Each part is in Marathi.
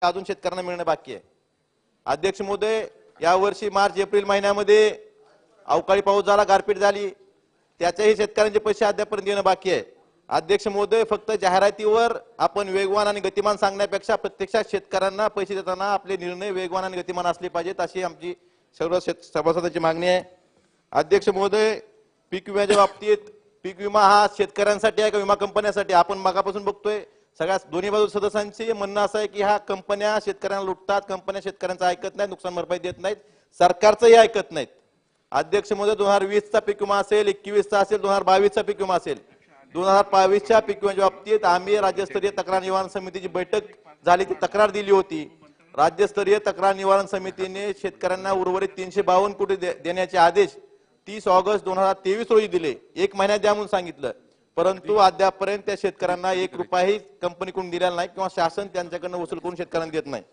अजून शेतकऱ्यांना मिळणं बाकी आहे। अध्यक्ष महोदय, यावर्षी मार्च एप्रिल महिन्यामध्ये अवकाळी पाऊस झाला, गारपीट झाली, त्याच्याही शेतकऱ्यांचे पैसे अद्यापर्यंत देणं बाकी आहे। अध्यक्ष महोदय, फक्त जाहिरातीवर आपण वेगवान आणि गतिमान सांगण्यापेक्षा प्रत्यक्षात शेतकऱ्यांना पैसे देताना आपले निर्णय वेगवान आणि गतिमान असले पाहिजेत, अशी आमची सर्व सभासदांची मागणी आहे। अध्यक्ष महोदय, पीक विम्याच्या बाबतीत पीक विमा हा शेतकऱ्यांसाठी आहे का विमा कंपन्यांसाठी? आपण मागापासून बघतोय सगळ्या दोन्ही बाजू सदस्यांचे म्हणणं असं आहे की ह्या कंपन्या शेतकऱ्यांना लुटतात, कंपन्या शेतकऱ्यांचं ऐकत नाहीत, नुकसान भरपाई देत नाहीत, सरकारचंही ऐकत नाहीत। अध्यक्ष महोदय, 2020चा पीक विमा असेल, 21चा असेल, 2022चा पीक विमा असेल, 2022च्या पीक विम्याच्या बाबतीत आम्ही राज्यस्तरीय तक्रार निवारण समितीची बैठक झाली, ती तक्रार दिली होती। राज्यस्तरीय तक्रार निवारण समितीने शेतकऱ्यांना उर्वरित 352 कोटी देण्याचे आदेश 30 ऑगस्ट 2023 रोजी दिले, 1 महिन्यात द्या म्हणून सांगितलं, परंतु अद्यापर्यंत त्या शेतकऱ्यांना 1 रुपयाही कंपनीकडून दिलेला नाही किंवा शासन त्यांच्याकडून वसूल करून शेतकऱ्यांना देत नाही।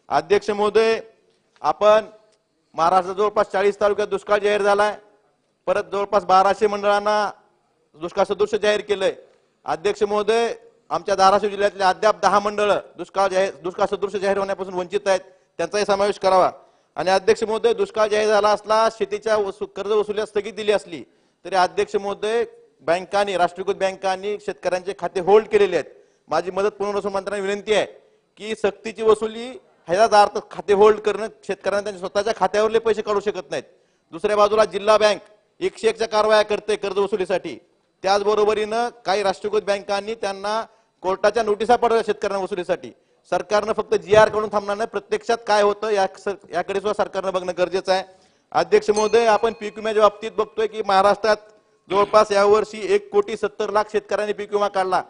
अध्यक्ष महोदय, आपण महाराष्ट्रात जवळपास 40 तालुक्यात दुष्काळ जाहीर झालाय, परत जवळपास 1200 मंडळांना दुष्काळ सदृश जाहीर केलंय। अध्यक्ष महोदय, आमच्या धाराशिव जिल्ह्यातले अद्याप 10 मंडळ दुष्काळ सदृश जाहीर होण्यापासून वंचित आहेत, त्यांचाही समावेश करावा। आणि अध्यक्ष महोदय, दुष्काळ जाहीर झाला असला, शेतीच्या कर्ज वसुली स्थगित दिली असली तरी अध्यक्ष महोदय बँकांनी, राष्ट्रीयकृत बँकांनी शेतकऱ्यांचे खाते होल्ड केलेले आहेत। माझी मदत पुनर्वसन मंत्र्यांना विनंती आहे की सक्तीची वसुली ह्याचा अर्थ खाते होल्ड करणं, शेतकऱ्यांना त्यांच्या स्वतःच्या खात्यावरले पैसे काढू शकत नाहीत। दुसऱ्या बाजूला जिल्हा बँक 101च्या कारवाया करते कर्ज वसुलीसाठी, त्याचबरोबरीनं काही राष्ट्रीयकृत बँकांनी त्यांना कोर्टाच्या नोटिसा पाठवल्या शेतकऱ्यांना वसुलीसाठी। सरकारनं फक्त GR कडून थांबणार नाही, प्रत्यक्षात काय होतं याकडे सुद्धा सरकारनं बघणं गरजेचं आहे। अध्यक्ष महोदय, आपण पीक विम्याच्या बाबतीत बघतोय की महाराष्ट्रात जवळपास यावर्षी 1,70,00,000 शेतकऱ्यांनी पीक विमा काढला।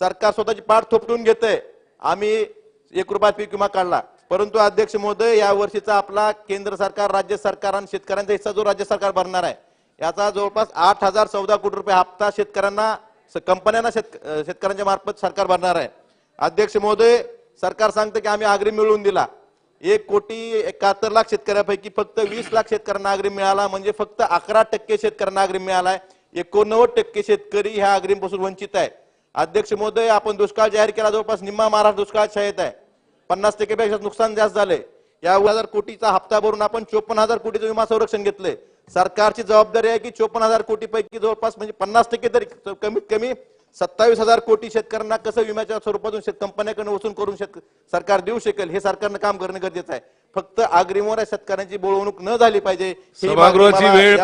सरकार स्वतःची पाठ थोपटून घेतंय, आम्ही 1 रुपयात पीक विमा काढला, परंतु अध्यक्ष महोदय, या वर्षीचा आपला केंद्र सरकार, राज्य सरकार आणि शेतकऱ्यांचा हिस्सा जो राज्य सरकार भरणार आहे, याचा जवळपास 8,014 कोटी रुपये हप्ता शेतकऱ्यांना, कंपन्यांना शेतकऱ्यांच्या मार्फत सरकार भरणार आहे। अध्यक्ष महोदय, सरकार सांगतं की आम्ही अग्रिम मिळवून दिला, 1,71,00,000 शेतकऱ्यांपैकी फक्त 20 लाख शेतकऱ्यांना अग्रिम मिळाला, म्हणजे फक्त 11% शेतकऱ्यांना अग्रिम मिळालाय, 89% शेतकरी ह्या अग्रिम पासून वंचित आहे। अध्यक्ष महोदय, आपण दुष्काळ जाहीर केला, जवळपास निम्मा महाराष्ट्र दुष्काळात शाळेत आहे, 50% पेक्षा नुकसान जास्त झाले। या 1000 कोटीचा हप्ता भरून आपण 54,000 कोटीचं विमा संरक्षण घेतलंय। सरकारची जबाबदारी आहे की 54,000 कोटी पैकी जवळपास म्हणजे 50% तरी कमीत कमी 27,000 कोटी शेतकऱ्यांना कसं विम्याच्या स्वरूपातून कंपन्याकडून वसूल करून सरकार देऊ शकेल, हे सरकारनं काम करणं गरजेचं आहे। फक्त अग्रिमवर शेतकऱ्यांची बोलवणूक न झाली पाहिजे। सभागृहाची वेळ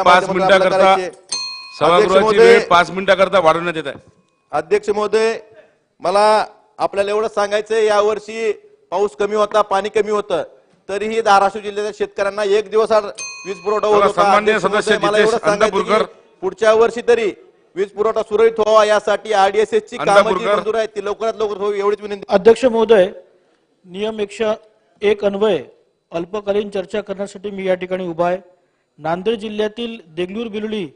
5 मिनिटाकरता वाढवण्यात येत आहे। अध्यक्ष महोदय, मला आपल्याला एवढं सांगायचंय, यावर्षी पाऊस कमी होता, पाणी कमी होतं, तरीही धाराशिव जिल्ह्याच्या शेतकऱ्यांना 1 दिवस वीज पुरवठा होत होता। सन्माननीय सदस्य मला एवढं सांगायचं की पुढच्या वर्षी तरी वीज पुरवठा सुरळीत व्हावा, यासाठी RDSS ची कामं जी मंजूर आहेत ती लवकरात लवकर व्हावी, एवढीच विनंती। अध्यक्ष महोदय, नियम 101 अन्वये अल्पकालीन चर्चा करण्यासाठी मी या ठिकाणी उभा आहे। नांदेड जिल्ह्यातील देगलूर बिलोली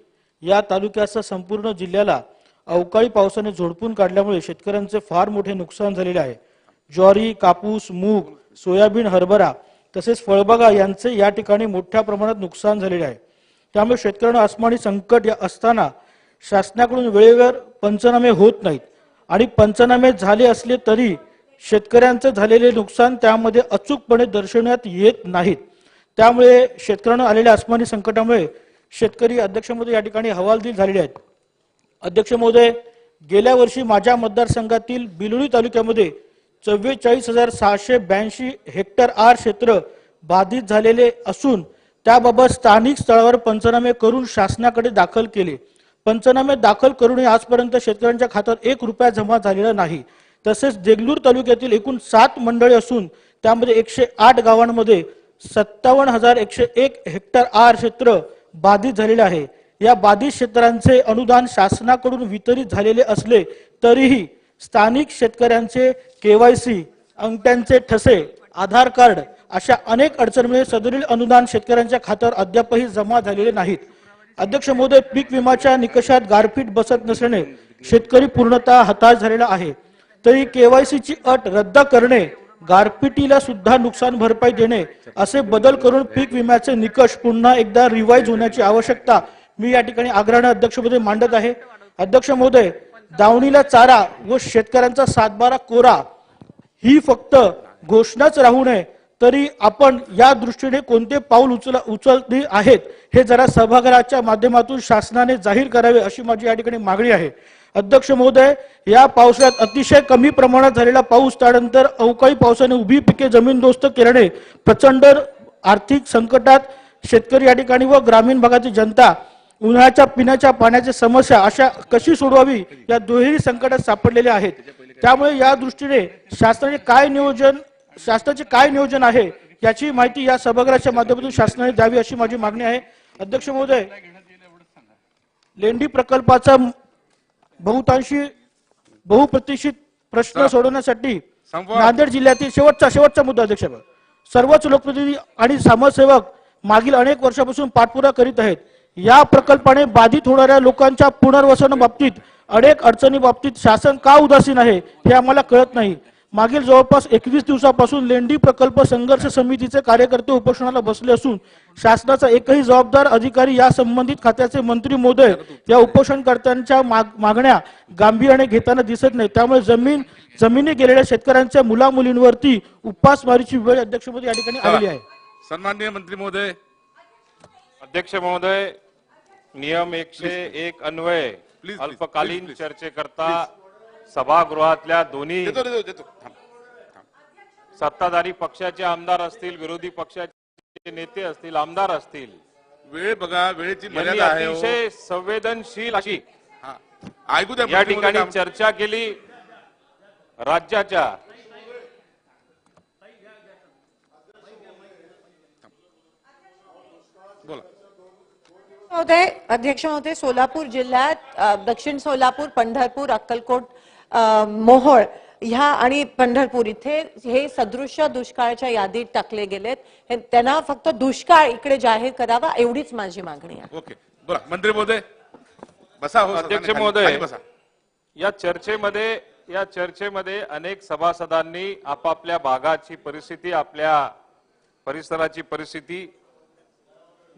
या तालुक्यासह संपूर्ण जिल्ह्याला अवकाळी पावसाने झोडपून काढल्यामुळे शेतकऱ्यांचे फार मोठे नुकसान झालेले आहे। ज्वारी, कापूस, मूग, सोयाबीन, हरभरा तसेच फळबागा यांचे या ठिकाणी मोठ्या प्रमाणात नुकसान झालेले आहे। त्यामुळे शेतकऱ्यांना आसमानी संकट असताना शासनाकडून वेळेवर पंचनामे होत नाहीत आणि पंचनामे झाले असले तरी शेतकऱ्यांचे झालेले नुकसान त्यामध्ये अचूकपणे दर्शवण्यात येत नाहीत। त्यामुळे शेतकऱ्यांना आलेल्या आसमानी संकटामुळे शेतकरी अध्यक्ष महोदय या ठिकाणी हवालदिल झालेले आहेत। अध्यक्ष महोदय, गेल्या वर्षी माझ्या मतदारसंघातील बिलोली तालुक्यामध्ये 44,682 हेक्टर आर क्षेत्र बाधित झालेले असून त्याबाबत स्थानिक स्तरावर पंचनामे करून शासनाकडे दाखल केले। पंचनामे दाखल करूनही आजपर्यंत शेतकऱ्यांच्या खात्यात 1 रुपया जमा झालेला नाही। तसेच देगलूर तालुक्यातील एकूण 7 मंडळे असून त्यामध्ये 108 गावांमध्ये 57,101 हेक्टर आर क्षेत्र बाधित झालेले आहे। या बाधित क्षेत्रांचे अनुदान शासनाकडून वितरित झालेले असले तरीही स्थानिक शेतकऱ्यांचे KYC, अंगठ्यांचे ठसे, आधार कार्ड अशा अनेक अडचणीमुळे सदरील अनुदान शेतकऱ्यांच्या खात्यावर अद्यापही जमा झालेले नाहीत। अध्यक्ष महोदय, पीक विम्याच्या निकषात गारपीट बसत नसल्याने शेतकरी पूर्णतः हताश झालेला आहे। तरी KYC ची अट रद्द करणे, गारपिटीला सुद्धा नुकसान भरपाई देणे असे बदल करून पीक विम्याचे निकष पुन्हा एकदा रिवाइज होण्याची आवश्यकता मी या ठिकाणी आग्रहाने अध्यक्ष महोदय मांडत आहे। अध्यक्ष महोदय, दावणीला चारा व शेतकऱ्यांचा सातबारा कोरा ही फक्त घोषणाच राहू नये तरी आपण या दृष्टीने कोणते पाऊल उचलली आहेत हे जरा सभागृहाच्या माध्यमातून शासनाने जाहीर करावे अशी माझी या ठिकाणी मागणी आहे. अध्यक्ष महोदय, या पावसाळ्यात अतिशय कमी प्रमाणात झालेला पाऊस त्यानंतर अवकाळी पावसाने उभी पिके जमीनदोस्त केल्याने प्रचंड आर्थिक संकटात शेतकरी या ठिकाणी व ग्रामीण भागातील जनता उन्हाळ्याच्या पिण्याच्या पाण्याची समस्या अशा कशी सोडवावी या दुहेरी संकटात सापडलेले आहेत. त्यामुळे या दृष्टीने शासनाचे काय नियोजन आहे याची माहिती या सभागृहाच्या माध्यमातून शासनाने द्यावी अशी माझी मागणी आहे. अध्यक्ष महोदय, लेंडी प्रकल्पाचा बहुतांशी बहुप्रतीक्षित प्रश्न सोडवण्यासाठी नांदेड जिल्ह्यातील शेवटचा मुद्दा अध्यक्ष, सर्वच लोकप्रतिनिधी आणि समाजसेवक मागील अनेक वर्षापासून पाठपुरावा करीत आहेत. या प्रकल्पाने बाधित होणाऱ्या लोकांच्या पुनर्वसन बाबतीत अनेक अडचणी बाबतीत शासन का उदासीन आहे हे आम्हाला कळत नाही. मागील जवळपास 21 दिवसापासून लेंडी प्रकल्प संघर्ष समितीचे कार्यकर्ते उपोषणाला बसले असून शासनाचा एकही जबाबदार अधिकारी या संबंधित खात्याचे मंत्री महोदय या उपोषणकर्त्यांच्या मागण्या गांभीर्याने घेताना दिसत नाही. त्यामुळे जमिनी गेलेल्या शेतकऱ्यांच्या मुलामुलींवरती उपासमारीची वेळ अध्यक्ष महोदय या ठिकाणी आलेली आहे. सन्माननीय मंत्री महोदय. अध्यक्ष महोदय, नियम 101 अन्वये अल्पकालीन चर्चेकरता सभागृहातल्या दोन्ही सत्ताधारी पक्षाचे आमदार असतील, विरोधी पक्षाचे नेते असतील, आमदार असतील, वेळ बघा, वेळेची यांनी मर्यादा आहे हो. अतिशय संवेदनशील अशी हा. ऐकू द्या या मंत्री ठिकाणी महोदय. चर्चा केली. राज्याच्या बोला. महोदय, अध्यक्ष महोदय, सोलापूर जिल्ह्यात दक्षिण सोलापूर, पंढरपूर, अक्कलकोट, मोहोळ ह्या आणि पंढरपूर इथे हे सदृश्य दुष्काळाच्या यादीत टाकले गेलेत. त्यांना फक्त दुष्काळ इकडे जाहीर करावा एवढीच माझी मागणी आहे. ओके, बोला मंत्री महोदय. बसा हो. अध्यक्ष खाली- महोदय, खाली बसा. या चर्चेमध्ये अनेक सभासदांनी आपापल्या भागाची परिस्थिती, आपल्या परिसराची परिस्थिती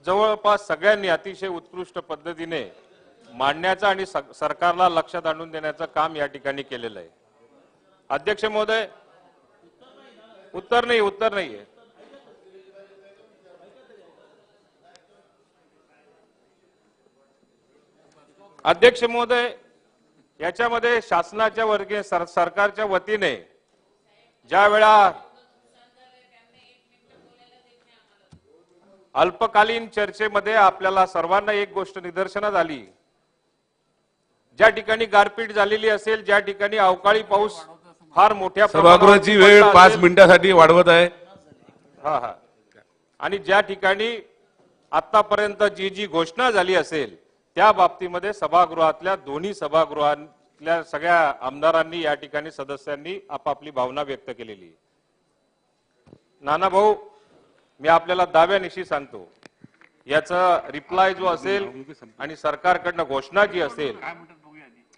जवळपास सगळ्यांनी अतिशय उत्कृष्ट पद्धतीने मांडण्याचं आणि सरकारला लक्षात आणून देण्याचं काम या ठिकाणी केलेलं आहे. अध्यक्ष महोदय, उत्तर नाहीये. अध्यक्ष महोदय, याच्यामध्ये शासनाच्या वर्गे सरकारच्या वतीने ज्या वेळा अल्पकालीन चर्चेमध्ये आपल्याला सर्वांना एक गोष्ट निदर्शनास आली, ज्या ठिकाणी गारपीट झालेली असेल, ज्या ठिकाणी अवकाळी पाऊस फार मोठ्या सभागृहाची वेळ 5 मिनिटांसाठी वाढवत आहे. हा आणि ज्या ठिकाणी आतापर्यंत जी घोषणा झाली असेल त्या बाबतीमध्ये सभागृहातल्या दोन्ही सभागृहातल्या सगळ्या आमदारांनी या ठिकाणी सदस्यांनी आपापली भावना व्यक्त केलेली. नाना भाऊ, मी आपल्याला दाव्यानिशी सांगतो, याचा रिप्लाय जो असेल आणि सरकारकडनं घोषणा जी असेल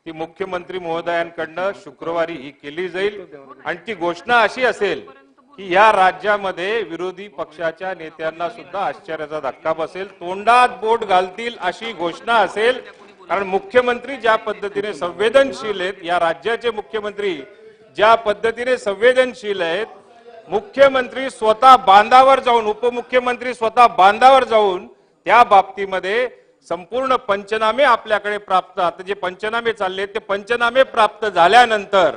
ती मुख्यमंत्री महोदयांकडनं शुक्रवारी ही केली जाईल. आणि ती घोषणा अशी असेल की या राज्यामध्ये विरोधी पक्षाच्या नेत्यांना सुद्धा आश्चर्याचा धक्का बसेल, तोंडात बोट घालतील अशी घोषणा असेल. कारण मुख्यमंत्री ज्या पद्धतीने संवेदनशील आहेत, या राज्याचे मुख्यमंत्री ज्या पद्धतीने संवेदनशील आहेत, मुख्यमंत्री स्वतः बांधावर जाऊन, उपमुख्यमंत्री स्वतः बांधावर जाऊन त्या बाबतीमध्ये संपूर्ण पंचनामे आपल्याकडे प्राप्त, आता जे पंचनामे चालले ते पंचनामे प्राप्त झाल्यानंतर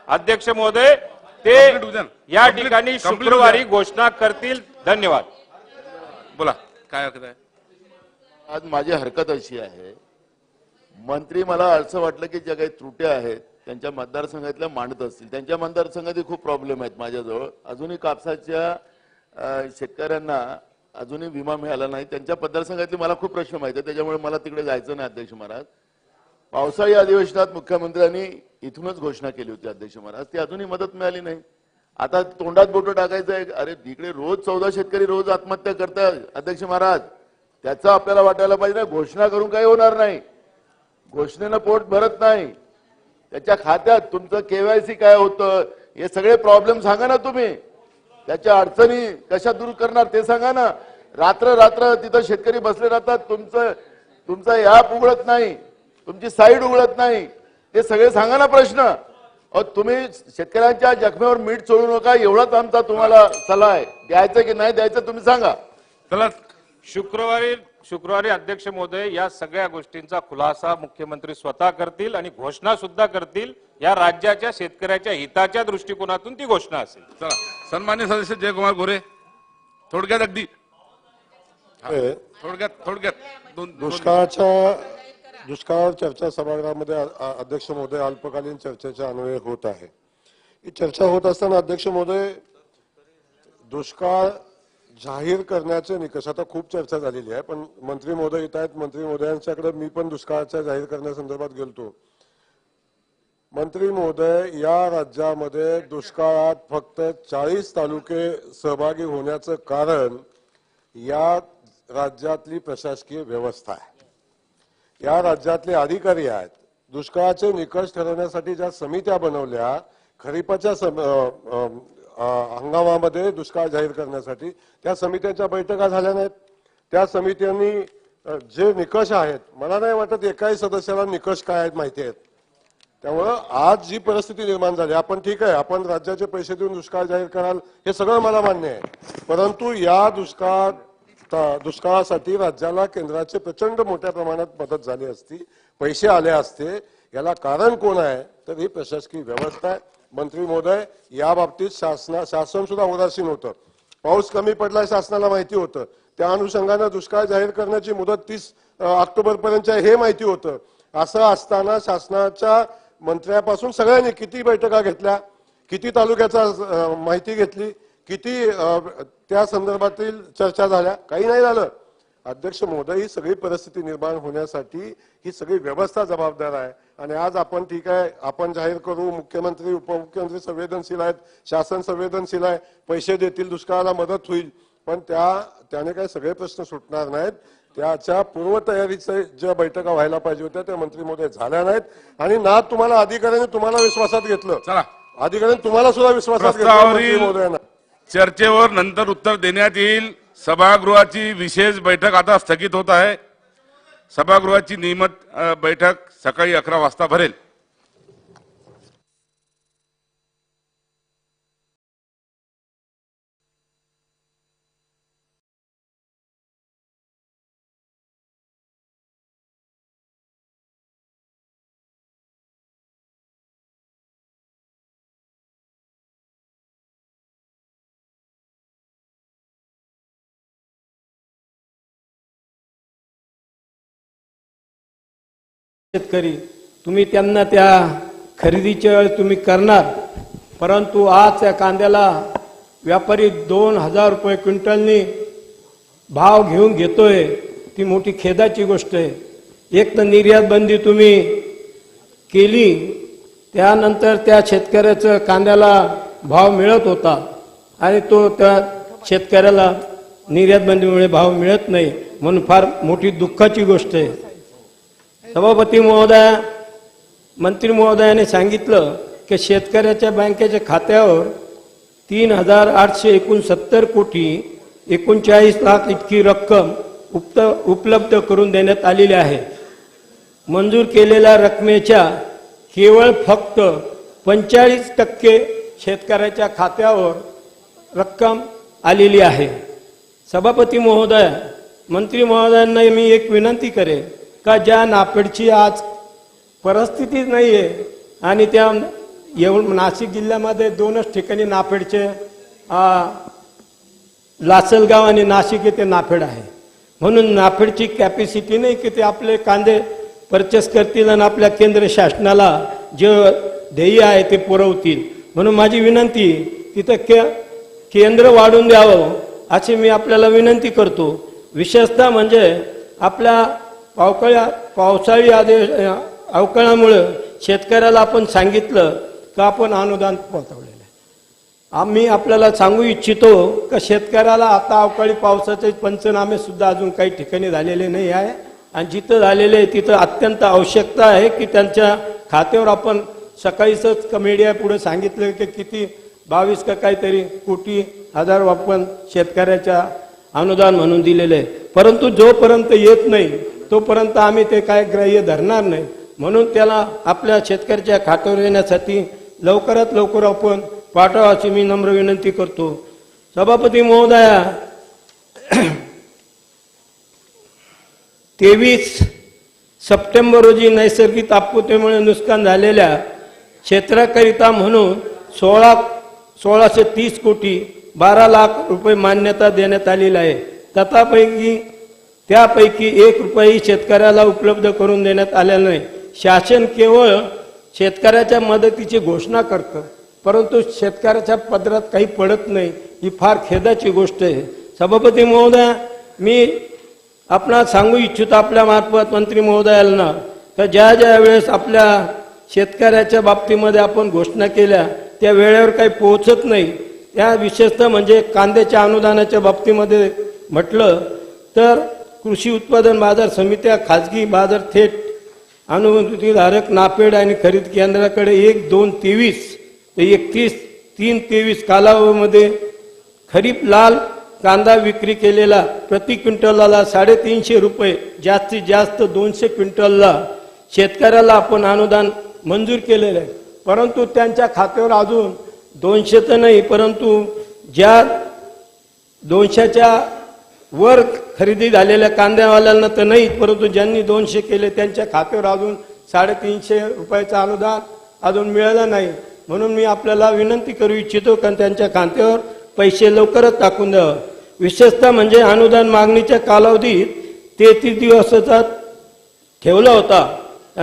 अध्यक्ष महोदय ते या ठिकाणी शुक्रवारी घोषणा करतील. धन्यवाद. बोला, काय हरकत आहे? आज माझी हरकत अशी आहे, मंत्री मला असं वाटलं की ज्या काही त्रुट्या आहेत त्यांच्या मतदारसंघातल्या मांडत असतील. त्यांच्या मतदारसंघातही खूप प्रॉब्लेम आहेत माझ्याजवळ. अजूनही कापसाच्या शेतकऱ्यांना अजूनही विमा मिळाला नाही. त्यांच्या मतदारसंघातले मला खूप प्रश्न माहिती आहे, त्याच्यामुळे मला तिकडे जायचं नाही. अध्यक्ष महाराज, पावसाळी अधिवेशनात मुख्यमंत्र्यांनी इथूनच घोषणा केली होती अध्यक्ष महाराज, ती अजूनही मदत मिळाली नाही. आता तोंडात बोटं टाकायचं आहे. अरे इकडे रोज 14 शेतकरी रोज आत्महत्या करतात अध्यक्ष महाराज. त्याचं आपल्याला वाटायला पाहिजे ना. घोषणा करून काही होणार नाही, घोषणेनं पोट भरत नाही. त्याच्या खात्यात तुमचं केवायसी काय होतं, हे सगळे प्रॉब्लेम सांगा ना तुम्ही. त्याच्या अडचणी कशा दूर करणार ते सांगा ना. रात्र रात्र तिथं शेतकरी बसले राहतात, तुमचं ॲप उघडत नाही, तुमची साईड उघडत नाही, ते सगळे सांगा ना प्रश्न. अहो तुम्ही शेतकऱ्यांच्या जखमेवर मीठ चोळू नका एवढाच आमचा तुम्हाला सल्ला आहे. द्यायचं की नाही द्यायचं तुम्ही सांगा. चला शुक्रवारी अध्यक्ष महोदय या सगळ्या गोष्टींचा खुलासा मुख्यमंत्री स्वतः करतील आणि घोषणा सुद्धा करतील. या राज्याच्या शेतकऱ्याच्या हिताच्या दृष्टिकोनातून ती घोषणा असेल. चला सन्मान्य सदस्य जयकुमार गोरे थोडक्यात अगदी थोडक्यात दुष्काळ चर्चा सभागृहामध्ये अध्यक्ष महोदय अल्पकालीन चर्चेच्या अन्वये होत आहे. ही चर्चा होत असताना अध्यक्ष महोदय दुष्काळ जाहीर करण्याचे निकष आता खूप चर्चा झालेली आहे, पण मंत्री महोदय येत आहेत. मंत्री महोदयांच्याकडे मी पण दुष्काळाच्या जाहीर करण्यासंदर्भात गेलतो. मंत्री महोदय या राज्यामध्ये दुष्काळात फक्त 40 तालुके सहभागी होण्याचं कारण या राज्यातली प्रशासकीय व्यवस्था आहे. या राज्यातले अधिकारी आहेत. दुष्काळाचे निकष ठरवण्यासाठी ज्या समित्या बनवल्या खरीपाच्या हंगामामध्ये दुष्काळ जाहीर करण्यासाठी त्या समित्यांच्या बैठका झाल्या नाहीत. त्या समित्यांनी जे निकष आहेत मला नाही वाटत एकाही सदस्याला निकष काय आहेत माहिती आहेत. त्यामुळं आज जी परिस्थिती निर्माण झाली आपण ठीक आहे आपण राज्याचे पैसे देऊन दुष्काळ जाहीर कराल हे सगळं मला मान्य आहे, परंतु या दुष्काळासाठी राज्याला केंद्राचे प्रचंड मोठ्या प्रमाणात मदत झाली असती, पैसे आले असते. याला कारण कोण आहे तर ही प्रशासकीय व्यवस्था आहे. मंत्री महोदय या बाबतीत शासन सुद्धा उदासीन होतं. पाऊस कमी पडला शासनाला माहिती होतं. त्या अनुषंगाने दुष्काळ जाहीर करण्याची मुदत 30 ऑक्टोबर पर्यंत हे माहिती होतं. असं असताना शासनाच्या मंत्र्यापासून सगळ्यांनी किती बैठका घेतल्या, किती तालुक्याचा माहिती घेतली, किती त्या संदर्भातील चर्चा झाल्या, काही नाही झालं. अध्यक्ष महोदय ही सगळी परिस्थिती निर्माण होण्यासाठी ही सगळी व्यवस्था जबाबदार आहे. आणि आज आपण ठीक आहे आपण जाहीर करू, मुख्यमंत्री उपमुख्यमंत्री संवेदनशील आहेत, शासन संवेदनशील आहे, पैसे देतील, दुष्काळाला मदत होईल, पण त्याने काही सगळे प्रश्न सुटणार नाहीत. त्याच्या पूर्वतयारीच्या ज्या बैठका व्हायला पाहिजे होत्या त्या मंत्री महोदय झाल्या नाहीत. आणि ना तुम्हाला अधिकाऱ्यांनी तुम्हाला विश्वासात घेतलं, चला अधिकाऱ्यांनी तुम्हाला सुद्धा विश्वासात घेतलं मंत्री महोदयांना. चर्चेवर नंतर उत्तर देण्यात येईल. सभागृहाची विशेष बैठक आता स्थगित होत आहे. सभागृहाची नियमित बैठक सकाळी 11 वाजता भरेल. शेतकरी तुम्ही त्यांना त्या खरेदीच्या वेळेस तुम्ही करणार, परंतु आज त्या कांद्याला व्यापारी 2000 रुपये क्विंटलनी भाव घेऊन घेतोय, ती मोठी खेदाची गोष्ट आहे. एक तर निर्यात बंदी तुम्ही केली, त्यानंतर त्या शेतकऱ्याचं कांद्याला भाव मिळत होता आणि तो त्या शेतकऱ्याला निर्यात बंदीमुळे भाव मिळत नाही, म्हणून फार मोठी दुःखाची गोष्ट आहे. सभापती महोदय, मंत्री महोदयाने सांगितलं की शेतकऱ्याच्या बँकेच्या खात्यावर 3869 कोटी 39 लाख इतकी रक्कम उपलब्ध करून देण्यात आलेली आहे. मंजूर केलेल्या रकमेच्या केवळ फक्त 45% शेतकऱ्याच्या खात्यावर रक्कम आलेली आहे. सभापती महोदय, मंत्री महोदयांना मी एक विनंती करेन का ज्या नाफेडची आज परिस्थितीच नाही आहे आणि त्या नाशिक जिल्ह्यामध्ये 2च ठिकाणी नाफेडचे लासलगाव आणि नाशिक येथे नाफेड आहे, म्हणून नाफेडची कॅपॅसिटी नाही की ते आपले कांदे परचेस करतील आणि आपल्या केंद्र शासनाला जे ध्येय आहे ते पुरवतील. म्हणून माझी विनंती तिथं केंद्र वाढून द्यावं अशी मी आपल्याला विनंती करतो. विशेषतः म्हणजे आपल्या पावसाळी अवकाळामुळे शेतकऱ्याला आपण सांगितलं का आपण अनुदान पोहोचवलेलं आहे. आम्ही आपल्याला सांगू इच्छितो का शेतकऱ्याला आता अवकाळी पावसाचे पंचनामे सुद्धा अजून काही ठिकाणी झालेले नाही आहे आणि जिथं झालेले तिथं अत्यंत आवश्यकता आहे की त्यांच्या खात्यावर आपण सकाळीच मीडिया पुढे सांगितलं की किती 22 का काहीतरी कोटी हजार आपण शेतकऱ्याच्या अनुदान म्हणून दिलेले आहे, परंतु जोपर्यंत येत नाही तोपर्यंत आम्ही ते काय ग्राह्य धरणार नाही. म्हणून त्याला आपल्या शेतकऱ्याच्या खात्यावर येण्यासाठी लवकरात लवकर आपण पाठवा अशी मी नम्र विनंती करतो. सभापती महोदया, 23 सप्टेंबर रोजी नैसर्गिक आपत्तीमुळे नुकसान झालेल्या क्षेत्राकरिता म्हणून 1630 कोटी 12 लाख रुपये मान्यता देण्यात आलेली आहे. त्यापैकी 1 रुपयाही शेतकऱ्याला उपलब्ध करून देण्यात आलेला नाही. शासन केवळ शेतकऱ्याच्या मदतीची घोषणा करतं, परंतु शेतकऱ्याच्या पदरात काही पडत नाही. ही फार खेदाची गोष्ट आहे. सभापती महोदया, मी आपणास सांगू इच्छितो आपल्या मार्फत मंत्री महोदयांना, तर ज्या ज्या वेळेस आपल्या शेतकऱ्याच्या बाबतीमध्ये आपण घोषणा केल्या त्या वेळेवर काही पोहोचत नाही. त्या विशेषतः म्हणजे कांद्याच्या अनुदानाच्या बाबतीमध्ये म्हटलं तर कृषी उत्पादन बाजार समित्या, खाजगी बाजार, थेट अनुमतीधारक नाफेड आणि खरेदी केंद्राकडे 1/2/23 ते 31/3/23 कालावधीमध्ये खरीप लाल कांदा विक्री केलेला प्रति क्विंटलला 350 रुपये, जास्तीत जास्त 200 क्विंटलला शेतकऱ्याला आपण अनुदान मंजूर केलेलं आहे. परंतु त्यांच्या खात्यावर अजून 200 तर नाही, परंतु ज्या 200च्या वर खरेदी झालेल्या कांद्यावाल्यांना तर नाही, परंतु ज्यांनी 200 केले त्यांच्या खात्यावर अजून 350 रुपयाचं अनुदान अजून मिळालं नाही. म्हणून मी आपल्याला विनंती करू इच्छितो की त्यांच्या खात्यावर पैसे लवकरच टाकून द्यावं. विशेषतः म्हणजे अनुदान मागणीच्या कालावधीत 33 दिवसाचा ठेवला होता.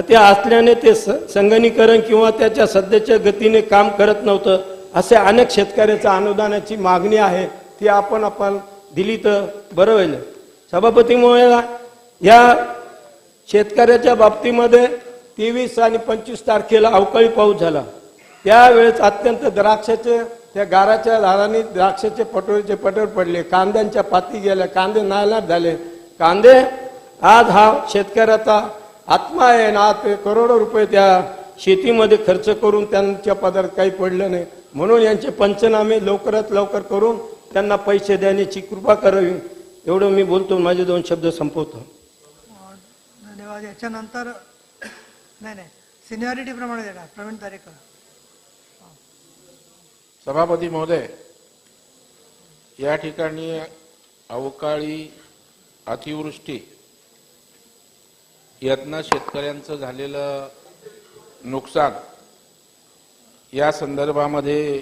ते असल्याने ते संगणकीकरण किंवा त्याच्या सध्याच्या गतीने काम करत नव्हतं. असे अनेक शेतकऱ्याच्या अनुदानाची मागणी आहे, ती आपण दिली तर बरं होईल. सभापती महोदया, या शेतकऱ्याच्या बाबतीमध्ये 23 आणि 25 तारखेला अवकाळी पाऊस झाला. त्यावेळेस अत्यंत द्राक्षाचे त्या गाराच्या झाडांनी द्राक्षाचे पटोर पडले, कांद्यांच्या पाती गेल्या, कांदे नायनाट झाले. कांदे आज हा शेतकऱ्याचा आत्मा आहे ना, ते करोडो रुपये त्या शेतीमध्ये खर्च करून त्यांच्या पदरात काही पडलं नाही. म्हणून यांचे पंचनामे लवकरात लवकर करून त्यांना पैसे देण्याची कृपा करावी. एवढं मी बोलतो, माझे 2 शब्द संपवतो. धन्यवाद. याच्यानंतर नाही सिनियरिटी प्रमाणे देणार प्रवीण तारेकर. सभापती महोदय, या ठिकाणी अवकाळी, अतिवृष्टी यातनं शेतकऱ्यांचं झालेलं नुकसान या संदर्भामध्ये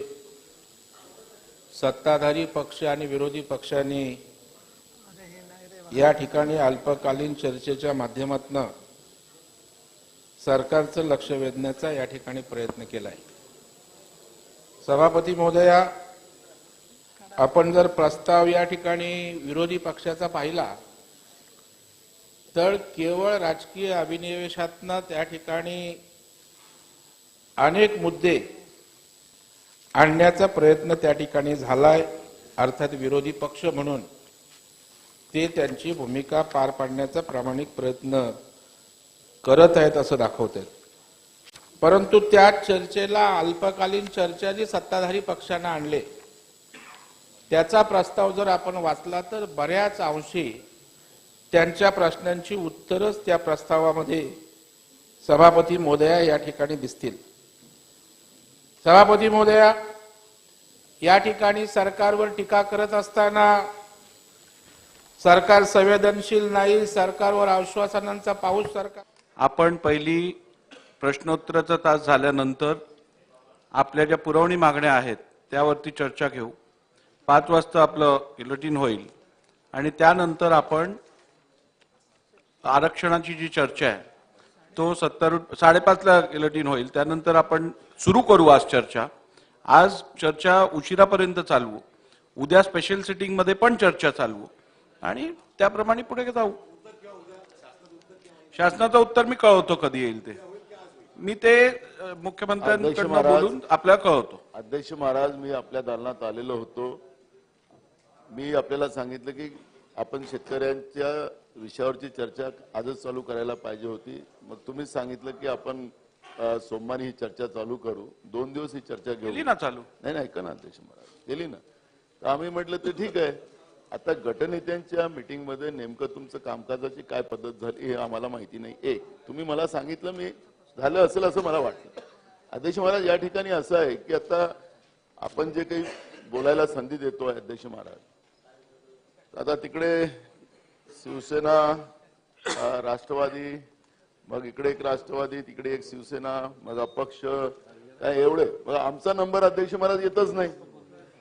सत्ताधारी पक्ष आणि विरोधी पक्षांनी या ठिकाणी अल्पकालीन चर्चेच्या माध्यमातून सरकारचं लक्ष वेधण्याचा या ठिकाणी प्रयत्न केला आहे. सभापती महोदया, आपण जर प्रस्ताव या ठिकाणी विरोधी पक्षाचा पाहिला तर केवळ राजकीय अभिनिवेशातनं त्या ठिकाणी अनेक मुद्दे आणण्याचा प्रयत्न त्या ठिकाणी झालाय. अर्थात विरोधी पक्ष म्हणून ते त्यांची भूमिका पार पाडण्याचा प्रामाणिक प्रयत्न करत आहेत असं दाखवत आहेत. परंतु त्या चर्चेला अल्पकालीन चर्चा जी सत्ताधारी पक्षानं आणले त्याचा प्रस्ताव जर आपण वाचला तर बऱ्याच अंशी त्यांच्या प्रश्नांची उत्तरच त्या प्रस्तावामध्ये सभापती महोदया या ठिकाणी दिसतील. सभापती महोदया, या ठिकाणी सरकारवर टीका करत असताना सरकार संवेदनशील नाही, सरकारवर आश्वासनांचा पाऊस सरकार. आपण पहिली प्रश्नोत्तराचा तास झाल्यानंतर आपल्या ज्या पुरवणी मागण्या आहेत त्यावरती चर्चा घेऊ. 5 वाजता आपलं बुलेटिन होईल आणि त्यानंतर आपण आरक्षणाची जी चर्चा आहे तो 5:30ला बुलेटिन होईल. त्यानंतर आपण सुरू करू आज चर्चा. आज चर्चा उशिरापर्यंत चालवू. उद्या स्पेशल सिटिंग मध्ये पण चर्चा चालवू आणि त्याप्रमाणे पुढे जाऊ. शासनाचं उत्तर मी कळवतो कधी येईल ते. मी ते मुख्यमंत्र्यांकडून बोलून आपल्याला कळवतो. अध्यक्ष महाराज, मी आपल्या दालनात आलेलो होतो. मी आपल्याला सांगितलं की आपण शेतकऱ्यांच्या विषयावरची चर्चा आजच चालू करायला पाहिजे होती. मग तुम्ही सांगितलं की आपण सोमवारी ही चर्चा चालू करू. 2 दिवस ही चर्चा घेऊ ना चालू. नाही ऐका ना अध्यक्ष महाराज, केली ना. तर आम्ही म्हटलं तर ठीक आहे. आता गटनेत्यांच्या मीटिंगमध्ये नेमकं तुमचं कामकाजाची काय पद्धत झाली हे आम्हाला माहिती नाही. तुम्ही मला सांगितलं, मी झालं असेल असं मला वाटतं. अध्यक्ष महाराज, या ठिकाणी असं आहे की आता आपण जे काही बोलायला संधी देतोय अध्यक्ष महाराज, आता तिकडे शिवसेना, राष्ट्रवादी, मग इकडे एक राष्ट्रवादी, तिकडे एक शिवसेना, मग अपक्ष, काय एवढे, मग आमचा नंबर अध्यक्ष महाराज येतच नाही.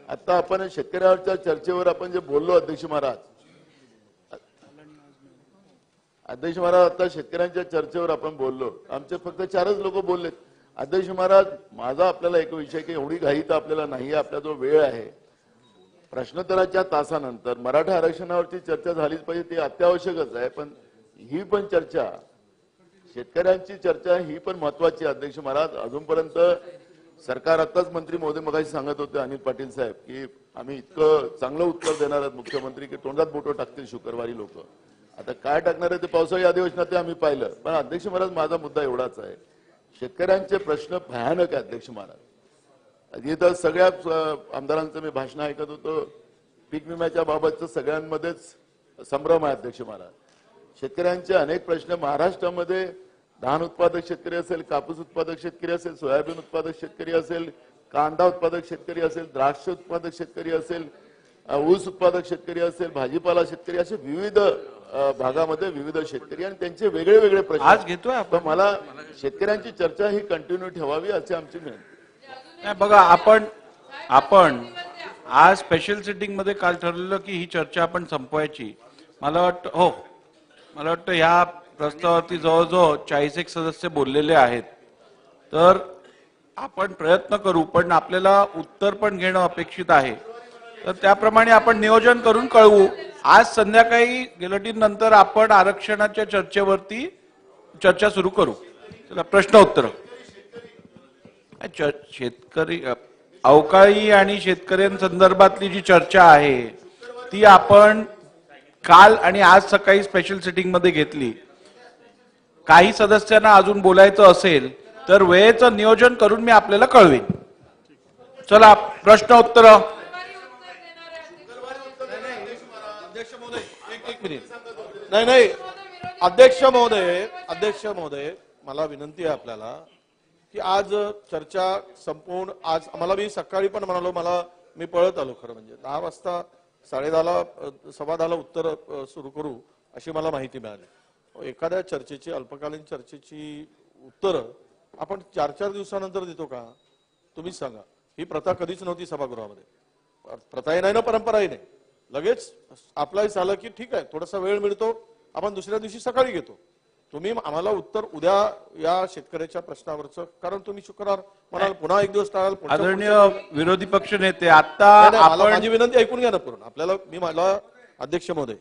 आता आपण शेतकऱ्यावरच्या चर्चेवर आपण जे बोललो अध्यक्ष महाराज, आता शेतकऱ्यांच्या चर्चेवर आपण बोललो, आमचे फक्त 4च लोक बोललेत. अध्यक्ष महाराज, माझा आपल्याला एक विषय की एवढी घाई तर आपल्याला नाही, आपला जो वेळ आहे, प्रश्नोत्तराच्या तासानंतर मराठा आरक्षणावरची चर्चा झालीच पाहिजे, ते अत्यावश्यकच आहे. पण ही पण चर्चा, शेतकऱ्यांची चर्चा ही पण महत्वाची आहे अध्यक्ष महाराज. अजूनपर्यंत सरकार, आताच मंत्री महोदय मगाशी सांगत होते अनिल पाटील साहेब, की आम्ही इतकं चांगलं उत्तर देणार आहोत मुख्यमंत्री की तोंडात बोटं टाकतील शुक्रवारी लोक. आता काय टाकणार आहे ते पावसाळी अधिवेशनात ते आम्ही पाहिलं. पण अध्यक्ष महाराज, माझा मुद्दा एवढाच आहे, शेतकऱ्यांचे प्रश्न भयानक आहे अध्यक्ष महाराज. इथं सगळ्या आमदारांचं मी भाषण ऐकत होतो, पीक विम्याच्या बाबतचं सगळ्यांमध्येच संभ्रम आहे अध्यक्ष महाराज. शेतकऱ्यांचे अनेक प्रश्न महाराष्ट्रामध्ये, धान उत्पादक शेतकरी असेल, कापूस उत्पादक शेतकरी असेल, सोयाबीन उत्पादक शेतकरी असेल, कांदा उत्पादक शेतकरी असेल, द्राक्ष उत्पादक शेतकरी असेल, ऊस उत्पादक शेतकरी असेल, भाजीपाला शेतकरी, असे विविध भागामध्ये विविध शेतकरी आणि त्यांचे वेगळे वेगळे प्रश्न आज घेतोय पण मला शेतकऱ्यांची चर्चा ही कंटिन्यू ठेवावी अशी आमची विनंती. नाही बघा, आपण आज स्पेशल सिटिंग मध्ये काल ठरलेलं की ही चर्चा आपण संपवायची. मला वाटतं ह्या प्रस्तावावरती जवळजवळ 40 सदस्य बोललेले आहेत. तर आपण प्रयत्न करू, पण आपल्याला उत्तर पण घेणं अपेक्षित आहे. तर त्याप्रमाणे आपण नियोजन करून कळवू. आज संध्याकाळी गिलोटीन नंतर आपण आरक्षणाच्या चर्चेवरती चर्चा सुरू करू. चला, प्रश्न उत्तर. शेतकरी, अवकाळी आणि शेतकऱ्यांसंदर्भातली जी चर्चा आहे ती आपण काल आणि आज सकाळी स्पेशल सिटिंग मध्ये घेतली. काही सदस्यांना अजून बोलायचं असेल तर वेळेचं नियोजन करून मी आपल्याला कळवेन. चला, प्रश्न उत्तर. नाही, अध्यक्ष महोदय, मला विनंती आहे आपल्याला की आज चर्चा संपूर्ण, आज आम्हाला, मी सकाळी पण म्हणालो, मी पळत आलो खरं म्हणजे 10 वाजता 10:30ला 10:15ला उत्तर सुरू करू अशी मला माहिती मिळाली. एखाद्या चर्चेची, अल्पकालीन चर्चेची उत्तर आपण 4-4 दिवसानंतर देतो का? तुम्हीच सांगा. ही प्रथा कधीच नव्हती सभागृहामध्ये. प्रथाही नाही ना परंपराही नाही. लगेच आपलाही झालं की ठीक आहे, थोडासा वेळ मिळतो, आपण दुसऱ्या दिवशी सकाळी घेतो. तुम्ही आम्हाला उत्तर उद्या या शेतकऱ्याच्या प्रश्नावरचं, कारण तुम्ही शुक्रवार म्हणाल पुन्हा एक दिवस टाळाल. आदरणीय विरोधी पक्ष नेते, आता माझी विनंती ऐकून घ्या ना पूर्ण. आपल्याला मला अध्यक्ष महोदय,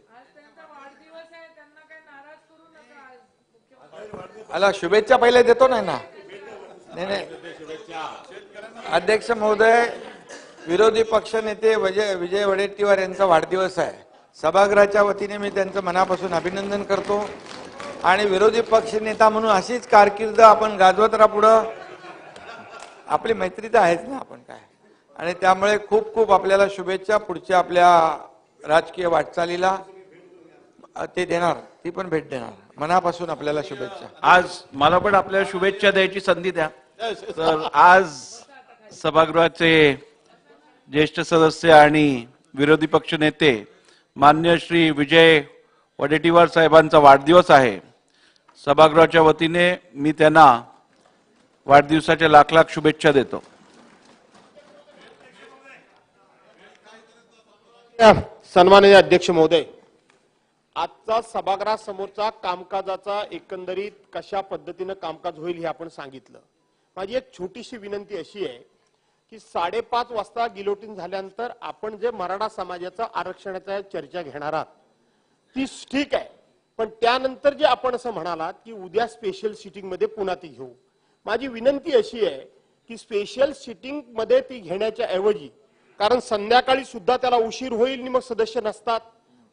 शुभेच्छा पहिले देतो नाही ना. नाही, अध्यक्ष महोदय, विरोधी पक्ष नेते विजय वडेट्टीवार यांचा वाढदिवस आहे. सभागृहाच्या वतीने मी त्यांचं मनापासून अभिनंदन करतो आणि विरोधी पक्ष नेता म्हणून अशीच कारकीर्द आपण गाजवत राहा पुढं. आपली मैत्री तर आहेच ना आपण काय. आणि त्यामुळे खूप खूप आपल्याला शुभेच्छा पुढच्या आपल्या राजकीय वाटचालीला. ते देणार, ती पण भेट देणार. मनापासून आपल्याला शुभेच्छा. आज मला पण आपल्याला शुभेच्छा द्यायची संधी द्या. तर आज सभागृहाचे ज्येष्ठ सदस्य आणि विरोधी पक्ष नेते मान्य श्री विजय वडेट्टीवार साहेबांचा वाढदिवस आहे. सभागृहाच्या वतीने मी त्यांना वाढदिवसाच्या लाख लाख शुभेच्छा देतो. सन्माननीय अध्यक्ष महोदय, आजचा सभागृहासमोरचा कामकाजाचा एकंदरीत कशा पद्धतीनं कामकाज होईल हे आपण सांगितलं. माझी एक छोटीशी विनंती अशी आहे की 5:30 वाजता गिलोटीन झाल्यानंतर आपण जे मराठा समाजाचा आरक्षणाचा चर्चा घेणार आहात ती ठीक आहे, पण त्यानंतर जे आपण असं म्हणालात की उद्या स्पेशल सिटिंग मध्ये पुन्हा ती घेऊ. माझी विनंती अशी आहे की स्पेशल सिटिंग मध्ये ती घेण्याच्या ऐवजी, कारण संध्याकाळी सुद्धा त्याला उशीर होईल आणि मग सदस्य नसतात,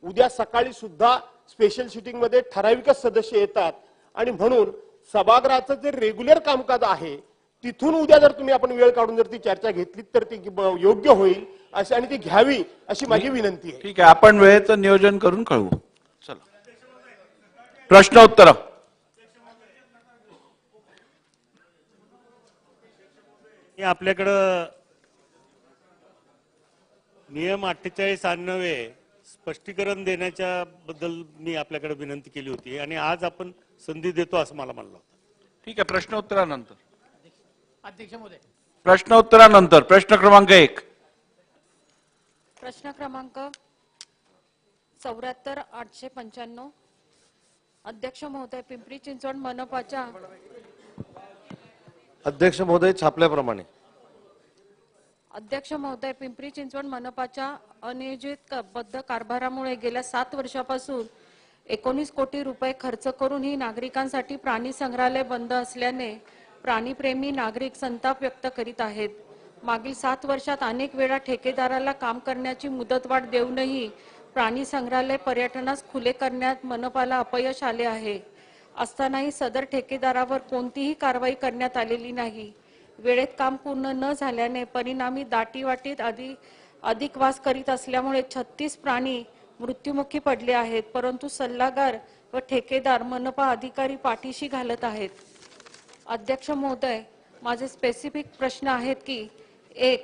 उद्या सकाळी सुद्धा स्पेशल सिटिंग मध्ये ठराविकच सदस्य येतात आणि म्हणून सभागृहाचं जे रेग्युलर कामकाज आहे तिथून उद्या जर तुम्ही आपण वेळ काढून जर ती चर्चा घेतली तर ती योग्य होईल अशी आणि ती घ्यावी अशी माझी विनंती आहे. ठीक आहे, आपण वेळेचं नियोजन करून कळवू. चला, प्रश्न उत्तर. आपल्याकडं नियम 48/98 स्पष्टीकरण देण्याच्या बद्दल मी आपल्याकडे विनंती केली होती आणि आज आपण संधी देतो असं मला म्हणलं होतं. ठीक आहे, प्रश्नोत्तरानंतर. अध्यक्ष महोदय, प्रश्नोत्तरानंतर प्रश्न क्रमांक 1. प्रश्न क्रमांक 74/895. अध्यक्ष महोदय, पिंपरी चिंचवड मनपाच्या अध्यक्ष महोदय, छापल्याप्रमाणे. अध्यक्ष महोदय, पिंपरी चिंचवड मनपाच्या अनियोजित बद्ध कारभारामुळे गेल्या 7 वर्षापासून 19 कोटी रुपये खर्च करूनही नागरिकांसाठी प्राणी संग्रहालय बंद असल्याने प्राणीप्रेमी नागरिक संताप व्यक्त करीत आहेत. मागील 7 वर्षात अनेक वेळा ठेकेदाराला काम करण्याची मुदतवाढ देऊनही प्राणी संग्रहालय पर्यटनास खुले करण्यात मनपाला अपयश आले आहे. असतानाही सदर ठेकेदारावर कोणतीही कारवाई करण्यात आलेली नाही. वेळेत काम पूर्ण न झाल्याने परिणामी दाटीवाटीत अधिक वास करीत असल्यामुळे 36 प्राणी मृत्युमुखी पडले आहेत. परंतु सल्लागार व ठेकेदार मनपा अधिकारी पाठीशी घालत आहेत. अध्यक्ष महोदय, माझे स्पेसिफिक प्रश्न आहेत की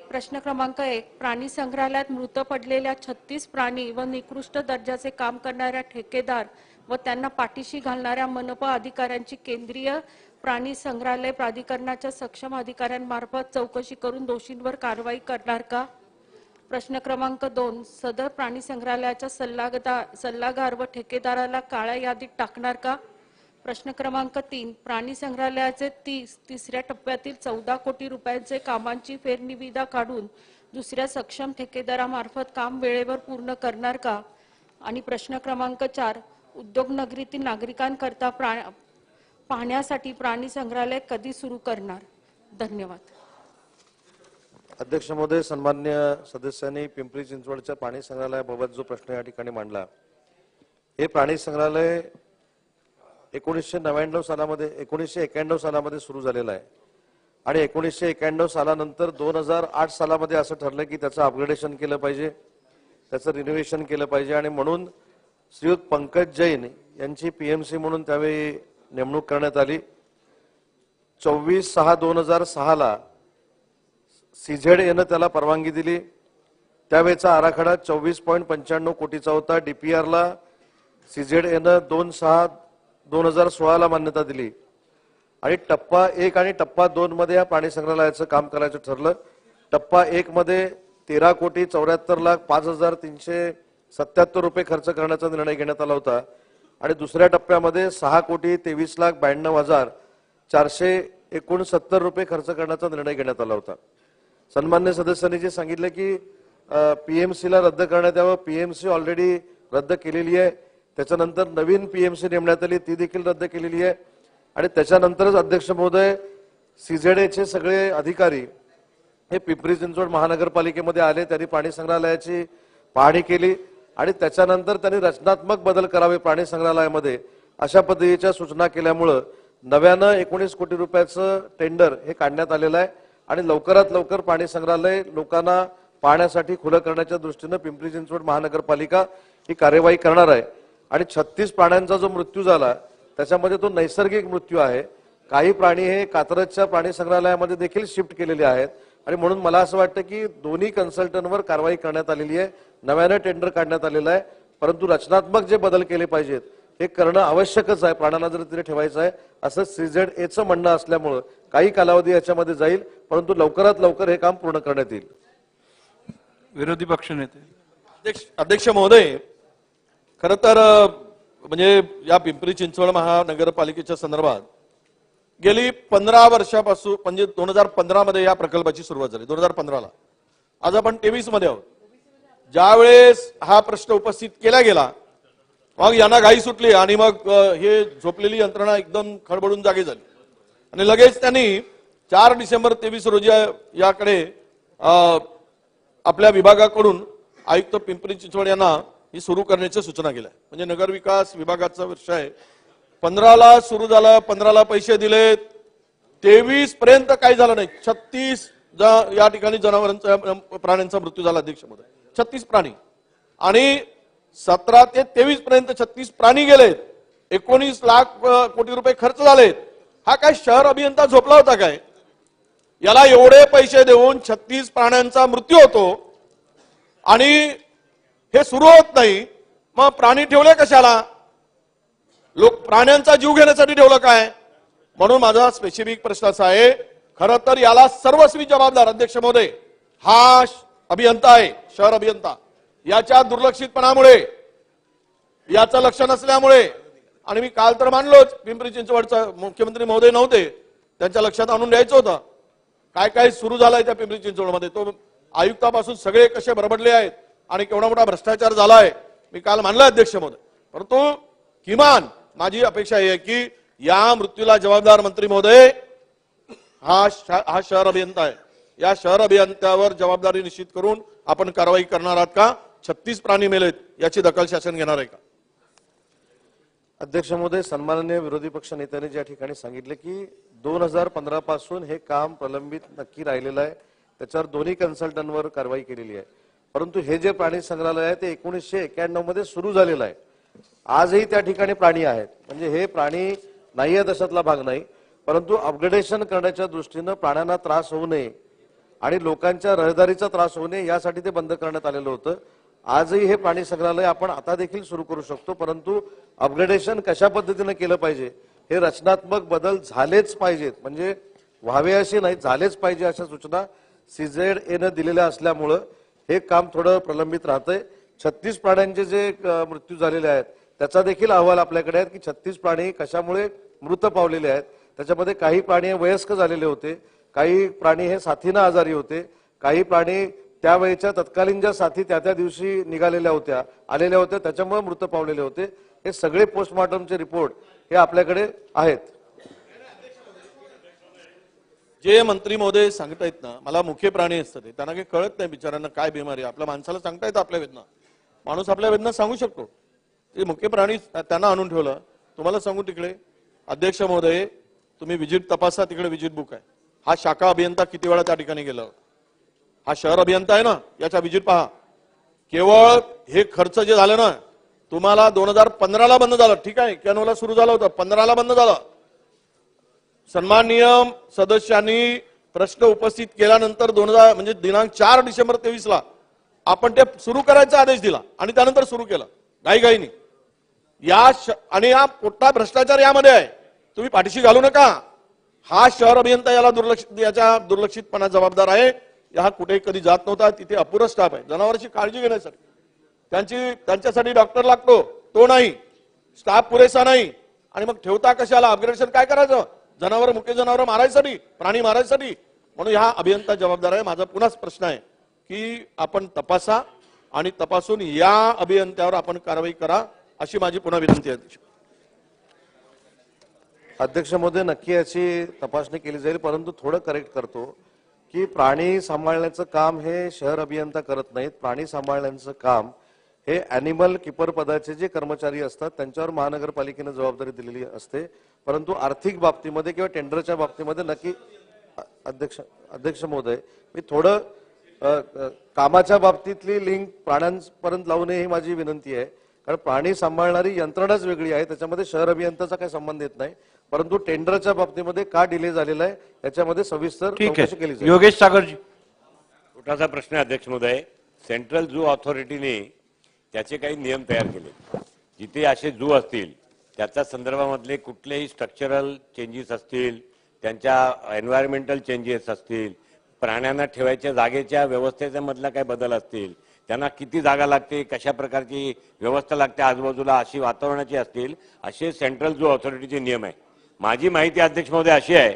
प्रश्न क्रमांक 1, प्राणी संग्रहालयात मृत पडलेल्या 36 प्राणी व निकृष्ट दर्जाचे काम करणाऱ्या ठेकेदार व त्यांना पाठीशी घालणाऱ्या मनपा अधिकाऱ्यांची केंद्रीय प्राणी संग्रहालय प्राधिकरणाच्या सक्षम अधिकाऱ्यांमार्फत चौकशी करून दोषींवर कारवाई करणार का? प्रश्न क्रमांक 2, सदर प्राणी संग्रहालयाच्या सल्लागार व ठेकेदाराला काळ्या यादीत टाकणार का? प्रश्न क्रमांक 3, प्राणी संग्रहालयाचे तिसऱ्या टप्प्यातील 14 कोटी रुपयांचे कामांची फेरनिविदा काढून दुसऱ्या सक्षम ठेकेदारामार्फत काम वेळेवर पूर्ण करणार का? आणि प्रश्न क्रमांक 4, उद्योगनगरीतील नागरिकांकरता पाहण्यासाठी प्राणी संग्रहालय कधी सुरू करणार? धन्यवाद. अध्यक्ष महोदय, सन्मान्य सदस्यांनी पिंपरी चिंचवडच्या प्राणी संग्रहालयाबाबत जो प्रश्न या ठिकाणी मांडला, हे प्राणी संग्रहालय 1991 सालामध्ये सुरू झालेलं आहे आणि 1991 सालानंतर 2008 सालामध्ये असं ठरलं की त्याचं अपग्रेडेशन केलं पाहिजे, त्याचं रिनोव्हेशन केलं पाहिजे आणि म्हणून श्रीयुत पंकज जैन यांची पीएमसी म्हणून त्यावेळी नेमणूक करण्यात आली. 24/6/2006 CZAनं त्याला परवानगी दिली. त्यावेळेचा आराखडा 24.95 कोटीचा होता. DPRला CZAनं 2/6/2016 मान्यता दिली आणि टप्पा 1 आणि टप्पा 2 मध्ये या प्राणी संग्रहालयाचं काम करायचं ठरलं. टप्पा 1 मध्ये 13,74,05,377 रुपये खर्च करण्याचा निर्णय घेण्यात आला होता आणि दुसऱ्या टप्प्यामध्ये 6,23,92,469 रुपये खर्च करण्याचा निर्णय घेण्यात आला होता. सन्मान्य सदस्यांनी जे सांगितलं की पीएमसीला रद्द करण्यात यावं, पीएमसी ऑलरेडी रद्द केलेली आहे. त्याच्यानंतर नवीन पीएमसी नेमण्यात आली, ती देखील रद्द केलेली आहे आणि त्याच्यानंतरच अध्यक्ष महोदय CZAचे सगळे अधिकारी हे पिंपरी चिंचवड महानगरपालिकेमध्ये आले. त्यांनी प्राणी संग्रहालयाची पाहणी केली आणि त्याच्यानंतर त्यांनी रचनात्मक बदल करावे प्राणी संग्रहालयामध्ये अशा पद्धतीच्या सूचना केल्यामुळं नव्यानं 19 कोटी रुपयाचं टेंडर हे काढण्यात आलेलं आहे आणि लवकरात लवकर प्राणी संग्रहालय लोकांना पाहण्यासाठी खुलं करण्याच्या दृष्टीनं पिंपरी चिंचवड महानगरपालिका ही कार्यवाही करणार आहे. आणि 36 प्राण्यांचा जो मृत्यू झाला त्याच्यामध्ये तो नैसर्गिक मृत्यू आहे. काही प्राणी हे कात्रजच्या प्राणी संग्रहालयामध्ये देखील शिफ्ट केलेले आहेत आणि म्हणून मला असं वाटतं की दोन्ही कन्सल्टंटवर कारवाई करण्यात आलेली आहे, नव्यानं टेंडर काढण्यात आलेलं आहे. परंतु रचनात्मक जे बदल केले पाहिजेत हे करणं आवश्यकच आहे. प्राण्यांना जर तिथे ठेवायचं आहे असं CZAचं म्हणणं असल्यामुळं काही कालावधी याच्यामध्ये जाईल, परंतु लवकरात लवकर हे काम पूर्ण करण्यात येईल. विरोधी पक्षनेते. अध्यक्ष महोदय, खरं तर म्हणजे या पिंपरी चिंचवड महानगरपालिकेच्या संदर्भात गेली 15 वर्षापासून म्हणजे 2015 मध्ये या प्रकल्पाची सुरुवात झाली. 2015ला, आज आपण 23 मध्ये आहोत. ज्यावेळेस हा प्रश्न उपस्थित केला गेला मग यांना घाई सुटली आणि मग हे झोपलेली यंत्रणा एकदम खडबडून जागी झाली आणि लगेच त्यांनी 4 डिसेंबर 23 रोजी याकडे आपल्या विभागाकडून आयुक्त पिंपरी चिंचवड यांना ही सुरू करण्याची सूचना केल्या. म्हणजे नगर विकास विभागाचा विषय 15ला सुरू झाला, 15ला पैसे दिले, 23 पर्यंत काही झालं नाही. 36 या ठिकाणी जनावरांचा प्राण्यांचा मृत्यू झाला अध्यक्ष महोदय, 36 प्राणी आणि 17 ते 23 पर्यंत 36 प्राणी गेलेत, 19 लाख कोटी रुपये खर्च झालेत. हा काय शहर अभियंता झोपला होता काय? याला एवढे पैसे देऊन 36 प्राण्यांचा मृत्यू होतो आणि हे सुरू होत नाही, मग प्राणी ठेवले कशाला? लोक प्राण्यांचा जीव घेण्यासाठी ठेवलं काय? म्हणून माझा स्पेसिफिक प्रश्न असा आहे, खरं तर याला सर्वस्वी जबाबदार अध्यक्ष महोदय हा अभियंता आहे, शहर अभियंता. याच्या दुर्लक्षितपणामुळे, याचं लक्ष नसल्यामुळे, आणि मी काल तर मानलोच, पिंपरी चिंचवडचा मुख्यमंत्री महोदय नव्हते, त्यांच्या लक्षात आणून द्यायचं होतं काय काय सुरू झालंय त्या पिंपरी चिंचवडमध्ये. तो आयुक्तापासून सगळे कसे बरबडले आहेत आणि केवढा मोठा भ्रष्टाचार झालाय मी काल मानलं अध्यक्ष महोदय. परंतु किमान माझी अपेक्षा आहे की या मृत्यूला जबाबदार मंत्री महोदय हा शहर अभियंता आहे. या शहर अभियंत्यावर जबाबदारी निश्चित करून आपण कारवाई करणार आहात का? 36 प्राणी मेलेत, याची दखल शासन घेणार आहे का? अध्यक्ष महोदय, सन्माननीय विरोधी पक्ष नेत्यांनी ज्या ठिकाणी सांगितले की 2015 पासून हे काम प्रलंबित नक्की राहिलेलं आहे, त्याच्यावर दोन्ही कन्सल्टंटवर कारवाई केलेली आहे. परंतु हे जे प्राणी संग्रहालय आहे ते 1991 मध्ये सुरू झालेलं आहे. आजही त्या ठिकाणी प्राणी आहेत, म्हणजे हे प्राणी नाहीये तशातला भाग नाही. परंतु अपग्रेडेशन करण्याच्या दृष्टीनं प्राण्यांना त्रास होऊ नये आणि लोकांच्या रहदारीचा त्रास होऊ नये यासाठी ते बंद करण्यात आलेलं होतं. आजही हे प्राणी संग्रहालय आपण आता देखील सुरू करू शकतो, परंतु अपग्रेडेशन कशा पद्धतीने केलं पाहिजे, हे रचनात्मक बदल झालेच पाहिजेत, म्हणजे व्हावे असे नाही, झालेच पाहिजे अशा सूचना CZA दिलेल्या असल्यामुळं हे काम थोडं प्रलंबित राहतंय. 36 प्राण्यांचे जे मृत्यू झालेले आहेत त्याचा देखील अहवाल आपल्याकडे आहे की 36 प्राणी कशामुळे मृत पावलेले आहेत. त्याच्यामध्ये काही प्राणी वयस्क झालेले होते, काही प्राणी हे साथीनं आजारी होते, काही प्राणी त्यावेळेच्या तत्कालीन ज्या साथी त्या दिवशी निघालेल्या होत्या, आलेल्या होत्या, त्याच्यामुळे मृत पावलेले होते. हे सगळे पोस्टमॉर्टमचे रिपोर्ट हे आपल्याकडे आहेत. जे मंत्री महोदय सांगतायत ना, मला मुख्य प्राणी असतात त्यांना काही कळत नाही बिचारांना काय बिमारी. आपल्या माणसाला सांगता येतं आपल्या वेदना, माणूस आपल्या वेदना सांगू शकतो. ते मुख्य प्राणी त्यांना आणून ठेवलं. तुम्हाला सांगू तिकडे अध्यक्ष महोदय, तुम्ही विजिट तपासा, तिकडे विजिट बुक आहे. हा शाखा अभियंता किती वेळा त्या ठिकाणी गेला, हा शहर अभियंता आहे ना, याच्या विजिट पहा. केवळ हे खर्च जे झालं ना, तुम्हाला 2015ला बंद झालं, ठीक आहे, 91ला सुरू झालं होतं, 15ला बंद झालं. सन्माननीय सदस्यांनी प्रश्न उपस्थित केल्यानंतर 2000 म्हणजे दिनांक 4 डिसेंबर 23ला आपण ते सुरू करायचा आदेश दिला आणि त्यानंतर सुरू केलं घाईघाईनी. आणि हा मोठा भ्रष्टाचार यामध्ये आहे, तुम्ही पाठीशी घालू नका. हा शहर अभियंता याच्या दुर्लक्षितपणा जबाबदार आहे. हा कुठे कधी जात नव्हता, तिथे अपुरा स्टाफ आहे जनावरांची काळजी घेण्यासाठी. त्यांच्यासाठी डॉक्टर लागतो, तो नाही, स्टाफ पुरेसा नाही, आणि मग ठेवता कशाला? अपग्रेडेशन काय करायचं? जनावर, मुख्य जनावर मारायसाठी, प्राणी मारायसाठी? म्हणून हा अभियंता जबाबदार आहे. माझा पुन्हा प्रश्न आहे की आपण तपासा आणि तपासून या अभियंत्यावर आपण कारवाई करा, अशी माझी पुन्हा विनंती आहे. अध्यक्ष महोदय, नक्की याची तपासणी केली जाईल, परंतु थोडं करेक्ट करतो की प्राणी सांभाळण्याचं काम हे शहर अभियंता करत नाहीत. प्राणी सांभाळण्याचं काम हे अॅनिमल किपर पदाचे जे कर्मचारी असतात त्यांच्यावर महानगरपालिकेने जबाबदारी दिलेली असते. परंतु आर्थिक बाबतीमध्ये किंवा टेंडरच्या बाबतीमध्ये नक्की अध्यक्ष महोदय, मी थोडं कामाच्या बाबतीतली लिंक प्राण्यांपर्यंत लावू नये ही माझी विनंती आहे. कारण प्राणी सांभाळणारी यंत्रणाच वेगळी आहे, त्याच्यामध्ये शहर अभियंताचा काही संबंध येत नाही. परंतु टेंडरच्या बाबतीमध्ये का डिले झालेला आहे याच्यामध्ये सविस्तर चौकशी केली जाईल. योगेश सागरजी. छोटासा प्रश्न आहे अध्यक्ष महोदय. सेंट्रल झू ऑथॉरिटीने त्याचे काही नियम तयार केले. जिथे असे झू असतील त्याच्या संदर्भामधले कुठलेही स्ट्रक्चरल चेंजेस असतील, त्यांच्या एन्व्हायरमेंटल चेंजेस असतील, प्राण्यांना ठेवायच्या जागेच्या व्यवस्थेच्या मधला काही बदल असतील, त्यांना किती जागा लागते, कशा प्रकारची व्यवस्था लागते आजूबाजूला, अशी वातावरणाची असतील, असे सेंट्रल झू ऑथॉरिटीचे नियम आहे. माझी माहिती अध्यक्ष महोदय अशी आहे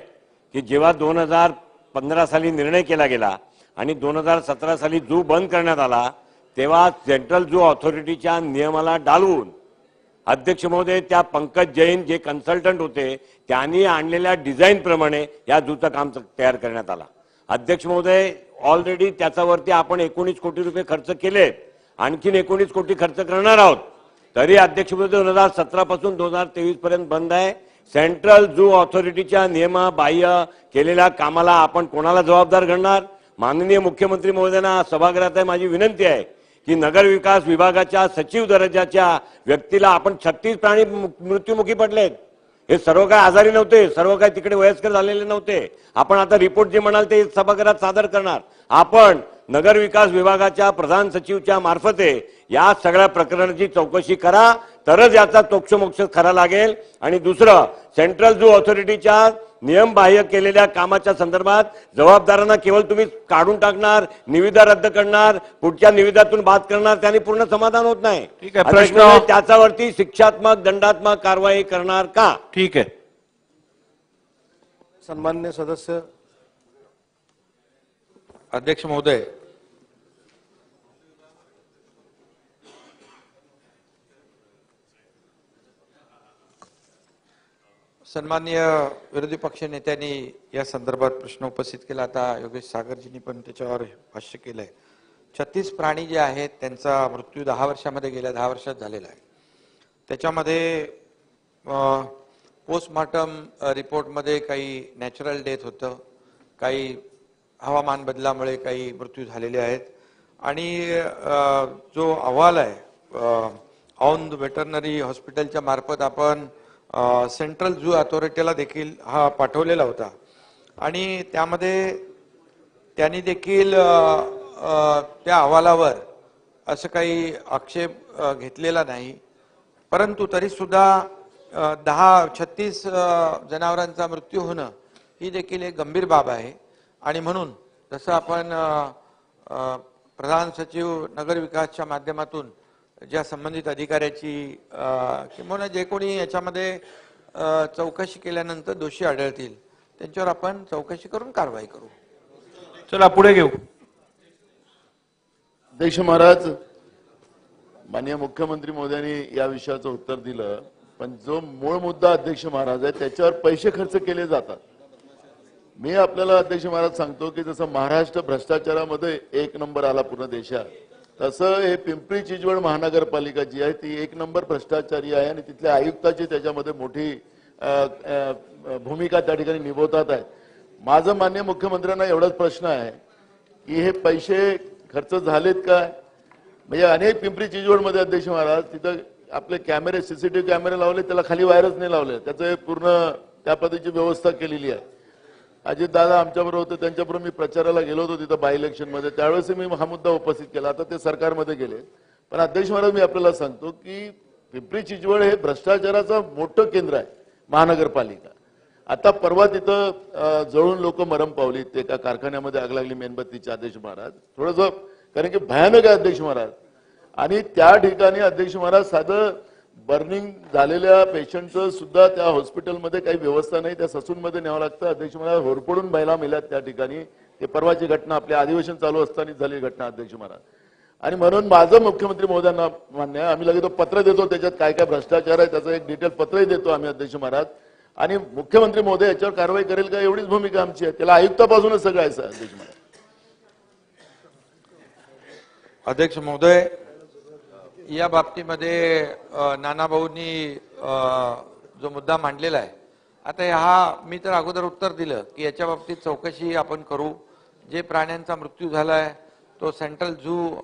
की जेव्हा 2015 साली निर्णय केला गेला आणि 2017 साली झू बंद करण्यात आला, तेव्हा सेंट्रल झू ऑथॉरिटीच्या नियमाला डालवून अध्यक्ष महोदय त्या पंकज जैन जे कन्सल्टंट होते त्यांनी आणलेल्या डिझाईन प्रमाणे या झूचं काम तयार करण्यात आला. अध्यक्ष महोदय, ऑलरेडी त्याच्यावरती आपण 19 कोटी रुपये खर्च केलेत, आणखीन 19 कोटी खर्च करणार आहोत. तरी अध्यक्ष महोदय 2017 पासून 2023 पर्यंत बंद आहे. सेंट्रल झू ऑथॉरिटीच्या नियमाबाह्य केलेल्या कामाला आपण कोणाला जबाबदार गणणार? माननीय मुख्यमंत्री महोदयांना सभागृहात आहे माझी विनंती आहे की नगर विकास विभागाच्या सचिव दर्जाच्या व्यक्तीला आपण 36 प्राणी मृत्युमुखी पडलेत. हे सर्व काय आजारी नव्हते, सर्व काय तिकडे वयस्कर झालेले नव्हते. आपण आता रिपोर्ट जे म्हणाल ते सभागृहात सादर करणार. आपण नगर विकास विभागाच्या प्रधान सचिवच्या मार्फते या सगळ्या प्रकरणाची चौकशी करा, तरच याचा तोक्षमोक्ष खरा लागेल. आणि दुसरं, सेंट्रल झू ऑथॉरिटीच्या नियमबाह्य केलेल्या कामाच्या संदर्भात जबाबदारांना केवळ तुम्ही काढून टाकणार, निविदा रद्द करणार, पुढच्या निविदातून बाद करणार, त्याने पूर्ण समाधान होत नाही. ठीक आहे, प्रश्न त्याच्यावरती शिक्षात्मक दंडात्मक कारवाई करणार का? ठीक आहे. सन्मान्य सदस्य अध्यक्ष महोदय, सन्माननीय विरोधी पक्ष नेत्यांनी या संदर्भात प्रश्न उपस्थित केला. आता योगेश सागरजींनी पण त्याच्यावर भाष्य केलंय. 36 प्राणी जे आहेत त्यांचा मृत्यू 10 वर्षामध्ये गेल्या 10 वर्षात झालेला आहे. त्याच्यामध्ये पोस्टमॉर्टम रिपोर्टमध्ये काही नॅचरल डेथ होतं, काही हवामान बदलामुळे काही मृत्यू झालेले आहेत. आणि जो अहवाल आहे औंध वेटरनरी हॉस्पिटलच्या मार्फत आपण सेंट्रल झू अथॉरिटीला देखील हा पाठवलेला होता. आणि त्यामध्ये त्यांनी देखील त्या अहवालावर असं काही आक्षेप घेतलेला नाही. परंतु तरी सुद्धा 36 जनावरांचा मृत्यू होणं ही देखील एक गंभीर बाब आहे. आणि म्हणून जसं आपण प्रधान सचिव नगर विकासच्या माध्यमातून ज्या संबंधित अधिकाऱ्याची किंवा जे कोणी याच्यामध्ये चौकशी केल्यानंतर दोषी आढळतील त्यांच्यावर आपण चौकशी करून कारवाई करू. चला पुढे घेऊ. अध्यक्ष महाराज, माननीय मुख्यमंत्री महोदयांनी या विषयाचं उत्तर दिलं, पण जो मूळ मुद्दा अध्यक्ष महाराज आहे त्याच्यावर पैसे खर्च केले जातात. मी आपल्याला अध्यक्ष महाराज सांगतो की जसं महाराष्ट्र भ्रष्टाचारामध्ये 1 नंबर आला पूर्ण देशात, तसं हे पिंपरी चिंचवड महानगरपालिका जी आहे ती 1 नंबर भ्रष्टाचारी आहे. आणि तिथल्या आयुक्ताची त्याच्यामध्ये मोठी भूमिका त्या ठिकाणी निभवतात आहेत. माझं माननीय मुख्यमंत्र्यांना एवढाच प्रश्न आहे की हे पैसे खर्च झालेत काय? म्हणजे अनेक पिंपरी चिंचवडमध्ये अध्यक्ष महाराज तिथं आपले कॅमेरे सीसीटीव्ही कॅमेरे लावले, त्याला खाली वायरच नाही लावले, त्याचं पूर्ण त्या पद्धतीची व्यवस्था केलेली आहे. अजित दादा आमच्याबरोबर होते, त्यांच्याबरोबर मी प्रचाराला गेलो होतो तिथं बाय इलेक्शनमध्ये, त्यावेळेस मी हा मुद्दा उपस्थित केला. आता ते सरकारमध्ये गेले. पण अध्यक्ष महाराज मी आपल्याला सांगतो की पिंपरी चिंचवड हे भ्रष्टाचाराचं मोठं केंद्र आहे महानगरपालिका. आता परवा तिथं जळून लोक मरण पावली, ते एका कारखान्यामध्ये आग लागली मेणबत्तीच्या. अध्यक्ष महाराज थोडंसं, कारण की भयानक आहे अध्यक्ष महाराज. आणि त्या ठिकाणी अध्यक्ष महाराज साधं बर्निंग झालेल्या पेशंटचं सुद्धा त्या हॉस्पिटलमध्ये काही व्यवस्था नाही, त्या ससूनमध्ये न्यावं लागतं. अध्यक्ष महाराज होरपडून महिला मेल्यात त्या ठिकाणी. ते परवाची घटना आपल्या अधिवेशन चालू असताना झालेली घटना अध्यक्ष महाराज. आणि म्हणून माझं मुख्यमंत्री महोदयांना मान्य आहे, आम्ही लगेच पत्र देतो, त्याच्यात काय काय भ्रष्टाचार आहे त्याचं एक डिटेल पत्रही देतो आम्ही अध्यक्ष महाराज. आणि मुख्यमंत्री महोदय याच्यावर कारवाई करेल का एवढीच भूमिका आमची आहे. त्याला आयुक्तापासूनच सगळं आहे अध्यक्ष महाराज. अध्यक्ष महोदय, या बाबतीमध्ये नानाभाऊंनी जो मुद्दा मांडलेला आहे, आता हा मी तर अगोदर उत्तर दिलं की याच्या बाबतीत चौकशी आपण करू. जे प्राण्यांचा मृत्यू झालाय तो सेंट्रल झू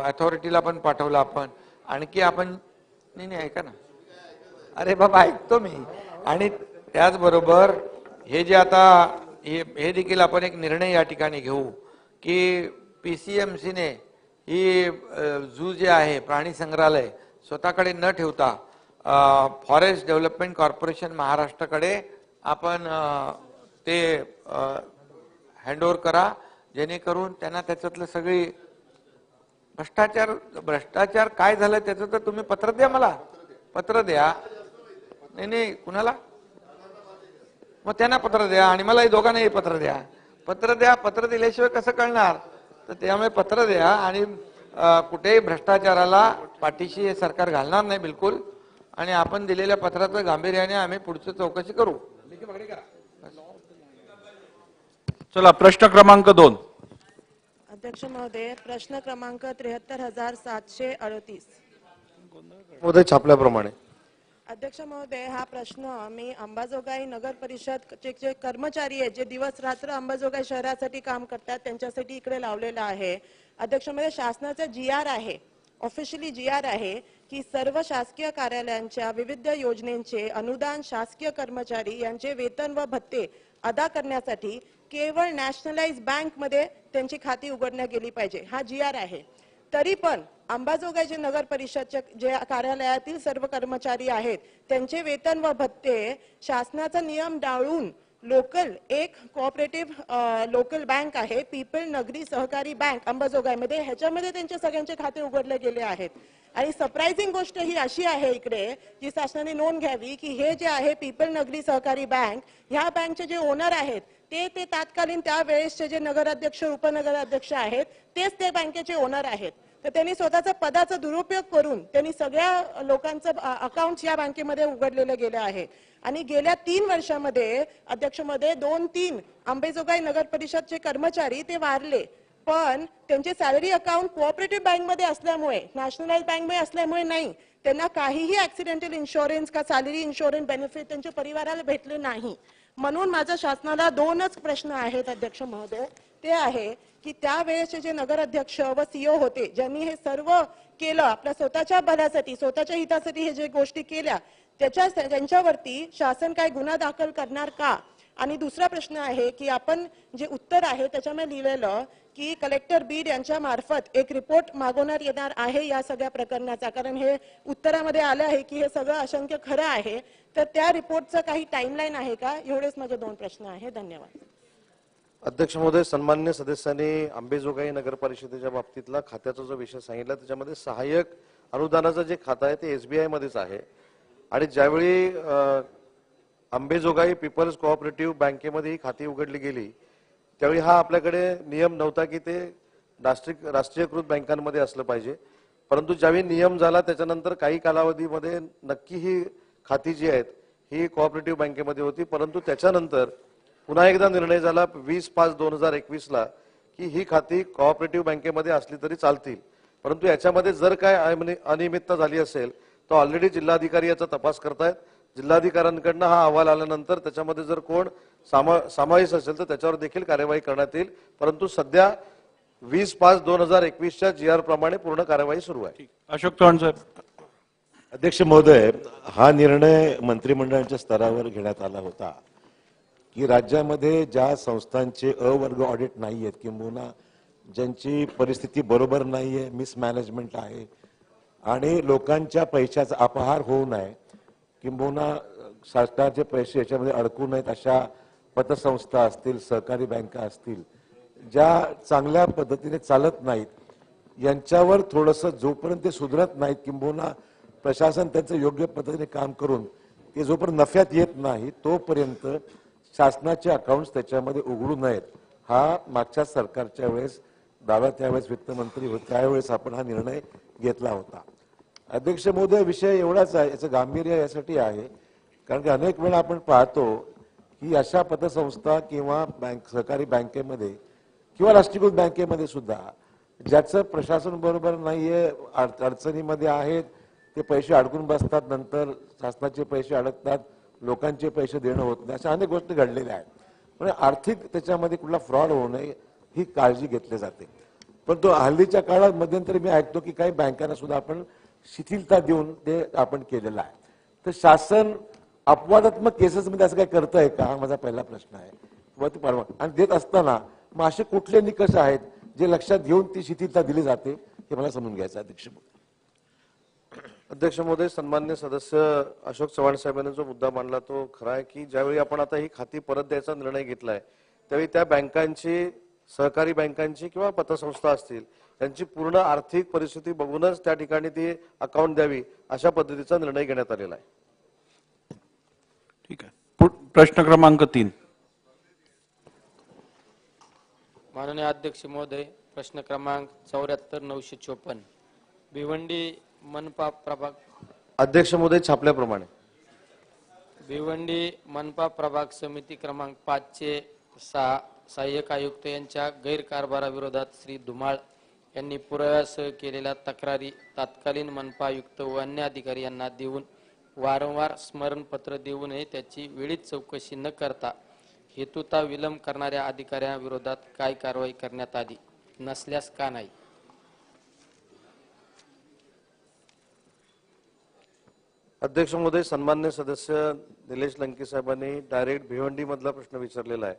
अथॉरिटीला पण पाठवला आपण. आणखी आपण नाही ऐका ना, अरे बाबा ऐकतो मी. आणि त्याचबरोबर हे जे आता हे देखील आपण एक निर्णय या ठिकाणी घेऊ की PCMCने ही झू जे आहे प्राणी संग्रहालय स्वतःकडे न ठेवता फॉरेस्ट डेव्हलपमेंट कॉर्पोरेशन महाराष्ट्राकडे आपण ते हँडओव्हर करा, जेणेकरून त्यांना त्याच्यातलं सगळी भ्रष्टाचार काय झालं त्याचं तर तुम्ही पत्र द्या, मला पत्र द्या. नाही कुणाला, मग त्यांना पत्र द्या आणि मलाही दोघांनाही पत्र द्या. पत्र दिल्याशिवाय कसं कळणार? तर त्यामुळे पत्र द्या. आणि कुठेही भ्रष्टाचाराला पाठीशी हे सरकार घालणार नाही बिलकुल. आणि आपण दिलेल्या पत्राचं गांभीर्याने आम्ही पुढची चौकशी करू. चला प्रश्न क्रमांक 2. अध्यक्ष महोदय, प्रश्न क्रमांक 73,738. महोदय छापल्याप्रमाणे. अध्यक्ष महोदय, हा प्रश्न मी अंबाजोगाई नगर परिषद जे कर्मचारी आहेत जे दिवस रात्र अंबाजोगाई शहरासाठी काम करतात त्यांच्यासाठी इकडे लावलेला आहे. अध्यक्ष महोदय, शासनाचा GR आहे, ऑफिशियली GR आहे की सर्व शासकीय कार्यालयांच्या विविध योजनेचे अनुदान शासकीय कर्मचारी यांचे वेतन व भत्ते अदा करण्यासाठी केवळ नॅशनलाइज बँकमध्ये त्यांची खाती उघडण्यात गेली पाहिजे, हा GR आहे. तरी पण अंबाजोगाई जे नगर परिषदच्या जे कार्यालयातील सर्व कर्मचारी आहेत त्यांचे वेतन व भत्ते शासनाचा नियम डाळून लोकल एक कोऑपरेटिव्ह लोकल बँक आहे पीपल नगरी सहकारी बँक अंबाजोगाईमध्ये, ह्याच्यामध्ये त्यांचे सगळ्यांचे खाते उघडले गेले आहेत. आणि सरप्राइझिंग गोष्ट ही अशी आहे इकडे जी शासनाने नोंद घ्यावी की हे जे आहे पीपल नगरी सहकारी बँक, ह्या बँकचे जे ओनर आहेत ते तात्कालीन त्यावेळेसचे जे नगराध्यक्ष उपनगराध्यक्ष आहेत तेच ते बँकेचे ओनर आहेत. तर त्यांनी स्वतःचा पदाचा दुरुपयोग करून त्यांनी सगळ्या लोकांचं अकाउंट या बँकेमध्ये उघडलेले गेले आहे. आणि गेल्या 3 वर्षामध्ये अध्यक्षमध्ये 2-3 अंबाजोगाई नगर परिषदचे कर्मचारी ते वारले, पण त्यांचे सॅलरी अकाउंट कोऑपरेटिव्ह बँकमध्ये असल्यामुळे नॅशनलाइज बँकमध्ये असल्यामुळे नाही, त्यांना काहीही ऍक्सिडेंटल इन्शुरन्स का सॅलरी इन्शुरन्स बेनिफिट त्यांच्या परिवाराला भेटले नाही. म्हणून माझ्या शासनाला 2च प्रश्न आहेत अध्यक्ष महोदय. ते आहे की त्यावेळेचे जे नगराध्यक्ष व CEO होते ज्यांनी हे सर्व केलं आपल्या स्वतःच्या भल्यासाठी स्वतःच्या हितासाठी हे जे गोष्टी केल्या त्यांच्यावरती शासन काय गुन्हा दाखल करणार का? आणि दुसरा प्रश्न आहे की आपण जे उत्तर आहे त्याच्यामध्ये लिहिलेलं की कलेक्टर बीड यांच्या मार्फत एक रिपोर्ट मागवण्यात येणार आहे या सगळ्या प्रकरणाचा, कारण हे उत्तरामध्ये आलं आहे की हे सगळं असंख्य खरं आहे. तर त्या रिपोर्टचं काही टाइमलाईन आहे का? एवढेच माझे 2 प्रश्न आहे. धन्यवाद. अध्यक्ष महोदय, सन्मान्य सदस्यांनी अंबाजोगाई नगर परिषदेच्या बाबतीतला खात्याचा जो विषय सांगितला त्याच्यामध्ये सहाय्यक अनुदानाचं जे खातं आहे ते SBI मध्येच आहे. आणि ज्यावेळी अंबाजोगाई पीपल्स कोऑपरेटिव्ह बँकेमध्ये ही खाती उघडली गेली त्यावेळी हा आपल्याकडे नियम नव्हता की ते राष्ट्रीयकृत बँकांमध्ये असलं पाहिजे. परंतु ज्यावेळी नियम झाला त्याच्यानंतर काही कालावधीमध्ये नक्की ही खाती जी आहेत ही कोऑपरेटिव्ह बँकेमध्ये होती. परंतु त्याच्यानंतर पुन्हा एकदा निर्णय झाला 20/5/2021 ला की ही खाती कोऑपरेटिव्ह बँकेमध्ये असली तरी चालतील. परंतु याच्यामध्ये जर काय अनियमितता झाली असेल तर ऑलरेडी जिल्हाधिकारी याचा तपास करतायत. जिल्हाधिकाऱ्यांकडनं हा अहवाल आल्यानंतर त्याच्यामध्ये जर कोण समावेश असेल तर त्याच्यावर देखील कार्यवाही करण्यात येईल. परंतु सध्या 20/5/2021च्या GR प्रमाणे पूर्ण कार्यवाही सुरू आहे. अशोक चव्हाण साहेब. अध्यक्ष महोदय, हा निर्णय मंत्रिमंडळाच्या स्तरावर घेण्यात आला होता की राज्यामध्ये ज्या संस्थांचे अवर्ग ऑडिट नाहीयेत किंबहुना ज्यांची परिस्थिती बरोबर नाहीये, मिसमॅनेजमेंट आहे आणि लोकांच्या पैशाचा अपहार होऊ नये किंबहुना शासनाचे पैसे याच्यामध्ये अडकू नयेत अशा पतसंस्था असतील, सहकारी बँका असतील, ज्या चांगल्या पद्धतीने चालत नाहीत, यांच्यावर थोडंसं जोपर्यंत ते सुधारत नाहीत किंबहुना प्रशासन त्यांचं योग्य पद्धतीने काम करून ते जोपर्यंत नफ्यात येत नाही तोपर्यंत शासनाचे अकाउंट्स त्याच्यामध्ये उघडू नयेत. हा मागच्या सरकारच्या वेळेस दादा त्यावेळेस वित्तमंत्री होते त्यावेळेस आपण हा निर्णय घेतला होता. अध्यक्ष महोदय, विषय एवढाच आहे, याचं गांभीर्य यासाठी आहे कारण की अनेक वेळा आपण पाहतो की अशा पतसंस्था किंवा सहकारी बँकेमध्ये किंवा राष्ट्रीयकृत बँकेमध्ये सुद्धा ज्याचं प्रशासन बरोबर नाहीये, अडचणीमध्ये आहेत, ते पैसे अडकून बसतात, नंतर शासनाचे पैसे अडकतात, लोकांचे पैसे देणं होत नाही, अशा अनेक गोष्टी घडलेल्या आहेत. पण आर्थिक त्याच्यामध्ये कुठला फ्रॉड होऊ नये ही काळजी घेतली जाते. पण तो हल्लीच्या काळात मध्यंतरी मी ऐकतो की काही बँकांना सुद्धा आपण शिथिलता देऊन ते आपण केलेलं आहे. तर शासन अपवादात्मक केसेसमध्ये असं काय करत आहे का, हा माझा पहिला प्रश्न आहे. आणि देत असताना मग असे कुठले निकष आहेत जे लक्षात घेऊन ती शिथिलता दिली जाते हे मला समजून घ्यायचं आहे. अध्यक्ष महोदय, सन्मान्य सदस्य अशोक चव्हाण साहेबांनी जो मुद्दा मांडला तो खरा आहे की ज्यावेळी आपण आता ही खाती परत द्यायचा निर्णय घेतलाय त्यावेळी त्या बँकांची, सहकारी बँकांची किंवा पतसंस्था असतील त्यांची पूर्ण आर्थिक परिस्थिती बघूनच त्या ठिकाणी ती अकाउंट द्यावी अशा पद्धतीचा निर्णय घेण्यात आलेला आहे. ठीक आहे. प्रश्न क्रमांक 3. माननीय अध्यक्ष महोदय, प्रश्न क्रमांक 74-954 भिवंडी मनपा प्रभाग. अध्यक्ष महोदय, छापल्याप्रमाणे भिवंडी मनपा प्रभाग समिती क्रमांक 5चे 6 सहाय्यक आयुक्त यांच्या गैरकारभाराविरोधात श्री धुमाळ यांनी पुराव्यासह केलेल्या तक्रारी तत्कालीन मनपा आयुक्त व अन्य अधिकारी यांना देऊन वारंवार स्मरणपत्र देऊनही त्याची वेळीच चौकशी न करता हेतुता विलंब करणाऱ्या अधिकाऱ्यांविरोधात काय कारवाई करण्यात आली नसल्यास का नाही? अध्यक्ष महोदय, सन्मान्य सदस्य निलेश लंके साहेबांनी डायरेक्ट भिवंडी मधला प्रश्न विचारलेला आहे,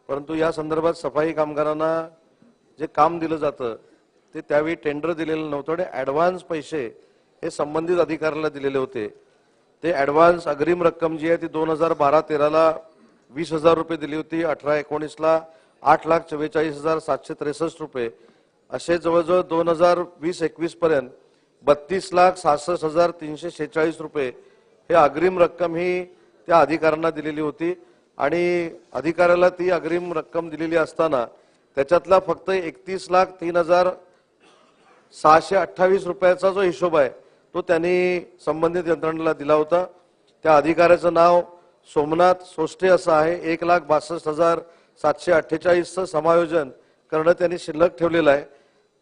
परंतु या संदर्भात सफाई कामगारांना जे काम दिलं जातं ते त्यावेळी टेंडर दिलेलं नव्हतं आणि ऍडव्हान्स पैसे हे संबंधित अधिकाऱ्याला दिलेले होते. ते ऍडव्हान्स अग्रिम रक्कम जी आहे ती 2012-13ला 20,000 रुपये दिली होती, 18-19ला 8,44,763 रुपये, असे जवळजवळ 2020-21 पर्यंत 32,66,346 रुपये हे अग्रिम रक्कम ही त्या अधिकाऱ्यांना दिलेली होती. आणि अधिकाऱ्याला ती अग्रिम रक्कम दिलेली असताना त्याच्यातला फक्त 31,03,628 रुपयाचा जो हिशोब आहे तो त्यांनी संबंधित यंत्रणेला दिला होता. त्या अधिकाऱ्याचं नाव सोमनाथ सोष्टे असं आहे. 1,62,748चं समायोजन करणं त्यांनी शिल्लक ठेवलेलं आहे.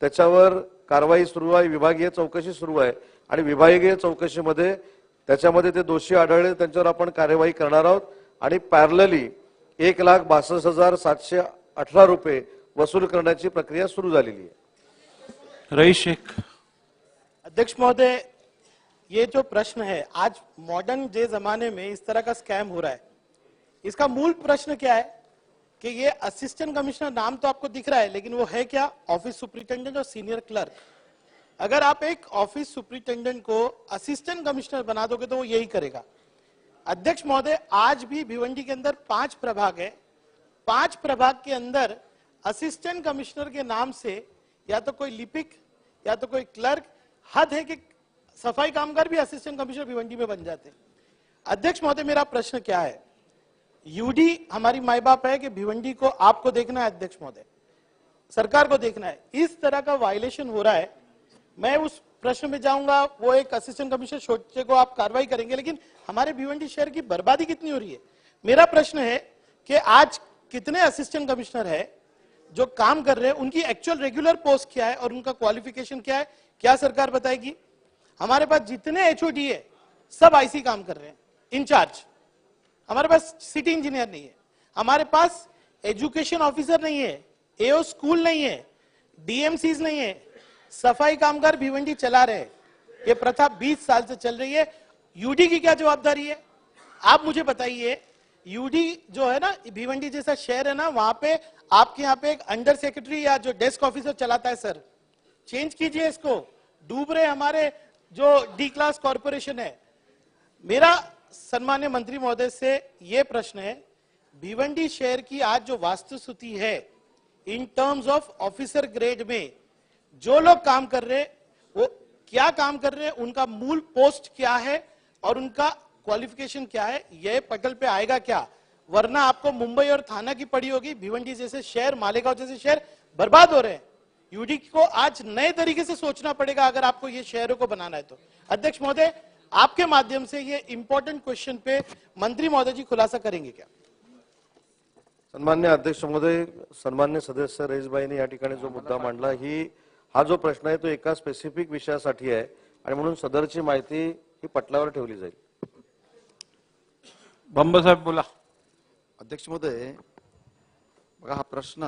त्याच्यावर कारवाई सुरू आहे, विभागीय चौकशी सुरू आहे आणि विभागीय चौकशीमध्ये त्याच्यामध्ये ते दोषी आढळले त्यांच्यावर आपण कार्यवाही करणार आहोत आणि पॅरलली 1,62,718 रुपये वसूल करण्याची प्रक्रिया सुरू झालेली आहे. रईस शेख. अध्यक्ष महोदय, ये जो प्रश्न है, आज मॉडर्न जे जमाने में इस तरह का स्कैम हो रहा है, इसका मूल प्रश्न क्या है कि ये असिस्टेंट कमिश्नर नाम तो आपको दिख रहा है, लेकिन वो है क्या? ऑफिस सुपरिटेंडेंट और सीनियर क्लर्क. अगर आप एक ऑफिस सुपरिटेंडेंट को असिस्टेंट कमिश्नर बना दोगे तो वो यही करेगा. अध्यक्ष महोदय, आज भी भिवंडी के अंदर 5 प्रभाग है. 5 प्रभाग के अंदर असिस्टेंट कमिश्नर के नाम से या तो कोई लिपिक या तो कोई क्लर्क, हद है कि सफाई कामगार भी असिस्टेंट कमिश्नर भिवंडी में बन जाते हैं. अध्यक्ष महोदय, मेरा प्रश्न क्या है? यूडी हमारी माई बाप है कि भिवंडी को आपको देखना है, अध्यक्ष महोदय, सरकार को देखना है. इस तरह का वायलेशन हो रहा है. मैं उस प्रश्न में जाऊंगा, वो एक असिस्टेंट कमिश्नर सोचे को आप कार्रवाई करेंगे, लेकिन हमारे भिवंडी शहर की बर्बादी कितनी हो रही है. मेरा प्रश्न है कि आज कितने असिस्टेंट कमिश्नर है जो काम कर रहे हैं, उनकी एक्चुअल रेगुलर पोस्ट क्या है और उनका क्वालिफिकेशन क्या है, क्या सरकार बताएगी? हमारे पास जितने एचओडी है सब आईसी काम कर रहे हैं, इंचार्ज. हमारे पास सिटी इंजीनियर नहीं है, हमारे पास एजुकेशन ऑफिसर नहीं है, एओ स्कूल नहीं है, डीएमसीज नहीं है. सफाई कामगार भिवंडी चला रहे हैं. ये प्रथा 20 साल से चल रही है. यूडी की क्या जवाबदारी है? आप मुझे बताइए. यूडी जो है ना, भिवंडी जैसा शहर है ना, वहां पे आपके यहाँ पे एक अंडर सेक्रेटरी या जो डेस्क ऑफिसर चलाता है. सर, चेंज कीजिए इसको. डूब रहे हमारे जो डी क्लास कॉर्पोरेशन है. मेरा सम्मान्य मंत्री महोदय से यह प्रश्न है, भिवंडी शहर की आज जो वास्तुस्थिति है in terms of officer grade में, जो लोग काम कर रहे हैं वो क्या काम कर रहे हैं, उनका मूल पोस्ट क्या है और उनका क्वालिफिकेशन क्या है, यह पटल पे आएगा क्या? वरना आपको मुंबई और थाना की पड़ी होगी. भिवंडी जैसे शहर, मालेगांव जैसे शहर बर्बाद हो रहे हैं. यूडी को आज नए तरीके से सोचना पड़ेगा अगर आपको ये शहरों को बनाना है तो. अध्यक्ष महोदय, आपके माध्यम से ये इंपॉर्टेंट क्वेश्चन पे मंत्री महोदय जी खुलासा करेंगे क्या? सन्मान्य अध्यक्ष महोदय, सन्मान्य सदस्य रईसभाईंनी या ठिकाणी जो मुद्दा मांडला, हा जो प्रश्न आहे तो एका स्पेसिफिक विषयासाठी आहे आणि म्हणून सदरची माहिती ही पटलावर ठेवली जाईल. बंबसाहेब बोला. अध्यक्ष महोदय, बघा हा प्रश्न,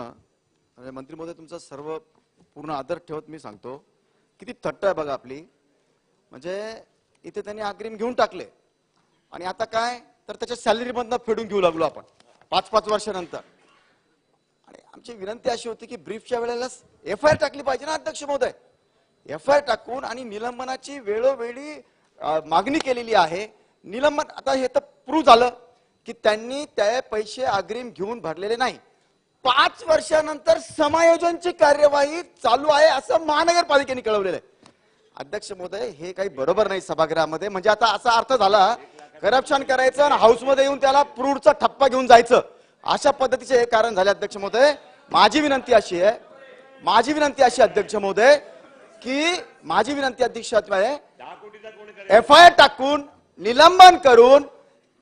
मंत्री महोदय तुमचा सर्व पूर्ण आदर ठेवत मी सांगतो, किती थट्ट आहे बघा आपली. म्हणजे इथे त्यांनी अग्रिम घेऊन टाकले आणि आता काय तर त्याच्या सॅलरी मधनं फेडून घेऊ लागलो आपण 5-5 वर्षानंतर. आणि आमची विनंती अशी होती की ब्रीफच्या वेळेला एफआयआर टाकली पाहिजे ना अध्यक्ष महोदय. एफआयआर टाकून आणि निलंबनाची वेळोवेळी मागणी केलेली आहे. निलंबन आता हे तर प्रूव्ह झालं की त्यांनी त्या पैसे अग्रिम घेऊन भरलेले नाही. 5 वर्षानंतर समायोजनची कार्यवाही चालू आहे असं महानगरपालिकेने कळवलेलं आहे. अध्यक्ष महोदय, हे काही बरोबर नाही सभागृहामध्ये. म्हणजे आता असा अर्थ झाला करप्शन करायचं आणि हाऊसमध्ये येऊन त्याला प्रूव्हचा ठप्पा घेऊन जायचं, अशा पद्धतीचे हे कारण झाले. अध्यक्ष महोदय, माझी विनंती अशी आहे अध्यक्ष महोदय की एफआयआर टाकून निलंबन करून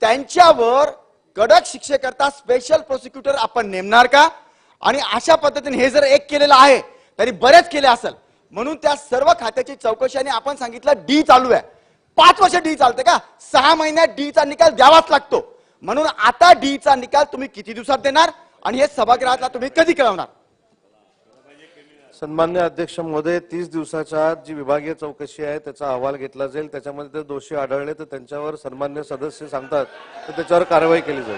त्यांच्यावर कडक शिक्षेकरता स्पेशल प्रोसिक्युटर आपण नेमणार का? आणि अशा पद्धतीने हे जर एक केलेलं आहे तरी बरेच केले असेल, म्हणून त्या सर्व खात्याची चौकशी. आणि आपण सांगितलं डी चालू आहे, 5 वर्ष डी चालते का? 6 महिन्यात डी चा निकाल द्यावाच लागतो. म्हणून आता डी चा निकाल तुम्ही किती दिवसात देणार आणि हे सभागृहातला तुम्ही कधी कळवणार? सन्मान्य अध्यक्ष महोदय, 30 दिवसाच्या आत जी विभागीय चौकशी आहे त्याचा अहवाल घेतला जाईल. त्याच्यामध्ये ते दोषी आढळले तर त्यांच्यावर सन्मान्य सदस्य सांगतात तर त्याच्यावर कारवाई केली जाईल.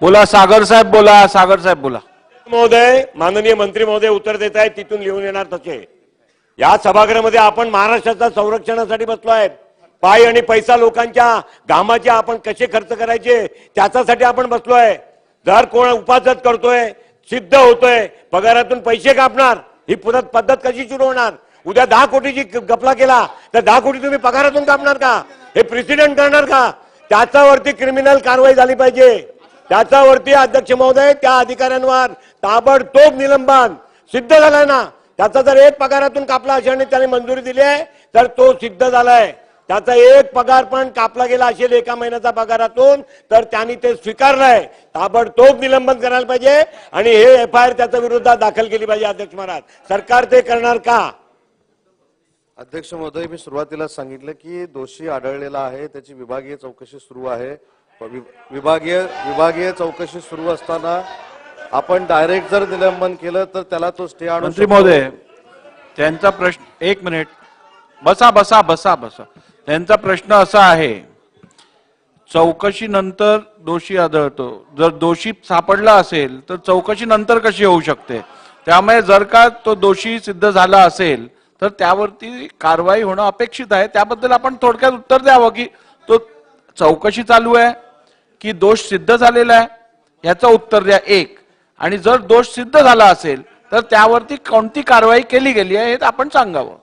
बोला सागर साहेब, बोला सागर साहेब, बोला. महोदय, माननीय मंत्री महोदय उत्तर देत आहेत, तिथून लिहून येणार तसे. या सभागृहामध्ये आपण महाराष्ट्राच्या संरक्षणासाठी बसलो आहेत. पाय आणि पैसा लोकांच्या घामाचे आपण कसे खर्च करायचे त्याच्यासाठी आपण बसलोय. जर कोण उपासच करतोय, सिद्ध होतोय, पगारातून पैसे कापणार, ही पद्धत कशी सुरू होणार? उद्या 10 कोटीची गपला केला तर 10 कोटी तुम्ही पगारातून कापणार का? हे प्रेसिडेंट करणार का? त्याच्यावरती क्रिमिनल कारवाई झाली पाहिजे. त्याच्यावरती अध्यक्ष महोदय त्या अधिकाऱ्यांवर ताबडतोब निलंबन सिद्ध झालाय ना. त्याचा जर एक पगारातून कापला अशाने त्याने मंजुरी दिली आहे तर तो सिद्ध झालाय. त्याचा एक पगार पण कापला गेला असेल एका महिन्याचा पगारातून तर त्यांनी ते स्वीकारलंय. ताबडतोब निलंबन करायला पाहिजे आणि हे FIR त्याच्या विरोधात दाखल केली पाहिजे. अध्यक्ष महाराज, सरकार ते करणार का? अध्यक्ष महोदय, मी सुरुवातीला सांगितलं की दोषी आढळलेला आहे, त्याची विभागीय चौकशी सुरू आहे. विभागीय चौकशी सुरू असताना आपण डायरेक्ट जर निलंबन केलं तर त्याला तो स्टे आणू मंत्री महोदय, त्यांचा प्रश्न, एक मिनिट, बसा बसा बसा बसा. त्यांचा प्रश्न असा आहे, चौकशी नंतर दोषी आढळतो, जर दोषी सापडला असेल तर चौकशी नंतर कशी होऊ शकते? त्यामुळे जर का तो दोषी सिद्ध झाला असेल तर त्यावरती कारवाई होणं अपेक्षित आहे. त्याबद्दल आपण थोडक्यात उत्तर द्यावं की तो चौकशी चालू आहे की दोष सिद्ध झालेला आहे, याचं उत्तर द्या एक. आणि जर दोष सिद्ध झाला असेल तर त्यावरती कोणती कारवाई केली गेली आहे हे आपण सांगावं.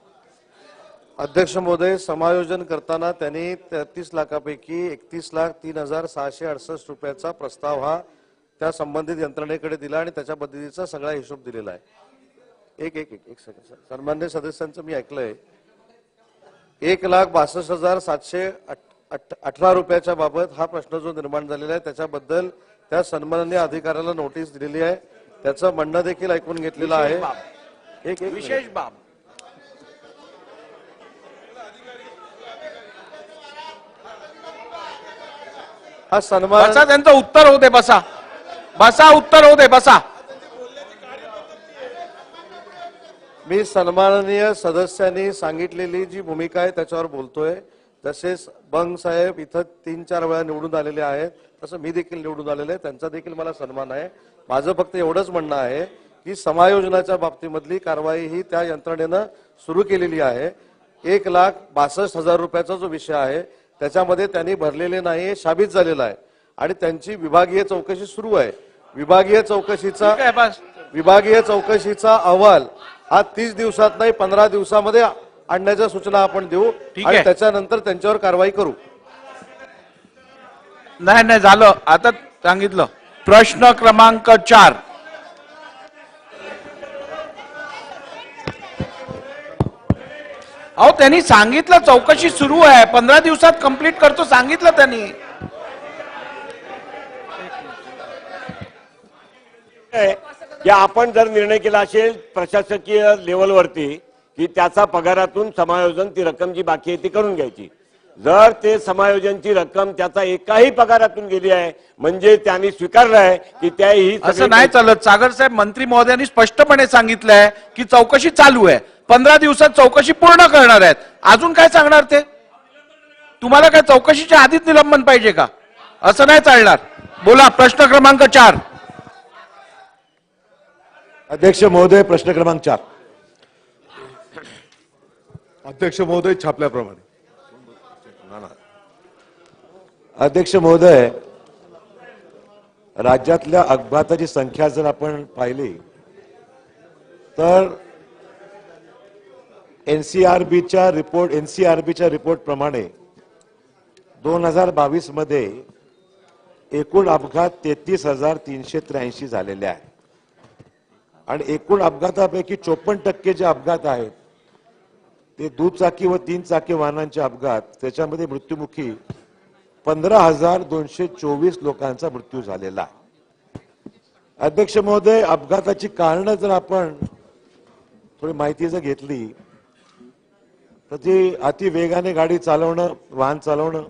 अध्यक्ष महोदय, समायोजन करताना त्यांनी 33 लाखापैकी 31,03,668 रुपयाचा प्रस्ताव हा त्या संबंधित यंत्रणेकडे दिला आणि त्याच्या पद्धतीचा सगळा हिशोब दिलेला आहे. एक सेकंड, सन्मान्य सदस्यांचं मी ऐकलंय. 1,62,718 रुपयाच्या बाबत हा प्रश्न जो निर्माण झालेला आहे त्याच्याबद्दल त्या सन्माननीय अधिकाऱ्याला नोटीस दिलेली आहे. त्याचं म्हणणं देखील ऐकून घेतलेलं आहे. एक विशेष बाब, हा सन्मान, बसा, त्यांचं उत्तर होऊ दे. बसा बसा, उत्तर होऊ दे. बसा. मी सन्माननीय सदस्यांनी सांगितलेली जी भूमिका आहे त्याच्यावर बोलतोय. तसेच बंग साहेब इथं 3-4 वेळा निवडून आलेले आहेत, तसं मी देखील निवडून आलेले आहे, त्यांचा देखील मला सन्मान आहे. माझं फक्त एवढंच म्हणणं आहे की समायोजनाच्या बाबतीमधली कारवाई ही त्या यंत्रणेनं सुरू केलेली आहे. 1,62,000 रुपयाचा जो विषय आहे त्याच्यामध्ये त्यांनी भरलेले नाही, हे साबित झालेलं आहे आणि त्यांची विभागीय चौकशी सुरू आहे. विभागीय चौकशीचा अहवाल हा 30 दिवसात नाही 15 दिवसामध्ये आणण्याच्या सूचना आपण देऊ आणि त्याच्यानंतर त्यांच्यावर कारवाई करू. नाही झालं, आता सांगितलं. प्रश्न क्रमांक 4. अहो त्यांनी सांगितलं चौकशी सुरू आहे, 15 दिवसात कंप्लीट करतो सांगितलं त्यांनी. की आपण जर निर्णय केला असेल प्रशासकीय लेवलवरती की त्याचा पगारातून समायोजन ती रक्कम जी बाकी आहे ती करून घ्यायची. जर ते समायोजनची रक्कम त्याचा एकाही पगारातून गेली आहे म्हणजे त्यांनी स्वीकारलं आहे की त्याही असं नाही चालत. सागर साहेब, मंत्री महोदयांनी स्पष्टपणे सांगितलंय की चौकशी चालू आहे, 15 दिवसात चौकशी पूर्ण करणार आहेत. अजून काय सांगणार ते? तुम्हाला काय चौकशीच्या आधीच निलंबन पाहिजे का? असं नाही चालणार. बोला, प्रश्न क्रमांक 4. अध्यक्ष महोदय, प्रश्न क्रमांक 4. अध्यक्ष महोदय, छापल्याप्रमाणे. अध्यक्ष महोदय, राज्यातल्या अपघाताची संख्या जर आपण पाहिली तर एनसीआरबीच्या रिपोर्ट प्रमाणे 2022 मध्ये एकूण अपघात 33,383 झालेले आहेत आणि एकूण अपघातापैकी 54% जे अपघात आहेत ते दुचाकी व 3 चाकी वाहनांचे अपघात, त्याच्यामध्ये मृत्युमुखी 15,224 लोकांचा मृत्यू झालेला आहे. अध्यक्ष महोदय, अपघाताची कारणं जर आपण थोडी माहिती जर घेतली तर ती अति वेगाने गाडी चालवणं, वाहन चालवणं,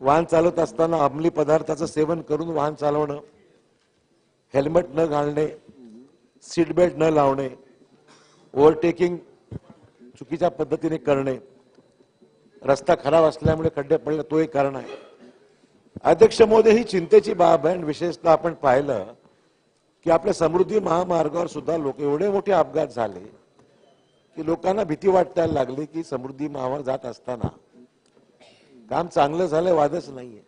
वाहन चालवत असताना अंमली पदार्थाचं सेवन करून वाहन चालवणं, हेल्मेट न घालणे, सीट बेल्ट न लावणे, ओव्हरटेकिंग चुकीच्या पद्धतीने करणे, रस्ता खराब असल्यामुळे खड्डे पडले तो एक कारण आहे. अध्यक्ष महोदय, ही चिंतेची बाब आहे. विशेषतः आपण पाहिलं की आपल्या समृद्धी महामार्गावर सुद्धा लोक एवढे मोठे अपघात झाले की लोकांना भीती वाटायला लागली की समृद्धी महामार्ग जात असताना काम चांगलं झालंय, वादच नाहीये,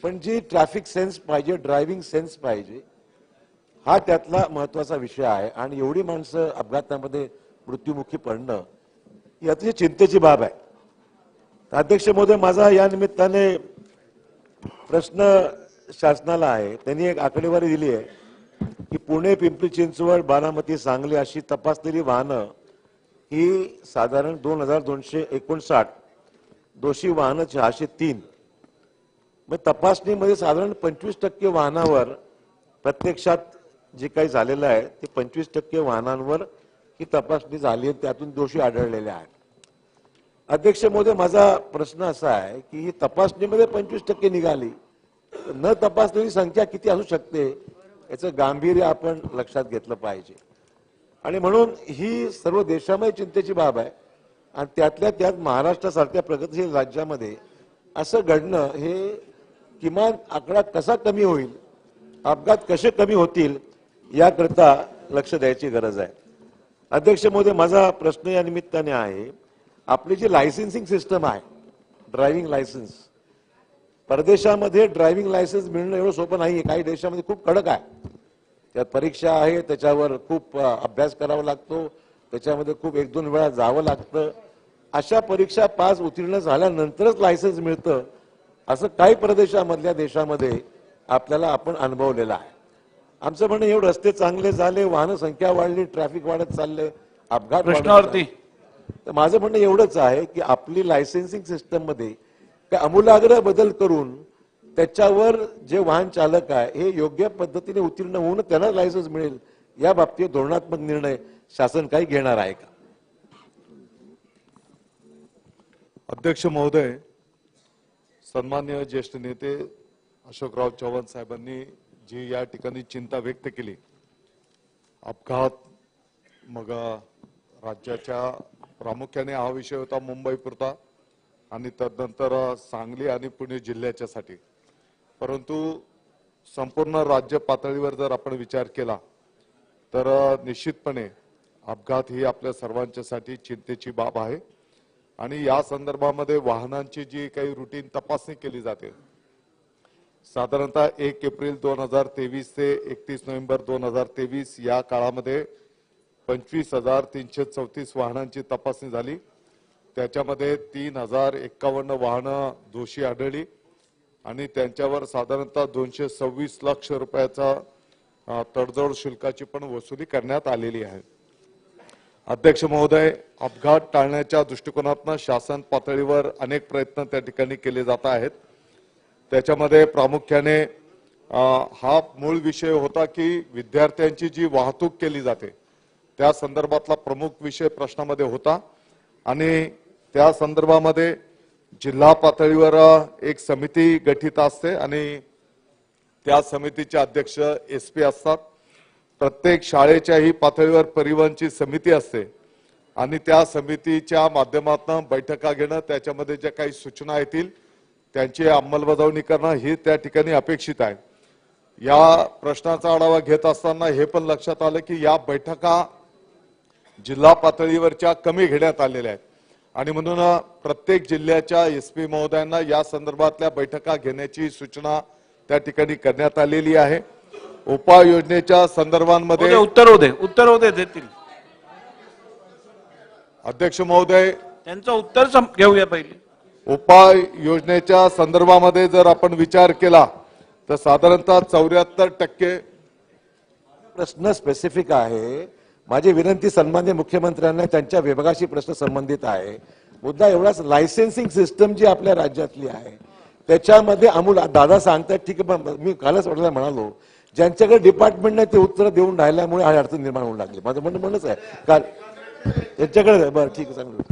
पण जी ट्रॅफिक सेन्स पाहिजे, ड्रायव्हिंग सेन्स पाहिजे, हा त्यातला महत्वाचा विषय आहे. आणि एवढी माणसं अपघातामध्ये मृत्युमुखी पडणं ही अतिशय चिंतेची बाब आहे. अध्यक्ष महोदय, माझा या निमित्ताने प्रश्न शासनाला आहे. त्यांनी एक आकडेवारी दिली आहे की पुणे, पिंपरी चिंचवड, बारामती, सांगली अशी तपासलेली वाहनं ही साधारण 2259, दोषी वाहनं 603. मग तपासणीमध्ये साधारण 25% वाहनावर प्रत्यक्षात जे काही झालेलं आहे ते 25% वाहनांवर ही तपासणी झाली आणि त्यातून दोषी आढळलेले आहेत. अध्यक्ष महोदय, माझा प्रश्न असा आहे की ही तपासणीमध्ये 25% निघाली, न तपासलेली संख्या किती असू शकते याचं गांभीर्य आपण लक्षात घेतलं पाहिजे. आणि म्हणून ही सर्व देशामध्ये चिंतेची बाब आहे. आणि त्यातल्या त्यात महाराष्ट्रासारख्या प्रगतीशील राज्यामध्ये असं घडणं, हे किमान आकडा कसा कमी होईल, अपघात कसे कमी होतील याकरता लक्ष द्यायची गरज आहे. अध्यक्ष महोदय, माझा प्रश्न या निमित्ताने आहे, आपली जी लायसन्सिंग सिस्टम आहे, ड्रायव्हिंग लायसन्स, परदेशामध्ये ड्रायव्हिंग लायसन्स मिळणं एवढं सोपं नाहीये. काही देशामध्ये खूप कडक आहे, त्यात परीक्षा आहे, त्याच्यावर खूप अभ्यास करावा लागतो, त्याच्यामध्ये खूप 1-2 वेळा जावं लागतं. अशा परीक्षा पास उत्तीर्ण झाल्यानंतरच लायसन्स मिळतं, असं काही प्रदेशामधल्या देशामध्ये आपल्याला आपण अनुभवलेलं आहे. आमचं म्हणणं, एवढे रस्ते चांगले झाले, वाहन संख्या वाढली, ट्रॅफिक वाढत चाललंय, अपघात प्रश्नावरती तर माझं म्हणणं एवढंच आहे की आपली लायसन्सिंग सिस्टम मध्ये काय आमूलाग्र बदल करून त्याच्यावर जे वाहन चालक आहे हे योग्य पद्धतीने उत्तीर्ण होऊन त्यांना लायसन्स मिळेल, या बाबतीत धोरणात्मक निर्णय शासन काही घेणार आहे का? अध्यक्ष महोदय, सन्मान्य ज्येष्ठ नेते अशोकराव चव्हाण साहेबांनी जी या ठिकाणी चिंता व्यक्त केली, अपघात, मग राज्याच्या प्रामुख्याने हा विषय होता मुंबई पुरता आणि तदनंतर सांगली आणि पुणे जिल्ह्याच्यासाठी, परंतु संपूर्ण राज्य पातळीवर जर आपण विचार केला तर निश्चितपणे अपघात ही आपल्या सर्वांच्यासाठी चिंतेची बाब आहे. आणि या संदर्भामध्ये वाहनांची जी काही रुटीन तपासणी केली जाते, साधारणतः 1 एप्रिल 2023 ते 31 नोव्हेंबर 2023 या काळामध्ये 25,334 वाहनांची तपासणी झाली. त्याच्यामध्ये 3,051 वाहनं दोषी आढळली आणि त्यांच्यावर साधारणतः 226 लाख रुपयाचा तडजोड शुल्काची पण वसुली करण्यात आलेली आहे. अध्यक्ष महोदय, अपघात टाळण्याच्या दृष्टिकोनातून शासन पातळीवर अनेक प्रयत्न त्या ठिकाणी केले जात आहेत. त्याच्यामध्ये प्रामुख्याने हा मूळ विषय होता की विद्यार्थ्यांची जी वाहतूक केली जाते त्या संदर्भातला प्रमुख विषय प्रश्नामध्ये होता आणि त्या संदर्भामध्ये जिल्हा पातळीवर एक समिती गठीत असते आणि त्या समितीचे अध्यक्ष SP असतात. प्रत्येक शाळेच्याही पातळीवर परिवहनची समिती असते आणि त्या समितीच्या माध्यमातून बैठका घेणं, त्याच्यामध्ये ज्या काही सूचना येतील त्यांची अंमलबजावणी करणं ही त्या ठिकाणी अपेक्षित आहे. या प्रश्नाचा आढावा घेत असताना हे पण लक्षात आलं की या बैठका जिल्हा पातळीवरच्या कमी घेण्यात आलेल्या आहेत आणि म्हणून प्रत्येक जिल्ह्याच्या SP महोदयांना या संदर्भातल्या बैठका घेण्याची सूचना त्या ठिकाणी करण्यात आलेली आहे. उपाययोजनेच्या संदर्भांमध्ये उत्तर देतील अध्यक्ष महोदय, त्यांचं उत्तर घेऊया पहिले. उपाय योजनेच्या संदर्भामध्ये जर आपण विचार केला तर साधारणतः 74% प्रश्न स्पेसिफिक आहे. माझी विनंती सन्माननीय मुख्यमंत्र्यांना, त्यांच्या विभागाशी प्रश्न संबंधित आहे. मुद्दा एवढाच, लायसेन्सिंग सिस्टम जी आपल्या राज्यातली आहे त्याच्यामध्ये दादा सांगतात ठीक आहे, पण मी कालच म्हणालो ज्यांच्याकडे डिपार्टमेंट नाही ते उत्तर देऊन राहिल्यामुळे हा अडचण निर्माण होऊ लागली. माझं म्हणणंच आहे काल त्यांच्याकडे, बरं ठीक आहे, चांगलं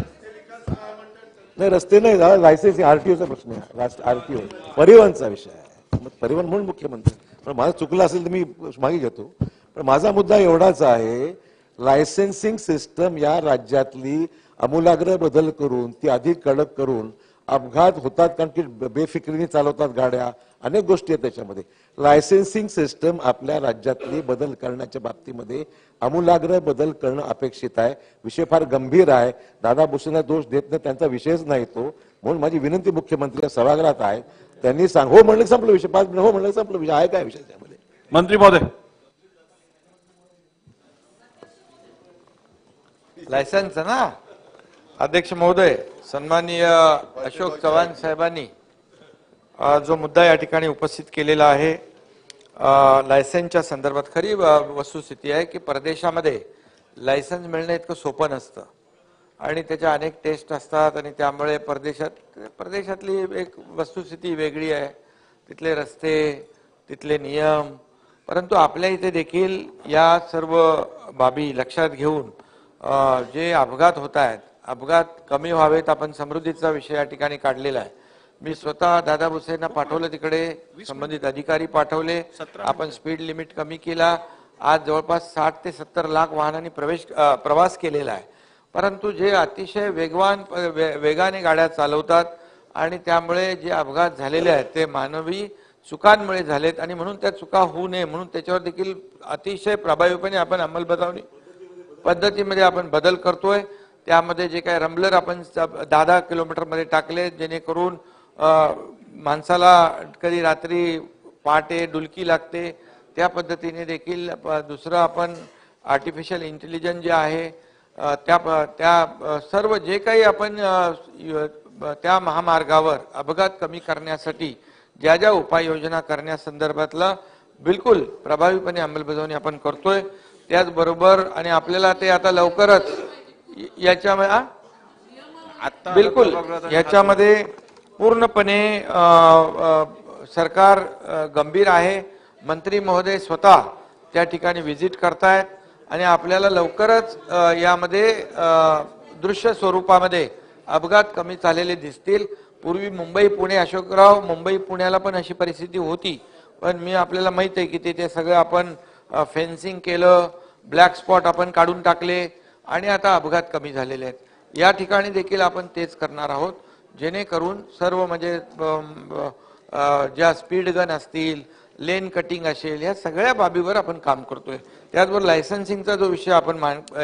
नाही रस्ते नाही झाला, लायसन्सिंग आरटीओचा प्रश्न आहे, आरटीओ परिवहनचा विषय आहे. मग परिवहन म्हणून मुख्यमंत्री, पण माझं चुकलं असेल तर मी मागे घेतो. पण माझा मुद्दा एवढाच आहे, लायसन्सिंग सिस्टम या राज्यातली आमूलाग्र बदल करून ती अधिक कडक करून अपघात होतात, कारण की बेफिक्रीने चालवतात गाड्या, अनेक गोष्टी आहेत त्याच्यामध्ये. लायसन्सिंग सिस्टम आपल्या राज्यातली बदल करण्याच्या बाबतीमध्ये आमूलाग्र बदल करणं अपेक्षित आहे. विषय फार गंभीर आहे, दादा भुसेंना दोष देत नाही, त्यांचा विषयच नाही तो. म्हणून माझी विनंती मुख्यमंत्री सभागृहात आहे, त्यांनी हो म्हणलं संपलं विषय, 5 मिनिट हो म्हणलं संपलं विषय, आहे काय विषय त्यामध्ये. मंत्री महोदय. लायसन्स ना अध्यक्ष महोदय, सन्माननीय अशोक चव्हाण साहेबांनी जो मुद्दा या ठिकाणी उपस्थित केलेला आहे लायसन्सच्या संदर्भात, खरी वस्तुस्थिती आहे की परदेशामध्ये लायसन्स मिळणं इतकं सोपं नसतं आणि त्याच्या अनेक टेस्ट असतात आणि त्यामुळे परदेशातली एक वस्तुस्थिती वेगळी आहे, तिथले रस्ते, तिथले नियम. परंतु आपल्या इथे देखील या सर्व बाबी लक्षात घेऊन जे अपघात होत आहेत, अपघात कमी व्हावेत, आपण समृद्धीचा विषय या ठिकाणी काढलेला आहे. मी स्वतः दादा भुसेंना पाठवलं, तिकडे संबंधित अधिकारी पाठवले, आपण स्पीड लिमिट कमी केला. आज जवळपास 60 ते 70 लाख वाहनांनी प्रवास केलेला आहे. परंतु जे अतिशय वेगाने गाड्या चालवतात आणि त्यामुळे जे अपघात झालेले आहेत ते मानवी चुकांमुळे झालेत आणि म्हणून त्या चुका होऊ नये म्हणून त्याच्यावर देखील अतिशय प्रभावीपणे आपण अंमलबजावणी पद्धतीमध्ये आपण बदल करतोय. त्यामध्ये जे काही रंबलर आपण 10 किलोमीटरमध्ये टाकले, जेणेकरून माणसाला कधी रात्री पहाटे डुलकी लागते, त्या पद्धतीने देखील दुसरं आपण आर्टिफिशियल इंटेलिजन्स जे आहे त्या सर्व जे काही आपण त्या महामार्गावर अपघात कमी करण्यासाठी ज्या ज्या उपाययोजना करण्यासंदर्भातला बिलकुल प्रभावीपणे अंमलबजावणी आपण करतोय. त्याचबरोबर आणि आपल्याला ते आता लवकरच बिलकुल याच्यामध्ये पूर्णपणे सरकार गंभीर आहे. मंत्री महोदय स्वतः त्या ठिकाणी व्हिजिट करतायत आणि आपल्याला लवकरच यामध्ये दृश्य स्वरूपामध्ये अपघात कमी झालेले दिसतील. पूर्वी मुंबई पुणे, अशोकराव, मुंबई पुण्याला पण अशी परिस्थिती होती, पण मी आपल्याला माहित आहे की ते सगळं आपण फेन्सिंग केलं, ब्लॅक स्पॉट आपण काढून टाकले आणि आता अपघात कमी झालेले आहेत. या ठिकाणी देखील आपण तेच करणार आहोत, जेणेकरून सर्व म्हणजे ज्या स्पीड गन असतील, लेन कटिंग असेल, या सगळ्या बाबीवर आपण काम करतोय. त्याचबरोबर लायसन्सिंगचा जो विषय आपण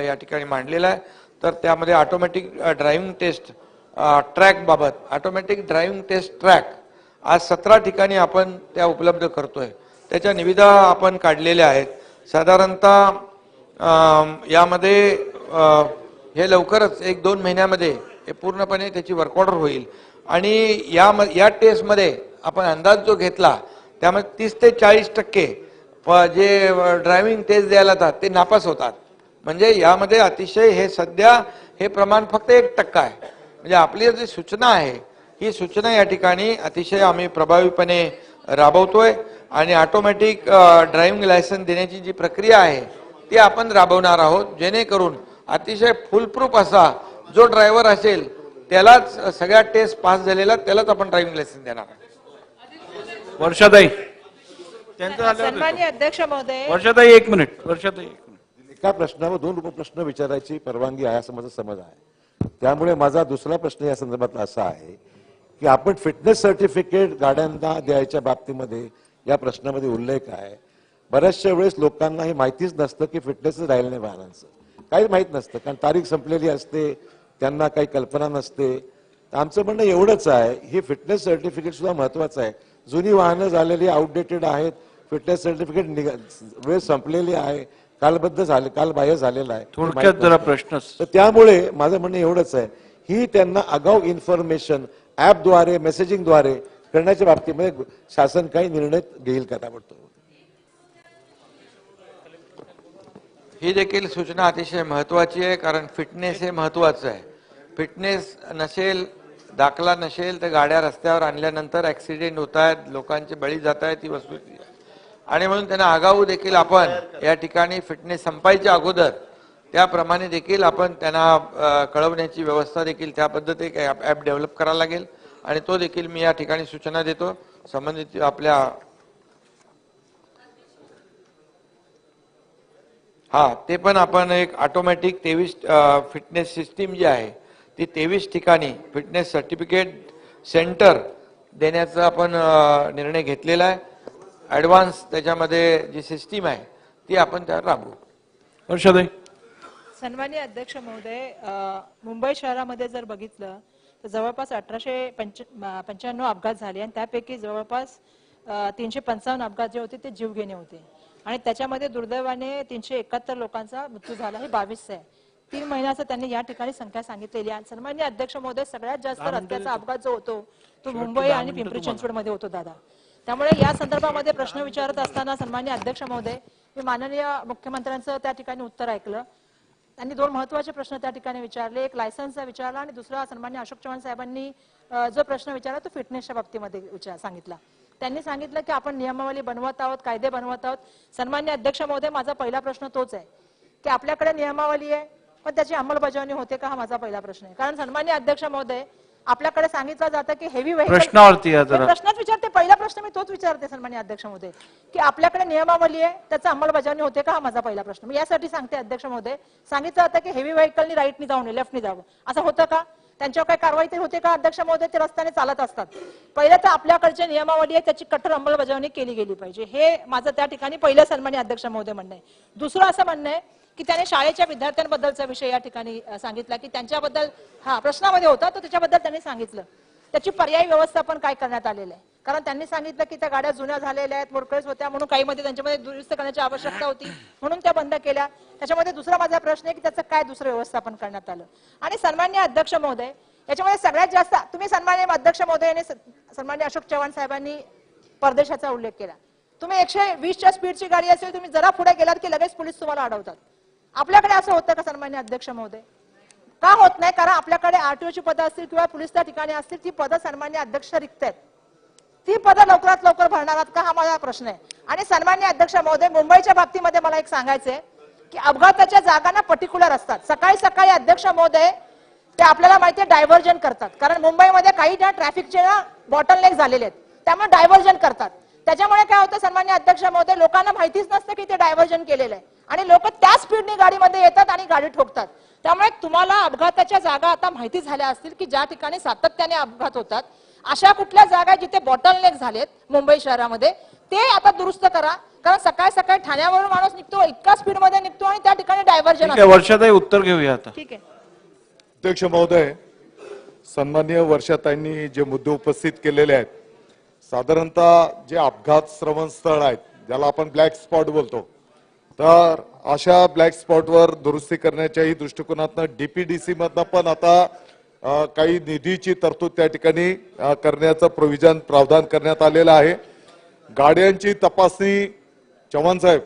या ठिकाणी मांडलेला आहे, तर त्यामध्ये ऑटोमॅटिक ड्रायव्हिंग टेस्ट ट्रॅक बाबत, ऑटोमॅटिक ड्रायव्हिंग टेस्ट ट्रॅक आज 17 ठिकाणी आपण त्या उपलब्ध करतोय. त्याच्या निविदा आपण काढलेल्या आहेत. साधारणतः यामध्ये हे लवकरच 1-2 महिन्यामध्ये हे पूर्णपणे त्याची वर्क ऑर्डर होईल आणि या टेस्टमध्ये आपण अंदाज जो घेतला त्यामध्ये 30 ते 40% जे ड्रायव्हिंग टेस्ट द्यायला जातात ते नापास होतात. म्हणजे यामध्ये अतिशय हे सध्या हे प्रमाण फक्त 1% आहे. म्हणजे आपली जी सूचना आहे ही सूचना या ठिकाणी अतिशय आम्ही प्रभावीपणे राबवतोय आणि ऑटोमॅटिक ड्रायव्हिंग लायसन्स देण्याची जी प्रक्रिया आहे ती आपण राबवणार आहोत, जेणेकरून अतिशय फुलप्रूफ असा जो ड्रायव्हर असेल त्यालाच सगळ्या टेस्ट पास झालेला त्यालाच आपण ड्रायव्हिंग लायसन्स देणार आहे. वर्षाताई. सन्माननीय अध्यक्ष महोदय. वर्षाताई 1 मिनिट. वर्षाताई 1 मिनिट. एका प्रश्नावर 2 उपप्रश्न विचारायची परवानगी आहे असं माझा समज आहे. त्यामुळे माझा दुसरा प्रश्न या संदर्भात असा आहे की आपण फिटनेस सर्टिफिकेट गाड्यांना द्यायच्या बाबतीमध्ये या प्रश्नामध्ये उल्लेख आहे. बऱ्याचशा वेळेस लोकांना हे माहितीच नसतं की फिटनेस राहिलं नाही वाहनांचं, काही माहीत नसतं, कारण तारीख संपलेली असते, त्यांना काही कल्पना नसते. आमचं म्हणणं एवढंच आहे, ही फिटनेस सर्टिफिकेट सुद्धा महत्वाचं आहे. जुनी वाहनं झालेली आउटडेटेड आहेत, फिटनेस सर्टिफिकेट वेळ संपलेली आहे, कालबद्ध झाले, कालबाह्य झालेला आहे. थोडक्यात जरा प्रश्न. तर त्यामुळे माझं म्हणणं एवढंच आहे, ही त्यांना आगाऊ इन्फॉर्मेशन ऍपद्वारे, मेसेजिंगद्वारे करण्याच्या बाबतीमध्ये शासन काही निर्णय घेईल का ताबडतोब? ही देखील सूचना अतिशय महत्वाची आहे, कारण फिटनेस हे महत्वाचं आहे. फिटनेस नसेल, दाखला नसेल तर गाड्या रस्त्यावर आणल्यानंतर ऍक्सिडेंट होत आहेत, लोकांचे बळी जात आहेत, ही वस्तुस्थिती आहे. आणि म्हणून त्यांना आगाऊ देखील आपण या ठिकाणी फिटनेस संपायच्या अगोदर त्याप्रमाणे देखील आपण त्यांना कळवण्याची व्यवस्था देखील त्या पद्धतीने ॲप डेव्हलप करायला लागेल आणि तो देखील मी या ठिकाणी सूचना देतो संबंधित आपल्या ते पण आपण एक ऑटोमॅटिक 23 फिटनेस सिस्टीम जी आहे ती 23 ठिकाणी फिटनेस सर्टिफिकेट सेंटर देण्याचा आपण निर्णय घेतलेला आहे. ॲडव्हान्स त्याच्यामध्ये जी सिस्टीम आहे ती आपण त्यावर राबवू. वर्षाताई. सन्माननीय अध्यक्ष महोदय, मुंबई शहरामध्ये जर बघितलं तर जवळपास 1895 अपघात झाले आणि त्यापैकी जवळपास 355 अपघात जे होते ते जीवघेणे होते आणि त्याच्यामध्ये दुर्दैवाने 371 लोकांचा मृत्यू झाला. हे 22 आहे. 3 महिन्याचं त्यांनी या ठिकाणी संख्या सांगितलेली आहे. सन्माननीय अध्यक्ष महोदय, सगळ्यात जास्त रस्त्याचा अपघात जो होतो तो मुंबई आणि पिंपरी चिंचवड मध्ये होतो दादा. त्यामुळे या संदर्भामध्ये प्रश्न विचारत असताना सन्माननीय अध्यक्ष महोदय, मी माननीय मुख्यमंत्र्यांचं त्या ठिकाणी उत्तर ऐकलं. त्यांनी 2 महत्त्वाचे प्रश्न त्या ठिकाणी विचारले. एक लायसन्सचा विचारला आणि दुसरा सन्माननीय अशोक चव्हाण साहेबांनी जो प्रश्न विचारला तो फिटनेसच्या बाबतीमध्ये सांगितला. त्यांनी सांगितलं की आपण नियमावली बनवत आहोत, कायदे बनवत आहोत. सन्माननीय अध्यक्ष महोदय, माझा पहिला प्रश्न तोच आहे की आपल्याकडे नियमावली आहे पण त्याची अंमलबजावणी होते का, हा माझा पहिला प्रश्न आहे. कारण सन्माननीय अध्यक्ष महोदय, आपल्याकडे सांगितलं जातं की हेवी प्रश्नावरती आहे जरा. प्रश्नच विचारते, पहिला प्रश्न मी तोच विचारते सन्माननीय अध्यक्ष महोदय, की आपल्याकडे नियमावली आहे त्याचा अंमलबजावणी होते का, हा माझा पहिला प्रश्न. मी यासाठी सांगते अध्यक्ष महोदय, सांगितलं जातं की हेवी व्हेकलनी राईटनी जाऊ नये, लेफ्टनी जावं, असं होतं का? त्यांच्यावर काही कारवाई ते होते का अध्यक्ष महोदय? ते रस्त्याने चालत असतात. पहिलं तर आपल्याकडची नियमावली आहे त्याची कठोर अंमलबजावणी केली गेली पाहिजे, हे माझं त्या ठिकाणी पहिलं सन्माननीय अध्यक्ष महोदय म्हणणं आहे. दुसरं असं म्हणणं आहे की त्याने शाळेच्या विद्यार्थ्यांबद्दलचा विषय या ठिकाणी सांगितला की त्यांच्याबद्दल प्रश्नामध्ये होता तो त्याच्याबद्दल त्यांनी सांगितलं त्याची पर्यायी व्यवस्थापन काय करण्यात आलेलं आहे. कारण त्यांनी सांगितलं की त्या गाड्या जुन्या झालेल्या आहेत, मोडकळीस होत्या म्हणून काही मध्ये त्यांच्यामध्ये दुरुस्त करण्याची आवश्यकता होती म्हणून त्या बंद केल्या. त्याच्यामध्ये दुसरा माझा प्रश्न आहे की त्याचं काय दुसरं व्यवस्थापन करण्यात आलं. आणि सन्माननीय अध्यक्ष महोदय, याच्यामध्ये सगळ्यात जास्त तुम्ही सन्माननीय अध्यक्ष महोदय आणि सन्माननीय अशोक चव्हाण साहेबांनी परदेशाचा उल्लेख केला. तुम्ही 120च्या स्पीडची गाडी असेल, तुम्ही जरा पुढे गेलात की लगेच पोलीस तुम्हाला अडवतात. आपल्याकडे असं होतं का सन्माननीय अध्यक्ष महोदय? का होत नाही? कारण आपल्याकडे आरटीओची पदं असतील किंवा पोलीस त्या ठिकाणी असतील, ती पदं सन्माननीय अध्यक्ष रिक्त आहेत. ती पदं लवकरात लवकर भरणार आहात का, हा माझा प्रश्न आहे. आणि सन्माननीय अध्यक्ष महोदय, मुंबईच्या बाबतीमध्ये मला एक सांगायचंय की अपघाताच्या जागा पर्टिक्युलर असतात. सकाळी सकाळी अध्यक्ष महोदय ते आपल्याला माहिती आहे डायव्हर्जन करतात, कारण मुंबईमध्ये काही ट्रॅफिकचे बॉटलनेक झालेले आहेत त्यामुळे डायव्हर्जन करतात. त्याच्यामुळे काय होतं सन्माननीय अध्यक्ष महोदय, लोकांना माहितीच नसतं की ते डायव्हर्जन केलेलं आहे आणि लोक त्या स्पीडने गाडीमध्ये येतात आणि गाडी ठोकतात. त्यामुळे तुम्हाला अपघाताच्या जागा आता माहिती झाल्या असतील की ज्या ठिकाणी सातत्याने अपघात होतात, अशा कुठल्या जागा जिथे बॉटलनेक झालेत मुंबई शहरामध्ये ते आता दुरुस्त करा. कारण सकाळी सकाळी ठाण्यावरून माणूस निघतो, इतका स्पीड मध्ये निघतो आणि त्या ठिकाणी डायव्हर्जन असतं. वर्षाताई उत्तर घेऊया आता. ठीक आहे अध्यक्ष महोदय, सन्माननीय वर्षाताईंनी जे मुद्दे उपस्थित केलेले आहेत, साधारणतः जे अपघात श्रवण स्थळ आहेत ज्याला आपण ब्लॅक स्पॉट बोलतो, तर अशा ब्लॅक स्पॉटवर दुरुस्ती करण्याच्याही दृष्टिकोनातनं डीपीडीसी मधनं पण आता काही निधीची तरतूद त्या ठिकाणी करण्याचं प्रावधान करण्यात आलेलं आहे. गाड्यांची तपासणी चव्हाण साहेब,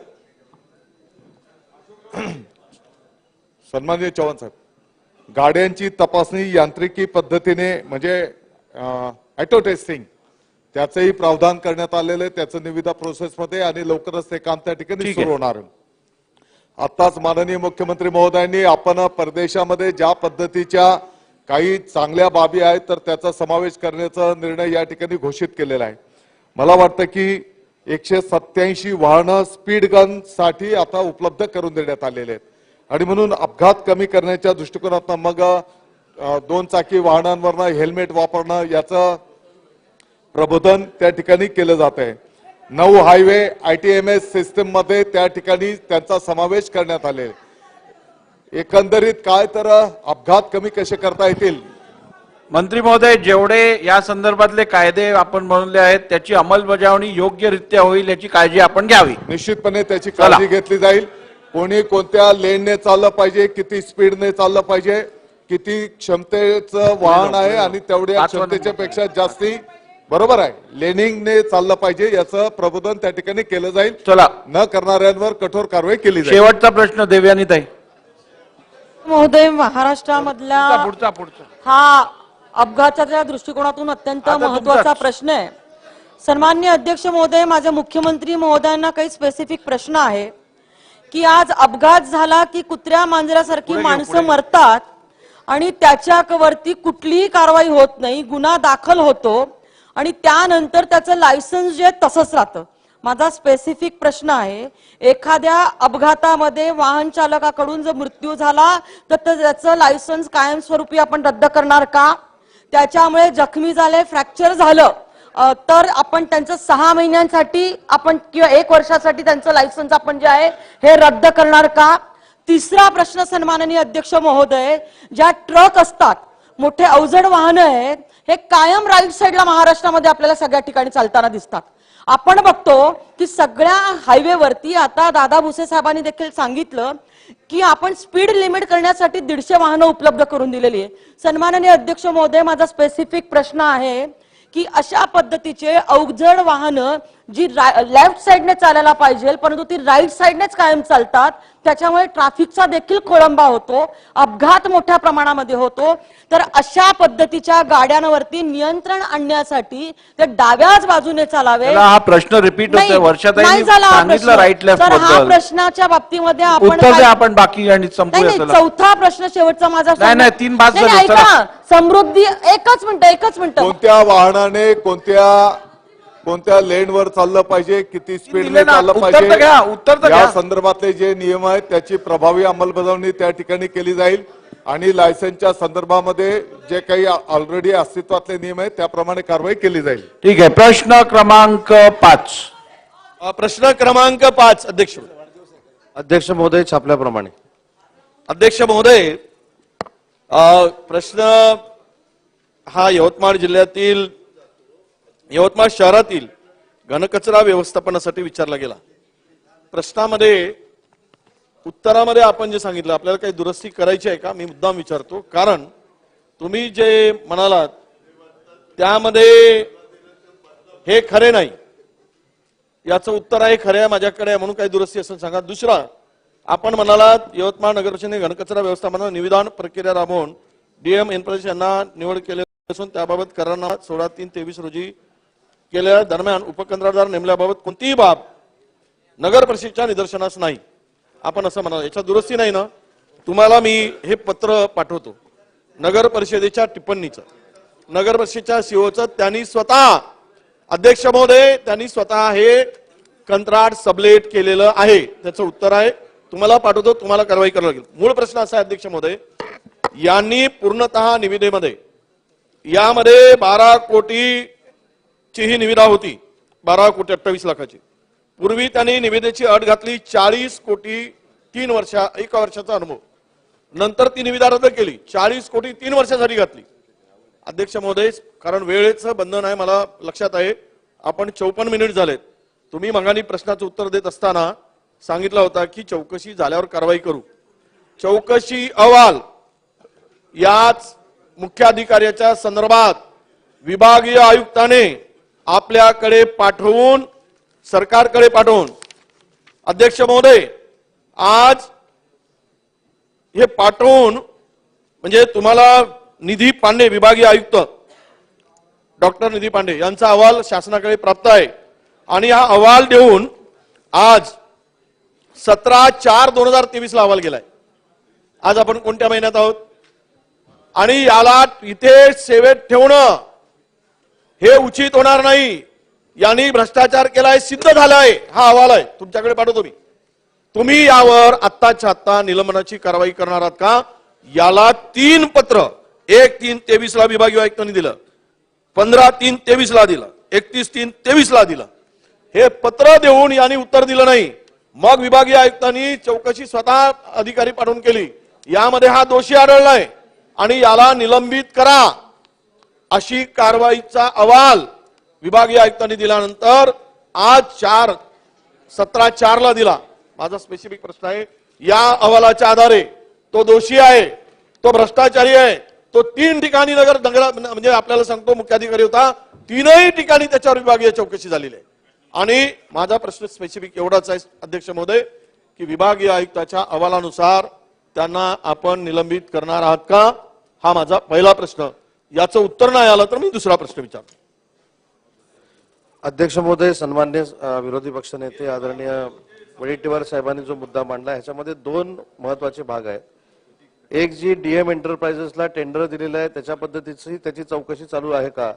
सन्माननीय चव्हाण साहेब, गाड्यांची तपासणी यांत्रिकी पद्धतीने म्हणजे ऑटो टेस्टिंग त्याचंही प्रावधान करण्यात आलेलं आहे. त्याचं निविदा प्रोसेसमध्ये आणि लवकरच ते काम त्या ठिकाणी सुरू होणार आहे. आताच माननीय मुख्यमंत्री महोदयांनी आपण परदेशामध्ये ज्या पद्धतीच्या काही चांगल्या बाबी आहेत तर त्याचा समावेश करण्याचा निर्णय या ठिकाणी घोषित केलेला आहे. मला वाटतं की 187 वाहनं स्पीड गन साठी आता उपलब्ध करून देण्यात आलेले आहेत आणि म्हणून अपघात कमी करण्याच्या दृष्टिकोनातून मग 2 चाकी वाहनांवरनं हेल्मेट वापरणं याचं प्रबोधन त्या ठिकाणी केलं जात आहे. 9 हायवे ITMS सिस्टीम मध्ये त्या ठिकाणी त्यांचा समावेश करण्यात आले. एकंदरीत काय तर अपघात कमी कसे करता येतील. मंत्री महोदय, जेवढे या संदर्भातले कायदे आपण बनवले आहेत त्याची अंमलबजावणी योग्यरित्या होईल याची काळजी आपण घ्यावी. निश्चितपणे त्याची काळजी घेतली जाईल. कोणी कोणत्या लेनने चाललं पाहिजे, किती स्पीडने चाललं पाहिजे, किती क्षमतेचं वाहन आहे आणि तेवढ्या क्षमतेच्या पेक्षा जास्ती बरोबर आहे लेनिंगने चाललं पाहिजे याचं प्रबोधन त्या ठिकाणी केलं जाईल. चला, न करणाऱ्यांवर कठोर कारवाई केली जाईल. शेवटचा प्रश्न देवयानीताई महोदय, महाराष्ट्रामधला पुढचा हा अपघाताच्या दृष्टिकोनातून अत्यंत महत्वाचा प्रश्न आहे. सन्माननीय अध्यक्ष महोदय, माझे मुख्यमंत्री महोदयांना काही स्पेसिफिक प्रश्न आहे की आज अपघात झाला की कुत्र्या मांजरासारखी माणसं मरतात आणि त्याच्यावरती कुठलीही कारवाई होत नाही, गुन्हा दाखल होतो आणि त्यानंतर त्याचं लायसन्स जे तसंच राहतं. माझा स्पेसिफिक प्रश्न आहे, एखाद्या अपघातामध्ये वाहन चालकाकडून जर मृत्यू झाला तर त्याचं लायसन्स कायमस्वरूपी आपण रद्द करणार का? त्याच्यामुळे जखमी झाले, फ्रॅक्चर झालं तर आपण त्यांचं 6 महिन्यांसाठी आपण किंवा 1 वर्षासाठी त्यांचं लायसन्स आपण जे आहे हे रद्द करणार का? तिसरा प्रश्न सन्माननीय अध्यक्ष महोदय, ज्या ट्रक असतात, मोठे अवजड वाहनं आहेत, हे कायम राईट साईडला महाराष्ट्रामध्ये आपल्याला सगळ्या ठिकाणी चालताना दिसतात. आपण बघतो की सगळ्या हायवेवरती आता दादा भुसे साहेबांनी देखील सांगितलं की आपण स्पीड लिमिट करण्यासाठी 150 वाहनं उपलब्ध करून दिलेली आहे. सन्माननीय अध्यक्ष महोदय, माझा स्पेसिफिक प्रश्न आहे की अशा पद्धतीचे अवजड वाहनं जी लेफ्ट साइडने चालायला पाहिजे परंतु ती राईट साइडनेच कायम चालतात, त्याच्यामुळे ट्रॅफिकचा देखील खोळंबा होतो, अपघात मोठ्या प्रमाणामध्ये होतो. तर अशा पद्धतीच्या गाड्यांवरती नियंत्रण आणण्यासाठी ते डाव्याच बाजूने चालावे. हा प्रश्न रिपीट होतोय. वर्षात सांगितलं राईट लेफ्ट तर हा बद्दल. प्रश्नाच्या बाबतीमध्ये आपण उत्तर द्या आपण बाकी आणि नाही संपूया नाही, त्याला. चौथा प्रश्न शेवटचा माझा नाही, 3 भाग नाही, झाले. ऐका, समृद्धी एकच मिनिट कोणत्या वाहनाने कोणत्या लेनवर चाललं पाहिजे, किती स्पीडने चाललं उत्तर तर पाहिजे घ्या, उत्तर तर या घ्या. संदर्भातले जे नियम आहेत त्याची प्रभावी अंमलबजावणी त्या ठिकाणी केली जाईल आणि लायसन्सच्या संदर्भामध्ये जे काही ऑलरेडी अस्तित्वातले नियम आहेत त्याप्रमाणे कारवाई केली जाईल. ठीक आहे. प्रश्न क्रमांक 5. प्रश्न क्रमांक 5 अध्यक्ष. अध्यक्ष महोदय छापल्याप्रमाणे. अध्यक्ष महोदय, प्रश्न हा यवतमाळ शहरातील घनकचरा व्यवस्थापनासाठी विचारला गेला. प्रश्नामध्ये उत्तरामध्ये आपण जे सांगितलं आपल्याला काही दुरुस्ती करायची आहे का, मी मुद्दाम विचारतो, कारण तुम्ही जे म्हणालात त्यामध्ये हे खरे नाही, याचं उत्तर आहे खरे आहे माझ्याकडे आहे म्हणून काही दुरुस्ती असेल सांगा. दुसरा, आपण म्हणालात यवतमाळ नगर परिषदेने घनकचरा व्यवस्थापनावर निविदान प्रक्रिया राबवून डीएम एनप्रदेश यांना निवड केली असून त्याबाबत करारनामा 16/3/23 रोजी केलेल्या दरम्यान उपकंत्राटदार नेमल्याबाबत कोणतीही बाब नगर परिषदेच्या निदर्शनास नाही, आपण असं म्हणाल. याच्या दुरुस्ती नाही ना? तुम्हाला मी हे पत्र पाठवतो नगर परिषदेच्या टिप्पणीचं, नगर परिषदेच्या सीओचं. त्यांनी स्वतः, अध्यक्ष महोदय, त्यांनी स्वतः हे कंत्राट सबलेट केलेलं आहे. त्याचं उत्तर आहे, तुम्हाला पाठवतो, तुम्हाला कारवाई करावी लागेल. मूळ प्रश्न असा आहे अध्यक्ष महोदय, यांनी पूर्णतः निविदेमध्ये यामध्ये 12 कोटीची ही निविदा होती, 12 कोटी 28 लाखाची. पूर्वी त्यांनी निविदेची अट घातली 40 कोटी 1 वर्षाचा अनुभव. नंतर ती निविदा रद्द केली, 40 कोटी 3 वर्षासाठी घातली. अध्यक्ष महोदय, कारण वेळेचं बंधन आहे मला लक्षात आहे, आपण 54 मिनिट झालेत. तुम्ही मगानी प्रश्नाचं उत्तर देत असताना सांगितलं होता की चौकशी झाल्यावर कारवाई करू. चौकशी अहवाल याच मुख्याधिकाऱ्याच्या संदर्भात विभागीय आयुक्ताने आपल्याकडे पाठवून, सरकारकडे पाठवून, अध्यक्ष महोदय, आज हे पाठवून म्हणजे तुम्हाला निधी पांडे, विभागीय आयुक्त डॉक्टर निधी पांडे यांचा अहवाल शासनाकडे प्राप्त आहे आणि हा अहवाल देऊन आज 17/4/2023 ला अहवाल गेलाय. आज आपण कोणत्या महिन्यात आहोत? आणि याला इथे सेवेत ठेवणं हे उचित होणार नाही. यांनी भ्रष्टाचार केलाय, सिद्ध झालाय, हा अहवाल आहे, तुमच्याकडे पाठवतो मी. तुम्ही यावर आत्ताच्या आत्ता निलंबनाची कारवाई करणार आहात का? याला 3 पत्र 1/3/23 ला विभागीय आयुक्तांनी दिलं, 15/3/23 ला दिलं, 31/3/23 ला दिलं. हे पत्र देऊन यांनी उत्तर दिलं नाही. मग विभागीय आयुक्तांनी चौकशी स्वतः अधिकारी पाठवून केली, यामध्ये हा दोषी आढळलाय आणि याला निलंबित करा अशी कारवाईचा अहवाल विभागीय आयुक्तांनी दिल्यानंतर आज 17/4 ला दिला. माझा स्पेसिफिक प्रश्न आहे, या अहवालाच्या आधारे तो दोषी आहे, तो भ्रष्टाचारी आहे, तो 3 ठिकाणी नगर म्हणजे आपल्याला सांगतो मुख्याधिकारी होता, 3ही ठिकाणी त्याच्यावर विभागीय चौकशी झालेली आहे. आणि माझा प्रश्न स्पेसिफिक एवढाच आहे अध्यक्ष महोदय की विभागीय आयुक्ताच्या अहवालानुसार त्यांना आपण निलंबित करणार आहात का? हा माझा पहिला प्रश्न. याचं उत्तर नाही आलं तर मी दुसरा प्रश्न विचारतो. अध्यक्ष महोदय, सन्मान्य विरोधी पक्षनेते आदरणीय वडेट्टीवार साहेबांनी जो मुद्दा मांडला ह्याच्यामध्ये दोन महत्वाचे भाग आहेत. एक, जी डीएम एंटरप्राइजेसला टेंडर दिलेलं आहे त्याच्या पद्धतीची त्याची चौकशी चालू आहे का,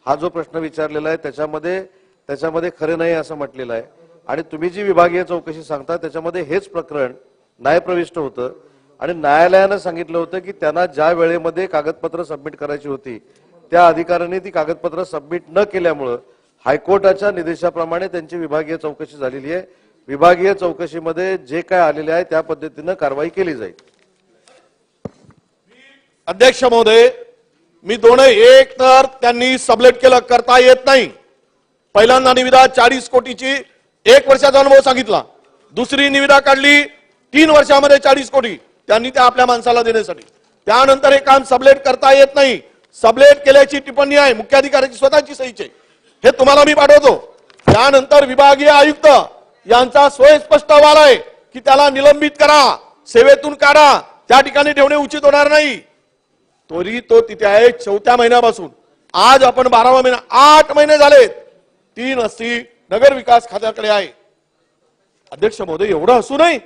हा जो प्रश्न विचारलेला आहे त्याच्यामध्ये खरे नाही असं म्हटलेलं आहे. आणि तुम्ही जी विभागीय चौकशी सांगता त्याच्यामध्ये हेच प्रकरण न्यायप्रविष्ट होतं आणि न्यायालयानं सांगितलं होतं की त्यांना ज्या वेळेमध्ये कागदपत्र सबमिट करायची होती त्या अधिकाऱ्यांनी ती कागदपत्र सबमिट न केल्यामुळं हायकोर्टाच्या निर्देशाप्रमाणे त्यांची विभागीय चौकशी झालेली आहे. विभागीय चौकशीमध्ये जे काय आलेले आहे त्या पद्धतीनं कारवाई केली जाईल. अध्यक्ष महोदय, मी दोनही, एक तर त्यांनी सबलेट केलं, करता येत नाही. पहिल्यांदा निविदा 40 कोटीची 1 वर्षाचा अनुभव सांगितला. दुसरी निविदा काढली 3 वर्षामध्ये 40 कोटी त्यांनी त्या आपल्या माणसाला देण्यासाठी. त्यानंतर हे काम सबलेट करता येत नाही. सबलेट केल्याची टिप्पणी आहे मुख्याधिकाऱ्याची स्वतःची सहीची, हे तुम्हाला मी पाठवतो. त्यानंतर विभागीय आयुक्त यांचा स्वयंस्पष्ट अहवाल आहे की त्याला निलंबित करा, सेवेतून काढा, त्या ठिकाणी ठेवणे उचित होणार नाही. तरी तो तिथे आहे 4थ्या महिन्यापासून. आज आपण 12वा महिना, 8 महिने झालेत. 3 अस्थी नगर विकास खात्याकडे आहे. अध्यक्ष महोदय, एवढं असू नाही,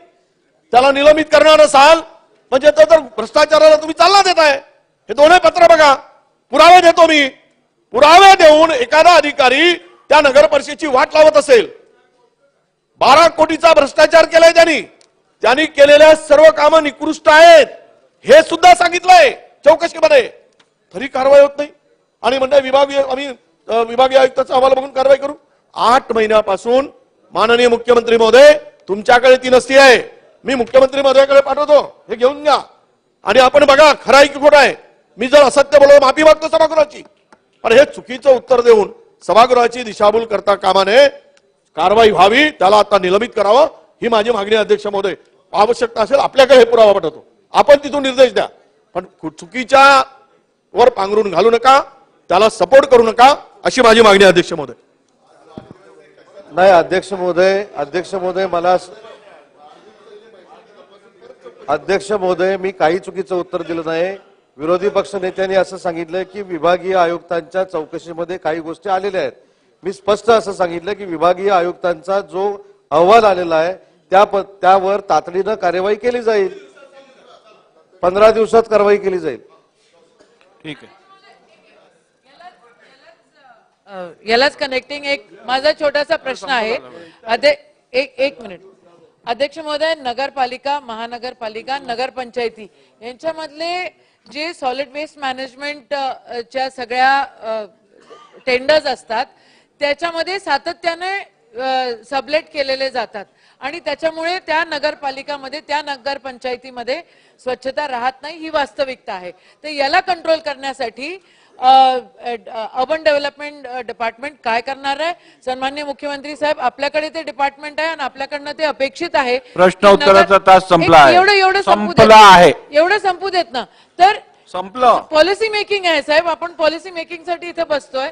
त्याला निलंबित करणार असाल म्हणजे तर भ्रष्टाचाराला तुम्ही चालना देताय. हे दोन्ही पत्र बघा, पुरावे देतो मी. पुरावे देऊन एखादा अधिकारी त्या नगर परिषदेची वाट लावत असेल, 12 कोटीचा भ्रष्टाचार केलाय त्यांनी केलेल्या सर्व कामं निकृष्ट आहेत हे सुद्धा सांगितलंय चौकशीमध्ये, तरी कारवाई होत नाही. आणि म्हणजे विभागीय आयुक्ताचा अहवाल बघून कारवाई करू. 8 महिन्यापासून माननीय मुख्यमंत्री महोदय तुमच्याकडे ती नसती आहे. मी मुख्यमंत्री महोदयाकडे पाठवतो, हे घेऊन घ्या आणि आपण बघा खरं आहे की खोटं आहे. मी जर असत्य बोललो माफी मागतो सभागृहाची, पण हे चुकीचं उत्तर देऊन सभागृहाची दिशाभूल करता कामा नये. कारवाई व्हावी, त्याला आता निलंबित करावं ही माझी मागणी. अध्यक्ष महोदय, आवश्यकता असेल आपल्याकडे हे पुरावा पाठवतो, आपण तिथून निर्देश द्या, पण चुकीच्या वर पांघरून घालू नका, त्याला सपोर्ट करू नका, अशी माझी मागणी. अध्यक्ष महोदय. नाही अध्यक्ष महोदय, मी काही चुकीचं उत्तर दिलं नाही. विरोधी पक्ष नेत्यांनी असं सांगितलं की विभागीय आयुक्तांच्या चौकशीमध्ये काही गोष्टी आलेल्या आहेत. मी स्पष्ट असं सांगितलं की विभागीय आयुक्तांचा जो अहवाल आलेला आहे त्यावर तातडीनं कार्यवाही केली जाईल. 15 दिवसात कारवाई केली जाईल. ठीक आहे. यालाच कनेक्टिंग एक माझा छोटासा प्रश्न आहे. एक मिनिट अध्यक्ष महोदय, नगरपालिका, महानगरपालिका, नगरपंचायती यांच्यामधले जे सॉलिड वेस्ट मॅनेजमेंट च्या सगळ्या टेंडर्स असतात त्याच्यामध्ये सातत्याने सबलेट केलेले जातात आणि त्याच्यामुळे त्या नगरपालिकामध्ये, त्या नगरपंचायतीमध्ये स्वच्छता राहत नाही, ही वास्तविकता आहे. तर याला कंट्रोल करण्यासाठी अर्बन डेव्हलपमेंट डिपार्टमेंट काय करणार आहे? सन्माननीय मुख्यमंत्री साहेब, आपल्याकडे ते डिपार्टमेंट आहे आणि आपल्याकडनं ते अपेक्षित आहे. प्रश्न उत्तराचा तास संपला आहे. एवढं संपू देत ना. तर संपलं. पॉलिसी मेकिंग आहे साहेब, आपण पॉलिसी मेकिंग साठी इथे बसतोय.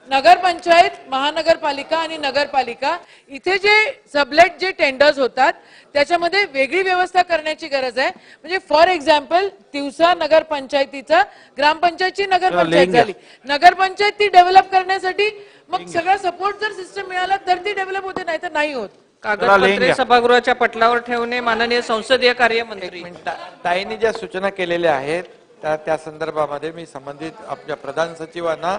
नगरपंचायत, महानगरपालिका आणि नगरपालिका इथे जे सबलेट जे टेंडर्स होतात त्याच्यामध्ये वेगळी व्यवस्था करण्याची गरज आहे. म्हणजे फॉर एक्झाम्पल तिवसा नगरपंचायतीचा ग्रामपंचायतची नगरपंचायत झाली, नगरपंचायत ती डेव्हलप करण्यासाठी मग सगळा सपोर्ट जर सिस्टम मिळाला तर ती डेव्हलप होते, नाही तर नाही होत. कागदपत्रे सभागृहाच्या पटलावर ठेवणे माननीय संसदीय कार्यमंत्री. ताईंनी ज्या सूचना केलेल्या आहेत त्या संदर्भामध्ये मी संबंधित आपल्या प्रधान सचिवांना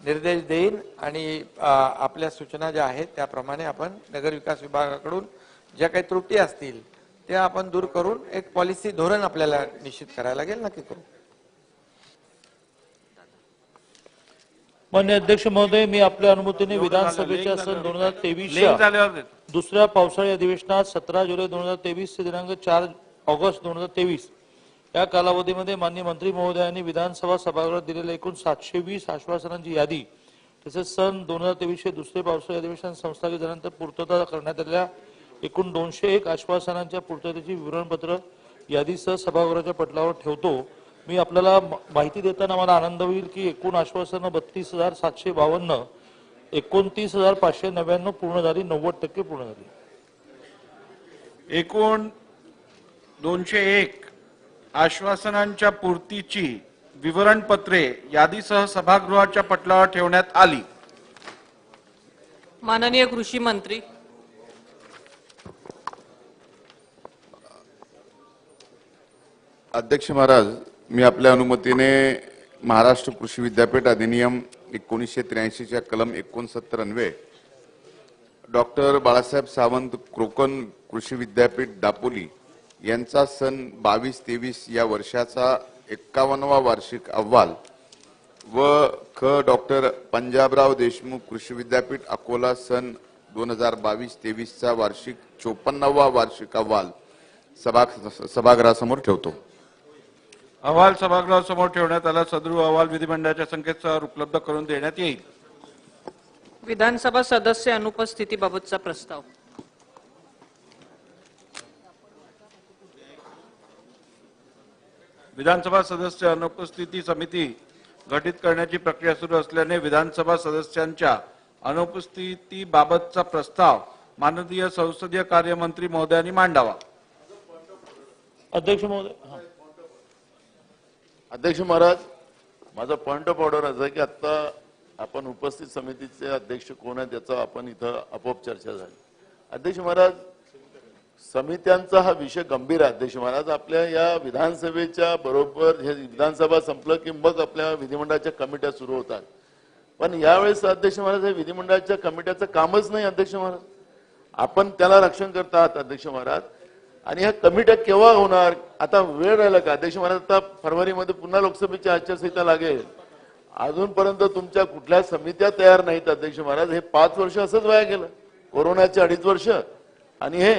निर्देश देईन आणि आपल्या सूचना ज्या आहेत त्याप्रमाणे आपण नगर विकास विभागाकडून ज्या काही त्रुटी असतील त्या आपण दूर करून एक पॉलिसी धोरण आपल्याला निश्चित करायला लागेल. नक्की करू. माननीय अध्यक्ष महोदय, मी आपल्या अनुमतीने विधानसभेच्या सन 2023 दुसऱ्या पावसाळी अधिवेशनात 17 जुलै 2023 ते दिनांक 4 ऑगस्ट 2023 या कालावधीमध्ये माननीय मंत्री महोदयांनी विधानसभा सभागृहात दिलेल्या एकूण 720 आश्वासनांची यादी तसेच सन 2023 दुसरे पावसाळी अधिवेशन संस्थापित झाल्यानंतर पूर्तता करण्यात आलेल्या एकूण 201 आश्वासनांच्या पूर्ततेची विवरणपत्र यादीसह सभागृहाच्या पटलावर ठेवतो. मी आपल्याला माहिती देताना मला आनंद होईल की एकूण आश्वासनं 32,752, 29,599 पूर्ण झाली, 90% पूर्ण झाली. एकूण 201 आश्वासनांच्या पूर्तीची विवरणपत्रे यादीसह सभागृहाच्या पटलावर ठेवण्यात आली. माननीय कृषी मंत्री. अध्यक्ष महाराज, मी आपल्या अनुमतीने महाराष्ट्र कृषी विद्यापीठ अधिनियम 1983 च्या कलम 69 अन्वये डॉक्टर बाळासाहेब सावंत कोकण कृषी विद्यापीठ दापोली यांचा सन 22-23 या वर्षाचा 51वा वार्षिक अहवाल व ख डॉक्टर पंजाबराव देशमुख कृषी विद्यापीठ अकोला सन 2022-23 चा वार्षिक 54वा वार्षिक अहवाल सभागृहासमोर ठेवतो. अहवाल सभागृहासमोर ठेवण्यात आला. सदर अहवाल विधिमंडळाच्या संकेतस्थळावर उपलब्ध करून देण्यात येईल. विधानसभा सदस्य अनुपस्थितीबाबतचा प्रस्ताव. विधानसभा सदस्य अनुपस्थिती समिती गठीत करण्याची प्रक्रिया सुरू असल्याने विधानसभा सदस्यांच्या अनुपस्थितीबाबतचा प्रस्ताव माननीय संसदीय कार्यमंत्री महोदयांनी मांडावा. अध्यक्ष महोदय. अध्यक्ष महाराज, माझा पॉइंट ऑफ ऑर्डर असा आहे की आता आपण उपस्थित समितीचे अध्यक्ष कोण आहेत त्याचा आपण इथं आपोआप चर्चा झाली. अध्यक्ष महाराज, समित्यांचा हा विषय गंभीर आहे. अध्यक्ष महाराज, आपल्या या विधानसभेच्या बरोबर हे विधानसभा संपलं की मग आपल्या विधिमंडळाच्या कमिट्या सुरू होतात. पण यावेळेस अध्यक्ष महाराज हे विधिमंडळाच्या कमिट्याचं कामच नाही. अध्यक्ष महाराज, आपण त्याला रक्षण करतात अध्यक्ष महाराज. आणि ह्या कमिट्या केव्हा होणार? आता वेळ राहिला का अध्यक्ष महाराज? आता फरवरीमध्ये पुन्हा लोकसभेची आचारसंहिता लागेल. अजूनपर्यंत तुमच्या कुठल्या समित्या तयार नाहीत अध्यक्ष महाराज. हे 5 वर्ष असंच वाया गेलं, कोरोनाचे 2.5 वर्ष. आणि हे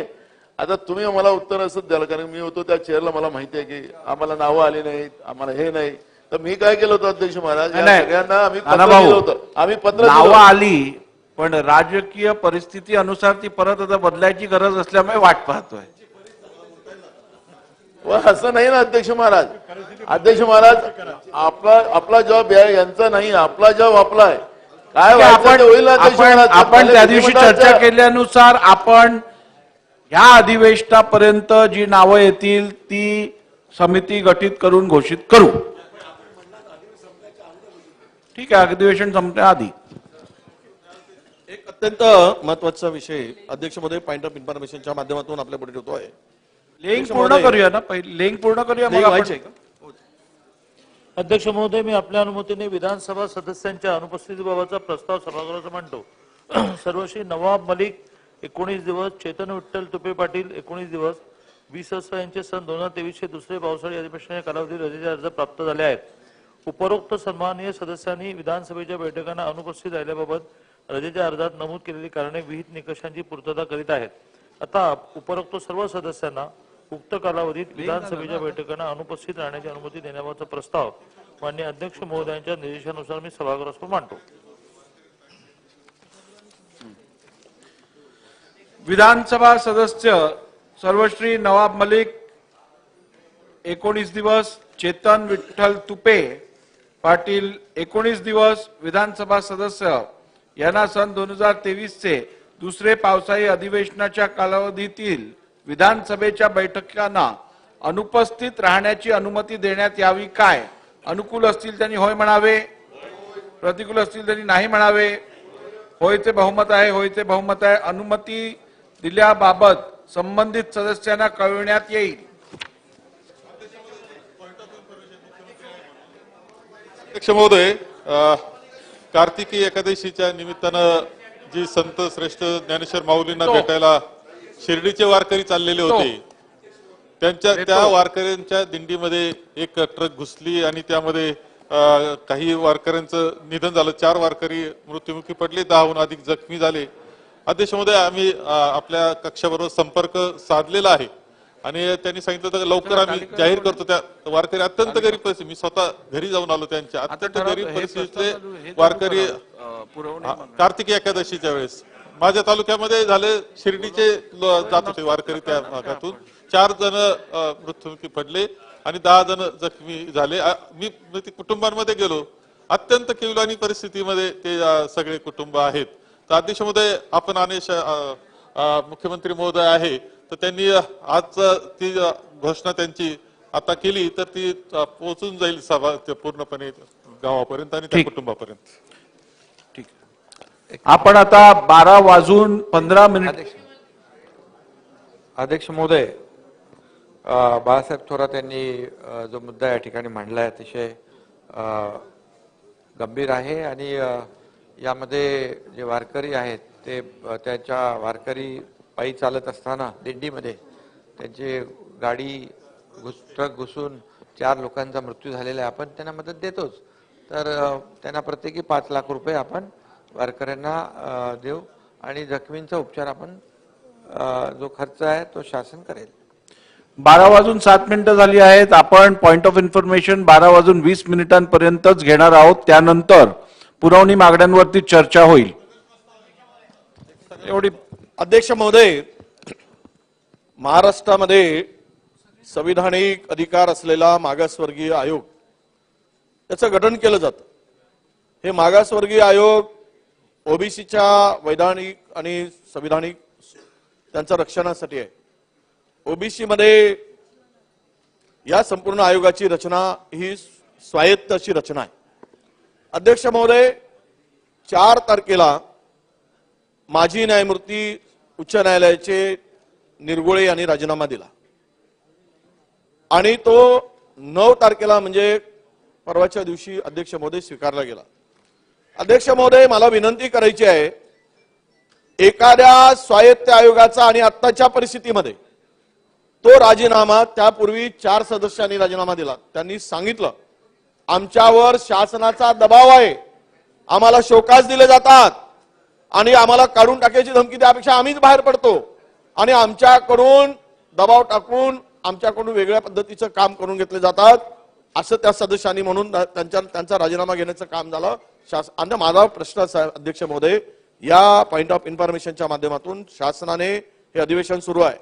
आता तुम्ही मला उत्तर असंच द्याल, कारण मी होतो त्या चेअरला, मला माहिती आहे की आम्हाला नावं आली नाहीत, आम्हाला हे नाही. तर मी काय केलं होतं अध्यक्ष महाराज, या सगळ्यांना आम्ही पत्र दिलं होतं. आम्ही पत्र नावं आली, पण राजकीय परिस्थिती अनुसार ती परत आता बदलायची गरज असल्यामुळे वाट पाहतोय. असं नाही ना अध्यक्ष महाराज. अध्यक्ष महाराज, आपला जॉब यांचा नाही, आपला जॉब आपला आहे. काय व्हायचं ते होईल अध्यक्ष महाराज. आपण त्या दिवशी चर्चा केल्यानुसार आपण ह्या अधिवेशनापर्यंत जी नावं येतील ती समिती गठीत करून घोषित करू. ठीक आहे, अधिवेशन संपण्याआधी. एक अत्यंत महत्वाचा विषय अध्यक्ष महोदय पॉइंट ऑफ इन्फॉर्मेशनच्या माध्यमातून आपल्या पुढे ठेवतोय. लिंक पूर्ण करूया ना, पहिले लिंक पूर्ण करूया मग आपण. अध्यक्ष महोदय, मी आपल्या अनुमतीने विधानसभा सदस्यांच्या अनुपस्थितीबाबतचा प्रस्ताव सभागृहात मांडतो. सर्वश्री नवाब मलिक 19 दिवस, चेतन विठ्ठल तुपे पाटील 19 दिवस, 20 यांचे सन 2023 चे दुसरे पावसाळी अधिवेशनाच्या कालावधीत रजेचे अर्ज प्राप्त झाले आहेत. उपरोक्त सन्माननीय सदस्यांनी विधानसभेच्या बैठकांना अनुपस्थित राहिल्याबाबत रजेच्या अर्जात नमूद केलेली कारणे विहित निकषांची पूर्तता करीत आहेत. आता उपरोक्त सर्व सदस्यांना उक्त कालावधीत विधानसभेच्या बैठकांना अनुपस्थित राहण्याची अनुमती देण्याबाबतचा प्रस्ताव माननीय अध्यक्ष महोदयांच्या निर्देशानुसार मी सभागृहासमोर मांडतो. विधानसभा सदस्य सर्वश्री नवाब मलिक 19 दिवस, चेतन विठ्ठल तुपे पाटील 19 दिवस, विधानसभा सदस्य यांना सन 2023 चे दुसरे पावसाळी अधिवेशनाच्या कालावधीतील विधानसभेच्या बैठकांना अनुपस्थित राहण्याची अनुमती देण्यात यावी. काय अनुकूल असतील त्यांनी होय म्हणावे, प्रतिकूल असतील त्यांनी नाही म्हणावे. होयचे बहुमत आहे, होयचे बहुमत आहे. अनुमती दिल्याबाबत संबंधित सदस्यांना कळविण्यात येईल. अध्यक्ष महोदय, कार्तिकी एकादशीच्या निमित्तानं जी संत श्रेष्ठ ज्ञानेश्वर माऊलींना भेटायला शिर्डीचे वारकरी चाललेले होते, त्या वारकऱ्यांच्या दिंडीमध्ये एक ट्रक घुसली आणि त्यामध्ये काही वारकऱ्यांचं निधन झालं. 4 वारकरी मृत्युमुखी पडले, 10हून अधिक जखमी झाले. अध्यक्ष महोदय, आम्ही आपल्या कक्षाबरोबर संपर्क साधलेला आहे आणि त्यांनी सांगितलं तर लवकर आम्ही जाहीर करतो. त्या वारकरी अत्यंत गरीब परिस्थिती, मी स्वतः घरी जाऊन आलो त्यांच्या, अत्यंत गरीब परिस्थितीतले वारकरी कार्तिकी एकादशीच्या वेळेस माझ्या तालुक्यामध्ये झाले. शिर्डीचे जात होते वारकरी त्या भागातून, 4 जण मृत्युमुखी पडले आणि 10 जण जखमी झाले. मी कुटुंबांमध्ये गेलो, अत्यंत किवलानी परिस्थितीमध्ये ते सगळे कुटुंब आहेत. तर अध्यक्ष महोदय, आपण मुख्यमंत्री महोदय आहे, तर त्यांनी आज ती घोषणा त्यांची आता केली तर ती पोहोचून जाईल सभा पूर्णपणे गावापर्यंत आणि त्या कुटुंबापर्यंत. ठीक, आपण आता 12:15 अध्यक्ष महोदय, बाळासाहेब थोरात यांनी जो मुद्दा या ठिकाणी मांडला आहे अतिशय गंभीर आहे आणि यामध्ये जे वारकरी आहेत ते त्याच्या वारकरी पायी चालत असताना दिंडीमध्ये त्यांची गाडी ट्रक घुसून 4 लोकांचा मृत्यू झालेला आहे. आपण त्यांना मदत देतोच, तर त्यांना प्रत्येकी 5 लाख रुपये आपण वारकऱ्यांना देऊ आणि जखमींचा उपचार आपण जो खर्च आहे तो शासन करेल. 12:07 झाली आहेत. आपण पॉइंट ऑफ इन्फॉर्मेशन 12:20 घेणार आहोत. त्यानंतर पुरवणी मागण्यांवरती चर्चा होईल. एवढी अध्यक्ष महोदय, महाराष्ट्रामध्ये संविधानिक अधिकार असलेला मागासवर्गीय आयोग याचं गठन केलं जातं. हे मागासवर्गीय आयोग ओबीसीच्या वैधानिक आणि संविधानिक त्यांच्या रक्षणासाठी आहे. ओबीसी मध्ये या संपूर्ण आयोगाची रचना ही स्वायत्त अशी रचना आहे. अध्यक्ष महोदय, 4 तारखेला माजी न्यायमूर्ती उच्च न्यायालयाचे निरगुळे यांनी राजीनामा दिला आणि तो 9 तारखेला म्हणजे परवाच्या दिवशी अध्यक्ष महोदय स्वीकारला गेला. अध्यक्ष महोदय, मला विनंती करायची आहे, एखाद्या स्वायत्त आयोगाचा आणि आत्ताच्या परिस्थितीमध्ये तो राजीनामा, त्यापूर्वी 4 सदस्यांनी राजीनामा दिला. त्यांनी सांगितलं आमच्यावर शासनाचा दबाव आहे, आम्हाला शोकास दिले जातात आणि आम्हाला काढून टाकायची धमकी, त्यापेक्षा आम्हीच बाहेर पडतो आणि आमच्याकडून दबाव टाकून आमच्याकडून वेगळ्या पद्धतीचं काम करून घेतले जातात असं त्या सदस्यांनी म्हणून त्यांचा राजीनामा घेण्याचं काम झालं. आणि माझा प्रश्न असा आहे अध्यक्ष महोदय, या पॉइंट ऑफ इन्फॉर्मेशनच्या माध्यमातून शासनाने हे अधिवेशन सुरू आहे,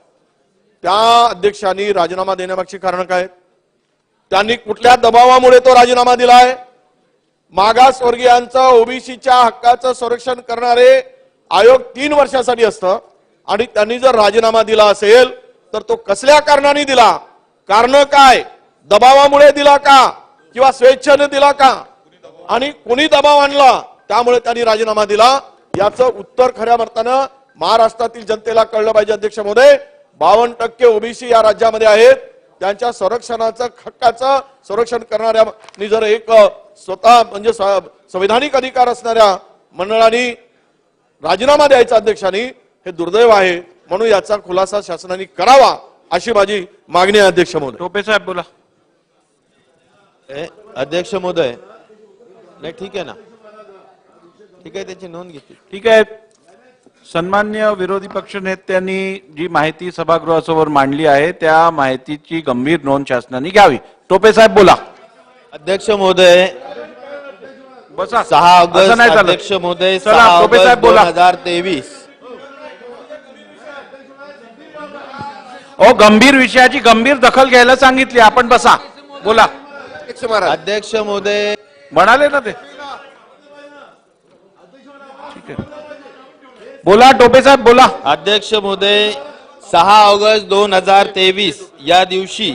त्या अध्यक्षांनी राजीनामा देण्यामागची कारण काय? त्यांनी कुठल्या दबावामुळे तो राजीनामा दिलाय? मागासवर्गीयांचं ओबीसीच्या हक्काचं संरक्षण करणारे आयोग 3 वर्षासाठी असतं आणि त्यांनी जर राजीनामा दिला असेल तर तो कसल्या कारणाने दिला? कारण काय? दबावामुळे दिला का किंवा स्वेच्छेने दिला का आणि कोणी दबाव आणला त्यामुळे त्यांनी राजीनामा दिला? याचं उत्तर खऱ्या अर्थानं महाराष्ट्रातील जनतेला कळलं पाहिजे. अध्यक्ष महोदय, 52% ओबीसी या राज्यामध्ये आहेत, त्यांच्या संरक्षणाचं हक्काचं संरक्षण करणाऱ्या जर एक स्वतः म्हणजे संविधानिक अधिकार असणाऱ्या मंडळाने राजीनामा द्यायचा अध्यक्षांनी, हे दुर्दैव आहे. म्हणून याचा खुलासा शासनाने करावा अशी माझी मागणी आहे. अध्यक्ष महोदय. टोपे साहेब बोला. अध्यक्ष महोदय, नाही ठीक आहे ना, ठीक आहे, त्याची नोंद घेतली. ठीक आहे. सन्मान्य विरोधी पक्ष नेत्यांनी जी माहिती सभागृहासमोर मांडली आहे त्या माहितीची गंभीर नोंद शासनाने घ्यावी. टोपे साहेब बोला. अध्यक्ष महोदय, बसा. 6 असं ऑगस्ट नाही चालत. अध्यक्ष महोदय, चला, 6 टोपे ऑगस्ट साहेब बोला. 2023. गंभीर विषयाची गंभीर दखल घ्यायला सांगितली आपण. बसा, बोला. अध्यक्ष महोदय म्हणाले ना ते. ठीक आहे, बोला टोपे साहेब बोला. अध्यक्ष महोदय, 6 ऑगस्ट 2023 या दिवशी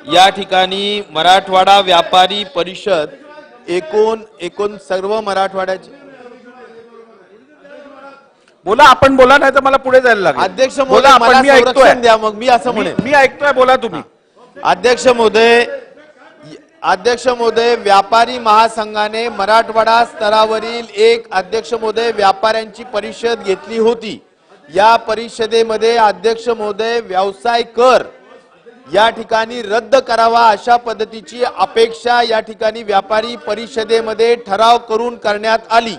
या ठिकाणी मराठवाडा व्यापारी परिषद एकूण सर्व मराठवाड्याचे. बोला, आपण बोला, नाही तर मला पुढे जायला लागेल. अध्यक्ष बोला, महोदय, मला मी ऐकतोय. संरक्षण द्या, मग मी असं म्हणेन. मी ऐकतोय, बोला तुम्ही. अध्यक्ष महोदय, व्यापारी महासंघाने मराठवाडा स्तरावरील एक अध्यक्ष महोदय व्यापाऱ्यांची परिषद घेतली होती. या परिषदेमध्ये अध्यक्ष महोदय व्यवसाय कर या ठिकाणी रद्द करावा अशा पद्धतीची अपेक्षा या ठिकाणी व्यापारी परिषदेमध्ये ठराव करून करण्यात आली.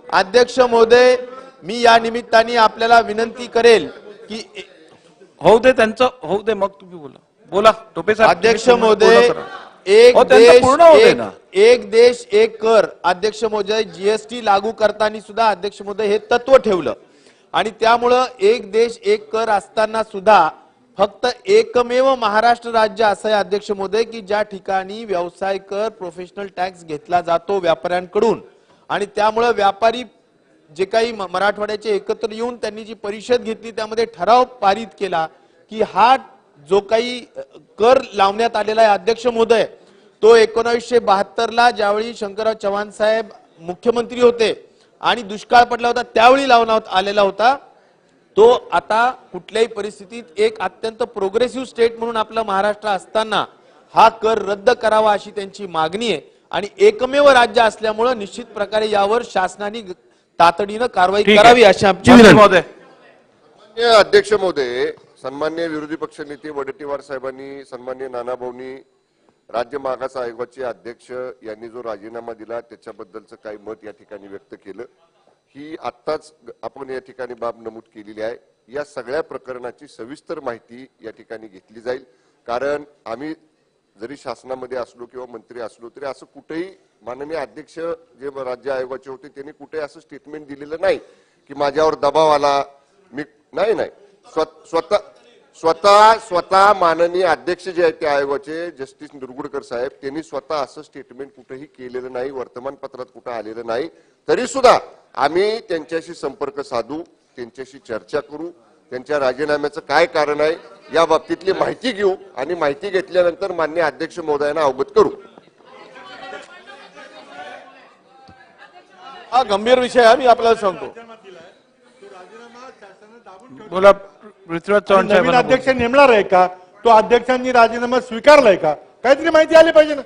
अध्यक्ष महोदय, मी या निमित्ताने आपल्याला विनंती करेल की होऊ दे त्यांचं, होऊ दे, मग तुम्ही बोला. बोला टोपे साहेब. अध्यक्ष महोदय, एक देश एक कर अध्यक्ष महोदय जीएसटी लागू करताना सुद्धा अध्यक्ष महोदय हे तत्व ठेवलं आणि त्यामुळं एक देश एक कर असताना सुद्धा फक्त एकमेव महाराष्ट्र राज्य असं आहे अध्यक्ष महोदय की ज्या ठिकाणी व्यवसाय कर प्रोफेशनल टॅक्स घेतला जातो व्यापाऱ्यांकडून. आणि त्यामुळं व्यापारी जे काही मराठवाड्याचे एकत्र येऊन त्यांनी जी परिषद घेतली त्यामध्ये ठराव पारित केला की हा जो काही कर लावण्यात आलेला आहे अध्यक्ष महोदय तो 1972ला ज्यावेळी शंकरराव चव्हाण साहेब मुख्यमंत्री होते आणि दुष्काळ पडला होता त्यावेळी लावण्यात आलेला होता. तो आता कुठल्याही परिस्थितीत एक अत्यंत प्रोग्रेसिव्ह स्टेट म्हणून आपलं महाराष्ट्र असताना हा कर रद्द करावा अशी त्यांची मागणी आहे आणि एकमेव राज्य असल्यामुळे निश्चित प्रकारे यावर शासनाने तातडीनं कारवाई करावी अशी आमची विनंती. माननीय अध्यक्ष महोदय, सन्मान्य विरोधी पक्ष नेते वडेट्टीवार साहेबांनी, सन्मान्य नानाभाऊंनी, राज्य मागास आयोगाचे अध्यक्ष यांनी जो राजीनामा दिला त्याच्याबद्दलचं काही मत या ठिकाणी व्यक्त केलं. ही आत्ताच आपण या ठिकाणी बाब नमूद केलेली आहे. या सगळ्या प्रकरणाची सविस्तर माहिती या ठिकाणी घेतली जाईल, कारण आम्ही जरी शासनामध्ये असलो किंवा मंत्री असलो तरी असं कुठेही माननीय अध्यक्ष जे राज्य आयोगाचे होते त्यांनी कुठे असं स्टेटमेंट दिलेलं नाही की माझ्यावर दबाव आला. मी नाही स्वतः माननीय अध्यक्ष जे आहेत त्या आयोगाचे जस्टिस निरगुडकर साहेब त्यांनी स्वतः असं स्टेटमेंट कुठेही केलेलं नाही, वर्तमानपत्रात कुठं आलेलं नाही. तरी सुद्धा आम्ही त्यांच्याशी संपर्क साधू, त्यांच्याशी चर्चा करू, त्यांच्या राजीनाम्याचं काय कारण आहे या बाबतीतली माहिती घेऊ आणि माहिती घेतल्यानंतर माननीय अध्यक्ष महोदयांना अवगत करू. हा गंभीर विषय आहे, मी आपल्याला सांगतो. बोला पृथ्वीराज चव्हाण नवीन साहेब. अध्यक्ष नेमणार आहे का? तो अध्यक्षांनी राजीनामा स्वीकारलाय का? काहीतरी माहिती आली पाहिजे ना.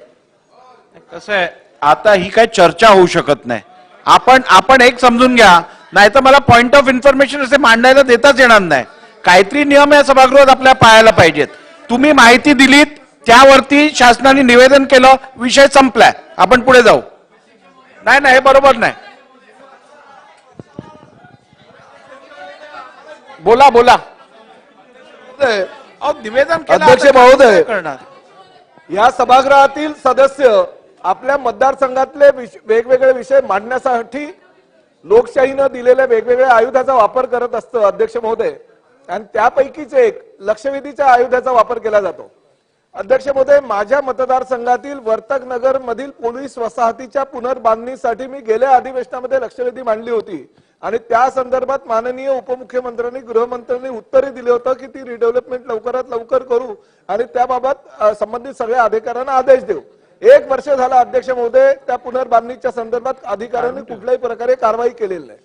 कसं आहे, आता ही काही चर्चा होऊ शकत नाही. आपण एक समजून घ्या, नाही तर मला पॉइंट ऑफ इन्फॉर्मेशन असे मांडायला देताच येणार नाही. काहीतरी नियम या सभागृहात आपल्या पाळायला पाहिजेत. तुम्ही माहिती दिलीत, त्यावरती शासनाने निवेदन केलं, विषय संपलाय, आपण पुढे जाऊ. नाही हे बरोबर नाही. बोला निवेदन केलं, अध्यक्ष आता काय महोदय, करणार? या सभागृहातील सदस्य आपल्या मतदारसंघातले वेगवेगळे विषय मांडण्यासाठी लोकशाहीनं दिलेल्या वेगवेगळ्या आयुधाचा वापर करत असतं अध्यक्ष महोदय, आणि त्यापैकीच एक लक्षवेधीच्या आयुधाचा वापर केला जातो. अध्यक्ष महोदय, माझ्या मतदारसंघातील वर्तक नगर मधील पोलीस वसाहतीच्या पुनर्बांधणीसाठी मी गेल्या अधिवेशनामध्ये लक्षवेधी मांडली होती आणि त्या संदर्भात माननीय उपमुख्यमंत्र्यांनी, गृहमंत्र्यांनी उत्तरे दिले होतं की ती रिडेव्हलपमेंट लवकरात लवकर करू आणि त्याबाबत संबंधित सगळ्या अधिकाऱ्यांना आदेश देऊ. 1 वर्ष झाला अध्यक्ष महोदय, त्या पुनर्बांधणीच्या संदर्भात अधिकाऱ्यांनी कुठल्याही प्रकारे कारवाई केलेली नाही.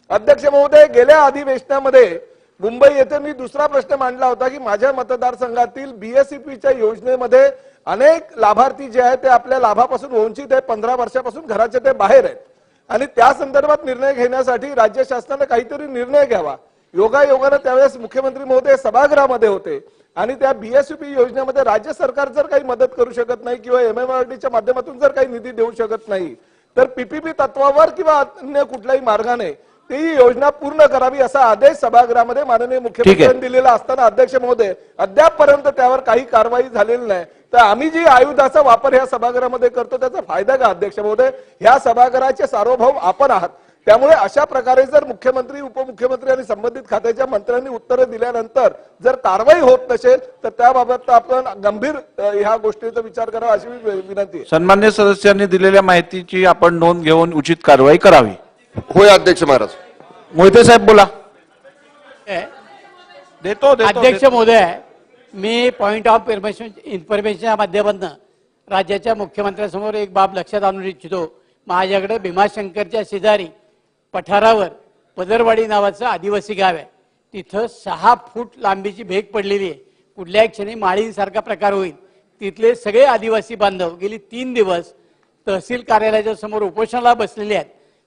अध्यक्ष महोदय, गेल्या अधिवेशनामध्ये मुंबई येथे मी दुसरा प्रश्न मांडला होता की माझ्या मतदारसंघातील बीएसईपीच्या योजनेमध्ये अनेक लाभार्थी जे आहेत ते आपल्या लाभापासून वंचित आहेत, 15 वर्षापासून घराचे ते बाहेर आहेत आणि त्या संदर्भात निर्णय घेण्यासाठी राज्य शासनाने काहीतरी निर्णय घ्यावा. योगायोगाने त्यावेळेस मुख्यमंत्री महोदय सभागृहामध्ये होते आणि त्या बीएसईपी योजनेमध्ये राज्य सरकार जर काही मदत करू शकत नाही किंवा एमएमआरडीच्या माध्यमातून जर काही निधी देऊ शकत नाही तर पीपीपी तत्वावर किंवा अन्य कुठल्याही मार्गाने ती योजना पूर्ण करावी असा आदेश सभागृहामध्ये माननीय मुख्यमंत्र्यांनी दिलेला असताना अध्यक्ष महोदय अद्यापपर्यंत त्यावर काही कारवाई झालेली नाही. तर आम्ही जी आयुधाचा वापर ह्या सभागृहामध्ये करतो त्याचा फायदा का अध्यक्ष महोदय? ह्या सभागृहाचे सार्वभौम आपण आहात, त्यामुळे अशा प्रकारे जर मुख्यमंत्री, उपमुख्यमंत्री आणि संबंधित खात्याच्या मंत्र्यांनी उत्तरे दिल्यानंतर जर कारवाई होत नसेल तर त्याबाबत आपण गंभीर ह्या गोष्टीचा विचार करावा अशी विनंती आहे. सन्मान्य सदस्यांनी दिलेल्या माहितीची आपण नोंद घेऊन उचित कारवाई करावी. होय अध्यक्ष महाराज. मोहिते साहेब बोला. देतो अध्यक्ष महोदय, मी पॉइंट ऑफ इन्फॉर्मेशनच्या माध्यमातून राज्याच्या मुख्यमंत्र्यांसमोर एक बाब लक्षात आणू इच्छितो. माझ्याकडे भीमाशंकरच्या शेजारी पठारावर पदरवाडी नावाचं आदिवासी गाव आहे. तिथं 6 फूट लांबीची भेग पडलेली आहे. कुठल्याही क्षणी माळीसारखा प्रकार होईल. तिथले सगळे आदिवासी बांधव गेली 3 दिवस तहसील कार्यालयाच्या समोर उपोषणाला बसलेले आहेत.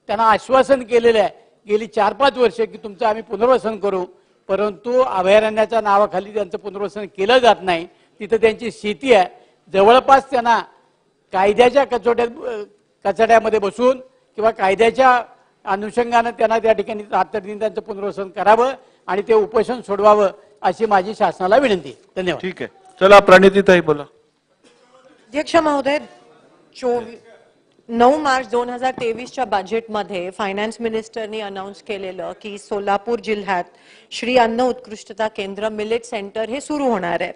त्यांना आश्वासन केलेलं आहे गेली 4-5 वर्ष की तुमचं आम्ही पुनर्वसन करू, परंतु अभयारण्याच्या नावाखाली त्यांचं पुनर्वसन केलं जात नाही. तिथं त्यांची शेती आहे. जवळपास त्यांना कायद्याच्या कचड्यामध्ये बसून किंवा कायद्याच्या अनुषंगानं त्यांना त्या ठिकाणी तातडीने त्यांचं पुनर्वसन करावं आणि ते उपोषण सोडवावं अशी माझी शासनाला विनंती. धन्यवाद. ठीक आहे, चला प्रणितीताई बोला. अध्यक्ष महोदय, 9 मार्च 2023च्या बजेटमध्ये फायनान्स मिनिस्टरनी अनाउन्स केलेलं की सोलापूर जिल्ह्यात श्री अन्न उत्कृष्टता केंद्र मिलेट सेंटर हे सुरू होणार आहे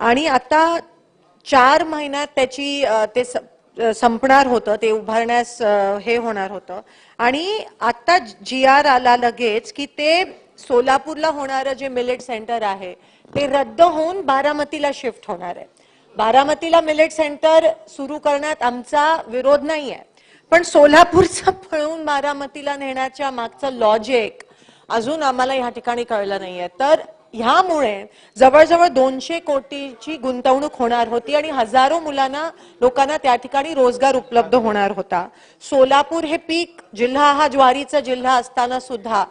आणि आता 4 महिन्यात त्याची ते संपणार होतं, ते उभारण्यास हे होणार होतं आणि आता GR आला लगेच की ते सोलापूरला होणारं जे मिलेट सेंटर आहे ते रद्द होऊन बारामतीला शिफ्ट होणार आहे. बारामतीला मिलेट सेंटर सुरू करण्यात आमचा विरोध नाही आहे, पण सोलापूरचं पळून बारामतीला नेण्याच्या मागचं लॉजिक अजून आम्हाला ह्या ठिकाणी कळलं नाहीये. तर ह्यामुळे जवळजवळ 200 कोटीची गुंतवणूक होणार होती आणि हजारो लोकांना त्या ठिकाणी रोजगार उपलब्ध होणार होता. सोलापूर हे पीक जिल्हा, हा ज्वारीचा जिल्हा असताना सुद्धा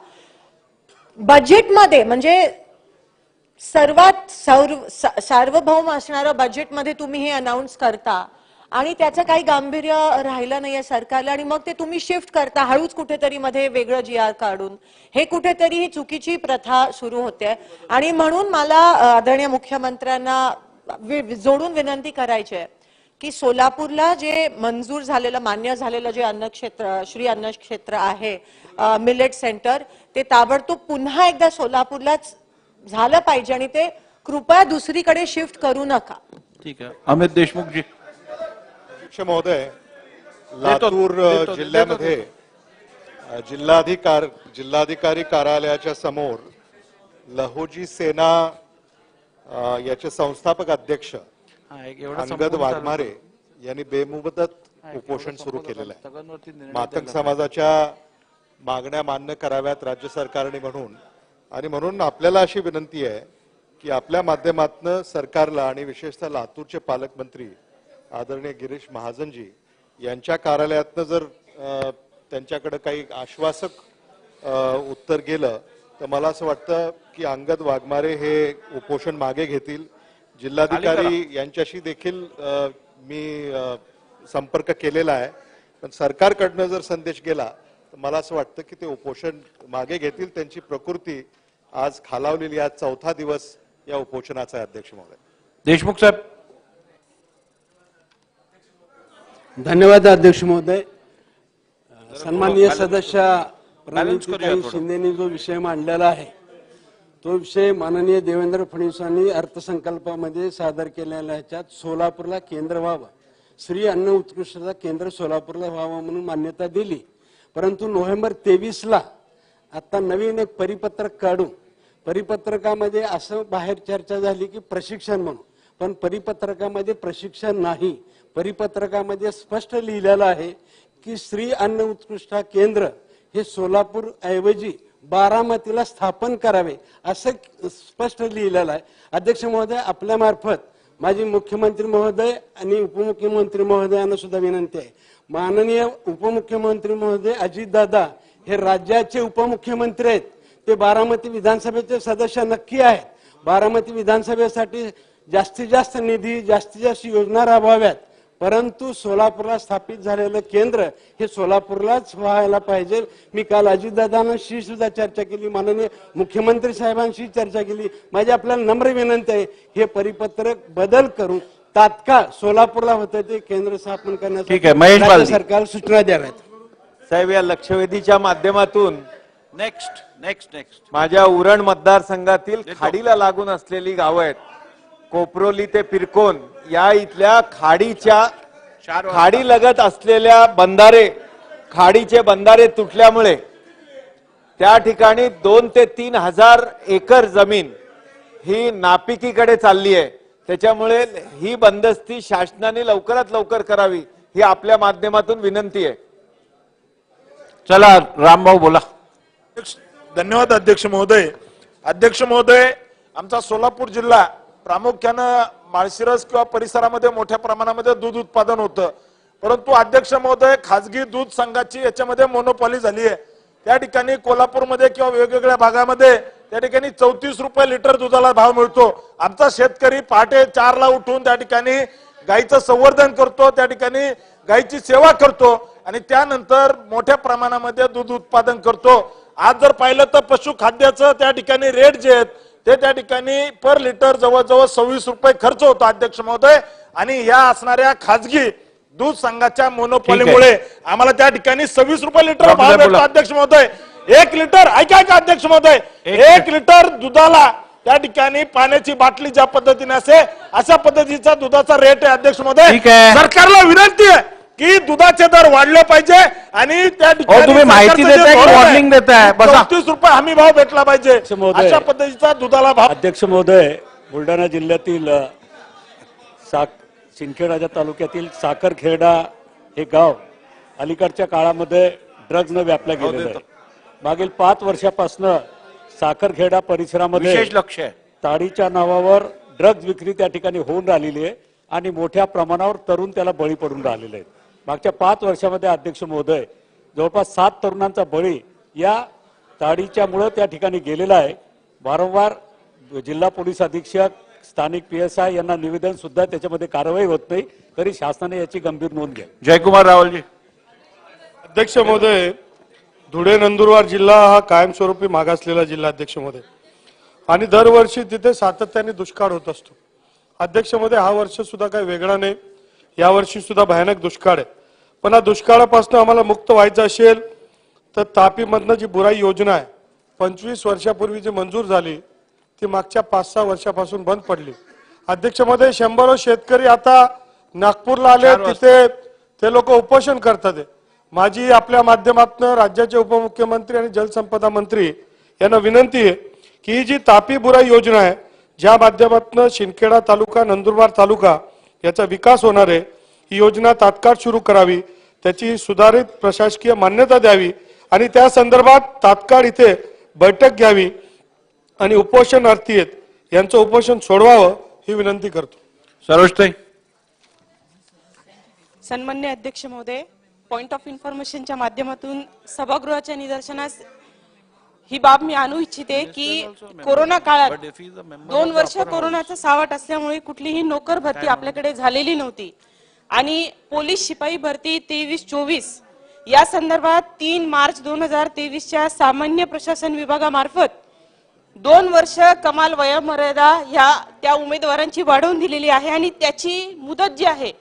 बजेटमध्ये म्हणजे सर्वात सार्वभौम असणारं बजेटमध्ये तुम्ही हे अनाऊन्स करता आणि त्याचं काही गांभीर्य राहिलं नाहीये सरकारला आणि मग ते तुम्ही शिफ्ट करता हळूच कुठेतरी मध्ये वेगळं GR काढून. हे कुठेतरी ही चुकीची प्रथा सुरू होते आणि म्हणून मला आदरणीय मुख्यमंत्र्यांना जोडून विनंती करायची आहे की सोलापूरला जे मंजूर झालेलं मान्य झालेलं जे अन्नक्षेत्र श्री अन्नक्षेत्र आहे मिलेट सेंटर ते ताबडतोब पुन्हा एकदा सोलापूरलाच झालं पाहिजे आणि ते कृपया दुसरीकडे शिफ्ट करू नका. ठीक आहे. अमित देशमुख जी. अध्यक्ष महोदय, लातूर जिल्ह्यामध्ये जिल्हाधिकारी कार्यालयाच्या समोर लहोजी सेना याचे संस्थापक अध्यक्ष अंगद वाघमारे यांनी बेमुदत उपोषण सुरू केलेलं आहे. मातंग समाजाच्या मागण्या मान्य कराव्यात राज्य सरकारने म्हणून आपल्याला अशी विनंती आहे की आपल्या माध्यमातून सरकारला आणि विशेषतः लातूरचे पालकमंत्री आदरणीय गिरीश महाजनजी यांच्या कार्यालयातनं जर त्यांच्याकडे काही आश्वासक उत्तर गेलं तर मला असं वाटतं की अंगद वाघमारे हे उपोषण मागे घेतील. जिल्हाधिकारी यांच्याशी देखील मी संपर्क केलेला आहे, पण सरकारकडनं जर संदेश गेला तर मला असं वाटतं की ते उपोषण मागे घेतील. त्यांची प्रकृती आज खालावलेली, आज 4था दिवस या उपोषणाचा आहे. अध्यक्ष महोदय. देशमुख साहेब. धन्यवाद अध्यक्ष महोदय. सन्माननीय सदस्य प्रणितीताई शिंदेनी जो विषय मांडलेला आहे तो विषय माननीय देवेंद्र फडणवीसांनी अर्थसंकल्पामध्ये सादर केलेल्या ह्याच्यात सोलापूरला केंद्र व्हावं, श्री अन्न उत्कृष्टता केंद्र सोलापूरला व्हावं म्हणून मान्यता दिली. परंतु नोव्हेंबर 23ला आता नवीन एक परिपत्रक काढून परिपत्रकामध्ये असं बाहेर चर्चा झाली की प्रशिक्षण म्हणून, पण परिपत्रकामध्ये प्रशिक्षण नाही. परिपत्रकामध्ये स्पष्ट लिहिलेलं आहे की श्री अन्न उत्कृष्टता केंद्र हे सोलापूर ऐवजी बारामतीला स्थापन करावे असं स्पष्ट लिहिलेलं आहे. अध्यक्ष महोदय, आपल्या मार्फत माझी मुख्यमंत्री महोदय आणि उपमुख्यमंत्री महोदयांना सुद्धा विनंती आहे. माननीय उपमुख्यमंत्री महोदय अजितदादा हे राज्याचे उपमुख्यमंत्री आहेत. ते बारामती विधानसभेचे सदस्य नक्की आहेत. बारामती विधानसभेसाठी जास्तीत जास्त निधी, जास्तीत जास्त योजना राबवाव्यात, परंतु सोलापूरला स्थापित झालेलं केंद्र हे सोलापूरलाच व्हायला पाहिजे. मी काल अजितदादांशी सुद्धा चर्चा केली, माननीय मुख्यमंत्री साहेबांशी चर्चा केली. माझी आपल्याला नम्र विनंती आहे, हे परिपत्रक बदल करून तात्काळ सोलापूरला होतं ते केंद्र स्थापन करण्यासाठी राज्य सरकार सूचना द्याव्यात. साहेब, या लक्षवेधीच्या माध्यमातून नेक्स्ट माझ्या उरण मतदारसंघातील खाडीला लागून असलेली गावं आहेत. कोपरोली ते पिरकोन या इथल्या खाडी लगत असलेल्या खाडीचे बंधारे तुटल्यामुळे त्या ठिकाणी 2 ते 3 हजार एकर जमीन ही नापिकीकडे चालली आहे. त्याच्यामुळे ही बंदस्ती शासनाने लवकरात लवकर करावी ही आपल्या माध्यमातून विनंती आहे. चला रामभाऊ बोला. धन्यवाद अध्यक्ष महोदय. अध्यक्ष महोदय, आमचा सोलापूर जिल्हा प्रामुख्यानं माळशिरस किंवा परिसरामध्ये मोठ्या प्रमाणामध्ये दूध उत्पादन होतं, परंतु अध्यक्ष महोदय खासगी दूध संघाची याच्यामध्ये मोनोपॉली झाली आहे. त्या ठिकाणी कोल्हापूरमध्ये किंवा वेगवेगळ्या भागामध्ये त्या ठिकाणी 34 रुपये लिटर दुधाला भाव मिळतो. आमचा शेतकरी पहाटे 4ला उठून त्या ठिकाणी गाईचं संवर्धन करतो, त्या ठिकाणी गाईची सेवा करतो आणि त्यानंतर मोठ्या प्रमाणामध्ये दूध उत्पादन करतो. आज जर पाहिलं तर पशुखाद्याचं त्या ठिकाणी रेट जे आहेत ते त्या ठिकाणी पर लिटर जवळजवळ 26 रुपये खर्च होतो अध्यक्ष महोदय. आणि या असणाऱ्या खाजगी दूध संघाच्या मोनोपॉलीमुळे आम्हाला त्या ठिकाणी 26 रुपये लिटर भाव मिळतो अध्यक्ष महोदय. 1 लिटर ऐका अध्यक्ष महोदय, 1 लिटर दुधाला त्या ठिकाणी पाण्याची बाटली ज्या पद्धतीने असे अशा पद्धतीचा दुधाचा रेट आहे अध्यक्ष महोदय. सरकारला विनंती आहे की दुधाचे दर वाढले पाहिजे आणि त्या ठिकाणी तुम्ही माहिती देताय की वॉर्निंग देताय? 34 रुपये हमी भाव भेटला पाहिजे अशा पद्धतीचा दुधाला भाव. अध्यक्ष महोदय, बुलढाणा जिल्ह्यातील सिंदखेडराजा तालुक्यातील साखरखेरडा हे गाव अलीकडच्या काळामध्ये ड्रग्जनं व्यापलं गेलेलं आहे. मागील 5 वर्षापासून साखरखेडा परिसरामध्ये विशेष लक्ष आहे. ताडीच्या नावावर ड्रग्ज विक्री त्या ठिकाणी होऊन राहिलेली आहे आणि मोठ्या प्रमाणावर तरुण त्याला बळी पडून राहिलेले आहेत. मागच्या 5 वर्षामध्ये अध्यक्ष महोदय जवळपास 7 तरुणांचा बळी या ताडीच्यामुळे त्या ठिकाणी गेलेला आहे. वारंवार जिल्हा पोलीस अधीक्षक, स्थानिक PSI यांना निवेदन सुद्धा त्याच्यामध्ये कारवाई होत नाही, तरी शासनाने याची गंभीर नोंद घ्यावी. जयकुमार रावलजी. अध्यक्ष महोदय, धुळे नंदुरबार जिल्हा हा कायमस्वरूपी मागासलेला जिल्हा अध्यक्ष महोदय, आणि दरवर्षी तिथे सातत्याने दुष्काळ होत असतो. अध्यक्ष महोदय, हा वर्ष सुद्धा काही वेगळा नाही. या वर्षी सुद्धा भयानक दुष्काळ आहे. पण हा दुष्काळापासून आम्हाला मुक्त व्हायचं असेल तर तापीमधनं जी बुराई योजना आहे 25 वर्षापूर्वी जी मंजूर झाली ती मागच्या 5-6 वर्षापासून बंद पडली. अध्यक्ष महोदय, 100 शेतकरी आता नागपूरला आले, तिथे ते लोक उपोषण करतात. माझी आपल्या माध्यमातून राज्याचे उपमुख्यमंत्री आणि जलसंपदा मंत्री यांना विनंती आहे की ही जी तापी बुराई योजना आहे, ज्या माध्यमातून शिंदखेडा तालुका, नंदुरबार तालुका याचा विकास होणार आहे, ही योजना तात्काळ सुरू करावी, त्याची सुधारित प्रशासकीय मान्यता द्यावी आणि त्या संदर्भात तात्काळ इथे बैठक घ्यावी आणि उपोषणार्थी आहेत यांचं उपोषण सोडवावं ही विनंती करतो. सरोजताई. सन्मान्य अध्यक्ष महोदय, पॉइंट ऑफ इन्फॉर्मेशनच्या माध्यमातून सभागृहाच्या निदर्शनास ही बाब मी आणू इच्छिते की कोरोना काळात 2 वर्ष कोरोनाचा सावट असल्यामुळे कुठलीही नोकर भरती आपल्याकडे झालेली नव्हती आणि पोलीस शिपाई भरती 23-24 या संदर्भात 3 मार्च 2023च्या सामान्य प्रशासन विभागामार्फत 2 वर्ष कमाल वयोमर्यादा ह्या त्या उमेदवारांची वाढवून दिलेली आहे आणि त्याची मुदत जी आहे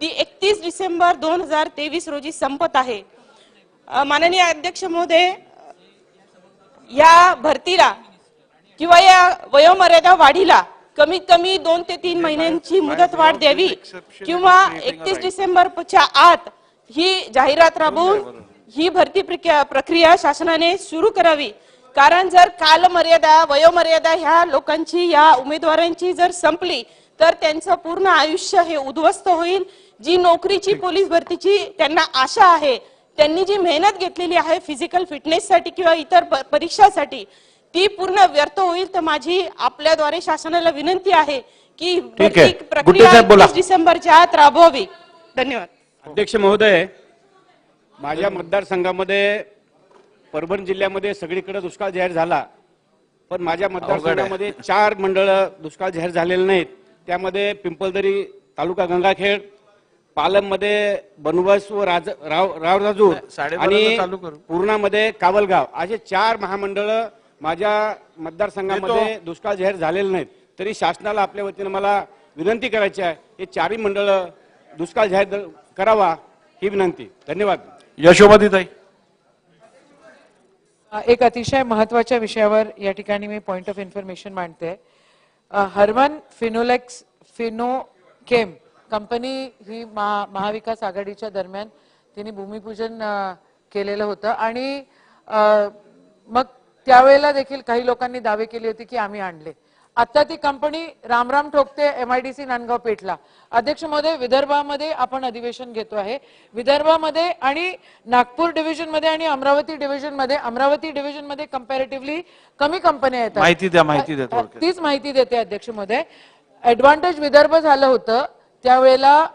ती 31 डिसेंबर 2023 रोजी संपत आहे. माननीय अध्यक्ष महोदय, या भरतीला किंवा या वयोमर्यादा वाढीला कमीत कमी 2 ते 3 महिन्यांची मुदत वाढ द्यावी किंवा 31 डिसेंबरच्या आत ही जाहिरात राबवून ही भरती प्रक्रिया शासनाने सुरू करावी. कारण जर कालमर्यादा, वयोमर्यादा ह्या लोकांची, या उमेदवारांची जर संपली तर त्यांचं पूर्ण आयुष्य हे उद्ध्वस्त होईल. जी नोकरीची पोलीस भरतीची त्यांना आशा आहे, त्यांनी जी मेहनत घेतलेली आहे फिजिकल फिटनेससाठी किंवा इतर परीक्षासाठी, ती पूर्ण व्यर्थ होईल. तर माझी आपल्याद्वारे शासनाला विनंती आहे की भरती प्रक्रिया 31 डिसेंबरच्या आत राबवावी. धन्यवाद. अध्यक्ष महोदय, माझ्या मतदारसंघामध्ये परभणी जिल्ह्यामध्ये सगळीकडे दुष्काळ जाहीर झाला, पण माझ्या मतदारसंघामध्ये 4 मंडळ दुष्काळ जाहीर झालेले नाहीत. त्यामध्ये पिंपळदरी तालुका गंगाखेड, पालममध्ये बनवस व रावराजूर आणि पूर्णामध्ये कावलगाव असे 4 महामंडळ माझ्या मतदारसंघामध्ये दुष्काळ जाहीर झालेले नाहीत. तरी शासनाला आपल्या वतीने मला विनंती करायची आहे, हे 4ही मंडळ दुष्काळ जाहीर करावा ही विनंती. धन्यवाद. यशोमतीताई. एक अतिशय महत्वाच्या विषयावर या ठिकाणी मी पॉइंट ऑफ इन्फॉर्मेशन मांडते. हर्मन फिनोलेक्स फिनोकेम कंपनी ही महाविकास आघाडीच्या दरम्यान तिने भूमिपूजन केलेलं होतं आणि मग त्यावेळेला देखील काही लोकांनी दावे केले होते की आम्ही आणले. आता ती कंपनी रामराम ठोकते MIDC नांदगाव पेठला. अध्यक्ष महोदय, विदर्भामध्ये आपण अधिवेशन घेतो आहे. विदर्भामध्ये आणि नागपूर डिव्हिजन मध्ये आणि अमरावती डिव्हिजन मध्ये कंपॅरेटिव्हली कमी कंपन्या येतात. माहिती द्या. तीच माहिती देते अध्यक्ष महोदय. ऍडव्हान्टेज विदर्भ झालं होतं त्यावेळेला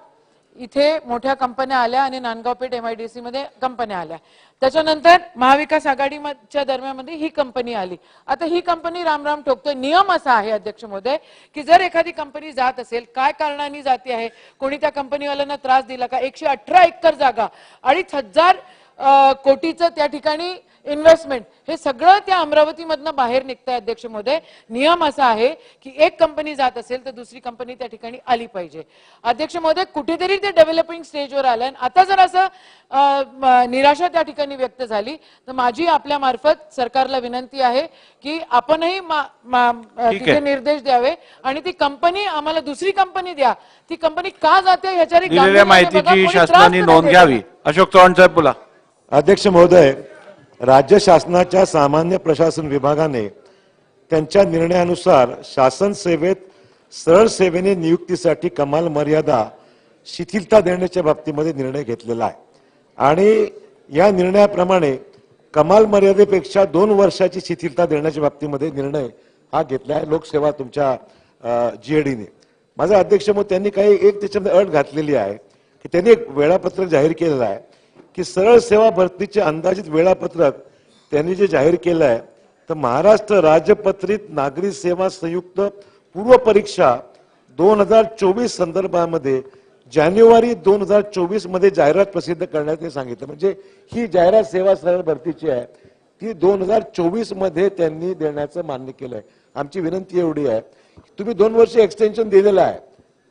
इथे मोठ्या कंपन्या आल्या आणि नांदगाव पेठ MIDC मध्ये कंपन्या आल्या. त्याच्यानंतर महाविकास आघाडीच्या दरम्यान ही कंपनी आली. आता ही कंपनी रामराम ठोकतोय. नियम असा आहे अध्यक्ष महोदय की जर एखादी कंपनी जात असेल, काय कारणाने जाते आहे, कोणी त्या कंपनीवाल्यांना त्रास दिला का, 118 एकर जागा 2,500 कोटीचं त्या ठिकाणी इन्व्हेस्टमेंट, हे सगळं त्या अमरावतीमधनं बाहेर निघतंय. अध्यक्ष महोदय, नियम असा आहे की एक कंपनी जात असेल तर दुसरी कंपनी त्या ठिकाणी आली पाहिजे. अध्यक्ष महोदय, कुठेतरी ते डेव्हलपिंग स्टेजवर आलं. आता जर असं निराशा त्या ठिकाणी व्यक्त झाली तर माझी आपल्या मार्फत सरकारला विनंती आहे की आपणही तिथे निर्देश द्यावे आणि ती कंपनी आम्हाला दुसरी कंपनी द्या. ती कंपनी का जाते ह्याच्यावर माहितीची शासनाने नोंद घ्यावी. अशोक चव्हाण साहेब बोला. अध्यक्ष महोदय, राज्य शासनाच्या सामान्य प्रशासन विभागाने त्यांच्या निर्णयानुसार शासन सेवेत सरळ सेवेने नियुक्तीसाठी कमाल मर्यादा शिथिलता देण्याच्या बाबतीमध्ये निर्णय घेतलेला आहे आणि या निर्णयाप्रमाणे कमाल मर्यादेपेक्षा 2 वर्षाची शिथिलता देण्याच्या बाबतीमध्ये निर्णय हा घेतला आहे लोकसेवा तुमच्या GADने. माझा अध्यक्ष मग त्यांनी काही एक त्याच्यामध्ये अट घातलेली आहे की त्यांनी एक वेळापत्रक जाहीर केलेलं आहे की सरळ सेवा भरतीचे अंदाजित वेळापत्रक त्यांनी जे जाहीर केलं आहे तर महाराष्ट्र राज्यपत्रित नागरी सेवा संयुक्त पूर्व परीक्षा 2024 संदर्भामध्ये जानेवारी 2024 मध्ये जाहिरात प्रसिद्ध करण्यात सांगितलं. म्हणजे ही जाहिरात सेवा सरळ भरतीची आहे ती 2024 मध्ये त्यांनी देण्याचं मान्य केलंय. आमची विनंती एवढी आहे तुम्ही 2 वर्ष एक्सटेन्शन दिलेलं आहे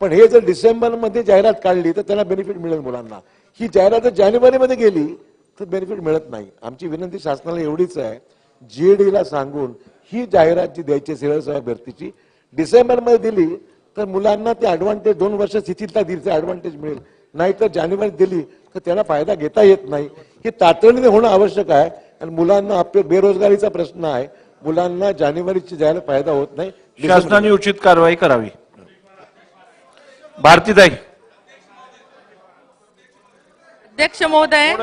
पण हे जर डिसेंबर मध्ये जाहिरात काढली तर त्यांना बेनिफिट मिळेल मुलांना. ही जाहिरात जर जानेवारीमध्ये गेली तर बेनिफिट मिळत नाही. आमची विनंती शासनाला एवढीच आहे GADला सांगून ही जाहिरात जी द्यायची सरळ सेवा भरतीची डिसेंबर मध्ये दिली तर मुलांना ते ऍडव्हान्टेज 2 वर्ष शिथिलता दिली तर ऍडव्हान्टेज मिळेल. नाहीतर जानेवारीत दिली तर त्याला फायदा घेता येत नाही. हे तातडीने होणं आवश्यक आहे आणि मुलांना बेरोजगारीचा प्रश्न आहे. मुलांना जानेवारीची जायला फायदा होत नाही. शासनाने उचित कारवाई करावी. भारतीताई. अध्यक्ष महोदय,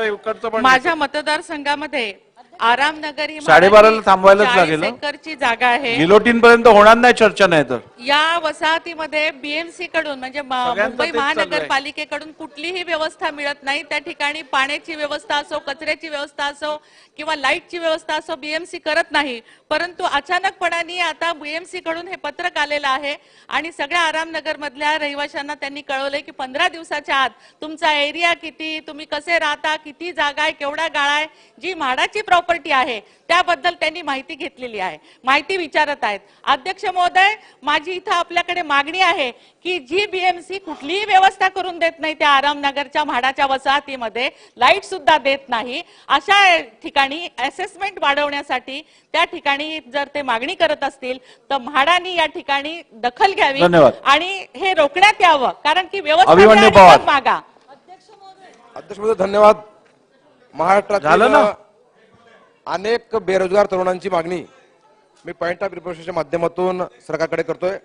माझ्या मतदारसंघामध्ये आरामनगर ही 12:30 थांबवायलाच लागेल. एकरची जागा आहे. गिलोटीन पर्यंत होणार नाही चर्चा नाही तर. या वसाहतीमध्ये BMC कडून म्हणजे मुंबई महानगरपालिकेकडून कुठलीही व्यवस्था मिळत नाही. त्या ठिकाणी पाण्याची व्यवस्था असो, कचऱ्याची व्यवस्था असो किंवा लाईटची व्यवस्था असो BMC करत नाही. परंतु अचानकपणाने आता BMC कडून हे पत्रक आलेलं आहे आणि सगळ्या आरामनगर मधल्या रहिवाशांना त्यांनी कळवलंय की 15 दिवसाच्या आत तुमचा एरिया किती, तुम्ही कसे राहता, किती जागा आहे, केवढा गाळा आहे, जी म्हाडाची प्रॉपर्टी आहे त्याबद्दल त्यांनी माहिती घेतलेली आहे, माहिती विचारत आहेत. अध्यक्ष महोदय, माझी इथं आपल्याकडे मागणी आहे की जी BMC कुठलीही व्यवस्था करून देत नाही त्या आरामनगरच्या म्हाडाच्या वसाहतीमध्ये, लाईट सुद्धा देत नाही, अशा ठिकाणी असेसमेंट वाढवण्यासाठी त्या ठिकाणी जर ते मागणी करत असतील तर म्हाडानी या ठिकाणी दखल घ्यावी आणि हे रोखण्यात यावं. कारण की व्यवस्था मागा. अध्यक्ष महोदय धन्यवाद. महाराष्ट्रातील अनेक बेरोजगार तरुणांची मागणी मी पॉइंट ऑफ रिपोर्टच्या माध्यमातून सरकारकडे करतोय.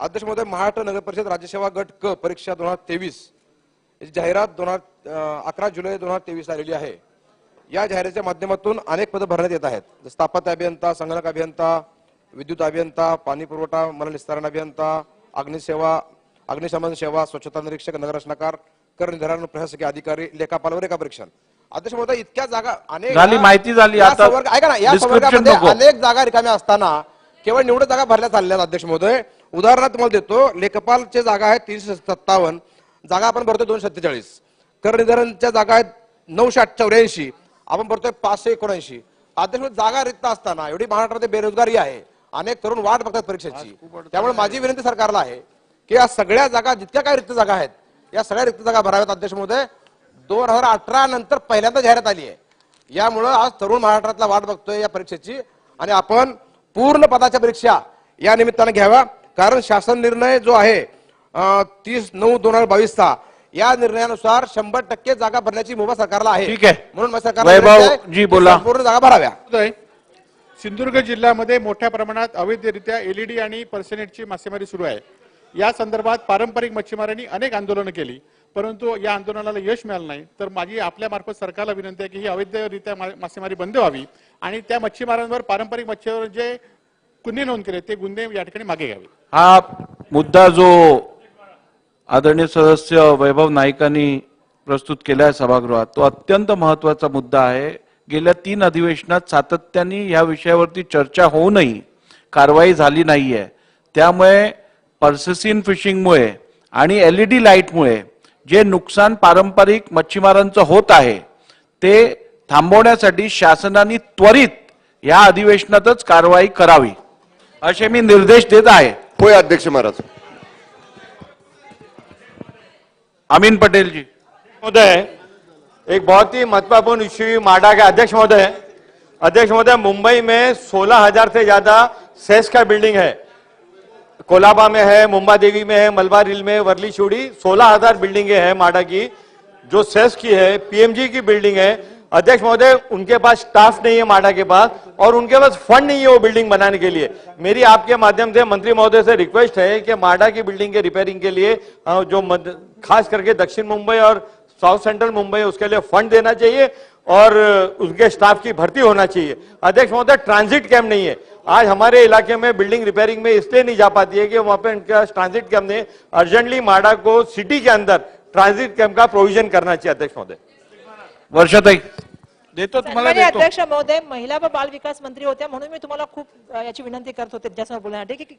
अध्यक्ष महोदय, महाराष्ट्र नगर परिषद राज्यसेवा गट क परीक्षा 2023 याची जाहिरात 11 जुलै 2023 आलेली आहे. या जाहिरातीच्या माध्यमातून अनेक पदं भरण्यात येत आहेत. स्थापत्य अभियंता, संगणक अभियंता, विद्युत अभियंता, पाणी पुरवठा मलनिस्तारण अभियंता, अग्निसेवा, अग्निशमन सेवा, स्वच्छता निरीक्षक, नगररचनाकार, कर निर्धारण प्रशासकीय अधिकारी, लेखापाल व लेखापरीक्षण. अध्यक्ष महोदय, इतक्या जागा अनेक माहिती झाली. आता ऐका ना, या संवर्गामध्ये अनेक जागा रिकाम्या असताना केवळ निवडक जागा भरल्या चालल्या. अध्यक्ष महोदय, उदाहरणार्थ तुम्हाला देतो, लेखपालच्या जागा आहेत 357 जागा आपण भरतोय 247. कर निर्धारणच्या जागा आहेत 984 आपण भरतोय 579. अध्यक्ष जागा रिक्त असताना एवढी महाराष्ट्रात बेरोजगारी आहे, अनेक तरुण वाट बघतात परीक्षेची. त्यामुळे माझी विनंती सरकारला आहे की या सगळ्या जागा, जितक्या काही रिक्त जागा आहेत, या सगळ्या रिक्त जागा भराव्यात. अध्यक्ष महोदय, 2018 नंतर पहिल्यांदा जाहिरात आली आहे. यामुळे आज तरुण महाराष्ट्रातला वाट बघतोय या परीक्षेची आणि आपण पूर्ण पदाच्या परीक्षा या निमित्तानं घ्याव्या. कारण शासन निर्णय जो आहे 30/9/2022 या निर्णयानुसार 100% जागा भरण्याची मुभा सरकारला आहे. ठीक आहे. म्हणून सरकारला पूर्ण जागा भराव्या. सिंधुदुर्ग जिल्ह्यामध्ये मोठ्या प्रमाणात अवैधरित्या LED आणि पर्सेनेटची मासेमारी सुरू आहे. या संदर्भात पारंपरिक मच्छीमारांनी अनेक आंदोलनं केली, परंतु या आंदोलनाला यश मिळालं नाही. तर माझी आपल्या मार्फत सरकारला विनंती आहे की ही अवैधरित्या मासेमारी बंद व्हावी आणि त्या मच्छीमारांवर, पारंपरिक मच्छीमारांवर जे गुन्हे नोंद केले ते गुन्हे या ठिकाणी मागे घ्यावे. हा मुद्दा जो आदरणीय सदस्य वैभव नाईकांनी प्रस्तुत केलाय सभागृहात, तो अत्यंत महत्वाचा मुद्दा आहे. गेल्या 3 अधिवेशनात सातत्याने या विषयावरती चर्चा होऊनही कारवाई झाली नाहीये. त्यामुळे पर्सिस्टंट फिशिंगमुळे आणि LED लाईटमुळे जे नुकसान पारंपरिक मच्छीमारांचं होत आहे ते थांबवण्यासाठी शासनाने त्वरित या अधिवेशनातच कारवाई करावी असे मी निर्देश देत आहे. होय अध्यक्ष महाराज. अमीन पटेल जी. महोदय, एक बहुत ही महत्वपूर्ण इश्यू माडा के अध्यक्ष महोदय, मुंबई में 16,000 से ज्यादा सेस का बिल्डिंग है. कोलाबा में है, मुंबा देवी में है, मलबा रिल में, वर्ली चूड़ी 16,000 बिल्डिंगें हैं माडा की, जो सेस की है, PMG की बिल्डिंग है. अध्यक्ष महोदय, उनके पास स्टाफ नहीं है माडा के पास और उनके पास फंड नहीं है वो बिल्डिंग बनाने के लिए. मेरी आपके माध्यम से मंत्री महोदय से रिक्वेस्ट है कि माडा की बिल्डिंग के रिपेयरिंग के लिए जो खास करके दक्षिण मुंबई और साउथ सेंट्रल मुंबई उसके लिए फंड देना चाहिए और उसके स्टाफ की भर्ती होना चाहिए। अध्यक्ष महोदय, ट्रांजिट कैंप नहीं है। आज हमारे इलाके में बिल्डिंग रिपेयरिंग में इसलिए नहीं जा पाती है कि वहां पे उनका ट्रांजिट कैंप नहीं। अर्जेंटली माडा को सिटी के अंदर ट्रांजिट कैंप का प्रोविजन करना चाहिए। अध्यक्ष महोदय। वर्षाताई देतो तुम्हाला, सन्माननीय देतो। अध्यक्ष महोदय, महिला व बाल विकास मंत्री होत्या म्हणून मी तुम्हाला खूप याची विनंती करत होते त्याच्यासमोर बोलण्यासाठी की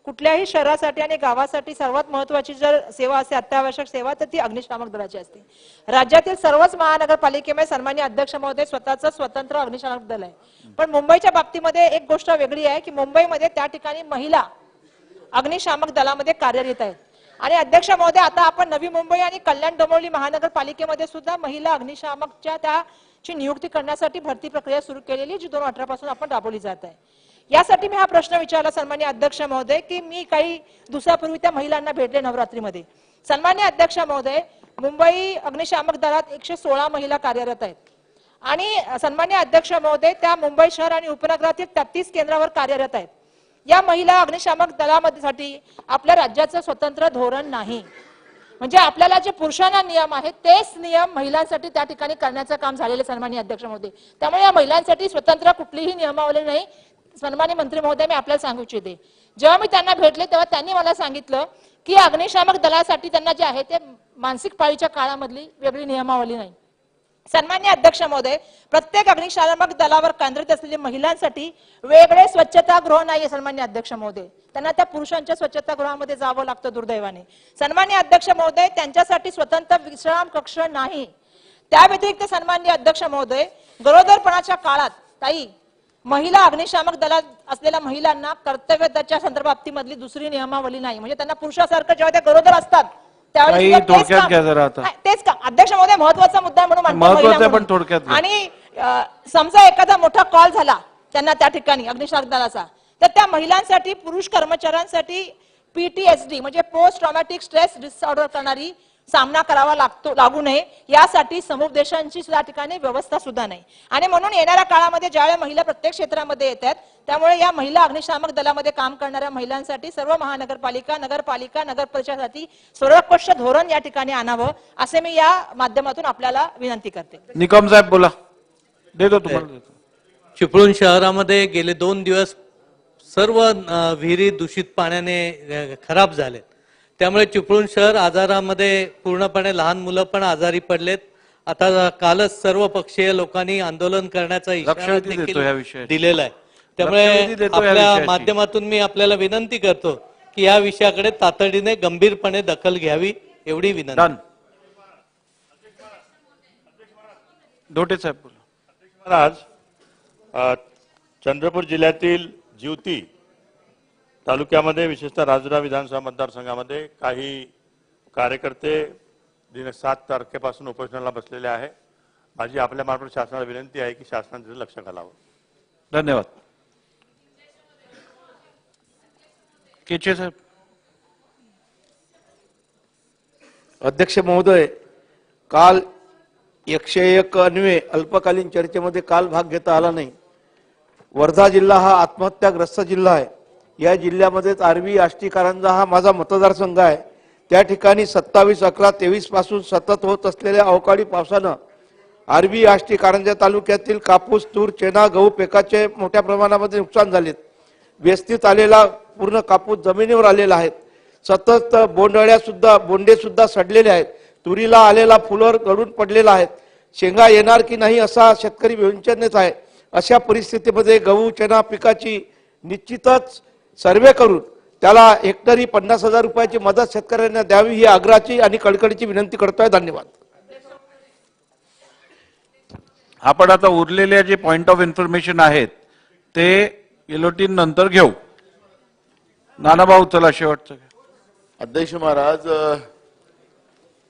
कुठल्याही शहरासाठी आणि गावासाठी सर्वात महत्त्वाची जर सेवा असते, अत्यावश्यक सेवा, तर ती अग्निशामक दलाची असते। राज्यातील सर्वच महानगरपालिकेमध्ये सन्माननीय अध्यक्ष महोदय स्वतःचं स्वतंत्र अग्निशामक दल आहे, पण मुंबईच्या बाबतीमध्ये एक गोष्ट वेगळी आहे की मुंबईमध्ये त्या ठिकाणी महिला अग्निशामक दलामध्ये कार्यरत आहेत। आणि अध्यक्ष महोदय, आता आपण नवी मुंबई आणि कल्याण डोंबिवली महानगरपालिकेमध्ये सुद्धा महिला अग्निशामकच्या त्याची नियुक्ती करण्यासाठी भरती प्रक्रिया सुरू केलेली, जी 2018 पासून आपण राबवली जात आहे। यासाठी मी हा प्रश्न विचारला सन्माननीय अध्यक्ष महोदय की मी काही दिवसापूर्वी त्या महिलांना भेटले नवरात्रीमध्ये। सन्माननीय अध्यक्ष महोदय, मुंबई अग्निशामक दलात 116 महिला कार्यरत आहेत आणि सन्माननीय अध्यक्ष महोदय, त्या मुंबई शहर आणि उपनगरातील 33 केंद्रावर कार्यरत आहेत। या महिला अग्निशामक दलामध्ये आपल्या राज्याचं स्वतंत्र धोरण नाही, म्हणजे आपल्याला जे पुरुषांना नियम आहेत तेच नियम महिलांसाठी त्या ठिकाणी करण्याचं काम झालेलं सन्माननीय अध्यक्ष महोदय। त्यामुळे या महिलांसाठी स्वतंत्र कुठलीही नियमावली नाही। सन्माननीय मंत्री महोदय, मी आपल्याला सांगू इच्छिते, जेव्हा मी त्यांना भेटले तेव्हा त्यांनी मला सांगितलं की अग्निशामक दलासाठी त्यांना जे आहे ते मानसिक पाळीच्या काळामधली वेगळी नियमावली नाही। सन्माननीय अध्यक्ष महोदय, प्रत्येक अग्निशामक दलावर केंद्रित असलेल्या महिलांसाठी वेगळे स्वच्छतागृह नाहीये सन्माननीय अध्यक्ष महोदय, त्यांना त्या पुरुषांच्या स्वच्छतागृहामध्ये जावं लागतं दुर्दैवाने। सन्माननीय अध्यक्ष महोदय, त्यांच्यासाठी स्वतंत्र विश्राम कक्ष नाही। त्या व्यतिरिक्त सन्माननीय अध्यक्ष महोदय, गरोदरपणाच्या काळात ताई महिला अग्निशामक दलात असलेल्या महिलांना कर्तव्याच्या संदर्भाबाबतीमधली दुसरी नियमावली नाही, म्हणजे त्यांना पुरुषासारखं जेव्हा त्या गरोदर असतात त्यावेळी थोडक्यात घ्या जरा आता। तेच का अध्यक्ष महोदय, महत्त्वाचा मुद्दा म्हणून मांडते महत्त्वाचा महिला पण म्हणून। थोडक्यात घ्या। आणि समजा एखादा मोठा कॉल झाला त्यांना त्या ठिकाणी अग्निशामक दलाचा, तर त्या महिलांसाठी पुरुष कर्मचाऱ्यांसाठी PTSD म्हणजे पोस्ट ट्रॉमॅटिक स्ट्रेस डिसऑर्डर करणारी सामना करावा लागू नये यासाठी समुपदेशांची त्या ठिकाणी व्यवस्था सुद्धा नाही। आणि म्हणून येणाऱ्या काळामध्ये ज्यावेळी महिला प्रत्येक क्षेत्रामध्ये येतात त्यामुळे या महिला अग्निशामक दलामध्ये काम करणाऱ्या महिलांसाठी सर्व महानगरपालिका, नगरपालिका, नगर परिषदासाठी सर्वोत्कृष्ट धोरण या ठिकाणी आणावं असे मी या माध्यमातून आपल्याला विनंती करते। निकम साहेब बोला, देतो तुम्हाला। चिपळूण शहरामध्ये गेले 2 दिवस सर्व विहिरी दूषित पाण्याने खराब झाले, त्यामुळे चिपळूण शहर आजारामध्ये पूर्णपणे, लहान मुलं पण आजारी पडलेत। आता कालच सर्व पक्षीय लोकांनी आंदोलन करण्याचा इशारा देखील दिलेला आहे। त्यामुळे आपल्या माध्यमातून मी आपल्याला विनंती करतो की या विषयाकडे तातडीने गंभीरपणे दखल घ्यावी, एवढी विनंती। धोटे साहेब बोला। महाराज, चंद्रपूर जिल्ह्यातील ज्योती तालुक्यामध्ये विशेषतः राजुरा विधानसभा मतदारसंघामध्ये काही कार्यकर्ते दिन 7 तारखेपासून उपोषणाला बसलेले आहे। माझी आपल्या मार्फत शासनाला विनंती आहे की शासनाने त्याचं लक्ष घालावं। धन्यवाद। केचे साहेब। अध्यक्ष महोदय, काल 101 अन्वे अल्पकालीन चर्चेमध्ये काल भाग घेता आला नाही। वर्धा जिल्हा हा आत्महत्याग्रस्त जिल्हा आहे। या जिल्ह्यामध्येच आर्वी आष्टी कारंजा हा माझा मतदारसंघ आहे। त्या ठिकाणी 27/11/23 पासून सतत होत असलेल्या अवकाळी पावसानं आर्वी आष्टी कारंजा तालुक्यातील कापूस, तूर, चणा, गहू पिकाचे मोठ्या प्रमाणामध्ये नुकसान झाले। व्यस्तीत आलेला पूर्ण कापूस जमिनीवर आलेला आहे। सतत बोंडे सुद्धा सडलेले आहेत। तुरीला आलेला फुलर गळून पडलेला आहे। शेंगा येणार की नाही असा शेतकरी विवंचनेत आहे। अशा परिस्थितीमध्ये गहू, चणा पिकाची निश्चितच सर्वे करून त्याला हेक्टरी 50,000 रुपयाची मदत शेतकऱ्यांना द्यावी ही आग्रहाची आणि कळकळीची विनंती करतोय। धन्यवाद। आपण आता उरलेल्या जे पॉइंट ऑफ इन्फॉर्मेशन आहेत ते एलोटीन नंतर घेऊ। नानाभाऊ चला शेवटचं। अध्यक्ष महाराज,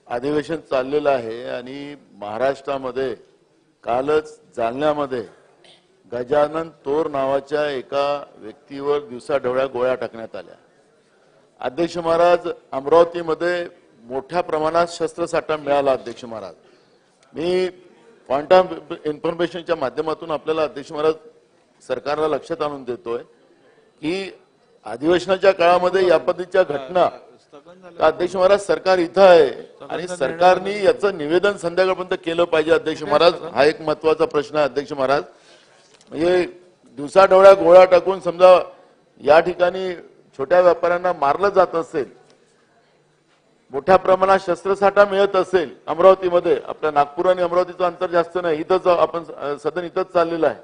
अधिवेशन चाललेलं आहे आणि महाराष्ट्रामध्ये कालच जालन्यामध्ये गजानन तोर नावाच्या एका व्यक्तीवर दिवसाढवळ्या गोळ्या टाकण्यात आल्या। अध्यक्ष महाराज, अमरावतीमध्ये मोठ्या प्रमाणात शस्त्रसाठा मिळाला। अध्यक्ष महाराज, मी पॉइंट ऑफ इन्फॉर्मेशनच्या माध्यमातून आपल्याला अध्यक्ष महाराज सरकारला लक्षात आणून देतोय की अधिवेशनाच्या काळामध्ये या पद्धतीच्या घटना तर अध्यक्ष महाराज सरकार इथं आहे आणि सरकारने याचं निवेदन संध्याकाळपर्यंत केलं पाहिजे अध्यक्ष महाराज. हा एक महत्वाचा प्रश्न आहे अध्यक्ष महाराज. म्हणजे दिवसाढवळ्या गोळा टाकून समजा या ठिकाणी छोट्या व्यापाऱ्यांना मारलं जात असेल, मोठ्या प्रमाणात शस्त्रसाठा मिळत असेल अमरावतीमध्ये, आपल्या नागपूर आणि अमरावतीचं अंतर जास्त नाही, इथंच आपण सदन इथंच चाललेलं आहे,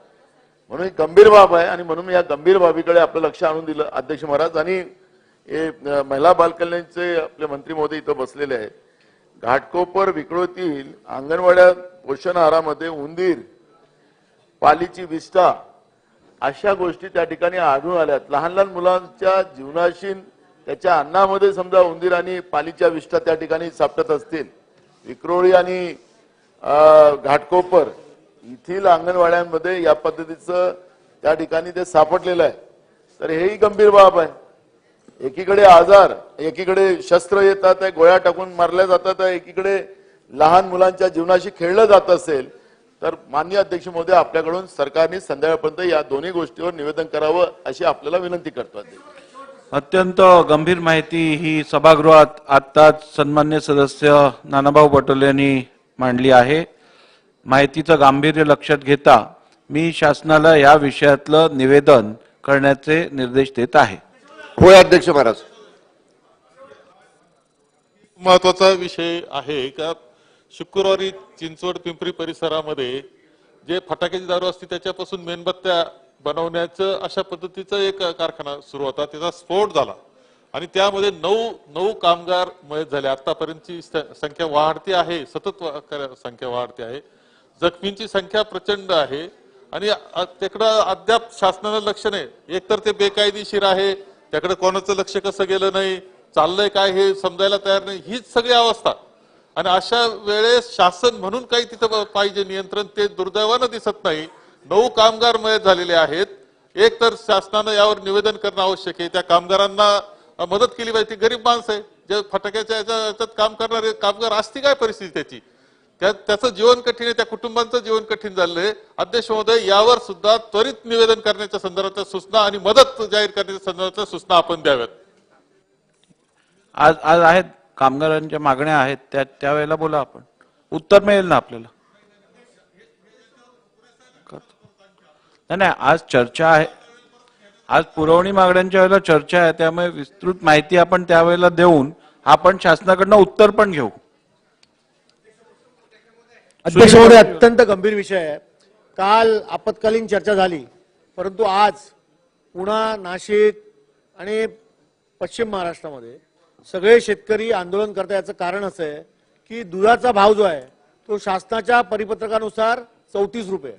म्हणून ही गंभीर बाब आहे आणि म्हणून या गंभीर बाबीकडे आपलं लक्ष आणून दिलं अध्यक्ष महाराज. आणि हे महिला बालकल्याणचे आपले मंत्री महोदय इथं बसलेले आहेत. घाटकोपर विक्रोळीतील अंगणवाड्या पोषण आहारामध्ये उंदीर, पालीची विष्ठा अशा गोष्टी त्या ठिकाणी आढळून आल्यात. लहान लहान मुलांच्या जीवनाशी त्याच्या अन्नामध्ये समजा उंदीर आणि पालीच्या विष्ठा त्या ठिकाणी सापडत असतील. विक्रोळी आणि घाटकोपर येथील अंगणवाड्यांमध्ये या पद्धतीचं त्या ठिकाणी ते सापडलेलं आहे. तर हेही गंभीर बाब आहे. एकीकडे आजार, एकीकडे शस्त्र येतात, गोळ्या टाकून मारल्या जातात, एकीकडे लहान मुलांच्या जीवनाशी खेळलं जात असेल तर माननीय अध्यक्ष महोदय आपल्याकडून सरकारने संध्याकाळपर्यंत या दोन्ही गोष्टीवर निवेदन करावं अशी आपल्याला विनंती करतो. अत्यंत गंभीर माहिती ही सभागृहात आत्ताच सन्मान्य सदस्य नानाभाऊ पटोले यांनी मांडली आहे. माहितीचं गांभीर्य लक्षात घेता मी शासनाला या विषयातलं निवेदन करण्याचे निर्देश देत आहे. होय अध्यक्ष महाराज. महत्वाचा विषय आहे का शुक्रवारी चिंचवड पिंपरी परिसरामध्ये जे फटाक्याची दारू असते त्याच्यापासून मेणबत्त्या बनवण्याचं अशा पद्धतीचा एक कारखाना सुरू होता, त्याचा स्फोट झाला आणि त्यामध्ये 9 कामगार मयत झाले. आतापर्यंतची संख्या वाढती आहे, सतत संख्या वाढते आहे. जखमींची संख्या प्रचंड आहे आणि त्याकडं अद्याप शासनानं लक्ष नाही. एकतर ते बेकायदेशीर आहे, त्याकडे कोणाचं लक्ष कसं गेलं नाही, चाललंय काय हे समजायला तयार नाही, हीच सगळी अवस्था. आणि अशा वेळेस शासन म्हणून काही तिथं पाहिजे नियंत्रण, ते दुर्दैवानं दिसत नाही. 9 कामगार मयत झालेले आहेत. एक तर शासनानं यावर निवेदन करणं आवश्यक आहे. त्या कामगारांना मदत केली पाहिजे. ती गरीब माणसं आहे, जे फटाक्याच्या याच्यात काम करणारे कामगार असती काय परिस्थिती त्याची, त्याचं जीवन कठीण आहे, त्या कुटुंबांचं जीवन कठीण झालंय. अध्यक्ष महोदय यावर सुद्धा त्वरित निवेदन करण्याच्या संदर्भातल्या सूचना आणि मदत जाहीर करण्याच्या संदर्भातल्या सूचना आपण द्याव्यात. आज आहेत कामगारांच्या मागण्या आहेत, त्यावेळेला बोला, आपण उत्तर मिळेल ना आपल्याला. नाही, आज चर्चा आहे, आज पुरवणी मागण्यांच्या वेळेला चर्चा आहे, त्यामुळे विस्तृत माहिती आपण त्यावेळेला देऊन आपण शासनाकडनं उत्तर पण घेऊ. अध्यक्ष महोदय, अत्यंत गंभीर विषय आहे. काल आपत्कालीन चर्चा झाली, परंतु आज पुणा, नाशिक आणि पश्चिम महाराष्ट्रामध्ये सगळे शेतकरी आंदोलन करतात. याचं कारण असं आहे की दुधाचा भाव जो आहे तो शासनाच्या परिपत्रकानुसार 34 रुपये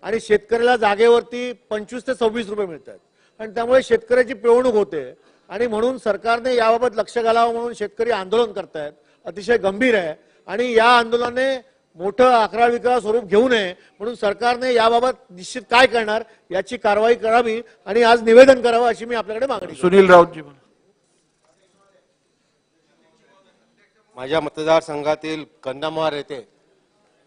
आणि शेतकऱ्याला जागेवरती 25 ते 26 रुपये मिळतात आणि त्यामुळे शेतकऱ्याची पिळवणूक होते आणि म्हणून सरकारने याबाबत लक्ष घालावं म्हणून शेतकरी आंदोलन करतायत. अतिशय गंभीर आहे आणि या आंदोलनाने मोठं अकराविकरा स्वरूप घेऊ नये म्हणून सरकारने याबाबत निश्चित काय करणार याची कारवाई करावी आणि आज निवेदन करावं अशी मी आपल्याकडे मागणी. सुनील राऊतजी. माझ्या मतदारसंघातील कंदमार येथे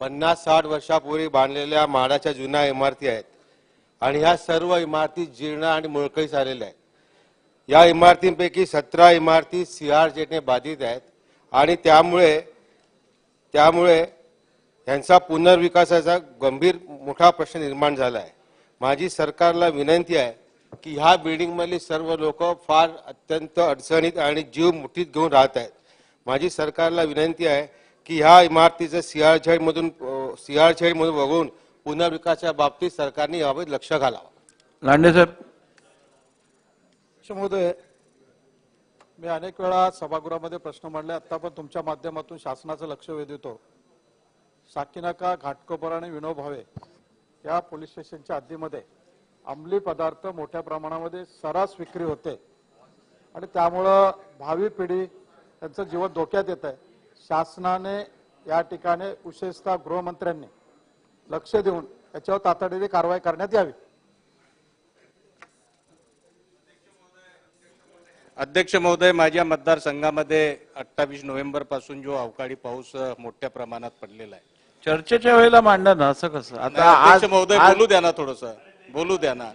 50-60 वर्षापूर्वी बांधलेल्या म्हाडाच्या जुन्या इमारती आहेत आणि ह्या सर्व इमारती जीर्ण आणि मोडकळीस आलेल्या आहेत. या इमारतींपैकी 17 इमारती CRZ बाधित आहेत आणि त्यामुळे यांचा पुनर्विकासाचा गंभीर मोठा प्रश्न निर्माण झाला आहे. माझी सरकारला विनंती आहे की ह्या बिल्डिंगमधली सर्व लोक फार अत्यंत अडचणीत आणि जीव मुठीत घेऊन राहत आहेत. माझी सरकारला विनंती आहे की ह्या इमारतीचं CRZ मधून बघून पुनर्विकासाच्या बाबतीत सरकारने याबाबत लक्ष घालावं. लांडे साहेब. महोदय, मी अनेक वेळा सभागृहामध्ये प्रश्न मांडले, आता पण तुमच्या माध्यमातून शासनाचं लक्ष वेधतो. साकीनाका, घाटकोपर आणि विनोद भावे या पोलीस स्टेशनच्या हद्दीमध्ये अंमली पदार्थ मोठ्या प्रमाणामध्ये सर्रास विक्री होते आणि त्यामुळं भावी पिढी त्यांचं जीवन धोक्यात येत आहे. शासनाने या ठिकाणी विशेषतः गृहमंत्र्यांनी लक्ष देऊन याच्यावर तातडीने कारवाई करण्यात यावी. अध्यक्ष महोदय, माझ्या मतदारसंघामध्ये 28 नोव्हेंबर पासून जो अवकाळी पाऊस मोठ्या प्रमाणात पडलेला आहे. चर्चेच्या वेळेला मांडा ना, असं कसं. आता अध्यक्ष महोदय बोलू द्या ना, थोडंसं बोलू द्या ना.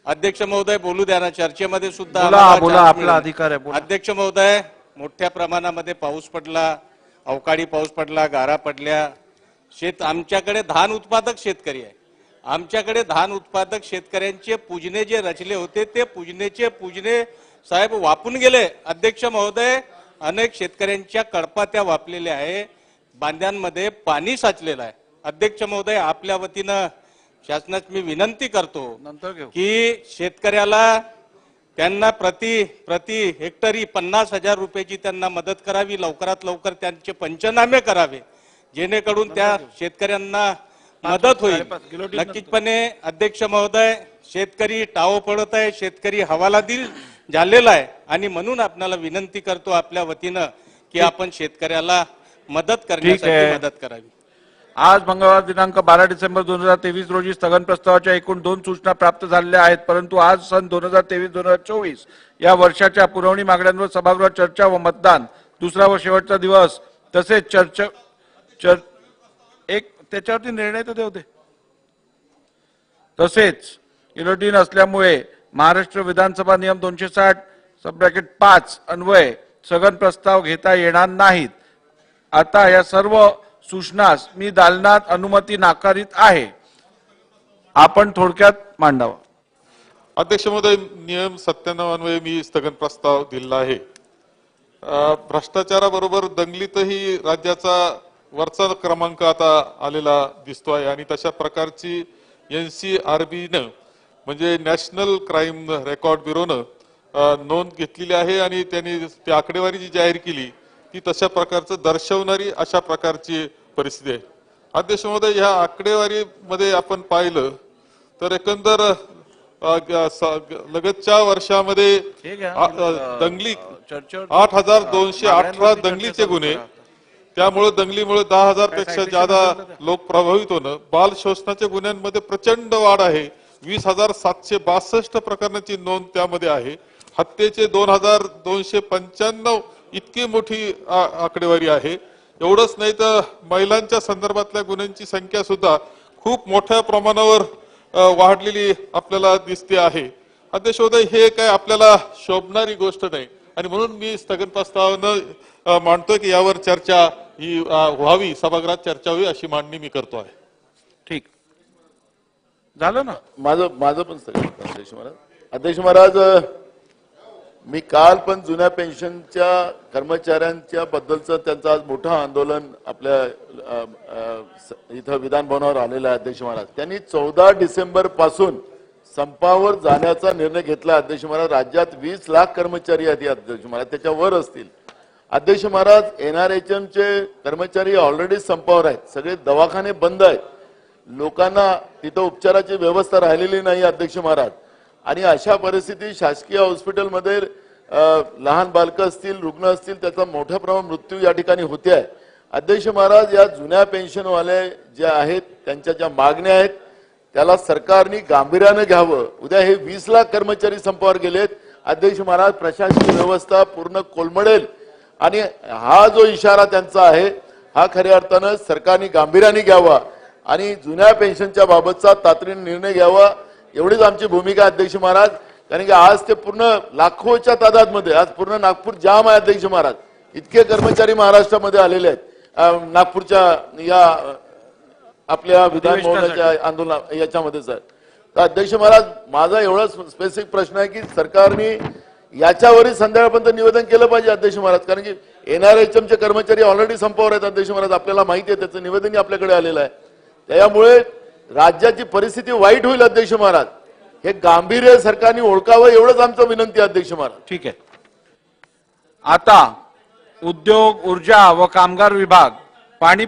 अध्यक्ष महोदय बोलू द्या ना, चर्चेमध्ये सुद्धा बोला, आपला अधिकार आहे. अध्यक्ष महोदय, मोठ्या प्रमाणामध्ये पाऊस पडला, अवकाळी पाऊस पडला, गारा पडल्या. आमच्याकडे धान उत्पादक शेतकरी आहे. आमच्याकडे धान उत्पादक शेतकऱ्यांचे पूजने जे रचले होते ते पूजने साहेब वापून गेले. अध्यक्ष महोदय, अनेक शेतकऱ्यांच्या कळपात्या वापलेल्या आहे, बांध्यांमध्ये पाणी साचलेलं आहे. अध्यक्ष महोदय, आपल्या वतीनं शासनास मी विनंती करतो की शेतकऱ्याला त्यांना प्रति हेक्टरी 50,000 रुपयाची त्यांना मदत करावी. लवकरात लवकर त्यांचे पंचनामे करावे जेणेकरून त्या शेतकऱ्यांना मदत होईल. नक्कीचपणे अध्यक्ष महोदय, शेतकरी टाव पडत आहे, शेतकरी हवालादिल झालेला आहे आणि म्हणून आपल्याला विनंती करतो आपल्या वतीनं की आपण शेतकऱ्याला मदत करण्यासाठी मदत करावी. आज मंगळवार दिनांक 12 डिसेंबर 2023 रोजी स्थगन प्रस्तावाच्या एकूण 2 सूचना प्राप्त झालेल्या आहेत. परंतु आज सन 2023-2024 या वर्षाच्या पुरवणी मागण्यांवर सभागृहात चर्चा व मतदान दुसरा व शेवटचा दिवस तसेच त्याच्यावरती निर्णय तर होते. तसेच गिलोटीन असल्यामुळे महाराष्ट्र विधानसभा नियम 260(5) अन्वये स्थगन प्रस्ताव घेता येणार नाहीत. आता या सर्व सूचनास मी दालनात अनुमती नाकारीत आहे. आपण थोडक्यात मांडावा. अध्यक्ष महोदय, नियम 97 अन्वये मी स्थगन प्रस्ताव दिला आहे. भ्रष्टाचाराबरोबर दंगलीतही राज्याचा वरचा क्रमांक आता आलेला दिसतोय आणि तशा प्रकारची NCRBनं म्हणजे नॅशनल क्राईम रेकॉर्ड ब्युरोनं नोंद घेतलेली आहे आणि त्यांनी ती आकडेवारी जी जाहीर केली ती तशा प्रकारचं दर्शवणारी अशा प्रकारची परिस्थिती आहे. अध्यक्ष महोदय, ह्या आकडेवारीमध्ये आपण पाहिलं तर एकंदर लगतच्या वर्षामध्ये दंगली 8,218 दंगलीचे गुन्हे, त्यामुळे दंगलीमुळे 10,000 पेक्षा जादा लोक प्रभावित होणं, बाल शोषणाच्या गुन्ह्यांमध्ये प्रचंड वाढ आहे. 20,762 प्रकरणाची नोंद त्यामध्ये आहे. हत्येचे 2,295 इतकी मोठी आकडेवारी आहे. एवढंच नाही तर महिलांच्या संदर्भातल्या गुन्ह्यांची संख्या सुद्धा खूप मोठ्या प्रमाणावर वाढलेली आपल्याला दिसते आहे. अध्यक्ष महोदय, हे काय आपल्याला शोभणारी गोष्ट नाही आणि म्हणून मी स्थगन प्रस्तावानं मांडतोय की यावर चर्चा ही व्हावी, सभागृहात चर्चा व्हावी अशी मांडणी मी करतो आहे. ठीक झालं ना. माझं पण स्थगन. अध्यक्ष महाराज, मी काल पण जुन्या पेन्शनच्या कर्मचाऱ्यांच्या बद्दलचं त्यांचं आज मोठं आंदोलन आपल्या इथं विधान भवनावर आलेलं आहे. अध्यक्ष महाराज, त्यांनी 14 डिसेंबर पासून संपावर जाण्याचा निर्णय घेतला. अध्यक्ष महाराज, राज्यात 20 लाख कर्मचारी आहेत अध्यक्ष महाराज, त्याच्यावर असतील. अध्यक्ष महाराज, NRHMचे कर्मचारी ऑलरेडी संपावर आहेत. सगळे दवाखाने बंद आहेत. लोकांना तिथं उपचाराची व्यवस्था राहिलेली नाही अध्यक्ष महाराज. आणि अशा परिस्थितीत शासकीय हॉस्पिटलमध्ये लहान बालकं असतील, रुग्ण असतील, त्याचा मोठ्या प्रमाणात मृत्यू या ठिकाणी होते आहे. अध्यक्ष महाराज, या जुन्या पेन्शनवाले जे आहेत त्यांच्या ज्या मागण्या आहेत त्याला सरकारने गांभीर्यानं घ्यावं. उद्या हे 20 लाख कर्मचारी संपावर गेलेत. अध्यक्ष महाराज, प्रशासकीय व्यवस्था पूर्ण कोलमडेल आणि हा जो इशारा त्यांचा आहे हा खऱ्या अर्थानं सरकारने गांभीर्याने घ्यावा आणि जुन्या पेन्शनच्या बाबतचा तातडीने निर्णय घ्यावा, एवढीच आमची भूमिका अध्यक्ष महाराज. कारण की आज ते पूर्ण लाखोच्या तादादमध्ये आज पूर्ण नागपूर जाम आहे अध्यक्ष महाराज. इतके कर्मचारी महाराष्ट्रामध्ये आलेले आहेत नागपूरच्या या आपल्या विधान भवनाच्या आंदोलन याच्यामध्ये सर. तर अध्यक्ष महाराज, माझा एवढा स्पेसिफिक प्रश्न आहे की सरकारने याच्यावरही संध्याकाळपर्यंत निवेदन केलं पाहिजे अध्यक्ष महाराज. कारण की NRHMचे कर्मचारी ऑलरेडी संपावर आहेत अध्यक्ष महाराज, आपल्याला माहिती आहे, त्याचं निवेदनही आपल्याकडे आलेलं आहे. त्यामुळे राज्याची परिस्थिती वाईट होईल अध्यक्ष महाराज. हे गांभीर्य सरकारने ओळखावं एवढंच आमचं विनंती आहे अध्यक्ष महाराज. ठीक आहे. आता उद्योग, ऊर्जा व कामगार विभाग, पाणी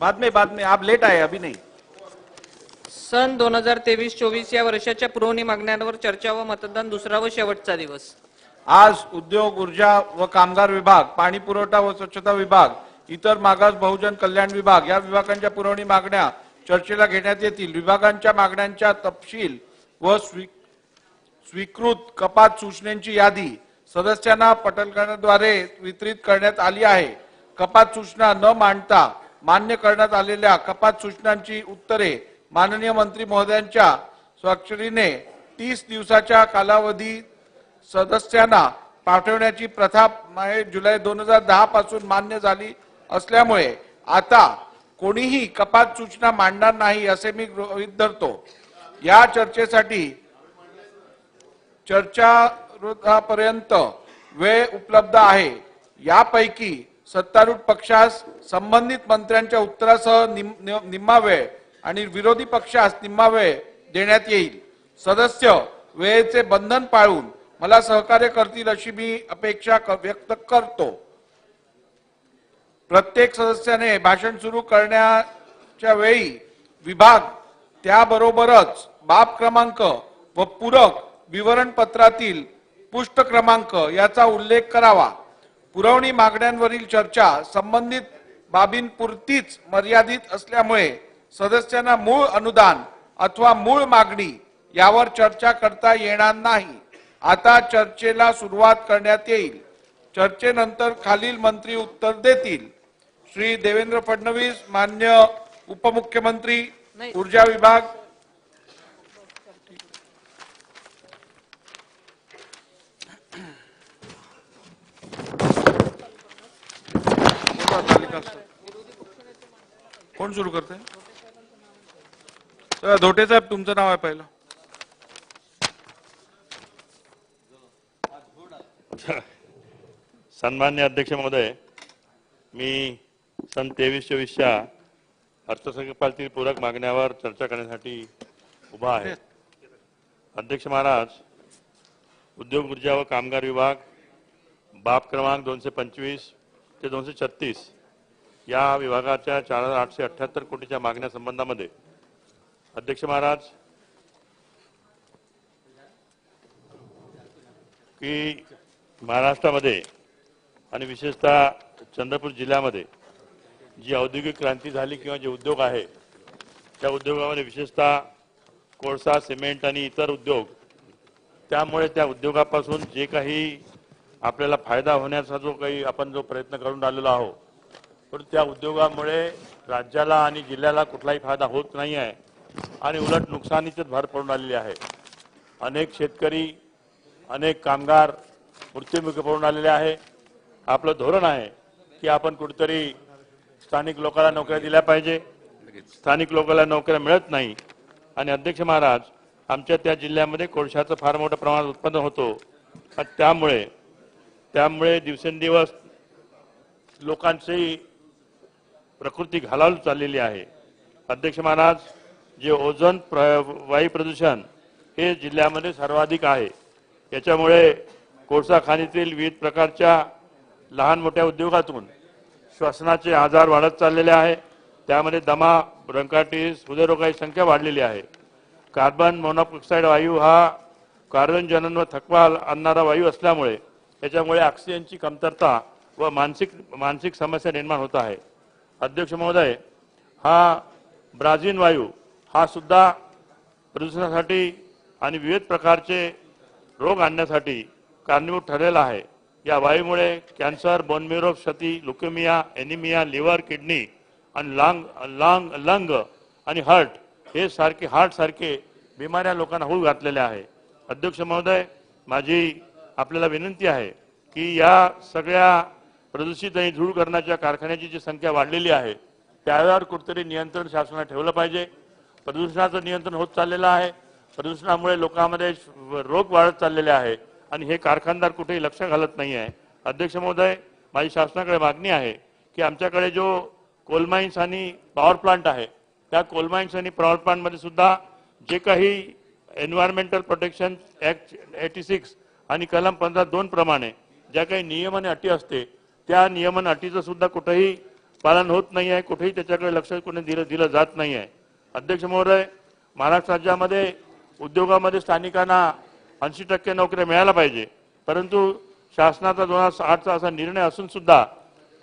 बाद में आप लेट आए अभी नहीं. सन 2023-24 या वर्षाच्या पुरवणी मागण्यांवर चर्चा व मतदान दुसरा व शेवटचा दिवस. आज उद्योग, ऊर्जा व कामगार विभाग, पाणी पुरवठा व स्वच्छता विभाग, इतर मागास बहुजन कल्याण विभाग या विभागांच्या पुरवणी मागण्या चर्चेला घेण्यात येतील. विभागांच्या मागण्यांच्या तपशील व स्वीकृत कपात सूचनांची यादी सदस्यांना पटकद्वारे वितरित करण्यात आली आहे. कपात सूचना न मांडता मान्य करण्यात आलेल्या कपात सूचनांची उत्तरे माननीय मंत्री महोदयांच्या स्वाक्षरीने 30 दिवसाच्या कालावधीत सदस्यांना पाठवण्याची प्रथा जुलै 2010 पासून मान्य झाली असल्यामुळे आता कोणीही कपात सूचना मांडणार नाही असे मी गृहीत धरतो. या चर्चेसाठी चर्चापर्यंत वेळ उपलब्ध आहे. यापैकी सत्तारूढ पक्षास संबंधित मंत्र्यांच्या उत्तरासह निम्मा वेळ आणि विरोधी पक्षास निम्मा वेळ देण्यात येईल. सदस्य वेळेचे बंधन पाळून मला सहकार्य करतील अशी मी अपेक्षा व्यक्त करतो. प्रत्येक सदस्याने भाषण सुरू करण्याच्या वेळी विभाग त्याबरोबरच बाब क्रमांक व पूरक विवरणपत्रातील पृष्ठ क्रमांक याचा उल्लेख करावा. पुरवणी मागण्यांवरील चर्चा संबंधित बाबींपुरतीच मर्यादित असल्यामुळे सदस्यांना मूळ अनुदान अथवा मूळ मागणी यावर चर्चा करता येणार नाही. आता चर्चेला सुरुवात करण्यात येईल. चर्चेनंतर खालील मंत्री उत्तर देतील. श्री देवेंद्र फडणवीस, मान्य उपमुख्यमंत्री, ऊर्जा विभाग. कोण सुरू करते? धोटे साहेब, तुमचं नाव आहे पहिलं. सन्मान्य अध्यक्ष महोदय, मी सन 23-24च्या अर्थसंकल्पातील पूरक मागण्यावर चर्चा करण्यासाठी उभा आहे. अध्यक्ष महाराज, उद्योग, ऊर्जा व कामगार विभाग बाब क्रमांक 225 ते 236 या विभागाच्या 4,878 कोटीच्या मागण्या संबंधामध्ये अध्यक्ष महाराज की महाराष्ट्रामध्ये आणि विशेषतः चंद्रपूर जिल्ह्यामध्ये जी औद्योगिक क्रांती झाली किंवा जे उद्योग आहे त्या उद्योगामध्ये विशेषतः कोळसा, सिमेंट आणि इतर उद्योग, त्यामुळे त्या उद्योगापासून जे काही आपल्याला फायदा होण्याचा जो काही आपण जो प्रयत्न करून राहिलेलो आहोत, पण त्या उद्योगामुळे राज्याला आणि जिल्ह्याला कुठलाही फायदा होत नाही आहे आणि उलट नुकसानीचीच भर पडून आलेली आहे. अनेक शेतकरी, अनेक कामगार मृत्युमुखी पडून आलेले आहे. आपलं धोरण आहे की आपण कुठेतरी स्थानिक लोकांना नोकऱ्या दिल्या पाहिजे. स्थानिक लोकांना नोकऱ्या मिळत नाही. आणि अध्यक्ष महाराज, आमच्या त्या जिल्ह्यामध्ये कोळशाचं फार मोठं प्रमाणात उत्पन्न होतो. त्यामुळे दिवसेंदिवस लोकांची प्रकृती घालावली चाललेली आहे. अध्यक्ष महाराज, जे ओझोन वायू प्रदूषण हे जिल्ह्यामध्ये सर्वाधिक आहे. याच्यामुळे कोळसा खाणीतील विविध प्रकारच्या लहान मोठ्या उद्योगातून श्वसनाचे आजार वाढत चाललेले आहे. त्यामध्ये दमा, ब्रँकायटिस, हृदयरोगाची संख्या वाढलेली आहे. कार्बन मोनॉक्साईड वायू हा कार्बनजन्य व थकवा आणणारा वायू असल्यामुळे याच्यामुळे ऑक्सिजनची कमतरता व मानसिक समस्या निर्माण होत आहे. अध्यक्ष महोदय, हा ब्राझीन वायू हा सुद्धा प्रदूषणासाठी आणि विविध प्रकारचे रोग आणण्यासाठी कारणीभूत ठरलेला आहे. या वायूमुळे कॅन्सर, बोनमेरो क्षती, ल्युकेमिया, एनिमिया, लिव्हर, किडनी आणि लंग आणि हार्ट सारखे बिमाऱ्या लोकांना होऊ घातलेल्या आहे. अध्यक्ष महोदय, माझी आपल्याला विनंती आहे की या सगळ्या प्रदूषित आणि धूळ करण्याच्या कारखान्याची जी संख्या वाढलेली आहे त्यावर कुठेतरी नियंत्रण शासनाने ठेवलं पाहिजे. प्रदूषणाचं नियंत्रण होत चाललेलं आहे. प्रदूषणामुळे लोकांमध्ये रोग वाढत चाललेले आहे आणि हे कारखानदार कुठेही लक्ष घालत नाही आहे. अध्यक्ष महोदय, माझी शासनाकडे मागणी आहे की आमच्याकडे जो कोल माइन्स आणि पॉवर प्लांट आहे त्या कोल माइन्स आणि पॉवर प्लांटमध्ये सुद्धा जे काही एन्व्हायरमेंटल प्रोटेक्शन ऍक्ट 86 आणि कलम 15(2) प्रमाणे ज्या काही नियम आणि अटी असते त्या नियम आणि अटीचं सुद्धा कुठेही पालन होत नाही आहे. कुठेही त्याच्याकडे लक्ष कोणी दिलं जात नाही आहे. अध्यक्ष महोदय, महाराष्ट्र राज्यामध्ये उद्योगामध्ये स्थानिकांना 80% नोकऱ्या मिळायला पाहिजे, परंतु शासनाचा 2008चा असा निर्णय असून सुद्धा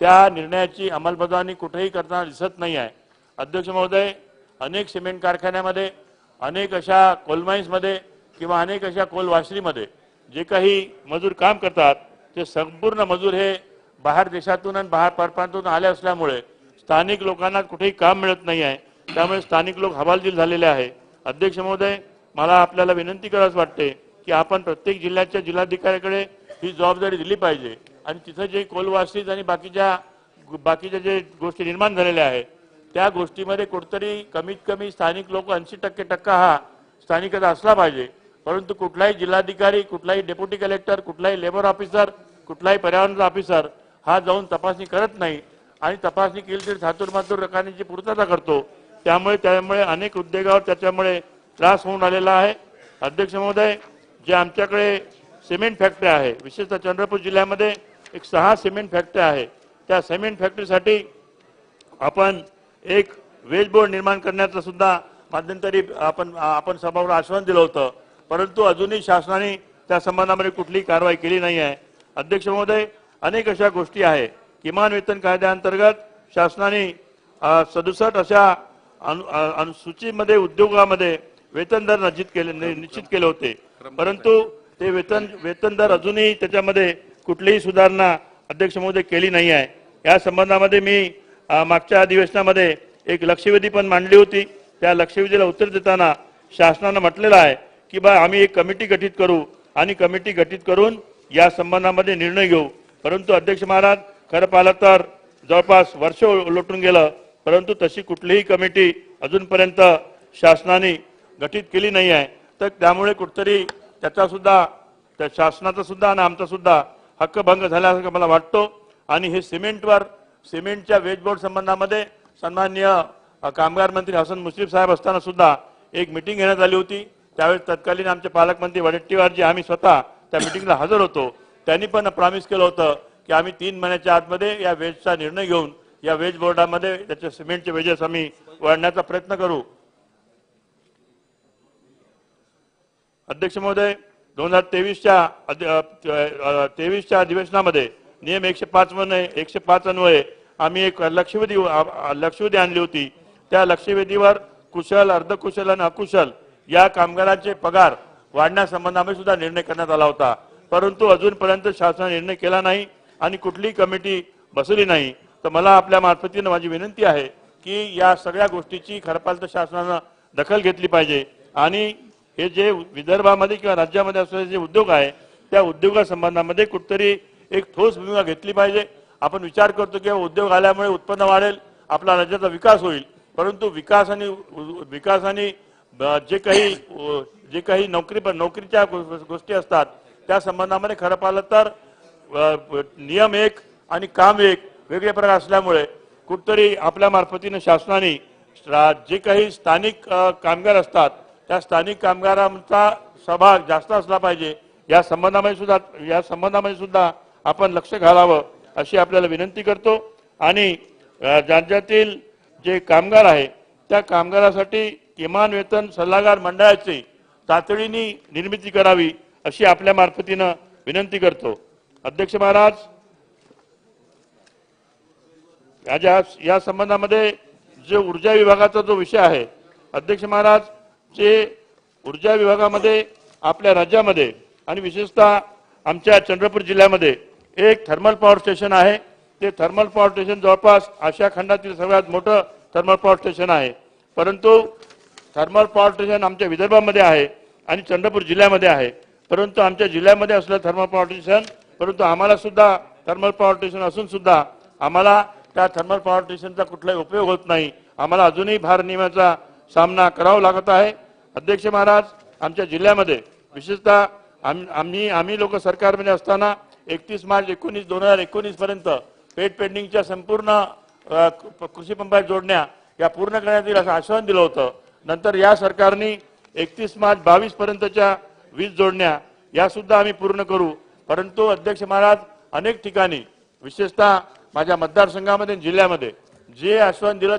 त्या निर्णयाची अंमलबजावणी कुठेही करताना दिसत नाही आहे. अध्यक्ष महोदय, अनेक सिमेंट कारखान्यामध्ये, अनेक अशा कोल माइन्समध्ये किंवा अनेक अशा कोल वाशरीमध्ये जे काही मजूर काम करतात ते संपूर्ण मजूर हे बाहेर देशातून आणि बाहेर परप्रांतातून आले असल्यामुळे स्थानिक लोकांना कुठेही काम मिळत नाही आहे. त्यामुळे स्थानिक लोक हवालदिल झालेले आहे. अध्यक्ष महोदय, मला आपल्याला विनंती करावीच वाटते की आपण प्रत्येक जिल्ह्याच्या जिल्हाधिकाऱ्याकडे ही जबाबदारी दिली पाहिजे आणि तिथं जे कोलवासीज आणि बाकीच्या जे गोष्टी निर्माण झालेल्या आहेत त्या गोष्टीमध्ये कुठतरी कमीत कमी स्थानिक लोक 80% हा स्थानिकता असला पाहिजे. परंतु कुठलाही जिल्हाधिकारी, कुठलाही डेप्युटी कलेक्टर, कुठलाही लेबर ऑफिसर, कुठलाही पर्यावरण ऑफिसर हा जाऊन तपासणी करत नाही आणि तपासणी केली तरी थातूरमातूर रकान्याची पूर्तता करतो. त्यामुळे अनेक उद्योगावर त्याच्यामुळे त्रास होऊन आलेला आहे. अध्यक्ष महोदय, जे आमच्याकडे सिमेंट फॅक्टरी आहे, विशेषतः चंद्रपूर जिल्ह्यामध्ये एक 6 सिमेंट फॅक्टरी आहे. त्या सिमेंट फॅक्टरीसाठी आपण एक वेज बोर्ड निर्माण करण्याचं सुद्धा मध्यंतरी आपण सभागृह आश्वासन दिलं होतं, परंतु अजूनही शासनाने त्या संबंधामध्ये कुठलीही कारवाई केली नाही आहे. अध्यक्ष महोदय, अनेक अशा गोष्टी आहे. किमान वेतन कायद्याअंतर्गत शासनाने 67 अशा अनुसूचीमध्ये उद्योगामध्ये वेतन दर निश्चित केले होते, परंतु ते वेतन दर अजूनही त्याच्यामध्ये कुठलीही सुधारणा अध्यक्ष महोदय केली नाही आहे. या संबंधामध्ये मी मागच्या अधिवेशनामध्ये एक लक्षवेधी पण मांडली होती. त्या लक्षवेधीला उत्तर देताना शासनानं म्हटलेलं आहे की बा आम्ही एक कमिटी गठीत करू आणि कमिटी गठीत करून या संबंधामध्ये निर्णय घेऊ. परंतु अध्यक्ष महाराज, खरं पाहिलं तर जवळपास वर्ष लोटून गेलं, परंतु तशी कुठलीही कमिटी अजूनपर्यंत शासनाने गठीत केली नाही आहे. तर त्यामुळे कुठतरी त्याचा सुद्धा, त्या शासनाचा सुद्धा आणि आमचा सुद्धा हक्कभंग झाल्यासारखं मला वाटतो. आणि हे सिमेंटच्या वेज बोर्ड संबंधामध्ये सन्माननीय कामगार मंत्री हसन मुश्रीफ साहेब असताना सुद्धा एक मीटिंग घेण्यात आली होती. त्यावेळेस तत्कालीन आमचे पालकमंत्री वडेट्टीवारजी आम्ही स्वतः त्या मीटिंगला हजर होतो. त्यांनी पण प्रॉमिस केलं होतं की आम्ही 3 महिन्याच्या आतमध्ये या वेजचा निर्णय घेऊन या वेज बोर्डामध्ये त्याचे सिमेंटचे वेजेस आम्ही वाढण्याचा प्रयत्न करू. अध्यक्ष महोदय, 2023च्या अधिवेशनामध्ये नियम 105 अन्वये आम्ही एक लक्षवेधी आणली होती. त्या लक्षवेधीवर कुशल, अर्धकुशल आणि अकुशल या कामगारांचे पगार वाढण्यासंबंधामध्ये सुद्धा निर्णय करण्यात आला होता, परंतु अजूनपर्यंत शासनाने निर्णय केला नाही आणि कुठलीही कमिटी बसवली नाही. तर मला आपल्या मार्फतीनं माझी विनंती आहे की या सगळ्या गोष्टीची खरपालत शासनानं दखल घेतली पाहिजे आणि हे जे विदर्भामध्ये किंवा राज्यामध्ये असलेले जे उद्योग आहे त्या उद्योगासंबंधामध्ये कुठतरी एक ठोस भूमिका घेतली पाहिजे. आपण विचार करतो की उद्योग आल्यामुळे उत्पन्न वाढेल, आपला राज्याचा विकास होईल, परंतु विकास आणि जे काही नोकरीच्या गोष्टी असतात त्या संबंधामध्ये खरं पाहिलं तर नियम एक आणि काम एक वेगळे प्रकार असल्यामुळे कुठतरी आपल्या मार्फतीनं शासनाने जे काही स्थानिक कामगार असतात त्या स्थानिक कामगारांचा सहभाग जास्त असला पाहिजे. या संबंधामध्ये सुद्धा आपण लक्ष घालावं अशी आपल्याला विनंती करतो. आणि राज्यातील जे कामगार आहे त्या कामगारासाठी किमान वेतन सल्लागार मंडळाची तातडीने निर्मिती करावी अशी आपल्या मार्फतीनं विनंती करतो. अध्यक्ष महाराज, या संबंधामध्ये जे ऊर्जा विभागाचा जो विषय आहे, अध्यक्ष महाराज, जे ऊर्जा विभागामध्ये आपल्या राज्यामध्ये आणि विशेषतः आमच्या चंद्रपूर जिल्ह्यामध्ये एक थर्मल पॉवर स्टेशन आहे. ते थर्मल पॉवर स्टेशन जवळपास आशिया खंडातील सगळ्यात मोठं थर्मल पॉवर स्टेशन आहे, परंतु थर्मल पॉवर स्टेशन आमच्या विदर्भामध्ये आहे आणि चंद्रपूर जिल्ह्यामध्ये आहे. परंतु आमच्या जिल्ह्यामध्ये असलं थर्मल पॉवर स्टेशन, परंतु आम्हाला सुद्धा थर्मल पॉवर स्टेशन असून सुद्धा आम्हाला त्या थर्मल पॉवर स्टेशनचा कुठलाही उपयोग होत नाही. आम्हाला अजूनही भारनियमाचा सामना करावा लागत आहे. अध्यक्ष महाराज, आमच्या जिल्ह्यामध्ये विशेषतः आम्ही लोक सरकारमध्ये असताना 31 मार्च 2019 पर्यंत पेंडिंगच्या संपूर्ण कृषी पंपात जोडण्या या पूर्ण करण्यात येईल असं आश्वासन दिलं होतं. नंतर या सरकारने 31 मार्च 22 पर्यंतच्या वीज जोडण्या या सुद्धा आम्ही पूर्ण करू. परंतु अध्यक्ष महाराज, अनेक ठिकाणी विशेषतः माझ्या मतदारसंघामध्ये जिल्ह्यामध्ये जे आश्वासन दिलं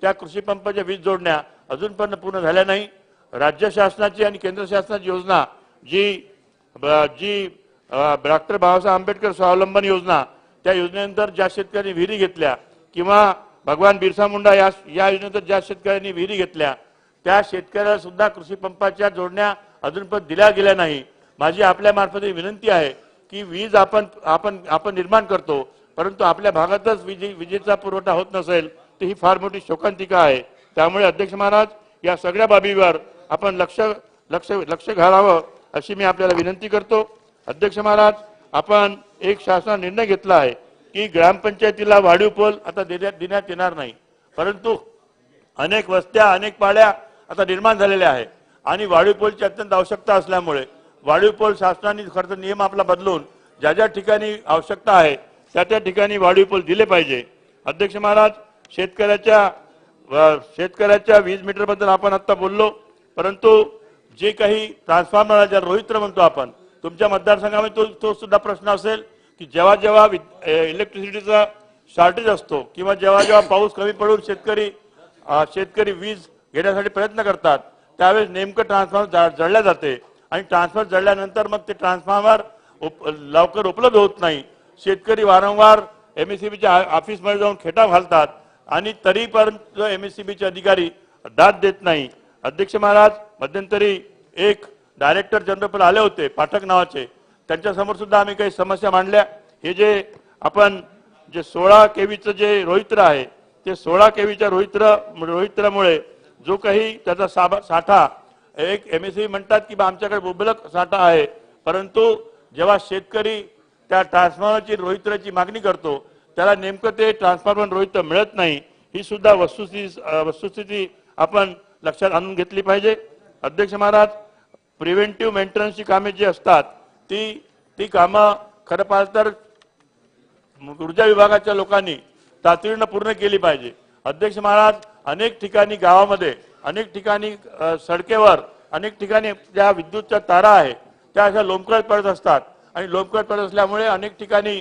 त्या कृषी पंपाच्या वीज जोडण्या अजूनपर्यंत पूर्ण झाल्या नाही. राज्य शासनाची आणि केंद्र शासनाची योजना जी डॉक्टर बाबासाहेब आंबेडकर स्वावलंबन योजना, त्या योजनेनंतर ज्या शेतकऱ्यांनी विहिरी घेतल्या किंवा भगवान बिरसा मुंडा या योजनेनंतर ज्या शेतकऱ्यांनी विहिरी घेतल्या त्या शेतकऱ्याला सुद्धा कृषी पंपाच्या जोडण्या अजूनपर्यंत दिल्या गेल्या नाही. माझी आपल्या मार्फत विनंती आहे की वीज आपण निर्माण करतो, परंतु आपल्या भागातच विजेचा पुरवठा होत नसेल तर ही फार मोठी शोकांतिका आहे. त्यामुळे अध्यक्ष महाराज, या सगळ्या बाबीवर आपण लक्ष घालावं अशी मी आपल्याला विनंती करतो. अध्यक्ष महाराज, आपण एक शासनाने निर्णय घेतला आहे की ग्रामपंचायतीला वाढीव पोल आता देण्यात येणार नाही, परंतु अनेक वस्त्या अनेक पाड्या आता निर्माण झालेल्या आहे आणि वाढीव पोलची अत्यंत आवश्यकता असल्यामुळे वाढीव पोल शासनाने खरं नियम आपला बदलून ज्या ज्या ठिकाणी आवश्यकता आहे त्या त्या ठिकाणी वाढीव पोल दिले पाहिजे. अध्यक्ष महाराज, शेतकऱ्याच्या वीज मीटर बद्दल आपण आता बोललो, परंतु जे काही ट्रान्सफॉर्मर ज्या रोहित्र म्हणतो आपण, तुमच्या मतदारसंघामध्ये तो सुद्धा प्रश्न असेल की जेव्हा जेव्हा इलेक्ट्रिसिटीचा शॉर्टेज असतो किंवा जेव्हा जेव्हा पाऊस कमी पडून शेतकरी वीज घेण्यासाठी प्रयत्न करतात त्यावेळेस नेमकं ट्रान्सफॉर्मर जळल्या जाते आणि ट्रान्सफॉर्मर जळल्यानंतर मग ते ट्रान्सफॉर्मर लवकर उपलब्ध होत नाही. शेतकरी वारंवार MSEBच्या ऑफिसमध्ये जाऊन खेटा घालतात आणि तरीपर्यंत MSEBचे अधिकारी दाद देत नाही. अध्यक्ष महाराज, मध्यंतरी एक डायरेक्टर जनरल आले होते पाठक नावाचे, त्यांच्यासमोर सुद्धा आम्ही काही समस्या मांडल्या. हे जे आपण 16 केवीचं जे रोहित्र आहे ते 16 केवीच्या रोहित्रामुळे जो काही त्याचा साठा एक MSEB म्हणतात की आमच्याकडे मुबलक साठा आहे, परंतु जेव्हा शेतकरी त्या ट्रान्सफॉर्मरची रोहित्राची मागणी करतो त्याला नेमकं ते ट्रान्सफॉर्मर रोहित्र मिळत नाही. ही सुद्धा वस्तुस्थिती आपण लक्षात आणून घेतली पाहिजे. अध्यक्ष महाराज, प्रिव्हेंटिव्ह मेंटेनन्सची कामे जी असतात ती कामं खरं पाहिलं तर ऊर्जा विभागाच्या लोकांनी तातडीनं पूर्ण केली पाहिजे. अध्यक्ष महाराज, अनेक ठिकाणी गावामध्ये, अनेक ठिकाणी सडकेवर, अनेक ठिकाणी ज्या विद्युतच्या तारा आहे त्या अशा लोंबकळत पडत असतात आणि लोंबकळत पडत असल्यामुळे अनेक ठिकाणी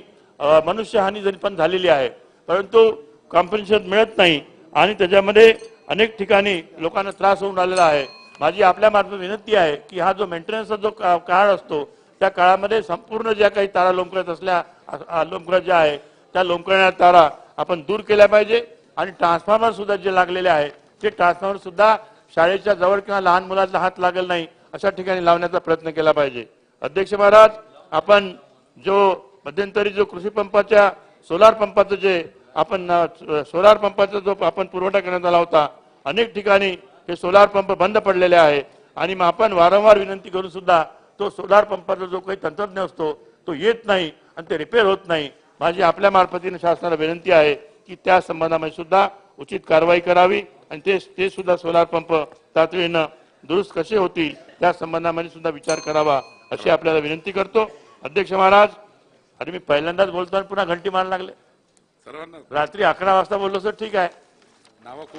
मनुष्यहानी पण झालेली आहे, परंतु कॉम्पन्सेशन मिळत नाही आणि त्याच्यामध्ये अनेक ठिकाणी लोकांना त्रास होऊन राहिलेला आहे. माझी आपल्या मार्फत विनंती आहे की हा जो मेंटेनन्सचा जो काळ असतो त्या काळामध्ये संपूर्ण ज्या काही तारा लोंबकळत ज्या आहे त्या लोंबकळणाऱ्या तारा आपण दूर केल्या पाहिजे आणि ट्रान्सफॉर्मर सुद्धा जे लागलेले आहे ते ट्रान्सफॉर्मर सुद्धा शाळेच्या जवळ किंवा लहान मुलाचा हात लागेल नाही अशा ठिकाणी लावण्याचा प्रयत्न केला पाहिजे. अध्यक्ष महाराज, आपण जो मध्यंतरी जो कृषी पंपाच्या सोलार पंपाचं जो आपण पुरवठा करण्यात आला होता, अनेक ठिकाणी हे सोलार पंप बंद पडलेले आहे आणि मग आपण वारंवार विनंती करून सुद्धा तो सोलार पंपाचा जो काही तंत्रज्ञ असतो तो येत नाही आणि ते रिपेअर होत नाही. माझी आपल्या मार्फतीने शासनाला विनंती आहे की त्या संबंधामध्ये सुद्धा उचित कारवाई करावी आणि ते सुद्धा सोलार पंप तातडीनं दुरुस्त कसे होतील त्या संबंधामध्ये सुद्धा विचार करावा अशी आपल्याला विनंती करतो. अध्यक्ष महाराज, अरे मी पहिल्यांदाच बोलतो आणि पुन्हा घंटी मारायला लागले. रात्री 11 वाजता बोललो सर, ठीक आहे,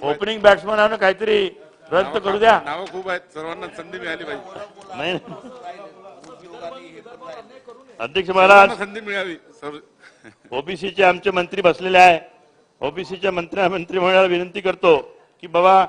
ओपनिंग बॅट्समन आहे ना, काहीतरी रद्द करू द्या. नावं खूप आहेत, सर्वांना संधी मिळाली पाहिजे. नाही अध्यक्ष महाराज, संधी मिळावी. ओबीसीचे आमचे मंत्री बसलेले आहे. ओबीसीच्या मंत्रिमंडळाला विनंती करतो की बाबा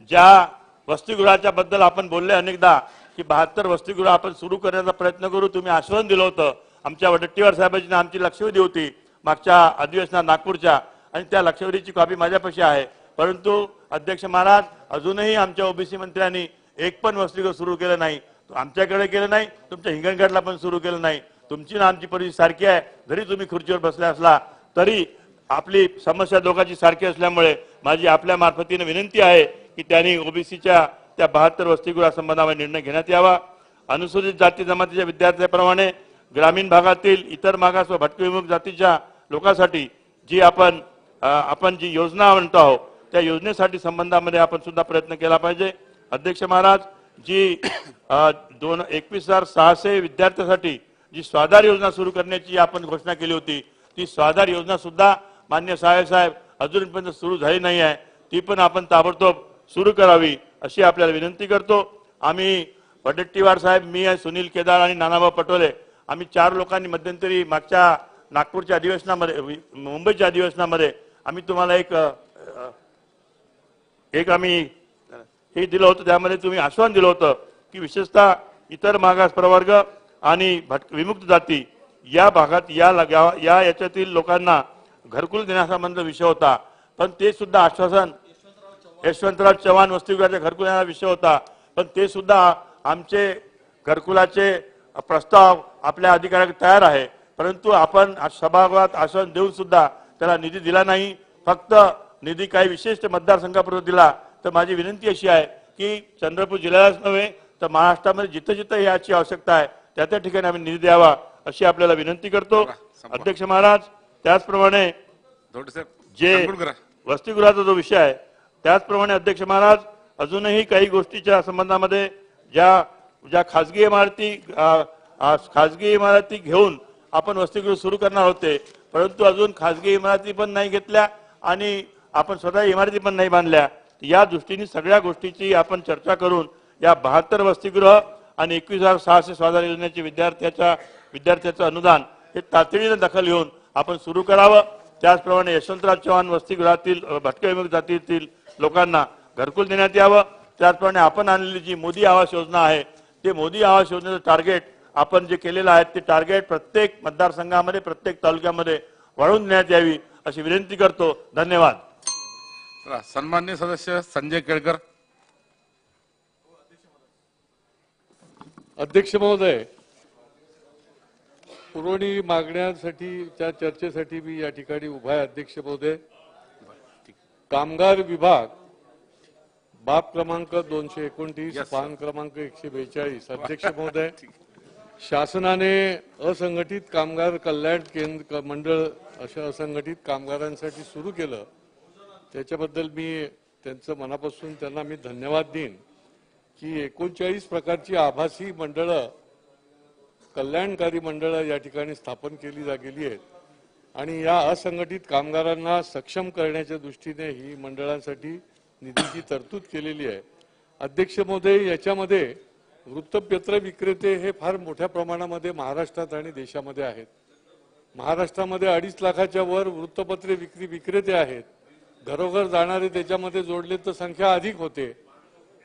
ज्या वसतिगृहाच्या बद्दल आपण बोलले अनेकदा की 72 वसतिगृह आपण सुरू करण्याचा प्रयत्न करू, तुम्ही आश्वासन दिलं होतं. आमच्या वडेट्टीवार साहेबांची आमची लक्षवेधी होती मागच्या अधिवेशनात नागपूरच्या आणि त्या लक्षवेधीची कॉपी माझ्यापाशी आहे, परंतु अध्यक्ष महाराज अजूनही आमच्या ओबीसी मंत्र्यांनी एक पण वसतिगृह सुरू केलं नाही. आमच्याकडे केलं नाही, तुमच्या हिंगणघाटला पण सुरू केलं नाही. तुमची ना आमची परिस्थिती सारखी आहे. जरी तुम्ही खुर्चीवर बसले असला तरी आपली समस्या दोघांची सारखी असल्यामुळे माझी आपल्या मार्फतीने विनंती आहे की त्यांनी ओबीसीच्या त्या 72 वसतिगृहासंबंधामध्ये निर्णय घेण्यात यावा. अनुसूचित जाती जमातीच्या विद्यार्थ्यांप्रमाणे ग्रामीण भागातील इतर मागास व भटकविमुख जातीच्या लोकांसाठी जी आपण जी योजना म्हणतो आहोत त्या योजनेसाठी संबंधामध्ये आपण सुद्धा प्रयत्न केला पाहिजे. अध्यक्ष महाराज, जी 21,600 विद्यार्थ्यांसाठी जी स्वाधार योजना सुरू करण्याची आपण घोषणा केली होती, ती स्वाधार योजना सुद्धा मान्य साहेब अजूनपर्यंत सुरू झाली नाही आहे. ती पण आपण ताबडतोब सुरू करावी अशी आपल्याला विनंती करतो. आम्ही वडेट्टीवार साहेब, मी, सुनील केदार आणि नानाभाऊ पटोले आम्ही 4 लोकांनी मध्यंतरी मागच्या नागपूरच्या अधिवेशनामध्ये, मुंबईच्या अधिवेशनामध्ये आम्ही तुम्हाला एक आम्ही हे दिलं होतं. त्यामध्ये तुम्ही आश्वासन दिलं होतं की विशेषतः इतर मागास प्रवर्ग आणि विमुक्त जाती या भागात याच्यातील लोकांना घरकुल देण्यासंबंध विषय होता, पण ते सुद्धा आश्वासन यशवंतराव चव्हाण वसतिगृहाच्या घरकुल देण्याचा विषय होता, पण ते सुद्धा आमचे घरकुलाचे प्रस्ताव आपल्या अधिकाऱ्याकडे तयार आहे, परंतु आपण सभागृहात आश्वासन देऊन सुद्धा त्याला निधी दिला नाही. फक्त निधी काही विशिष्ट मतदारसंघापुरता दिला. तर माझी विनंती अशी आहे की चंद्रपूर जिल्ह्यालाच नव्हे तर महाराष्ट्रामध्ये जिथं जिथं याची आवश्यकता आहे त्या त्या ठिकाणी आम्ही निधी द्यावा अशी आपल्याला विनंती करतो अध्यक्ष महाराज. त्याचप्रमाणे जे वसतिगृहाचा जो विषय आहे त्याचप्रमाणे अध्यक्ष महाराज अजूनही काही गोष्टीच्या संबंधामध्ये ज्या खासगी इमारती घेऊन आपण वसतिगृह सुरू करणार होते, परंतु अजून खासगी इमारती पण नाही घेतल्या आणि आपण स्वतः इमारती पण नाही बांधल्या. या दृष्टीने सगळ्या गोष्टीची आपण चर्चा करून या 72 वसतिगृह आणि 21,616 योजनेचे विद्यार्थ्याचं अनुदान हे तातडीने दखल घेऊन आपण सुरू करावं. त्याचप्रमाणे यशवंतराव चव्हाण वसतिगृहातील भटक्या विमुक्त जातीतील लोकांना घरकुल देण्यात यावं. त्याचप्रमाणे आपण आणलेली जी मोदी आवास योजना आहे ते मोदी आवास योजनेचं टार्गेट आपण जे केलेलं आहे ते टार्गेट प्रत्येक मतदारसंघामध्ये प्रत्येक तालुक्यामध्ये वाढवून देण्यात यावी अशी विनंती करतो. धन्यवाद. सन्माननीय सदस्य संजय केळकर. अध्यक्ष महोदय, पुरवणी मागण्यांसाठीच्या चर्चेसाठी मी या ठिकाणी उभा आहे. अध्यक्ष महोदय, कामगार विभाग बाब क्रमांक 229 पान क्रमांक 142. अध्यक्ष महोदय, शासनाने असंघटित कामगार कल्याण केंद्र मंडळ अशा असंघटित कामगारांसाठी सुरू केलं, त्याच्याबद्दल मी त्यांचं मनापासून त्यांना मी धन्यवाद देईन की 39 प्रकारची आभासी मंडळं कल्याणकारी मंडळं या ठिकाणी स्थापन केली गेली आहेत आणि या असंघटित कामगारांना सक्षम करण्याच्या दृष्टीने ही मंडळांसाठी निधीची तरतूद केलेली आहे. अध्यक्ष महोदय, याच्यामध्ये वृत्तपत्र विक्रेते हे फार मोठ्या प्रमाणामध्ये महाराष्ट्रात आणि देशामध्ये आहेत. महाराष्ट्रामध्ये 2.5 लाखाच्या वर वृत्तपत्रे विक्रेते आहेत. घरोघर जाणारे त्याच्यामध्ये जोडले तर संख्या अधिक होते,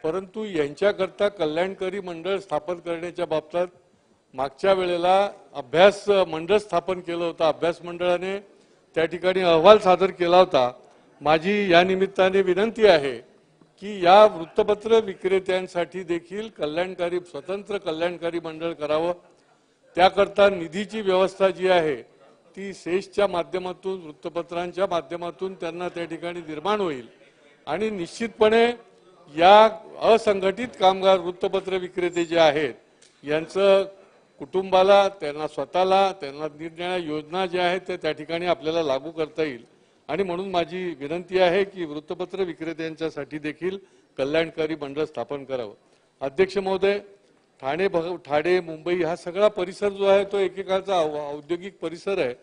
परंतु यांच्याकरता कल्याणकारी मंडळ स्थापन करण्याच्या बाबतीत मागच्या वेळेला अभ्यास मंडळ स्थापन केलं होतं. अभ्यास मंडळाने त्या ठिकाणी अहवाल सादर केला होता. माझी या निमित्ताने विनंती आहे की या वृत्तपत्र विक्रेत्यांसाठी देखील स्वतंत्र कल्याणकारी मंडळ करावं. त्याकरता निधीची व्यवस्था जी आहे ती सेसच्या माध्यमातून वृत्तपत्रांच्या माध्यमातून त्यांना त्या ठिकाणी निर्माण होईल आणि निश्चितपणे या असंघटित कामगार वृत्तपत्र विक्रेते जे आहेत यांचं कुटुंबाला, त्यांना स्वतःला, त्यांना निरनिराळ्या योजना ज्या आहेत त्या त्या ठिकाणी आपल्याला लागू करता येईल आणि म्हणून माझी विनंती आहे की वृत्तपत्र विक्रेत्यांच्यासाठी देखील कल्याणकारी मंडळ स्थापन करावं. अध्यक्ष महोदय, ठाणे मुंबई हा सगळा परिसर जो आहे तो एकेकाळचा औद्योगिक परिसर आहे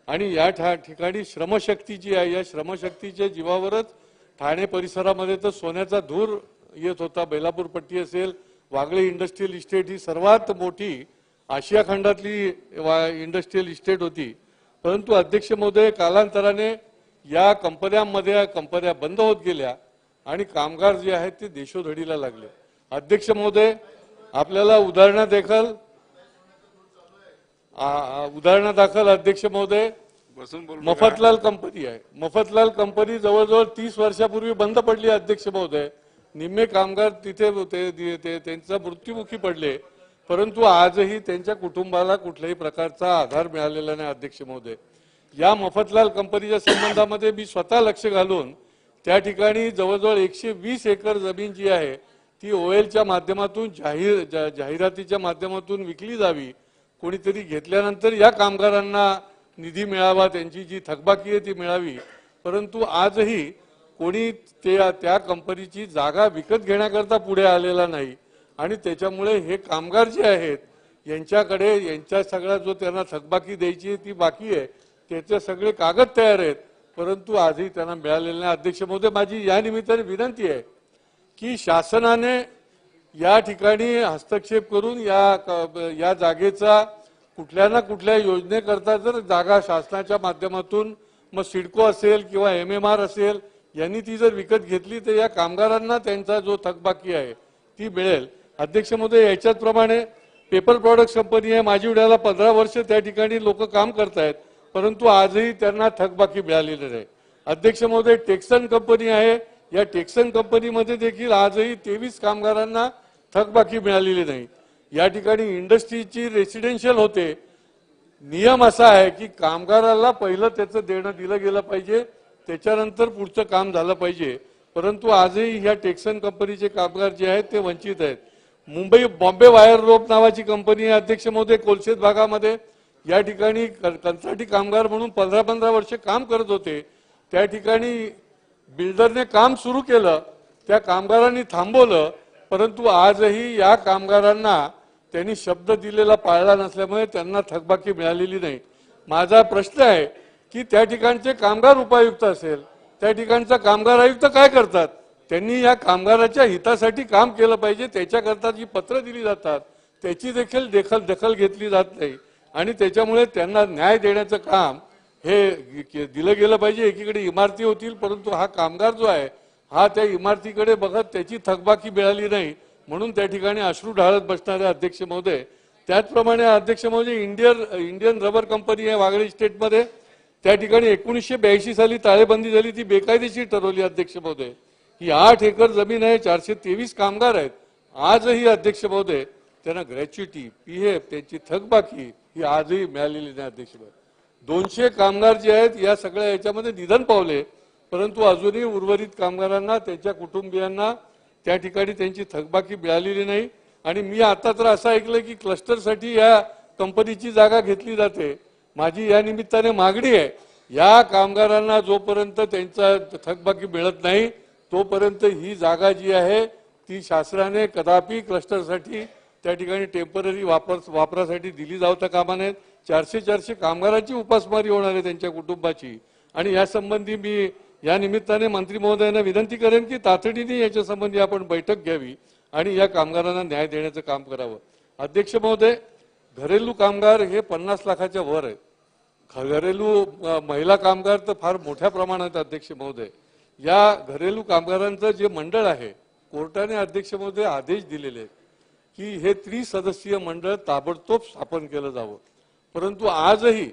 आणि या ठिकाणी श्रमशक्ती जी आहे या श्रमशक्तीच्या जीवावरच ठाणे परिसरामध्ये तर सोन्याचा धूर येत होता. बेलापूर पट्टी असेल, वागळे इंडस्ट्रियल इस्टेट ही सर्वात मोठी आशिया खंडातली इंडस्ट्रियल इस्टेट होती. परंतु अध्यक्ष महोदय, कालांतराने या कंपन्या बंद होत गेल्या आणि कामगार जे आहेत ते देशोधडीला लागले. अध्यक्ष महोदय, आपल्याला उदाहरणादाखल अध्यक्ष महोदय मफतलाल कंपनी आहे. मफतलाल कंपनी जवळजवळ 30 वर्षापूर्वी बंद पडली. अध्यक्ष महोदय, निम्मे कामगार तिथे त्यांचा मृत्युमुखी पडले, परंतु आजही त्यांच्या कुटुंबाला कुठल्याही प्रकारचा आधार मिळालेला नाही. अध्यक्ष महोदय, या मफतलाल कंपनीच्या संबंधामध्ये मी स्वतः लक्ष घालून त्या ठिकाणी जवळजवळ 120 एकर जमीन जी आहे ती ओएलच्या माध्यमातून जाहिरातीच्या माध्यमातून विकली जावी. कोणीतरी घेतल्यानंतर या कामगारांना निधी मिळावा, त्यांची जी थकबाकी आहे ती मिळावी. परंतु आजही कोणी त्या कंपनीची जागा विकत घेण्याकरता पुढे आलेला नाही आणि त्याच्यामुळे हे कामगार जे आहेत यांच्या सगळा जो त्यांना थकबाकी द्यायची ती बाकी आहे त्याचे सगळे कागद तयार आहेत, परंतु आजही त्यांना मिळालेले नाही. अध्यक्ष महोदय, माझी या निमित्ताने विनंती आहे की शासनाने या ठिकाणी हस्तक्षेप करून या जागेचा कुठल्या ना कुठल्या योजनेकरता जर जागा शासनाच्या माध्यमातून मग सिडको असेल किंवा MMR असेल यांनी ती जर विकत घेतली तर या कामगारांना त्यांचा जो थकबाकी आहे ती मिळेल. अध्यक्ष महोदय, याच्याचप्रमाणे पेपर प्रोडक्ट्स कंपनी आहे. माझीवड्याला 15 वर्ष त्या ठिकाणी लोक काम करतायत, परंतु आजही त्यांना थकबाकी मिळालेली नाही. अध्यक्ष महोदय, टेक्सन कंपनी आहे. या टेक्सन कंपनीमध्ये देखील आजही 23 कामगारांना थकबाकी मिळालेली नाही. या ठिकाणी इंडस्ट्रीची रेसिडेन्शियल होते. नियम असा आहे की कामगाराला पहिलं त्याचं देणं दिलं गेलं पाहिजे, त्याच्यानंतर पुढचं काम झालं पाहिजे, परंतु आजही ह्या टेक्सन कंपनीचे कामगार जे आहेत ते वंचित आहेत. मुंबई बॉम्बे वायर रोप नावाची कंपनी आहे अध्यक्ष महोदय, कोलशेत भागामध्ये. या ठिकाणी कंत्राटी कामगार म्हणून 15-15 वर्ष काम करत होते. त्या ठिकाणी बिल्डरने काम सुरू केलं, त्या कामगारांनी थांबवलं, परंतु आजही या कामगारांना त्यांनी शब्द दिलेला पाळला नसल्यामुळे त्यांना थकबाकी मिळालेली नाही. माझा प्रश्न आहे की त्या ठिकाणचे कामगार उपायुक्त असेल, त्या ठिकाणचा कामगार आयुक्त काय करतात? त्यांनी या कामगाराच्या हितासाठी काम केलं पाहिजे. त्याच्याकरता जी पत्र दिली जातात त्याची देखील दखल घेतली जात नाही आणि त्याच्यामुळे त्यांना न्याय देण्याचं काम हे दिलं गेलं पाहिजे. एकीकडे इमारती होतील, परंतु हा कामगार जो आहे हा त्या इमारतीकडे बघत त्याची थकबाकी मिळाली नाही म्हणून त्या ठिकाणी अश्रू ढाळत बसणारे अध्यक्ष महोदय. त्याचप्रमाणे अध्यक्ष महोदय इंडियन रबर कंपनी आहे वागळे स्टेटमध्ये, त्या ठिकाणी 1982 साली ताळेबंदी झाली, ती बेकायदेशीर ठरवली अध्यक्ष महोदय. ही 8 एकर जमीन आहे, 423 कामगार आहेत. आजही अध्यक्ष महोदय त्यांना ग्रॅच्युटी, पीएफ, त्यांची थकबाकी ही आजही मिळालेली नाही अध्यक्ष महोदय. 200 कामगार जे आहेत या सगळ्या याच्यामध्ये निधन पावले, परंतु अजूनही उर्वरित कामगारांना त्यांच्या कुटुंबियांना त्या ठिकाणी त्यांची थकबाकी मिळालेली नाही. आणि मी आता तर असं ऐकलं की क्लस्टरसाठी या कंपनीची जागा घेतली जाते. माझी या निमित्ताने मागणी आहे, या कामगारांना जोपर्यंत त्यांचा थकबाकी मिळत नाही तोपर्यंत ही जागा जी आहे ती शासनाने कदापि क्लस्टरसाठी त्या ठिकाणी टेम्पररी वापरासाठी दिली जाता कामा नये. 400 कामगारांची उपासमारी होणार आहे त्यांच्या कुटुंबाची. आणि या संबंधी मी या निमित्ताने मंत्री महोदयांना विनंती करेन की तातडीने याच्या संबंधी आपण बैठक घ्यावी आणि या कामगारांना न्याय देण्याचं काम करावं. अध्यक्ष महोदय, घरेलू कामगार हे 50 लाखाच्या वर आहेत. घरेलू महिला कामगार तर फार मोठ्या प्रमाणात अध्यक्ष महोदय. या घरेलू कामगारांचं जे मंडळ आहे, कोर्टाने अध्यक्ष महोदय आदेश दिलेले आहेत की हे 30 सदस्यीय मंडळ ताबडतोब स्थापन केलं जावं, परंतु आजही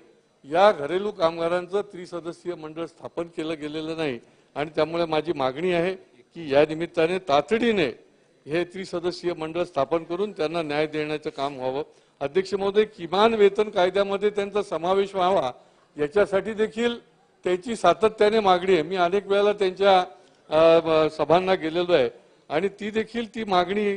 या घरेलू कामगारांचं 30 सदस्यीय मंडळ स्थापन केलं गेलेलं नाही. आणि त्यामुळे माझी मागणी आहे की या निमित्ताने तातडीने हे 30 सदस्यीय मंडळ स्थापन करून त्यांना न्याय देण्याचं काम व्हावं. अध्यक्ष महोदय, किमान वेतन कायद्यामध्ये त्यांचा समावेश व्हावा याच्यासाठी देखील त्याची सातत्याने मागणी आहे. मी अनेक वेळेला त्यांच्या सभांना गेलेलो आहे आणि ती मागणी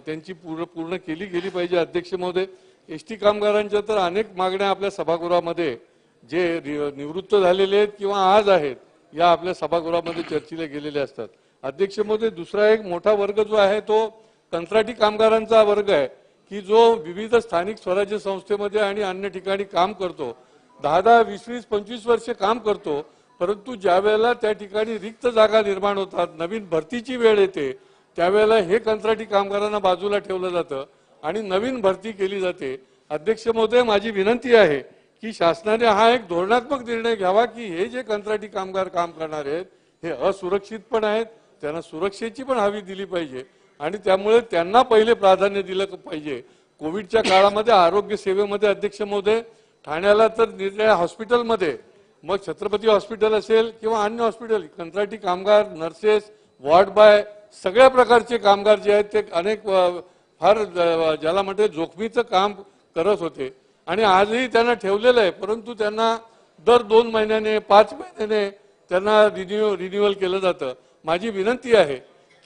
त्यांची पूर्ण केली गेली पाहिजे. अध्यक्ष महोदय, एसटी कामगारांच्या तर अनेक मागण्या आपल्या सभागृहामध्ये जे निवृत्त झालेले आहेत किंवा आज आहेत या आपल्या सभागृहामध्ये चर्चेला गेलेले असतात. अध्यक्ष महोदय, दुसरा एक मोठा वर्ग जो आहे तो कंत्राटी कामगारांचा वर्ग आहे की जो विविध स्थानिक स्वराज्य संस्थेमध्ये आणि अन्य ठिकाणी काम करतो, 10, 20, 25 वर्ष काम करतो, परंतु ज्या वेळेला त्या ठिकाणी रिक्त जागा निर्माण होतात, नवीन भरतीची वेळ येते, त्यावेळेला हे कंत्राटी कामगारांना बाजूला ठेवलं जातं आणि नवीन भरती केली जाते. अध्यक्ष महोदय, माझी विनंती आहे की शासनाने हा एक धोरणात्मक निर्णय घ्यावा की हे जे कंत्राटी कामगार काम करणार आहेत हे असुरक्षित पण आहेत, त्यांना सुरक्षेची पण हवी दिली पाहिजे आणि त्यामुळे त्यांना पहिले प्राधान्य दिलं पाहिजे. कोविडच्या काळामध्ये आरोग्य सेवेमध्ये अध्यक्ष महोदय ठाण्याला तर निरनिराळ्या हॉस्पिटलमध्ये, मग छत्रपती हॉस्पिटल असेल किंवा अन्य हॉस्पिटल, कंत्राटी कामगार, नर्सेस, वॉर्ड बाय, सगळ्या प्रकारचे कामगार जे आहेत ते अनेक फार ज्याला म्हणते जोखमीचं काम करत होते आणि आजही त्यांना ठेवलेलं आहे, परंतु त्यांना दर 2 महिन्याने 5 महिन्याने त्यांना रिन्युअल केलं जातं. माझी विनंती आहे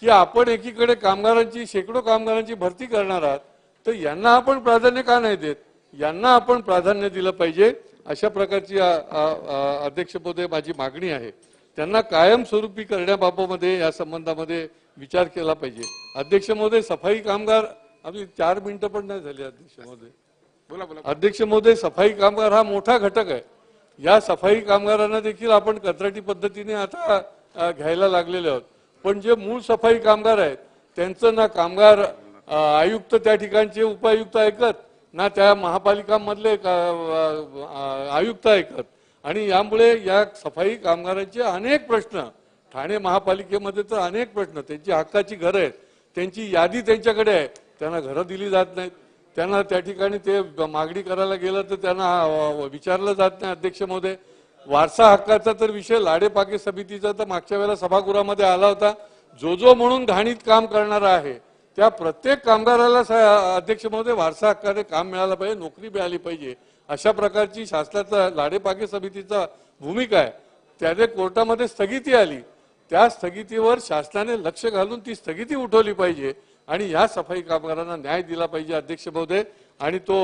की आपण एकीकडे शेकडो कामगारांची भरती करणार आहात तर यांना आपण प्राधान्य का नाही देत? यांना आपण प्राधान्य दिलं पाहिजे. अशा प्रकारची अध्यक्ष महोदय माझी मागणी आहे. त्यांना कायमस्वरूपी करण्याबाबतमध्ये या संबंधामध्ये विचार केला पाहिजे. अध्यक्ष महोदय, सफाई कामगार, आपली 4 मिनिटं पण नाही झाली अध्यक्ष महोदय. अध्यक्ष महोदय, सफाई कामगार हा मोठा घटक आहे. या सफाई कामगारांना देखील आपण कंत्राटी पद्धतीने आता घ्यायला लागलेले आहोत, पण जे मूळ सफाई कामगार आहेत त्यांचं ना कामगार आयुक्त त्या ठिकाणचे उपायुक्त ऐकत, ना त्या महापालिकांमधले आयुक्त ऐकत आणि यामुळे या सफाई कामगारांचे अनेक प्रश्न, ठाणे महापालिकेमध्ये तर अनेक प्रश्न, त्यांची हक्काची घरं आहेत, त्यांची यादी त्यांच्याकडे आहे, त्यांना घरं दिली जात नाहीत. त्यांना त्या ठिकाणी ते मागणी करायला गेलं तर त्यांना विचारलं जात नाही. अध्यक्ष महोदय, वारसा हक्काचा तर विषय लाडेपाके समितीचा तर मागच्या वेळेला सभागृहामध्ये आला होता. जो म्हणून घाणीत काम करणारा आहे त्या प्रत्येक कामगाराला अध्यक्ष महोदय वारसा हक्काने काम मिळालं पाहिजे, नोकरी मिळाली पाहिजे, अशा प्रकारची शासनाचा लाडेपाके समितीचा भूमिका आहे. त्याने कोर्टामध्ये स्थगिती आली, त्या स्थगितीवर शासनाने लक्ष घालून ती स्थगिती उठवली पाहिजे. आणि या सफाई कामगारांना न्याय दिला पाहिजे अध्यक्ष महोदय. आणि तो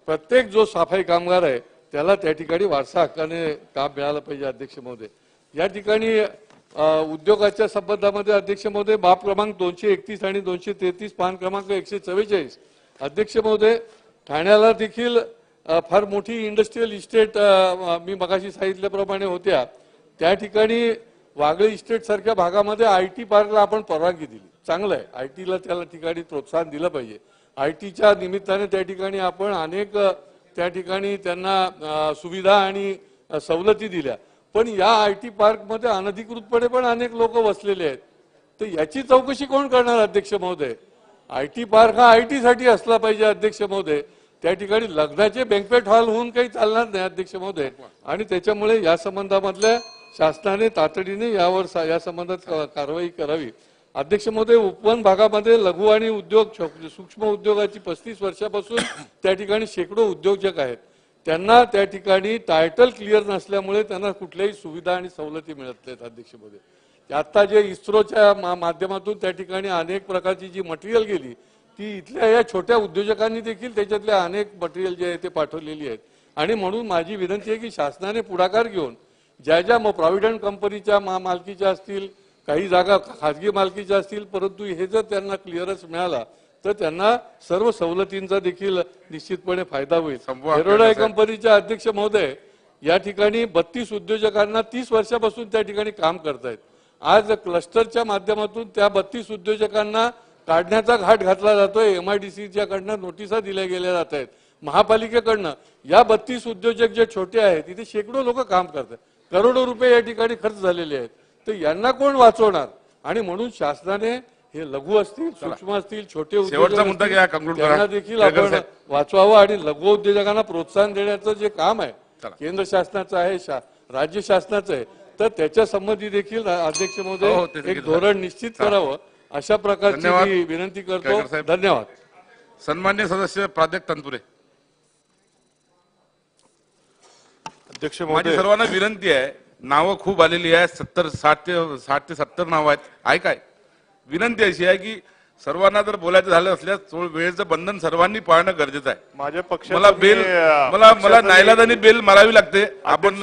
प्रत्येक जो सफाई कामगार आहे त्याला त्या ठिकाणी वारसा हक्काने काम मिळालं पाहिजे अध्यक्ष महोदय. या ठिकाणी उद्योगाच्या संबंधामध्ये अध्यक्ष महोदय बाब क्रमांक 231 आणि 233 पान क्रमांक 144 अध्यक्ष महोदय, ठाण्याला देखील फार मोठी इंडस्ट्रियल इस्टेट मी मगाशी सांगितल्याप्रमाणे होत्या. त्या ठिकाणी वागळे इस्टेट सारख्या भागामध्ये IT पार्कला आपण परवानगी दिली. चांगलं आहे, ITला त्या ठिकाणी प्रोत्साहन दिलं पाहिजे. ITच्या निमित्ताने त्या ठिकाणी आपण अनेक त्या ठिकाणी त्यांना सुविधा आणि सवलती दिल्या. पण या IT पार्कमध्ये अनधिकृतपणे पण अनेक लोक वसलेले आहेत. तर याची चौकशी कोण करणार अध्यक्ष महोदय? IT पार्क हा IT साठी असला पाहिजे अध्यक्ष महोदय. त्या ठिकाणी लग्नाचे बँक्वेट हॉल होऊन काही चालणार नाही अध्यक्ष महोदय. आणि त्याच्यामुळे या संबंधामधल्या शासनाने तातडीने यावर या संबंधात कारवाई करावी. अध्यक्ष महोदय, उपवन भागामध्ये लघु आणि उद्योग सूक्ष्म उद्योगाची 35 वर्षापासून त्या ठिकाणी शेकडो उद्योजक आहेत. त्यांना त्या ठिकाणी टायटल क्लिअर नसल्यामुळे त्यांना कुठल्याही सुविधा आणि सवलती मिळत नाहीत अध्यक्ष महोदय. आता जे इस्रोच्या माध्यमातून त्या ठिकाणी अनेक प्रकारची जी मटेरियल गेली ती इथल्या या छोट्या उद्योजकांनी देखील त्याच्यातल्या अनेक मटेरियल जे आहे ते पाठवलेली आहेत. आणि म्हणून माझी विनंती आहे की शासनाने पुढाकार घेऊन ज्या ज्या प्रॉव्हिडंट कंपनीच्या मालकीच्या असतील, काही जागा खाजगी मालकीच्या असतील, परंतु हे जर त्यांना क्लिअरन्स मिळाला तर त्यांना सर्व सवलतींचा देखील निश्चितपणे फायदा होईल. एरोडाय कंपनीच्या अध्यक्ष महोदय, या ठिकाणी 32 उद्योजकांना 30 वर्षापासून त्या ठिकाणी काम करतायत. आज क्लस्टरच्या माध्यमातून त्या 32 उद्योजकांना काढण्याचा घाट घातला जातोय. MIDCच्या कडनं नोटिसा दिल्या गेल्या जात आहेत. महापालिकेकडनं या 32 उद्योजक जे छोटे आहेत तिथे शेकडो लोक काम करतात. करोडो रुपये या ठिकाणी खर्च झालेले आहेत. तर यांना कोण वाचवणार? आणि म्हणून शासनाने हे लघु असतील, सूक्ष्म असतील, छोटे उद्योग त्यांना देखील आपण वाचवावं आणि लघु उद्योजकांना प्रोत्साहन देण्याचं जे काम आहे केंद्र शासनाचं आहे, राज्य शासनाचं आहे, तर त्याच्या संबंधी देखील अध्यक्ष महोदय एक धोरण निश्चित करावं अशा प्रकारची मी विनंती करतो. धन्यवाद. सन्मान्य सदस्य प्राध्यापक तनपुरे. अध्यक्ष माझी महोदय, सर्वांना विनंती आहे, नावं खूप आलेली आहे, 60 ते 70 नावं आहेत. काय विनंती अशी आहे की सर्वांना जर बोलायचं झालं असल्यास वेळेचं बंधन सर्वांनी पाळणं गरजेचं आहे. माझ्या मला बेल मला नाईलाजाने बेल मारावी लागते. आपण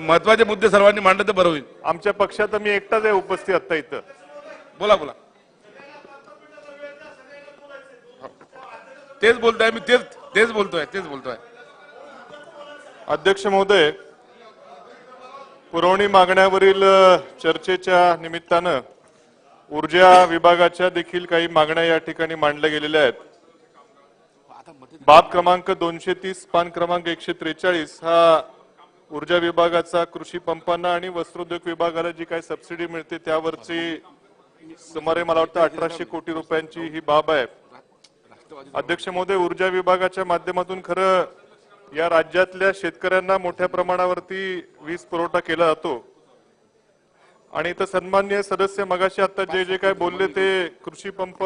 महत्वाचे मुद्दे सर्वांनी मांडले तर बरं होईल. आमच्या पक्षात मी एकटाच आहे उपस्थित आता इथं. बोला. तेच बोलतोय मी, तेच बोलतोय. अध्यक्ष महोदय, पुरवणी मागण्यावरील चर्चेच्या निमित्तानं ऊर्जा विभागाच्या देखील काही मागण्या या ठिकाणी मांडल्या गेलेल्या आहेत. बाब क्रमांक 230 पान क्रमांक 143 हा ऊर्जा विभागाचा कृषी पंपांना आणि वस्त्रोद्योग विभागाला जी काही सबसिडी मिळते त्यावरची सुमारे मला वाटतं 1800 कोटी रुपयांची ही बाब आहे. अध्यक्ष महोदय, ऊर्जा विभागाच्या माध्यमातून खरं या राज्यातल्या शेतकऱ्यांना मोठ्या प्रमाणावरती वीज पुरवठा केला जातो. आणि इथं सन्माननीय सदस्य मगाशी आता जे काय बोलले ते कृषी पंप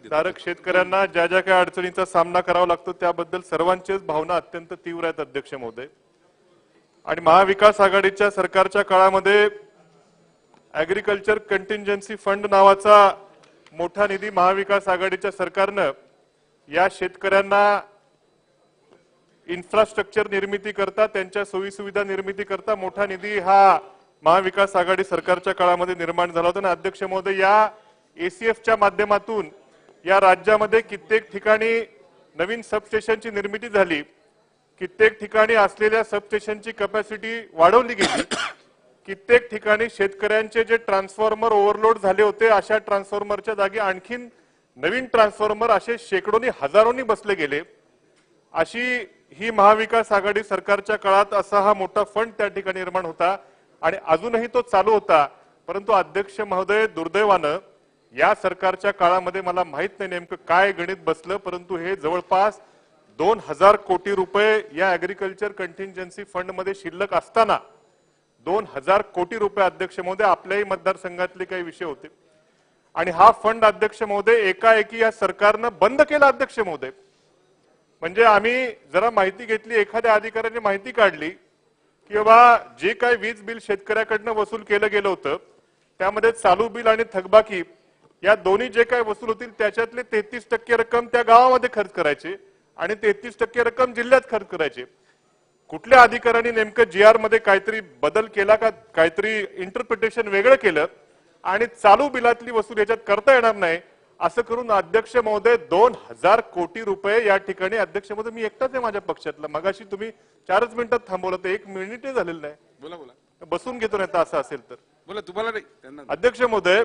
धारक शेतकऱ्यांना ज्या ज्या काही अडचणीचा सामना करावा लागतो त्याबद्दल सर्वांचेच भावना अत्यंत तीव्र आहेत अध्यक्ष महोदय. आणि महाविकास आघाडीच्या सरकारच्या काळामध्ये ऍग्रिकल्चर कंटिंजन्सी फंड नावाचा मोठा निधी महाविकास आघाडीच्या सरकारनं या शेतकऱ्यांना इन्फ्रास्ट्रक्चर निर्मिती करता, त्यांच्या सोयीसुविधा निर्मिती करता मोठा निधी हा महाविकास आघाडी सरकारच्या काळामध्ये निर्माण झाला होता. आणि अध्यक्ष महोदय, या ACFच्या माध्यमातून या राज्यामध्ये कित्येक ठिकाणी नवीन सबस्टेशनची निर्मिती झाली, कित्येक ठिकाणी असलेल्या सबस्टेशनची कॅपॅसिटी वाढवली गेली, कित्येक ठिकाणी शेतकऱ्यांचे जे ट्रान्सफॉर्मर ओव्हरलोड झाले होते अशा ट्रान्सफॉर्मरच्या जागी आणखीन नवीन ट्रान्सफॉर्मर असे शेकडोनी हजारोनी बसले गेले. अशी ही महाविकास आघाडी सरकारच्या काळात असा हा मोठा फंड त्या ठिकाणी निर्माण होता आणि अजूनही तो चालू होता. परंतु अध्यक्ष महोदय, दुर्दैवानं या सरकारच्या काळामध्ये मला माहित नाही नेमकं काय गणित बसलं, परंतु हे जवळपास 2000 कोटी रुपये या ऍग्रिकल्चर कंटिंजन्सी फंड मध्ये शिल्लक असताना 2000 कोटी रुपये अध्यक्ष महोदय आपल्याही मतदारसंघातले काही विषय होते आणि हा फंड अध्यक्ष महोदय एकाएकी या सरकारनं बंद केला अध्यक्ष महोदय. म्हणजे आम्ही जरा माहिती घेतली, एखाद्या अधिकाऱ्याने माहिती काढली की बाबा जे काही वीज बिल शेतकऱ्याकडनं वसूल केलं गेलं होतं त्यामध्ये चालू बिल आणि थकबाकी या दोन्ही जे काय वसूल होतील त्याच्यातले 33% रक्कम त्या गावामध्ये खर्च करायचे आणि 33% रक्कम जिल्ह्यात खर्च करायचे. कुठल्या अधिकाऱ्यांनी नेमकं GR मध्ये काहीतरी बदल केला का, काहीतरी इंटरप्रिटेशन वेगळं केलं आणि चालू बिलातली वसूल याच्यात करता येणार नाही असं करून अध्यक्ष महोदय 2000 कोटी रुपये या ठिकाणी, अध्यक्ष महोदय मी एकटाच आहे माझ्या पक्षातला, मगाशी तुम्ही 4 मिनिटात थांबवलं तर 1 मिनिटही झालेलं नाही. बोला बोला बसून घेतो नाही तर असं असेल तर. बोला तुम्हाला नाही त्यांना. अध्यक्ष महोदय,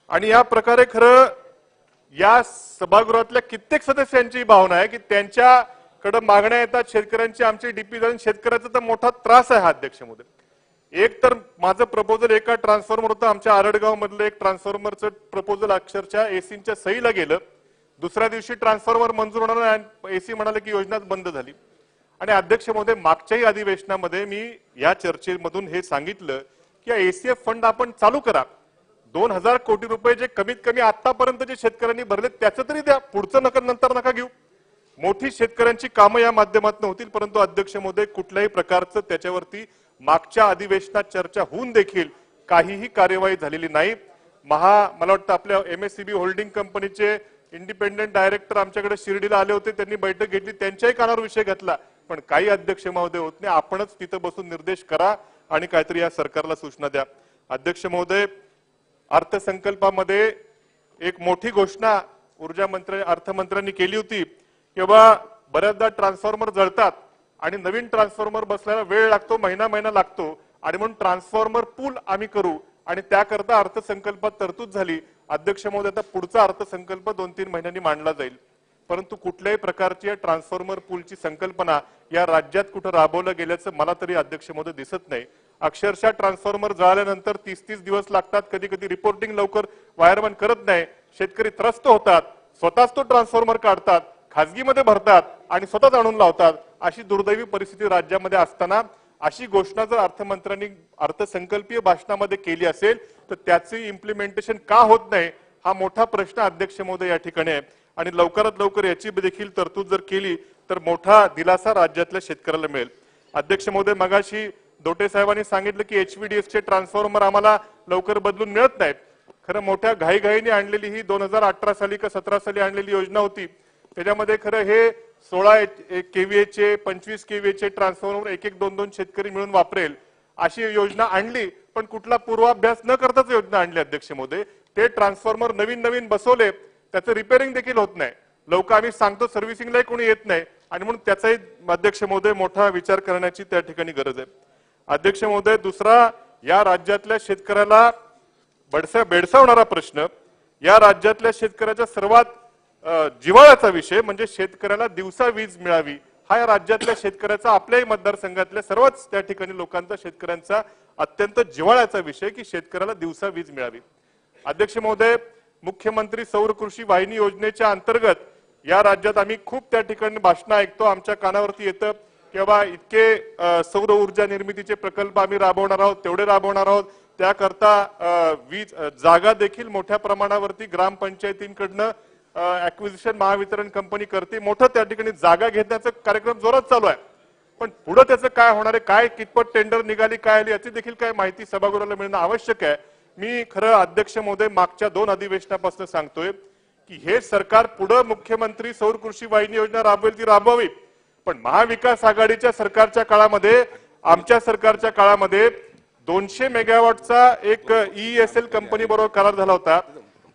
आणि या प्रकारे खरं या सभागृहातल्या कित्येक सदस्यांची भावना आहे की त्यांच्याकडे मागण्या येतात शेतकऱ्यांची, आमची डीपी झाली, शेतकऱ्याचा तर मोठा त्रास आहे हा. अध्यक्ष महोदय, एक तर माझं प्रपोजल एका ट्रान्सफॉर्मर होतं, आमच्या आरडगाव मधलं एक ट्रान्सफॉर्मरचं प्रपोजल अक्षरशः एसीच्या सहीला गेलं. दुसऱ्या दिवशी ट्रान्सफॉर्मर मंजूर होणार नाही, एसी म्हणाले की योजनाच बंद झाली. आणि अध्यक्ष महोदय, मागच्याही अधिवेशनामध्ये मी या चर्चेमधून हे सांगितलं की ACF फंड आपण चालू करा. 2000 कोटी रुपये जे कमीत कमी आतापर्यंत जे शेतकऱ्यांनी भरले त्याचं तरी द्या, पुढचं नंतर नका घेऊ. मोठी शेतकऱ्यांची कामं या माध्यमातून होतील. परंतु अध्यक्ष महोदय, कुठल्याही प्रकारचं त्याच्यावरती मागच्या अधिवेशनात चर्चा होऊन देखील काहीही कार्यवाही झालेली नाही. मला वाटतं आपल्या MSCB होल्डिंग कंपनीचे इंडिपेंडेंट डायरेक्टर आमच्याकडे शिर्डीला आले होते, त्यांनी बैठक घेतली, त्यांच्याही कानावर विषय घेतला, पण काही अध्यक्ष महोदय होत नाही. आपणच तिथं बसून निर्देश करा आणि काहीतरी या सरकारला सूचना द्या. अध्यक्ष महोदय, अर्थसंकल्पामध्ये एक मोठी घोषणा अर्थमंत्र्यांनी केली होती की बाबा बऱ्याचदा ट्रान्सफॉर्मर जळतात आणि नवीन ट्रान्सफॉर्मर बसल्याला वेळ लागतो, महिना लागतो, आणि म्हणून ट्रान्सफॉर्मर पूल आम्ही करू आणि त्याकरता अर्थसंकल्पात तरतूद झाली. अध्यक्ष महोदय, आता पुढचा अर्थसंकल्प 2-3 महिन्यांनी मांडला जाईल, परंतु कुठल्याही प्रकारची ट्रान्सफॉर्मर पूलची संकल्पना या राज्यात कुठं राबवलं गेल्याचं मला तरी अध्यक्ष महोदय दिसत नाही. अक्षरशः ट्रान्सफॉर्मर जळाल्यानंतर 30-30 दिवस लागतात, कधी कधी रिपोर्टिंग लवकर वायरमन करत नाही, शेतकरी त्रस्त होतात, स्वतःच तो ट्रान्सफॉर्मर काढतात, खासगीमध्ये भरतात आणि स्वतःच आणून लावतात. अशी दुर्दैवी परिस्थिती राज्यामध्ये असताना अशी घोषणा जर अर्थमंत्र्यांनी अर्थसंकल्पीय भाषणामध्ये केली असेल तर त्याचे इम्प्लिमेंटेशन का होत नाही हा मोठा प्रश्न अध्यक्ष महोदय या ठिकाणी आहे. आणि लवकरात लवकर याची देखील तरतूद जर केली तर मोठा दिलासा राज्यातल्या शेतकऱ्याला मिळेल. अध्यक्ष महोदय, मगाशी दोटे साहेबांनी सांगितलं की HVDS चे ट्रान्सफॉर्मर आम्हाला लवकर बदलून मिळत नाहीत. खरं मोठ्या घाईघाईने आणलेली ही 2018 साली का 17 साली आणलेली योजना होती. त्याच्यामध्ये खरं हे 16 kVA चे 25 kVA चे ट्रान्सफॉर्मर 1-2 शेतकरी मिळून वापरेल अशी योजना आणली, पण कुठला पूर्वाभ्यास न करताच योजना आणली. अध्यक्ष महोदय, ते ट्रान्सफॉर्मर नवीन बसवले, त्याचं रिपेअरिंग देखील होत नाही, लवकर आम्ही सांगतो सर्व्हिसिंगलाही कोणी येत नाही, आणि म्हणून त्याचाही अध्यक्ष महोदय मोठा विचार करण्याची त्या ठिकाणी गरज आहे. अध्यक्ष महोदय, दुसरा या राज्यातल्या शेतकऱ्याला बेडसावणारा प्रश्न, या राज्यातल्या शेतकऱ्याच्या सर्वात जिव्हाळ्याचा विषय म्हणजे शेतकऱ्याला दिवसा वीज मिळावी. हा या राज्यातल्या शेतकऱ्याचा, आपल्याही मतदारसंघातल्या सर्वच त्या ठिकाणी लोकांचा, शेतकऱ्यांचा अत्यंत जिव्हाळ्याचा विषय की शेतकऱ्याला दिवसा वीज मिळावी. अध्यक्ष महोदय, मुख्यमंत्री सौर कृषी वाहिनी योजनेच्या अंतर्गत या राज्यात आम्ही खूप त्या ठिकाणी भाषणं ऐकतो, आमच्या कानावरती येतं की बाबा इतके सौर ऊर्जा निर्मितीचे प्रकल्प आम्ही राबवणार आहोत, तेवढे राबवणार आहोत, त्याकरता वीज जागा देखील मोठ्या प्रमाणावरती ग्रामपंचायतींकडनं ऍक्विजिशन महावितरण कंपनी करते, मोठं त्या ठिकाणी जागा घेण्याचा कार्यक्रम जोरात चालू आहे. पण पुढे त्याचं काय होणार आहे, काय कितपत टेंडर निघाली, काय आली, याची देखील काय माहिती सभागृहाला मिळणं आवश्यक आहे. मी खरं अध्यक्ष महोदय मागच्या 2 अधिवेशनापासून सांगतोय की हे सरकार पुढे मुख्यमंत्री सौर कृषी वाहिनी योजना राबवेल ती राबवावी, पण महाविकास आघाडीच्या सरकारच्या काळामध्ये, आमच्या सरकारच्या काळामध्ये 200 मेगावॉटचा एक EESL कंपनी बरोबर करार झाला होता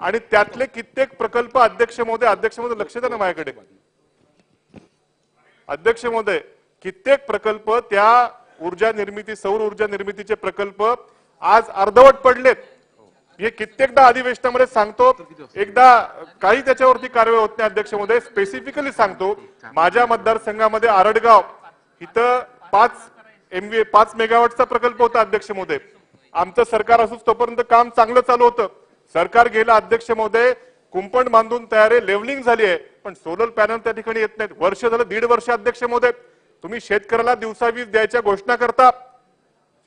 आणि त्यातले कित्येक प्रकल्प अध्यक्ष महोदय लक्ष द्या ना माझ्याकडे, अध्यक्ष महोदय, कित्येक प्रकल्प त्या ऊर्जा निर्मिती, सौर ऊर्जा निर्मितीचे प्रकल्प आज अर्धवट पडलेत. हे कित्येकदा अधिवेशनामध्ये सांगतो, एकदा काही त्याच्यावरती कारवाई होत नाही. अध्यक्ष महोदय, स्पेसिफिकली सांगतो, माझ्या मतदारसंघामध्ये आरडगाव इथं 5 मेगावॉटचा प्रकल्प होता. अध्यक्ष महोदय, आमचं सरकार असूच तोपर्यंत काम चांगलं चालू होतं. सरकार गेलं अध्यक्ष महोदय, कुंपण बांधून तयार आहे, लेवलिंग झाली आहे, पण सोलर पॅनल त्या ठिकाणी येत नाहीत. वर्ष झालं, 1.5 वर्ष अध्यक्ष महोदय, तुम्ही शेतकऱ्याला दिवसा वीज द्यायच्या घोषणा करता,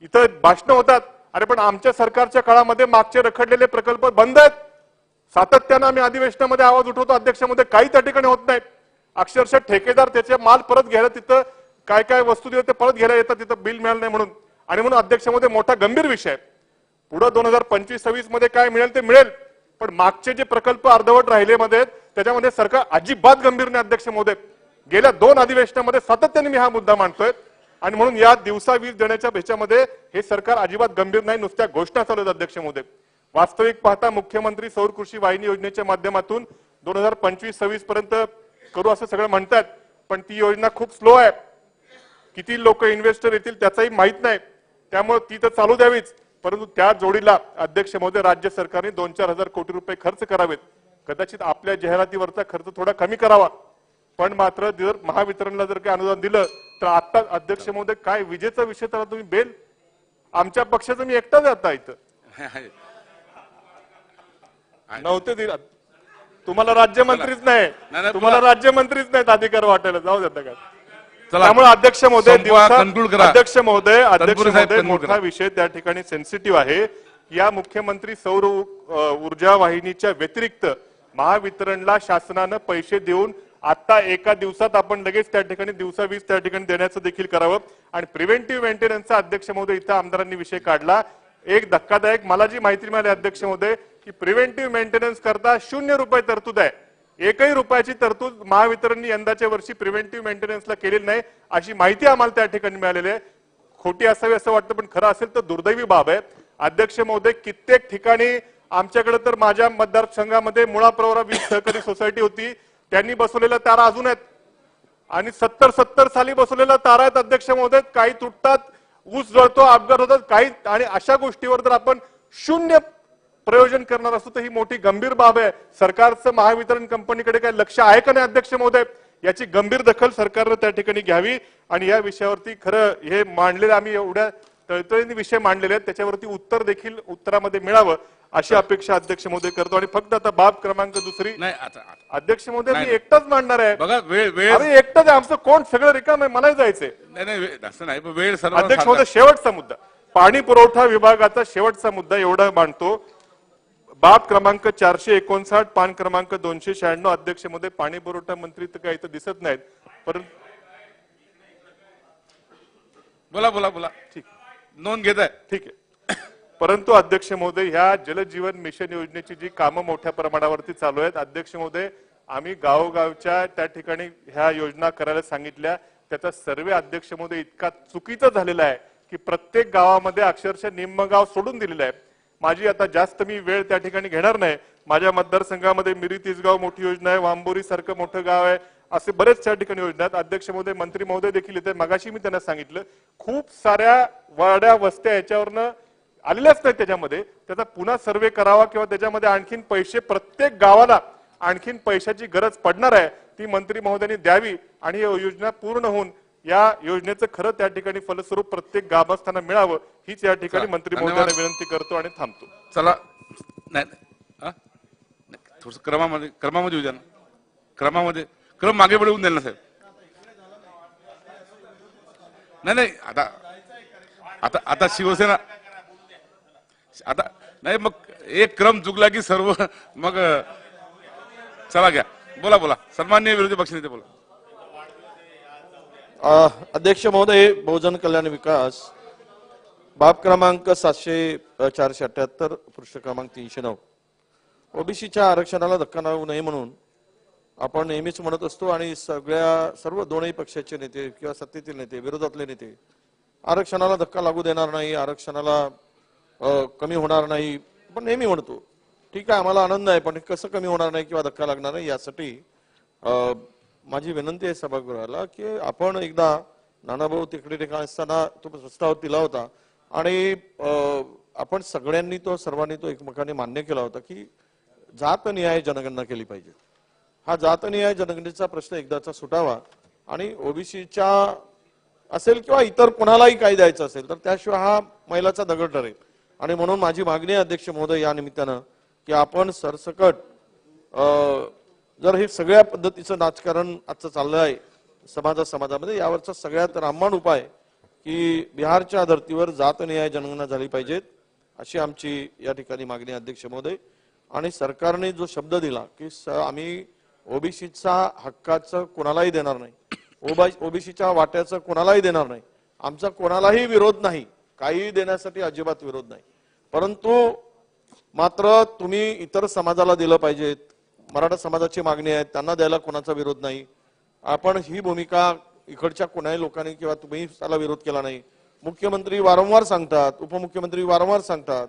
इथं भाषणं होतात, अरे पण आमच्या सरकारच्या काळामध्ये मागचे रखडलेले प्रकल्प बंद आहेत. सातत्यानं आम्ही अधिवेशनामध्ये आवाज उठवतो अध्यक्ष महोदय, काही त्या ठिकाणी होत नाही. अक्षरशः ठेकेदार त्याचे माल परत घ्यायला, तिथं काय वस्तू दिलं ते परत घ्यायला येतात, तिथं बिल मिळालं नाही म्हणून. आणि म्हणून अध्यक्ष महोदय मोठा गंभीर विषय आहे. पुढे 2025-26 मध्ये काय मिळेल ते मिळेल, पण मागचे जे प्रकल्प अर्धवट राहिले मध्ये त्याच्यामध्ये सरकार अजिबात गंभीर नाही अध्यक्ष महोदय. गेल्या 2 अधिवेशनामध्ये सातत्याने मी हा मुद्दा मांडतोय आणि म्हणून या दिवसा वीज देण्याच्या ह्याच्यामध्ये हे सरकार अजिबात गंभीर नाही, नुसत्या घोषणा चालू आहेत अध्यक्ष महोदय. वास्तविक पाहता मुख्यमंत्री सौर कृषी वाहिनी योजनेच्या माध्यमातून 2025-26 पर्यंत करू असं सगळं म्हणतात, पण ती योजना खूप स्लो आहे. किती लोक इन्व्हेस्टर येतील त्याचाही माहित नाही, त्यामुळे ती तर चालू द्यावीच, परंतु त्या जोडीला अध्यक्ष महोदय राज्य सरकारने 2-4 हजार कोटी रुपये खर्च करावेत. कदाचित आपल्या जाहिरातीवरचा खर्च थोडा कमी करावा, पण मात्र जर महावितरणला जर काही अनुदान दिलं तर आता अध्यक्ष महोदय काय विजेचा विषय तर तुम्ही बेल आमच्या पक्षाचं मी एकटाच आता इथं नव्हते दिला. तुम्हाला राज्यमंत्रीच नाही, तुम्हाला राज्यमंत्रीच नाहीत अधिकार वाटायला जाऊ देता का. त्यामुळे अध्यक्ष महोदय अध्यक्ष महोदय मोठा विषय त्या ठिकाणी सेन्सिटिव्ह आहे. या मुख्यमंत्री सौर ऊर्जा वाहिनीच्या व्यतिरिक्त महावितरणला शासनानं पैसे देऊन आता एका दिवसात आपण लगेच त्या ठिकाणी दिवसा वीज त्या ठिकाणी देण्याचं देखील करावं. आणि प्रिव्हेंटिव्ह मेंटेनन्सचा अध्यक्ष महोदय इथं आमदारांनी विषय काढला. एक धक्कादायक मला जी माहिती मिळाली अध्यक्ष महोदय की प्रिव्हेंटिव्ह मेंटेनन्स करता 0 रुपये तरतूद आहे. 1ही रुपयाची तरतूद महावितरणनी यंदाच्या वर्षी प्रिव्हेंटिव्ह मेंटेनन्सला केलेली नाही अशी माहिती आम्हाला त्या ठिकाणी मिळालेली आहे. खोटी असावी असं वाटतं, पण खरं असेल तर दुर्दैवी बाब आहे अध्यक्ष महोदय. कित्येक ठिकाणी आमच्याकडे तर माझ्या मतदारसंघामध्ये मुळा प्रवरा वीज सहकारी सोसायटी होती, त्यांनी बसवलेल्या तारा अजून आहेत आणि 70 साली बसवलेल्या तारा आहेत अध्यक्ष महोदय. काही तुटतात, ऊस जळतो, अपघात होतात काही, आणि अशा गोष्टीवर जर आपण 0 प्रयोजन करणार असतो तर ही मोठी गंभीर बाब आहे. सरकारचं महावितरण कंपनीकडे काही लक्ष आहे का नाही अध्यक्ष महोदय, याची गंभीर दखल सरकारनं त्या ठिकाणी घ्यावी. आणि या विषयावरती खरं हे मांडलेलं आम्ही एवढ्या तळतळीने विषय मांडलेले आहेत त्याच्यावरती उत्तर देखील उत्तरामध्ये मिळावं अशी अपेक्षा अध्यक्ष महोदय करतो. आणि फक्त आता बाब क्रमांक दुसरी अध्यक्ष महोदय मी एकटाच मांडणार आहे. अरे एकटाच आमचं कोण सगळं रिकाम आहे, मलाही जायचंय. अध्यक्ष महोदय शेवटचा मुद्दा पाणी पुरवठा विभागाचा शेवटचा मुद्दा एवढा मांडतो. बाब क्रमांक 459 पान क्रमांक 296 अध्यक्ष महोदय पाणी पुरवठा मंत्री तर काही इथं दिसत नाहीत, परंतु बोला ठीक नोंद घेत आहे ठीक आहे. परंतु अध्यक्ष महोदय ह्या जलजीवन मिशन योजनेची जी कामं मोठ्या प्रमाणावरती चालू आहेत अध्यक्ष महोदय, आम्ही गावोगावच्या त्या ठिकाणी ह्या योजना करायला सांगितल्या. त्याचा सर्वे अध्यक्ष महोदय इतका चुकीचा झालेला आहे की प्रत्येक गावामध्ये अक्षरशः निम्म गाव सोडून दिलेलं आहे. माझी आता जास्त मी वेळ त्या ठिकाणी घेणार नाही. माझ्या मतदारसंघामध्ये मिरी तिसगाव मोठी योजना आहे, वांबोरी सारखं मोठं गाव आहे, असे बरेच त्या ठिकाणी योजना आहेत अध्यक्ष महोदय. मंत्री महोदय देखील येते, मगाशी मी त्यांना सांगितलं खूप साऱ्या वाड्या वस्त्या याच्यावरनं आलेल्याच नाही त्याच्यामध्ये, त्याचा पुन्हा सर्वे करावा किंवा त्याच्यामध्ये आणखीन पैसे प्रत्येक गावाला आणखीन पैशाची गरज पडणार आहे ती मंत्री महोदयांनी द्यावी आणि ही योजना पूर्ण होऊन या योजनेचं खरं त्या ठिकाणी फलस्वरूप प्रत्येक गावस्थांना मिळावं हीच या ठिकाणी मंत्री महोदयांना विनंती करतो आणि थांबतो. चला नाही थोडस क्रमामध्ये येऊ द्या ना, क्रम मागे पुढे होऊन द्याल ना साहेब. नाही आता आता शिवसेना आता नाही मग एक क्रम चुकला की सर्व मग चला घ्या बोला सन्माननीय विरोधी पक्षनेते बोला. अध्यक्ष महोदय बहुजन कल्याण विकास बाब क्रमांक 478 पृष्ठ क्रमांक 309 ओबीसीच्या आरक्षणाला धक्का लागू नये म्हणून आपण नेहमीच म्हणत असतो आणि सर्व दोनही पक्षाचे नेते किंवा सत्तेतील नेते विरोधातले नेते आरक्षणाला धक्का लागू देणार नाही, आरक्षणाला कमी होणार नाही पण नेहमी म्हणतो. ठीक आहे, आम्हाला आनंद आहे, पण कसं कमी होणार नाही किंवा धक्का लागणार नाही यासाठी माझी विनंती आहे सभागृहाला की आपण एकदा नानाभाऊ तिकडे ठिकाणी असताना तो प्रस्ताव दिला होता आणि आपण सर्वांनी तो एकमेकाने मान्य केला होता की जातनिहाय जनगणना केली पाहिजे. हा जातनिहाय जनगणनेचा प्रश्न एकदाचा सुटावा आणि ओबीसीच्या असेल किंवा इतर कोणालाही काही द्यायचं असेल तर त्याशिवाय हा मैलाचा दगड ठरेल. आणि म्हणून माझी मागणी आहे अध्यक्ष महोदय या निमित्तानं की आपण सरसकट जर हे सगळ्या पद्धतीचं राजकारण आजचं चाललं आहे समाजामध्ये यावरचा सगळ्यात रामबाण उपाय की बिहारच्या धर्तीवर जातनिहाय जनगणना झाली पाहिजेत अशी आमची या ठिकाणी मागणी अध्यक्ष महोदय. आणि सरकारने जो शब्द दिला की आम्ही ओबीसीचा हक्काचं कोणालाही देणार नाही, ओबीसीच्या वाट्याचं कोणालाही देणार नाही, आमचा कोणालाही विरोध नाही, काही देण्यासाठी अजिबात विरोध नाही, परंतु मात्र तुम्ही इतर समाजाला दिलं पाहिजेत. मराठा समाजाची मागणी आहे, त्यांना द्यायला कोणाचा विरोध नाही. आपण ही भूमिका इकडच्या कोणाही लोकांनी किंवा तुम्ही त्याला विरोध केला नाही. मुख्यमंत्री वारंवार सांगतात, उपमुख्यमंत्री वारंवार सांगतात,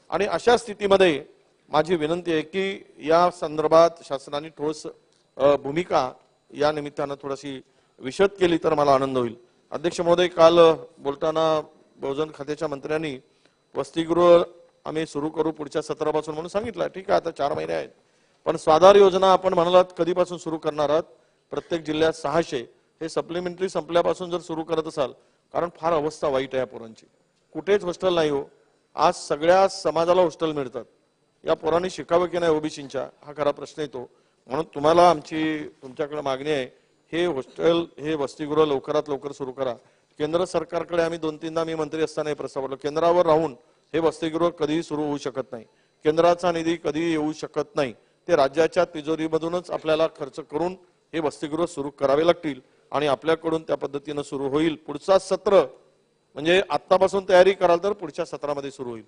आणि अशा स्थितीमध्ये माझी विनंती आहे की या संदर्भात शासनाने ठोस भूमिका या निमित्तानं थोडीशी विशद केली तर मला आनंद होईल. अध्यक्ष महोदय, काल बोलताना बहुजन खात्याच्या मंत्र्यांनी वसतिगृह आम्ही सुरू करू पुढच्या सत्रापासून म्हणून सांगितलं. ठीक आहे, आता 4 महिने आहेत, पण स्वाधार योजना आपण म्हणालात कधीपासून सुरू करणार आहात? प्रत्येक जिल्ह्यात 600 हे सप्लिमेंटरी संपल्यापासून जर सुरू करत असाल, कारण फार अवस्था वाईट आहे या पोरांची. कुठेच हॉस्टेल नाही हो. आज सगळ्या समाजाला हॉस्टेल मिळतात. या पोरांनी शिकावं की नाही ओबीसींच्या, हा खरा प्रश्न येतो. म्हणून तुम्हाला आमची तुमच्याकडे मागणी आहे, हे हॉस्टेल हे वसतिगृह लवकरात लवकर सुरू करा. केंद्र सरकारकडे आम्ही 2-3दा मी मंत्री असताना हे प्रस्ताव मांडला. केंद्रावर राहून हे वसतिगृह कधीही सुरू होऊ शकत नाही. केंद्राचा निधी कधीही येऊ शकत नाही. ते राज्याच्या तिजोरीमधूनच आपल्याला खर्च करून हे वसतिगृह सुरू करावे लागतील आणि आपल्याकडून त्या पद्धतीनं सुरू होईल. पुढचा सत्र म्हणजे आत्तापासून तयारी कराल तर पुढच्या सत्रामध्ये सुरू होईल.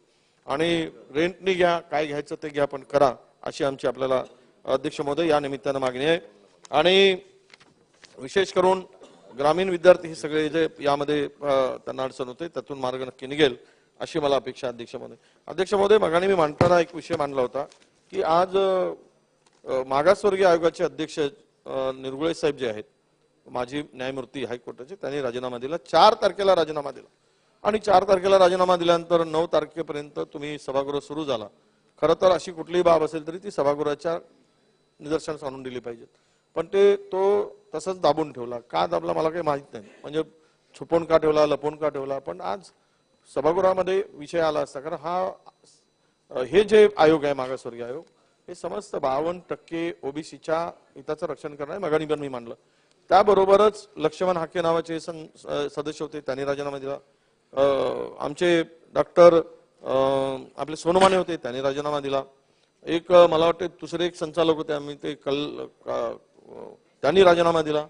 आणि रेंटनी घ्या, काय घ्यायचं ते घ्या, पण करा, अशी आमची आपल्याला अध्यक्ष महोदय या निमित्तानं मागणी आहे. आणि विशेष करून ग्रामीण विद्यार्थी हे सगळे जे यामध्ये त्यांना अडचण होते, त्यातून मार्ग नक्की निघेल अशी मला अपेक्षा. अध्यक्ष महोदय, अध्यक्ष महोदय, मागाने मी मांडताना एक विषय मांडला होता की आज मागासवर्गीय आयोगाचे अध्यक्ष निरगुळे साहेब जे आहेत, माजी न्यायमूर्ती हायकोर्टाचे, त्यांनी राजीनामा दिला. 4 तारखेला राजीनामा दिला आणि 4 तारखेला राजीनामा दिल्यानंतर 9 तारखेपर्यंत तुम्ही सभागृह सुरू झाला. खरं तर अशी कुठलीही बाब असेल तरी ती सभागृहाच्या निदर्शनास आणून दिली पाहिजे, पण तो तसंच दाबून ठेवला. का दाबला मला काही माहित नाही, म्हणजे छुपवून का ठेवला, लपवून का ठेवला, पण आज सभागृहामध्ये विषय आला असता. कारण हे जे आयोग आहे मागासवर्गीय आयोग, हे समस्त 52% ओबीसीच्या हिताचं रक्षण करणार मगानी पण मी मांडलं. त्याबरोबरच लक्ष्मण हाके नावाचे सदस्य होते, त्यांनी राजीनामा दिला. आमचे डॉक्टर आपले सोनमाने होते, त्यांनी राजीनामा दिला. एक मला वाटतं दुसरे एक संचालक होते, आम्ही ते त्यांनी राजीनामा दिला.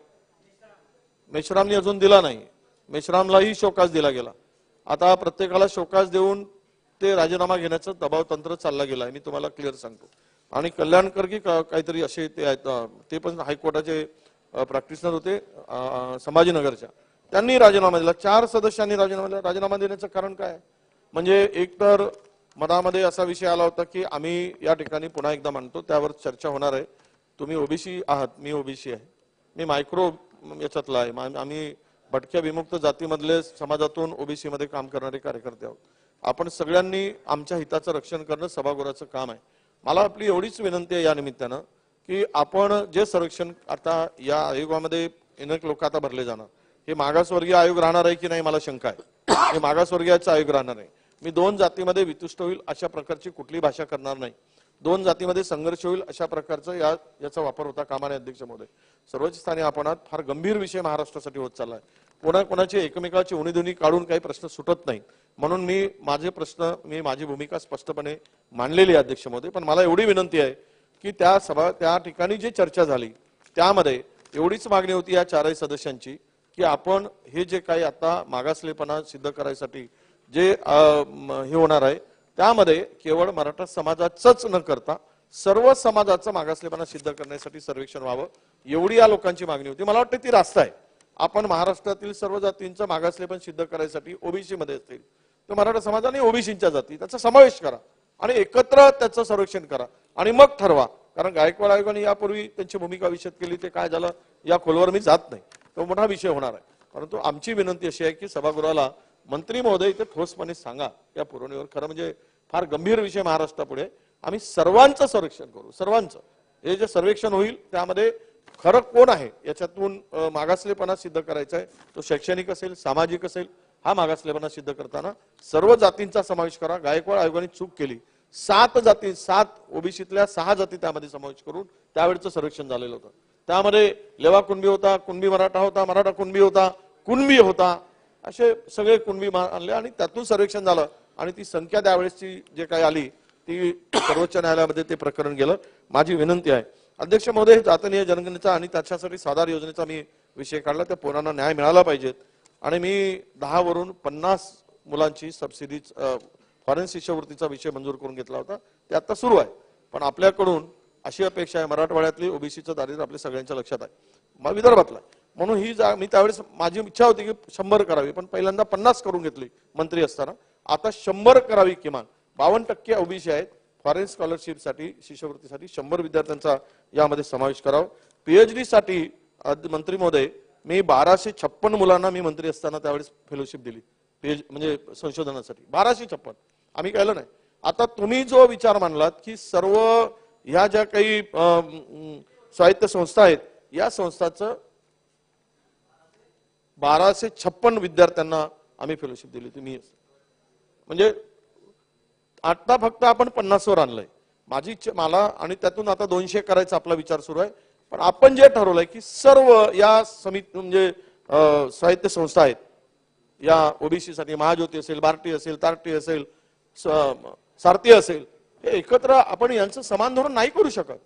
मेश्रामनी अजून दिला नाही. मेश्रामलाही शोकास दिला गेला. आता प्रत्येकाला शोकास देऊन ते राजीनामा घेण्याचं दबाव तंत्र चालला गेला, मी तुम्हाला क्लिअर सांगतो. आणि कल्याणकर की काहीतरी असे ते आहेत, ते पण हायकोर्टाचे प्रॅक्टिशनर होते संभाजीनगरच्या, त्यांनी राजीनामा दिला. 4 सदस्यांनी राजीनामा दिला. राजीनामा देण्याचं कारण काय? म्हणजे एकतर मनामध्ये असा विषय आला होता की आम्ही या ठिकाणी पुन्हा एकदा मांडतो, त्यावर चर्चा होणार आहे. तुम्ही ओबीसी आहात, मी ओबीसी आहे, मी मायक्रो याच्यातला आहे, आम्ही भटक्या विमुक्त जातीमधले समाजातून ओबीसी मध्ये काम करणारे कार्यकर्ते आहोत. आपण सगळ्यांनी आमच्या हिताचं रक्षण करणं सभागृहाचं काम आहे. मला आपली एवढीच विनंती आहे या निमित्तानं की आपण जे संरक्षण आता या आयोगामध्ये अनेक लोक आता भरले जाणार, हे मागासवर्गीय आयोग राहणार आहे की नाही मला शंका आहे. हे मागासवर्गीयाचा आयोग राहणार आहे. मी 2 जातीमध्ये वितुष्ट होईल अशा प्रकारची कुठली भाषा करणार नाही. 2 जातीमध्ये संघर्ष होईल अशा प्रकारचं याचा वापर होता कामा नये. अध्यक्ष महोदय, सर्वोच्च स्थानी आपण आहात. फार गंभीर विषय महाराष्ट्रासाठी होत चाललाय. कोणाची एकमेकाची उणीधुनी काढून काही प्रश्न सुटत नाही. म्हणून मी माझी भूमिका स्पष्टपणे मांडलेली आहे अध्यक्ष महोदय. पण मला एवढी विनंती आहे की त्या ठिकाणी जी चर्चा झाली त्यामध्ये एवढीच मागणी होती या 4ही सदस्यांची की आपण हे जे काही आता मागासलेपणा सिद्ध करायसाठी जे हे होणार आहे, त्यामध्ये केवळ मराठा समाजाचंच न करता सर्व समाजाचं मागासलेपणा सिद्ध करण्यासाठी सर्वेक्षण व्हावं, एवढी या लोकांची मागणी होती. मला वाटतं ती रास्त आहे. आपण महाराष्ट्रातील सर्व जातींचं मागासलेपण सिद्ध करायसाठी ओबीसी मध्ये असतील तर मराठा समाजाने ओबीसीच्या जाती त्याचा समावेश करा आणि एकत्र त्याचं सर्वेक्षण करा आणि मग ठरवा. कारण गायकवाड आयोगाने यापूर्वी त्यांची भूमिका विशद केली, ते काय झालं या खोलवर मी जात नाही, तो मोठा विषय होणार आहे. परंतु आमची विनंती अशी आहे की सभागृहाला मंत्री महोदय इथे ठोसपणे सांगा या पुरवणीवर. खरं म्हणजे फार गंभीर विषय महाराष्ट्रापुढे, आम्ही सर्वांचं संरक्षण करू. सर्वांचं हे जे सर्वेक्षण होईल त्यामध्ये खरं कोण आहे याच्यातून मागासलेपणा सिद्ध करायचा आहे, तो शैक्षणिक असेल, सामाजिक असेल. हा मागासलेपणा सिद्ध करताना सर्व जातींचा समावेश करा. गायकवाड आयोगाने चूक केली. 7 जाती, 7 ओबीसीतल्या 6 जाती त्यामध्ये समावेश करून त्यावेळेचं सर्वेक्षण झालेलं होतं. त्यामध्ये लेवा कुणबी होता, कुणबी मराठा होता, मराठा कुणबी होता, कुणबी होता, असे सगळे कुणबी आणले आणि त्यातून सर्वेक्षण झालं आणि ती संख्या त्यावेळेसची जे काही आली ती सर्वोच्च न्यायालयामध्ये ते प्रकरण गेलं. माझी विनंती आहे अध्यक्ष महोदय, जातनीय जनगणनेचा आणि त्याच्यासाठी स्वाधार योजनेचा मी विषय काढला. त्या पोरांना न्याय मिळाला पाहिजेत आणि मी 10 वरून 50 मुलांची सबसिडी फॉरेन शिष्यवृत्तीचा विषय मंजूर करून घेतला होता ते आता सुरू आहे. पण आपल्याकडून अशी अपेक्षा आहे, मराठवाड्यातली ओबीसीचं दारिद्र्य आपल्या सगळ्यांच्या लक्षात आहे, विदर्भातला, म्हणून ही मी त्यावेळेस माझी इच्छा होती की 100 करावी, पण पहिल्यांदा 50 करून घेतली मंत्री असताना. आता 100 करावी. किमान 52% ओबीसी आहेत. फॉरेन स्कॉलरशिपसाठी शिष्यवृत्तीसाठी 100 विद्यार्थ्यांचा यामध्ये समावेश करावा. पीएचडी साठी मंत्री महोदय मी 1256 मुलांना मी मंत्री असताना त्यावेळेस फेलोशिप दिली, म्हणजे संशोधनासाठी 1256. आम्ही केलं नाही. आता तुम्ही जो विचार मांडलात की सर्व ह्या ज्या काही स्वायत्त संस्था आहेत या संस्थांचं 1256 विद्यार्थ्यांना आम्ही फेलोशिप दिली. तुम्ही म्हणजे आता फक्त आपण 50वर आणलंय. माझी इच्छा मला आणि त्यातून आता 200 करायचा आपला विचार सुरू आहे. पण आपण जे ठरवलंय की सर्व या समिती म्हणजे स्वायत्त संस्था आहेत या ओबीसी साठी, महाज्योती असेल, बार्टी असेल, तार्टी असेल, सारथी असेल, हे एकत्र आपण यांचं समान धोरण नाही करू शकत.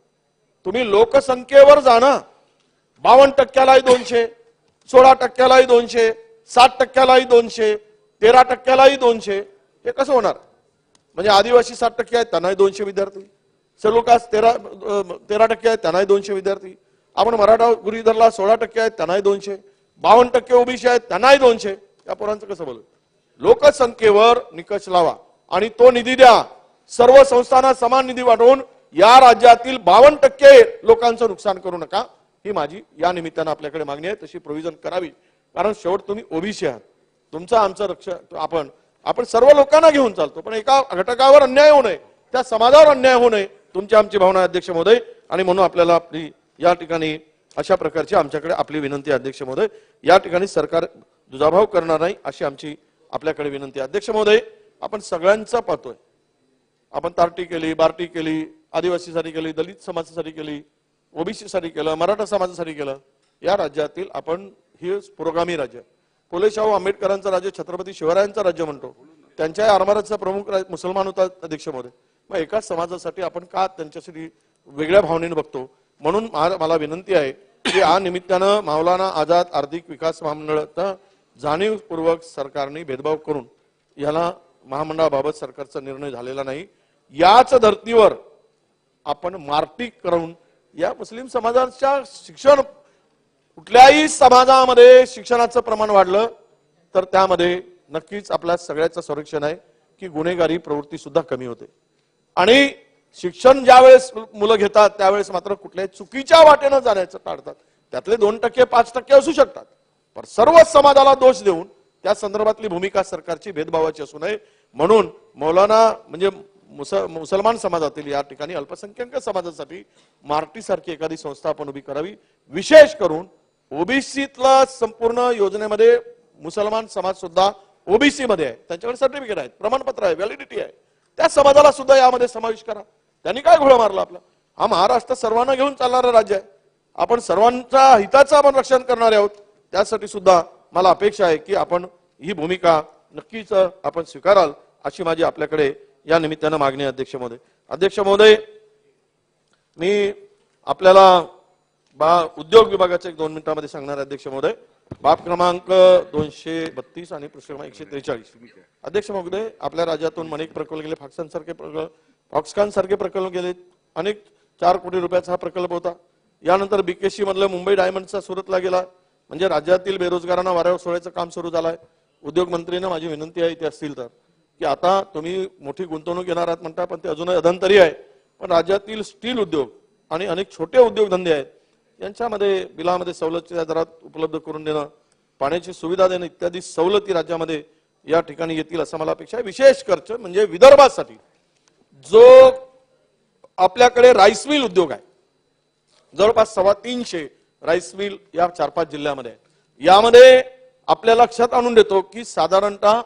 तुम्ही लोकसंख्येवर जाणं, 52%लाही 200, 16%लाही 200, 60%लाही 200, 13%लाही 200, हे कसं होणार? म्हणजे आदिवासी 60% आहेत त्यांनाही 200 विद्यार्थी, सर्व कास्ट 13% आहेत त्यांनाही 200 विद्यार्थी, आपण मराठा गृहीत धरला 16% आहेत त्यांनाही 200, 52% ओबीसी आहेत त्यांनाही 200. या पोरांचं कसं बोलू? लोकसंख्येवर निकष लावा आणि तो निधी द्या. सर्व संस्थांना समान निधी वाटवून या राज्यातील 52% लोकांचं नुकसान करू नका, ही माझी या निमित्तानं आपल्याकडे मागणी आहे. तशी प्रोव्हिजन करावी, कारण शेवट तुम्ही ओबीसी आहात. तुमचं आमचं रक्षण आपण सर्व लोकांना घेऊन चालतो, पण एका घटकावर अन्याय होऊ नये, त्या समाजावर अन्याय होऊ नये, तुमची आमची भावना अध्यक्ष महोदय. आणि म्हणून आपल्याला आपली या ठिकाणी अशा प्रकारची आमच्याकडे आपली विनंती अध्यक्ष महोदय. या ठिकाणी सरकार दुजाभाव करणार नाही अशी आमची आपल्याकडे विनंती. अध्यक्ष महोदय, आपण सगळ्यांचा पाहतोय. आपण तार्टी केली, बार्टी केली, आदिवासीसाठी केली, दलित समाजासाठी केली, ओबीसी साठी केलं, मराठा समाजासाठी केलं. या राज्यातील आपण हे पुरोगामी राज्य, फुले शाहू आंबेडकरांचं राज्य, छत्रपती शिवरायांचं राज्य म्हणतो. त्यांच्या आरमाराचा प्रमुख मुसलमान होता अध्यक्ष महोदय. मग एकाच समाजासाठी आपण का त्यांच्यासाठी वेगळ्या भावनेने बघतो? म्हणून मला विनंती आहे की या निमित्तानं मौलाना आझाद आर्थिक विकास महामंडळाचा जाणीवपूर्वक सरकारने भेदभाव करून याला महामंडळाबाबत सरकारचा निर्णय झालेला नाही. याच धर्तीवर आपण मारपीट करून या मुस्लिम समाजाच्या शिक्षण, कुठल्याही समाजामध्ये शिक्षणाचं प्रमाण वाढलं तर त्यामध्ये नक्कीच आपल्या सगळ्याचं संरक्षण आहे की गुन्हेगारी प्रवृत्ती सुद्धा कमी होते. आणि शिक्षण ज्यावेळेस मुलं घेतात त्यावेळेस मात्र कुठल्याही चुकीच्या वाटेनं जाण्याचं टाळतात. त्यातले 2%, 5% असू शकतात, पण सर्व समाजाला दोष देऊन त्या संदर्भातली भूमिका सरकारची भेदभावाची असू नये. म्हणून मौलाना म्हणजे मुसलमान समाजातील या ठिकाणी अल्पसंख्याक समाजासाठी मार्टी सारखी एखादी संस्था आपण उभी करावी. विशेष करून ओबीसीतला संपूर्ण योजनेमध्ये मुसलमान समाज सुद्धा ओबीसी मध्ये आहे, त्यांच्याकडे सर्टिफिकेट आहेत, प्रमाणपत्र आहे, व्हॅलिडिटी आहे. त्या समाजाला सुद्धा यामध्ये समावेश करा. त्यांनी काय घोळा मारला आपला? हा महाराष्ट्र सर्वांना घेऊन चालणारा राज्य आहे. आपण सर्वांच्या हिताचं आपण रक्षण करणारे आहोत. त्यासाठी सुद्धा मला अपेक्षा आहे की आपण ही भूमिका नक्कीच आपण स्वीकाराल अशी माझी आपल्याकडे या निमित्तानं मागणी आहे. अध्यक्ष महोदय, अध्यक्ष महोदय, मी आपल्याला उद्योग विभागाच्या 2 मिनिटांमध्ये सांगणार आहे. अध्यक्ष महोदय, बाब क्रमांक 232 आणि पृष्ठ क्रमांक 143. अध्यक्ष महोदय, आपल्या राज्यातून अनेक प्रकल्प गेले, फॉक्सकॉन सारखे प्रकल्प गेले, अनेक 4 कोटी रुपयाचा हा प्रकल्प होता. यानंतर बीकेसी मधलं मुंबई डायमंडचा सुरतला गेला. म्हणजे राज्यातील बेरोजगारांना वाऱ्यावर सोडायचं काम सुरू झालंय. उद्योग मंत्रींना माझी विनंती आहे ते असतील तर की आता तुम्ही मोठी गुंतवणूक घेणार आहात म्हणता, पण ते अजूनही अधंतरी आहे. पण राज्यातील स्टील उद्योग आणि अनेक छोटे उद्योगधंदे आहेत यांच्यामध्ये बिलामध्ये सवलतीच्या दरात उपलब्ध करून देणं, पाण्याची सुविधा देणं इत्यादी सवलती राज्यामध्ये या ठिकाणी येतील असं मला अपेक्षा आहे. विशेष खर्च म्हणजे विदर्भासाठी जो आपल्याकडे राईस मिल उद्योग आहे, जवळपास 350 राईस मिल या 4-5 जिल्ह्यामध्ये आहे. यामध्ये आपल्या लक्षात आणून देतो की साधारणतः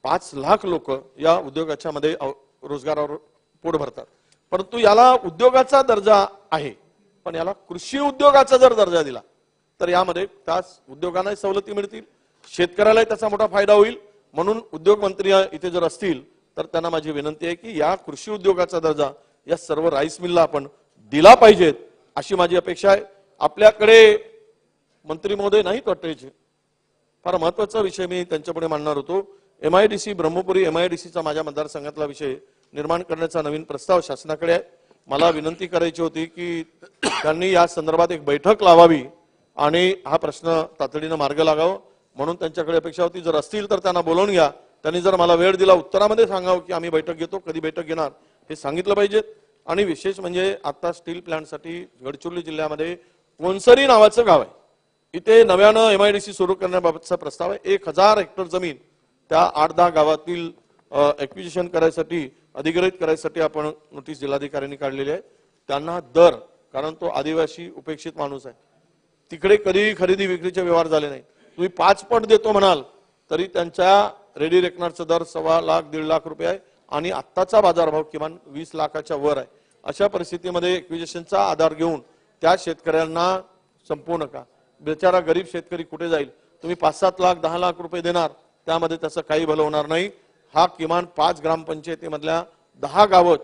5 लाख लोक या उद्योगाच्या मध्ये रोजगारावर पोट भरतात. परंतु याला उद्योगाचा दर्जा आहे, पण याला कृषी उद्योगाचा जर दर्जा दिला तर यामध्ये त्याच उद्योगांना सवलती मिळतील, शेतकऱ्यालाही त्याचा मोठा फायदा होईल. म्हणून उद्योग मंत्री इथे जर असतील तर त्यांना माझी विनंती आहे की या कृषी उद्योगाचा दर्जा या सर्व राईस मिलला आपण दिला पाहिजेत अशी माझी अपेक्षा आहे. आपल्याकडे मंत्री महोदय नाहीत वाटते, फार महत्वाचा विषय मी त्यांच्यापुढे मांडणार होतो MIDC ब्रह्मपुरी MIDCचा माझ्या मतदारसंघातला विषय निर्माण करण्याचा नवीन प्रस्ताव शासनाकडे आहे. मला विनंती करायची होती की त्यांनी या संदर्भात एक बैठक लावावी आणि हा प्रश्न तातडीनं मार्ग लागावा म्हणून त्यांच्याकडे अपेक्षा होती. जर असतील तर त्यांना बोलावून घ्या. त्यांनी जर मला वेळ दिला उत्तरामध्ये सांगावं की आम्ही बैठक घेतो, कधी बैठक घेणार हे सांगितलं पाहिजे. आणि विशेष म्हणजे आता स्टील प्लांटसाठी गडचिरोली जिल्ह्यामध्ये कोणसरी नावाचं गाव आहे. इथे नव्यानं MIDC सुरू करण्याबाबतचा प्रस्ताव आहे. 1000 हेक्टर जमीन त्या 8-10 गावातील ॲक्विजिशन करायसाठी अधिग्रहित करायसाठी आपण नोटीस जिल्हाधिकाऱ्यांनी काढलेली आहे. त्यांना दर, कारण तो आदिवासी उपेक्षित माणूस आहे, तिकडे कधी खरेदी विक्रीचे व्यवहार झाले नाही. तुम्ही 5 पट देतो म्हणाल तरी त्यांच्या रेडी रेकनरचा दर 1.25 लाख 1.5 लाख रुपये आहे आणि आत्ताचा बाजारभाव किमान 20 लाखाच्या वर आहे. अशा परिस्थितीमध्ये ॲक्विजिशनचा आधार घेऊन त्या शेतकऱ्यांना संपवू नका. बेचारा गरीब शेतकरी कुठे जाईल? तुम्ही 5-7 लाख 10 लाख रुपये देणार, त्यामध्ये त्याचं काही भलं होणार नाही. हा किमान 5 ग्रामपंचायतीमधल्या 10 गावं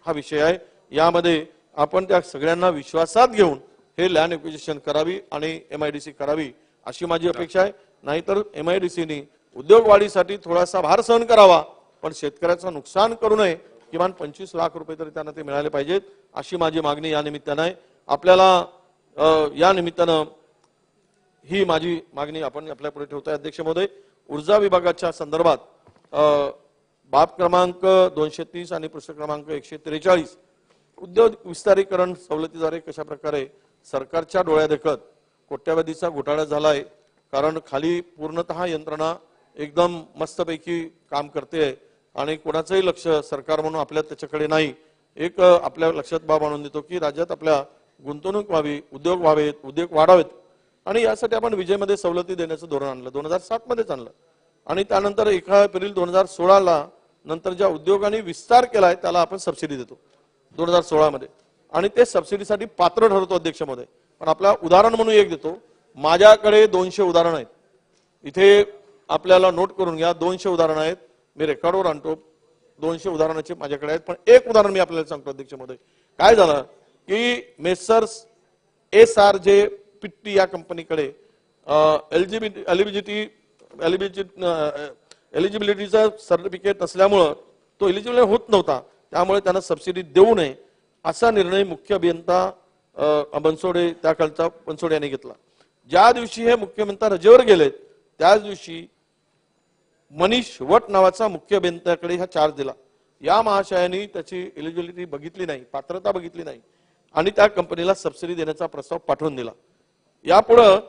हा विषय आहे. यामध्ये आपण त्या सगळ्यांना विश्वासात घेऊन हे लँड ॲक्विजिशन करावी आणि MIDC करावी अशी माझी अपेक्षा आहे. नाहीतर MIDCनी उद्योग वाढीसाठी थोडासा भार सहन करावा, पण शेतकऱ्याचं नुकसान करू नये. किमान 25 लाख रुपये तरी त्यांना ते मिळाले पाहिजेत अशी माझी मागणी या निमित्तानं आहे. आपल्याला या निमित्तानं ही माझी मागणी आपण आपल्या पुढे ठेवतोय. अध्यक्ष महोदय, ऊर्जा विभागाच्या संदर्भात बाब क्रमांक 230 आणि पृष्ठ क्रमांक 143 उद्योग विस्तारीकरण सवलतीद्वारे कशा प्रकारे सरकारच्या डोळ्यादेखत कोट्यावधीचा घोटाळा झालाय. कारण खाली पूर्णतः यंत्रणा एकदम मस्तपैकी काम करते आणि कोणाचंही लक्ष सरकार म्हणून आपल्या त्याच्याकडे नाही. एक आपल्या लक्षात बाब आणून देतो की राज्यात आपल्या गुंतवणूक व्हावी, उद्योग व्हावेत, उद्योग वाढावेत आणि यासाठी आपण विजयमध्ये सवलती देण्याचं धोरण आणलं, 2007 मध्येच आणलं. आणि त्यानंतर 1 एप्रिल 2016 नंतर ज्या उद्योगांनी विस्तार केलाय त्याला आपण सबसिडी देतो 2016 मध्ये आणि ते सबसिडीसाठी पात्र ठरतो. अध्यक्ष महोदय, पण आपला उदाहरण म्हणून एक देतो. माझ्याकडे 200 उदाहरण आहेत. इथे आपल्याला नोट करून घ्या. 200 उदाहरण आहेत. मी रेकॉर्डवर आणतो. 200 उदाहरणाचे माझ्याकडे आहेत. पण एक उदाहरण मी आपल्याला सांगतो. अध्यक्ष महोदय, काय झालं की मेसर्स SRJ पिट्टी या कंपनीकडे एलिजिबिलिटीचं सर्टिफिकेट नसल्यामुळं तो एलिजिबल होत नव्हता. त्यामुळे त्यांना सबसिडी देऊ नये असा निर्णय मुख्य अभियंता बनसोडे, त्या काळचा बनसोडे यांनी घेतला. ज्या दिवशी हे मुख्यमंत्री रजेवर गेलेत त्याच दिवशी मनीष वट नावाचा मुख्य अभियंत्याकडे हा चार्ज दिला. या महाशयानी त्याची एलिजिबिलिटी बघितली नाही, पात्रता बघितली नाही आणि त्या कंपनीला सबसिडी देण्याचा प्रस्ताव पाठवून दिला. यापुढं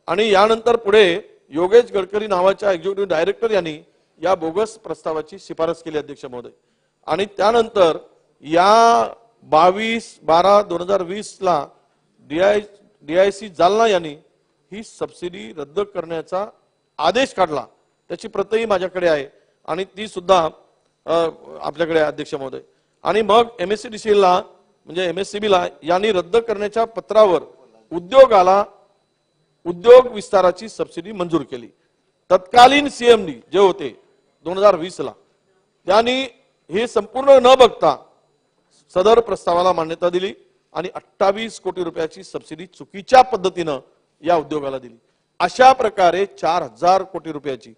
आणि यानंतर पुढे योगेश गडकरी नावाच्या एक्झिक्युटिव्ह डायरेक्टर यांनी या बोगस प्रस्तावाची शिफारस केली. अध्यक्ष महोदय, आणि त्यानंतर या 22/12/2020 ला DIC जालना यांनी ही सबसिडी रद्द करण्याचा आदेश काढला. त्याची प्रतही माझ्याकडे आहे आणि ती सुद्धा आपल्याकडे आहे. अध्यक्ष महोदय, आणि मग MSCDCL ला म्हणजे MSCB ला यांनी रद्द करण्याच्या पत्रावर उद्योगाला उद्योग विस्ताराची सबसिडी मंजूर केली. तत्कालीन CMD जे होते 2020 ला त्यांनी हे संपूर्ण न बघता सदर प्रस्तावाला मान्यता दिली आणि 28 कोटी रुपयाची सबसिडी चुकीच्या पद्धतीनं या उद्योगाला दिली. अशा प्रकारे 4000 कोटी रुपयाची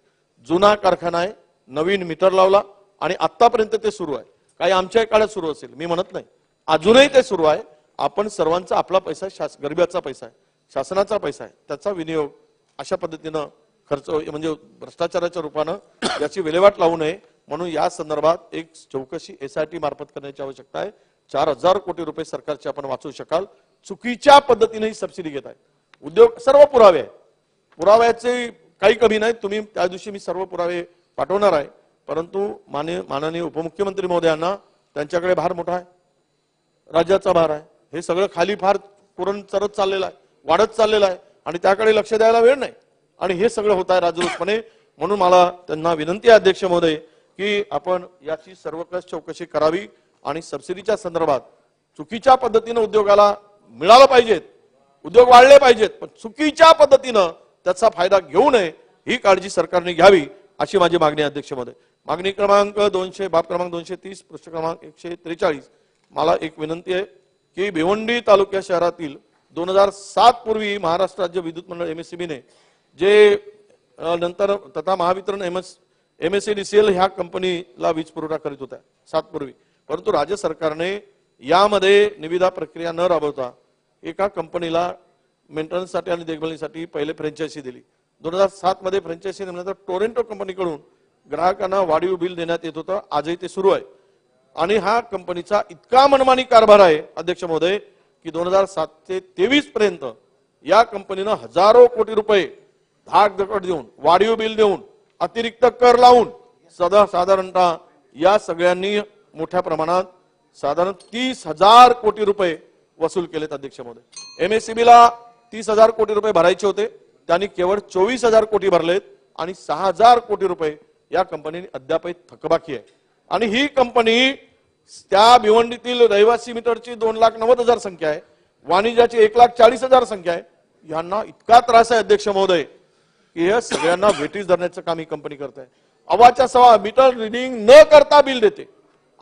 जुना कारखाना आहे, नवीन मीटर लावला आणि आतापर्यंत ते सुरू आहे. काही आमच्या काळात सुरू असेल मी म्हणत नाही, अजूनही ते सुरू आहे. आपण सर्वांचा आपला पैसा गरिबाचा पैसा आहे, शासनाचा पैसा आहे, त्याचा विनियोग अशा पद्धतीनं खर्च म्हणजे भ्रष्टाचाराच्या रूपानं याची विल्हेवाट लावू नये म्हणून या संदर्भात एक चौकशी SIT मार्फत करण्याची आवश्यकता आहे. 4000 कोटी रुपये सरकारचे आपण वाचवू शकाल. चुकीच्या पद्धतीने ही सबसिडी घेत आहे उद्योग. सर्व पुरावे आहेत, पुराव्याचे काही कमी नाही. तुम्ही त्या दिवशी मी सर्व पुरावे पाठवणार आहे, परंतु माननीय उपमुख्यमंत्री महोदयांना त्यांच्याकडे भार मोठा आहे, राज्याचा भार आहे. हे सगळं खाली फार पुरण चरत चाललेलं आहे, वाढत चाललेलं आहे आणि त्याकडे लक्ष द्यायला वेळ नाही आणि हे सगळं होत आहे राजरोसपणे. म्हणून मला त्यांना विनंती आहे अध्यक्ष महोदय की आपण याची सर्वकष चौकशी करावी आणि सबसिडीच्या संदर्भात चुकीच्या पद्धतीनं उद्योगाला मिळालं पाहिजेत, उद्योग वाढले पाहिजेत, पण चुकीच्या पद्धतीनं त्याचा फायदा घेऊ नये ही काळजी सरकारने घ्यावी अशी माझी मागणी आहे. अध्यक्ष महोदय, मागणी क्रमांक 200 बाब क्रमांक 230 पृष्ठ क्रमांक 143 मला एक विनंती आहे की भिवंडी तालुक्या शहरातील 2007 पूर्वी महाराष्ट्र राज्य विद्युत मंडळ MSCB ने जे नंतर तथा महावितरण MSEDCL ह्या कंपनीला वीज पुरवठा करीत होत्या 7 पूर्वी, परंतु राज्य सरकारने यामध्ये निविदा प्रक्रिया न राबवता एका कंपनीला मेंटेनन्ससाठी आणि देखभालीसाठी पहिले फ्रँचायझी दिली. 2007 मध्ये फ्रँचायझी दिल्यानंतर टोरेंटो कंपनीकडून ग्राहकांना वाढीव बिल देण्यात येत होतं. आजही ते सुरू आहे. आणि हा कंपनीचा इतका मनमानी कारभार आहे अध्यक्ष महोदय की 2007 ते 23 पर्यंत या कंपनीनं हजारो कोटी रुपये धाक दकड देऊन, वाढीव बिल देऊन, अतिरिक्त कर लावून साधारणतः या सगळ्यांनी मोठ्या प्रमाणात साधारण 30,000 कोटी रुपये वसूल केलेत अध्यक्ष महोदय. MSEBला 30,000 कोटी रुपये भरायचे होते, त्यांनी केवळ 24,000 कोटी भरलेत आणि 6,000 कोटी रुपये या कंपनीने अद्यापही थकबाकी आहे. आणि ही कंपनी त्या भिवंडीतील रहिवासी मीटरची 2,90,000 संख्या आहे, वाणिज्याची 1,40,000 संख्या आहे. यांना इतका त्रास आहे अध्यक्ष महोदय की हे सगळ्यांना वेटीस धरण्याचं काम ही कंपनी करत आहे. अवाच्या सवा मीटर रिडिंग न करता बिल देते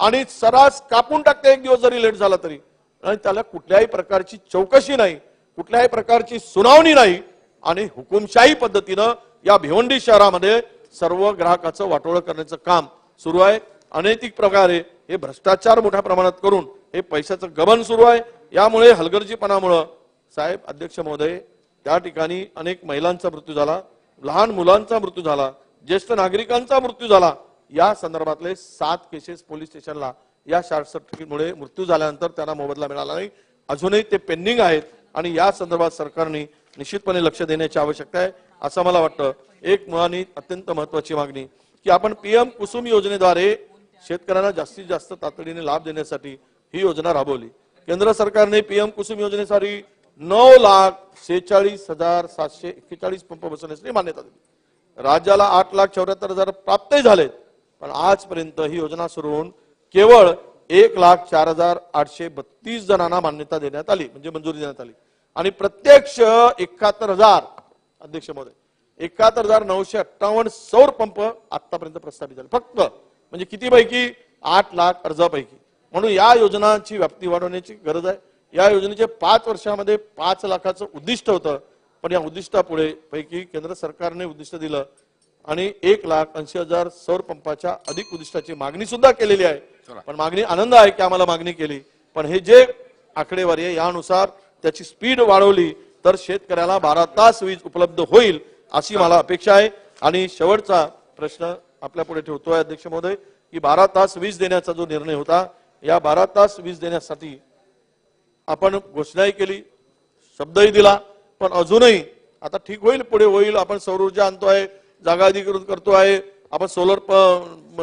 आणि सरास कापून टाकते एक दिवस जरी लेट झाला तरी, आणि त्याला कुठल्याही प्रकारची चौकशी नाही, कुठल्याही प्रकारची सुनावणी नाही. आणि हुकुमशाही पद्धतीनं या भिवंडी शहरामध्ये सर्व ग्राहकाचं वाटोळं करण्याचं काम सुरू आहे. अनैतिक प्रकारे हे भ्रष्टाचार मोठ्या प्रमाणात करून हे पैशाचं गबन सुरू आहे. यामुळे हलगर्जीपणामुळं साहेब अध्यक्ष महोदय त्या ठिकाणी अनेक महिलांचा मृत्यू झाला, लहान मुलांचा मृत्यू झाला, ज्येष्ठ नागरिकांचा मृत्यू झाला. या संदर्भातले 7 केसेस पोलीस स्टेशनला या शॉर्ट सर्किटमुळे मृत्यू झाल्यानंतर त्यांना मोबदला मिळाला नाही, अजूनही ते पेंडिंग आहेत. आणि या संदर्भात सरकारने निश्चितपणे लक्ष देण्याची आवश्यकता आहे असं मला वाटतं. एक मुळानी अत्यंत महत्वाची मागणी की आपण PM कुसुम योजनेद्वारे शेतकऱ्यांना जास्तीत जास्त तातडीने लाभ देण्यासाठी ही योजना राबवली. केंद्र सरकारने PM कुसुम योजनेसाठी 9,46,741 पंप बसवण्यासाठी मान्यता दिली. राज्याला 8,74,000 प्राप्तही झालेत, पण आजपर्यंत ही योजना सुरू होऊन केवळ 1,04,832 जणांना मान्यता देण्यात आली, म्हणजे मंजुरी देण्यात आली. आणि प्रत्यक्ष 71,000 अध्यक्ष महोदय 71,958 सौर पंप आतापर्यंत प्रस्थापित झाले फक्त, म्हणजे किती पैकी 8 लाख अर्जापैकी. म्हणून या योजनांची व्याप्ती वाढवण्याची गरज आहे. या योजनेचे 5 वर्षामध्ये 5 लाखाचं उद्दिष्ट होतं, पण या उद्दिष्टापुढे पैकी केंद्र सरकारने उद्दिष्ट दिलं आणि 1,80,000 सौर पंपाच्या अधिक उद्दिष्टाची मागणी सुद्धा केलेली आहे. पण मागणी आनंद आहे की आम्हाला मागणी केली, पण हे जे आकडेवारी आहे यानुसार त्याची स्पीड वाढवली तर शेतकऱ्याला 12 तास वीज उपलब्ध होईल अशी मला अपेक्षा आहे. आणि शेवटचा प्रश्न आपल्या पुढे ठेवतोय अध्यक्ष महोदय की 12 तास वीज देण्याचा जो निर्णय होता, या 12 तास वीज देण्यासाठी आपण घोषणाही केली, शब्दही दिला, पण अजूनही आता ठीक होईल, पुढे होईल, आपण सौर ऊर्जा आणतोय, जागा अधिकृत करतोय, आपण सोलर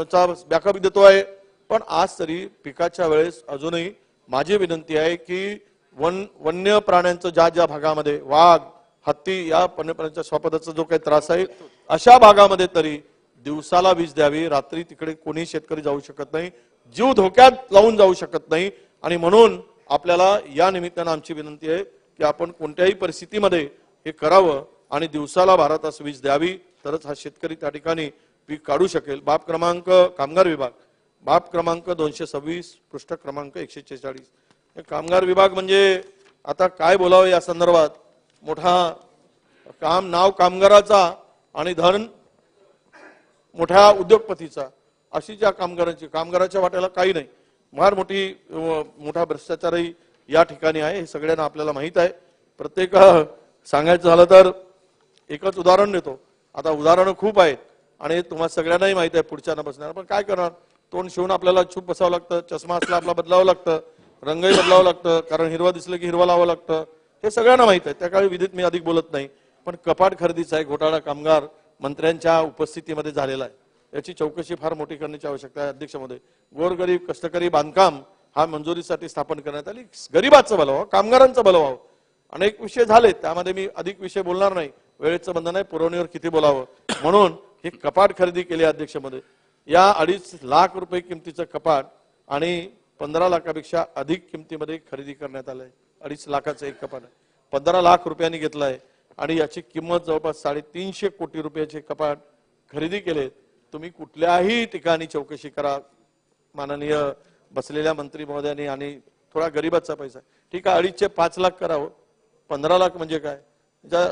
चा बॅकअप देतोय, पण आज तरी पिकाच्या वेळेस अजूनही माझी विनंती आहे की वन्य प्राण्यांचं ज्या भागामध्ये वाघ, हत्ती या वन्यप्राण्यांच्या स्वापदाचा जो काही त्रास आहे अशा भागामध्ये तरी दिवसाला वीज द्यावी. रात्री तिकडे कोणी शेतकरी जाऊ शकत नाही, जीव धोक्यात लावून जाऊ शकत नाही. आणि म्हणून आपल्याला या निमित्तानं आमची विनंती आहे की आपण कोणत्याही परिस्थितीमध्ये हे करावं आणि दिवसाला 12 तास वीज द्यावी, तरच हा शेतकरी त्या ठिकाणी पीक काढू शकेल. बाब क्रमांक कामगार विभाग, बाब क्रमांक 226 पृष्ठ क्रमांक 146. कामगार विभाग म्हणजे आता काय बोलावं या संदर्भात. मोठा नाव कामगाराचा आणि धन मोठ्या उद्योगपतीचा, अशी ज्या कामगाराच्या वाट्याला काही नाही. फार मोठा भ्रष्टाचारही या ठिकाणी आहे, हे सगळ्यांना आपल्याला माहित आहे. प्रत्येक सांगायचं झालं तर एकच उदाहरण देतो. आता उदाहरणं खूप आहेत आणि तुम्हाला सगळ्यांनाही माहित आहे पुढच्या न बसणार, पण काय करणार, तोंड शिवून आपल्याला चूप बसावं लागतं, चष्मा असला आपला बदलावं लागतं, रंगही बदलावं लागतं, कारण हिरवा दिसलं की हिरवा लावावं लागतं, हे सगळ्यांना माहित आहे. त्या काळी विधीत मी अधिक बोलत नाही. पण कपाट खरेदीचा आहे घोटाळा कामगार मंत्र्यांच्या उपस्थितीमध्ये झालेला आहे, याची चौकशी फार मोठी करण्याची आवश्यकता आहे अध्यक्ष महोदय. गोरगरीब कष्टकरी बांधकाम हा मंजुरीसाठी स्थापन करण्यात आली, गरीबाचं भलं व्हावं, कामगारांचं भलं व्हावं. अनेक विषय झाले, त्यामध्ये मी अधिक विषय बोलणार नाही, वेळेचं बंधन आहे, पुरवणीवर किती बोलावं. म्हणून हे कपाट खरेदी केली अध्यक्ष महोदय. या 2.5 लाख रुपये किमतीचं कपाट आणि 15 लाखापेक्षा अधिक किमतीमध्ये खरेदी करण्यात आलंय. 2.5 लाखाचं एक कपाट आहे, 15 लाख रुपयांनी घेतलंय आणि याची किंमत जवळपास 350 कोटी रुपयाचे कपाट खरेदी केले. तुम्ही कुठल्याही ठिकाणी चौकशी करा माननीय बसलेल्या मंत्री महोदयांनी. आणि थोडा गरीबाचा पैसा ठीक आहे, 2.5 चे 5 लाख करावं, 15 लाख म्हणजे काय,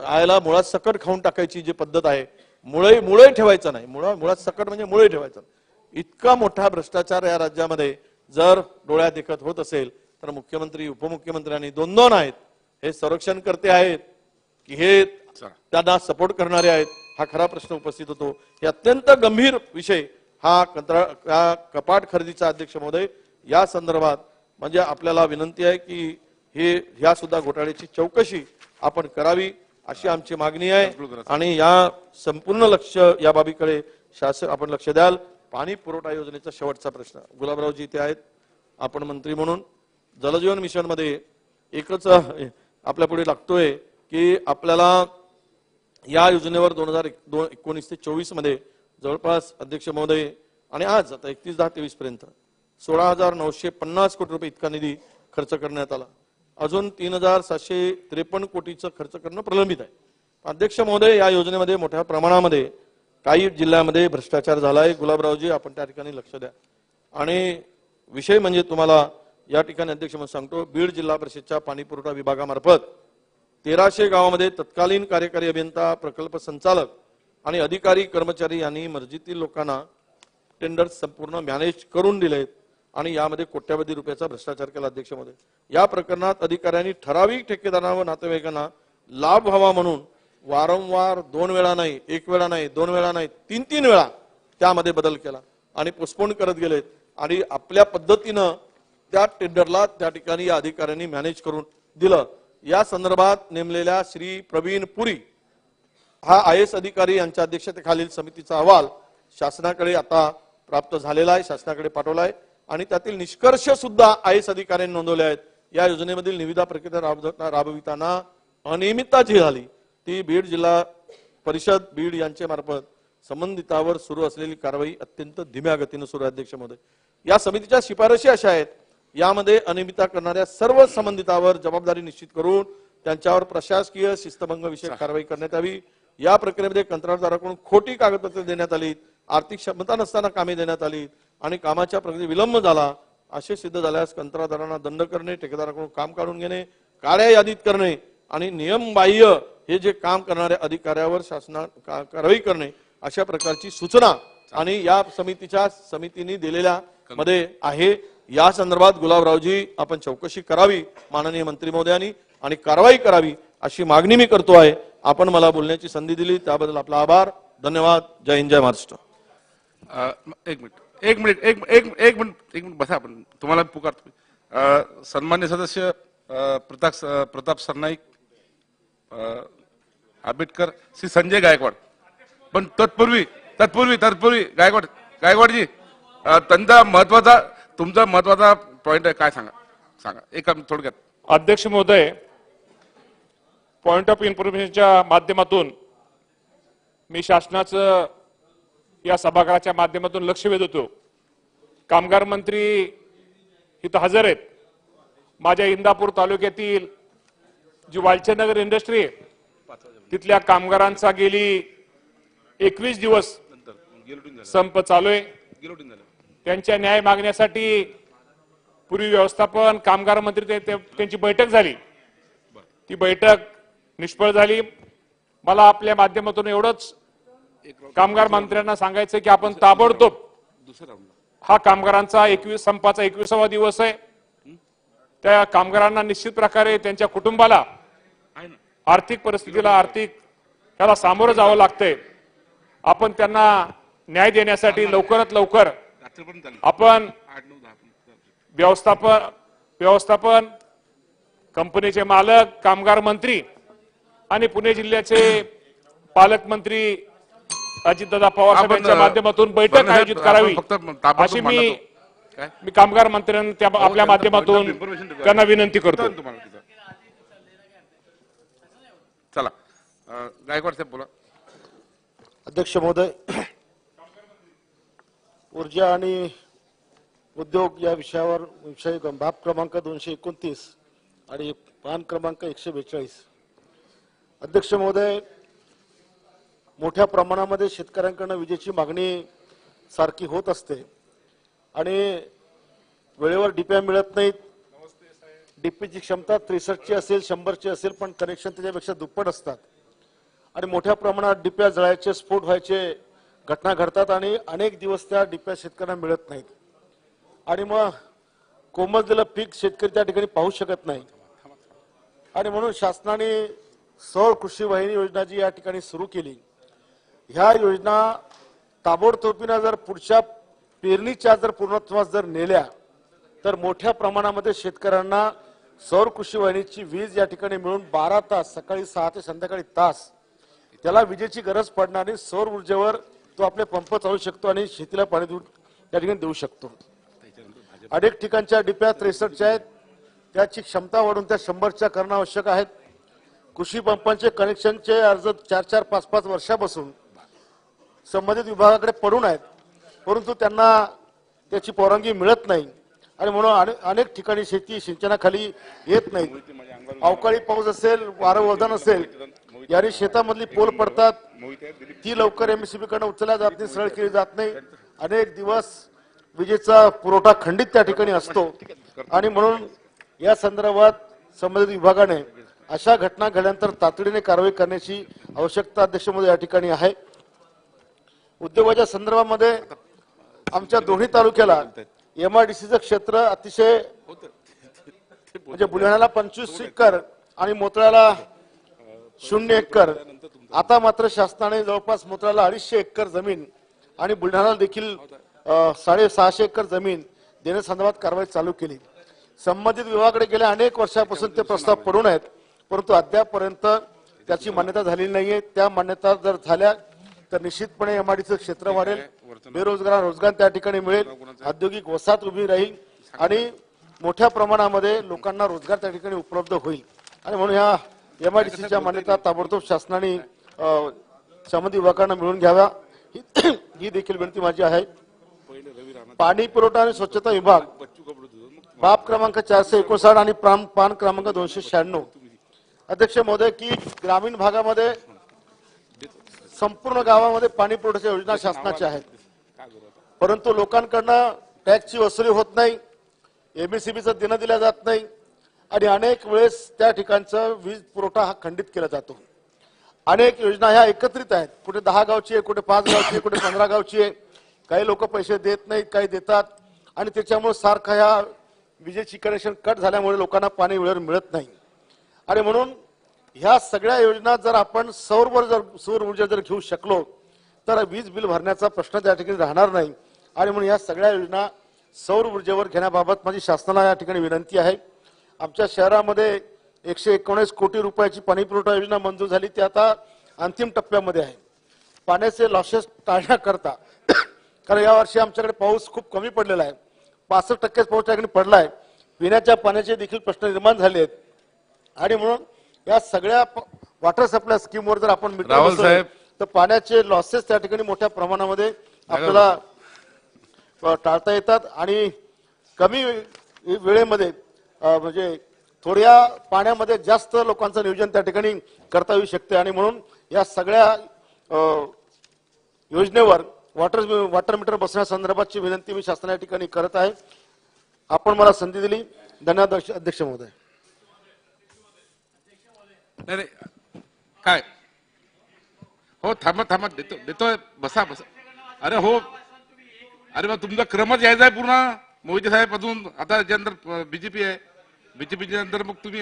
आयला मुळात सकट खाऊन टाकायची जी पद्धत आहे मुळे ठेवायचं नाही, मुळात सकट म्हणजे मुळे ठेवायचं नाही. इतका मोठा भ्रष्टाचार या राज्यामध्ये जर डोळ्यात देखत होत असेल तर मुख्यमंत्री उपमुख्यमंत्र्यांनी दोन आहेत, हे संरक्षण करते आहेत की हे त्यांना सपोर्ट करणारे आहेत, हा खरा प्रश्न उपस्थित होतो. हे अत्यंत गंभीर विषय हा कपाट खरेदीचा अध्यक्ष महोदय या संदर्भात म्हणजे आपल्याला विनंती आहे की ह्या सुद्धा घोटाळ्याची चौकशी आपण करावी अशी आमची मागणी आहे. आणि या संपूर्ण लक्ष या बाबीकडे शासन आपण लक्ष द्याल. पाणी पुरवठा योजनेचा शेवटचा प्रश्न, गुलाबरावजी इथे आहेत, आपण मंत्री म्हणून जलजीवन मिशन मध्ये एकच आपल्या पुढे लागतोय की आपल्याला या योजनेवर 2019 ते 24 मध्ये जवळपास अध्यक्ष महोदय आणि आज आता 31/10/23 पर्यंत 16,950 कोटी रुपये इतका निधी खर्च करण्यात आला. अजून 3,753 कोटीचं खर्च करणं प्रलंबित आहे. अध्यक्ष महोदय, या योजनेमध्ये मोठ्या प्रमाणामध्ये काही जिल्ह्यामध्ये भ्रष्टाचार झालाय. गुलाबरावजी आपण त्या ठिकाणी लक्ष द्या. आणि विषय म्हणजे तुम्हाला या ठिकाणी अध्यक्ष म्हणून सांगतो, बीड जिल्हा परिषदच्या पाणी पुरवठा विभागामार्फत 1300 गावामध्ये तत्कालीन कार्यकारी अभियंता, प्रकल्प संचालक आणि अधिकारी कर्मचारी यांनी मर्जीतील लोकांना टेंडर संपूर्ण मॅनेज करून दिलेत आणि यामध्ये कोट्यावधी रुपयाचा भ्रष्टाचार केला. अध्यक्ष महोदय, या प्रकरणात अधिकाऱ्यांनी ठराविक ठेकेदारांना व नातेवाईकांना लाभ व्हावा म्हणून वारंवार 2 वेळा नाही, 1 वेळा नाही, 2 वेळा नाही, 3 वेळा त्यामध्ये बदल केला आणि पोस्टपोन करत गेलेत आणि आपल्या पद्धतीनं त्या टेंडरला त्या ठिकाणी या अधिकाऱ्यांनी मॅनेज करून दिलं. या संदर्भात नेमलेल्या श्री प्रवीण पुरी हा IAS अधिकारी यांच्या अध्यक्षतेखालील समितीचा अहवाल शासनाकडे आता प्राप्त झालेला आहे, शासनाकडे पाठवला आहे आणि त्यातील निष्कर्ष सुद्धा IAS अधिकाऱ्यांनी नोंदवले आहेत. या योजनेमधील निविदा प्रक्रिया राबविताना अनियमितता जी झाली ती बीड जिल्हा परिषद बीड यांच्या मार्फत संबंधितावर सुरू असलेली कारवाई अत्यंत धीम्या गतीने सुरू आहे. अध्यक्ष महोदय, या समितीच्या शिफारशी अशा आहेत, यामध्ये अनियमितता करणाऱ्या सर्व संबंधितावर जबाबदारी निश्चित करून त्यांच्यावर प्रशासकीय शिस्तभंग विषयक कारवाई करण्यात यावी. या प्रक्रियेमध्ये कंत्राटदाराकडून खोटी कागदपत्रे देण्यात आली, आर्थिक क्षमता नसताना कामे देण्यात आली आणि कामाच्या प्रगती विलंब झाला असे सिद्ध झाल्यास कंत्राटदारांना दंड करणे, ठेकेदाराकडून काम काढून घेणे, काळ्या यादीत करणे आणि नियमबाह्य हे जे काम करणाऱ्या अधिकाऱ्यावर शासना कारवाई करणे अशा प्रकारची सूचना आणि या समितीने दिलेल्या मध्ये आहे. या संदर्भात गुलाबरावजी आपण चौकशी करावी माननीय मंत्री महोदयांनी आणि कारवाई करावी अशी मागणी मी करतो आहे. आपण मला बोलण्याची संधी दिली त्याबद्दल आपला आभार, धन्यवाद. जय हिंद, जय महाराष्ट्र. एक मिनिट बसा, आपण तुम्हाला पुकारतो. सन्मान्य सदस्य प्रताप सरनाईक, आंबेडकर, श्री संजय गायकवाड. पण तत्पूर्वी गायकवाडजी तुमचा महत्वाचा पॉइंट आहे, काय सांगा एक थोडक्यात. अध्यक्ष महोदय, पॉइंट ऑफ इन्फॉर्मेशनच्या माध्यमातून मी शासनाचं या सभागृहाच्या माध्यमातून लक्ष वेधतो. कामगार मंत्री इथं हजर आहेत. माझ्या इंदापूर तालुक्यातील जी वालचंदनगर इंडस्ट्री आहे तिथल्या कामगारांचा गेली 21 दिवस संप चालू आहे. त्यांच्या न्याय मागण्यासाठी पूर्वी व्यवस्थापन कामगार मंत्री त्यांची बैठक झाली, ती बैठक निष्फळ झाली. मला आपल्या माध्यमातून एवढंच कामगार मंत्र्यांना सांगायचं की आपण ताबडतोब, हा कामगारांचा संपाचा 21वा दिवस आहे, त्या कामगारांना निश्चित प्रकारे त्यांच्या कुटुंबाला आर्थिक परिस्थितीला त्याला सामोरं जावं लागतंय. आपण त्यांना न्याय देण्यासाठी लवकरात लवकर आपण व्यवस्थापन कंपनीचे मालक, कामगार मंत्री आणि पुणे जिल्ह्याचे पालकमंत्री अजितदादा पवार साहेबांच्या माध्यमातून बैठक आयोजित करावी अशी मी कामगार मंत्र्यांना आपल्या माध्यमातून त्यांना विनंती करतो. चला गायकवाड साहेब बोला. अध्यक्ष महोदय, ऊर्जा आणि उद्योग या विषय बाब क्रमांक 229 आणि पान क्रमांक 142. अध्यक्ष महोदय, मोठ्या प्रमाणामध्ये शेतकऱ्यांकडून विजेची मागणी सारखी होत असते आणि वेळेवर डीपीआय मिळत नाहीत. डीपीची क्षमता 63ची असेल, 100ची असेल, पण कनेक्शन त्याच्यापेक्षा दुप्पट असतात आणि मोठ्या प्रमाणात डिप्या जळायचे, स्फोट व्हायचे घटना घडतात आणि अनेक दिवस त्या डिप्या शेतकऱ्यांना मिळत नाहीत आणि मग कोमजलेलं पीक शेतकरी त्या ठिकाणी पाहू शकत नाही आणि म्हणून शासनाने सौर कृषी वाहिनी योजना जी या ठिकाणी सुरू केली, ह्या योजना ताबडतोबीने जर पुढच्या पेरणीच्या जर पूर्णत्वास जर नेल्या तर मोठ्या प्रमाणामध्ये शेतकऱ्यांना सौर कृषी वाहिनीची वीज या ठिकाणी मिळून 12 तास सकाळी 6 ते संध्याकाळी तास त्याला विजेची गरज पडणार नाही. सौर ऊर्जेवर तो आपले पंप चालू शकतो आणि शेतीला पाणी त्या ठिकाणी देऊ शकतो. अनेक ठिकाणच्या डिप्या 63च्या आहेत, त्याची क्षमता वाढून त्या 100च्या करणं आवश्यक आहेत. कृषी पंपांचे कनेक्शनचे अर्ज 4-4, 5-5 वर्षापासून संबंधित विभागाकडे पडून आहेत, परंतु त्यांना त्याची परवानगी मिळत नाही आणि म्हणून अनेक ठिकाणी शेती सिंचनाखाली येत नाही. अवकाळी पाऊस असेल, वारं वधन असेल, याने शेतामधली पोल पडतात, ती लवकर MSCB कडे उचलल्या जात नाही, सरळ केली जात नाही. अनेक दिवस विजेचा पुरवठा खंडित त्या ठिकाणी असतो आणि म्हणून या संदर्भात संबंधित विभागाने अशा घटना घडल्यानंतर तातडीने कारवाई करण्याची आवश्यकता अध्यक्ष महोदय या ठिकाणी आहे. उद्योगाच्या संदर्भामध्ये आमच्या दोन्ही तालुक्याला MIDCचं क्षेत्र अतिशय म्हणजे बुलढाण्याला 25 एकर आणि मोतळ्याला 0 एकर. आता मात्र शासनाने जवळपास मोतळ्याला 250 एकर जमीन आणि बुलढाण्याला देखील 650 एकर जमीन देण्यासंदर्भात कारवाई चालू केली. संबंधित विभागाकडे गेल्या अनेक वर्षापासून ते प्रस्ताव पडून आहेत, परंतु अद्यापर्यंत त्याची मान्यता झालेली नाहीये. त्या मान्यता जर झाल्या तर निश्चितपणे MIDCचं क्षेत्र वाढेल, बेरोजगारांना रोजगार त्या ठिकाणी मिळेल, औद्योगिक वसाहत उभी राहील आणि मोठ्या प्रमाणामध्ये लोकांना रोजगार त्या ठिकाणी उपलब्ध होईल आणि म्हणून ह्या MIDCच्या मान्यता ताबडतोब शासनाने संबंधित विभागांना मिळवून घ्याव्या ही देखील विनंती माझी आहे. पाणी पुरवठा आणि स्वच्छता विभाग बाब क्रमांक 459 आणि पान क्रमांक 296. अध्यक्ष महोदय की ग्रामीण भागामध्ये संपूर्ण गावामध्ये पाणी पुरवठ्याच्या योजना शासनाच्या आहेत, परंतु लोकांकडनं टॅक्सची वसुली होत नाही, MSCBचं देणं दिलं जात नाही आणि अनेक वेळेस त्या ठिकाणचा वीज पुरवठा हा खंडित केला जातो. अनेक योजना ह्या एकत्रित आहेत, कुठे 10 गावची आहे, कुठे 5 गावची आहे, कुठे 15 गावची आहे. काही लोक पैसे देत नाहीत, काही देतात आणि त्याच्यामुळे सारखं ह्या विजेची कनेक्शन कट झाल्यामुळे लोकांना पाणी वेळेवर मिळत नाही आणि म्हणून ह्या सगळ्या योजना जर आपण सौर ऊर्जा जर घेऊ शकलो तर वीज बिल भरण्याचा प्रश्न त्या ठिकाणी राहणार नाही आणि म्हणून या सगळ्या योजना सौर ऊर्जेवर घेण्याबाबत माझी शासनाला या ठिकाणी विनंती आहे. आमच्या शहरामध्ये 119 कोटी रुपयाची पाणी पुरवठा योजना मंजूर झाली, ती आता अंतिम टप्प्यामध्ये आहे. पाण्याचे लॉसेस टाळण्याकरता कारण यावर्षी आमच्याकडे पाऊस खूप कमी पडलेला आहे, 65% पाऊस त्या ठिकाणी पडला आहे, पिण्याच्या पाण्याचे देखील प्रश्न निर्माण झाले आहेत आणि म्हणून या सगळ्या वॉटर सप्लाय स्कीमवर जर आपण राहुल साहेब तर पाण्याचे लॉसेस त्या ठिकाणी मोठ्या प्रमाणामध्ये आपल्याला टाळता येतात आणि कमी वेळेमध्ये म्हणजे थोड्या पाण्यामध्ये जास्त लोकांचं नियोजन त्या ठिकाणी करता येऊ शकते आणि म्हणून या सगळ्या योजनेवर वॉटर मीटर बसण्यासंदर्भातची विनंती मी शासनाच्या ठिकाणी करत आहे. आपण मला संधी दिली, धन्यवाद अध्यक्ष महोदय. नाही काय हो थांबा देतोय बसा. अरे हो, अरे मग तुमचा क्रमच यायचा आहे पूर्ण. मोहिते साहेब अजून आता त्याच्यानंतर BJP आहे, BJPच्या नंतर मग तुम्ही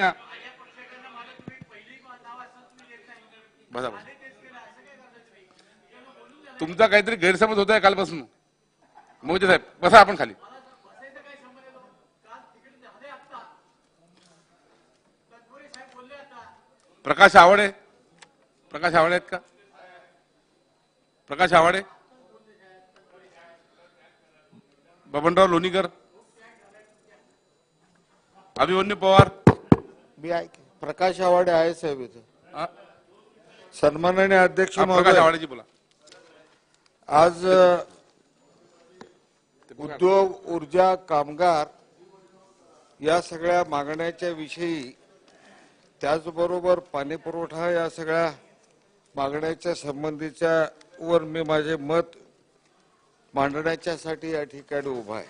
बसा. तुमचा काहीतरी गैरसमज होत आहे कालपासून. मोहिते साहेब बसा आपण खाली. प्रकाश आवाडे आहेत का? प्रकाश आवाडे, बबनराव लोणीकर, अभिमन्यू पवार. मी प्रकाश आवाडे आहे साहेब इथे. सन्माननीय अध्यक्ष प्रकाश आवाडेजी बोला. आज उद्योग, ऊर्जा, कामगार या सगळ्या मागण्याच्या विषयी, त्याचबरोबर पाणी पुरवठा या सगळ्या मागण्याच्या संबंधीच्या वर मी माझे मत मांडण्याच्यासाठी या ठिकाणी उभा आहे.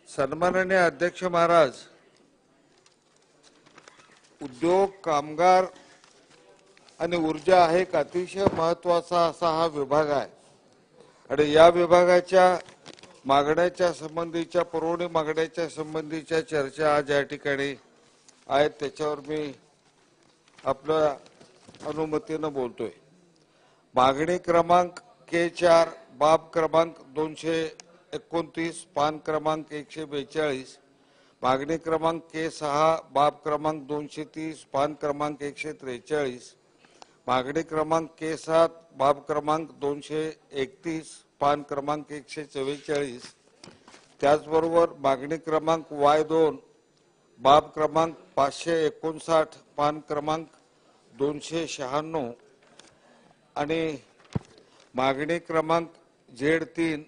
सन्माननीय अध्यक्ष महाराज, उद्योग, कामगार आणि ऊर्जा हा एक अतिशय महत्वाचा असा हा विभाग आहे आणि या विभागाच्या मागण्याच्या संबंधीच्या पुरवणी मागण्याच्या संबंधीच्या चर्चा आज या ठिकाणी आहेत. त्याच्यावर मी आपल्या अनुमतीनं बोलतोय. मागणी क्रमांक K4 बाब क्रमांक 229 पान क्रमांक 142, मागणी क्रमांक K6 बाब क्रमांक 230 पान क्रमांक 143, मागणी क्रमांक K7 बाब क्रमांक 231 पान क्रमांक 144, त्याचबरोबर मागणी क्रमांक Y2 बाब क्रमांक 559 पान क्रमांक 296 आणि मागणी क्रमांक Z3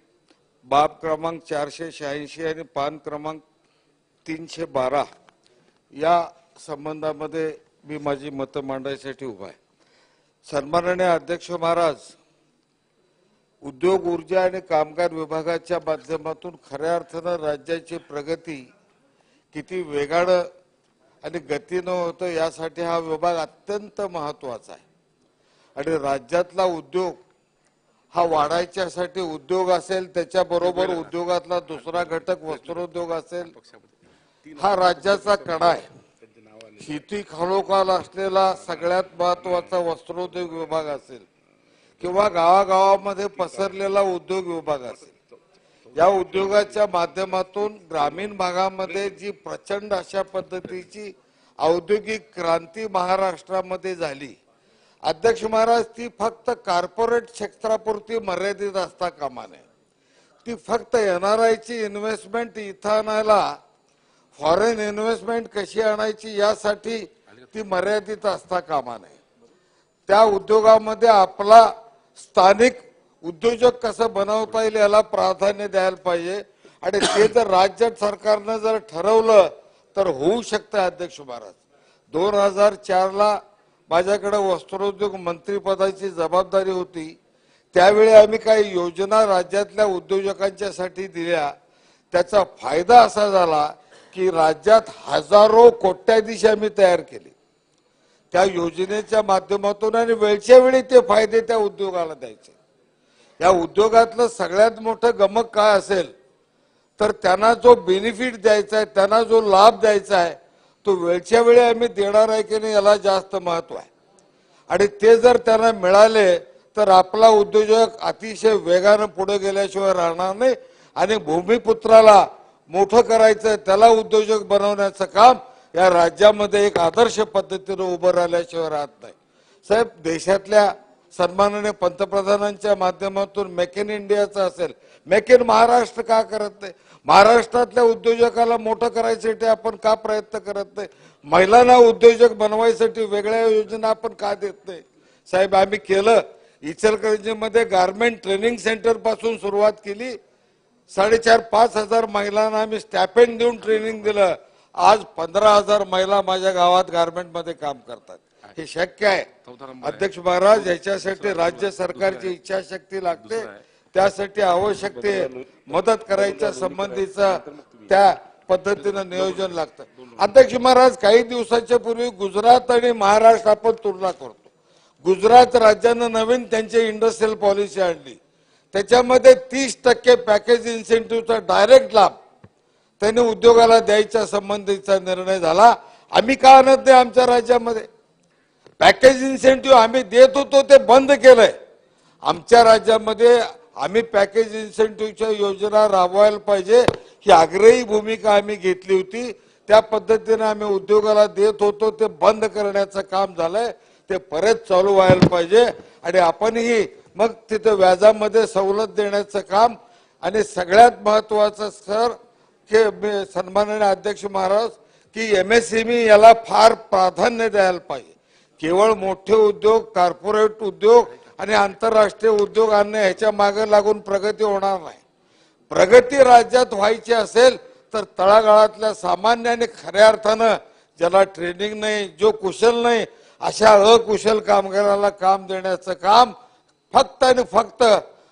बाब क्रमांक 486 आणि पान क्रमांक 312 या संबंधामध्ये मी माझी मतं मांडण्यासाठी उभा आहे. सन्माननीय अध्यक्ष महाराज, उद्योग ऊर्जा आणि कामगार विभागाच्या माध्यमातून खऱ्या अर्थानं राज्याची प्रगती किती वेगानं आणि गतीनं होतं यासाठी हा विभाग अत्यंत महत्वाचा आहे. आणि राज्यातला उद्योग हा वाढायच्यासाठी उद्योग असेल, त्याच्याबरोबर उद्योगातला दुसरा घटक वस्त्रोद्योग असेल, हा राज्याचा कणा आहे. शेती खालोखाल असलेला सगळ्यात महत्वाचा वस्त्रोद्योग विभाग असेल किंवा गावागावामध्ये पसरलेला उद्योग विभाग असेल, या उद्योगाच्या माध्यमातून ग्रामीण भागामध्ये जी प्रचंड अशा पद्धतीची औद्योगिक क्रांती महाराष्ट्रामध्ये झाली, अध्यक्ष महाराज, ती फक्त कॉर्पोरेट क्षेत्रापुरती मर्यादित असता कामा नये. ती फक्त NRI ची इन्व्हेस्टमेंट इथं आणायला, फॉरेन इन्व्हेस्टमेंट कशी आणायची यासाठी ती मर्यादित असता कामा नये. त्या उद्योगामध्ये आपला स्थानिक उद्योजक कसं बनवता येईल याला प्राधान्य द्यायला पाहिजे आणि ते जर राज्य सरकारनं जर ठरवलं तर होऊ शकतं. अध्यक्ष महाराज, 2004ला माझ्याकडे वस्त्रोद्योग मंत्रिपदाची जबाबदारी होती. त्यावेळी आम्ही काही योजना राज्यातल्या उद्योजकांच्यासाठी दिल्या. त्याचा फायदा असा झाला की राज्यात हजारो कोट्याधीश आम्ही तयार केले त्या योजनेच्या माध्यमातून आणि वेळच्या वेळी ते फायदे त्या उद्योगाला द्यायचे. या उद्योगातलं सगळ्यात मोठं गमक काय असेल तर त्यांना जो बेनिफिट द्यायचा आहे, त्यांना जो लाभ द्यायचा आहे तो वेळच्या वेळी आम्ही देणार आहे की नाही याला जास्त महत्व आहे. आणि ते जर त्यांना मिळाले तर आपला उद्योजक अतिशय वेगानं पुढे गेल्याशिवाय राहणार नाही आणि भूमिपुत्राला मोठं करायचं, त्याला उद्योजक बनवण्याचं काम या राज्यामध्ये एक आदर्श पद्धतीने उभं राहिल्याशिवाय राहत नाही. साहेब, देशातल्या सन्माननीय पंतप्रधानांच्या माध्यमातून मेक इन इंडियाचं असेल, मेक इन महाराष्ट्र का करत नाही? महाराष्ट्रातल्या उद्योजकाला मोठं करायसाठी आपण का प्रयत्न करत नाही? महिलांना उद्योजक बनवायसाठी वेगळ्या योजना आपण का देत नाही? साहेब, आम्ही केलं. इचलकरंजीमध्ये गारमेंट ट्रेनिंग सेंटर पासून सुरुवात केली. 4,500 हजार महिलांना आम्ही स्टॅपेंड देऊन ट्रेनिंग दिलं. आज 15,000 महिला माझ्या गावात गारमेंटमध्ये काम करतात. हे शक्य आहे. अध्यक्ष महाराज, याच्यासाठी राज्य सरकारची इच्छाशक्ती लागते. त्यासाठी आवश्यक ते मदत करायच्या संबंधीचं त्या पद्धतीनं नियोजन लागतं. अध्यक्ष महाराज, काही दिवसाच्या पूर्वी गुजरात आणि महाराष्ट्र आपण तुलना करतो. गुजरात राज्यानं नवीन त्यांची इंडस्ट्रियल पॉलिसी आणली. त्याच्यामध्ये 30% पॅकेज इन्सेंटिव्हचा डायरेक्ट लाभ त्यांनी उद्योगाला द्यायच्या संबंधीचा निर्णय झाला. आम्ही का आणत नाही आमच्या राज्यामध्ये? पॅकेज इन्सेंटिव्ह आम्ही देत होतो ते बंद केलंय. आमच्या राज्यामध्ये आम्ही पॅकेज इन्सेंटिव्हच्या योजना राबवायला पाहिजे ही आग्रही भूमिका आम्ही घेतली होती. त्या पद्धतीने आम्ही उद्योगाला देत होतो ते बंद करण्याचं काम झालंय. ते परत चालू व्हायला पाहिजे आणि आपणही मग तिथे व्याजामध्ये सवलत देण्याचं काम आणि सगळ्यात महत्वाचं सर की सन्माननीय अध्यक्ष महाराज की MSME याला फार प्राधान्य द्यायला पाहिजे. केवळ मोठे उद्योग, कॉर्पोरेट उद्योग आणि आंतरराष्ट्रीय उद्योग आणणे ह्याच्या मागे लागून प्रगती होणार नाही. प्रगती राज्यात व्हायची असेल तर तळागाळातल्या सामान्य आणि खऱ्या अर्थानं ज्याला ट्रेनिंग नाही, जो कुशल नाही, अशा अकुशल कामगाराला काम देण्याचं काम फक्त आणि फक्त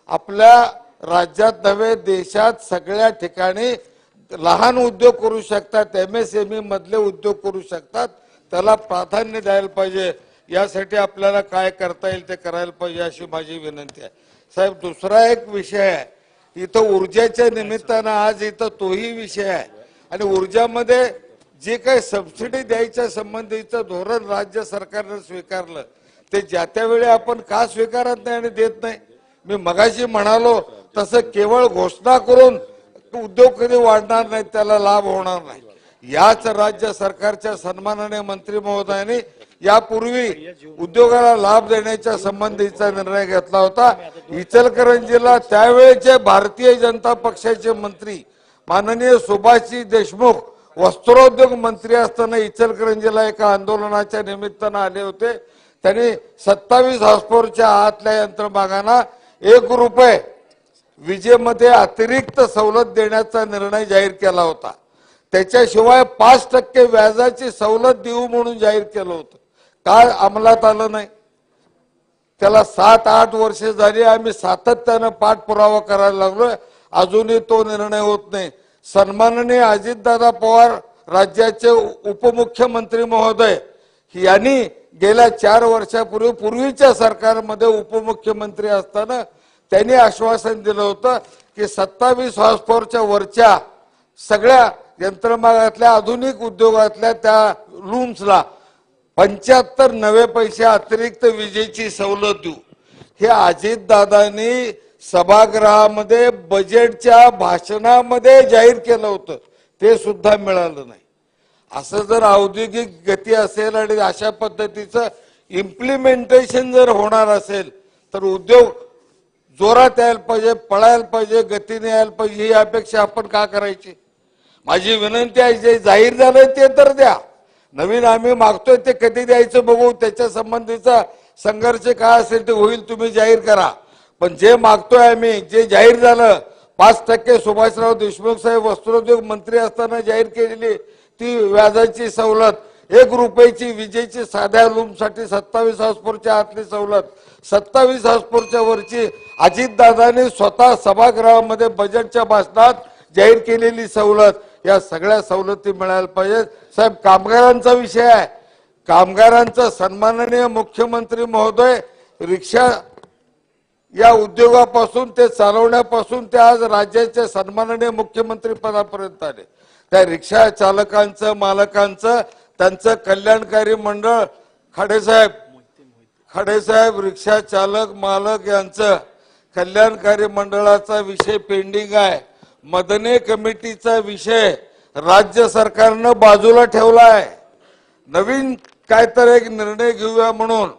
आपल्या राज्यात नव्हे देशात सगळ्या ठिकाणी लहान उद्योग करू शकतात, MSME मधले उद्योग करू शकतात. त्याला प्राधान्य द्यायला पाहिजे. यासाठी आपल्याला काय करता येईल ते करायला पाहिजे अशी माझी विनंती आहे. साहेब, दुसरा एक विषय आहे, इथं ऊर्जेच्या निमित्तानं आज इथं तोही विषय आहे आणि ऊर्जामध्ये जे काही सबसिडी द्यायच्या संबंधीचं धोरण राज्य सरकारनं स्वीकारलं ते ज्या त्यावेळी आपण का स्वीकारत नाही आणि देत नाही. मी मगाशी म्हणालो तसं केवळ घोषणा करून उद्योग कधी वाढणार नाही, त्याला लाभ होणार नाही. याच राज्य सरकारच्या सन्माननीय मंत्री महोदयांनी यापूर्वी उद्योगाला लाभ देण्याच्या संबंधीचा निर्णय घेतला होता. इचलकरंजीला त्यावेळेचे भारतीय जनता पक्षाचे मंत्री माननीय सुभाषजी देशमुख वस्त्रोद्योग मंत्री असताना इचलकरंजीला एका आंदोलनाच्या निमित्तानं आले होते. त्यांनी 27 हॉर्सपॉवरच्या आतल्या यंत्रमागांना ₹1 विजेमध्ये अतिरिक्त सवलत देण्याचा निर्णय जाहीर केला होता. त्याच्याशिवाय 5% व्याजाची सवलत देऊ म्हणून जाहीर केलं होतं. काय अंमलात आलं नाही. त्याला 7-8 वर्षे झाली. आम्ही सातत्यानं पाठपुरावा करायला लागलोय, अजूनही तो निर्णय होत नाही. सन्माननीय अजितदादा पवार राज्याचे उपमुख्यमंत्री महोदय यांनी गेल्या 4 वर्षापूर्वीच्या सरकारमध्ये उपमुख्यमंत्री असताना त्यांनी आश्वासन दिलं होतं की 27 हॉर्सपॉवरच्या वरच्या सगळ्या यंत्रमागातल्या आधुनिक उद्योगातल्या त्या लूम्सला 75 पैसे अतिरिक्त विजेची सवलत देऊ. हे अजितदादांनी सभागृहामध्ये बजेटच्या भाषणामध्ये जाहीर केलं होतं, ते सुद्धा मिळालं नाही. असं जर औद्योगिक गती असेल आणि अशा पद्धतीचं इम्प्लिमेंटेशन जर होणार असेल तर उद्योग जोरात यायला पाहिजे, पळायला पाहिजे, गतीने यायला पाहिजे. ही अपेक्षा आपण का करायची. माझी विनंती आहे, जे जाहीर झालंय ते तर द्या. नवीन आम्ही मागतोय ते कधी द्यायचं बघू, त्याच्या संबंधीचा संघर्ष काय असेल ते होईल, तुम्ही जाहीर करा. पण जे मागतोय आम्ही, जे जाहीर झालं 5% सुभाषराव देशमुख साहेब वस्त्रोद्योग मंत्री असताना जाहीर केलेली ती व्याजाची सवलत, ₹1 विजेची साध्या लूमसाठी 27 हॉर्सपॉवरच्या आतली सवलत, 27 हॉर्सपॉवरच्या वरची अजितदादांनी स्वतः सभागृहामध्ये बजेटच्या भाषणात जाहीर केलेली सवलत, या सगळ्या सवलती मिळायला पाहिजेत. साहेब, कामगारांचा विषय आहे. कामगारांचा सन्माननीय मुख्यमंत्री महोदय रिक्षा या उद्योगापासून ते चालवण्यापासून ते आज राज्याचे सन्माननीय मुख्यमंत्री पदापर्यंत आले. त्या रिक्षा चालकांचं, मालकांचं, त्यांचं कल्याणकारी मंडळ, खाडेसाहेब रिक्षा चालक मालक यांचं कल्याणकारी मंडळाचा विषय पेंडिंग आहे. मदने कमिटीचा विषय राज्य सरकारनं बाजूला ठेवला आहे. नवीन काय तर एक निर्णय घेऊया म्हणून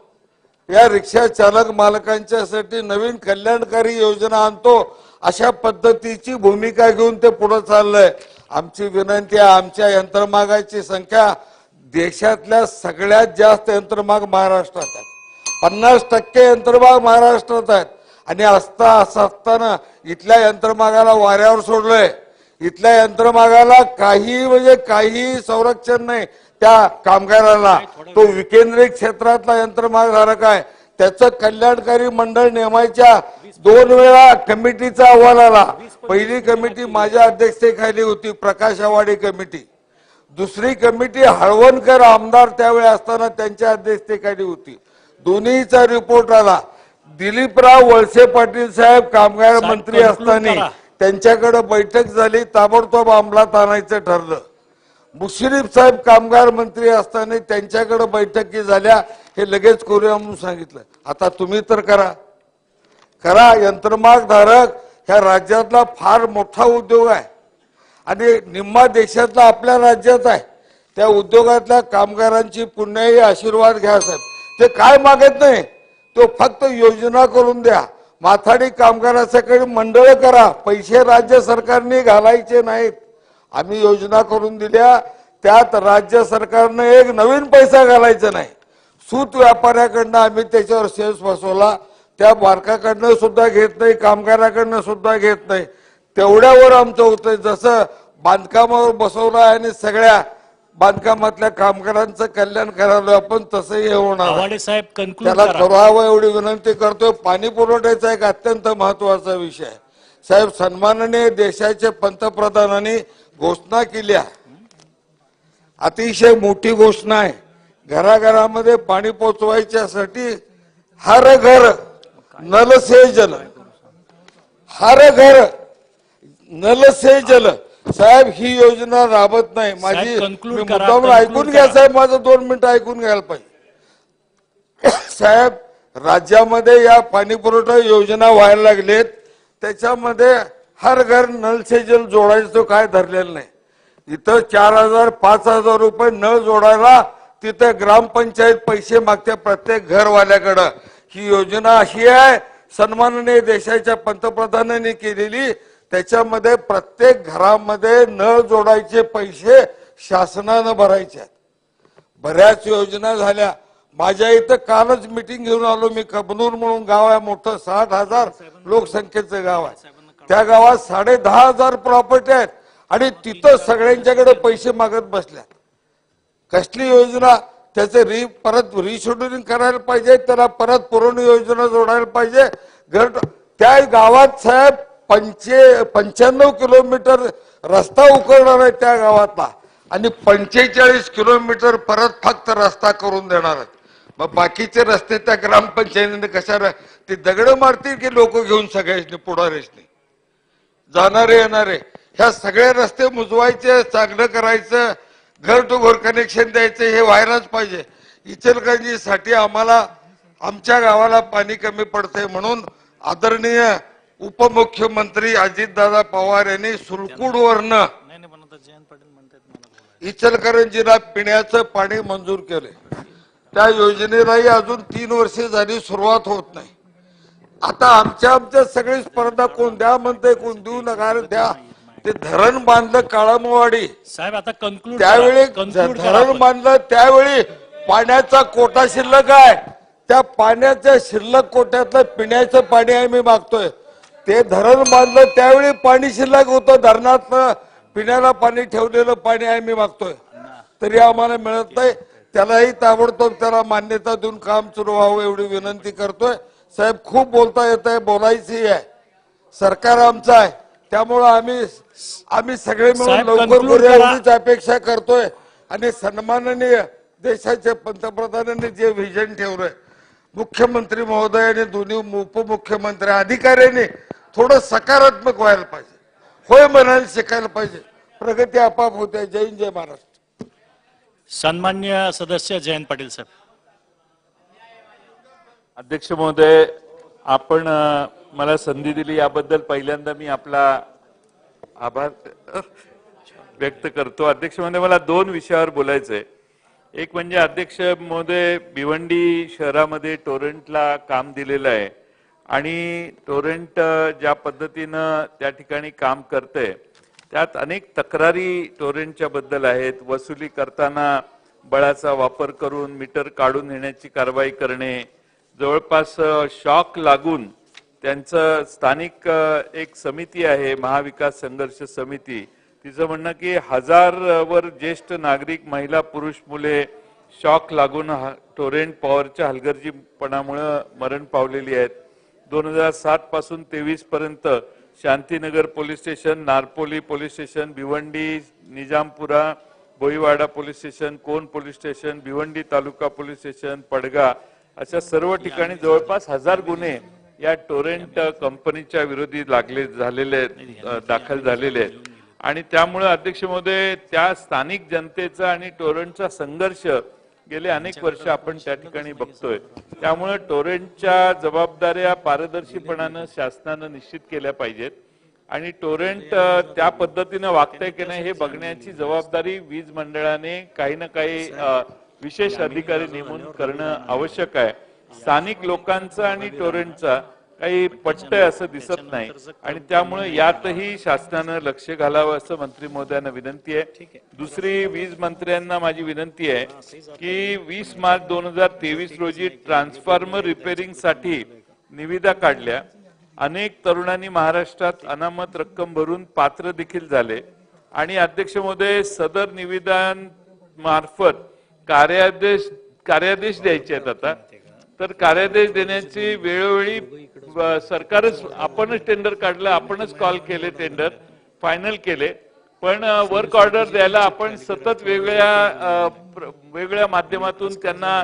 या रिक्षा चालक मालकांच्यासाठी नवीन कल्याणकारी योजना आणतो अशा पद्धतीची भूमिका घेऊन ते पुढे चाललंय. आमची विनंती आहे, आमच्या यंत्रमागाची संख्या देशातल्या सगळ्यात जास्त यंत्रमाग महाराष्ट्रात आहेत. 50% यंत्रमाग महाराष्ट्रात आहेत आणि असं असताना इथल्या यंत्रमागाला वाऱ्यावर सोडलंय. इथल्या यंत्रमागाला काही संरक्षण नाही. त्या कामगाराला, तो विकेंद्रित क्षेत्रातला यंत्रमाग धारक आहे, त्याचं कल्याणकारी मंडळ नेमायच्या 2 वेळा कमिटीचा अहवाल आला. पहिली कमिटी माझ्या अध्यक्षतेखाली होती, प्रकाश आवाडे कमिटी. दुसरी कमिटी हळवणकर आमदार त्यावेळी असताना त्यांच्या अध्यक्षतेखाली होती. दोन्हीचा रिपोर्ट आला. दिलीपराव वळसे पाटील साहेब कामगार मंत्री असताना त्यांच्याकडे बैठक झाली, ताबडतोब अंमलात आणायचं ठरलं. मुश्रीफ साहेब कामगार मंत्री असताना त्यांच्याकडे बैठकी झाल्या, हे लगेच करूया म्हणून सांगितलं. आता तुम्ही तर करा. यंत्रमाग धारक ह्या राज्यातला फार मोठा उद्योग आहे आणि निम्मा देशातला आपल्या राज्यात आहे. त्या उद्योगातल्या कामगारांची पुण्याही आशीर्वाद घ्या साहेब. ते काय मागत नाही, तो फक्त योजना करून द्या. माथाडी कामगारांसाठी मंडळ करा, पैसे राज्य सरकारने घालायचे नाहीत. आम्ही योजना करून दिल्या, त्यात राज्य सरकारनं एक नवीन पैसा घालायचा नाही. सूत व्यापाऱ्याकडनं आम्ही त्याच्यावर सेस बसवला, त्या बारकाकडनं सुद्धा घेत नाही, कामगाराकडनं सुद्धा घेत नाही. तेवढ्यावर आमचं होतंय. जसं बांधकामावर बसवलं आणि सगळ्या बांधकामातल्या कामगारांचं कल्याण करायला आपण, तसंही हे होणार. त्याला करावं एवढी विनंती करतोय. पाणी पुरवठ्याचा एक अत्यंत महत्वाचा विषय आहे. साहेब, सन्माननीय देशाचे पंतप्रधानांनी घोषणा केली आहे, अतिशय मोठी घोषणा आहे घराघरामध्ये पाणी पोचवायच्यासाठी हर घर नल से जल, हर घर नल से जल, साहेब ही योजना राबत नाही. माझी मी मुद्दाम ऐकून घ्या साहेब, माझं 2 मिनिटं ऐकून घ्यायला पाहिजे. साहेब राज्यामध्ये या पाणी पुरवठा योजना व्हायला लागलेत, त्याच्यामध्ये हर घर नल से जल जोडायचं तो काय धरलेलं नाही. इथं 4,000 5,000 रुपये नळ जोडायला तिथं ग्रामपंचायत पैसे मागते प्रत्येक घरवाल्याकडं. ही योजना अशी आहे सन्माननीय देशाच्या पंतप्रधानांनी केलेली, त्याच्यामध्ये प्रत्येक घरामध्ये नळ जोडायचे पैसे शासनानं भरायचे आहेत. बऱ्याच योजना झाल्या. माझ्या इथं कालच मिटिंग घेऊन आलो मी. कबनूर म्हणून गाव आहे मोठं, 60,000 लोकसंख्येचं गाव आहे. त्या गावात 10,500 प्रॉपर्टी आहेत आणि तिथं सगळ्यांच्याकडे पैसे मागत बसल्यात. कसली योजना? त्याचे परत रिशेड्युलिंग करायला पाहिजे, त्याला परत पुरवणी योजना जोडायला पाहिजे. त्या गावात साहेब 95 किलोमीटर रस्ता उकरणार आहे त्या गावातला आणि 45 किलोमीटर परत फक्त रस्ता करून देणार आहेत. मग बाकीचे रस्ते त्या ग्रामपंचायतीने कशाला ते दगड मारतील की लोक घेऊन सगळ्यांनी पुढारीशनी जाणारे येणारे. ह्या सगळे रस्ते मुजवायचे, चांगलं करायचं, घर टू घर कनेक्शन द्यायचं, हे व्हायलाच पाहिजे. इचलकरंजीसाठी आम्हाला आमच्या गावाला पाणी कमी पडतंय म्हणून आदरणीय उपमुख्यमंत्री अजितदादा पवार यांनी सुलकुडवरनं इचलकरंजीला पिण्याचं पाणी मंजूर केले. त्या योजनेलाही अजून 3 वर्षे झाली, सुरुवात होत नाही. आता आमच्या सगळी स्पर्धा कोण द्या म्हणते, कोण देऊ नका द्या. ते धरण बांधलं काळामवाडी साहेब, आता त्यावेळी धरण बांधलं त्यावेळी पाण्याचा कोटा शिल्लक आहे. त्या पाण्याच्या शिल्लक कोट्यातलं पिण्याचं पाणी आम्ही मागतोय. ते धरण बांधलं त्यावेळी पाणी शिल्लक होतं, धरणातलं पिण्याला पाणी ठेवलेलं पाणी आम्ही मागतोय, तरी आम्हाला मिळत नाही. त्यालाही ताबडतोब त्याला मान्यता देऊन काम सुरू व्हावं एवढी विनंती करतोय. साहेब खूप बोलता येत आहे, बोलायची आहे, सरकार आमचं आहे, त्यामुळं आम्ही सगळे मिळून लवकर करूया एवढीच अपेक्षा करतोय. आणि सन्माननीय देशाचे पंतप्रधानांनी जे व्हिजन ठेवलंय, मुख्यमंत्री महोदयाने दोन्ही उपमुख्यमंत्री अधिकाऱ्यांनी थोडं सकारात्मक व्हायला पाहिजे, होय म्हणायला शिकायला पाहिजे. प्रगती आपोआप होते. जय हिंद, जय महाराष्ट्र. सन्मान्य सदस्य जयंत पाटील साहेब. अध्यक्ष महोदय, आपण मला संधी दिली याबद्दल पहिल्यांदा मी आपला आभार व्यक्त करतो. अध्यक्ष महोदय, मला 2 विषयावर बोलायचंय. एक म्हणजे अध्यक्ष महोदय, भिवंडी शहरामध्ये टोरेंटला काम दिलेलं आहे आणि टोरेंट ज्या पद्धतीनं त्या ठिकाणी काम करतंय त्यात अनेक तक्रारी टोरेंटच्या बद्दल आहेत. वसुली करताना बळाचा वापर करून मीटर काढून नेण्याची कारवाई करणे, जवळपास शॉक लागून त्यांचं स्थानिक एक समिती आहे महाविकास संघर्ष समिती, तिचं म्हणणं की 1000वर ज्येष्ठ नागरिक, महिला, पुरुष, मुले शॉक लागून टोरेंट पॉवरच्या हलगर्जीपणामुळे मरण पावलेली आहेत. 2007 पासून 23 पर्यंत Shantinagar police station, Narpoli police station, Bhiwandi, Nizampura, Boiwada police station, Kon police station, Bhiwandi taluka police station, Padgha अशा सर्व ठिकाणी जवळपास 1000 गुन्हे या टोरेंट कंपनीच्या विरोधी दाखल झालेले आहेत. आणि त्यामुळे अध्यक्ष महोदय, त्या स्थानिक जनतेचा आणि टोरेंटचा संघर्ष गेले अनेक वर्ष आपण त्या ठिकाणी बघतोय. त्यामुळे टोरेंटच्या जबाबदाऱ्या पारदर्शीपणानं शासनानं निश्चित केल्या पाहिजेत आणि टोरेंट त्या पद्धतीनं वागतंय की नाही हे बघण्याची जबाबदारी वीज मंडळाने काही ना काही विशेष अधिकारी नेमून करणं आवश्यक आहे. स्थानिक लोकांचा आणि टोरेंटचा काही पटतंय असं दिसत नाही आणि त्यामुळे यातही शासनानं लक्ष घालावं असं मंत्री महोदयांना विनंती आहे. दुसरी वीज मंत्र्यांना माझी विनंती आहे की 20 मार्च 2023 रोजी ट्रान्सफॉर्मर रिपेअरिंग साठी निविदा काढल्या. अनेक तरुणांनी महाराष्ट्रात अनामत रक्कम भरून पात्र देखील झाले आणि अध्यक्ष महोदय, सदर निविदां मार्फत कार्यादेश द्यायचे आहेत. आता तर कार्यादेश देण्याची वेळोवेळी सरकारच आपणच टेंडर काढलं, आपणच कॉल केले, टेंडर फायनल केले पण वर्क ऑर्डर द्यायला आपण सतत वेगवेगळ्या माध्यमातून त्यांना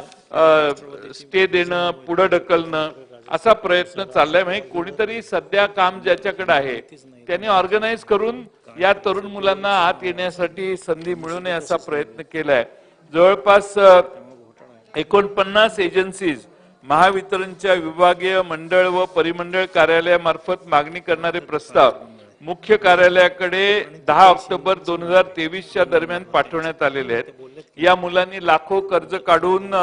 स्टे देणं, पुढे ढकलणं असा प्रयत्न चाललाय. म्हणजे कोणीतरी सध्या काम ज्याच्याकडे आहे त्यांनी ऑर्गनाईज करून या तरुण मुलांना आत येण्यासाठी संधी मिळू नये असा प्रयत्न केलाय. जवळपास 49 एजन्सीज महावितरणच्या विभागीय मंडळ व परिमंडळ कार्यालयामार्फत मागणी करणारे प्रस्ताव मुख्य कार्यालयाकडे 10 ऑक्टोबर 2023च्या दरम्यान पाठवण्यात आलेले आहेत. या मुलांनी लाखो कर्ज काढून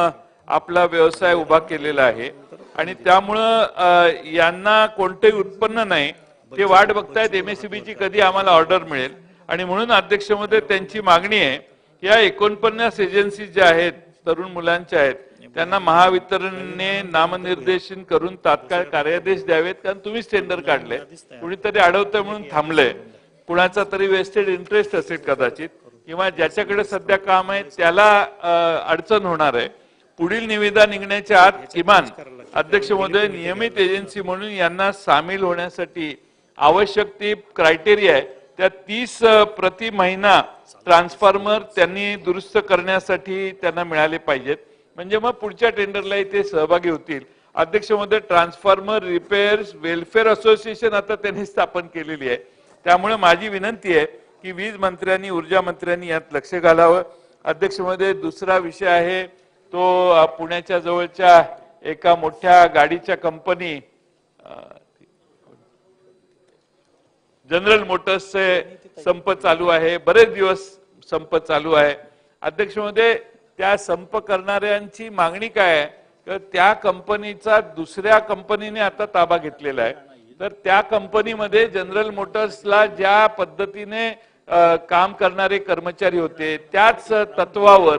आपला व्यवसाय उभा केलेला आहे आणि त्यामुळं यांना कोणतेही उत्पन्न नाही. ते वाट बघतायत MSEBची कधी आम्हाला ऑर्डर मिळेल आणि म्हणून अध्यक्ष महोदय त्यांची मागणी आहे या 49 एजन्सी ज्या आहेत तरुण मुलांच्या आहेत त्यांना महावितरणने नामनिर्देशन करून तात्काळ कार्यादेश द्यावेत. कारण तुम्हीच टेंडर काढले, कुणीतरी अडवतंय म्हणून थांबलंय, कुणाचा तरी वेस्टेड इंटरेस्ट असेल कदाचित, किंवा ज्याच्याकडे सध्या काम आहे त्याला अडचण होणार आहे. पुढील निविदा निघण्याच्या आत किमान अध्यक्ष महोदय नियमित एजन्सी म्हणून यांना सामील होण्यासाठी आवश्यक ती क्रायटेरिया आहे त्या 30 प्रति महिना ट्रान्सफॉर्मर त्यांनी दुरुस्त करण्यासाठी त्यांना मिळाले पाहिजेत. म्हणजे मग पुढच्या टेंडरलाही ते सहभागी होतील. अध्यक्ष महोदय ट्रान्सफॉर्मर रिपेअर्स वेलफेअर असोसिएशन आता त्यांनी स्थापन केलेली आहे. त्यामुळे माझी विनंती आहे की वीज मंत्र्यांनी ऊर्जा मंत्र्यांनी यात लक्ष घालावं. अध्यक्ष महोदय दुसरा विषय आहे तो पुण्याच्या जवळच्या एका मोठ्या गाडीच्या कंपनी जनरल मोटर्सचे संप चालू आहे, बरेच दिवस संप चालू आहे. अध्यक्ष महोदय त्या संप करणाऱ्यांची मागणी काय आहे तर त्या कंपनीचा दुसऱ्या कंपनीने आता ताबा घेतलेला आहे. तर त्या कंपनीमध्ये जनरल मोटर्सला ज्या पद्धतीने काम करणारे कर्मचारी होते त्याच तत्वावर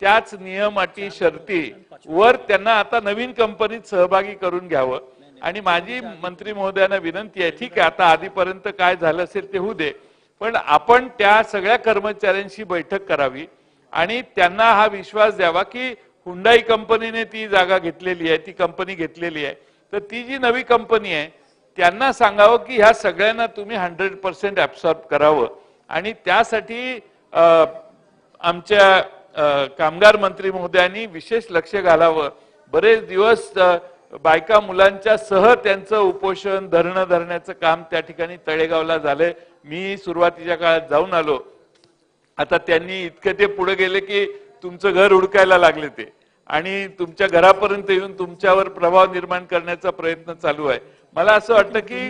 त्याच नियम अटी शर्ती वर त्यांना आता नवीन कंपनीत सहभागी करून घ्यावं. आणि माझी मंत्री महोदयांना विनंती आहे, ठीक आहे आता आधीपर्यंत काय झालं असेल ते होऊ दे, पण आपण त्या सगळ्या कर्मचाऱ्यांशी बैठक करावी आणि त्यांना हा विश्वास द्यावा की हुंडाई कंपनीने ती जागा घेतलेली आहे, ती कंपनी घेतलेली आहे, तर ती जी नवी कंपनी आहे त्यांना सांगावं की ह्या सगळ्यांना तुम्ही 100% ऍब्सॉर्ब करावं. आणि त्यासाठी आमच्या कामगार मंत्री महोदयांनी विशेष लक्ष घालावं. बरेच दिवस बायका मुलांच्या सह त्यांचं उपोषण धरणं धरण्याचं काम त्या ठिकाणी तळेगावला झालंय. मी सुरुवातीच्या काळात जाऊन आलो. आता त्यांनी इतके ते पुढे गेले की तुमचं घर हुडकायला लागले ते आणि तुमच्या घरापर्यंत येऊन तुमच्यावर प्रभाव निर्माण करण्याचा प्रयत्न चालू आहे. मला असं वाटतं की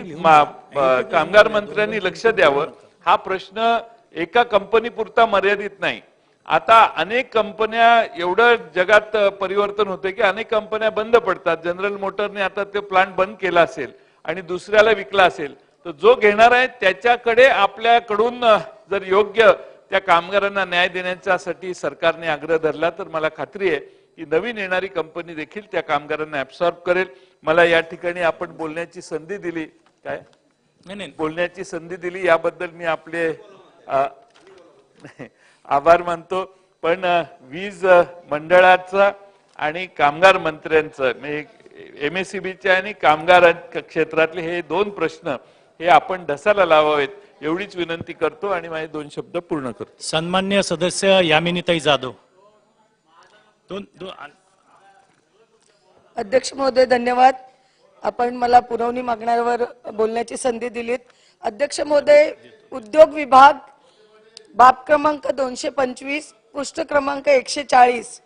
कामगार मंत्र्यांनी लक्ष द्यावं. हा प्रश्न एका कंपनी पुरता मर्यादित नाही. आता अनेक कंपन्या एवढं जगात परिवर्तन होते की अनेक कंपन्या बंद पडतात. जनरल मोटरने आता ते प्लांट बंद केला असेल आणि दुसऱ्याला विकला असेल तर जो घेणार आहे त्याच्याकडे आपल्याकडून जर योग्य त्या कामगारांना न्याय देण्यासाठी सरकारने आग्रह धरला तर मला खात्री आहे की नवीन येणारी कंपनी देखील त्या कामगारांना ऍब्सॉर्ब करेल. मला या ठिकाणी आपण बोलण्याची संधी दिली, काय बोलण्याची संधी दिली याबद्दल मी आपले आभार मानतो. पण वीज मंडळाचं आणि कामगार मंत्र्यांचं म्हणजे MSEBच्या आणि कामगार क्षेत्रातले हे 2 प्रश्न हे आपण ढसाला लावावेत एवढीच विनंती करतो आणि माझे 2 शब्द पूर्ण करतो. सन्मान्य सदस्य यामिनीताई जाधव. अध्यक्ष महोदय धन्यवाद. आपण मला पुरवणी मागण्यावर बोलण्याची संधी दिलीत. अध्यक्ष महोदय उद्योग विभाग बाब क्रमांक 225 पृष्ठ क्रमांक 140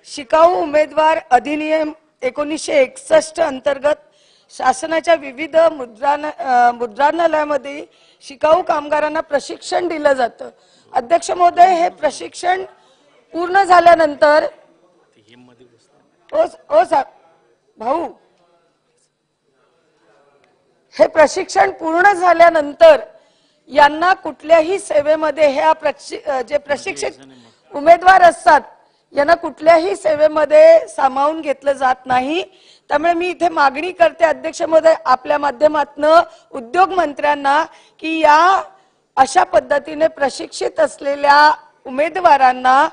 शिकाऊ उमेदवार अधिनियम 1961 अंतर्गत शासनाच्या विविध मुद्रणालयामध्ये शिकाऊ कामगारांना प्रशिक्षण दिलं जातं. अध्यक्ष महोदय हे प्रशिक्षण पूर्ण झाल्यानंतर भाऊ हे प्रशिक्षण पूर्ण झाल्यानंतर यांना कुठल्याही सेवेमध्ये जे प्रशिक्षित उमेदवार असतात यांना कुठल्याही सेवेमध्ये सामावून घेतलं जात नाही. त्यामुळे मी इथे मागणी करते अध्यक्ष महोदय आपल्या माध्यमातून उद्योग मंत्र्यांना की या अशा पद्धतीने प्रशिक्षित असलेल्या उमेदवारांना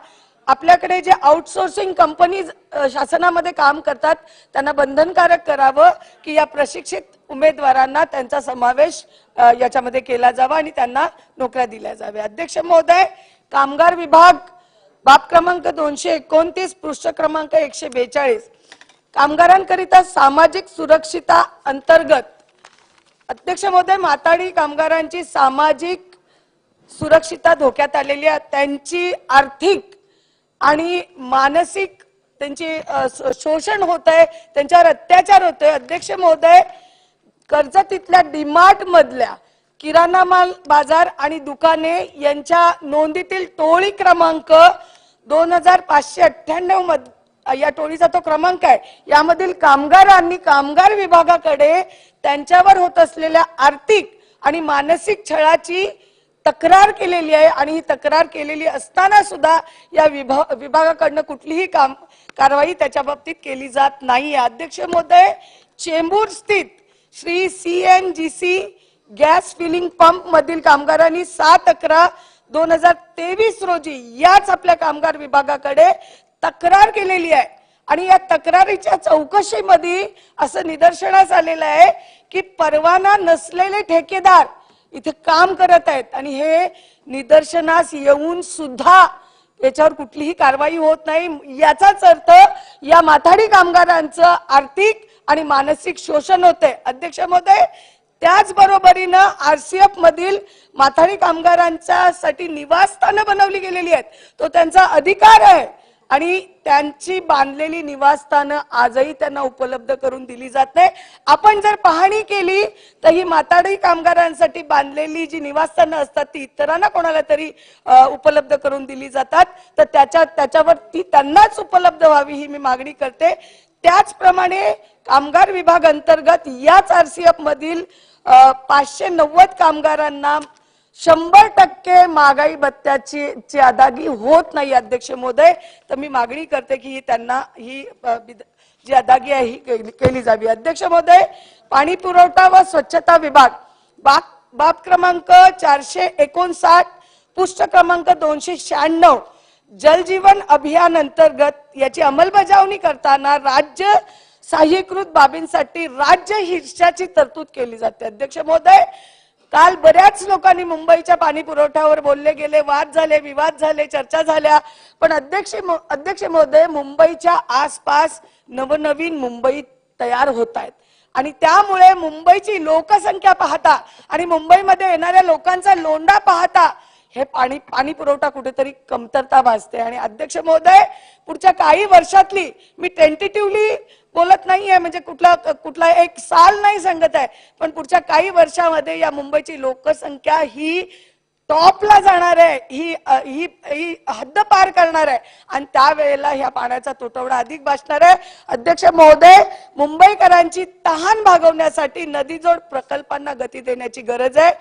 आपल्याकडे जे आउटसोर्सिंग कंपनीज शासनामध्ये काम करतात त्यांना बंधनकारक करावं की या प्रशिक्षित उमेदवारांना त्यांचा समावेश याच्यामध्ये केला जावा आणि त्यांना नोकऱ्या दिल्या जाव्या. अध्यक्ष महोदय, कामगार विभाग बाब क्रमांक 229 पृष्ठ क्रमांक 142 कामगारांकरिता सामाजिक सुरक्षिता अंतर्गत अध्यक्ष महोदय, माथाडी कामगारांची सामाजिक सुरक्षिता धोक्यात आलेली आहे. त्यांची आर्थिक आणि मानसिक त्यांची शोषण होत आहे, त्यांच्यावर अत्याचार होतोय. अध्यक्ष महोदय, कर्जतीतल्या डीमार्ट मधल्या किराणा माल बाजार आणि दुकाने यांच्या नोंदीतील टोळी क्रमांक 2598 या टोळीचा तो क्रमांक आहे. यामधील कामगारांनी कामगार विभागाकडे त्यांच्यावर होत असलेल्या आर्थिक आणि मानसिक छळाची तक्रार केलेली आहे आणि ही तक्रार केलेली असताना सुद्धा या विभागाकडनं कुठलीही कारवाई त्याच्या बाबतीत केली जात नाही. अध्यक्ष महोदय, चेंबूर स्थित Shri CNGC gas filling pump मधील कामगारांनी 7/11/2023 रोजी याच आपल्या कामगार विभागाकडे तक्रार केलेली आहे आणि या तक्रारीच्या चौकशीमध्ये असं निदर्शनास आलेलं आहे की परवाना नसलेले ठेकेदार इथे काम करत आहेत आणि हे निदर्शनास येऊन सुद्धा याच्यावर कुठलीही कारवाई होत नाही. याचाच अर्थ या माथाडी कामगारांचं आर्थिक आणि मानसिक शोषण होते. अध्यक्ष महोदय, त्याचबरोबरीनं RCF मधील माथाडी कामगारांच्यासाठी निवासस्थानं बनवली गेलेली आहेत. तो त्यांचा अधिकार आहे आणि त्यांची बांधलेली निवासस्थानं आजही त्यांना उपलब्ध करून दिली जात नाही. आपण जर पाहणी केली तर ही माथाडी कामगारांसाठी बांधलेली जी निवासस्थानं असतात ती इतरांना कोणाला तरी उपलब्ध करून दिली जातात, तर त्याच्यावर ती त्यांनाच उपलब्ध व्हावी ही मी मागणी करते. त्याचप्रमाणे कामगार विभाग अंतर्गत याच RCF मधील 590 कामगारांना 100% महागाई भत्त्याची अदागी होत नाही. अध्यक्ष महोदय, तर मी मागणी करते की त्यांना ही जी अदागी आहे ही केली जावी. अध्यक्ष महोदय, पाणी पुरवठा व स्वच्छता विभाग बाब क्रमांक 459 पृष्ठ क्रमांक 296 जल जीवन अभियान अंतर्गत याची अंमलबजावणी करताना राज्य सहाय्यकृत बाबींसाठी राज्य हिस्साची तरतूद केली जाते. अध्यक्ष महोदय, काल बऱ्याच लोकांनी मुंबईच्या पाणी पुरवठ्यावर बोलले गेले, वाद झाले, विवाद झाले, चर्चा झाल्या, पण अध्यक्ष महोदय, मुंबईच्या आसपास नवनवीन मुंबई तयार होत आहेत आणि त्यामुळे मुंबईची लोकसंख्या पाहता आणि मुंबईमध्ये येणाऱ्या लोकांचा लोंढा पाहता हे पाणी पुरवठा कुठेतरी कमतरता भासते. आणि अध्यक्ष महोदय, पुढच्या काही वर्षातली मी टेंटेटिव्हली बोलत नाहीये, म्हणजे कुठला एक साल नाही सांगत आहे, पण पुढच्या काही वर्षामध्ये या मुंबईची लोकसंख्या ही टॉपला जाणार आहे, ही हद्द पार करणार आहे आणि त्यावेळेला ह्या पाण्याचा तुटवडा अधिक भासणार आहे. अध्यक्ष महोदय, मुंबईकरांची तहान भागवण्यासाठी नदीजोड प्रकल्पांना गती देण्याची गरज आहे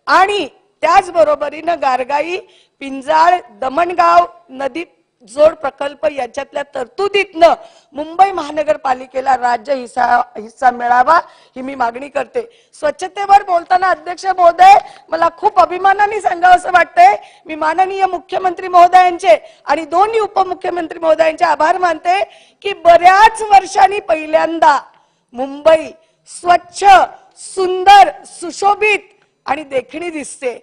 आणि त्याचबरोबरीनं गारगाई, पिंजाळ, दमणगाव नदी जोड प्रकल्प याच्यातल्या तरतुदीतनं मुंबई महानगरपालिकेला राज्य हिस्सा मिळावा ही मी मागणी करते. स्वच्छतेवर बोलताना अध्यक्ष महोदय, मला खूप अभिमानाने सांगावंसं वाटतंय, मी माननीय मुख्यमंत्री महोदयांचे आणि दोन्ही उपमुख्यमंत्री महोदयांचे आभार मानते की बऱ्याच वर्षांनी पहिल्यांदा मुंबई स्वच्छ, सुंदर, सुशोभित आणि देखणी दिसते.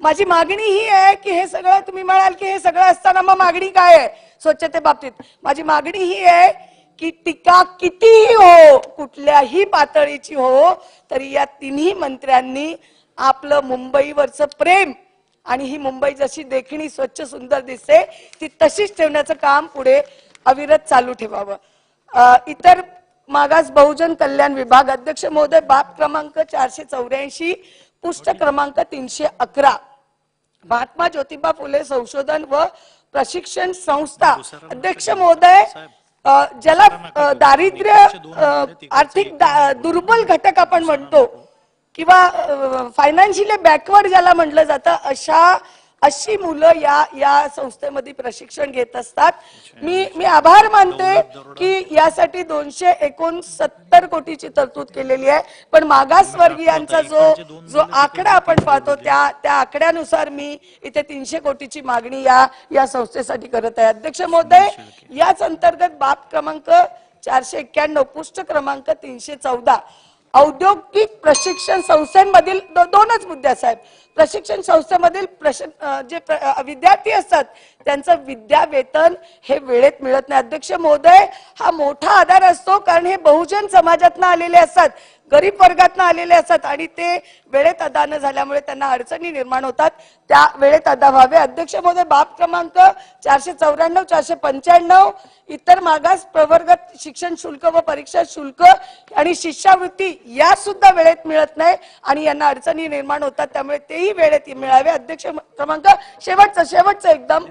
माझी मागणी ही आहे की हे सगळं तुम्ही म्हणाल की हे सगळं असताना मग मागणी काय आहे स्वच्छते बाबतीत, माझी मागणी ही आहे की टीका कितीही हो, कुठल्याही पातळीची हो, तरी या तिन्ही मंत्र्यांनी आपलं मुंबईवरचं प्रेम आणि ही मुंबई जशी देखणी स्वच्छ सुंदर दिसते ती तशीच ठेवण्याचं काम पुढे अविरत चालू ठेवावं. इतर मागास बहुजन कल्याण विभाग अध्यक्ष महोदय, बाब क्रमांक 484 पुष्ट क्रमांक 311 महात्मा ज्योतिबा फुले संशोधन व प्रशिक्षण संस्था. अध्यक्ष महोदय, ज्याला दारिद्र्य आर्थिक दुर्बल घटक आपण म्हणतो किंवा फायनान्शियली बॅकवर्ड ज्याला म्हटलं जातं, अशा अशी मुलं या संस्थेमध्ये प्रशिक्षण घेत असतात. मी आभार मानते की यासाठी 269 कोटीची तरतूद केलेली आहे. पण मागासवर्गीयांचा जो आकडा आपण पाहतो त्या आकड्यानुसार मी इथे 300 कोटीची मागणी या संस्थेसाठी करत आहे. अध्यक्ष महोदय, याच अंतर्गत बाब क्रमांक 491 पृष्ठ क्रमांक 314 औद्योगिक प्रशिक्षण संस्थांमधील दोनच मुद्दे साहेब. प्रशिक्षण संस्थेमधील जे विद्यार्थी असतात त्यांचं विद्यावेतन हे वेळेत मिळत नाही. अध्यक्ष महोदय, हा मोठा आधार असतो, कारण हे बहुजन समाजातनं आलेले असतात, गरीब वर्गातनं आलेले असतात आणि ते वेळेत अदा न झाल्यामुळे त्यांना अडचणी निर्माण होतात. त्या वेळेत अदा व्हावे. अध्यक्ष महोदय, बाब क्रमांक 494 495 इतर मागास प्रवर्ग शिक्षण शुल्क व परीक्षा शुल्क आणि शिष्यवृत्ती या सुद्धा वेळेत मिळत नाही आणि यांना अडचणी निर्माण होतात, त्यामुळे तेही वेळेत मिळावे. अध्यक्ष क्रमांक शेवटचं एकदम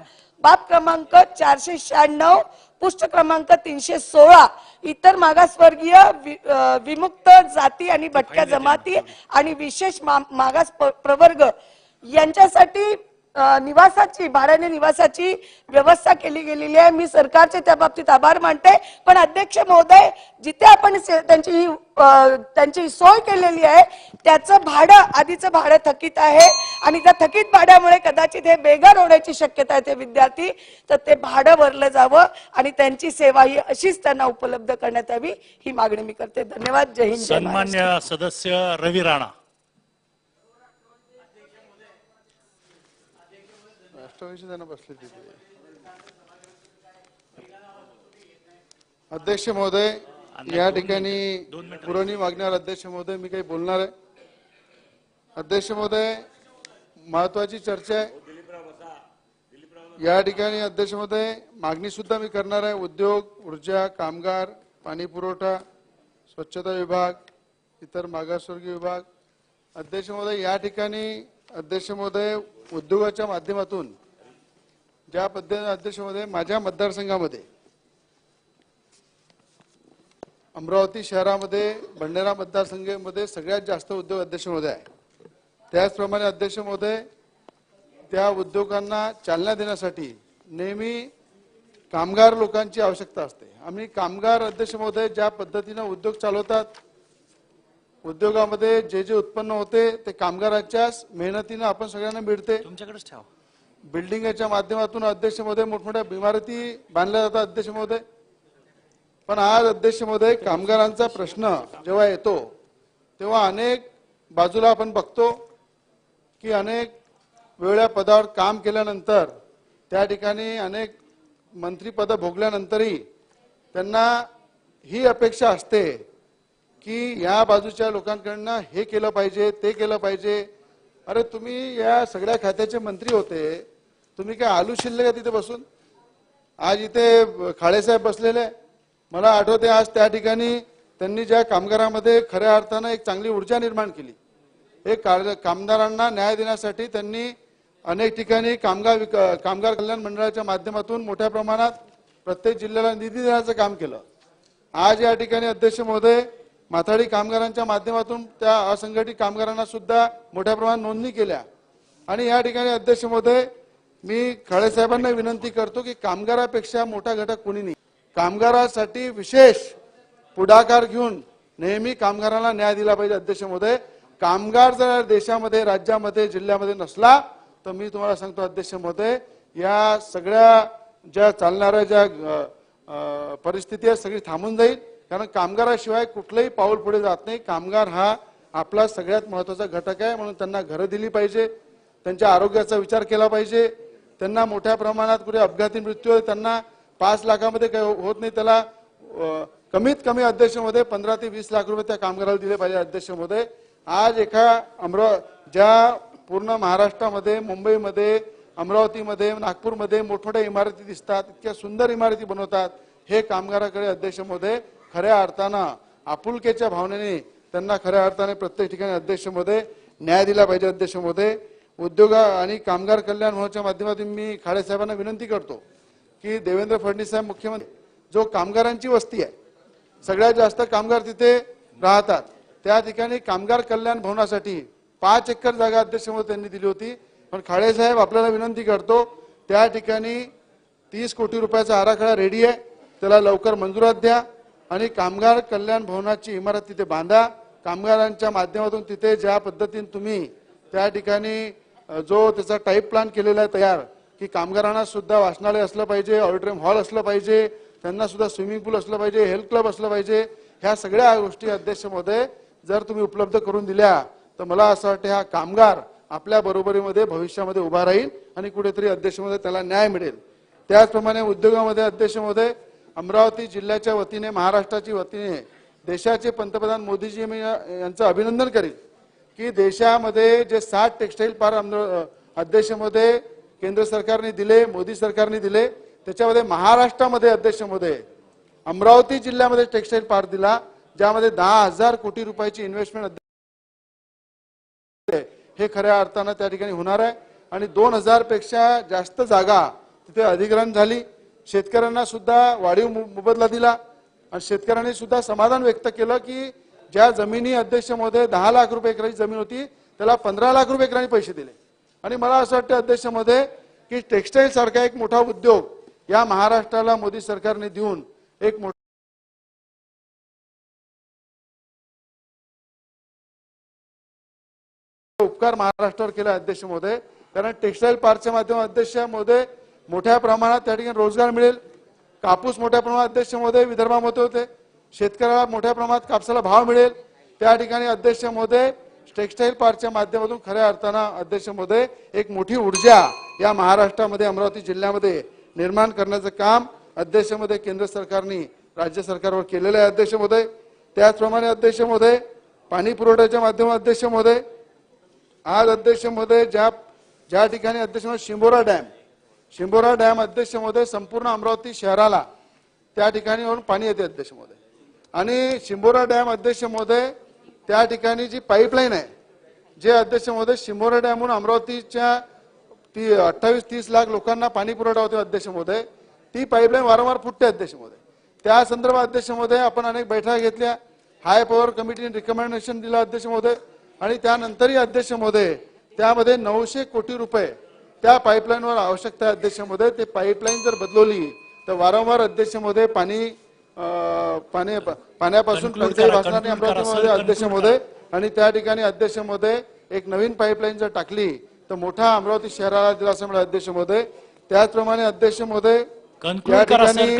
बाब क्रमांक 496 पृष्ठ क्रमांक 316 इतर मागासवर्गीय विमुक्त जाती आणि भटक्या जमाती आणि विशेष मागास प्रवर्ग यांच्यासाठी भाड्याने निवासाची व्यवस्था केली गेलेली आहे. मी सरकारचे त्या बाबतीत आभार मानते. पण अध्यक्ष महोदय, जिथे आपण त्यांची सोय केलेली आहे त्याचं आधीचं भाडं थकीत आहे आणि त्या थकीत भाड्यामुळे कदाचित हे बेघर होण्याची शक्यता आहे ते विद्यार्थी. तर ते भाडं भरलं जावं आणि त्यांची सेवा ही अशीच त्यांना उपलब्ध करण्यात यावी, ही मागणी मी करते. धन्यवाद. जय हिंद. सन्मान्य सदस्य रवी राणा. अध्यक्ष महोदय, या ठिकाणी पुरवणी मागण्यावर अध्यक्ष महोदय मी काही बोलणार आहे. अध्यक्ष महोदय, महत्वाची चर्चा आहे या ठिकाणी. अध्यक्ष महोदय, मागणी सुद्धा मी करणार आहे. उद्योग, ऊर्जा, कामगार, पाणी पुरवठा, स्वच्छता विभाग, इतर मागासवर्गीय विभाग. अध्यक्ष महोदय, या ठिकाणी अध्यक्ष महोदय उद्योगाच्या माध्यमातून ज्या पद्धतीने अध्यक्ष महोदय माझ्या मतदारसंघामध्ये अमरावती शहरामध्ये भंडारा मतदारसंघामध्ये सगळ्यात जास्त उद्योग अध्यक्ष महोदय आहे. त्याचप्रमाणे अध्यक्ष महोदय त्या उद्योगांना चालना देण्यासाठी नेहमी कामगार लोकांची आवश्यकता असते. आम्ही कामगार अध्यक्ष महोदय ज्या पद्धतीने उद्योग चालवतात, उद्योगामध्ये जे उत्पन्न होते ते कामगारांच्या मेहनतीने आपण सगळ्यांना मिळते. तुमच्याकडेच ठेवा. बिल्डिंगच्या माध्यमातून अध्यक्ष महोदय मोठमोठ्या इमारती बांधल्या जातात अध्यक्ष महोदय. पण आज अध्यक्ष महोदय कामगारांचा प्रश्न जेव्हा येतो तेव्हा अनेक बाजूला आपण बघतो की अनेक वेगळ्या पदावर काम केल्यानंतर त्या ठिकाणी अनेक मंत्रीपद भोगल्यानंतरही त्यांना ही अपेक्षा असते की या बाजूच्या लोकांकडनं हे केलं पाहिजे, ते केलं पाहिजे. अरे तुम्ही या सगळ्या खात्याचे मंत्री होते, तुम्ही काय आलू शिल्ले का तिथे बसून? आज इथे खाळेसाहेब बसलेले, मला आठवते आज त्या ठिकाणी त्यांनी ज्या कामगारांमध्ये खऱ्या अर्थानं एक चांगली ऊर्जा निर्माण केली. एक कामगारांना न्याय देण्यासाठी त्यांनी अनेक ठिकाणी कामगार कल्याण मंडळाच्या माध्यमातून मोठ्या प्रमाणात प्रत्येक जिल्ह्याला निधी देण्याचं काम केलं. आज या ठिकाणी अध्यक्ष महोदय माथाडी कामगारांच्या माध्यमातून त्या असंघटित कामगारांना सुद्धा मोठ्या प्रमाणात नोंदणी केल्या. आणि या ठिकाणी अध्यक्ष महोदय मी खळे साहेबांना विनंती करतो की कामगारापेक्षा मोठा घटक कोणी नाही. कामगारांसाठी विशेष पुढाकार घेऊन नेहमी कामगारांना न्याय दिला पाहिजे. अध्यक्ष महोदय, कामगार जर देशामध्ये, राज्यामध्ये, जिल्ह्यामध्ये नसला तर मी तुम्हाला सांगतो अध्यक्ष महोदय, या सगळ्या ज्या चालणाऱ्या ज्या परिस्थिती आहे सगळी थांबून जाईल. कारण कामगाराशिवाय कुठलंही पाऊल पुढे जात नाही. कामगार हा आपला सगळ्यात महत्वाचा घटक आहे. म्हणून त्यांना घरं दिली पाहिजे, त्यांच्या आरोग्याचा विचार केला पाहिजे. त्यांना मोठ्या प्रमाणात कुठे अपघाती मृत्यू आहे त्यांना 5 लाखामध्ये काही होत नाही, त्याला कमीत कमी अध्यक्ष महोदय 15 ते 20 लाख रुपये त्या कामगाराला दिले पाहिजे. अध्यक्ष महोदय, आज ज्या पूर्ण महाराष्ट्रामध्ये, मुंबईमध्ये, अमरावतीमध्ये, नागपूरमध्ये मोठमोठ्या इमारती दिसतात, इतक्या सुंदर इमारती बनवतात, हे कामगाराकडे अध्यक्ष महोदय खऱ्या अर्थानं आपुलकीच्या भावनेने त्यांना खऱ्या अर्थाने प्रत्येक ठिकाणी अध्यक्ष महोदय न्याय दिला पाहिजे. अध्यक्ष महोदय, उद्योग आणि कामगार कल्याण मोर्चाच्या माध्यमातून मी खाडे साहेबांना विनंती करतो की देवेंद्र फडणवीस साहेब मुख्यमंत्री, जो कामगारांची वस्ती आहे, सगळ्यात जास्त कामगार तिथे राहतात, त्या ठिकाणी कामगार कल्याण भवनासाठी 5 एकर जागा अध्यक्ष महोदय त्यांनी दिली होती. पण खाडे साहेब आपल्याला विनंती करतो, त्या ठिकाणी 30 कोटी रुपयाचा आराखडा रेडी आहे, त्याला लवकर मंजुरात द्या आणि कामगार कल्याण भवनाची इमारत तिथे बांधा. कामगारांच्या माध्यमातून तिथे ज्या पद्धतीने तुम्ही त्या ठिकाणी जो त्याचा टाईप प्लॅन केलेला आहे तयार, की कामगारांना सुद्धा वाचनालय असलं पाहिजे, ऑडिटोरियम हॉल असलं पाहिजे, त्यांना सुद्धा स्विमिंग पूल असलं पाहिजे, हेल्थ क्लब असलं पाहिजे, ह्या सगळ्या गोष्टी अध्यक्ष महोदय जर तुम्ही उपलब्ध करून दिल्या तर मला असं वाटतं हा कामगार आपल्या बरोबरीमध्ये भविष्यामध्ये उभा राहील आणि कुठेतरी अध्यक्ष महोदय त्याला न्याय मिळेल. त्याचप्रमाणे उद्योगामध्ये अध्यक्ष महोदय अमरावती जिल्ह्याच्या वतीने, महाराष्ट्राच्या वतीने देशाचे पंतप्रधान मोदीजी मी यांचं अभिनंदन करेन की देशामध्ये जे 60 टेक्सटाईल पार्क अध्यक्ष महोदय केंद्र सरकारने दिले, मोदी सरकारने दिले, त्याच्यामध्ये महाराष्ट्रामध्ये अध्यक्ष महोदय अमरावती जिल्ह्यामध्ये टेक्सटाईल पार्क दिला, ज्यामध्ये 10,000 कोटी रुपयाची इन्व्हेस्टमेंट हे खऱ्या अर्थानं त्या ठिकाणी होणार आहे आणि 2,000 पेक्षा जास्त जागा तिथे अधिग्रहण झाली. शेतकऱ्यांना सुद्धा वाढीव मोबदला दिला आणि शेतकऱ्यांनी सुद्धा समाधान व्यक्त केलं की ज्या जमिनी अध्यक्ष महोदय 10 लाख रुपये एकराची जमीन होती त्याला 15 लाख रुपये एकराने पैसे दिले. आणि मला असं वाटतं अध्यक्ष महोदय की टेक्सटाईल सारखा एक मोठा उद्योग या महाराष्ट्राला मोदी सरकारने देऊन एक मोठा उपकार महाराष्ट्रावर केला अध्यक्ष महोदय. कारण टेक्सटाईल पार्कच्या माध्यमातून अध्यक्ष महोदय मोठ्या प्रमाणात त्या ठिकाणी रोजगार मिळेल. कापूस मोठ्या प्रमाणात अध्यक्ष महोदय विदर्भामध्ये होते, शेतकऱ्याला मोठ्या प्रमाणात कापसाला भाव मिळेल. त्या ठिकाणी अध्यक्ष महोदय टेक्सटाईल पार्कच्या माध्यमातून खऱ्या अर्थानं अध्यक्ष महोदय एक मोठी ऊर्जा या महाराष्ट्रामध्ये अमरावती जिल्ह्यामध्ये निर्माण करण्याचं काम अध्यक्ष महोदय केंद्र सरकारने राज्य सरकारवर केलेलं आहे अध्यक्ष महोदय. त्याचप्रमाणे अध्यक्ष महोदय पाणी पुरवठ्याच्या माध्यमातून अध्यक्ष महोदय आज अध्यक्ष महोदय ज्या ठिकाणी अध्यक्ष महोदय शिंबोरा डॅम अध्यक्ष महोदय संपूर्ण अमरावती शहराला त्या ठिकाणी वरून पाणी येते अध्यक्ष महोदय. आणि शिंबोरा डॅम अध्यक्ष महोदय त्या ठिकाणी जी पाईपलाईन आहे जे अध्यक्ष महोदय शिंबोरा डॅमहून अमरावतीच्या 28-30 लाख लोकांना पाणी पुरवठा होतो अध्यक्ष महोदय, ती पाईपलाईन वारंवार फुटते अध्यक्ष महोदय. त्या संदर्भात अध्यक्ष महोदय आपण अनेक बैठका घेतल्या, हाय पॉवर कमिटीने रिकमेंडेशन दिलं अध्यक्ष महोदय आणि त्यानंतरही अध्यक्ष महोदय त्यामध्ये 900 कोटी रुपये त्या पाईपलाईनवर आवश्यकता आहे अध्यक्ष महोदय. ते पाईपलाईन जर बदलवली तर वारंवार अध्यक्ष महोदय पाण्यापासून टंचाई भासणार नाही अमरावतीमध्ये अध्यक्ष महोदय. आणि त्या ठिकाणी अध्यक्ष महोदय एक नवीन पाईपलाईन जर टाकली तर मोठा अमरावती शहराला दिलासा मिळेल अध्यक्ष महोदय. त्याचप्रमाणे अध्यक्ष महोदय त्या ठिकाणी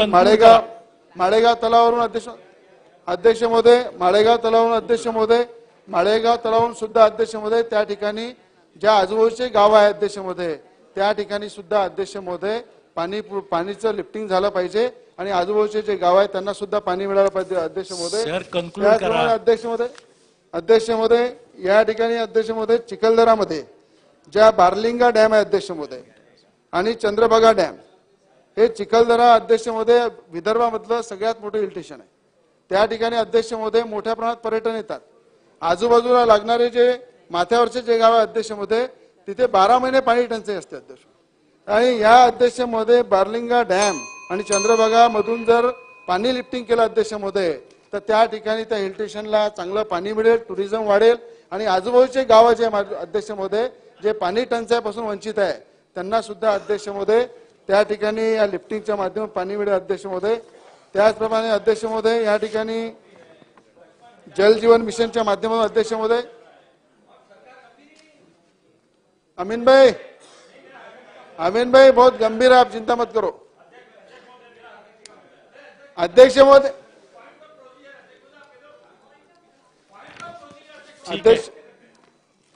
माळेगाव तलावावरून अध्यक्ष महोदय माळेगाव तलावावरून सुद्धा अध्यक्ष महोदय त्या ठिकाणी ज्या आजूबाजूचे गाव आहे अध्यक्ष महोदय त्या ठिकाणी सुद्धा अध्यक्ष महोदय पाणीचं लिफ्टिंग झालं पाहिजे आणि आजूबाजूचे जे गाव आहेत त्यांना सुद्धा पाणी मिळालं पाहिजे अध्यक्ष महोदय. त्याचप्रमाणे अध्यक्ष महोदय या ठिकाणी अध्यक्ष महोदय चिखलदरामध्ये ज्या बारलिंगा डॅम आहे अध्यक्ष महोदय आणि चंद्रभागा डॅम, हे चिखलदरा अध्यक्ष महोदय विदर्भामधलं सगळ्यात मोठं हिल स्टेशन आहे. त्या ठिकाणी अध्यक्ष महोदय मोठ्या प्रमाणात पर्यटन येतात. आजूबाजूला लागणारे जे माथ्यावरचे जे गाव आहे अध्यक्ष महोदय तिथे 12 महिने पाणी टंचाई असते अध्यक्ष. आणि या अध्यक्ष महोदय बारलिंगा डॅम आणि चंद्रभागा मधून जर पाणी लिफ्टिंग केलं अध्यक्ष महोदय तर त्या ठिकाणी त्या हिल स्टेशनला चांगलं पाणी मिळेल, टुरिझम वाढेल आणि आजूबाजूचे गाव जे अध्यक्ष महोदय जे पाणी टंचाईपासून वंचित आहे त्यांना सुद्धा अध्यक्ष महोदय त्या ठिकाणी या लिफ्टिंगच्या माध्यमातून पाणी मिळेल अध्यक्ष महोदय. त्याचप्रमाणे अध्यक्ष महोदय या ठिकाणी जल जीवन मिशनच्या माध्यमातून अध्यक्ष महोदय अमीन भाई बहुत गंभीर है, आप चिंता मत करो अध्यक्ष महोदय.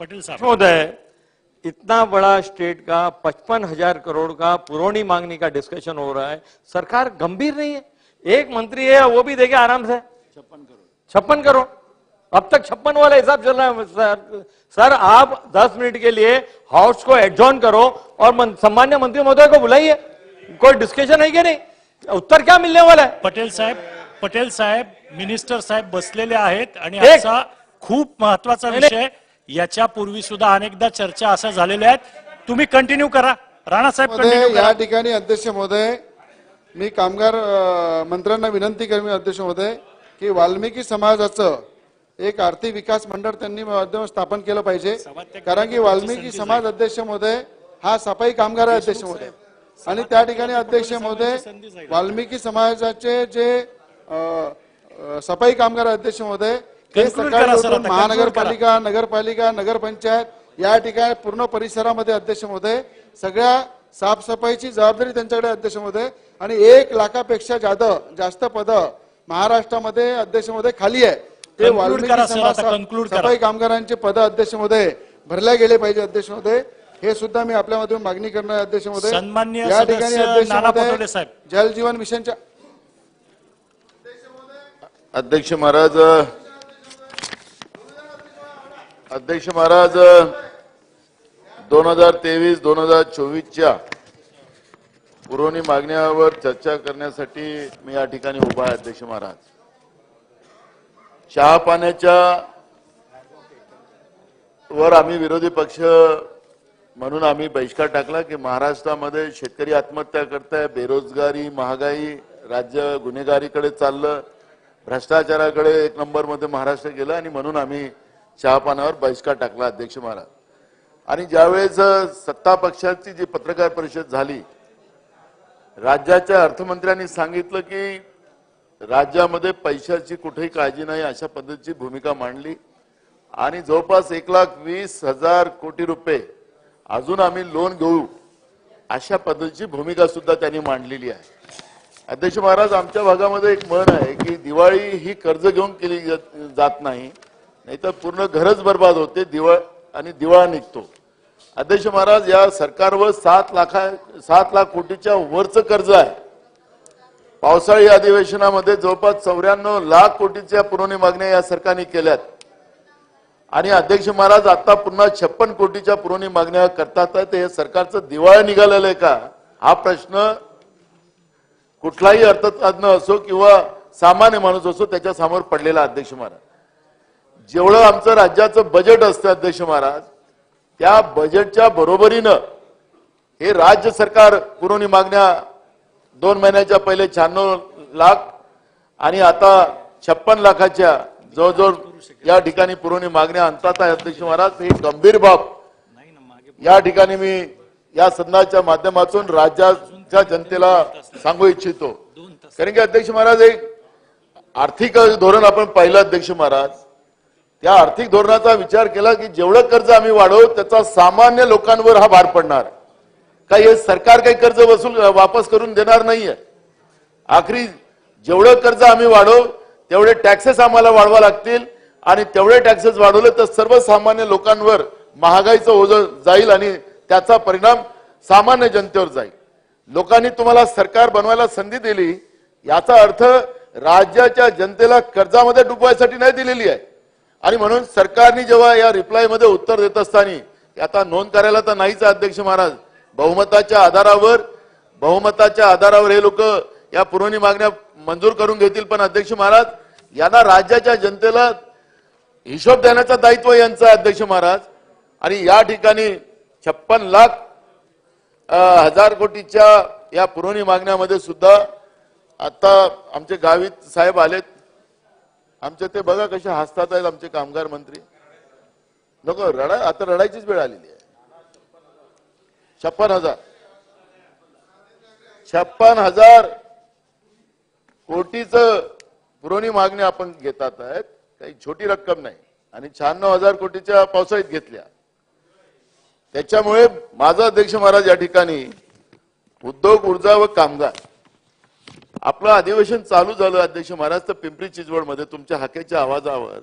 पटेल साहब महोदय इतना बड़ा स्टेट का 55,000 करोड़ का पुरौनी मांगने का डिस्कशन हो रहा है, सरकार गंभीर नहीं है. एक मंत्री है वो भी देखे आराम से 56 करोड़ अब तक 56 वाला हिसाब चल रहा है. सर आप 10 मिनट के लिए हाउस को एडजॉर्न करो और सम्मान्य मंत्री महोदय को बुलाइए, कोई डिस्कशन है कि नहीं, उत्तर क्या मिलने वाला है. पटेल साहेब मिनिस्टर साहेब बसलेले आहेत आणि आजचा खूप महत्वाचा विषय याच्यापूर्वी सुद्धा अनेकदा चर्चा अशा झालेल्या आहेत. तुम्ही कंटिन्यू करा. राणा साहेब कंटिन्यू करा. या ठिकाणी अध्यक्ष महोदय मी कामगार मंत्र्यांना विनंती करेन अध्यक्ष महोदय की वाल्मिकी समाजाचं एक आर्थिक विकास मंडळ त्यांनी माध्यम स्थापन केलं पाहिजे, कारण की वाल्मिकी समाज अध्यक्ष महोदय हा सफाई कामगार अध्यक्ष महोदय, आणि त्या ठिकाणी अध्यक्ष महोदय वाल्मिकी समाजाचे जे सफाई कामगार अध्यक्ष महोदय हे सकाळी उठून महानगरपालिका, नगरपालिका, नगरपंचायत या ठिकाणी पूर्ण परिसरामध्ये अध्यक्ष महोदय सगळ्या साफसफाईची जबाबदारी त्यांच्याकडे अध्यक्ष महोदय, आणि 1 लाखापेक्षा जास्त पद महाराष्ट्रामध्ये अध्यक्ष महोदय खाली आहे. ते वाल्मिकी समाज सफाई कामगारांचे पद अध्यक्ष महोदय भरल्या गेले पाहिजे अध्यक्ष महोदय. हे सुद्धा मी आपल्यामधून मागणी करणार अध्यक्ष महोदय. या ठिकाणी अध्यक्ष महोदय जल जीवन मिशनच्या अध्यक्ष महाराज 2023-2024च्या पुरवणी मागण्यावर चर्चा करण्यासाठी मी या ठिकाणी उभा आहे. अध्यक्ष महाराज, चहा पाण्याच्या वर आम्ही विरोधी पक्ष म्हणून आम्ही बहिष्कार टाकला की महाराष्ट्रामध्ये शेतकरी आत्महत्या करताय, बेरोजगारी, महागाई, राज्य गुन्हेगारीकडे चाललं, भ्रष्टाचाराकडे 1 नंबरमध्ये महाराष्ट्र गेलं, आणि म्हणून आम्ही चहा पाण्यावर बहिष्कार टाकला. अध्यक्ष महाराज, आणि ज्यावेळेस सत्ता पक्षाची जी पत्रकार परिषद झाली, राज्याच्या अर्थमंत्र्यांनी सांगितलं की राज्यामध्ये पैशाची कुठेही काळजी नाही अशा पद्धतीची भूमिका मांडली, आणि जवळपास 1,20,000 कोटी रुपये अजून आम्ही लोन घेऊ अशा पद्धतीची भूमिका सुद्धा त्यांनी मांडलेली आहे. अध्यक्ष महाराज, आमच्या भागामध्ये एक म्हण आहे की दिवाळी ही कर्ज घेऊन केली जात नाही, नाहीतर पूर्ण घरच बर्बाद होते, दिवाळा निघतो. अध्यक्ष महाराज, या सरकारवर 7 लाख कोटीच्या वरचं कर्ज आहे. पावसाळी अधिवेशनामध्ये जवळपास 94 लाख कोटीच्या पुरवणी मागण्या या सरकारने केल्यात, आणि अध्यक्ष महाराज आता पुन्हा 56 कोटीच्या पुरवणी मागण्या करतात. हे सरकारचं दिवाळं निघालेलं आहे का, हा प्रश्न कुठलाही अर्थतज्ञ असो किंवा सामान्य माणूस असो त्याच्या समोर पडलेला. अध्यक्ष महाराज, जेवढं आमचं राज्याचं बजेट असतं अध्यक्ष महाराज, त्या बजेटच्या बरोबरीनं हे राज्य सरकार पुरवणी मागण्या 2 महिन्याच्या पहिले 96 लाख आणि आता 56 लाखाच्या जवळजवळ या ठिकाणी पुरवणी मागण्या आणतात आहे. अध्यक्ष महाराज, ही गंभीर बाब या ठिकाणी मी या सदनाच्या माध्यमातून राज्याच्या जनतेला सांगू इच्छितो. कारण की अध्यक्ष महाराज, एक आर्थिक धोरण आपण पाहिलं अध्यक्ष महाराज, त्या आर्थिक धोरणाचा विचार केला की जेवढं कर्ज आम्ही वाढवू त्याचा सामान्य लोकांवर हा भार पडणार. काही हे सरकार काही कर्ज वापस करून देणार नाहीये. आखरी जेवढं कर्ज आम्ही वाढवू तेवढे टॅक्सेस आम्हाला वाढवा लागतील, आणि तेवढे टॅक्सेस वाढवले तर सर्वसामान्य लोकांवर महागाईचं ओझं जाईल आणि त्याचा परिणाम सामान्य जनतेवर जाईल. लोकांनी तुम्हाला सरकार बनवायला संधी दिली, याचा अर्थ राज्याच्या जनतेला कर्जामध्ये डुबवायसाठी नाही दिलेली आहे. आणि म्हणून सरकारने जेव्हा या रिप्लाय मध्ये उत्तर देत असताना आता नोंद करायला तर नाहीच अध्यक्ष महाराज, बहुमताच्या आधारावर हे लोक या पुरवणी मागण्या मंजूर करून घेतील. पण अध्यक्ष महाराज, यांना राज्याच्या जनतेला हिशोब देण्याचं दायित्व यांचं अध्यक्ष महाराज. आणि या ठिकाणी 56 लाख हजार कोटीच्या या पुरवणी मागण्यामध्ये सुद्धा आता आमचे गावित साहेब आलेत, आमचे ते बघा कसे हसतात आहेत आमचे कामगार मंत्री. नको आता रडायचीच वेळ आलेली आहे. 56,000 कोटीचं पुरवणी मागणी आपण घेतात आहेत, काही छोटी रक्कम नाही, आणि 96,000 कोटीच्या पावसाळीत घेतल्या. त्याच्यामुळे माझा अध्यक्ष महाराज या ठिकाणी उद्योग, ऊर्जा व कामगार आपलं अधिवेशन चालू झालं अध्यक्ष महाराज, तर पिंपरी चिंचवड मध्ये तुमच्या हाकेच्या आवाजावर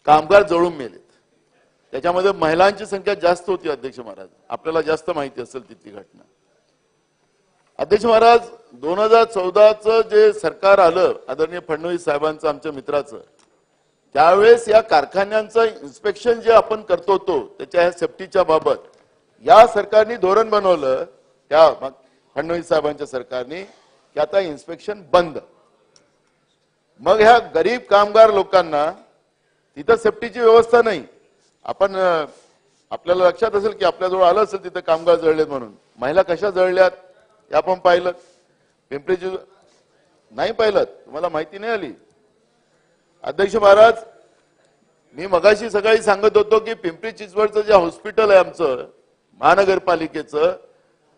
कामगार जळून मेलेत. त्याच्यामध्ये महिलांची संख्या जास्त होती अध्यक्ष महाराज, आपल्याला जास्त माहिती असेल तिथली घटना. अध्यक्ष महाराज, 2014चं जे सरकार आलं आदरणीय फडणवीस साहेबांचं, आमच्या मित्राचं, त्यावेळेस या कारखान्यांचं इन्स्पेक्शन जे आपण करतो होतो त्याच्या सेफ्टीच्या बाबत या सरकारने धोरण बनवलं, त्या फडणवीस साहेबांच्या सरकारने, की आता इन्स्पेक्शन बंद. मग ह्या गरीब कामगार लोकांना तिथं सेफ्टीची व्यवस्था नाही. आपण आपल्याला लक्षात असेल की आपल्याजवळ आलं असेल तिथे कामगार जळलेत म्हणून. महिला कशा जळल्यात हे आपण पाहिलं, पिंपरी नाही पाहिलं, तुम्हाला माहिती नाही आली. अध्यक्ष महाराज, मी मगाशी सकाळी सांगत होतो की पिंपरी चिंचवडचं जे हॉस्पिटल आहे आमचं महानगरपालिकेचं,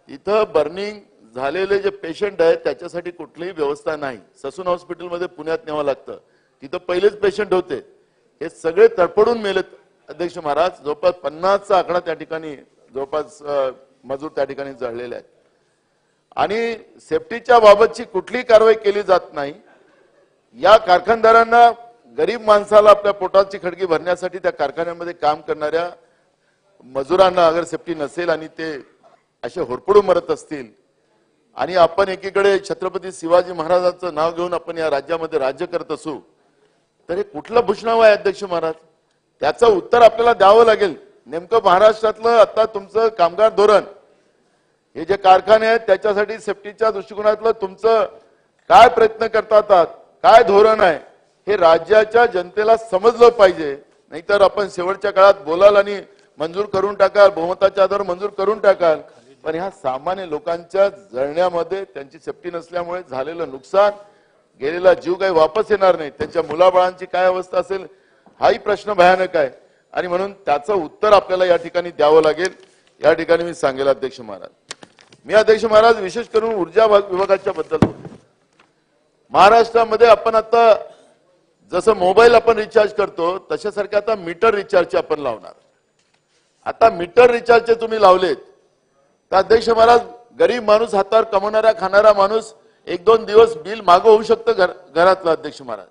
इथं बर्निंग झालेले जे पेशंट आहेत त्याच्यासाठी कुठलीही व्यवस्था नाही. ससून हॉस्पिटलमध्ये पुण्यात न्यावं लागतं. तिथं पहिलेच पेशंट होते, हे सगळे तडफडून मेलेत अध्यक्ष महाराज. जवळपास 50चा आकडा त्या ठिकाणी जवळपास मजूर त्या ठिकाणी जळलेले आहेत. आणि सेफ्टीच्या बाबतची कुठलीही कारवाई केली जात नाही. या कारखानदारांना, गरीब माणसाला आपल्या पोटाची खडकी भरण्यासाठी त्या कारखान्यामध्ये काम करणाऱ्या मजुरांना अगर सेफ्टी नसेल आणि ते असे होरपडून मरत असतील, आणि आपण एकीकडे छत्रपती शिवाजी महाराजांचं नाव घेऊन आपण या राज्यामध्ये राज्य करत असू, तर हे कुठलं भूषणाव आहे अध्यक्ष महाराज? त्याचं उत्तर आपल्याला द्यावं लागेल. नेमकं महाराष्ट्रातलं आता तुमचं कामगार धोरण, हे जे कारखाने आहेत त्याच्यासाठी सेफ्टीच्या दृष्टिकोनातलं तुमचं काय प्रयत्न करतात, काय धोरण आहे, हे राज्याच्या जनतेला समजलं पाहिजे. नाहीतर आपण शेवटच्या काळात बोलाल आणि मंजूर करून टाकाल, बहुमताच्या आधार मंजूर करून टाकाल, पण ह्या सामान्य लोकांच्या जळण्यामध्ये त्यांची सेफ्टी नसल्यामुळे झालेलं नुकसान, गेलेला जीव काही वापस येणार नाही, त्यांच्या मुलाबाळांची काय अवस्था असेल हाही प्रश्न भयानक आहे. आणि म्हणून त्याचं उत्तर आपल्याला या ठिकाणी द्यावं लागेल. या ठिकाणी मी सांगेल अध्यक्ष महाराज, मी अध्यक्ष महाराज विशेष करून ऊर्जा विभागाच्या बद्दल बोलतो. महाराष्ट्रामध्ये आपण आता जसं मोबाईल आपण रिचार्ज करतो तशासारखे आता मीटर रिचार्जचे आपण लावणार. आता मीटर रिचार्जचे तुम्ही लावलेत तर अध्यक्ष महाराज, गरीब माणूस, हातावर कमवणारा खाणारा माणूस 1-2 दिवस बिल मागं होऊ शकतं घरातलं अध्यक्ष महाराज.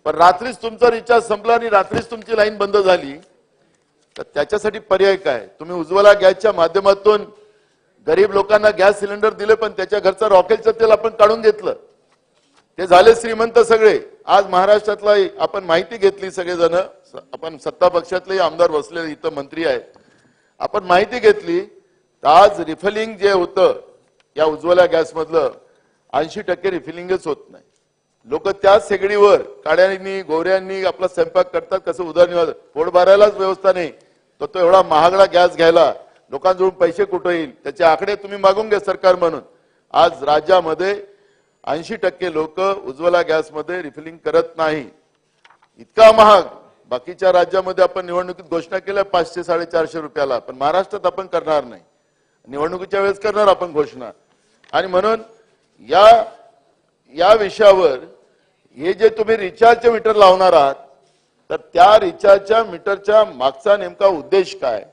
पण रात्रीच तुमचा रिचार्ज संपला आणि रात्रीच तुमची लाईन बंद झाली तर त्याच्यासाठी पर्याय काय? तुम्ही उज्ज्वला गॅसच्या माध्यमातून गरीब लोकांना गॅस सिलेंडर दिले, पण त्याच्या घरचं रॉकेलचं तेल आपण काढून घेतलं. ते झाले श्रीमंत सगळे. आज महाराष्ट्रातला आपण माहिती घेतली, सगळेजण आपण सत्ता पक्षातले आमदार बसले इथं, मंत्री आहेत, आपण माहिती घेतली तर आज रिफिलिंग जे होतं या उज्ज्वला गॅस मधलं 80% रिफिलिंगच होत नाही. लोक त्याच शेगडीवर काड्यांनी गोऱ्यांनी आपला स्वयंपाक करतात. कसं उदरनिर्वाह, पोट भरायलाच व्यवस्था नाही, तर तो एवढा महागडा गॅस घ्यायला लोकांजवळ पैसे कुठं येईल? त्याचे आकडे तुम्ही मागून घ्या सरकार म्हणून. आज राज्यामध्ये 80% लोक उज्ज्वला गॅसमध्ये रिफिलिंग करत नाही. इतका महाग. बाकीच्या राज्यामध्ये आपण निवडणुकीत घोषणा केल्या 500-450 रुपयाला, पण महाराष्ट्रात आपण करणार नाही. निवडणुकीच्या वेळेस करणार आपण घोषणा. आणि म्हणून या विषयावर हे जे तुम्ही रिचार्जचे मीटर लावणार आहात, तर त्या रिचार्जच्या मीटरच्या मागचा नेमका उद्देश काय?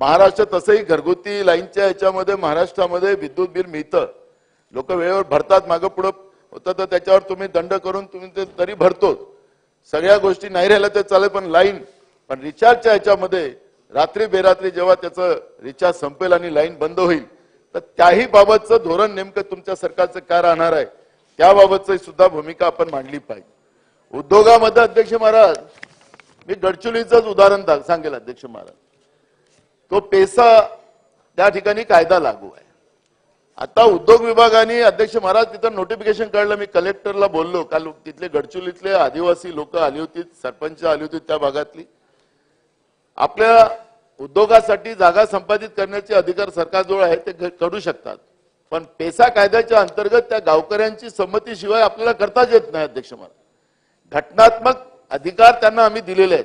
महाराष्ट्र तसंही घरगुती लाईनच्या याच्यामध्ये महाराष्ट्रामध्ये विद्युत बिल मिळतं, लोक वेळेवर भरतात. मागं पुढं होतं तर त्याच्यावर तुम्ही दंड करून तुम्ही ते तरी भरतो. सगळ्या गोष्टी नाही राहिल्या तर चालेल, पण लाईन, पण रिचार्जच्या याच्यामध्ये रात्री बेरात्री जेव्हा त्याचं रिचार्ज संपेल आणि लाईन बंद होईल तर त्याही बाबतचं धोरण नेमकं तुमच्या सरकारचं काय राहणार आहे, त्याबाबतची सुद्धा भूमिका आपण मांडली पाहिजे. उद्योगामध्ये अध्यक्ष महाराज, मी गडचिरोलीचंच उदाहरण सांगेल अध्यक्ष महाराज. तो पेसा त्या ठिकाणी कायदा लागू आहे. आता उद्योग विभागाने अध्यक्ष महाराज तिथं नोटिफिकेशन काढलं. मी कलेक्टरला बोललो काल, तिथले गडचिरोलीतले आदिवासी लोक आली होती, सरपंच आली होती त्या भागातली. आपल्या उद्योगासाठी जागा संपादित करण्याचे अधिकार सरकारजवळ आहे, ते करू शकतात, पण पेसा कायद्याच्या अंतर्गत त्या गावकऱ्यांची संमतीशिवाय आपल्याला करताच येत नाही अध्यक्ष महाराज. घटनात्मक अधिकार त्यांना आम्ही दिलेले आहेत,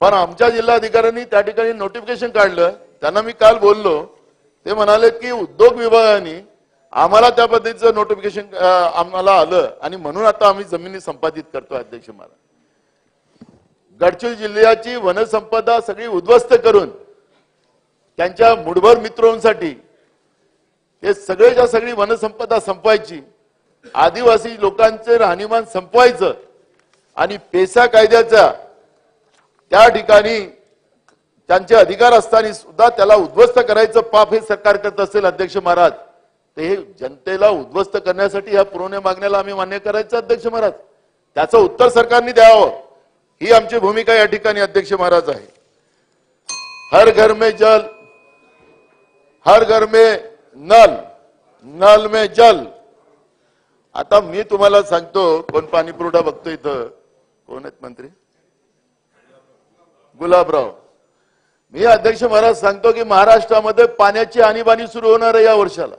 पण आमच्या जिल्हाधिकाऱ्यांनी त्या ठिकाणी नोटिफिकेशन काढलं. त्यांना मी काल बोललो, ते म्हणाले की उद्योग विभागाने आम्हाला त्या पद्धतीचं नोटिफिकेशन आम्हाला आलं आणि म्हणून आता आम्ही जमिनी संपादित करतो अध्यक्ष महाराज. गडचिरोली जिल्ह्याची वनसंपदा सगळी उद्ध्वस्त करून त्यांच्या मुठभर मित्रांसाठी ते सगळेच्या सगळी वनसंपदा संपवायची, आदिवासी लोकांचे राहणीमान संपवायचं आणि पेसा कायद्याच्या त्या ठिकाणी त्यांचे अधिकार असताना सुद्धा त्याला उद्ध्वस्त करायचं पाप हे सरकार करत असेल अध्यक्ष महाराज, ते हे जनतेला उद्ध्वस्त करण्यासाठी ह्या पुरवण्या मागण्याला आम्ही मान्य करायचं अध्यक्ष महाराज. त्याचं उत्तर सरकारने द्यावं, ही आमची भूमिका या ठिकाणी अध्यक्ष महाराज आहे. हर घर में जल, हर घर में नल, नल में जल. आता मी तुम्हाला सांगतो, कोण पाणी पुरवठा बघतो इथं, कोण आहेत मंत्री? गुलाबराव. मी अध्यक्ष महाराज सांगतो की महाराष्ट्रामध्ये पाण्याची आणीबाणी सुरू होणार आहे या वर्षाला.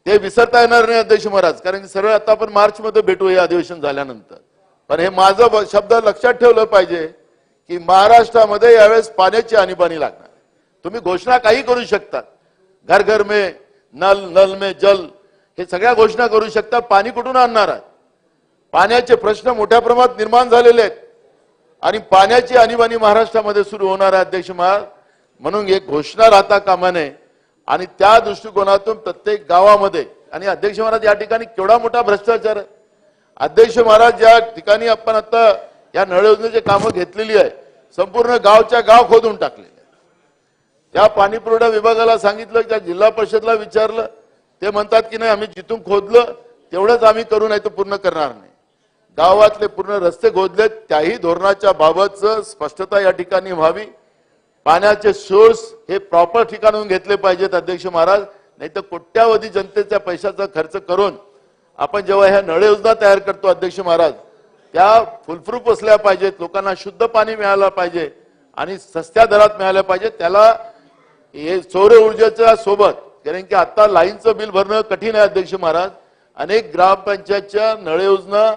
ते विसरता येणार नाही अध्यक्ष महाराज, कारण की सरळ आता आपण मार्च मध्ये भेटू या अधिवेशन झाल्यानंतर. पण हे माझं शब्द लक्षात ठेवलं पाहिजे की महाराष्ट्रामध्ये यावेळेस पाण्याची आणीबाणी लागणार. तुम्ही घोषणा काही करू शकता, घर घर में नल, नल में जल, हे सगळ्या घोषणा करू शकता. पाणी कुठून आणणार आहे? पाण्याचे प्रश्न मोठ्या प्रमाणात निर्माण झालेले आहेत आणि पाण्याची आणीबाणी महाराष्ट्रामध्ये सुरू होणार आहे अध्यक्ष महाराज. म्हणून एक घोषणा राहता कामा नये आणि त्या दृष्टिकोनातून प्रत्येक गावामध्ये, आणि अध्यक्ष महाराज या ठिकाणी केवढा मोठा भ्रष्टाचार आहे. अध्यक्ष महाराज या ठिकाणी आपण आता या नळ योजनेची कामं घेतलेली आहे, संपूर्ण गावच्या गाव खोदून टाकलेले. त्या पाणी पुरवठा विभागाला सांगितलं, त्या जिल्हा परिषदला विचारलं, ते म्हणतात की नाही आम्ही जिथून खोदलं तेवढंच आम्ही करू, नाही तर पूर्ण करणार नाही. गावातले पूर्ण रस्ते खोदलेत, त्याही धोरणाच्या बाबतचं स्पष्टता या ठिकाणी व्हावी. पाण्याचे सोर्स हे प्रॉपर ठिकाणून घेतले पाहिजेत अध्यक्ष महाराज, नाही तर कोट्यावधी जनतेच्या पैशाचा खर्च करून आपण जेव्हा ह्या नळ योजना तयार करतो अध्यक्ष महाराज, त्या फुलप्रूफ असल्या पाहिजेत, लोकांना शुद्ध पाणी मिळालं पाहिजे आणि सस्त्या दरात मिळालं पाहिजे. त्याला हे सौर ऊर्जेच्या सोबत, कारण की आता लाईनचं बिल भरणं कठीण आहे अध्यक्ष महाराज. अनेक ग्रामपंचायतच्या नळ योजना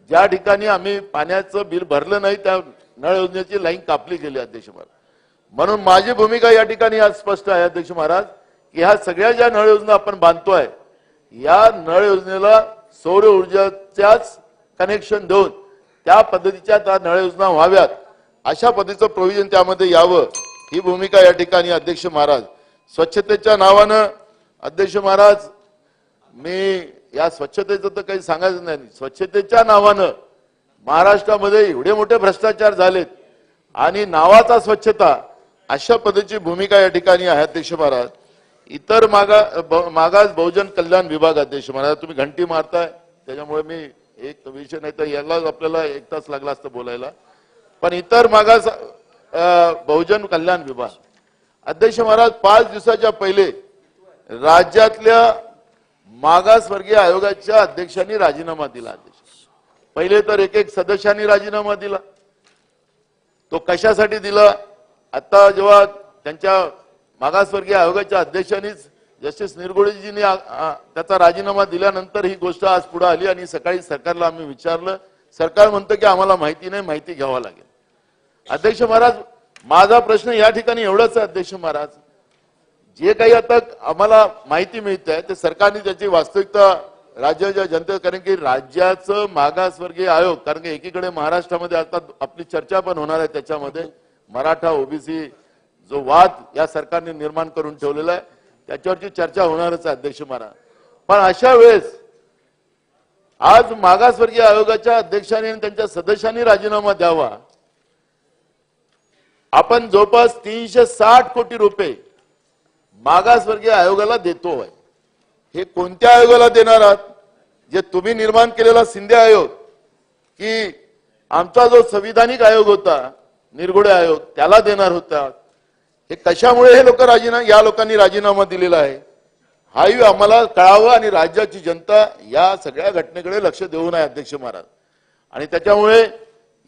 ज्या ठिकाणी आम्ही पाण्याचं बिल भरलं नाही त्या नळ योजनेची लाईन कापली गेली अध्यक्ष महाराज. म्हणून माझी भूमिका या ठिकाणी आज स्पष्ट आहे अध्यक्ष महाराज की ह्या सगळ्या ज्या नळ योजना आपण बांधतोय, या नळ योजनेला सौर ऊर्जेच्याच कनेक्शन देऊन त्या पद्धतीच्या त्या नळ योजना व्हाव्यात, अशा पद्धतीचं प्रोव्हिजन त्यामध्ये यावं, ही भूमिका या ठिकाणी अध्यक्ष महाराज. स्वच्छतेच्या नावानं अध्यक्ष महाराज, मी या स्वच्छतेचं तर काही सांगायचं नाही. स्वच्छतेच्या नावानं महाराष्ट्रामध्ये एवढे मोठे भ्रष्टाचार झालेत आणि नावाचा स्वच्छता, अशा पद्धतीची भूमिका या ठिकाणी आहे अध्यक्ष महाराज. इतर मागास बहुजन कल्याण विभाग अध्यक्ष महाराज, तुम्ही घंटी मारताय त्याच्यामुळे मी एक विषय, नाही तर याला आपल्याला 1 तास लागला असतं बोलायला. पण इतर मागास बहुजन कल्याण विभाग अध्यक्ष महाराज, 5 दिवसाच्या पहिले राज्यातल्या मागासवर्गीय आयोगाच्या अध्यक्षांनी राजीनामा दिला. अध्यक्ष पहिले तर एक सदस्यांनी राजीनामा दिला. तो कशासाठी दिला? आता जेव्हा त्यांच्या मागासवर्गीय आयोगाच्या अध्यक्षांनीच जस्टिस निरगुडेजींनी त्याचा राजीनामा दिल्यानंतर ही गोष्ट आज पुढे आली आणि सकाळी सरकारला आम्ही विचारलं. सरकार म्हणतं की आम्हाला माहिती नाही, माहिती घ्यावं लागेल. अध्यक्ष महाराज, माझा प्रश्न या ठिकाणी एवढाच आहे अध्यक्ष महाराज, जे काही आता आम्हाला माहिती मिळते आहे ते सरकारने त्याची वास्तविकता राज्याच्या जनते, कारण की राज्याचं मागासवर्गीय आयोग, कारण की एकीकडे महाराष्ट्रामध्ये आता आपली चर्चा पण होणार आहे, त्याच्यामध्ये मराठा ओबीसी जो वाद या सरकारने निर्माण करून ठेवलेला आहे त्याच्यावरची चर्चा होणारच आहे अध्यक्ष महाराज. पण अशा वेळेस आज मागासवर्गीय आयोगाच्या अध्यक्षांनी आणि त्यांच्या सदस्यांनी राजीनामा द्यावा. आपण जवळपास 360 कोटी रुपये मागासवर्गीय आयोगाला देतो आहे. हे कोणत्या आयोगाला देणार आहात? जे तुम्ही निर्माण केलेला शिंदे आयोग, की आमचा जो संविधानिक आयोग होता निरगुडे आयोग, त्याला देणार होता? हे कशामुळे हे लोक या लोकांनी राजीनामा दिलेला आहे, हाही आम्हाला कळावं आणि राज्याची जनता या सगळ्या घटनेकडे लक्ष देऊ नये अध्यक्ष महाराज. आणि त्याच्यामुळे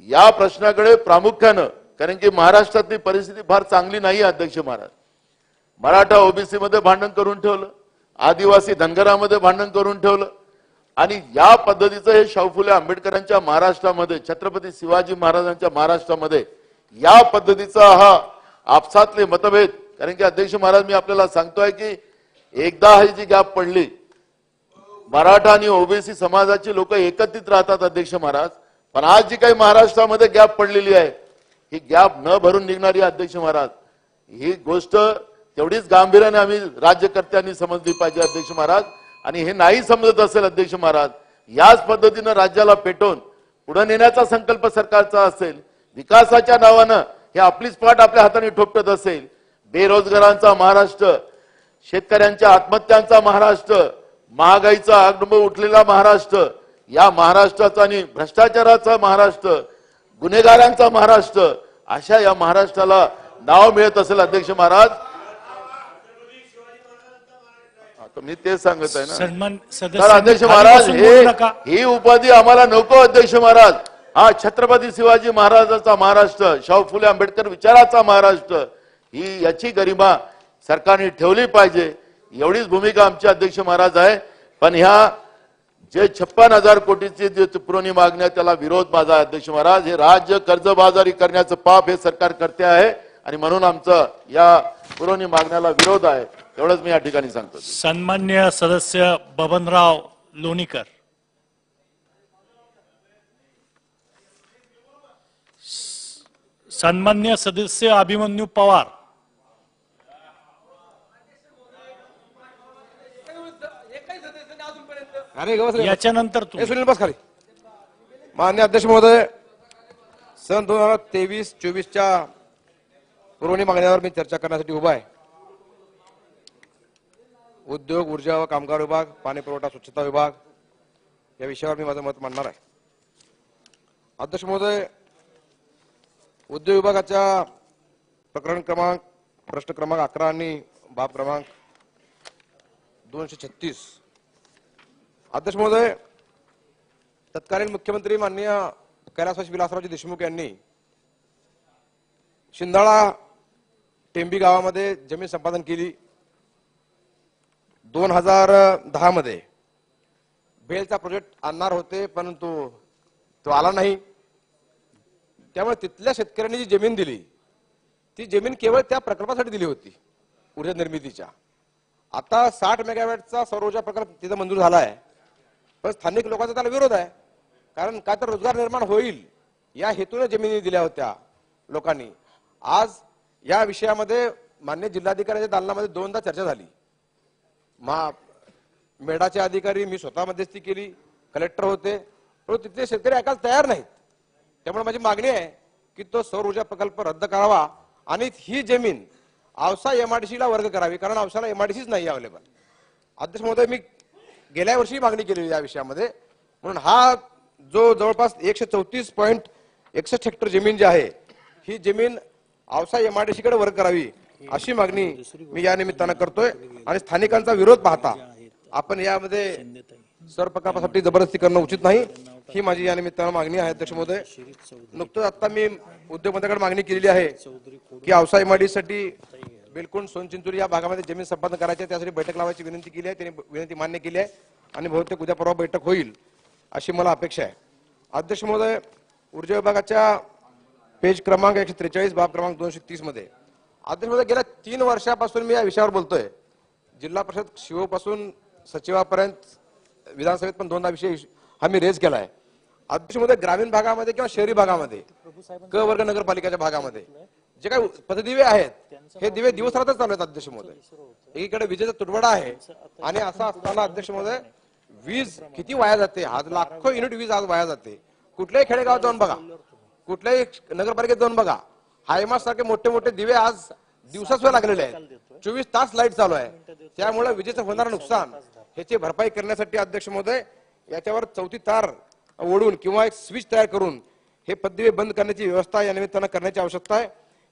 या प्रश्नाकडे प्रामुख्यानं, कारण की महाराष्ट्रातली परिस्थिती फार चांगली नाही अध्यक्ष महाराज. मराठा ओबीसी मध्ये भांडण करून ठेवलं, आदिवासी धनगरामध्ये भांडण करून ठेवलं आणि या पद्धतीचं हे शाहू फुले आंबेडकरांच्या महाराष्ट्रामध्ये, छत्रपती शिवाजी महाराजांच्या महाराष्ट्रामध्ये या पद्धतीचा हा आपसातले मतभेद, कारण की अध्यक्ष महाराज मी आपल्याला सांगतोय की एकदा ही जी गॅप पडली, मराठा आणि ओबीसी समाजाची लोक एकत्रित राहतात अध्यक्ष महाराज, पण आज जी काही महाराष्ट्रामध्ये गॅप पडलेली आहे ही गॅप न भरून निघणारी अध्यक्ष महाराज. ही गोष्ट तेवढीच गांभीर्याने आम्ही राज्यकर्त्यांनी समजली पाहिजे अध्यक्ष महाराज. आणि हे नाही समजत असेल अध्यक्ष महाराज, याच पद्धतीनं राज्याला पेटवून पुढे नेण्याचा संकल्प सरकारचा असेल, विकासाच्या नावानं हे आपलीच पाठ आपल्या हाताने ठोपटत असेल, बेरोजगारांचा महाराष्ट्र, शेतकऱ्यांच्या आत्महत्यांचा महाराष्ट्र, महागाईचा आगडंब उठलेला महाराष्ट्र, या महाराष्ट्राचा आणि भ्रष्टाचाराचा महाराष्ट्र, गुन्हेगारांचा महाराष्ट्र, अशा या महाराष्ट्राला नाव मिळत असेल अध्यक्ष महाराज, मी ते सांगत आहे ना तर अध्यक्ष महाराज, ही उपाधी आम्हाला नको अध्यक्ष महाराज. हा छत्रपती शिवाजी महाराजांचा महाराष्ट्र, शाहू फुले आंबेडकर विचाराचा महाराष्ट्र, ही याची गरिमा सरकारने ठेवली पाहिजे, एवढीच भूमिका आमची अध्यक्ष महाराज आहे. पण ह्या जे 56,000 कोटीची जी पुरवणी मागणी आहे त्याला विरोध माझा आहे अध्यक्ष महाराज. हे राज्य कर्जबाजारी करण्याचं पाप हे सरकार करते आहे आणि म्हणून आमचं या पुरवणी मागण्याला विरोध आहे. एवढंच मी या ठिकाणी सांगतो. सन्मान्य सदस्य बबनराव लोणीकर. सन्मान्य सदस्य अभिमन्यू पवार. याच्यानंतर तू. सुनील बस खाली. माननीय अध्यक्ष महोदय, सन 2023-24च्या पुरवणी मागण्यावर मी चर्चा करण्यासाठी उभा आहे. उद्योग, ऊर्जा व कामगार विभाग, पाणी पुरवठा स्वच्छता विभाग या विषयावर मी माझं मत मांडणार आहे. अध्यक्ष महोदय, उद्योग विभागाच्या प्रश्न क्रमांक 11 आणि बाब क्रमांक 236. अध्यक्ष महोदय, तत्कालीन मुख्यमंत्री माननीय कैलासवासी विलासरावजी देशमुख यांनी शिंदाळा टेंबी गावामध्ये जमीन संपादन केली. 2010 मध्ये बेलचा प्रोजेक्ट आणणार होते, परंतु तो आला नाही. त्यामुळे तिथल्या शेतकऱ्यांनी जी जमीन दिली ती जमीन केवळ त्या प्रकल्पासाठी दिली होती, ऊर्जा निर्मितीच्या. आता 60 मेगावॅटचा सौर ऊर्जा प्रकल्प तिथं मंजूर झाला आहे, पण स्थानिक लोकांचा त्याला विरोध आहे. कारण काय तर रोजगार निर्माण होईल या हेतूने जमिनी दिल्या होत्या लोकांनी. आज या विषयामध्ये मान्य जिल्हाधिकाऱ्यांच्या दालनामध्ये 2दा चर्चा झाली. मेडाचे अधिकारी, मी स्वतः मध्यस्थी केली, कलेक्टर होते, परंतु तिथले शेतकरी ऐकायला तयार नाहीत. त्यामुळे माझी मागणी आहे की तो सौर ऊर्जा प्रकल्प रद्द करावा आणि ही जमीन औसा एमआयडीसीला वर्ग करावी, कारण औसाला एमआयडीसीच नाही अवेलेबल. अध्यक्ष महोदय, मी गेल्या वर्षी मागणी केलेली या विषयामध्ये. म्हणून हा जो जवळपास 134.61 हेक्टर जमीन जी आहे ही जमीन औसा एमआयडीसीकडे वर्ग करावी अशी मागणी मी या निमित्तानं करतोय. आणि स्थानिकांचा विरोध पाहता आपण यामध्ये सौर प्रकल्पासाठी जबरदस्ती करणं उचित नाही, ही माझी या निमित्तानं मागणी आहे. अध्यक्ष महोदय, नुकतंच आता मी उद्योगमंत्र्यांकडे मागणी केलेली आहे की औसा एमआयडीसीसाठी बिलकुल सोनचिंचोली या भागामध्ये जमीन संपादन करायची, त्यासाठी बैठक लावायची विनंती केली आहे. त्यांनी विनंती मान्य केली आहे आणि बहुतेक उद्या परवा बैठक होईल अशी मला अपेक्षा आहे. अध्यक्ष महोदय, ऊर्जा विभागाच्या पेज क्रमांक 143 बाब क्रमांक 230 मध्ये अध्यक्ष महोदय, गेल्या 3 वर्षापासून मी या विषयावर बोलतोय. जिल्हा परिषद शिओ पासून सचिवापर्यंत विधानसभेत पण 2दा विषय हा मी रेज केलाय. अध्यक्ष महोदय, ग्रामीण भागामध्ये किंवा शहरी भागामध्ये क वर्ग नगरपालिकेच्या भागामध्ये जे काही पथदिवे आहेत हे दिवे दिवस रात्रच चालू आहेत. अध्यक्ष महोदय, एकीकडे विजेचा तुटवडा आहे आणि असं असताना अध्यक्ष महोदय वीज किती वाया जाते. आज लाखो युनिट वीज आज वाया जाते. कुठल्याही खेडेगावात जाऊन बघा, कुठल्याही नगरपालिकेत जाऊन बघा, हायमास सारखे मोठे मोठे दिवे आज दिवसासुद्धा लागलेले आहेत. 24 तास लाईट चालू आहे. त्यामुळे विजेचं होणारं नुकसान ह्याची भरपाई करण्यासाठी अध्यक्ष महोदय याच्यावर 4थी तार ओढून किंवा एक स्विच तयार करून हे पथदिवे बंद करण्याची व्यवस्था या निमित्तानं करण्याची आवश्यकता आहे,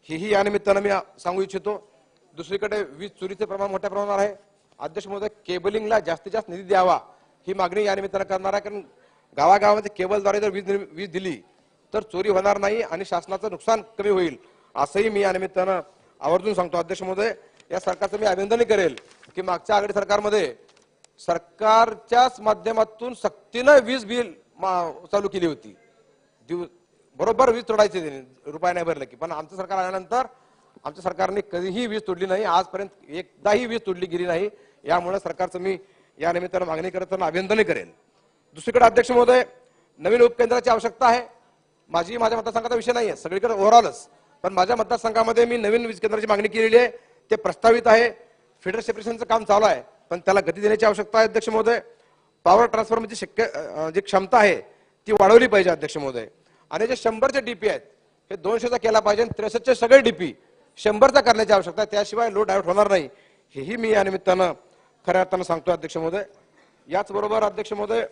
ही या निमित्तानं मी सांगू इच्छितो. दुसरीकडे वीज चोरीचे प्रमाण मोठ्या प्रमाणावर आहे. अध्यक्ष महोदय, केबलिंगला जास्तीत जास्त निधी द्यावा ही मागणी या निमित्तानं करणार आहे. कारण गावागावामध्ये केबलद्वारे जर वीज दिली तर चोरी होणार नाही आणि शासनाचं नुकसान कमी होईल असंही मी या निमित्तानं आवर्जून सांगतो. अध्यक्ष महोदय, या सरकारचं मी अभिनंदन करेल की मागच्या आघाडी सरकारमध्ये सरकारच्याच माध्यमातून सक्तीनं वीज बिल चालू केली होती. बरोबर वीज तोडायची रुपये नाही भरलं की, पण आमचं सरकार आल्यानंतर आमच्या सरकारने कधीही वीज तोडली नाही, आजपर्यंत एकदाही वीज तोडली गेली नाही. यामुळे सरकारचं मी या निमित्तानं मागणी करताना अभिनंदन करेल. दुसरीकडे अध्यक्ष महोदय, नवीन उपकेंद्राची आवश्यकता आहे. माझ्या मतदारसंघाचा विषय नाही आहे, सगळीकडे ओव्हरऑलच, पण माझ्या मतदारसंघामध्ये मी नवीन वीज केंद्राची मागणी केलेली आहे. ते प्रस्तावित आहे. फिडर सेपरेशनचं काम चालू आहे, पण त्याला गती देण्याची आवश्यकता आहे. अध्यक्ष महोदय, पॉवर ट्रान्सफॉर्मरची जी क्षमता आहे ती वाढवली पाहिजे. अध्यक्ष महोदय, आणि जे 100चे डीपी आहेत हे 200चा केला पाहिजे. 63चे सगळे डीपी 100चा करण्याची आवश्यकता आहे, त्याशिवाय लोड डायव्हर्ट होणार नाही, हेही मी या निमित्तानं खऱ्या अर्थानं सांगतो. अध्यक्ष महोदय, याचबरोबर अध्यक्ष महोदय,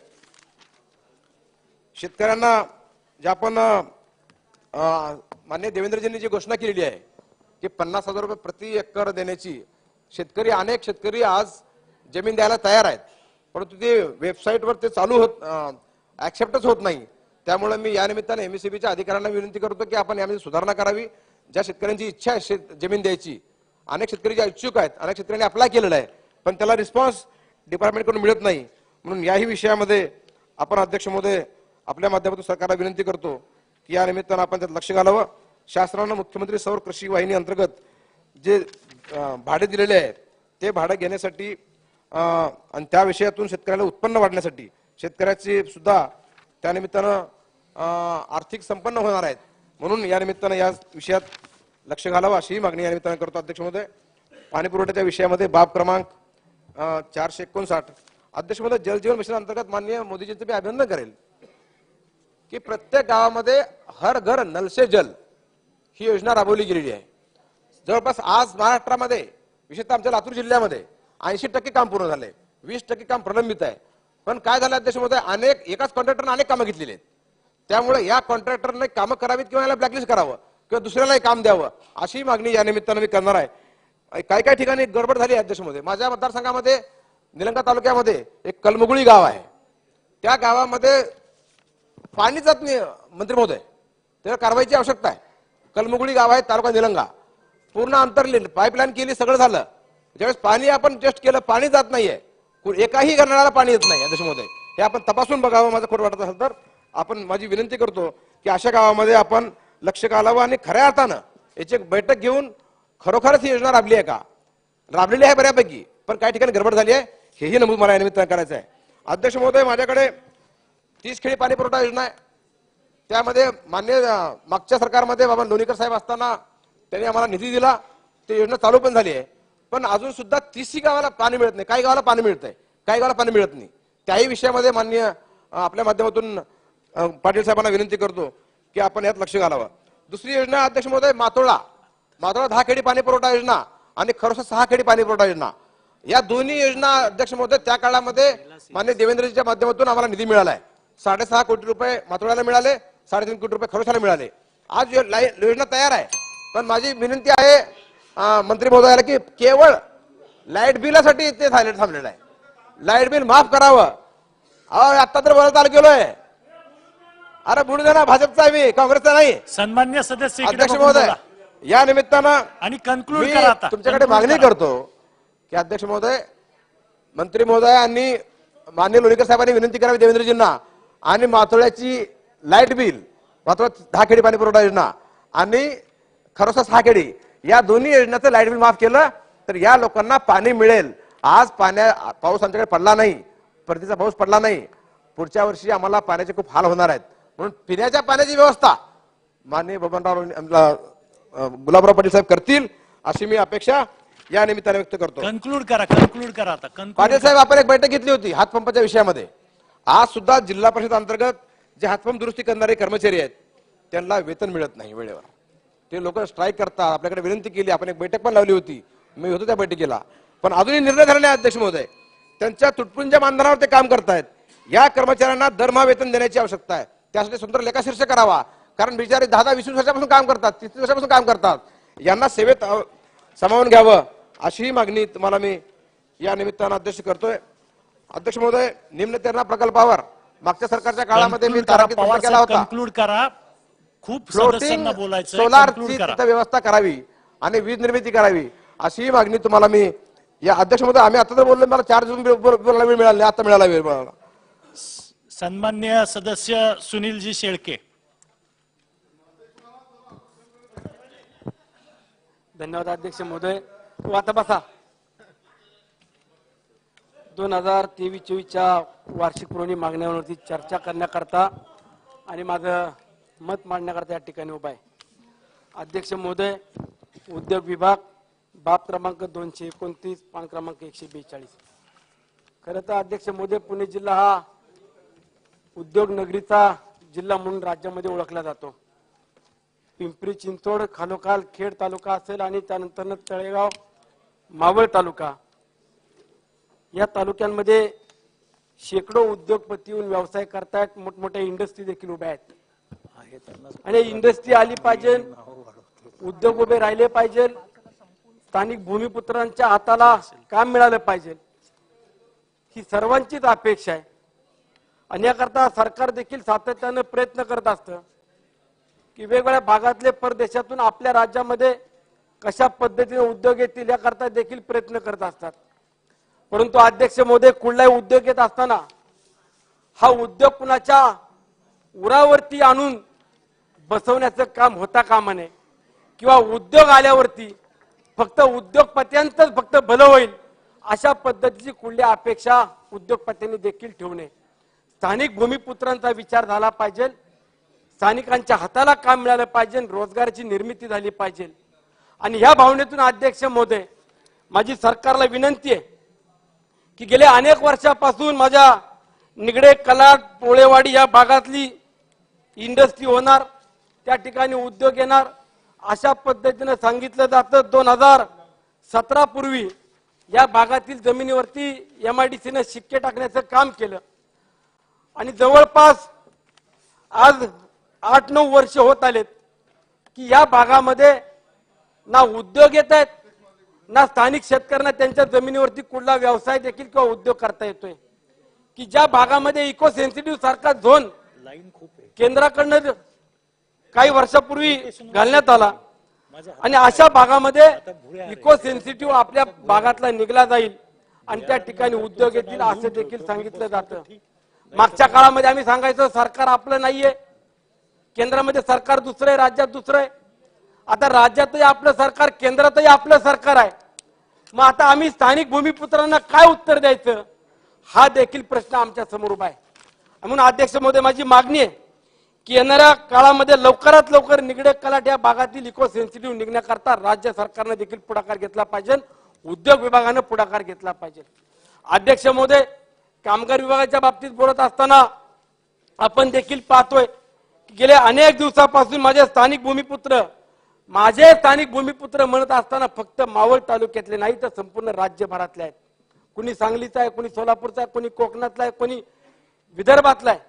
शेतकऱ्यांना जे आपण माननीय देवेंद्रजींनी जी घोषणा केलेली आहे की 50,000 रुपये प्रति एकर देण्याची, शेतकरी अनेक शेतकरी आज जमीन द्यायला तयार आहेत, परंतु ते वेबसाईटवर ते चालू ऍक्सेप्टच होत नाही. त्यामुळे मी या निमित्ताने एमएससीबीच्या अधिकाऱ्यांना विनंती करतो की आपण यामध्ये सुधारणा करावी. ज्या शेतकऱ्यांची इच्छा आहे जमीन द्यायची, अनेक शेतकरी ज्या इच्छुक आहेत, अनेक शेतकऱ्यांनी अप्लाय केलेला आहे, पण त्याला रिस्पॉन्स डिपार्टमेंटकडून मिळत नाही. म्हणून याही विषयामध्ये आपण अध्यक्ष महोदय आपल्या माध्यमातून सरकारला विनंती करतो की या निमित्तानं आपण त्यात लक्ष घालावं. शासनानं मुख्यमंत्री सौर कृषी वाहिनी अंतर्गत जे भाडे दिलेले आहे ते भाडं घेण्यासाठी आणि त्या विषयातून शेतकऱ्याला उत्पन्न वाढण्यासाठी शेतकऱ्याची सुद्धा त्या निमित्तानं आर्थिक संपन्न होणार आहेत. म्हणून या निमित्तानं या विषयात लक्ष घालावं अशीही मागणी या निमित्तानं करतो अध्यक्ष महोदय. पाणी पुरवठ्याच्या विषयामध्ये बाब क्रमांक 459 अध्यक्ष महोदय जल जीवन मिशन अंतर्गत माननीय मोदीजींचं मी अभिनंदन करेल की प्रत्येक गावामध्ये हर घर नल से जल ही योजना राबवली गेलेली आहे. जवळपास आज महाराष्ट्रामध्ये विशेषतः आमच्या लातूर जिल्ह्यामध्ये 80% काम पूर्ण झालंय, 20% काम प्रलंबित आहे. पण काय झालं अध्यक्ष महोदय, एकाच कॉन्ट्रॅक्टरने अनेक कामं घेतलेली आहेत. त्यामुळे या कॉन्ट्रॅक्टरने कामं करावीत किंवा याला ब्लॅकलिस्ट करावं किंवा दुसऱ्यालाही काम द्यावं अशी मागणी या निमित्तानं मी करणार आहे. काही ठिकाणी गडबड झाली अध्यक्ष महोदय. माझ्या मतदारसंघामध्ये निलंगा तालुक्यामध्ये एक कलमुगुळी गाव आहे. त्या गावामध्ये पाणी जात नाही मंत्री महोदय, त्याला कारवाईची आवश्यकता आहे. कलमुगुळी गाव आहे, तालुका निलंगा, पूर्ण अंतरलेलं, पाईपलाईन केली, सगळं झालं. ज्यावेळेस पाणी आपण टेस्ट केलं, पाणी जात नाहीये, एकाही घराला पाणी येत नाही अध्यक्ष महोदय. हे आपण तपासून बघावं. माझं खोटं वाटत असेल तर आपण माझी विनंती करतो की अशा गावामध्ये आपण लक्ष घालावं आणि खऱ्या अर्थानं याची एक बैठक घेऊन खरोखरच ही योजना राबली आहे का, राबलेली आहे बऱ्यापैकी, पण काही ठिकाणी गडबड झाली आहे हेही नमूद मला या निमित्तानं करायचं आहे. अध्यक्ष महोदय माझ्याकडे 30 खेडी पाणी पुरवठा योजना आहे. त्यामध्ये मागच्या सरकारमध्ये बाबा लोणीकर साहेब असताना त्यांनी आम्हाला निधी दिला, ती योजना चालू पण झाली आहे. पण अजून सुद्धा 30 गावाला पाणी मिळत नाही. काही गावाला पाणी मिळतंय, काही गावाला पाणी मिळत नाही. त्याही विषयामध्ये माननीय आपल्या माध्यमातून पाटील साहेबांना विनंती करतो की आपण यात लक्ष घालावं. दुसरी योजना अध्यक्ष महोदय मातोळा 10 खेडी पाणी पुरवठा योजना आणि खरोसा 6 खेडी पाणी पुरवठा योजना, या दोन्ही योजना अध्यक्ष महोदय त्या काळामध्ये माननीय देवेंद्रजीच्या माध्यमातून आम्हाला निधी मिळाला आहे. 6.5 कोटी रुपये मातोळ्याला मिळाले, 3.5 कोटी रुपये खरोसाला मिळाले. आज योजना तयार आहे. पण माझी विनंती आहे मंत्री महोदयाला की केवळ लाईट बिलासाठी ते थांबलेलं आहे. लाईट बिल माफ करावं. आता तर बोलत आलं गेलोय, अरे बुडू दे ना, भाजपचा आहे मी, काँग्रेसचा नाही. सन्मान्य सदस्य अध्यक्ष महोदय या निमित्तानं आणि कन्क्लूड करा आता. तुमच्याकडे मागणी करतो की अध्यक्ष महोदय, मंत्री महोदयांनी माननीय लोणीकर साहेबांनी विनंती करावी देवेंद्रजींना आणि माथोळ्याची लाईट बिल, माथोळा 10 खेडी पाणी पुरवठा योजना आणि खरोसा 6 खेडी या दोन्ही योजनाचं लाईट बिल माफ केलं तर या लोकांना पाणी मिळेल. आज पाऊस आमच्याकडे पडला नाही, परतीचा पाऊस पडला नाही. पुढच्या वर्षी आम्हाला पाण्याचे खूप हाल होणार आहेत. म्हणून पिण्याच्या पाण्याची व्यवस्था माननीय बबनराव गुलाबराव पाटील साहेब करतील अशी मी अपेक्षा या निमित्ताने व्यक्त करतो. कन्क्लूड करा आता. पाटील साहेब आपण एक बैठक घेतली होती हातपंपाच्या विषयामध्ये. आज सुद्धा जिल्हा परिषद अंतर्गत जे हातपंप दुरुस्ती करणारे कर्मचारी आहेत त्यांना वेतन मिळत नाही वेळेवर. ते लोक स्ट्राईक करतात. आपल्याकडे विनंती केली, आपण एक बैठक पण लावली होती, मी होतो त्या बैठकीला, पण अजूनही निर्णय झाला नाही अध्यक्ष महोदय. त्यांच्या तुटपुंज्या मानधनावर ते काम करतायत. या कर्मचाऱ्यांना दरमहा वेतन देण्याची आवश्यकता आहे. त्यासाठी सुंदर लेखाशीर्ष करावा, कारण बिचारे 10-20 वर्षापासून काम करतात, 30 वर्षापासून काम करतात. यांना सेवेत सामावून घ्यावं अशीही मागणी तुम्हाला मी या निमित्तानं अध्यक्ष करतोय. अध्यक्ष महोदय निम्न तेरणा प्रकल्पावर मागच्या सरकारच्या काळामध्ये मी तारांकित प्रश्न केला होता. कन्क्लूड करा. खूप सदस्यांना बोलायचं, सोलारची तिथं व्यवस्था करावी आणि वीज निर्मिती करावी अशी मागणी तुम्हाला मी या अध्यक्ष महोदय. आम्ही आता तर बोललो, मला 4 जून बोलायला वेळ मिळाला, आता मिळाला वेळ मिळाला. सन्मान्य सदस्य सुनीलजी शेळके. धन्यवाद अध्यक्ष महोदय. आता बसा. 2023-24च्या वार्षिक पुरवणी मागण्यांवरती चर्चा करण्याकरता आणि माझं मत मांडण्याकरता या ठिकाणी उभा आहे. अध्यक्ष महोदय, उद्योग विभाग बाब क्रमांक 229 पान क्रमांक 142. खरं तर अध्यक्ष महोदय, पुणे जिल्हा हा उद्योग नगरीचा जिल्हा म्हणून राज्यामध्ये ओळखला जातो. पिंपरी चिंचवड खालोखाल खेड तालुका असेल आणि त्यानंतर तळेगाव मावळ तालुका, या तालुक्यांमध्ये शेकडो उद्योगपती येऊन व्यवसाय करतायत. मोठमोठ्या इंडस्ट्री देखील उभ्या आहेत आणि इंडस्ट्री आली पाहिजे, उद्योग उभे राहिले पाहिजे, स्थानिक भूमिपुत्रांच्या हाताला काम मिळालं पाहिजे, ही सर्वांचीच अपेक्षा आहे. आणि याकरता सरकार देखील सातत्यानं प्रयत्न करत असतं की वेगवेगळ्या भागातले परदेशातून आपल्या राज्यामध्ये कशा पद्धतीने उद्योग येतील याकरता देखील प्रयत्न करत असतात. परंतु अध्यक्ष महोदय, कुठलाही उद्योग येत असताना हा उद्योग कुणाच्या उरावरती आणून बसवण्याचं काम होता कामा नये, किंवा उद्योग आल्यावरती फक्त उद्योगपत्यांचंच फक्त भलं होईल अशा पद्धतीची कुठली अपेक्षा उद्योगपत्यांनी देखील ठेवू नये. स्थानिक भूमिपुत्रांचा विचार झाला पाहिजे, स्थानिकांच्या हाताला काम मिळालं पाहिजे, रोजगाराची निर्मिती झाली पाहिजे. आणि ह्या भावनेतून अध्यक्ष महोदय, माझी सरकारला विनंती आहे की गेल्या अनेक वर्षापासून माझ्या निगडे, कलाड, पोळेवाडी या भागातली इंडस्ट्री होणार, त्या ठिकाणी उद्योग येणार अशा पद्धतीने सांगितलं जातं. 2017 पूर्वी या भागातील जमिनीवरती MIDC ने शिक्के टाकण्याचं काम केलं आणि जवळपास आज 8-9 वर्ष होत आलेत की या भागामध्ये ना उद्योग येत आहेत, ना स्थानिक शेतकऱ्यांना त्यांच्या जमिनीवरती कुठला व्यवसाय देखील किंवा उद्योग करता येतोय. की ज्या भागामध्ये इको सेन्सिटिव्ह सारखा झोन केंद्राकडनं काही वर्षापूर्वी घालण्यात आला आणि अशा भागामध्ये इको सेन्सिटिव्ह आपल्या भागातला निघला जाईल आणि त्या ठिकाणी उद्योग येतील असं देखील सांगितलं जातं. मागच्या काळामध्ये आम्ही सांगायचो सरकार आपलं नाहीये, केंद्रामध्ये सरकार दुसरं आहे, राज्यात दुसरं आहे. आता राज्यातही आपलं सरकार, केंद्रातही आपलं सरकार आहे. मग आता आम्ही स्थानिक भूमिपुत्रांना काय उत्तर द्यायचं हा देखील प्रश्न आमच्या समोर उभा आहे. म्हणून अध्यक्ष महोदय, माझी मागणी आहे की येणाऱ्या काळामध्ये लवकरात लवकर निगडे, कलाट या भागातील इको सेन्सिटिव्ह निघण्याकरता राज्य सरकारने देखील पुढाकार घेतला पाहिजे, उद्योग विभागानं पुढाकार घेतला पाहिजे. अध्यक्ष महोदय, कामगार विभागाच्या बाबतीत बोलत असताना आपण देखील पाहतोय की गेल्या अनेक दिवसापासून माझे स्थानिक भूमिपुत्र म्हणत असताना फक्त मावळ तालुक्यातले नाही तर संपूर्ण राज्यभरातले आहेत. कोणी सांगलीचा आहे, कोणी सोलापूरचा आहे, कोणी कोकणातला आहे, कोणी विदर्भातला आहे.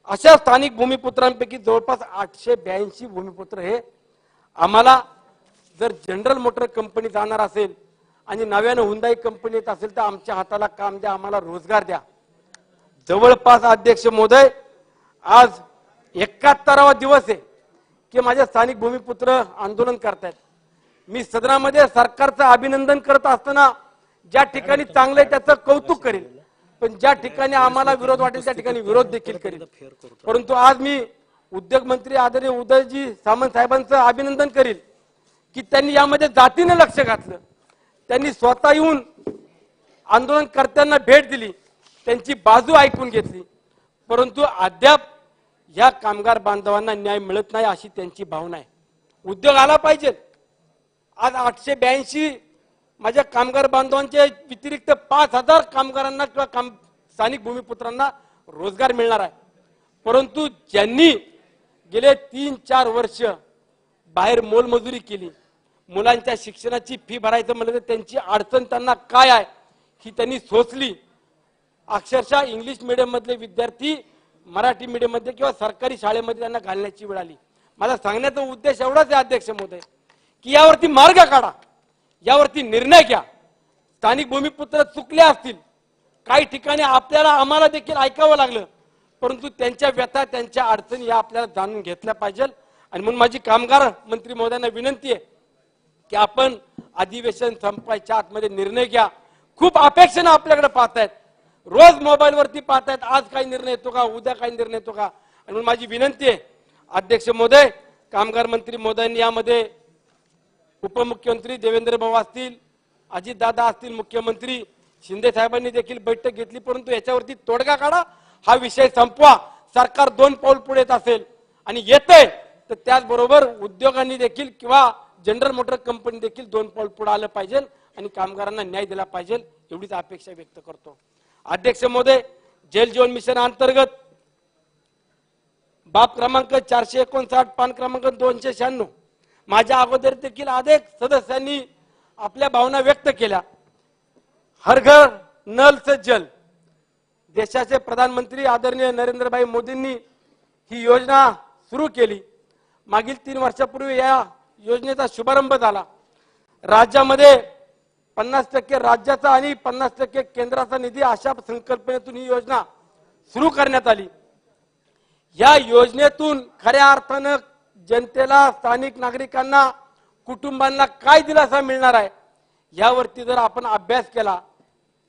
अशा स्थानिक भूमिपुत्रांपैकी जवळपास 882 भूमिपुत्र हे आम्हाला, जर जनरल मोटर कंपनी जाणार असेल आणि नव्यानं हुंदाई कंपनी येत असेल तर आमच्या हाताला काम द्या, आम्हाला रोजगार द्या. जवळपास अध्यक्ष महोदय, आज 71वा दिवस आहे की माझे स्थानिक भूमिपुत्र आंदोलन करतायत. मी सदनामध्ये सरकारचं अभिनंदन करत असताना ज्या ठिकाणी चांगलं आहे त्याचं कौतुक करेल, पण ज्या ठिकाणी आम्हाला विरोध वाटेल त्या ठिकाणी विरोध देखील करेल. परंतु आज मी उद्योग मंत्री आदरणीय उदयजी सामंत साहेबांचं अभिनंदन करेल की त्यांनी यामध्ये जातीने लक्ष घातलं, त्यांनी स्वतः येऊन आंदोलनकर्त्यांना भेट दिली, त्यांची बाजू ऐकून घेतली. परंतु अद्याप या कामगार बांधवांना न्याय मिळत नाही अशी त्यांची भावना आहे. उद्योग आला पाहिजे. आज 882 माझ्या कामगार बांधवांच्या व्यतिरिक्त 5000 कामगारांना किंवा स्थानिक भूमिपुत्रांना रोजगार मिळणार आहे. परंतु ज्यांनी गेले 3-4 वर्ष बाहेर मोलमजुरी केली, मुलांच्या शिक्षणाची फी भरायचं म्हणलं तर त्यांची अडचण त्यांना काय आहे ही त्यांनी सोचली. अक्षरशः इंग्लिश मीडियम मधले विद्यार्थी मराठी मीडियम मध्ये किंवा सरकारी शाळेमध्ये त्यांना घालण्याची वेळ आली. मला सांगण्याचा उद्देश एवढाच आहे अध्यक्ष महोदय की यावरती मार्ग काढा, यावरती निर्णय घ्या. स्थानिक भूमिपुत्र चुकले असतील, काही ठिकाणी आम्हाला देखील ऐकावं लागलं, परंतु त्यांच्या व्यथा, त्यांच्या अडचणी या आपल्याला जाणून घेतल्या पाहिजे. आणि म्हणून माझी कामगार मंत्री महोदयांना विनंती आहे की आपण अधिवेशन संपायच्या आतमध्ये निर्णय घ्या. खूप अपेक्षेनं आपल्याकडे पाहतायत, रोज मोबाईल वरती पाहतायत, आज काही निर्णय येतो का, उद्या काही निर्णय येतो का. आणि म्हणून माझी विनंती आहे अध्यक्ष महोदय, कामगार मंत्री महोदयांनी यामध्ये उपमुख्यमंत्री देवेंद्र भाऊ असतील, अजितदादा असतील, मुख्यमंत्री शिंदे साहेबांनी देखील बैठक घेतली, परंतु याच्यावरती तोडगा काढा, हा विषय संपवा. सरकार 2 पाऊल पुढे येत असेल आणि येते तर त्याचबरोबर उद्योगांनी देखील किंवा जनरल मोटर कंपनी देखील 2 पाऊल पुढे आलं पाहिजे आणि कामगारांना न्याय दिला पाहिजे, एवढीच अपेक्षा व्यक्त करतो. अध्यक्ष महोदय, जल जीवन मिशन अंतर्गत बाब क्रमांक 459, पान क्रमांक 296, माझ्या अगोदर देखील अनेक सदस्यांनी आपल्या भावना व्यक्त केल्या. हर घर नल से जल, देशाचे प्रधानमंत्री आदरणीय नरेंद्रभाई मोदींनी ही योजना सुरू केली. मागील 3 वर्षापूर्वी या योजनेचा शुभारंभ झाला. राज्यामध्ये 50% राज्याचा आणि 50% केंद्राचा निधी अशा संकल्पनेतून ही योजना सुरू करण्यात आली. या योजनेतून खऱ्या अर्थानं जनतेला, स्थानिक नागरिकांना, कुटुंबांना काय दिलासा मिळणार आहे यावरती जर आपण अभ्यास केला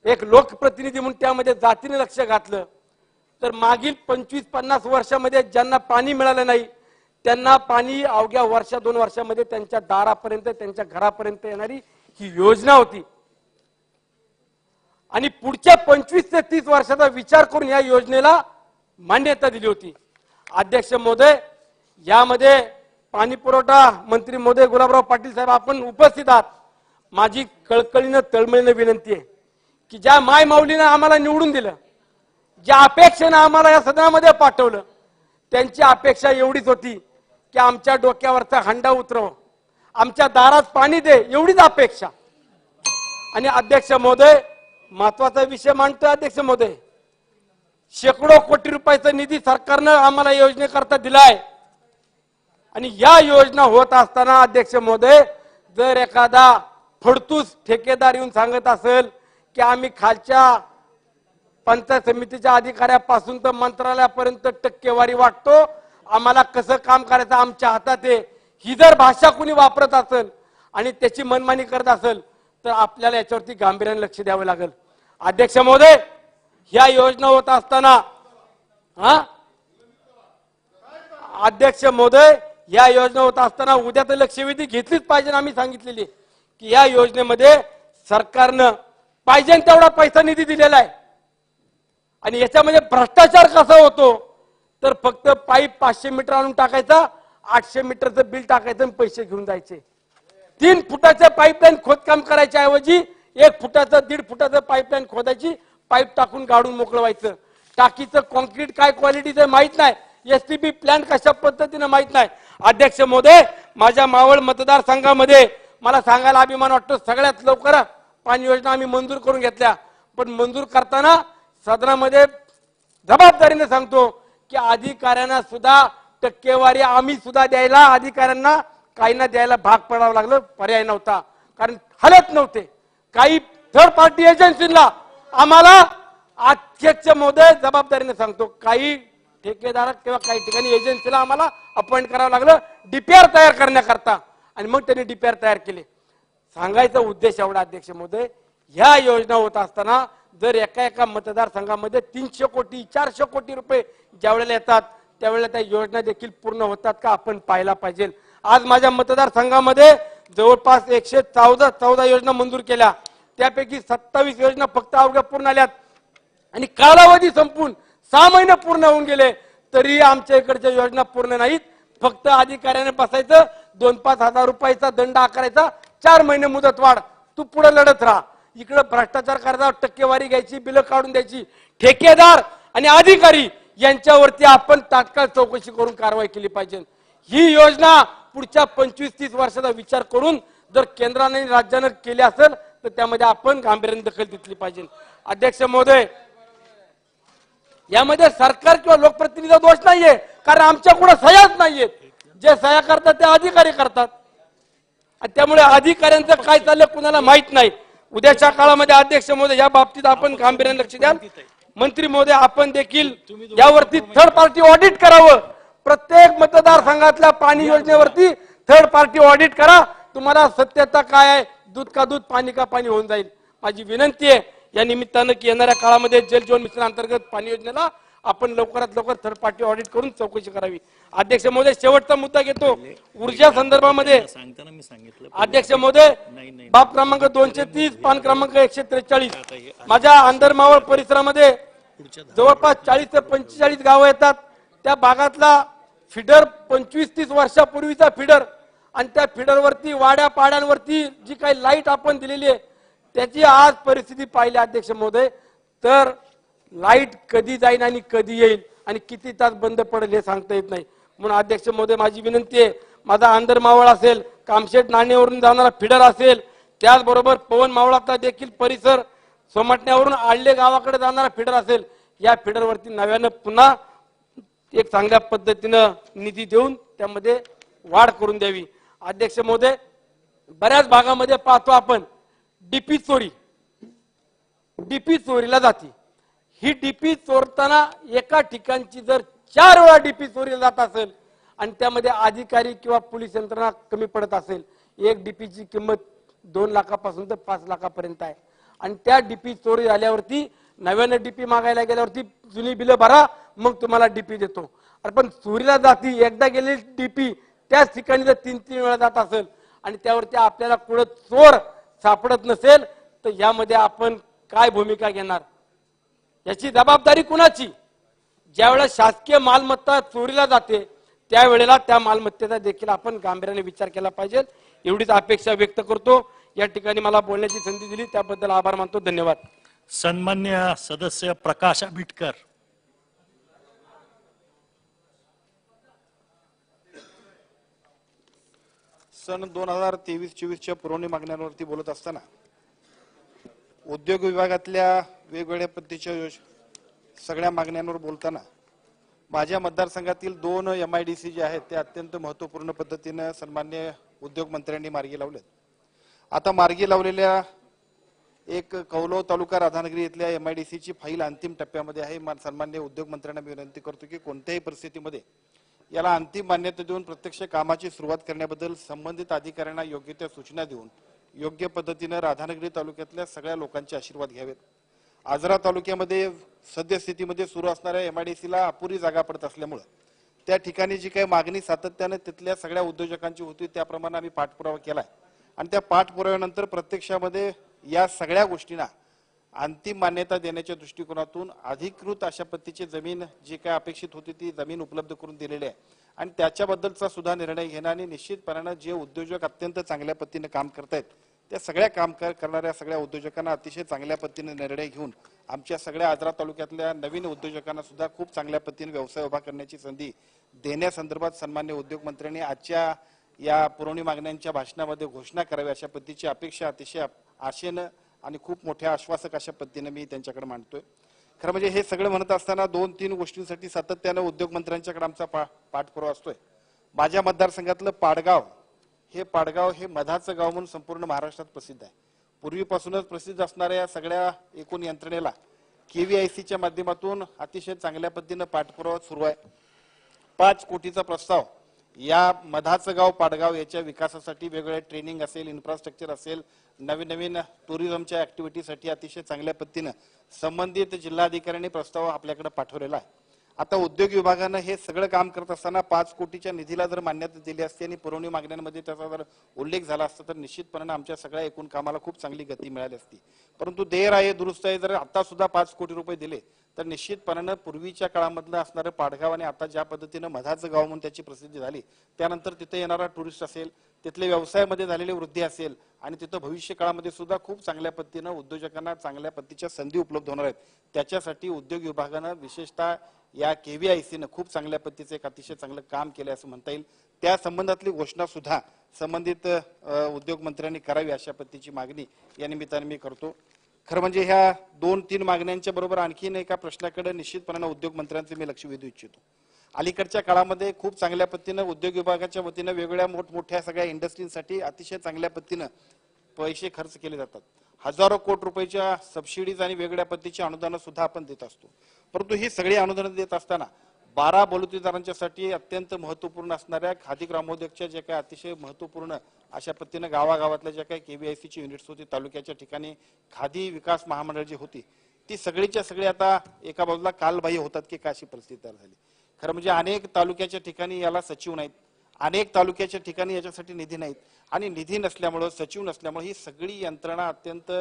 एक लोकप्रतिनिधी म्हणून त्यामध्ये जातीने लक्ष घातलं तर मागील 25-50 वर्षामध्ये ज्यांना पाणी मिळालं नाही त्यांना पाणी अवघ्या वर्षा 2 वर्षामध्ये त्यांच्या दारापर्यंत त्यांच्या घरापर्यंत येणारी ही योजना होती आणि पुढच्या 25 ते 30 वर्षाचा विचार करून या योजनेला मान्यता दिली होती. अध्यक्ष महोदय, यामध्ये पाणी पुरवठा मंत्री महोदय गुलाबराव पाटील साहेब आपण उपस्थित आहात. माझी कळकळीनं तळमळीनं विनंती आहे की ज्या माय माऊलीनं आम्हाला निवडून दिलं, ज्या अपेक्षेनं आम्हाला या सदनामध्ये पाठवलं, त्यांची अपेक्षा एवढीच होती की आमच्या डोक्यावरचा हंडा उतरव, आमच्या दारात पाणी दे, एवढीच अपेक्षा. आणि अध्यक्ष महोदय, महत्वाचा विषय मांडतोय अध्यक्ष महोदय, शेकडो कोटी रुपयाचा निधी सरकारनं आम्हाला योजनेकरता दिलाय आणि या योजना होत असताना अध्यक्ष महोदय जर एखादा फडतूस ठेकेदार येऊन सांगत असेल की आम्ही खालच्या पंचायत समितीच्या अधिकाऱ्यापासून तर मंत्रालयापर्यंत टक्केवारी वाटतो, आम्हाला कसं काम करायचं आमच्या हातात आहे, ही जर भाषा कुणी वापरत असेल आणि त्याची मनमानी करत असेल तर आपल्याला याच्यावरती गांभीर्याने लक्ष द्यावं लागेल. अध्यक्ष महोदय, ह्या योजना होत असताना अध्यक्ष महोदय या योजना होत असताना उद्या तर लक्षवेधी घेतलीच पाहिजे. आम्ही सांगितलेली की या योजनेमध्ये सरकारनं पाहिजे तेवढा पैसा निधी दिलेला आहे आणि याच्यामध्ये भ्रष्टाचार कसा होतो तर फक्त पाईप 500 मीटर आणून टाकायचा, 800 मीटरचं बिल टाकायचं आणि पैसे घेऊन जायचे. 3 फुटाचं पाईपलाईन खोदकाम करायच्या ऐवजी 1 फुटाचं 1.5 फुटाचं पाईपलाईन खोदायची, पाईप टाकून गाडून मोकळं व्हायचं. टाकीचं कॉन्क्रीट काय क्वालिटीचं माहित नाही, एसटीपी प्लांट कशा पद्धतीनं माहित नाही. अध्यक्ष महोदय, माझ्या मावळ मतदारसंघामध्ये मला सांगायला अभिमान वाटतो, सगळ्यात लवकर पाणी योजना आम्ही मंजूर करून घेतल्या. पण मंजूर करताना सदनामध्ये जबाबदारीने सांगतो की अधिकाऱ्यांना सुद्धा टक्केवारी आम्ही सुद्धा द्यायला, अधिकाऱ्यांना काहींना द्यायला भाग पडावं लागलं, पर्याय नव्हता, कारण हलत नव्हते. काही थर्ड पार्टी एजन्सीला आम्हाला अध्यक्ष महोदय जबाबदारीने सांगतो, काही ठेकेदार किंवा काही ठिकाणी एजन्सीला आम्हाला अपॉइंट करावं लागलं डीपीआर तयार करण्याकरता आणि मग त्यांनी डीपीआर तयार केले. सांगायचा उद्देश एवढा अध्यक्ष महोदय, ह्या योजना होत असताना जर एका मतदारसंघामध्ये 300 कोटी 400 कोटी रुपये ज्यावेळेला येतात त्यावेळेला त्या योजना देखील पूर्ण होतात का आपण पाहायला पाहिजे. आज माझ्या मतदारसंघामध्ये जवळपास 114 योजना मंजूर केल्या, त्यापैकी 27 योजना फक्त अवघ्या पूर्ण आल्यात आणि कालावधी संपून 6 महिने पूर्ण होऊन गेले तरी आमच्या इकडच्या योजना पूर्ण नाहीत. फक्त अधिकाऱ्याने बसायचं, 2-5 हजार रुपयाचा दंड आकारायचा, 4 महिने मुदत वाढ, तू पुढे लढत राहा. इकडे भ्रष्टाचार करायचा, टक्केवारी घ्यायची, बिलं काढून द्यायची. ठेकेदार आणि अधिकारी यांच्यावरती आपण तात्काळ चौकशी करून कारवाई केली पाहिजे. ही योजना पुढच्या 25-30 वर्षाचा विचार करून जर केंद्राने आणि राज्याने केली असेल तर त्यामध्ये आपण गांभीर्याने दखल घेतली पाहिजे. अध्यक्ष महोदय, यामध्ये सरकार किंवा लोकप्रतिनिधीचा दोष नाहीये, कारण आमच्या कुठे सह्याच नाहीयेत. जे सह्या करतात ते अधिकारी करतात आणि त्यामुळे अधिकाऱ्यांचं काय चाललंय कुणाला माहित नाही. उद्याच्या काळामध्ये अध्यक्ष महोदय या बाबतीत आपण गांभीर्याने लक्ष द्याल. मंत्री महोदय, आपण देखील यावरती थर्ड पार्टी ऑडिट करावं. प्रत्येक मतदारसंघातल्या पाणी योजनेवरती थर्ड पार्टी ऑडिट करा. तुम्हाला सत्यता काय आहे, दूध का दूध पाणी का पाणी होऊन जाईल. माझी विनंती आहे या निमित्तानं की येणाऱ्या काळामध्ये जल जीवन मिशन अंतर्गत पाणी योजनेला आपण लवकरात लवकर थर्ड पार्टी ऑडिट करून चौकशी करावी. अध्यक्ष महोदय, शेवटचा मुद्दा घेतो ऊर्जा संदर्भामध्ये. अध्यक्ष महोदय, बाब क्रमांक 230 पान क्रमांक 143 माझ्या अंदरमावळ परिसरामध्ये जवळपास 40 ते 45 गावं येतात. त्या भागातला फिडर 25-30 वर्षापूर्वीचा फिडर आणि त्या फिडरवरती वाड्या पाड्यांवरती जी काही लाईट आपण दिलेली आहे त्याची आज परिस्थिती पाहिली अध्यक्ष महोदय तर लाईट कधी जाईल आणि कधी येईल आणि किती तास बंद पडेल हे सांगता येत नाही. म्हणून अध्यक्ष महोदय माझी विनंती आहे, माझा अंदरमावळ असेल, कामशेट नाणेवरून जाणारा फिडर असेल, त्याचबरोबर पवन मावळाचा देखील परिसर, सोमटण्यावरून आळले गावाकडे जाणारा फिडर असेल, या फिडरवरती नव्यानं पुन्हा एक चांगल्या पद्धतीनं निधी देऊन त्यामध्ये वाढ करून द्यावी. अध्यक्ष महोदय, बऱ्याच भागामध्ये पाहतो आपण डीपी चोरीला जाते. ही डीपी चोरताना एका ठिकाणची जर 4 वेळा डीपी चोरीला जात असेल आणि त्यामध्ये अधिकारी किंवा पोलीस यंत्रणा कमी पडत असेल, एक डीपीची किंमत 2 लाखापासून तर 5 लाखापर्यंत आहे. आणि त्या डीपी चोरी झाल्यावरती नव्यानं डीपी मागायला गेल्यावरती जुनी बिलं भरा मग तुम्हाला डीपी देतो. अरे पण चोरीला जाती एकदा गेलेली डीपी त्याच ठिकाणी जर 3-3 वेळा जात असेल आणि त्यावरती आपल्याला कुठं चोर सापडत नसेल तर यामध्ये आपण काय भूमिका घेणार? याची जबाबदारी कुणाची? ज्यावेळेला शासकीय मालमत्ता चोरीला जाते त्यावेळेला त्या मालमत्तेचा देखील आपण गांभीर्याने विचार केला पाहिजे. एवढीच अपेक्षा व्यक्त करतो. या ठिकाणी मला बोलण्याची संधी दिली त्याबद्दल आभार मानतो. धन्यवाद. सन्मान्य सदस्य प्रकाश आंबेडकर. सन 2023-24च्या पुरवणी मागण्यांवरती बोलत असताना उद्योग विभागातल्या वेगवेगळ्या पद्धतीच्या सगळ्या मागण्यांवर बोलताना माझ्या मतदारसंघातील 2 MIDC जे आहेत ते अत्यंत महत्वपूर्ण पद्धतीने सन्मान्य उद्योग मंत्र्यांनी मार्गी लावलेत. आता मार्गी लावलेल्या एक कौलव तालुका राधानगरी इथल्या MIDCची फाईल अंतिम टप्प्यामध्ये आहे. सन्मान्य उद्योग मंत्र्यांना मी विनंती करतो की कोणत्याही परिस्थितीमध्ये याला अंतिम मान्यता देऊन प्रत्यक्ष कामाची सुरुवात करण्याबद्दल संबंधित अधिकाऱ्यांना योग्य त्या सूचना देऊन योग्य पद्धतीने राधानगरी तालुक्यातल्या सगळ्या लोकांचे आशीर्वाद घ्यावेत. आजरा तालुक्यामध्ये सद्यस्थितीमध्ये सुरू असणाऱ्या MIDCला अपुरी जागा पडत असल्यामुळे त्या ठिकाणी जी काही मागणी सातत्याने तिथल्या सगळ्या उद्योजकांची होती त्याप्रमाणे आम्ही पाठपुरावा केलाय आणि त्या पाठपुराव्यानंतर प्रत्यक्षामध्ये या सगळ्या गोष्टींना अंतिम मान्यता देण्याच्या दृष्टिकोनातून अधिकृत अशा पद्धतीची जमीन जी काय अपेक्षित होती ती जमीन उपलब्ध करून दिलेली आहे आणि त्याच्याबद्दलचा सुद्धा निर्णय घेणं आणि निश्चितपणाने जे उद्योजक अत्यंत चांगल्या पद्धतीने काम करतायत त्या सगळ्या काम करणाऱ्या सगळ्या उद्योजकांना अतिशय चांगल्या पद्धतीने निर्णय घेऊन आमच्या सगळ्या आजरा तालुक्यातल्या नवीन उद्योजकांना सुद्धा खूप चांगल्या पद्धतीने व्यवसाय उभा करण्याची संधी देण्यासंदर्भात सन्मान्य उद्योग मंत्र्यांनी आजच्या या पुरवणी मागण्यांच्या भाषणामध्ये घोषणा करावी अशा पद्धतीची अपेक्षा अतिशय आशेनं आणि खूप मोठ्या आश्वासक अशा पद्धतीने मी त्यांच्याकडे मांडतोय. खरं म्हणजे हे सगळं म्हणत असताना 2-3 गोष्टींसाठी सातत्यानं उद्योग मंत्र्यांच्याकडे आमचा पाठपुरावा असतोय. माझ्या मतदारसंघातलं पाडगाव हे मधाचं गाव म्हणून संपूर्ण महाराष्ट्रात प्रसिद्ध आहे. पूर्वीपासूनच प्रसिद्ध असणाऱ्या या सगळ्या एकूण यंत्रणेला KVICच्या माध्यमातून अतिशय चांगल्या पद्धतीनं पाठपुरावा सुरू आहे. 5 कोटीचा प्रस्ताव या मधाचं गाव पाडगाव याच्या विकासासाठी वेगवेगळे ट्रेनिंग असेल इन्फ्रास्ट्रक्चर असेल नवीन टुरिझमच्या ऍक्टिव्हिटीसाठी अतिशय चांगल्या पद्धतीनं संबंधित जिल्हाधिकाऱ्यांनी प्रस्ताव आपल्याकडे पाठवलेला आहे. आता उद्योग विभागानं हे सगळं काम करत असताना 5 कोटीच्या निधीला जर मान्यता दिली असती आणि पुरवणी मागण्यांमध्ये त्याचा जर उल्लेख झाला असता तर निश्चितपणे आमच्या सगळ्या एकूण कामाला खूप चांगली गती मिळाली असती. परंतु देर आहे दुरुस्त आहे जर आता सुद्धा 5 कोटी रुपये दिले तर निश्चितपणानं पूर्वीच्या काळामधलं असणारं पाडगाव आणि आता ज्या पद्धतीनं मधाचं गाव म्हणून त्याची प्रसिद्धी झाली त्यानंतर तिथे येणारा टुरिस्ट असेल तिथले व्यवसायामध्ये झालेली वृद्धी असेल आणि तिथं भविष्य काळामध्ये सुद्धा खूप चांगल्या पद्धतीनं उद्योजकांना चांगल्या पद्धतीच्या संधी उपलब्ध होणार आहेत. त्याच्यासाठी उद्योग विभागानं विशेषतः या KVICनं खूप चांगल्या पद्धतीचं एक अतिशय चांगलं काम केलं असं म्हणता येईल. त्या संबंधातली घोषणा सुद्धा संबंधित उद्योग मंत्र्यांनी करावी अशा पद्धतीची मागणी या निमित्ताने मी करतो. खरं म्हणजे ह्या 2-3 मागण्यांच्या बरोबर आणखीन एका प्रश्नाकडे निश्चितपणाने उद्योग मंत्र्यांचं मी लक्ष वेधू इच्छितो. अलीकडच्या काळामध्ये खूप चांगल्या पद्धतीनं उद्योग विभागाच्या वतीनं वेगवेगळ्या मोठमोठ्या सगळ्या इंडस्ट्रीसाठी अतिशय चांगल्या पद्धतीनं पैसे खर्च केले जातात. हजारो कोटी रुपयाच्या सबसिडीज आणि वेगवेगळ्या पद्धतीची अनुदानं सुद्धा आपण देत असतो. परंतु ही सगळी अनुदानं देत असताना 12 बलुतेदारांच्यासाठी अत्यंत महत्वपूर्ण असणाऱ्या खादी ग्रामोद्योगच्या जे काही अतिशय महत्वपूर्ण अशा पद्धतीनं गावागावातल्या ज्या काही KVICची युनिट्स होती तालुक्याच्या ठिकाणी खादी विकास महामंडळ जी होती ती सगळीच्या सगळी आता एका बाजूला कालबाह्य होतात की काय अशी परिस्थिती तयार झाली. खरं म्हणजे अनेक तालुक्याच्या ठिकाणी याला सचिव नाहीत अनेक तालुक्याच्या ठिकाणी याच्यासाठी निधी नाहीत आणि निधी नसल्यामुळं सचिव नसल्यामुळे ही सगळी यंत्रणा अत्यंत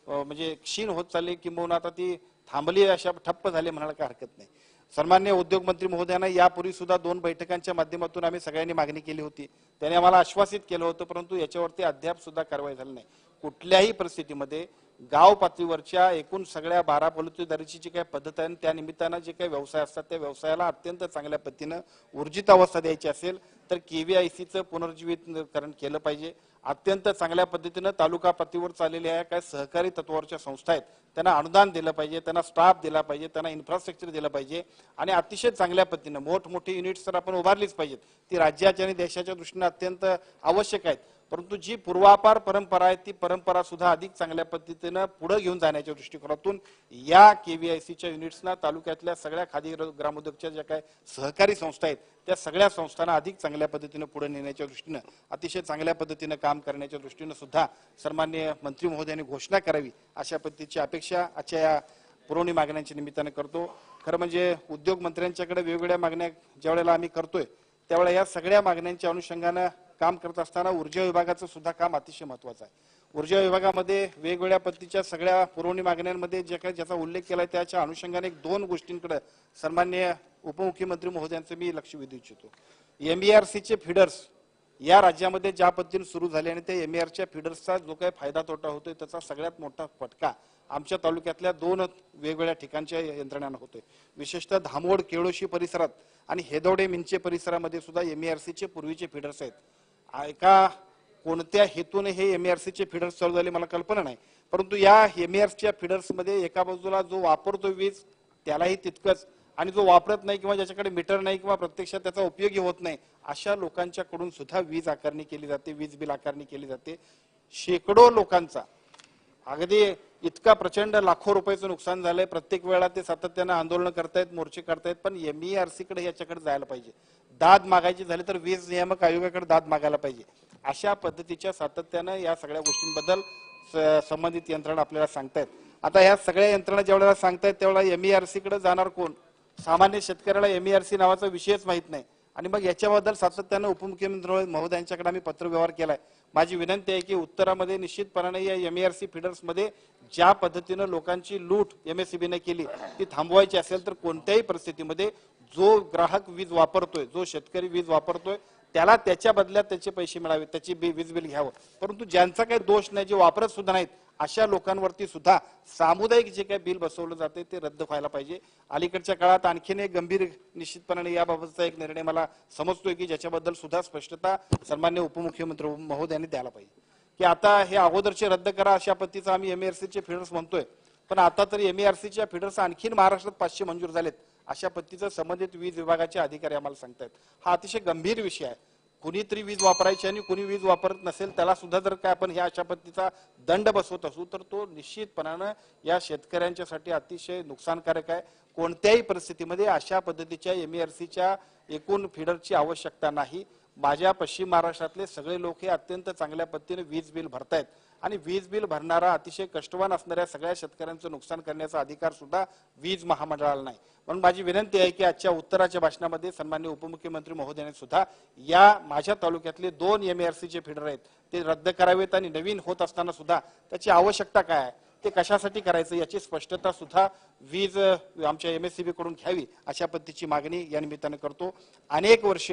म्हणजे क्षीण होत चालली किंबहुना आता ती थांबली अशा ठप्प झाली म्हणायला काय हरकत नाही. सन्मान्य उद्योग मंत्री महोदयांना यापूर्वी सुद्धा 2 बैठकांच्या माध्यमातून आम्ही सगळ्यांनी मागणी केली होती. त्यांनी आम्हाला आश्वासित केलं होतं परंतु याच्यावरती अद्याप सुद्धा कारवाई झाली नाही. कुठल्याही परिस्थितीमध्ये गाव पातळीवरच्या एकूण सगळ्या 12 बलुतेदारीची जी काही पद्धत आहे त्या निमित्तानं जे काही व्यवसाय असतात त्या व्यवसायाला अत्यंत चांगल्या पद्धतीनं ऊर्जित अवस्था द्यायची असेल तर KVICचं पुनर्जीवितकरण केलं पाहिजे. अत्यंत चांगल्या पद्धतीनं तालुका पातळीवर चाललेल्या काय सहकारी तत्वावरच्या संस्था आहेत त्यांना अनुदान दिलं पाहिजे त्यांना स्टाफ दिला पाहिजे त्यांना इन्फ्रास्ट्रक्चर दिलं पाहिजे आणि अतिशय चांगल्या पद्धतीनं मोठमोठी युनिट्स तर आपण उभारलीच पाहिजेत. ती राज्याच्या आणि देशाच्या दृष्टीने अत्यंत आवश्यक आहेत. परंतु जी पूर्वापार परंपरा आहे ती परंपरा सुद्धा अधिक चांगल्या पद्धतीनं पुढे घेऊन जाण्याच्या दृष्टिकोनातून या KVICच्या युनिट्सना तालुक्यातल्या सगळ्या खादी ग्रामोद्योगच्या ज्या काही सहकारी संस्था आहेत त्या सगळ्या संस्थांना अधिक चांगल्या पद्धतीने पुढे नेण्याच्या दृष्टीनं अतिशय चांगल्या पद्धतीने काम करण्याच्या दृष्टीनं सुद्धा सन्माननीय मंत्री महोदयांनी घोषणा करावी अशा पद्धतीची अपेक्षा आजच्या या पुरवणी मागण्यांच्या निमित्ताने करतो. खरं म्हणजे उद्योग मंत्र्यांच्याकडे वेगवेगळ्या मागण्या ज्या वेळेला आम्ही करतोय त्यावेळेला या सगळ्या मागण्यांच्या अनुषंगानं काम करत असताना ऊर्जा विभागाचं सुद्धा काम अतिशय महत्वाचं आहे. ऊर्जा विभागामध्ये वेगवेगळ्या पद्धतीच्या सगळ्या पुरवणी मागण्यांमध्ये जे काही ज्याचा उल्लेख केलाय त्याच्या अनुषंगाने एक दोन गोष्टींकडे सन्माननीय उपमुख्यमंत्री महोदयांचं मी लक्ष वेधू इच्छितो. MERCचे फीडर्स या राज्यामध्ये ज्या पद्धतीने सुरू झाले आणि त्या MERCच्या फीडर्सचा जो काही फायदा तोटा होतोय त्याचा सगळ्यात मोठा फटका आमच्या तालुक्यातल्या दोन वेगवेगळ्या ठिकाणच्या यंत्रणांना होतोय. विशेषतः धामोड केळोशी परिसरात आणि हेदवडे मिंचे परिसरामध्ये सुद्धा MERCचे पूर्वीचे फीडर्स आहेत. एका कोणत्या हेतूने हे MERCचे फीडर्स चालू झाले मला कल्पना नाही, परंतु या MERCच्या फीडर्स मध्ये एका बाजूला जो वापरतो वीज त्यालाही तितकंच आणि जो वापरत नाही किंवा ज्याच्याकडे मीटर नाही किंवा प्रत्यक्षात त्याचा उपयोगी होत नाही अशा लोकांच्याकडून सुद्धा वीज आकारणी केली जाते, वीज बिल आकारणी केली जाते. शेकडो लोकांचा अगदी इतका प्रचंड लाखो रुपयाचं नुकसान झालंय. प्रत्येक वेळा ते सातत्यानं आंदोलन करतायत, मोर्चे करतायत, पण MERCकडे याच्याकडे जायला पाहिजे. दाद मागायची झाली तर वीज नियामक आयोगाकडे दाद मागायला पाहिजे. अशा पद्धतीच्या सातत्यानं या सगळ्या गोष्टींबद्दल संबंधित यंत्रणा आपल्याला सांगतायत. आता ह्या सगळ्या यंत्रणा ज्यावेळेला सांगतायत त्यावेळेला MERCकडे जाणार कोण? सामान्य शेतकऱ्याला MERC नावाचा विषयच माहित नाही आणि मग याच्याबद्दल सातत्यानं उपमुख्यमंत्री महोदयांच्याकडे आम्ही पत्रव्यवहार केलाय. माझी विनंती आहे की उत्तरामध्ये निश्चितपणाने या MERC फीडर्स मध्ये ज्या पद्धतीनं लोकांची लूट MSEBने केली ती थांबवायची असेल तर कोणत्याही परिस्थितीमध्ये जो ग्राहक वीज वापरतोय, जो शेतकरी वीज वापरतोय त्याला त्याच्या बदल्यात त्याचे पैसे मिळावे, त्याची वीज बिल घ्यावं. परंतु ज्यांचा काही दोष नाही, जे वापरत सुद्धा नाहीत अशा लोकांवरती सुद्धा सामुदायिक जे काही बिल बसवलं जाते ते रद्द व्हायला पाहिजे. अलीकडच्या काळात आणखीन एक गंभीर निश्चितपणाने याबाबतचा एक निर्णय मला समजतोय की ज्याच्याबद्दल सुद्धा स्पष्टता सन्माननीय उपमुख्यमंत्री महोदयांनी द्यायला पाहिजे की आता हे अगोदरचे रद्द करा अशा पद्धतीचं आम्ही MERCचे फीडर्स म्हणतोय, पण आता तरी MERCच्या फीडर्स आणखीन महाराष्ट्रात 500 मंजूर झालेत अशा पद्धतीचं संबंधित वीज विभागाचे अधिकारी आम्हाला सांगतायत. हा अतिशय गंभीर विषय आहे. कुणीतरी वीज वापरायची आणि कुणी वीज वापरत नसेल त्याला सुद्धा जर काय आपण ह्या अशा पद्धतीचा दंड बसवत असू तर तो निश्चितपणानं या शेतकऱ्यांच्यासाठी अतिशय नुकसानकारक आहे. कोणत्याही परिस्थितीमध्ये अशा पद्धतीच्या MERCच्या एकूण फीडरची आवश्यकता नाही. माझ्या पश्चिम महाराष्ट्रातले सगळे लोक हे अत्यंत चांगल्या पद्धतीने वीज बिल भरतायत आणि वीज बिल भरणारा अतिशय कष्टवान असणाऱ्या सगळ्या शेतकऱ्यांचं नुकसान करण्याचा अधिकार सुद्धा वीज महामंडळाला नाही. म्हणून माझी विनंती आहे की आजच्या उत्तराच्या भाषणामध्ये सन्माननीय उपमुख्यमंत्री महोदयांनी सुद्धा या माझ्या तालुक्यातले 2 MERCचे फीडर आहेत ते रद्द करावेत आणि नवीन होत असताना सुद्धा त्याची आवश्यकता काय आहे, ते कशासाठी करायचं याची स्पष्टता सुद्धा वीज आमच्या MSEB कडून घ्यावी अशा पद्धतीची मागणी या निमित्तानं करतो. अनेक वर्ष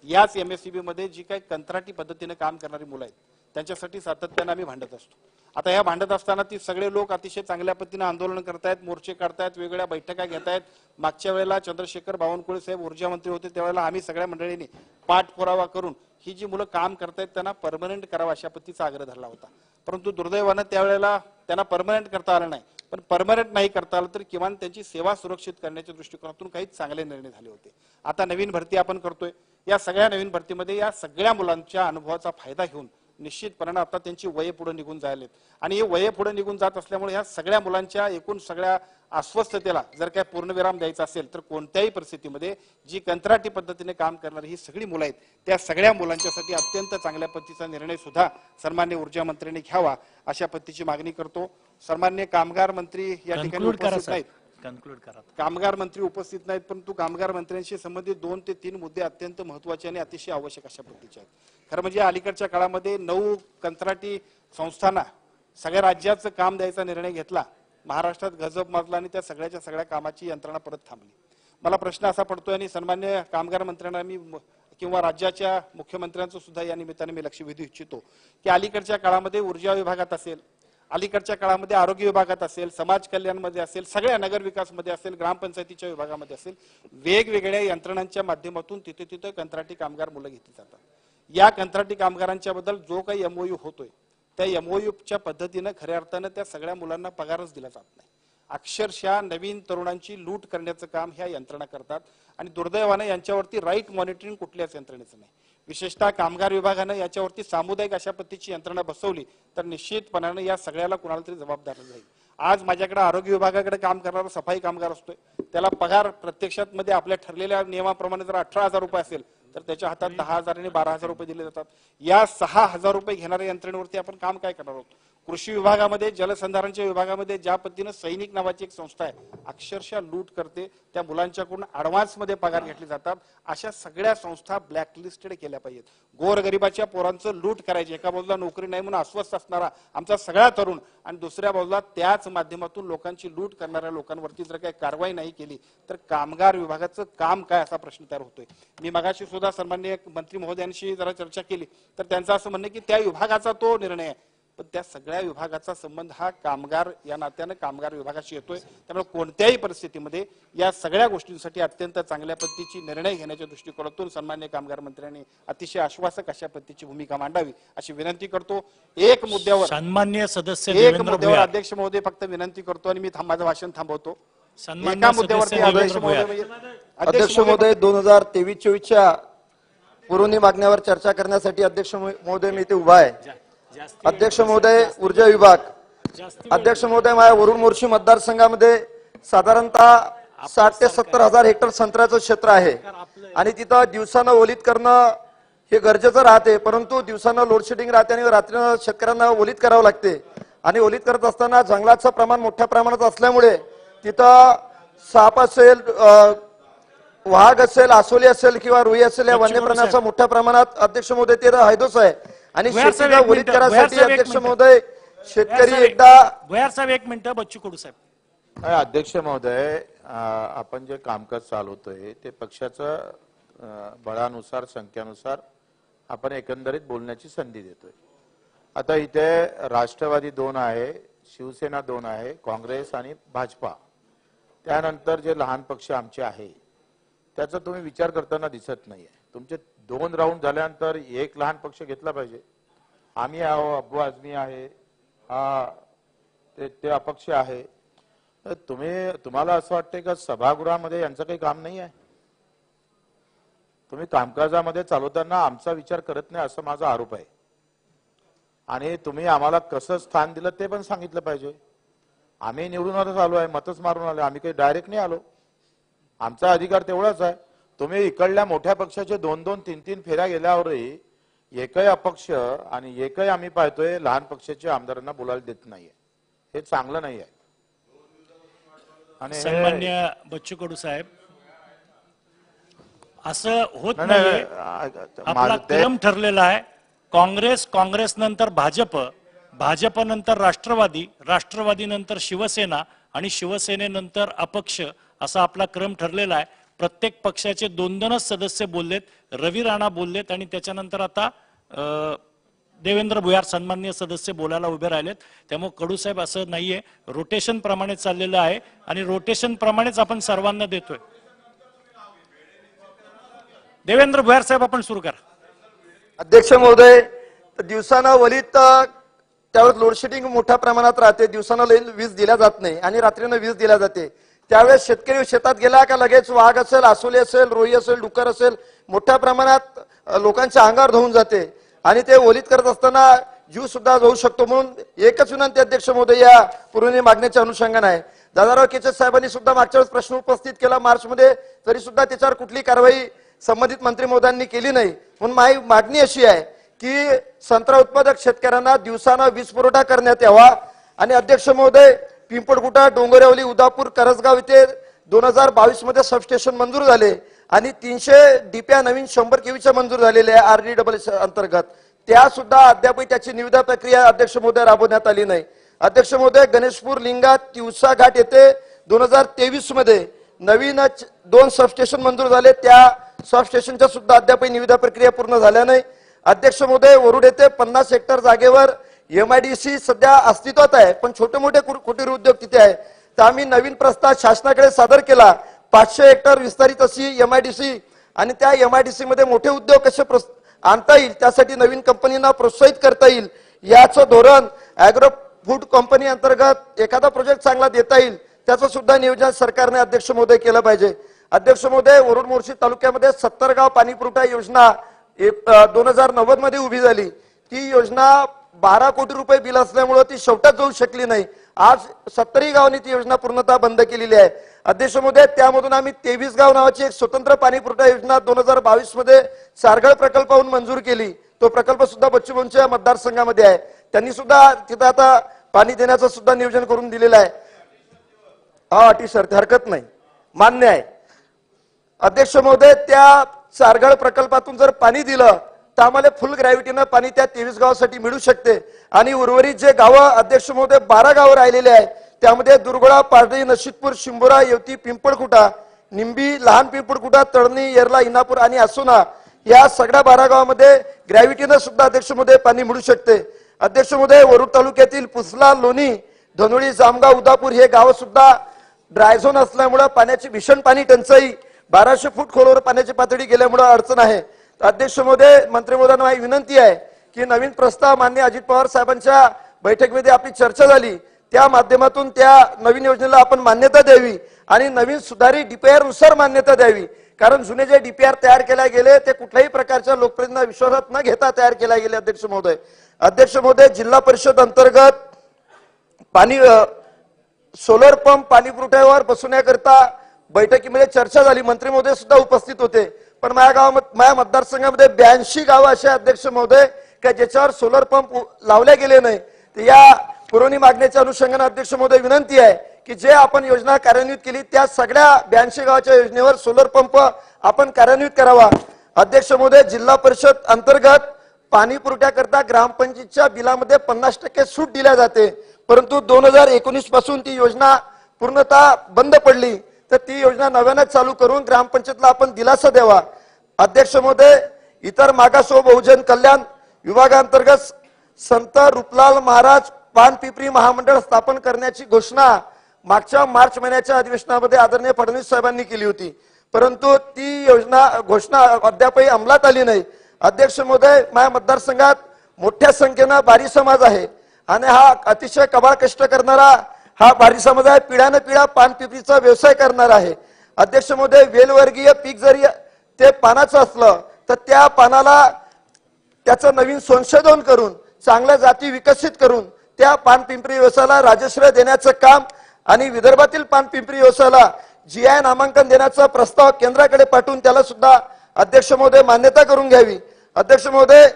याच MSEB मध्ये जी काही कंत्राटी पद्धतीने काम करणारी मुलं आहेत त्यांच्यासाठी सातत्यानं आम्ही भांडत असतो. आता ह्या भांडत असताना ती सगळे लोक अतिशय चांगल्या पद्धतीने आंदोलन करतायत, मोर्चे काढतायत, वेगवेगळ्या बैठका घेतायत. मागच्या वेळेला चंद्रशेखर बावनकुळे साहेब ऊर्जा मंत्री होते त्यावेळेला आम्ही सगळ्या मंडळींनी पाठपुरावा करून ही जी मुलं काम करतायत त्यांना परमनंट करावा अशा पद्धतीचा आग्रह धरला होता. परंतु दुर्दैवानं त्यावेळेला त्यांना परमनंट करता आलं नाही. पण परमनंट नाही करता आलं तर किमान त्यांची सेवा सुरक्षित करण्याच्या दृष्टिकोनातून काही चांगले निर्णय झाले होते. आता नवीन भरती आपण करतोय. या सगळ्या नवीन भरतीमध्ये या सगळ्या मुलांच्या अनुभवाचा फायदा घेऊन निश्चितपणाने आता त्यांची वये पुढे निघून जायलेत आणि हे वये पुढे निघून जात असल्यामुळे ह्या सगळ्या मुलांच्या एकूण सगळ्या अस्वस्थतेला जर काय पूर्णविराम द्यायचा असेल तर कोणत्याही परिस्थितीमध्ये जी कंत्राटी पद्धतीने काम करणारी ही सगळी मुलं आहेत त्या सगळ्या मुलांच्यासाठी अत्यंत चांगल्या पद्धतीचा निर्णय सुद्धा सन्माननीय ऊर्जा मंत्र्यांनी घ्यावा अशा पद्धतीची मागणी करतो. सन्माननीय कामगार मंत्री या ठिकाणी उपस्थित नाहीत, कामगार मंत्री उपस्थित नाहीत, परंतु कामगार मंत्र्यांशी संबंधित 2 ते 3 मुद्दे अत्यंत महत्वाचे आणि अतिशय आवश्यक अशा पद्धतीचे आहेत. खरं म्हणजे अलीकडच्या काळामध्ये 9 कंत्राटी संस्थांना सगळ्या राज्याचं काम द्यायचा निर्णय घेतला. महाराष्ट्रात गजब माजला आणि त्या सगळ्याच्या सगळ्या कामाची यंत्रणा परत थांबली. मला प्रश्न असा पडतोय आणि सन्मान्य कामगार मंत्र्यांना मी किंवा राज्याच्या मुख्यमंत्र्यांचं सुद्धा या निमित्ताने मी लक्ष वेधू इच्छितो की अलीकडच्या काळामध्ये ऊर्जा विभागात असेल, अलीकडच्या काळामध्ये आरोग्य विभागात असेल, समाज कल्याणमध्ये असेल, सगळ्या नगर विकासमध्ये असेल, ग्रामपंचायतीच्या विभागामध्ये असेल, वेगवेगळ्या यंत्रणांच्या माध्यमातून तिथे कंत्राटी कामगार मुलं घेतली जातात. या कंत्राटी कामगारांच्या बद्दल जो काही MOU होतोय त्या MOUच्या पद्धतीनं खऱ्या अर्थानं त्या सगळ्या मुलांना पगारच दिला जात नाही. अक्षरशः नवीन तरुणांची लूट करण्याचं काम ह्या यंत्रणा करतात आणि दुर्दैवानं यांच्यावरती राईट मॉनिटरिंग कुठल्याच यंत्रणेचं नाही. विशेषतः कामगार विभागानं याच्यावरती सामुदायिक अशा पद्धतीची यंत्रणा बसवली तर निश्चितपणाने या सगळ्याला कुणाला तरी जबाबदार राहील. आज माझ्याकडे आरोग्य विभागाकडे काम करणारा सफाई कामगार असतोय, त्याला पगार प्रत्यक्षात मध्ये आपल्या ठरलेल्या नियमाप्रमाणे जर 18,000 रुपये असेल तर त्याच्या हातात 10,000 आणि 12,000 रुपये दिले जातात. या 6,000 रुपये घेणाऱ्या यंत्रणेवरती आपण काम काय करणार आहोत? कृषी विभागामध्ये, जलसंधारणच्या विभागामध्ये ज्या पद्धतीनं सैनिक नावाची एक संस्था आहे, अक्षरशः लूट करते, त्या मुलांच्याकडून ऍडव्हान्स मध्ये पगार घेतले जातात. अशा सगळ्या संस्था ब्लॅकलिस्टेड केल्या पाहिजेत. गोरगरिबाच्या पोरांचं लूट करायचे, एका बाजूला नोकरी नाही म्हणून अस्वस्थ असणारा आमचा सगळा तरुण आणि दुसऱ्या बाजूला त्याच माध्यमातून लोकांची लूट करणाऱ्या लोकांवरती जर काही कारवाई नाही केली तर कामगार विभागाचं काम काय असा प्रश्न तयार होतोय. मी मगाशी सुद्धा सन्माननीय मंत्री महोदयांशी जरा चर्चा केली तर त्यांचं असं म्हणणं की त्या विभागाचा तो निर्णय आहे, पण त्या सगळ्या विभागाचा संबंध हा कामगार या नात्यानं कामगार विभागाशी येतोय. त्यामुळे कोणत्याही परिस्थितीमध्ये या सगळ्या गोष्टींसाठी अत्यंत चांगल्या पद्धतीची निर्णय घेण्याच्या दृष्टिकोनातून सन्माननीय कामगार मंत्र्यांनी अतिशय आश्वासक अशा पद्धतीची भूमिका मांडावी अशी विनंती करतो. एक मुद्द्यावर सन्माननीय सदस्य एक देवेंद्र मुद्द्यावर भुयार. अध्यक्ष महोदय फक्त विनंती करतो आणि मी माझं भाषण थांबवतो. सन्माननीय एका मुद्द्यावरती सदस्य अध्यक्ष देवेंद्र महोदय अध्यक्ष महोदय 2023-24च्या पुरवणी मागण्यावर चर्चा करण्यासाठी अध्यक्ष महोदय मी इथे उभा आहे. अध्यक्ष महोदय ऊर्जा विभाग, अध्यक्ष महोदय माझ्या वरुण मोर्शी मतदारसंघामध्ये साधारणतः 60 ते 70,000 हेक्टर संत्र्याचं क्षेत्र आहे आणि तिथं दिवसानं ओलीत करणं हे गरजेचं राहते, परंतु दिवसानं लोडशेडिंग राहते आणि रात्रीनं शेतकऱ्यांना ओलीत करावं लागते आणि ओलीत करत असताना जंगलाचं प्रमाण मोठ्या प्रमाणात असल्यामुळे तिथं साप असेल, वाघ असेल, आसोली असेल किंवा रुई असेल या वन्य प्राण्याचा मोठ्या प्रमाणात अध्यक्ष महोदय ते हैदोस आहे आणि शेतीला ओलीत करायसाठी अध्यक्ष महोदय शेतकरी एकदा भुयार साहेब 1 मिनिट. बच्चू कडू साहेब. अध्यक्ष महोदय, आपण जे कामकाज चालवतोय ते पक्षाचं बळानुसार, संख्यानुसार आपण एकंदरीत बोलण्याची संधी देतोय. आता इथे राष्ट्रवादी 2 आहे, शिवसेना 2 आहे, काँग्रेस आणि भाजपा, त्यानंतर जे लहान पक्ष आमचे आहे त्याचा तुम्ही विचार करताना दिसत नाहीये. तुमचे 2 राऊंड झाल्यानंतर एक लहान पक्ष घेतला पाहिजे. आम्ही आहो, अब्बू आझमी आहे, ते अपक्ष आहे. तर तुम्हाला असं वाटतंय का सभागृहामध्ये यांचं काही काम नाही आहे? तुम्ही कामकाजामध्ये चालवताना आमचा विचार करत नाही असं माझा आरोप आहे आणि तुम्ही आम्हाला कसं स्थान दिलं ते पण सांगितलं पाहिजे. आम्ही निवडून आलो आहे, मतच मारून आलो, आम्ही काही डायरेक्ट नाही आलो. आमचा अधिकार तेवढाच आहे. तुम्ही इकडल्या मोठ्या पक्षाचे 2-2, 3-3 फेऱ्या गेल्यावरही एकही अपक्ष आणि एकही आम्ही पाहतोय लहान पक्षाच्या आमदारांना बोलायला देत नाहीये. हे चांगलं नाही आहे. आणि सन्मान्य बच्चू कडू साहेब, असं होत नाही. आपला क्रम ठरलेला आहे. काँग्रेस नंतर भाजप, भाजप नंतर राष्ट्रवादी, राष्ट्रवादी नंतर शिवसेना आणि शिवसेनेनंतर अपक्ष असा आपला क्रम ठरलेला आहे. प्रत्येक पक्षाचे 2-2 सदस्य बोललेत, रवी राणा बोललेत आणि त्याच्यानंतर आता देवेंद्र भुयार सन्माननीय सदस्य बोलायला उभे राहिलेत. त्यामुळे कडू साहेब असं नाहीये, रोटेशन प्रमाणे चाललेलं आहे आणि रोटेशन प्रमाणेच आपण सर्वांना देतोय. देवेंद्र भुयार साहेब आपण सुरू करा. अध्यक्ष महोदय, दिवसानं वलीत त्यावेळेस लोडशेडिंग मोठ्या प्रमाणात राहते, दिवसानं वीज दिल्या जात नाही आणि रात्रीनं वीज दिल्या जाते. त्यावेळेस शेतकरी शेतात गेला का लगेच वाघ असेल, आसोली असेल, रोई असेल, डुक्कर असेल, मोठ्या प्रमाणात लोकांच्या अंगावर धावून जाते आणि ते ओलीत करत असताना जीव सुद्धा जाऊ शकतो. म्हणून एकच विनंती अध्यक्ष महोदय या पुरवणी मागण्याच्या अनुषंगाने आहे. दादाराव केचे साहेबांनी सुद्धा मागच्या वेळेस प्रश्न उपस्थित केला मार्चमध्ये, तरी सुद्धा त्याच्यावर कुठली कारवाई संबंधित मंत्री महोदयांनी केली नाही. म्हणून माझी मागणी अशी आहे की संत्रा उत्पादक शेतकऱ्यांना दिवसानं वीज पुरवठा करण्यात यावा. आणि अध्यक्ष महोदय, पिंपळगुटा, डोंगरेवली, उदापूर, करसगाव इथे 2022 मध्ये सबस्टेशन मंजूर झाले आणि 300 डीप्या नवीन 100 केवीच्या मंजूर झालेल्या आहे RDSS अंतर्गत. त्या सुद्धा अद्याप त्याची निविदा प्रक्रिया अध्यक्ष महोदय राबवण्यात आली नाही. अध्यक्ष महोदय, गणेशपूर, लिंगात, तिवसा घाट येथे 2023 मध्ये नवीन 2 सबस्टेशन मंजूर झाले, त्या सबस्टेशनच्या सुद्धा अद्याप निविदा प्रक्रिया पूर्ण झाल्या नाही. अध्यक्ष महोदय, वरुड येथे 50 हेक्टर जागेवर MIDC सध्या अस्तित्वात आहे, पण छोटे मोठे कुटीर उद्योग तिथे आहे. तर आम्ही नवीन प्रस्ताव शासनाकडे सादर केला. 500 हेक्टर विस्तारित अशी MIDC आणि त्या MIDC मध्ये मोठे उद्योग कसे आणता येईल, त्यासाठी नवीन कंपनींना प्रोत्साहित करता येईल याचं धोरण, ॲग्रो फूड कंपनी अंतर्गत एखादा प्रोजेक्ट चांगला देता येईल त्याचं सुद्धा नियोजन सरकारने अध्यक्ष महोदय केलं पाहिजे. अध्यक्ष महोदय, वरुड मोर्शी तालुक्यामध्ये 70 गाव पाणी पुरवठा योजना 2090 मध्ये उभी झाली. ती योजना 12 कोटी रुपये बिल असल्यामुळे ती शेवटात जाऊ शकली नाही. आज 70 गावांनी ती योजना पूर्णतः बंद केलेली आहे. अध्यक्ष महोदय, त्यामधून आम्ही 23 गाव नावाची एक स्वतंत्र पाणी पुरवठा योजना 2022 मध्ये सारगळ प्रकल्पाहून मंजूर केली. तो प्रकल्प सुद्धा बच्चूभाऊंच्या मतदारसंघामध्ये आहे. त्यांनी सुद्धा तिथं आता पाणी देण्याचं सुद्धा नियोजन करून दिलेलं आहे. हा, अटी शर्ती हरकत नाही, मान्य आहे. अध्यक्ष महोदय, त्या सारगळ प्रकल्पातून जर पाणी दिलं तर आम्हाला फुल ग्रॅव्हिटीनं पाणी त्या 23 गावासाठी मिळू शकते. आणि उर्वरित जे गावं अध्यक्ष महोदय 12 गावं राहिलेले आहेत, त्यामध्ये दुर्गुळा, पारडी, नशीदपूर, शिंबोरा, येवती, पिंपळकुटा, निंबी, लहान पिंपळकुटा, तळणी, येरला, इनापूर आणि आसोना या सगळ्या 12 गावामध्ये ग्रॅव्हिटीनं सुद्धा अध्यक्ष महोदय पाणी मिळू शकते. अध्यक्ष महोदय, वरुड तालुक्यातील पुसला, लोणी, धनोळी, जामगाव, उदापूर हे गाव सुद्धा ड्रायझोन असल्यामुळे पाण्याची भीषण पाणी टंचाई, 1200 फूट खोलवर पाण्याची पातळी गेल्यामुळे अडचण आहे. अध्यक्ष महोदय, मंत्री महोदयांना माझी विनंती आहे की नवीन प्रस्ताव माननीय अजित पवार साहेबांच्या बैठकीमध्ये आपली चर्चा झाली, त्या माध्यमातून त्या नवीन योजनेला आपण मान्यता द्यावी आणि नवीन सुधारित डीपीआर नुसार मान्यता द्यावी. कारण जुने जे डीपीआर तयार केले गेले ते कुठल्याही प्रकारच्या लोकप्रतिनिधींना विश्वासात न घेता तयार केले गेले. अध्यक्ष महोदय, जिल्हा परिषद अंतर्गत पाणी सोलर पंप पाणी पुरवठ्यावर बसवण्याकरता बैठकीमध्ये चर्चा झाली. मंत्री महोदय सुद्धा उपस्थित होते. पण माझ्या मतदारसंघामध्ये 82 गावं असे अध्यक्ष महोदय का ज्याच्यावर सोलर पंप लावले गेले नाही. या पुरवणी मागण्याच्या अनुषंगाने अध्यक्ष महोदय विनंती आहे की जे आपण योजना कार्यान्वित केली त्या सगळ्या 82 गावाच्या योजनेवर सोलर पंप आपण कार्यान्वित करावा. अध्यक्ष महोदय, जिल्हा परिषद अंतर्गत पाणी पुरवठ्याकरता ग्रामपंचायतच्या बिलामध्ये 50% सूट दिल्या जाते, परंतु 2019 पासून ती योजना पूर्णतः बंद पडली. तर ती योजना नव्यानं चालू करून ग्रामपंचायतला आपण दिलासा द्यावा. अध्यक्ष महोदय, इतर मागास व बहुजन कल्याण विभागांतर्गत संत रूपलाल महाराज पानपिंपरी महामंडळ स्थापन करण्याची घोषणा मागच्या मार्च महिन्याच्या अधिवेशनामध्ये आदरणीय फडणवीस साहेबांनी केली होती, परंतु ती घोषणा अद्यापही अंमलात आली नाही. अध्यक्ष महोदय, माझ्या मतदारसंघात मोठ्या संख्येनं बारी समाज आहे आणि हा अतिशय कबाळ कष्ट करणारा हा बारी समाज आहे. पिढ्यानं पिढ्या पानपिपरीचा व्यवसाय करणार आहे. अध्यक्ष महोदय, वेलवर्गीय पीक जरी ते पानाचं असलं तर त्या पानाला त्याचं नवीन संशोधन करून चांगल्या जाती विकसित करून त्या पानपिंपरी व्यवसायाला राजश्रय देण्याचं काम आणि विदर्भातील पानपिंपरी व्यवसायाला GI नामांकन देण्याचा प्रस्ताव केंद्राकडे पाठवून त्याला सुद्धा अध्यक्ष महोदय मान्यता करून घ्यावी. अध्यक्ष महोदय,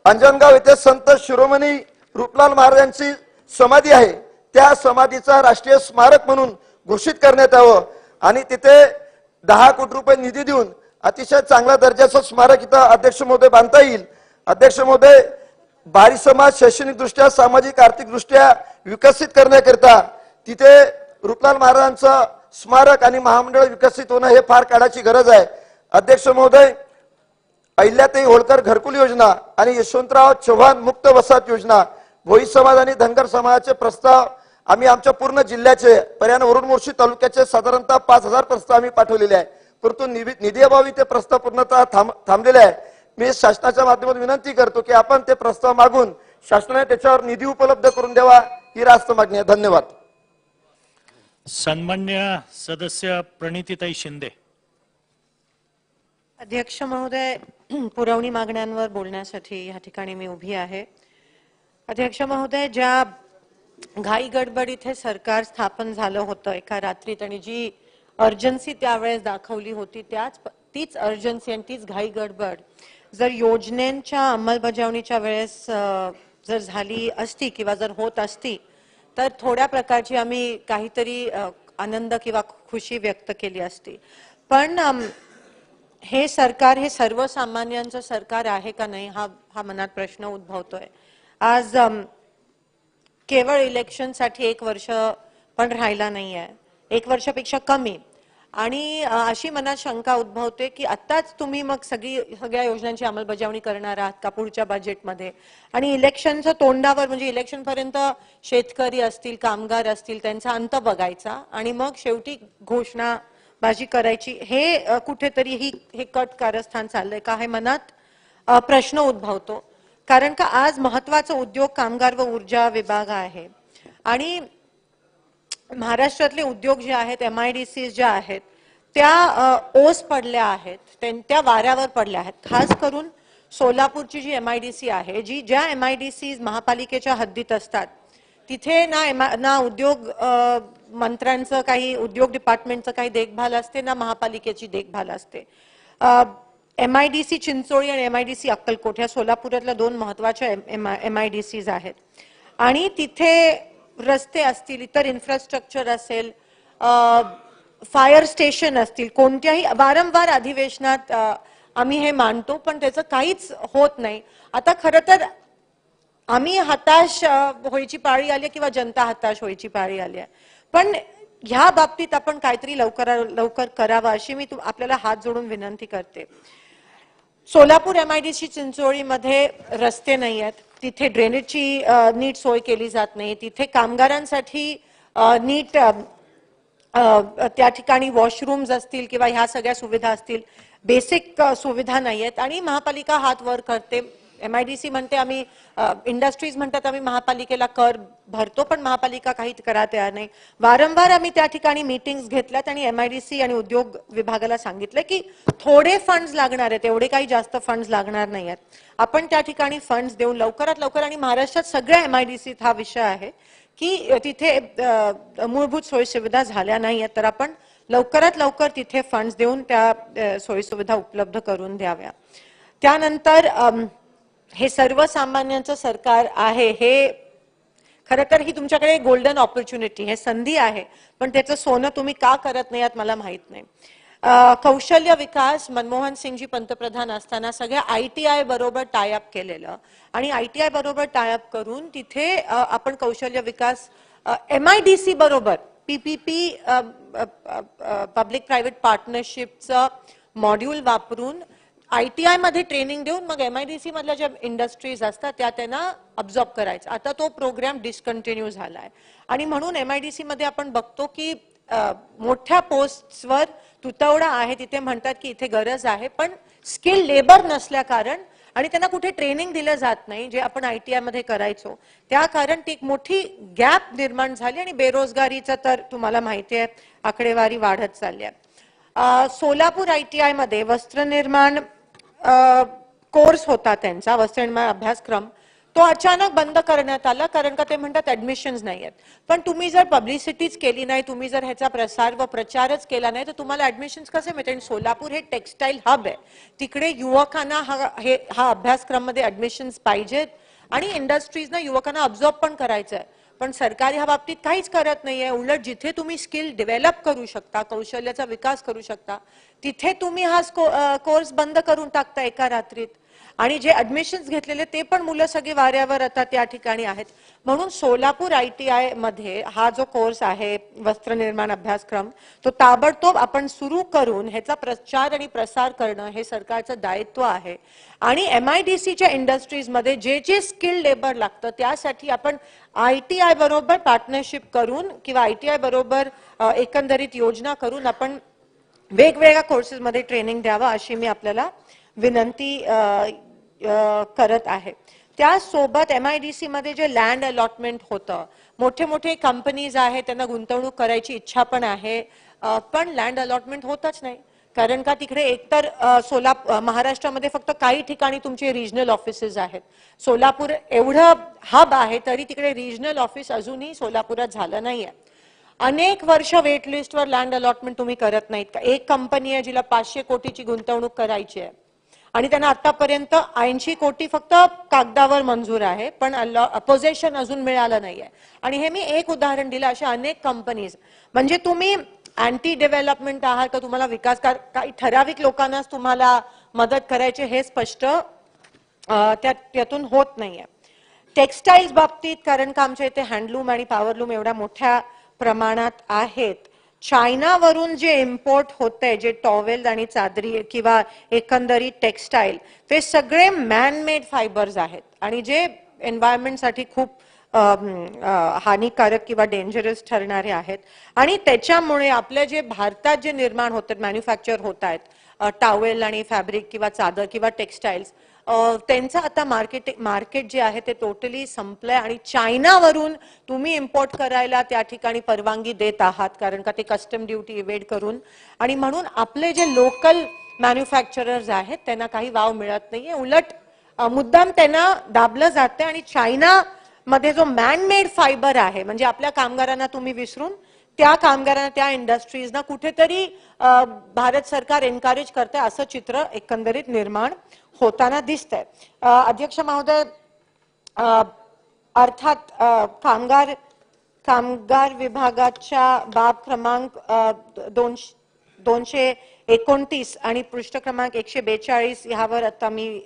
अंजनगाव येथे संत शिरोमणी रूपलाल महाराजांची समाधी आहे, त्या समाधीचा राष्ट्रीय स्मारक म्हणून घोषित करण्यात यावं आणि तिथे 10 कोटी रुपये निधी देऊन अतिशय चांगल्या दर्जाचं स्मारक इथं अध्यक्ष महोदय बांधता येईल. अध्यक्ष महोदय, बारी समाज शैक्षणिक दृष्ट्या, सामाजिक आर्थिक दृष्ट्या विकसित करण्याकरता तिथे रूपलाल महाराजांचं स्मारक आणि महामंडळ विकसित होणं हे फार काळाची गरज आहे. अध्यक्ष महोदय, अहिल्याताई होळकर घरकुल योजना आणि यशवंतराव चव्हाण मुक्त वसाहत योजना, भोई समाज आणि धनगर समाजाचे प्रस्ताव आम्ही आमच्या पूर्ण जिल्ह्याचे पर्यावरण वरुड मोर्शी तालुक्याचे साधारणतः 5000 प्रस्ताव आम्ही पाठवलेले आहे, परंतु निधी अभावी ते प्रस्ताव पूर्णतः थांबलेले आहे. मी शासनाच्या माध्यमातून विनंती करतो की आपण ते प्रस्ताव मागून शासनाने त्याच्यावर निधी उपलब्ध करून द्यावा, ही रास्त मागणी आहे. धन्यवाद. सन्मान्य सदस्य प्रणितीताई शिंदे. अध्यक्ष महोदय, पुरवणी मागण्यांवर बोलण्यासाठी या ठिकाणी मी उभी आहे. अध्यक्ष महोदय, ज्या घाई गडबड इथे सरकार स्थापन झालं होतं एका रात्रीत आणि जी अर्जन्सी त्यावेळेस दाखवली होती तीच अर्जन्सी आणि तीच घाई गडबड जर योजनेच्या अंमलबजावणीच्या वेळेस जर झाली असती किंवा जर होत असती तर थोड्या प्रकारची आम्ही काहीतरी आनंद किंवा खुशी व्यक्त केली असती. पण हे सरकार हे सर्वसामान्यांचं सरकार आहे का नाही हा मनात प्रश्न उद्भवतोय. आज केवळ इलेक्शनसाठी 1 वर्ष पण राहिला नाहीये, 1 वर्षापेक्षा कमी, आणि अशी मनात शंका उद्भवते की आत्ताच तुम्ही मग सगळ्या योजनांची अंमलबजावणी करणार आहात का पुढच्या बजेटमध्ये, आणि इलेक्शनच्या तोंडावर म्हणजे इलेक्शन पर्यंत शेतकरी असतील, कामगार असतील, त्यांचा अंत बघायचा आणि मग शेवटी घोषणाबाजी करायची, हे कुठेतरी हे कट कारस्थान चाललंय का, हे मनात प्रश्न उद्भवतो. कारण का आज महत्वाचा उद्योग कामगार व ऊर्जा विभाग आहे आणि महाराष्ट्रातले उद्योग जे आहेत, MIDC ज्या आहेत त्या ओस पडल्या आहेत, त्या वाऱ्यावर पडल्या आहेत. खास करून सोलापूरची जी MIDC आहे, ज्या MIDC महापालिकेच्या हद्दीत असतात तिथे ना उद्योग मंत्र्यांचं काही, उद्योग डिपार्टमेंटचं काही देखभाल असते, ना महापालिकेची देखभाल असते. MIDC चिंचोळी आणि MIDC अक्कलकोट ह्या सोलापुरातल्या 2 महत्वाच्या MIDCs आहेत. आणि तिथे रस्ते असतील, इतर इन्फ्रास्ट्रक्चर असेल, फायर स्टेशन असतील, कोणत्याही वारंवार अधिवेशनात आम्ही हे मांडतो, पण त्याचं काहीच होत नाही. आता खरं तर आम्ही हताश व्हायची पाळी आली किंवा जनता हताश व्हायची पाळी आली आहे, पण ह्या बाबतीत आपण काहीतरी लवकर करावं अशी मी आपल्याला हात जोडून विनंती करते. सोलापूर MIDC चिंचोळीमध्ये रस्ते नाही आहेत, तिथे ड्रेनेजची नीट सोय केली जात नाही, तिथे कामगारांसाठी नीट त्या ठिकाणी वॉशरूम्स असतील किंवा ह्या सगळ्या सुविधा असतील, बेसिक सुविधा नाही आहेत. आणि महापालिका हात वर करते. MIDC म्हणते आम्ही, इंडस्ट्रीज म्हणतात आम्ही महापालिकेला कर भरतो, पण महापालिका काही करा तयार नाही. वारंवार आम्ही त्या ठिकाणी मीटिंग्स घेतल्यात आणि MIDC आणि उद्योग विभागाला सांगितलं की थोडे फंड्स लागणार आहेत, एवढे काही जास्त फंड्स लागणार नाही आहेत, आपण त्या ठिकाणी फंड्स देऊन लवकरात लवकर. आणि महाराष्ट्रात सगळ्या MIDCत हा विषय आहे की तिथे मूलभूत सोयी सुविधा झाल्या नाही आहेत, तर आपण लवकरात लवकर तिथे फंड्स देऊन त्या सोयी सुविधा उपलब्ध करून द्याव्या. त्यानंतर हे सर्वसामान्यांचं सरकार आहे, हे खरं तर ही तुमच्याकडे गोल्डन ऑपॉर्च्युनिटी, हे संधी आहे, पण त्याचं सोनं तुम्ही का करत नाही यात मला माहित नाही. कौशल्य विकास मनमोहन सिंगजी पंतप्रधान असताना सगळ्या ITI बरोबर टायअप केलेलं आणि ITI बरोबर टायअप करून तिथे आपण कौशल्य विकास MIDC बरोबर PPP पब्लिक प्रायव्हेट पार्टनरशिपचं मॉड्यूल वापरून ITI मध्ये ट्रेनिंग देऊन मग MIDC मधल्या ज्या इंडस्ट्रीज असतात त्या त्यांना अब्झॉर्ब करायचं. आता तो प्रोग्राम डिस्कंटिन्यू झालाय आणि म्हणून MIDC मध्ये आपण बघतो की मोठ्या पोस्टवर तुटवडा आहे. तिथे म्हणतात की इथे गरज आहे, पण स्किल लेबर नसल्या कारण आणि त्यांना कुठे ट्रेनिंग दिलं जात नाही जे आपण ITI मध्ये करायचो, त्या कारण ती एक मोठी गॅप निर्माण झाली आणि बेरोजगारीचं तर तुम्हाला माहिती आहे आकडेवारी वाढत चालली आहे. सोलापूर ITI मध्ये वस्त्रनिर्माण कोर्स होता, त्यांचा वस्त्रनिर्माण अभ्यासक्रम तो अचानक बंद करण्यात आला कारण का ते म्हणतात ऍडमिशन्स नाही आहेत. पण तुम्ही जर पब्लिसिटीच केली नाही, तुम्ही जर ह्याचा प्रसार व प्रचारच केला नाही तर तुम्हाला ऍडमिशन्स कसे मिळतील. सोलापूर हे टेक्सटाईल हब आहे, तिकडे युवकांना हा अभ्यासक्रम मध्ये ऍडमिशन्स पाहिजेत आणि इंडस्ट्रीजना युवकांना अब्झॉर्ब पण करायचं आहे. पण सरकार ह्या बाबतीत काहीच करत नाहीये. उलट जिथे तुम्ही स्किल डेव्हलप करू शकता, कौशल्याचा विकास करू शकता, तिथे तुम्ही हा कोर्स बंद करून टाकता एका रात्रीत. आणि जे ऍडमिशन्स घेतलेले ते पण मुलं सगळे वाऱ्यावर आता त्या ठिकाणी आहेत. म्हणून सोलापूर ITI मध्ये हा जो कोर्स आहे वस्त्रनिर्माण अभ्यासक्रम तो ताबडतोब आपण सुरू करून ह्याचा प्रचार आणि प्रसार करणं हे सरकारचं दायित्व आहे. आणि MIDCच्या इंडस्ट्रीज मध्ये जे स्किल लेबर लागतं त्यासाठी आपण ITI बरोबर पार्टनरशिप करून किंवा ITI बरोबर एकंदरीत योजना करून आपण वेगवेगळ्या कोर्सेसमध्ये ट्रेनिंग द्यावं अशी मी आपल्याला विनंती करत आहे. त्यासोबत MIDC मध्ये जे लँड अलॉटमेंट होतं, मोठे मोठे कंपनीज आहेत त्यांना गुंतवणूक करायची इच्छा पण आहे, पण लँड अलॉटमेंट होतच नाही. कारण का तिकडे एकतर महाराष्ट्रामध्ये फक्त काही ठिकाणी तुमचे रिजनल ऑफिसेस आहेत. सोलापूर एवढं हब आहे तरी तिकडे रिजनल ऑफिस अजूनही सोलापुरात झालं नाहीये. अनेक वर्ष वेट लिस्टवर लँड अलॉटमेंट तुम्ही करत नाहीत का. एक कंपनी आहे जिला 500 कोटीची गुंतवणूक करायची आहे आणि त्यांना आतापर्यंत 80 कोटी फक्त कागदावर मंजूर आहे, पण अपोजिशन अजून मिळालं नाहीये. आणि हे मी एक उदाहरण दिलं, अशा अनेक कंपनीज. म्हणजे तुम्ही अँटी डेव्हलपमेंट आहात का तुम्हाला विकास काही ठराविक लोकांनाच तुम्हाला मदत करायची हे स्पष्ट त्यातून होत नाहीये. टेक्सटाईल्स बाबतीत कारण का आमच्या इथे हँडलूम आणि पॉवरलूम एवढ्या मोठ्या प्रमाणात आहेत, चायनावरून जे इम्पोर्ट होतंय जे टॉवेल आणि चादरी किंवा एकंदरीत टेक्सटाईल ते सगळे मॅनमेड फायबर्स आहेत आणि जे एन्व्हायरमेंटसाठी खूप हानिकारक किंवा डेंजरस ठरणारे आहेत. आणि त्याच्यामुळे आपले जे भारतात जे निर्माण होतात, मॅन्युफॅक्चर होत आहेत टॉवेल आणि फॅब्रिक किंवा चादर किंवा टेक्सटाईल्स, त्यांचं आता मार्केट जे आहे ते टोटली संपलंय आणि चायनावरून तुम्ही इम्पोर्ट करायला त्या ठिकाणी परवानगी देत आहात कारण का ते कस्टम ड्युटी इवेड करून. आणि म्हणून आपले जे लोकल मॅन्युफॅक्चरर्स आहेत त्यांना काही वाव मिळत नाहीये. उलट मुद्दाम त्यांना दाबलं जातं आणि चायना मध्ये जो मॅनमेड फायबर आहे म्हणजे आपल्या कामगारांना तुम्ही विसरून त्या कामगारांना त्या इंडस्ट्रीजना कुठेतरी भारत सरकार एनकरेज करते असं चित्र एकंदरीत निर्माण होताना दिसतंय. अध्यक्ष महोदय, अर्थात कामगार विभागाच्या बाब क्रमांक 229 आणि पृष्ठ क्रमांक 142 ह्यावर आता मी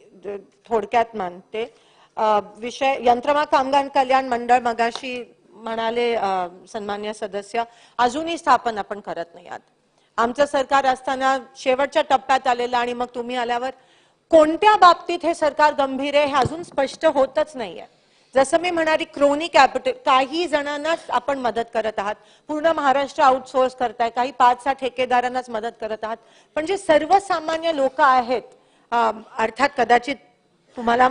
थोडक्यात मानते. विषय यंत्रमाग कामगार कल्याण मंडळ मगाशी म्हणाले सन्मान्य सदस्य, अजूनही स्थापन आपण करत नाही आहात. आमचं सरकार असताना शेवटच्या टप्प्यात आलेलं आणि मग तुम्ही आल्यावर कोणत्या बाबतीत हे सरकार गंभीर आहे हे अजून स्पष्ट होतच नाहीये. जसं मी म्हणाली क्रोनी कॅपिटल, काही जणांनाच आपण मदत करत आहात, पूर्ण महाराष्ट्र आउटसोर्स करताय, काही 5-6 ठेकेदारांनाच मदत करत आहात, पण जे सर्वसामान्य लोक आहेत, अर्थात कदाचित तुम्हाला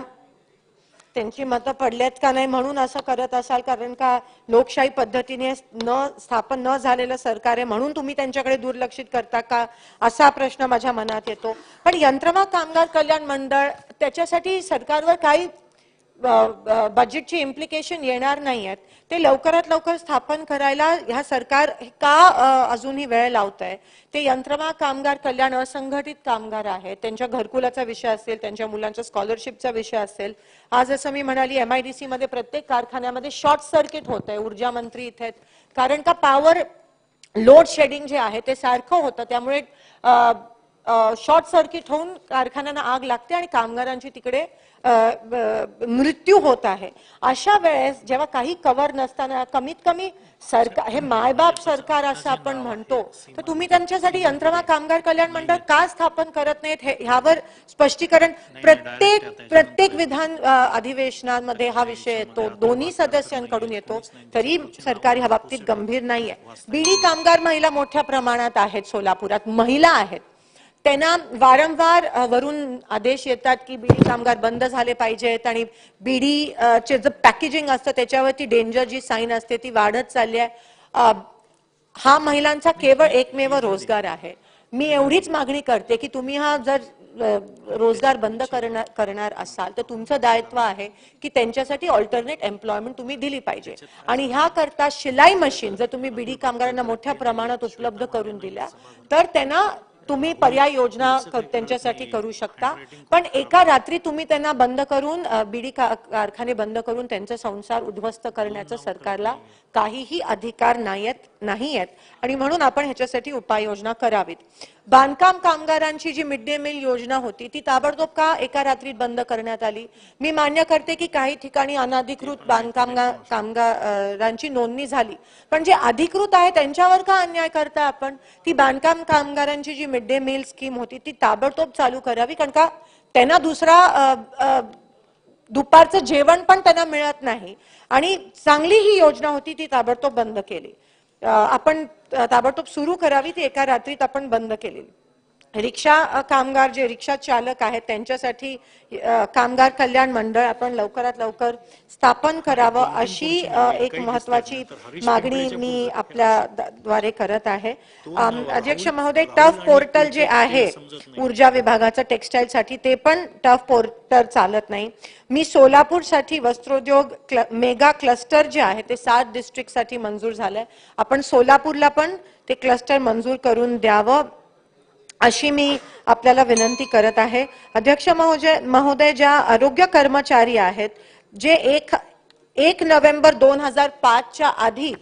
त्यांची मतं पडलेत का नाही म्हणून असं करत असाल, कारण का लोकशाही पद्धतीने स्थापन न झालेलं सरकार आहे म्हणून तुम्ही त्यांच्याकडे दुर्लक्षित करता का असा प्रश्न माझ्या मनात येतो. पण यंत्रमाग कामगार कल्याण मंडळ त्याच्यासाठी सरकारवर काही बजेटची इम्प्लिकेशन येणार नाहीयेत. ते लवकरात लवकर स्थापन करायला ह्या सरकार का अजूनही वेळ लावत आहे. ते यंत्रमाग कामगार कल्याण असंघटित कामगार आहेत, त्यांच्या घरकुलाचा विषय असेल, त्यांच्या मुलांच्या स्कॉलरशिपचा विषय असेल. आज असं मी म्हणाली MIDC मध्ये प्रत्येक कारखान्यामध्ये शॉर्ट सर्किट होत आहे. ऊर्जा मंत्री इथे आहेत, कारण का पॉवर लोड शेडिंग जे आहे ते सारखं होतं, त्यामुळे शॉर्ट सर्किट होऊन कारखान्यांना आग लागते आणि कामगारांची तिकडे मृत्यू होत आहे. अशा वेळेस जेव्हा काही कव्हर नसताना कमीत कमी सरकार, हे मायबाप सरकार असं आपण म्हणतो, तर तुम्ही त्यांच्यासाठी यंत्रमाग कामगार कल्याण मंडळ का स्थापन करत नाहीत ह्यावर स्पष्टीकरण. प्रत्येक विधान अधिवेशनामध्ये हा विषय येतो, दोन्ही सदस्यांकडून येतो, तरी सरकार ह्या बाबतीत गंभीर नाहीये. बीडी कामगार महिला मोठ्या प्रमाणात आहेत, सोलापुरात महिला आहेत, त्यांना वारंवार वरून आदेश येतात की बीडी कामगार बंद झाले पाहिजेत आणि बीडीचे जे पॅकेजिंग असतं त्याच्यावरती डेंजर जी साईन असते ती वाढत चालली आहे. हा महिलांचा केवळ एकमेव रोजगार आहे. मी एवढीच मागणी करते की तुम्ही हा जर रोजगार बंद करणार असाल तर तुमचं दायित्व आहे की त्यांच्यासाठी ऑल्टरनेट एम्प्लॉयमेंट तुम्ही दिली पाहिजे. आणि ह्या करता शिलाई मशीन जर तुम्ही बीडी कामगारांना मोठ्या प्रमाणात उपलब्ध करून दिल्या तर त्यांना तुम्ही पर्याय योजना त्यांच्यासाठी करू शकता. पण एका रात्री तुम्ही त्यांना बंद करून बीडी कारखाने बंद करून त्यांचा संसार उद्ध्वस्त करण्याचा सरकारला काहीही अधिकार नाहीयेत आणि म्हणून आपण ह्याच्यासाठी उपाययोजना करावीत. बांधकाम कामगारांची जी मिड डे मील योजना होती ती ताबडतोब का एका रात्रीत बंद करण्यात आली. मी मान्य करते की काही ठिकाणी अनधिकृत बांधकाम कामगारांची नोंदणी झाली, पण जे अधिकृत आहे त्यांच्यावर का अन्याय करता आपण. ती बांधकाम कामगारांची जी मिड डे मील स्कीम होती ती ताबडतोब चालू करावी, कारण का त्यांना दुसरा दुपारचं जेवण पण त्यांना मिळत नाही आणि चांगली ही योजना होती ती ताबडतोब बंद केली. आपण ताबडतोब सुरू करावी, ती एका रात्रीत आपण बंद केलेली. रिक्षा कामगार जे रिक्षा चालक आहेत त्यांच्यासाठी कामगार कल्याण मंडळ आपण लवकरात लवकर स्थापन करावं अशी एक महत्वाची मागणी मी आपल्या द्वारे करत आहे. अध्यक्ष महोदय, टफ पोर्टल जे आहे ऊर्जा विभागाचं टेक्सटाईल साठी ते पण टफ पोर्टल चालत नाही. मी सोलापूरसाठी वस्त्रोद्योग मेगा क्लस्टर जे आहे ते 7 डिस्ट्रिक्ट साठी मंजूर झालंय. आपण सोलापूरला पण ते क्लस्टर मंजूर करून द्यावं अशी मी आपल्याला विनंती करत आहे. अध्यक्ष महोदय, ज्या आरोग्य कर्मचारी आहेत जे 1 नोव्हेंबर 2005च्या आधी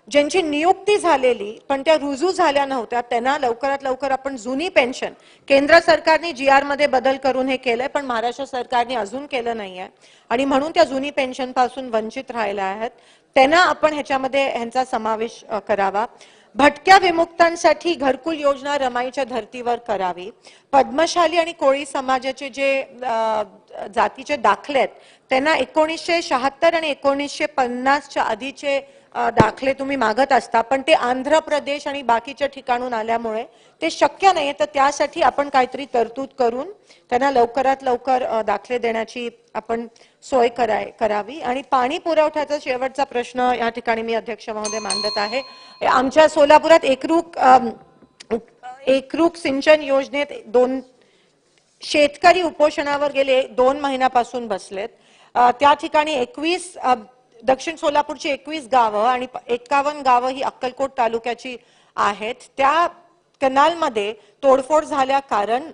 ज्यांची नियुक्ती झालेली पण त्या रुजू झाल्या नव्हत्या त्यांना लवकरात लवकर आपण जुनी पेन्शन, केंद्र सरकारने GR मध्ये बदल करून हे केलंय पण महाराष्ट्र सरकारने अजून केलं नाहीये आणि म्हणून त्या जुनी पेन्शन पासून वंचित राहिल्या आहेत, त्यांना आपण ह्याच्यामध्ये ह्यांचा समावेश करावा. भटक्या विमुक्तांसाठी घरकुल योजना रमाईच्या धर्तीवर करावी. पद्मशाली आणि कोळी समाजाचे जे जातीचे दाखले आहेत त्यांना 1976 आणि 1950च्या आधीचे दाखले तुम्ही मागत असता, पण ते आंध्र प्रदेश आणि बाकीच्या ठिकाणून आल्यामुळे ते शक्य नाही. तर त्यासाठी आपण काहीतरी तरतूद करून त्यांना लवकरात लवकर दाखले देण्याची आपण सोय करावी. आणि पाणी पुरवठ्याचा शेवटचा प्रश्न या ठिकाणी मी अध्यक्ष महोदय मांडत आहे. आमच्या सोलापुरात एकरूप सिंचन योजनेत शेतकरी उपोषणावर गेले 2 महिन्यापासून बसलेत. त्या ठिकाणी 21 दक्षिण सोलापूरची 21 गावं आणि 51 गावं ही अक्कलकोट तालुक्याची आहेत. त्या कनालमध्ये तोडफोड झाल्या कारण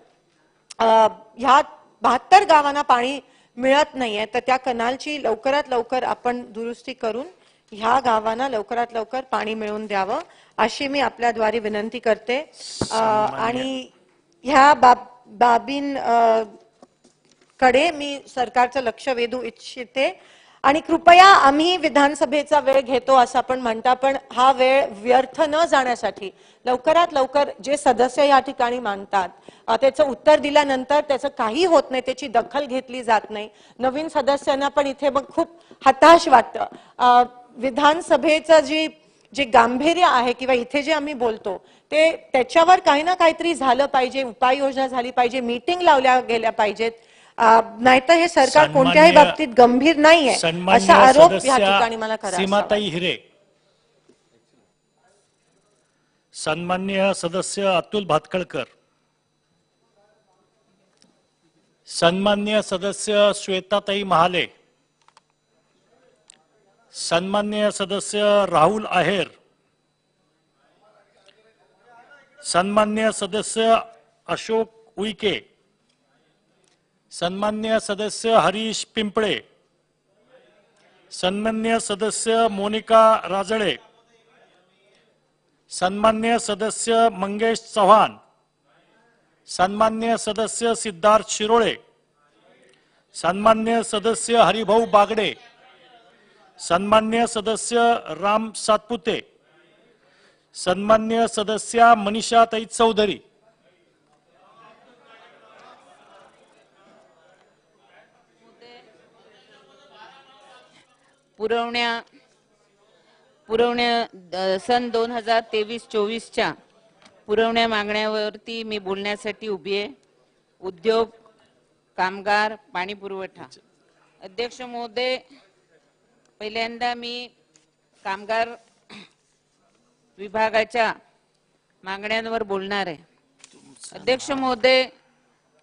ह्या 72 गावांना पाणी मिळत नाहीये. तर त्या कनालची लवकरात लवकर आपण दुरुस्ती करून ह्या गावांना लवकरात लवकर पाणी मिळवून द्यावं अशी मी आपल्याद्वारे विनंती करते. आणि ह्या कडे मी सरकारचं लक्ष वेधू इच्छिते. आणि कृपया आम्ही विधानसभेचा वेळ घेतो असं आपण म्हणता, पण हा वेळ व्यर्थ न जाण्यासाठी लवकरात लवकर जे सदस्य या ठिकाणी मांडतात त्याचं उत्तर दिल्यानंतर त्याचं काही होत नाही, त्याची दखल घेतली जात नाही. नवीन सदस्यांना पण इथे मग खूप हताश वाटतं. विधानसभेचं जे गांभीर्य आहे किंवा इथे जे आम्ही बोलतो ते त्याच्यावर काही ना काहीतरी झालं पाहिजे, उपाययोजना झाली पाहिजे, मीटिंग लावल्या गेल्या पाहिजेत. नाहीतर हे सरकार कोणत्याही बाबतीत गंभीर नाहीये असा आरोप या ठिकाणी मला करायचा. सीमाताई हिरे. सन्माननीय सदस्य अतुल भातखळकर. सन्माननीय सदस्य श्वेताताई महाले. सन्माननीय सदस्य राहुल आहेर. सन्माननीय सदस्य अशोक उईके. सन्माननीय सदस्य हरीश पिंपळे. सन्माननीय सदस्य मोनिका राजळे. सन्माननीय सदस्य मंगेश चव्हाण. सन्माननीय सदस्य सिद्धार्थ शिरोळे. सन्माननीय सदस्य हरिभाऊ बागडे. सन्माननीय सदस्य राम सातपुते. सन्माननीय सदस्य मनीषाताई चौधरी. पुरवण्या सन 2023-24च्या पुरवण्या मागण्यावरती मी बोलण्यासाठी उभी आहे. उद्योग, कामगार, पाणी पुरवठा. अध्यक्ष महोदय, पहिल्यांदा मी कामगार विभागाच्या मागण्यांवर बोलणार आहे. अध्यक्ष महोदय,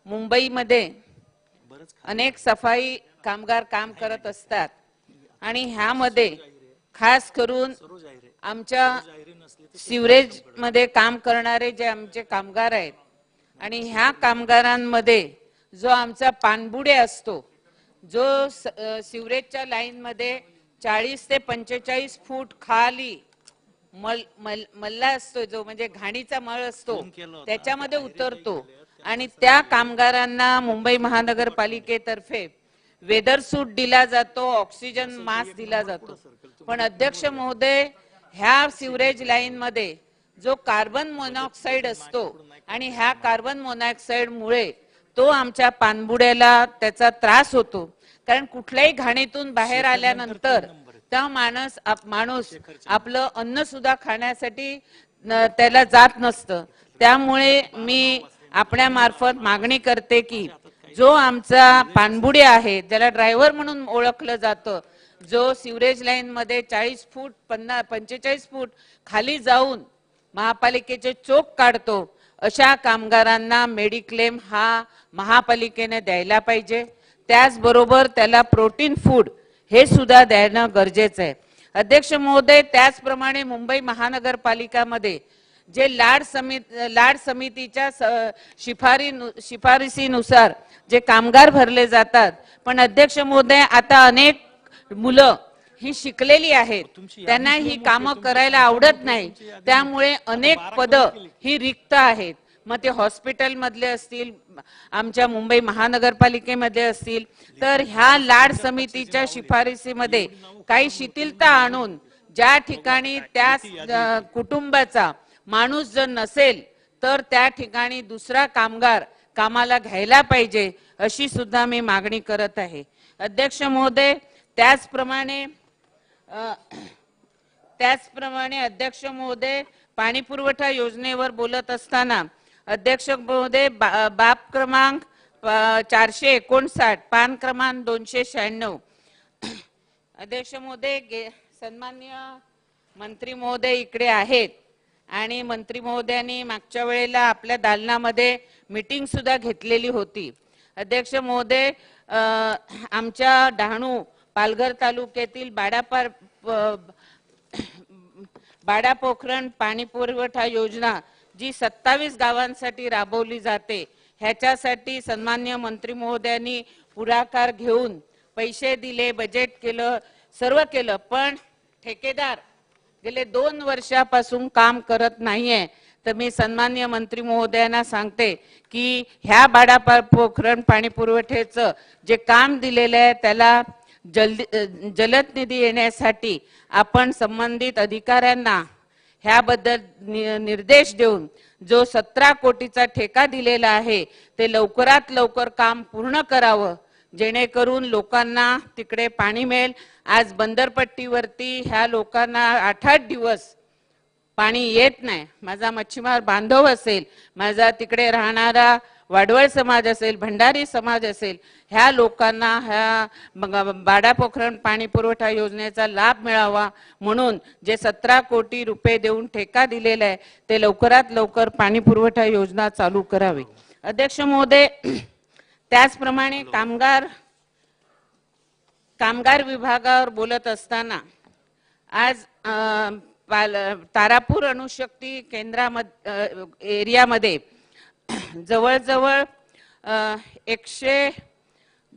मुंबईमध्ये अनेक सफाई कामगार काम करत असतात आणि ह्यामध्ये खास करून आमच्या सिवरेज मध्ये काम करणारे जे आमचे कामगार आहेत आणि ह्या कामगारांमध्ये जो आमचा पाणबुडे असतो, जो सिवरेजच्या लाईन मध्ये 40 ते 45 फूट खाली मल्ला असतो, जो म्हणजे घाणीचा मळ असतो, त्याच्यामध्ये उतरतो आणि त्या कामगारांना मुंबई महानगरपालिकेतर्फे वेदर सूट दिला जातो, ऑक्सिजन मास्क दिला जातो. पण अध्यक्ष महोदय, ह्या सिवरेज लाईन मध्ये जो कार्बन मोनॉक्साईड असतो आणि ह्या कार्बन मोनॉक्साईड मुळे तो आमच्या पाणबुड्याला त्याचा त्रास होतो. कारण कुठल्याही घाणीतून बाहेर आल्यानंतर त्या माणूस आपलं अन्न सुद्धा खाण्यासाठी त्याला जात नसतं. त्यामुळे मी आपल्या मार्फत मागणी करते की जो आमचा पाणबुडी आहे, ज्याला ड्रायव्हर म्हणून ओळखलं जातं, जो सिवरेज लाईन मध्ये 40 फूट 45 फूट खाली जाऊन महापालिकेचे चोक काढतो, अशा कामगारांना मेडिक्लेम हा महापालिकेने द्यायला पाहिजे. त्याचबरोबर त्याला प्रोटीन फूड हे सुद्धा देणं गरजेचं आहे. अध्यक्ष महोदय, त्याचप्रमाणे मुंबई महानगरपालिकामध्ये जे लाड समितीच्या शिफारसीनुसार जे कामगार भरले जातात, पण अध्यक्ष महोदय आता अनेक मुलं ही शिकलेली आहेत, त्यांना ही कामं करायला आवडत नाही, त्यामुळे अनेक पदं ही रिक्त आहेत. मग ते हॉस्पिटल मधले असतील, आमच्या मुंबई महानगरपालिकेमध्ये असतील, तर ह्या लाड समितीच्या शिफारसीमध्ये काही शिथिलता आणून ज्या ठिकाणी त्या कुटुंबाचा माणूस जर नसेल तर त्या ठिकाणी दुसरा कामगार कामाला घ्यायला पाहिजे, अशी सुद्धा मी मागणी करत आहे. अध्यक्ष महोदय, त्याचप्रमाणे अध्यक्ष महोदय, पाणी पुरवठा योजनेवर बोलत असताना अध्यक्ष महोदय, बाब क्रमांक 459, पान क्रमांक 296. अध्यक्ष महोदय, सन्माननीय मंत्री महोदय इकडे आहेत, आणि मंत्री महोदयांनी मागच्या वेळेला आपल्या दालनामध्ये मीटिंग सुद्धा घेतलेली होती. अध्यक्ष महोदय, आमच्या डहाणू पालघर तालुक्यातील बाडा पोखरण पाणी पुरवठा योजना जी 27 गावांसाठी राबवली जाते, ह्याच्यासाठी सन्माननीय मंत्री महोदयांनी पुढाकार घेऊन पैसे दिले, बजेट केलं, सर्व केलं, पण ठेकेदार गेले 2 वर्षापासून काम करत नाहीये. तर मी सन्माननीय मंत्री महोदयांना सांगते की ह्या बाडा पोखरण पाणी पुरवठ्याचं जे काम दिलेलं आहे त्याला जलद निधी येण्यासाठी आपण संबंधित अधिकाऱ्यांना ह्याबद्दल निर्देश देऊन जो 17 कोटीचा ठेका दिलेला आहे ते लवकरात लवकर काम पूर्ण करावं, जेणेकरून लोकांना तिकडे पाणी मिळेल. आज बंदरपट्टीवरती ह्या लोकांना 8-8 दिवस पाणी येत नाही. माझा मच्छीमार बांधव असेल, माझा तिकडे राहणारा वाडवळ समाज असेल, भंडारी समाज असेल, ह्या लोकांना ह्या बाडा पोखरण पाणी पुरवठा योजनेचा लाभ मिळावा म्हणून जे 17 कोटी रुपये देऊन ठेका दिलेला आहे ते लवकरात लवकर पाणी पुरवठा योजना चालू करावी. अध्यक्ष महोदय, त्याचप्रमाणे कामगार विभागावर बोलत असताना आज तारापूर अणुशक्ती एरियामध्ये जवळजवळ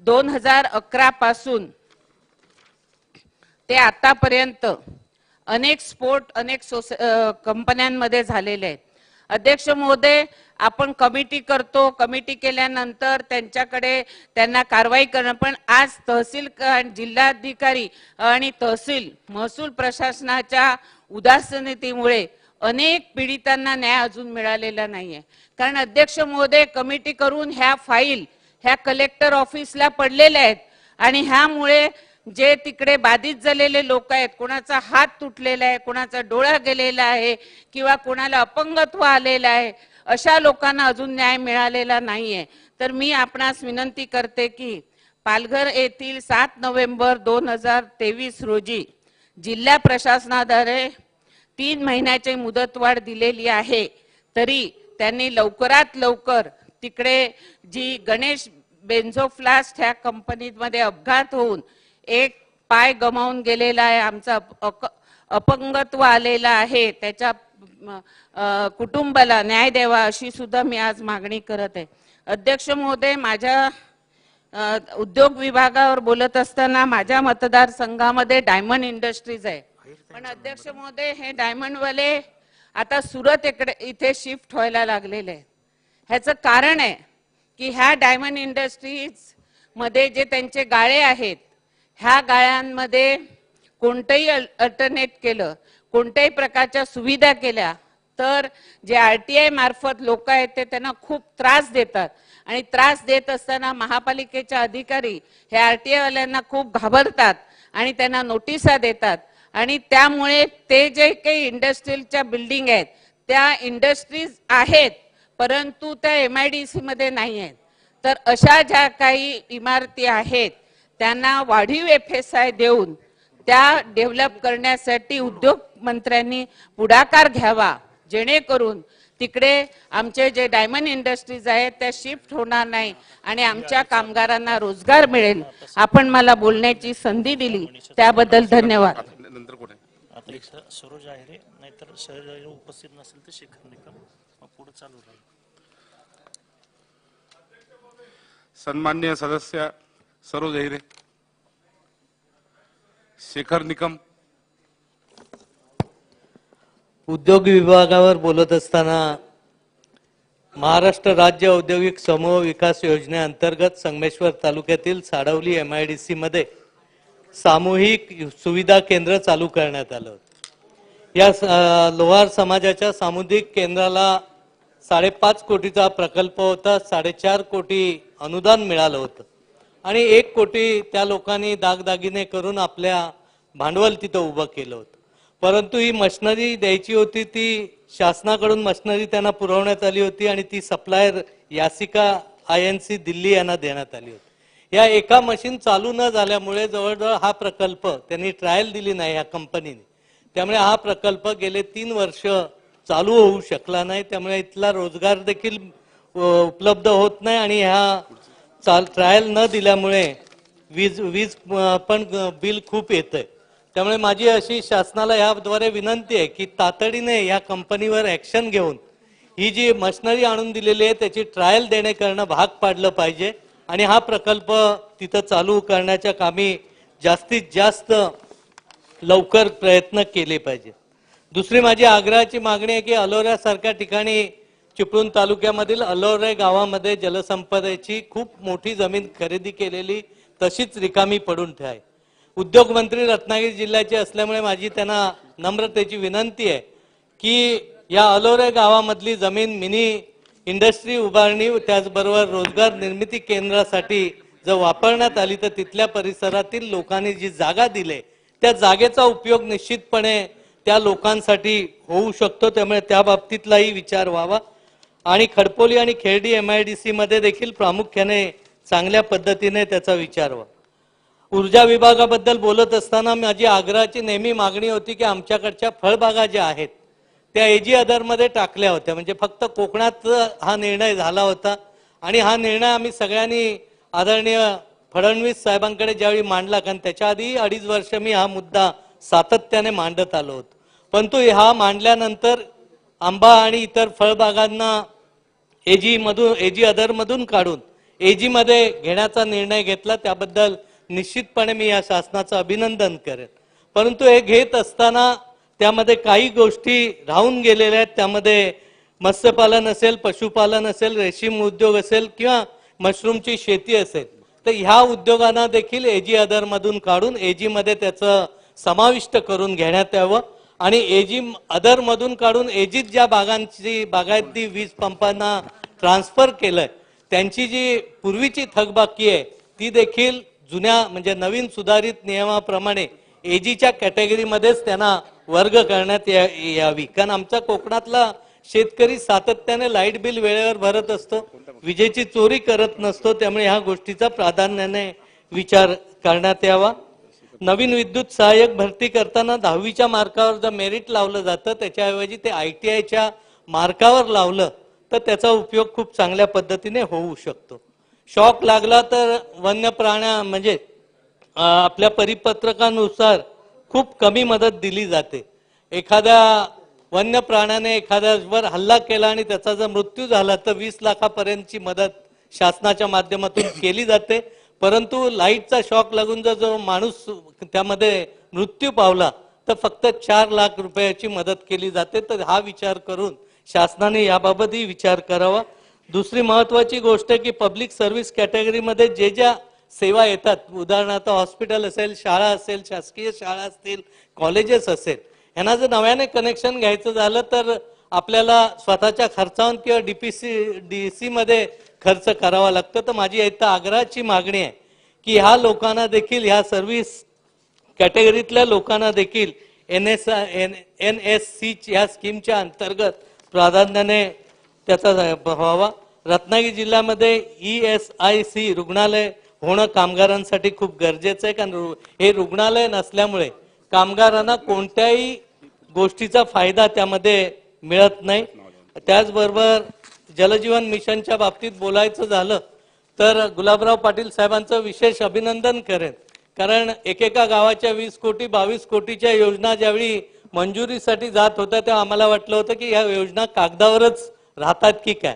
2011 पासून ते आतापर्यंत अनेक स्फोट अनेक कंपन्यांमध्ये झालेले आहेत. अध्यक्ष महोदय, आपण कमिटी करतो, कमिटी केल्यानंतर त्यांना कारवाई करणं, पण आज तहसील जिल्हाधिकारी आणि तहसील महसूल प्रशासनाच्या उदासीनतेमुळे अनेक पीडितांना न्याय अजून मिळालेला नाहीये. कारण अध्यक्ष महोदय, कमिटी करून ह्या फाईल ह्या कलेक्टर ऑफिसला पडलेल्या आहेत आणि ह्यामुळे जे तिकडे बाधित झालेले लोक आहेत, कोणाचा हात तुटलेला आहे, कोणाचा डोळा गेलेला आहे किंवा कोणाला अपंगत्व आलेलं आहे, अशा लोकांना अजून न्याय मिळालेला नाहीये. तर मी आपणास विनंती करते की पालघर येथील 7 नोव्हेंबर 2023 रोजी जिल्हा प्रशासनाद्वारे 3 महिन्याची मुदतवाढ दिलेली आहे, तरी त्यांनी लवकरात लवकर तिकडे जी गणेश बेन्झोफ्लास्ट ह्या कंपनीमध्ये अपघात होऊन एक पाय गमावून गेलेला आहे, आमचा अपंगत्व आलेला आहे, त्याच्या कुटुंबाला न्याय द्यावा अशी सुद्धा मी आज मागणी करत आहे. अध्यक्ष महोदय, माझ्या उद्योग विभागावर बोलत असताना माझ्या मतदारसंघामध्ये डायमंड इंडस्ट्रीज आहे, पण अध्यक्ष महोदय हे डायमंडवाले आता सुरत इथे शिफ्ट व्हायला लागलेले आहे. ह्याचं कारण आहे की ह्या डायमंड इंडस्ट्रीज मध्ये जे त्यांचे गाळे आहेत, ह्या गाळ्यांमध्ये कोणतंही अल्टरनेट केलं, कोणत्याही प्रकारच्या सुविधा केल्या तर जे RTI मार्फत लोक आहेत ते त्यांना खूप त्रास देतात आणि त्रास देत असताना महापालिकेचे अधिकारी हे RTI वाल्यांना खूप घाबरतात आणि त्यांना नोटिसा देतात आणि त्यामुळे ते जे काही इंडस्ट्रीजच्या बिल्डिंग आहेत त्या इंडस्ट्रीज आहेत परंतु त्या MIDC मध्ये नाही आहेत. तर अशा ज्या काही इमारती आहेत त्यांना वाढीव FSI देऊन त्या डेव्हलप करण्यासाठी उद्योग मंत्र्यांनी पुढाकार घ्यावा, जेणेकरून तिकडे आमचे जे डायमंड इंडस्ट्रीज आहेत त्या शिफ्ट होणार नाही आणि आमच्या कामगारांना रोजगार मिळेल. आपण मला बोलण्याची संधी दिली त्याबद्दल धन्यवाद. सरोज आहे, नाहीतर सरोज उपस्थित नसेल तर शेखर निकम पुढे चालू राहील. सन्मान्य सदस्य सरोज अहिरे, शेखर निकम. उद्योग विभागावर बोलत असताना महाराष्ट्र राज्य औद्योगिक समूह विकास योजनेअंतर्गत संगमेश्वर तालुक्यातील साडवली MIDC मध्ये सामूहिक सुविधा केंद्र चालू करण्यात आलं होतं. या लोहार समाजाच्या सामुदायिक केंद्राला 5.5 कोटीचा प्रकल्प होता, 4.5 कोटी अनुदान मिळालं होतं आणि 1 कोटी त्या लोकांनी दागदागिने करून आपल्या भांडवल तिथं उभं केलं होतं. परंतु ही मशिनरी द्यायची होती, ती शासनाकडून मशिनरी त्यांना पुरवण्यात आली होती आणि ती सप्लायर यासिका INC दिल्ली यांना देण्यात आली होती. या एका मशीन चालू न झाल्यामुळे जवळजवळ हा प्रकल्प त्यांनी ट्रायल दिली नाही या कंपनीने, त्यामुळे हा प्रकल्प गेले 3 वर्ष चालू होऊ शकला नाही, त्यामुळे इथला रोजगार देखील उपलब्ध होत नाही आणि ह्या ट्रायल न दिल्यामुळे वीज वीज पण बिल खूप येतंय. त्यामुळे माझी अशी शासनाला याद्वारे विनंती आहे की तातडीने या कंपनीवर ऍक्शन घेऊन ही जी मशिनरी आणून दिलेली आहे त्याची ट्रायल देणे करणं भाग पाडलं पाहिजे आणि हा प्रकल्प तिथं चालू करण्याच्या कामी जास्तीत जास्त लवकर प्रयत्न केले पाहिजे. दुसरी माझी आग्रहाची मागणी आहे की अलोऱ्यासारख्या ठिकाणी चिपळूण तालुक्यामधील अलोरे गावामध्ये जलसंपदेची खूप मोठी जमीन खरेदी केलेली तशीच रिकामी पडून आहे. उद्योग मंत्री रत्नागिरी जिल्ह्याचे असल्यामुळे माझी त्यांना नम्रतेची विनंती आहे की या अलोरे गावामधली जमीन मिनी इंडस्ट्री उभारणी त्याचबरोबर रोजगार निर्मिती केंद्रासाठी जर वापरण्यात आली तर तिथल्या परिसरातील लोकांनी जी जागा दिली त्या जागेचा उपयोग निश्चितपणे त्या लोकांसाठी होऊ शकतो. त्यामुळे त्या बाबतीतलाही विचार व्हावा आणि खडपोली आणि खेर्डी MIDC मध्ये देखील प्रामुख्याने चांगल्या पद्धतीने त्याचा विचार व्हावा. ऊर्जा विभागाबद्दल बोलत असताना माझी आग्रहाची नेहमी मागणी होती की आमच्याकडच्या फळबागा ज्या आहेत त्या AG अदरमध्ये टाकल्या होत्या. म्हणजे फक्त कोकणात हा निर्णय झाला होता आणि हा निर्णय आम्ही सगळ्यांनी आदरणीय फडणवीस साहेबांकडे ज्यावेळी मांडला, कारण त्याच्या आधी 2.5 वर्ष मी हा मुद्दा सातत्याने मांडत आलो होतो, परंतु हा मांडल्यानंतर आंबा आणि इतर फळबागांना AG अदरमधून काढून AG मध्ये घेण्याचा निर्णय घेतला. त्याबद्दल निश्चितपणे मी या शासनाचं अभिनंदन करेन. परंतु हे घेत असताना त्यामध्ये काही गोष्टी राहून गेलेल्या आहेत. त्यामध्ये मत्स्यपालन असेल, पशुपालन असेल, रेशीम उद्योग असेल किंवा मशरूमची शेती असेल, तर ह्या उद्योगांना देखील AG अदरमधून काढून AG मध्ये त्याचं समाविष्ट करून घेण्यात यावं आणि AG अदरमधून काढून AG ज्या बागांची बागायती वीज पंपांना ट्रान्सफर केलंय त्यांची जी पूर्वीची थकबाकी आहे ती देखील जुन्या म्हणजे नवीन सुधारित नियमाप्रमाणे AGच्या कॅटेगरीमध्येच त्यांना वर्ग करण्यात यावी. कारण आमच्या कोकणातला शेतकरी सातत्याने लाईट बिल वेळेवर भरत असतो, विजेची चोरी करत नसतो. त्यामुळे ह्या गोष्टीचा प्राधान्याने विचार करण्यात यावा. नवीन विद्युत सहाय्यक भरती करताना 10वीच्या मार्कावर जर मेरिट लावलं जातं त्याच्याऐवजी ते ITIच्या मार्कावर लावलं तर त्याचा उपयोग खूप चांगल्या पद्धतीने होऊ शकतो. शॉक लागला तर वन्य प्राण्या म्हणजे आपल्या परिपत्रकानुसार खूप कमी मदत दिली जाते. एखाद्या वन्य प्राण्याने एखाद्यावर हल्ला केला आणि त्याचा जर मृत्यू झाला तर 20 लाखापर्यंतची मदत शासनाच्या माध्यमातून केली जाते. परंतु लाईटचा शॉक लागून जर जो माणूस त्यामध्ये मृत्यू पावला तर फक्त 4 लाख रुपयाची मदत केली जाते. तर हा विचार करून शासनाने याबाबतही विचार करावा. दुसरी महत्वाची गोष्ट की पब्लिक सर्व्हिस कॅटेगरीमध्ये ज्या सेवा येतात, उदाहरणार्थ हॉस्पिटल असेल, शाळा असेल, शासकीय शाळा असतील, कॉलेजेस असेल, यांना जर नव्याने कनेक्शन घ्यायचं झालं तर आपल्याला स्वतःच्या खर्चावरून किंवा DC मध्ये खर्च करावा लागतो. तर माझी इथं आग्रहाची मागणी आहे की ह्या लोकांना देखील ह्या सर्व्हिस कॅटेगरीतल्या लोकांना देखील NSC या स्कीमच्या अंतर्गत प्राधान्याने त्याचा व्हावा. रत्नागिरी जिल्ह्यामध्ये ESIC रुग्णालय होणं कामगारांसाठी खूप गरजेचं आहे, कारण हे रुग्णालय नसल्यामुळे कामगारांना कोणत्याही गोष्टीचा फायदा त्यामध्ये मिळत नाही. त्याचबरोबर जलजीवन मिशनच्या बाबतीत बोलायचं झालं तर गुलाबराव पाटील साहेबांचं विशेष अभिनंदन करेन, कारण एकेका गावाच्या 20 कोटी 22 कोटीच्या योजना ज्यावेळी मंजुरीसाठी जात होत्या तेव्हा आम्हाला वाटलं होतं की या योजना कागदावरच राहतात की काय,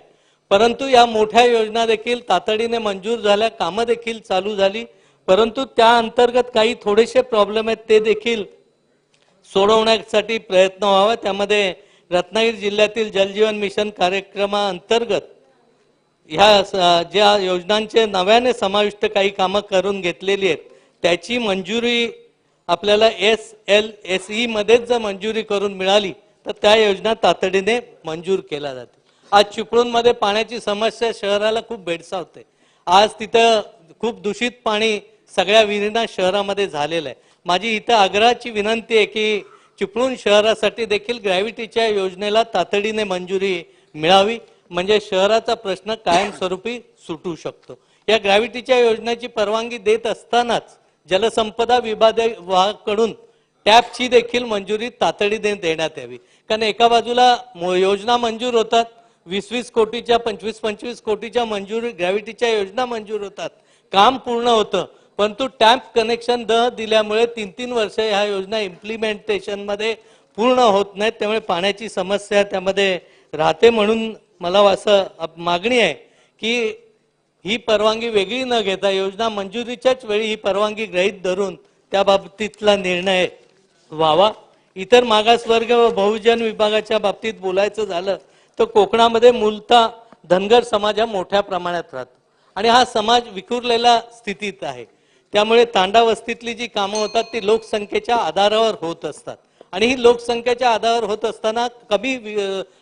परंतु या मोठ्या योजना देखील तातडीने मंजूर झाल्या, कामं देखील चालू झाली. परंतु त्या अंतर्गत काही थोडेसे प्रॉब्लेम आहेत ते देखील सोडवण्यासाठी प्रयत्न व्हावा. त्यामध्ये रत्नागिरी जिल्ह्यातील जलजीवन मिशन कार्यक्रमाअंतर्गत ह्या ज्या योजनांचे नव्याने समाविष्ट काही कामं करून घेतलेली आहेत त्याची मंजुरी आपल्याला SLSE मध्येच जर मंजुरी करून मिळाली तर त्या योजना तातडीने मंजूर केल्या जातील. आज चिपळूणमध्ये पाण्याची समस्या शहराला खूप भेडसावते. आज तिथं खूप दूषित पाणी सगळ्या विहिरींना शहरामध्ये झालेलं आहे. माझी इथं आग्रहाची विनंती आहे की चिपळूण शहरासाठी देखील ग्रॅव्हिटीच्या योजनेला तातडीने मंजुरी मिळावी, म्हणजे शहराचा प्रश्न कायमस्वरूपी सुटू शकतो. या ग्रॅव्हिटीच्या योजनेची परवानगी देत असतानाच जलसंपदा विभागाकडून टॅपची देखील मंजुरी तातडीने देण्यात यावी. कारण एका बाजूला योजना मंजूर होतात, 20-20 कोटीच्या 25-25 कोटीच्या मंजूर ग्रॅव्हिटीच्या योजना मंजूर होतात, काम पूर्ण होतं, परंतु टॅप कनेक्शन न दिल्यामुळे 3-3 वर्ष ह्या योजना इम्प्लिमेंटेशन मध्ये पूर्ण होत नाहीत. त्यामुळे पाण्याची समस्या त्यामध्ये राहते. म्हणून मला असं मागणी आहे की ही परवानगी वेगळी न घेता योजना मंजुरीच्याच वेळी ही परवानगी गृहीत धरून त्या बाबतीतला निर्णय व्हावा. इतर मागासवर्ग व बहुजन विभागाच्या बाबतीत बोलायचं झालं तर कोकणामध्ये मूलतः धनगर समाज हा मोठ्या प्रमाणात राहतो आणि हा समाज विखुरलेला स्थितीत आहे. त्यामुळे तांडा वस्तीतली जी कामं होतात ती लोकसंख्येच्या आधारावर होत असतात आणि ही लोकसंख्येच्या आधारावर होत असताना कमी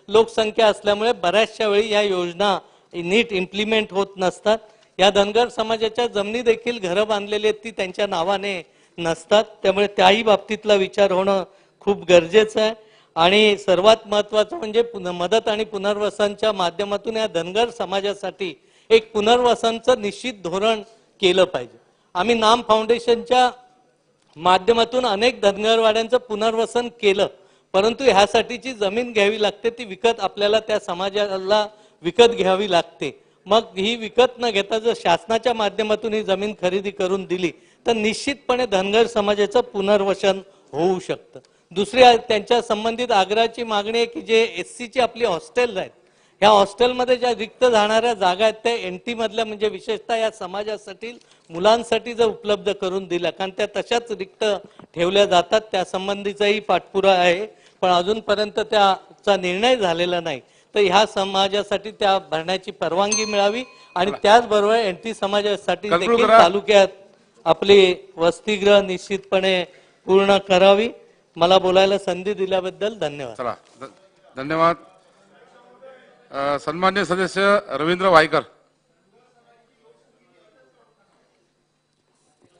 लोकसंख्या असल्यामुळे बऱ्याचशा वेळी या योजना नीट इम्प्लिमेंट होत नसतात. या धनगर समाजाच्या जमिनी देखील घरं बांधलेली आहेत ती त्यांच्या नावाने नसतात. त्यामुळे त्याही बाबतीतला विचार होणं खूप गरजेचं आहे. आणि सर्वात महत्वाचं म्हणजे मदत आणि पुनर्वसनच्या माध्यमातून या धनगर समाजासाठी एक पुनर्वसनचं निश्चित धोरण केलं पाहिजे. आम्ही नाम फाउंडेशनच्या माध्यमातून अनेक धनगरवाड्यांचं पुनर्वसन केलं, परंतु ह्यासाठीची जमीन घ्यावी लागते, ती विकत आपल्याला त्या समाजाला विकत घ्यावी लागते. मग ही विकत न घेता जर शासनाच्या माध्यमातून ही जमीन खरेदी करून दिली तर निश्चितपणे धनगर समाजाचं पुनर्वसन होऊ शकतं. दुसरी त्यांच्या संबंधित आग्रहाची मागणी आहे की जे SCची आपली हॉस्टेल आहेत, ह्या हॉस्टेलमध्ये ज्या रिक्त जाणाऱ्या जागा आहेत त्या NT मधल्या म्हणजे विशेषतः या समाजासाठी मुलांसाठी जर उपलब्ध करून दिल्या, कारण त्या तशाच रिक्त ठेवल्या जातात, त्या संबंधीचाही पाठपुरावा आहे, पण अजूनपर्यंत त्याचा निर्णय झालेला नाही. तर ह्या समाजासाठी त्या भरण्याची परवानगी मिळावी आणि त्याचबरोबर NT समाजासाठी देखील तालुक्यात आपली वसतिगृह निश्चितपणे पूर्ण करावी. मला बोलायला संधी दिल्याबद्दल धन्यवाद. चला धन्यवाद. सन्मान्य सदस्य रवींद्र वायकर.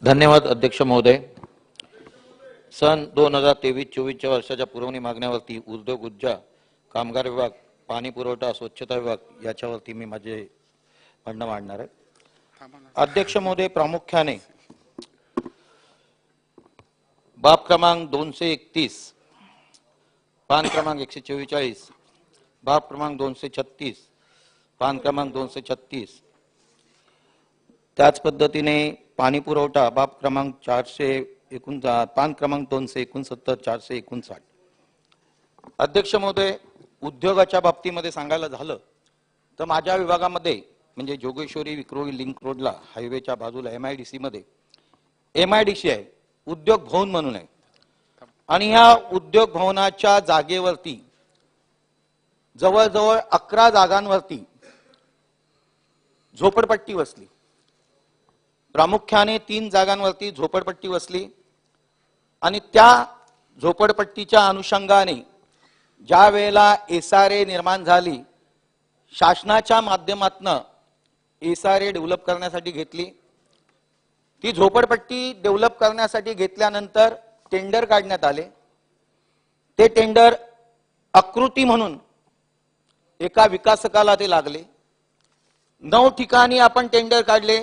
धन्यवाद अध्यक्ष महोदय. सन 2023-24 वर्षाच्या पुरवणी मागण्यावरती उद्योग ऊर्जा, कामगार विभाग, पाणी पुरवठा, स्वच्छता विभाग याच्यावरती मी माझे म्हणणं मांडणार आहे. अध्यक्ष महोदय, प्रामुख्याने बाब क्रमांक 231, पान क्रमांक 144, बाब क्रमांक 236, पान क्रमांक 236, त्याच पद्धतीने पाणी पुरवठा बाब क्रमांक 459, पान क्रमांक 269, 459. अध्यक्ष महोदय, उद्योगाच्या बाबतीमध्ये सांगायला झालं तर माझ्या विभागामध्ये म्हणजे जोगेश्वरी विक्रोळी लिंक रोडला हायवेच्या बाजूला MIDC मध्ये MIDC आहे, उद्योग भवन म्हणून आहे. आणि ह्या उद्योग भवनाच्या जागेवरती जवळजवळ 11 जागांवरती झोपडपट्टी वसली. प्रामुख्याने 3 जागांवरती झोपडपट्टी वसली आणि त्या झोपडपट्टीच्या अनुषंगाने ज्या वेळेला SRA निर्माण झाली, शासनाच्या माध्यमातून SRA डेव्हलप करण्यासाठी घेतली. ती झोपडपट्टी डेव्हलप करण्यासाठी घेतल्यानंतर टेंडर काढण्यात आले. ते टेंडर आकृती म्हणून एका विकासकाला ते लागले. 9 ठिकाणी आपण टेंडर काढले.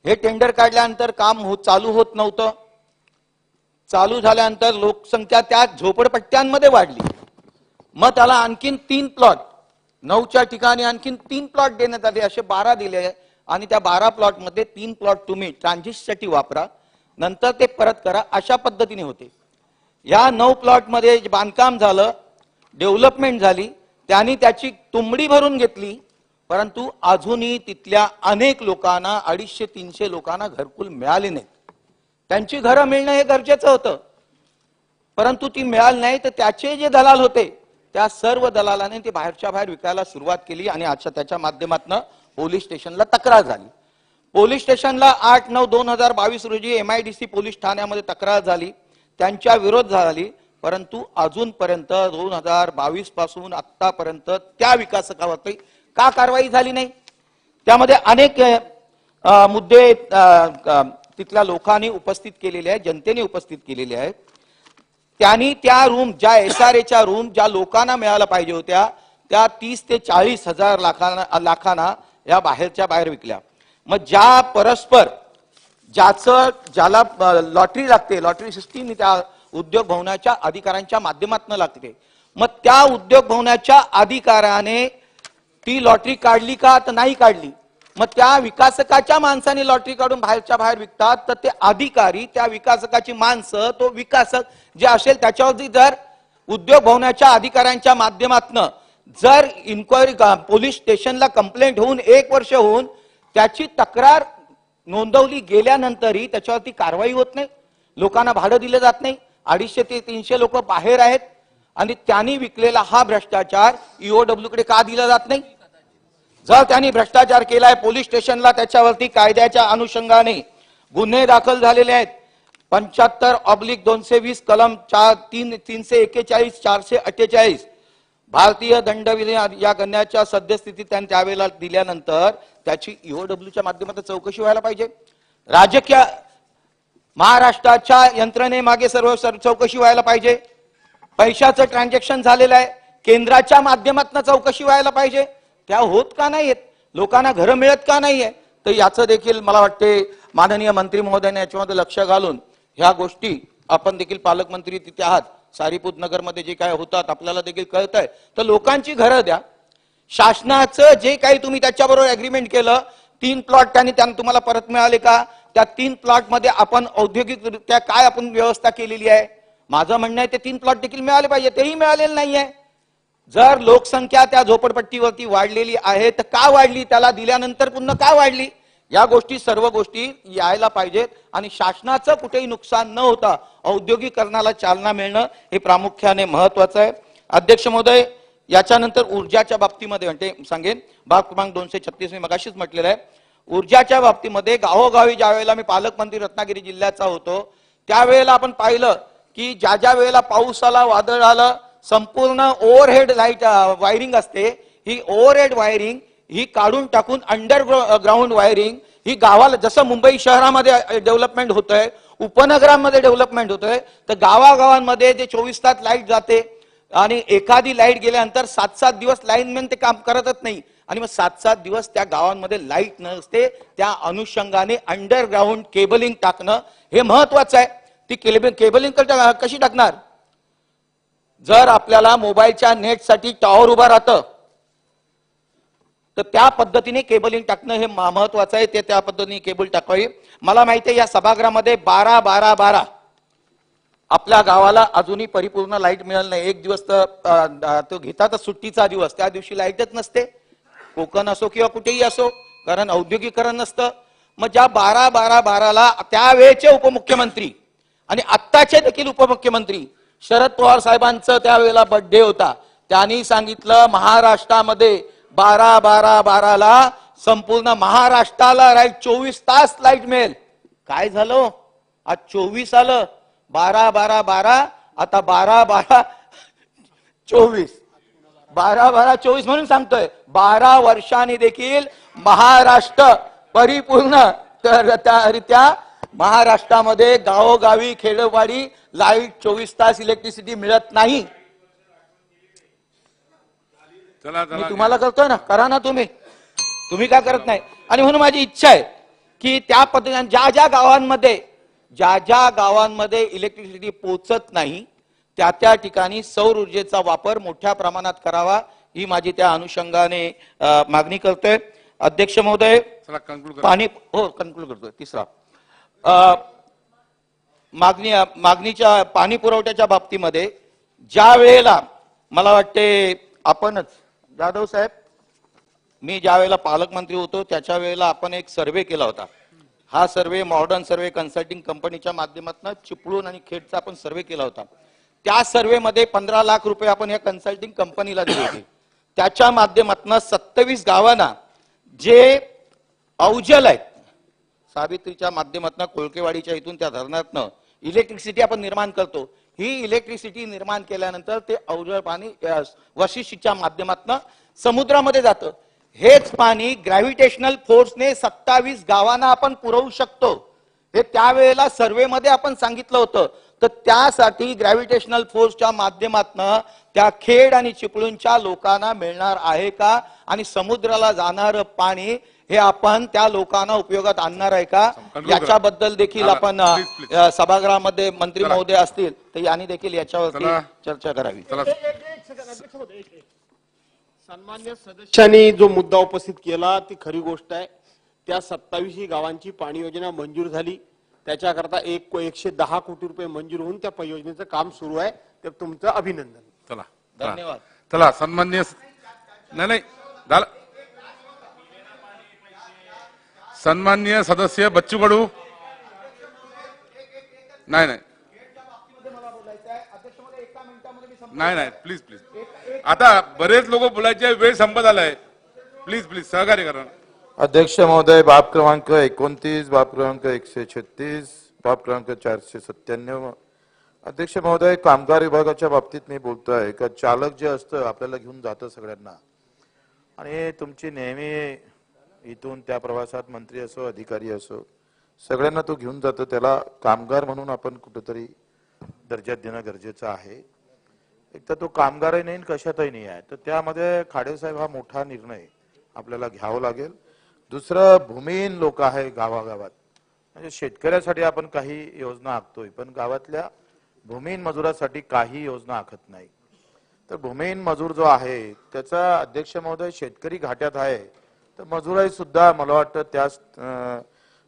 हे टेंडर काढल्यानंतर काम चालू होत नव्हतं. चालू झाल्यानंतर लोकसंख्या त्या झोपडपट्ट्यांमध्ये वाढली. मग त्याला आणखीन 3 प्लॉट, 9च्या ठिकाणी आणखीन 3 प्लॉट देण्यात आले, असे 12 दिले आणि त्या 12 प्लॉट मध्ये 3 प्लॉट तुम्ही ट्रान्झिटसाठी वापरा, नंतर ते परत करा, अशा पद्धतीने होते. या 9 प्लॉट मध्ये बांधकाम झालं, डेव्हलपमेंट झाली, त्यांनी त्याची तुंबडी भरून घेतली, परंतु अजूनही तिथल्या अनेक लोकांना 250-300 लोकांना घरकुल मिळाले नाहीत. त्यांची घरं मिळणं हे गरजेचं होतं, परंतु ती मिळाली नाही. तर त्याचे जे दलाल होते त्या सर्व दलालाने ते बाहेरच्या बाहेर विकायला सुरुवात केली आणि अच्छा त्याच्या माध्यमातून पोलीस स्टेशनला तक्रार झाली. पोलीस स्टेशनला 8/9/2022 रोजी MIDC पोलीस ठाण्यामध्ये तक्रार झाली, त्यांच्या विरोध झाली, परंतु अजूनपर्यंत 2022 पासून आतापर्यंत त्या विकासकावरती का कारवाई झाली नाही? त्यामध्ये अनेक मुद्दे तिथल्या लोकांनी उपस्थित केलेले आहेत, जनतेने उपस्थित केलेले आहेत. त्यांनी त्या रूम, ज्या SRAच्या रूम ज्या लोकांना मिळायला पाहिजे होत्या त्या 30 ते 40 हजार लाखांना या बाहेरच्या बाहेर विकल्या. मग ज्या परस्पर ज्याला लॉटरी लागते, लॉटरी सिस्टीम त्या उद्योग भवनाच्या अधिकाऱ्यांच्या माध्यमातून लागते. मग त्या उद्योग भवनाच्या अधिकाऱ्याने ती लॉटरी काढली का तर नाही काढली. मग त्या विकासकाच्या माणसाने लॉटरी काढून बाहेरच्या बाहेर विकतात, तर ते अधिकारी, त्या विकासकाची माणसं, तो विकासक जे असेल त्याच्यावरती जर उद्योग भवनाच्या अधिकाऱ्यांच्या माध्यमातून जर इन्क्वायरी पोलीस स्टेशनला कंप्लेंट होऊन 1 वर्ष होऊन त्याची तक्रार नोंदवली गेल्यानंतरही त्याच्यावरती कारवाई होत नाही, लोकांना भाडं दिलं जात नाही. 250 ते 300 लोक बाहेर आहेत आणि त्यांनी विकलेला हा भ्रष्टाचार ईओडब्ल्यू कडे का दिला जात नाही? जर त्यांनी भ्रष्टाचार केलाय, पोलीस स्टेशनला त्याच्यावरती कायद्याच्या अनुषंगाने गुन्हे दाखल झालेले आहेत. 75/220 कलम 341 448 भारतीय दंडविधी या गण्याच्या सद्यस्थितीत त्यांनी त्यावेळेला दिल्यानंतर त्याची ईओडब्ल्यूच्या माध्यमातून चौकशी व्हायला पाहिजे. राजकीय महाराष्ट्राच्या यंत्रणेमागे सर्व चौकशी व्हायला पाहिजे. पैशाचं ट्रान्झॅक्शन झालेलं आहे, केंद्राच्या माध्यमातून चौकशी व्हायला पाहिजे. त्या होत का नाहीयेत? लोकांना घरं मिळत का नाहीये? तर याचं देखील मला वाटते माननीय मंत्री महोदयाने याच्यामध्ये लक्ष घालून ह्या गोष्टी, आपण देखील पालकमंत्री तिथे आहात, सारीपूत नगरमध्ये जे काय होतात आपल्याला देखील कळत आहे, तर लोकांची घरं द्या. शासनाचं जे काही तुम्ही त्याच्याबरोबर अग्रीमेंट केलं, 3 प्लॉट त्यांनी तुम्हाला परत मिळाले का? त्या 3 प्लॉट मध्ये आपण औद्योगिकरित्या काय आपण व्यवस्था केलेली आहे? माझं म्हणणं आहे ते 3 प्लॉट देखील मिळाले पाहिजे, तेही मिळालेलं नाहीये. जर लोकसंख्या त्या झोपडपट्टीवरती वाढलेली आहे तर का वाढली? त्याला दिल्यानंतर पुन्हा का वाढली? या गोष्टी, सर्व गोष्टी यायला पाहिजेत आणि शासनाचं कुठेही नुकसान न होता औद्योगिकरणाला चालना मिळणं हे प्रामुख्याने महत्वाचं आहे. अध्यक्ष महोदय, याच्यानंतर ऊर्जाच्या बाबतीमध्ये म्हणते सांगेन, भाग क्रमांक 236 मी मगाशीच म्हटलेलं आहे. ऊर्जाच्या बाबतीमध्ये गावोगावी ज्या वेळेला मी पालकमंत्री रत्नागिरी जिल्ह्याचा होतो त्यावेळेला आपण पाहिलं की ज्या वेळेला पाऊस आला, वादळ आलं, संपूर्ण ओव्हरहेड लाईट वायरिंग असते, ही ओव्हरहेड वायरिंग ही काढून टाकून अंडरग्राऊंड वायरिंग ही गावाला, जसं मुंबई शहरामध्ये डेव्हलपमेंट होतंय, उपनगरांमध्ये डेव्हलपमेंट होतंय, तर गावागावांमध्ये जे 24 तास लाईट जाते आणि एखादी लाईट गेल्यानंतर 7-7 दिवस लाईनमॅन ते काम करतच नाही आणि मग 7-7 दिवस त्या गावांमध्ये लाईट नसते. त्या अनुषंगाने अंडरग्राऊंड केबलिंग टाकणं हे महत्वाचं आहे. ती केबलिंग कशी टाकणार? जर आपल्याला मोबाईलच्या नेटसाठी टॉवर उभा राहतं तर त्या पद्धतीने केबलिंग टाकणं हे महत्वाचं आहे. ते त्या पद्धतीने केबल टाकावी. मला माहिती आहे या सभागृहामध्ये 12 आपल्या गावाला अजूनही परिपूर्ण लाईट मिळालं नाही. एक दिवस तर तो घेतातच सुट्टीचा दिवस, त्या दिवशी लाईटच नसते, कोकण असो किंवा कुठेही असो, कारण औद्योगिकरण नसतं. मग ज्या 12 त्यावेळेचे उपमुख्यमंत्री आणि आत्ताचे देखील उपमुख्यमंत्री शरद पवार साहेबांचं त्यावेळेला बर्थडे होता, त्यांनी सांगितलं महाराष्ट्रामध्ये 12 संपूर्ण महाराष्ट्राला 24 तास लाईट मिळेल. काय झालं? आज 24 आलं, 12 आता 12-12-24 12-12-24 म्हणून सांगतोय. 12 वर्षांनी देखील महाराष्ट्र परिपूर्ण रित्या महाराष्ट्रामध्ये गावोगावी खेडोपाडी लाईट 24 तास इलेक्ट्रिसिटी मिळत नाही. मी तुम्हाला करतोय ना, करा ना तुम्ही काय करत नाही. आणि म्हणून माझी इच्छा आहे की त्या पद्धतीने ज्या गावांमध्ये इलेक्ट्रिसिटी पोहोचत नाही त्या ठिकाणी सौर ऊर्जेचा वापर मोठ्या प्रमाणात करावा, ही माझी त्या अनुषंगाने मागणी करतोय. अध्यक्ष महोदय, कन्क्लूड करतोय. तिसरा मागणीच्या पाणी पुरवठ्याच्या बाबतीमध्ये ज्या वेळेला मला वाटते आपणच, जाधव साहेब, मी ज्या वेळेला पालकमंत्री होतो त्याच्या वेळेला आपण एक सर्वे केला होता. हा सर्वे मॉडर्न सर्वे कन्सल्टिंग कंपनीच्या माध्यमातून चिपळूण आणि खेडचा आपण सर्वे केला होता. त्या सर्वेमध्ये 15 लाख रुपये आपण या कन्सल्टिंग कंपनीला दिले होते. त्याच्या माध्यमातून 27 गावांना जे अवजल आहेत, सावित्रीच्या माध्यमातून कोळकेवाडीच्या इथून त्या धरणातनं इलेक्ट्रिसिटी आपण निर्माण करतो. ही इलेक्ट्रिसिटी निर्माण केल्यानंतर ते अवजल पाणी वशिष्ठीच्या माध्यमातून समुद्रामध्ये जातं. हेच पाणी ग्रॅव्हिटेशनल फोर्सने 27 गावांना आपण पुरवू शकतो. हे त्यावेळेला सर्वेमध्ये आपण सांगितलं होतं. तर त्यासाठी ग्रॅव्हिटेशनल फोर्सच्या माध्यमातून त्या खेड आणि चिपळूणच्या लोकांना मिळणार आहे का? आणि समुद्राला जाणारं पाणी हे आपण त्या लोकांना उपयोगात आणणार आहे का याच्याबद्दल देखील आपण सभागृहामध्ये मंत्री महोदय असतील तर यांनी देखील याच्यावरती चर्चा करावी. सन्मान्य सदस्यांनी जो मुद्दा उपस्थित केला ती खरी गोष्ट आहे. त्या 27 गावांची पाणी योजना मंजूर झाली. त्याच्याकरता 110 कोटी रुपये मंजूर होऊन त्या योजनेचं काम सुरू आहे. तर तुमचं अभिनंदन. चला धन्यवाद. चला सन्मान्य नाही झालं. सन्मान्य सदस्य बच्चू कडू नाही प्लीज आता बरेच लोक बोलायचे वेळ संपत आलाय. प्लीज सहकार्य करा. अध्यक्ष महोदय, बाब क्रमांक 29, बाब क्रमांक 136, बाब क्रमांक 497. अध्यक्ष महोदय, कामगार विभागाच्या बाबतीत मी बोलतोय का चालक जे असतं आपल्याला घेऊन जातं सगळ्यांना आणि तुमची नेहमी इथून त्या प्रवासात मंत्री असो अधिकारी असो सगळ्यांना तो घेऊन जातो, त्याला कामगार म्हणून आपण कुठेतरी दर्जा देणं गरजेचं आहे. एक तर तो कामगारही नाही कशातही नाही आहे, तर त्यामध्ये खाडेसाहेब हा मोठा निर्णय आपल्याला घ्यावा लागेल. दुसरं भूमिहीन लोक आहे गावागावात, म्हणजे शेतकऱ्यासाठी आपण काही योजना आखतोय पण गावातल्या भूमिहीन मजुरासाठी काही योजना आखत नाही. तर भूमिहीन मजूर जो आहे त्याचा अध्यक्ष महोदय शेतकरी घाट्यात आहे तर मजुराई सुद्धा मला वाटतं त्याच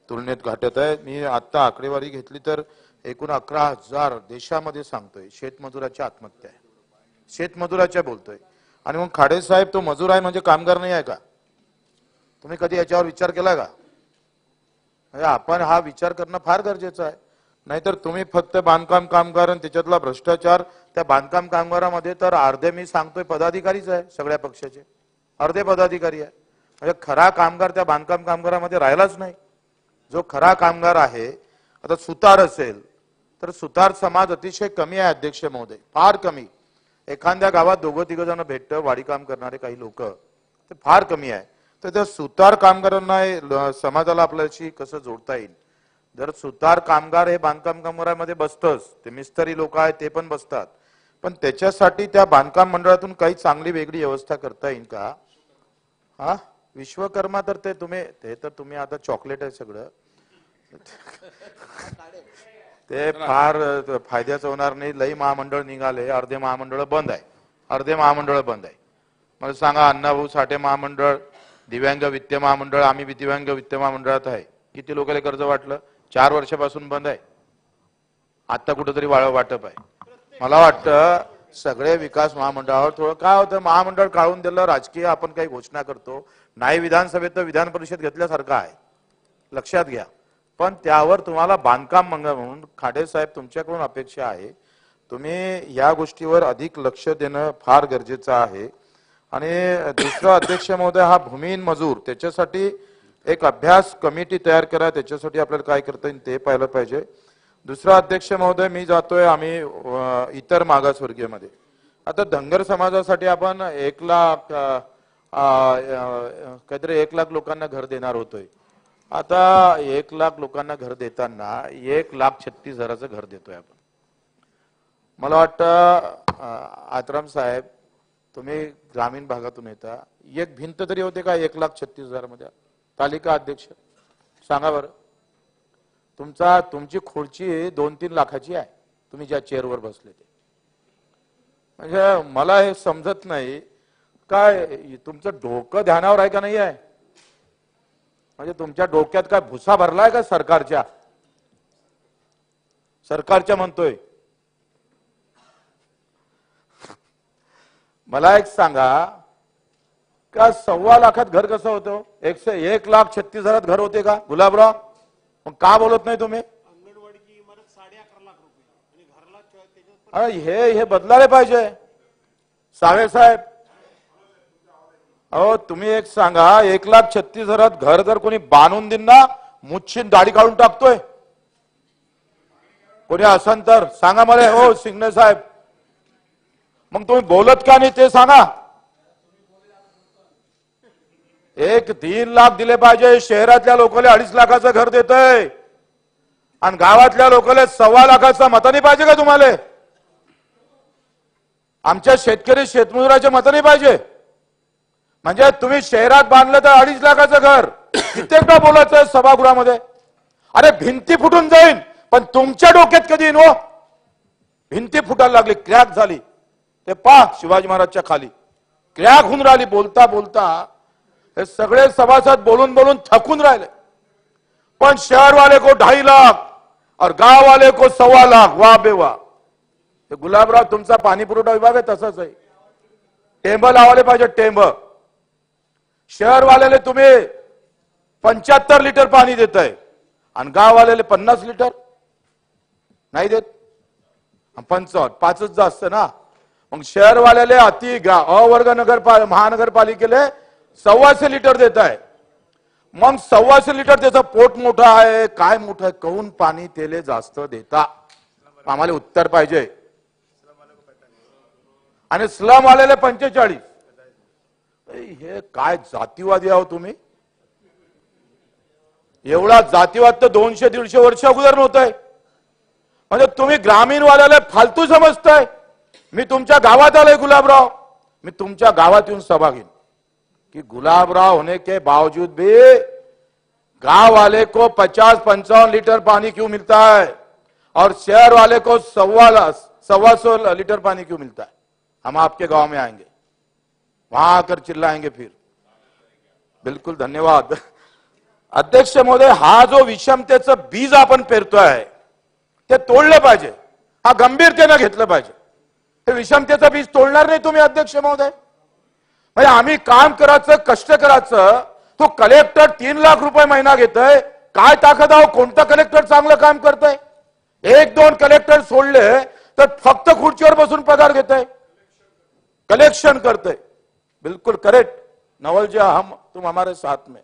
तुलनेत घाट्यात आहे. मी आता आकडेवारी घेतली तर एकूण 11,000 देशामध्ये सांगतोय शेतमजुराच्या आत्महत्या आहे. शेतमजुराच्या बोलतोय आणि मग खाडे साहेब तो मजूर आहे म्हणजे कामगार नाही आहे का? तुम्ही कधी याच्यावर विचार केला का? म्हणजे आपण हा विचार करणं फार गरजेचं आहे. नाहीतर तुम्ही फक्त बांधकाम कामगार आणि त्याच्यातला भ्रष्टाचार, त्या बांधकाम कामगारामध्ये तर अर्धे मी सांगतोय पदाधिकारीच आहे, सगळ्या पक्षाचे अर्धे पदाधिकारी आहे. म्हणजे खरा कामगार त्या बांधकाम कामगारामध्ये राहिलाच नाही. जो खरा कामगार आहे, आता सुतार असेल तर सुतार समाज अतिशय कमी आहे अध्यक्ष महोदय, फार कमी. एखाद्या गावात 2-3 जण भेटतं वाडी काम करणारे काही लोक, ते फार कमी आहे. तर त्या सुतार कामगारांना समाजाला आपल्याशी कसं जोडता येईल? जर सुतार कामगार हे बांधकाम कामगारामध्ये बसतच, ते मिस्त्री लोक आहेत ते पण बसतात, पण त्याच्यासाठी त्या बांधकाम मंडळातून काही चांगली वेगळी व्यवस्था करता येईल का? हा विश्वकर्मा तर ते तुम्ही आता चॉकलेट आहे सगळं, ते फार फायद्याचं होणार नाही. लई महामंडळ निघाले, अर्धे महामंडळ बंद आहे. मला सांगा, अण्णाभाऊ साठे महामंडळ, दिव्यांग वित्त महामंडळ, आम्ही दिव्यांग वित्त महामंडळात आहे, किती लोकांना कर्ज वाटलं? 4 वर्षापासून बंद आहे. आता कुठेतरी वाटप आहे. मला वाटतं सगळे विकास महामंडळावर थोडं काय होतं, महामंडळ काढून दिलं, राजकीय आपण काही घोषणा करतो, नाही विधानसभेत तर विधान परिषद घेतल्यासारखं आहे, लक्षात घ्या. पण त्यावर तुम्हाला बांधकाम मंगळ म्हणून खाडे साहेब तुमच्याकडून अपेक्षा आहे, तुम्ही या गोष्टीवर अधिक लक्ष देणं फार गरजेचं आहे. आणि दुसरा अध्यक्ष महोदय, हा भूमिहीन मजूर त्याच्यासाठी एक अभ्यास कमिटी तयार करा, त्याच्यासाठी आपल्याला काय करता येईल ते पाहिलं पाहिजे. दुसरा अध्यक्ष महोदय, मी जातोय आम्ही इतर मागासवर्गीयमध्ये, आता धनगर समाजासाठी आपण 1 लाख काहीतरी 1 लाख लोकांना घर देणार होतोय. आता 1 लाख लोकांना घर देताना 1,36,000चं घर देतोय आपण. मला वाटतं आत्राम साहेब, तुम्ही ग्रामीण भागातून येता, एक भिंत तरी होते का 1,36,000 मध्ये? तालिका अध्यक्ष सांगा बरं. तुमची खुर्ची 2-3 लाखाची आहे, तुम्ही ज्या चेअरवर बसले ते. म्हणजे मला हे समजत नाही, काय तुमचं डोकं ध्यानावर आहे का नाही आहे? म्हणजे तुमच्या डोक्यात काय भुसा भरलाय का सरकारच्या म्हणतोय. मला एक सांगा, का 1.25 लाखात घर कसं होतं? 1,36,000 घर होते का गुलाबराव? मग का बोलत नाही तुम्ही? हे बदलायला पाहिजे सावे साहेब. अहो तुम्ही एक सांगा, 1,36,000 घर जर कोणी बांधून देईन ना, मुच्छीन दाढी काढून टाकतोय कोणी असन तर सांगा मला. हो सिंगणे साहेब, मग तुम्ही बोलत का नाही ते सांगा. 1-3 लाख दिले पाहिजे. शहरातल्या लोकांना 2.5 लाखाचं घर देतोय आणि गावातल्या लोकांना 1.25 लाखाचं मतं नाही पाहिजे का तुम्हाला? आमच्या शेतकरी शेतमजुराचे मतं नाही पाहिजे? म्हणजे तुम्ही शहरात बांधलं तर 2.5 लाखाचं घर, कित्येकदा बोलायचं सभागृहामध्ये. अरे भिंती फुटून जाईल, पण तुमच्या डोक्यात कधी येईन हो? भिंती फुटायला लागली, क्रॅक झाली. ते पहा शिवाजी महाराजच्या खाली क्रॅक होऊन राहिली. बोलता बोलता हे सगळे सभासद बोलून बोलून थकून राहिले. पण शहर वाले को 2.5 लाख और गांव वाले को 1.25 लाख. वाह बे वाह. ते गुलाबराव तुमचा पाणी पुरवठा विभाग आहे तसाच आहे. टेंब लावायला पाहिजे टेंब. शहर वाल्याला तुम्ही 75 लिटर पाणी देताय आणि गाव वाल्याला 50 लिटर नाही देत. 55 5च जास्त ना. मग शहर वाल्याले अति अ वर्ग महानगरपालिकेले 125 लिटर देत आहे. मग 125 लिटर त्याचं पोट मोठं आहे काय मोठं आहे, कहून पाणी तेले जास्त देता? आम्हाला उत्तर पाहिजे. आणि स्लम वाल्याले 45. हे काय जातीवादी आहो तुम्ही? एवढा जातीवाद तर 200-150 वर्ष अगोदर नव्हतंय. म्हणजे तुम्ही ग्रामीण वाल्याला फालतू समजताय. मी तुमच्या गावात आलोय गुलाबराव, मी तुमच्या गावात येऊन सभा घेईन कि गुलाबराव होने के बावजूद भी गांव वाले को 50-55 लीटर पानी क्यों मिलता है और शहर वाले को 125 लीटर पानी क्यों मिलता है? हम आपके गांव में आएंगे, वहां आकर चिल्लाएंगे फिर. बिल्कुल धन्यवाद. अध्यक्ष महोदय, हा जो विषमतेचं बीज आपण पेरतोय ते तोडलं पाहिजे. हा गंभीरतेनं घेतलं पाहिजे. हे विषमतेचं बीज तोडणार नाही तुम्ही अध्यक्ष महोदय. म्हणजे आम्ही काम करायचं, कष्ट करायचं. तो कलेक्टर 3 लाख रुपये महिना घेतोय. काय ताकद आहो? कोणता कलेक्टर चांगलं काम करतोय? 1-2 कलेक्टर सोडले तर फक्त खुर्चीवर बसून पगार घेतोय, कलेक्शन करतोय. बिल्कुल करेक्ट नवल जी, तुम हमारे साथ में.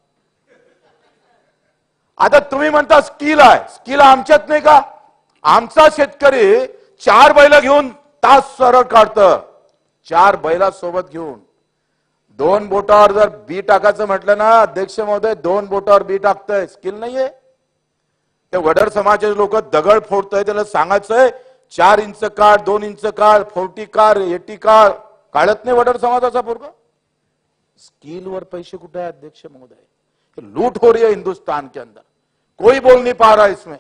आता तुम्ही म्हणता स्किल आहे. स्किल आमच्यात नाही का? आमचा शेतकरी 4 बैल घेऊन तास सरळ काढतं. 4 बैला सोबत घेऊन 2 बोटावर जर बी टाकायचं म्हटलं ना अध्यक्ष महोदय, 2 बोटावर बी टाकतंय. स्किल नाहीये. ते वडर समाजाचे लोक दगड फोडतंय. त्याला सांगायचंय 4 इंच काढ, 2 इंच काढ, 40 काढ, 80 काढ. काढत नाही वडर समाजाचा पोरगा. स्किल वर पैसे कुठे है अध्यक्ष महोदय? लूट हो रही है हिंदुस्तान के अंदर. कोई बोल नहीं पा रहा इसमें.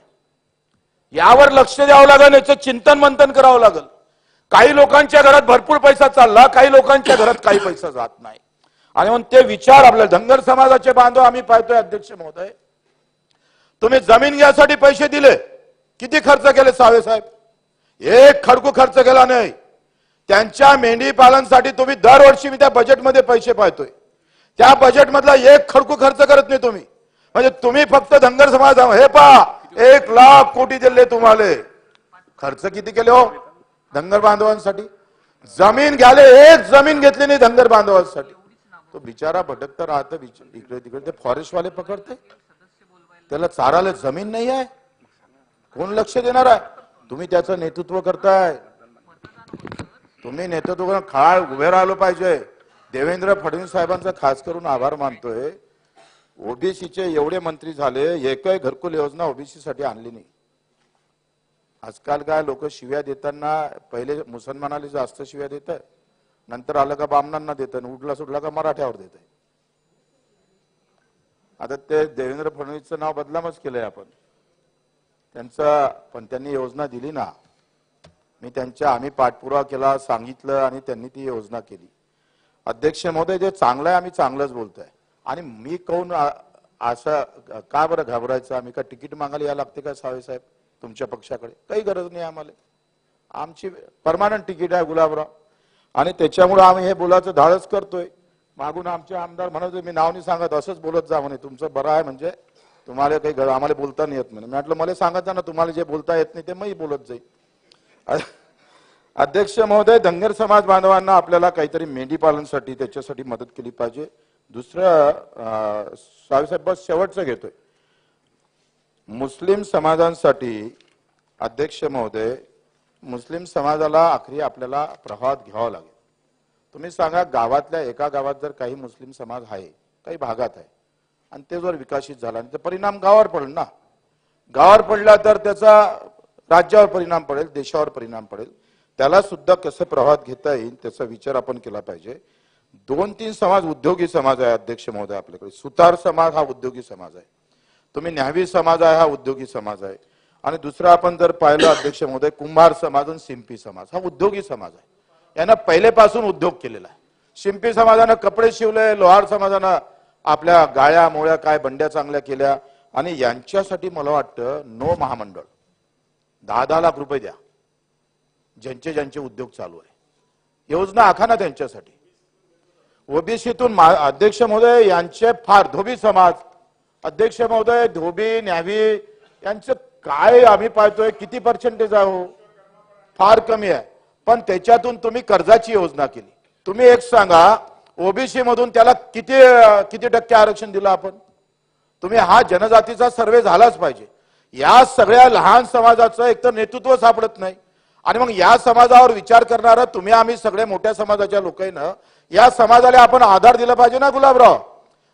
यावर लक्ष द्यावं लागेल, याचं चिंतन मंथन करावं लागेल. काही लोकांच्या घरात भरपूर पैसा चालला, काही लोकांच्या घरात काही पैसा जात नाही. आणि म्हणून ते विचार आपल्याला धनगर समाजाचे बांधव आम्ही पाहतोय अध्यक्ष महोदय. तुम्ही जमीन घ्यायसाठी पैसे दिले, किती खर्च केले सावे साहेब? 1 खडकू खर्च केला नाही. त्यांच्या मेंढी पालनासाठी तुम्ही दरवर्षी मी त्या बजेटमध्ये पैसे पाहतोय. त्या बजेट मधला 1 खडकू खर्च करत नाही तुम्ही. म्हणजे तुम्ही फक्त धनगर समाज हे पहा 1 लाख कोटी दिले तुम्हाला. खर्च किती केले हो धनगर बांधवांसाठी? जमीन घ्याले, 1 जमीन घेतली नाही धनगर बांधवांसाठी. तो बिचारा भटकता राहतं इकडे तिकडे. ते फॉरेस्ट वाले पकडते, त्याला चाराला जमीन नाही आहे. कोण लक्ष देणार आहे? तुम्ही त्याचं नेतृत्व करताय. तुम्ही नेतृत्व खाळ उभे राहिलो पाहिजे. देवेंद्र फडणवीस साहेबांचा खास करून आभार मानतोय. ओबीसीचे एवढे मंत्री झाले, एकही घरकुल योजना ओबीसी साठी आणली नाही. आजकाल काय लोक शिव्या देताना पहिले मुसलमानाला जास्त शिव्या देत आहे, नंतर आलं का बामणांना देत आहे, उडला सुटला का मराठ्यावर देत आहे. आता ते देवेंद्र फडणवीसचं नाव बदनामच केलंय आपण. पण त्यांनी योजना दिली ना. आम्ही पाठपुरावा केला, सांगितलं आणि त्यांनी ती योजना केली. अध्यक्ष महोदय, जे चांगलं आहे आम्ही चांगलंच बोलतोय. आणि मी कहून असं का बरं घाबरायचं? आम्ही का तिकीट मागायला या लागते का सावे साहेब तुमच्या पक्षाकडे? काही गरज नाही आम्हाला. आमची परमानंट तिकीट आहे गुलाबराव. आणि त्याच्यामुळे आम्ही हे बोलायचं धाडस करतोय. मागून आमचे आमदार म्हणत, मी नाव नाही सांगत, असंच बोलत जा म्हणे, तुमचं बरं आहे म्हणजे तुम्हाला काही आम्हाला बोलता नाही येत म्हणे. मी म्हटलं मला सांगत ना, तुम्हाला जे बोलता येत नाही ते मी बोलत जाईल. अध्यक्ष महोदय, धनगर समाज बांधवांना आपल्याला काहीतरी मेंढी पालनासाठी त्याच्यासाठी मदत केली पाहिजे. दुसरं साहेब बस शेवटचं घेतोय. मुस्लिम समाजांसाठी अध्यक्ष महोदय, मुस्लिम समाजाला आखरी आपल्याला प्रवाहात घ्यावं लागेल. तुम्ही सांगा, गावातल्या एका गावात जर काही मुस्लिम समाज आहे, काही भागात आहे, आणि ते जर विकसित झाला आणि परिणाम गावावर पडेल ना. गावावर पडला तर त्याचा राज्यावर परिणाम पडेल, देशावर परिणाम पडेल. त्याला सुद्धा कसं प्रवाहात घेता येईल त्याचा विचार आपण केला पाहिजे. 2-3 समाज उद्योगी समाज आहे अध्यक्ष महोदय आपल्याकडे. सुतार समाज हा उद्योगी समाज आहे, तुम्ही न्यावी समाज आहे हा उद्योगी समाज आहे, आणि दुसरा आपण जर पाहिलं अध्यक्ष महोदय कुंभार समाज आणि शिंपी समाज हा उद्योगी समाज आहे. यांना पहिलेपासून उद्योग केलेला आहे. शिंपी समाजानं कपडे शिवले, लोहार समाजानं आपल्या गाळ्या मोळ्या काय बंड्या चांगल्या केल्या, आणि यांच्यासाठी मला वाटतं नो महामंडळ 10-10 लाख रुपये द्या ज्यांचे उद्योग चालू आहे, योजना आखा ना त्यांच्यासाठी. ओबीसीतून अध्यक्ष महोदय यांचे फार धोबी समाज अध्यक्ष महोदय धोबी न्यावी यांचं काय आम्ही पाहतोय किती पर्सेंटेज आहे हो, फार कमी आहे. पण त्याच्यातून तुम्ही कर्जाची योजना केली. तुम्ही एक सांगा ओबीसी मधून त्याला किती टक्के आरक्षण दिलं आपण? तुम्ही हा जनजातीचा सर्वे झालाच पाहिजे. या सगळ्या लहान समाजाचं एकतर नेतृत्व सापडत नाही, आणि मग या समाजावर विचार करणारा तुम्ही आम्ही सगळे मोठ्या समाजाच्या लोकांना या समाजाला आपण आधार दिला पाहिजे ना गुलाबराव.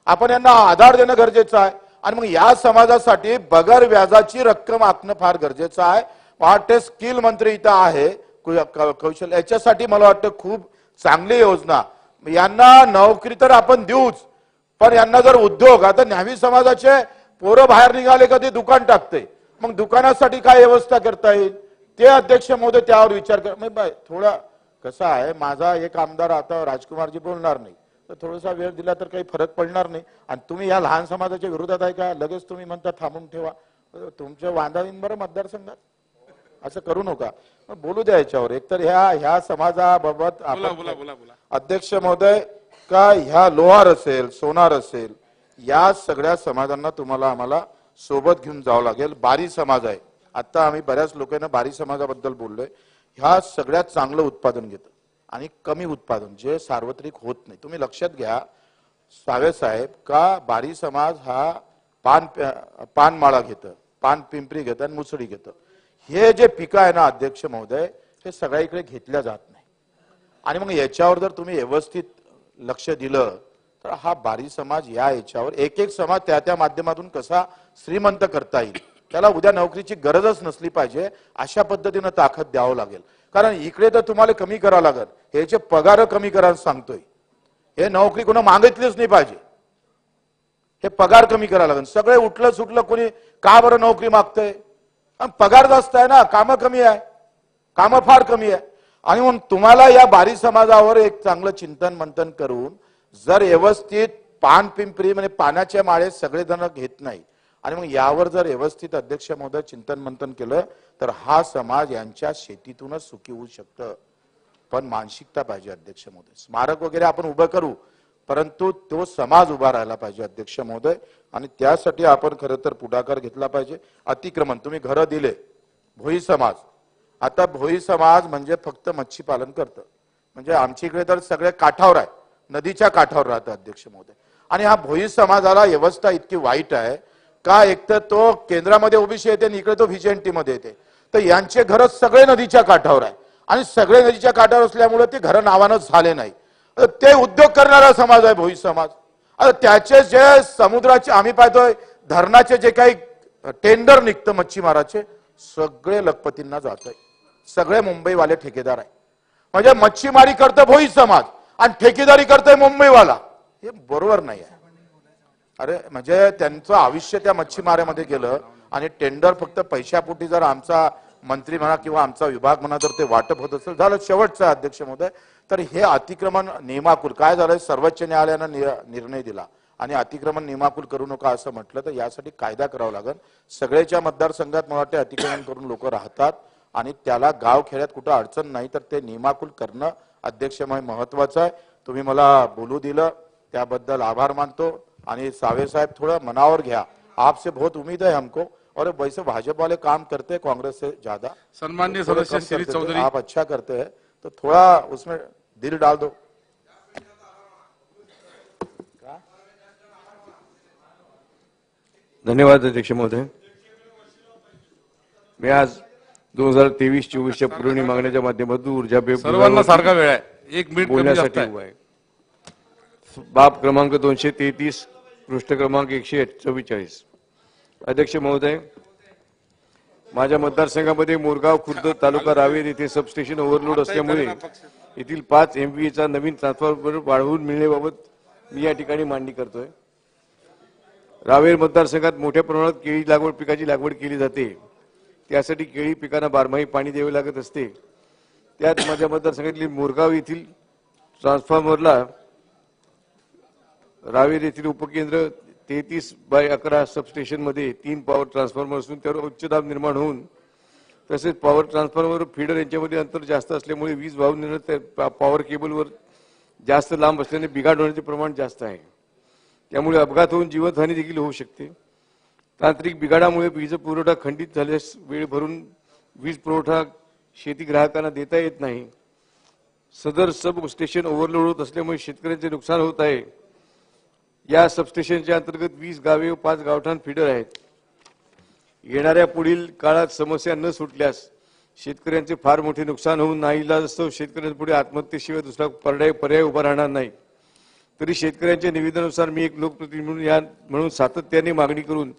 आपण यांना आधार देणं गरजेचं आहे, आणि मग या समाजासाठी बगर व्याजाची रक्कम आखणं फार गरजेचं आहे. वाटते स्किल मंत्री इथं आहे कौशल्य, याच्यासाठी मला वाटतं खूप चांगली योजना. यांना नोकरी तर आपण देऊच, पण यांना जर उद्योग, आता न्यावी समाजाचे पोरं बाहेर निघाले का ते दुकान टाकते, मग दुकानासाठी काय व्यवस्था करता येईल ते अध्यक्ष महोदय त्यावर विचार कर. थोडा कसं आहे, माझा एक आमदार आता राजकुमारजी बोलणार नाही तर थोडासा वेळ दिला तर काही फरक पडणार नाही. आणि तुम्ही या लहान समाजाच्या विरोधात आहे का? लगेच तुम्ही म्हणता थांबून ठेवा, तुमच्या वांधावीन बरं मतदारसंघात. असं करू नका, बोलू द्या याच्यावर. एकतर ह्या समाजाबाबत अध्यक्ष महोदय का ह्या लोहार असेल सोनार असेल या सगळ्या समाजांना तुम्हाला आम्हाला सोबत घेऊन जावं लागेल. बारी समाज आहे, आता आम्ही बऱ्याच लोकांना बारी समाजाबद्दल बोललोय. ह्या सगळ्यात चांगलं उत्पादन घेतं आणि कमी उत्पादन जे सार्वत्रिक होत नाही. तुम्ही लक्षात घ्या सावे साहेब का बारी समाज हा पानमाळा घेतं, पान पिंपरी घेतं आणि मुसळी घेतं. हे जे पिकं आहे ना अध्यक्ष महोदय हे सगळ्याकडे घेतल्या जात नाही, आणि मग याच्यावर जर तुम्ही व्यवस्थित लक्ष दिलं तर हा बारी समाज या याच्यावर एक समाज त्या माध्यमातून कसा श्रीमंत करता येईल, त्याला उद्या नोकरीची गरजच नसली पाहिजे अशा पद्धतीनं ताकद द्यावं लागेल. कारण इकडे तर तुम्हाला कमी करावं लागेल, हे जे पगार कमी करायला सांगतोय, हे नोकरी कोणा मागितलीच नाही पाहिजे, हे पगार कमी करायला लागेल. सगळे उठलं सुटलं कोणी का बरं नोकरी मागतंय? पगार जास्त आहे ना, कामं कमी आहे, कामं फार कमी आहे. आणि म्हणून तुम्हाला या बारी समाजावर एक चांगलं चिंतन मंथन करून जर व्यवस्थित पान पिंपरी म्हणजे पाण्याचे माळे सगळेजण घेत नाही, आणि मग यावर जर व्यवस्थित अध्यक्ष महोदय चिंतन मंथन केलं तर हा समाज यांच्या शेतीतूनच सुखी होऊ शकतं. पण मानसिकता पाहिजे अध्यक्ष महोदय. स्मारक वगैरे आपण उभं करू, परंतु तो समाज उभा राहायला पाहिजे अध्यक्ष महोदय, आणि त्यासाठी आपण खरं तर पुढाकार घेतला पाहिजे. अतिक्रमण तुम्ही घरं दिले, भोई समाज, आता भोई समाज म्हणजे फक्त मच्छी पालन करतं, म्हणजे आमच्या इकडे तर सगळे काठावर आहे, नदीच्या काठावर राहतं अध्यक्ष महोदय. आणि हा भोई समाजाला व्यवस्था इतकी वाईट आहे का एकतर तो केंद्रामध्ये ओबीसी येते आणि इकडे तो व्हीजेएनटी मध्ये येते, तर यांचे घर सगळे नदीच्या काठावर आहे, आणि सगळे नदीच्या काठावर असल्यामुळे ते घर नावानं झाले नाही. ते उद्योग करणारा समाज आहे भोई समाज. आता त्याचे जे समुद्राचे आम्ही पाहतोय धरणाचे जे काही टेंडर निघतं मच्छीमाराचे सगळे लखपतींना जात आहे, सगळे मुंबईवाले ठेकेदार आहे. म्हणजे मच्छीमारी करतं भोई समाज आणि ठेकेदारी करतोय मुंबईवाला, हे बरोबर नाही आहे. अरे म्हणजे त्यांचं आयुष्य त्या मच्छीमाऱ्यामध्ये गेलं, आणि टेंडर फक्त पैशापोटी जर आमचा मंत्री म्हणा किंवा आमचा विभाग म्हणा जर ते वाटप होत असेल, झालं शेवटचं अध्यक्ष महोदय. तर हे अतिक्रमण नियमाकुल काय झालंय, सर्वोच्च न्यायालयानं निर्णय दिला आणि अतिक्रमण नियमाकुल करू नका असं म्हटलं, तर यासाठी कायदा करावा लागेल. सगळ्याच्या मतदारसंघात मला वाटतं अतिक्रमण करून लोक राहतात, आणि त्याला गाव खेड्यात कुठं अडचण नाही, तर ते नियमाकुल करणं अध्यक्ष महत्वाचं आहे. तुम्ही मला बोलू दिलं त्याबद्दल आभार मानतो. आणि सावे साहेब थोड़ा मनावर घ्या, आपसे बहुत उम्मीद है हमको, और वैसे भाजपा वाले काम करते हैं कांग्रेस से ज्यादा. सम्माननीय सदस्य श्री चौधरी, आप अच्छा करते हैं तो थोड़ा उसमें दिल डाल दो. धन्यवाद अध्यक्ष महोदय. मी आज 2023-24च्या पुरवणी मागण्याच्या माध्यमातून ऊर्जा सर्वांना सारखा वेळ आहे, 1 मिनिट कमी जास्त बोलण्यासाठी उभा आहे. बाब क्रमांक 233 पृष्ठ क्रमांक 144. अध्यक्ष महोदय, माझ्या मतदारसंघामध्ये मोरगाव खुर्द तालुका रावेर येथे सबस्टेशन ओव्हरलोड असल्यामुळे येथील 5 MVAचा नवीन ट्रान्सफॉर्मर वाढवून मिळण्याबाबत मी या ठिकाणी मांडणी करतोय. रावेर मतदारसंघात मोठ्या प्रमाणात केळी लागवड पिकाची लागवड केली जाते. त्यासाठी केळी पिकांना बारमाही पाणी द्यावे लागत असते. त्यात माझ्या मतदारसंघातील मोरगाव येथील ट्रान्सफॉर्मरला रावेर येथील उपकेंद्र 33/11 सबस्टेशनमध्ये 3 पॉवर ट्रान्सफॉर्मर असून त्यावर उच्च दाब निर्माण होऊन तसेच पॉवर ट्रान्सफॉर्मर फीडर यांच्यामध्ये अंतर जास्त असल्यामुळे वीज वाहून नेण्यात पॉवर केबलवर जास्त लांब असल्याने बिघाड होण्याचे प्रमाण जास्त आहे. त्यामुळे अपघात होऊन जीवितहानी देखील होऊ शकते. तांत्रिक बिघाडामुळे वीज पुरवठा खंडित झाल्यास वेळ भरून वीज पुरवठा शेती ग्राहकांना देता येत नाही. सदर सब स्टेशन ओव्हरलोड होत असल्यामुळे शेतकऱ्यांचे नुकसान होत आहे. या सबस्टेशनच्या अंतर्गत 20 गावे व 5 गावठाण फीडर आहेत. येणाऱ्या पुढील काळात समस्या न सुटल्यास शेतकऱ्यांचे फार मोठे नुकसान होऊन नाईलाजास्तव शेतकऱ्यांपुढे आत्महत्येशिवाय दुसरा पर्याय उभा राहणार नाही. तरी शेतकऱ्यांच्या निवेदनानुसार मी एक लोकप्रतिनिधी म्हणून सातत्याने मागणी करून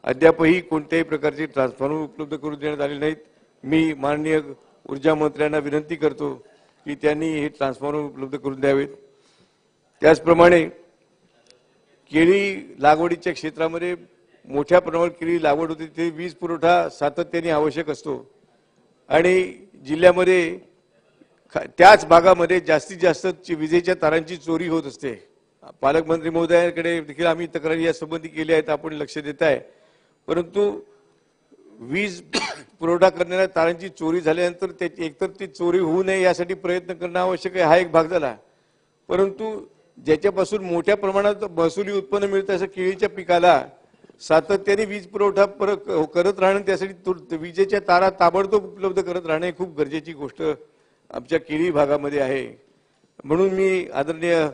अद्यापही कोणत्याही प्रकारचे ट्रान्सफॉर्मर उपलब्ध करून देण्यात आले नाहीत. मी माननीय ऊर्जा मंत्र्यांना विनंती करतो की त्यांनी हे ट्रान्सफॉर्मर उपलब्ध करून द्यावेत. त्याचप्रमाणे केळी लागवडीच्या क्षेत्रामध्ये मोठ्या प्रमाणावर केळी लागवड होते. ते वीज पुरवठा सातत्याने आवश्यक असतो आणि जिल्ह्यामध्ये त्याच भागामध्ये जास्तीत जास्त विजेच्या तारांची चोरी होत असते. पालकमंत्री महोदयांकडे देखील आम्ही तक्रारी यासंबंधी केल्या आहेत. आपण लक्ष देत आहे. परंतु वीज पुरवठा करणाऱ्या तारांची चोरी झाल्यानंतर त्याची एकतर ती चोरी होऊ नये यासाठी प्रयत्न करणं आवश्यक आहे. हा एक भाग झाला. परंतु ज्याच्यापासून मोठ्या प्रमाणात महसुली उत्पन्न मिळतं असं केळीच्या पिकाला सातत्याने वीज पुरवठा करत राहणं, त्यासाठी विजेच्या तारा ताबडतोब उपलब्ध करत राहणे खूप गरजेची गोष्ट आमच्या केळी भागामध्ये आहे. म्हणून मी आदरणीय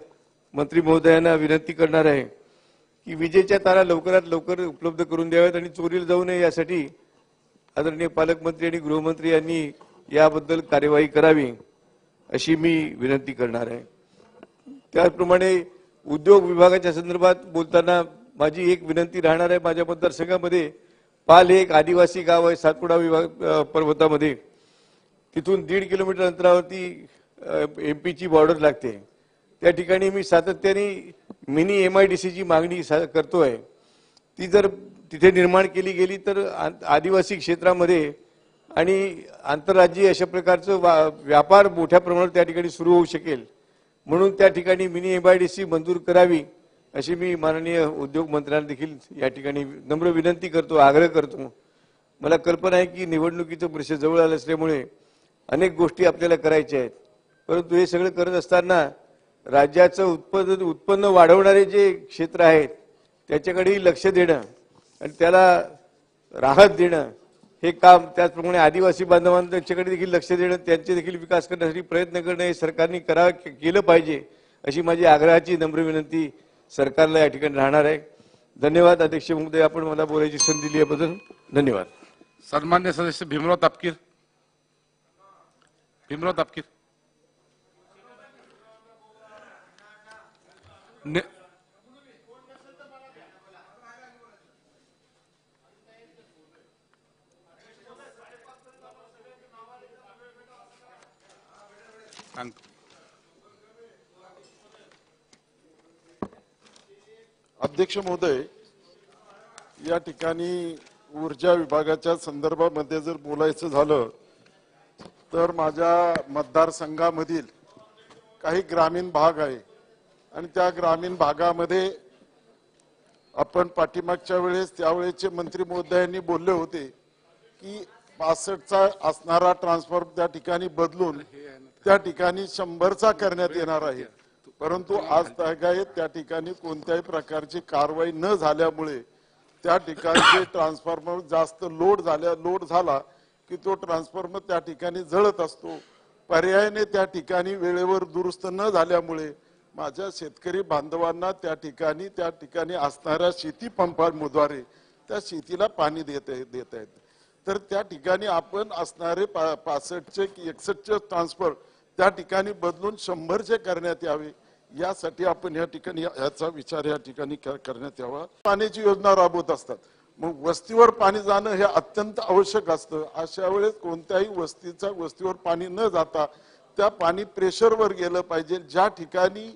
मंत्री महोदयांना विनंती करणार आहे की विजेच्या तारा लवकरात लवकर उपलब्ध करून द्याव्यात आणि चोरीला जाऊ नये यासाठी आदरणीय पालकमंत्री आणि गृहमंत्री यांनी याबद्दल कार्यवाही करावी अशी मी विनंती करणार आहे. त्याचप्रमाणे उद्योग विभागाच्या संदर्भात बोलताना माझी एक विनंती राहणार आहे. माझ्या मतदारसंघामध्ये पाल हे एक आदिवासी गाव आहे सातपुडा विभाग पर्वतामध्ये. तिथून 1.5 किलोमीटर अंतरावरती MP ची बॉर्डर लागते. त्या ठिकाणी मी सातत्याने मिनी MIDC ची मागणी करतोय. ती जर तिथे निर्माण केली गेली तर आदिवासी क्षेत्रामध्ये आणि आंतरराज्यीय अशा प्रकारचं व्यापार मोठ्या प्रमाणात त्या ठिकाणी सुरू होऊ शकेल. म्हणून त्या ठिकाणी मिनी MIDC मंजूर करावी अशी मी माननीय उद्योग मंत्र्यांना देखील या ठिकाणी नम्र विनंती करतो, आग्रह करतो. मला कल्पना आहे की निवडणुकीचं वर्ष जवळ आलं असल्यामुळे अनेक गोष्टी आपल्याला करायच्या आहेत. परंतु हे सगळं करत असताना राज्याचं उत्पन्न वाढवणारे जे क्षेत्र आहेत त्याच्याकडेही लक्ष देणं आणि त्याला राहत देणं हे काम, त्याचप्रमाणे आदिवासी बांधवांना त्यांच्याकडे देखील लक्ष देणं, त्यांचे देखील विकास करण्यासाठी प्रयत्न करणं हे सरकारने केलं पाहिजे अशी माझी आग्रहाची नम्र विनंती सरकारला या ठिकाणी राहणार आहे. धन्यवाद अध्यक्ष महोदय, आपण मला बोलायची संधी दिल्याबद्दल धन्यवाद. सन्मान्य सदस्य भीमराव तापकीर. अध्यक्ष महोदय, या ठिकाणी ऊर्जा विभागाच्या संदर्भामध्ये जर बोलायचं झालं तर माझ्या मतदारसंघामधील काही ग्रामीण भाग आहे आणि त्या ग्रामीण भागामध्ये आपण पाठीमागच्या वेळेस त्यावेळेचे मंत्री महोदयांनी बोलले होते की 65चा असणारा ट्रान्सफॉर्मर त्या ठिकाणी बदलून त्या ठिकाणी 100चा करण्यात येणार आहे. परंतु आज तागायत त्या ठिकाणी कोणत्याही प्रकारची कारवाई न झाल्यामुळे त्या ठिकाणचे ट्रान्सफॉर्मर जास्त लोड झाला की तो ट्रान्सफॉर्मर त्या ठिकाणी जळत असतो. पर्यायाने त्या ठिकाणी वेळेवर दुरुस्त न झाल्यामुळे माझ्या शेतकरी बांधवांना त्या ठिकाणी असणाऱ्या शेती पंपांद्वारे त्या शेतीला पाणी देत आहेत. तर त्या ठिकाणी आपण असणारे 65चे 61चे ट्रान्सफर त्या ठिकाणी बदलून 100चे करण्यात यावे यासाठी आपण या ठिकाणी याचा विचार या ठिकाणी करण्यात यावा. पाण्याची योजना राबवत असतात, मग वस्तीवर पाणी जाणं हे अत्यंत आवश्यक असतं. अशा वेळेस कोणत्याही वस्तीवर पाणी न जाता त्या पाणी प्रेशरवर गेलं पाहिजे. ज्या ठिकाणी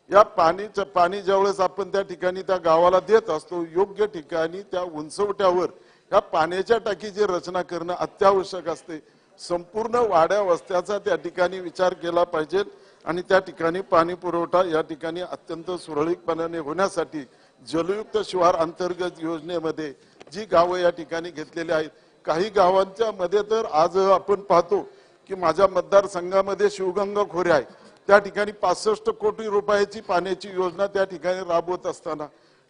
या पाणी ज्यावेळेस आपण त्या ठिकाणी त्या गावाला देत असतो, योग्य ठिकाणी त्या उंचवट्यावर या पाण्याच्या टाकीची रचना करणं अत्यावश्यक असते. संपूर्ण वाड्या वस्त्याचा त्या ठिकाणी विचार केला पाहिजे आणि त्या ठिकाणी पाणी पुरवठा या ठिकाणी अत्यंत सुरळीतपणाने होण्यासाठी जलयुक्त शिवार अंतर्गत योजनेमध्ये जी गावं या ठिकाणी घेतलेली आहेत, काही गावांच्या मध्ये तर आज आपण पाहतो की माझ्या मतदारसंघामध्ये शिवगंगा खोरे आहे, त्या ठिकाणी 65 कोटी रुपयाची पाण्याची योजना त्या ठिकाणी राबवत असताना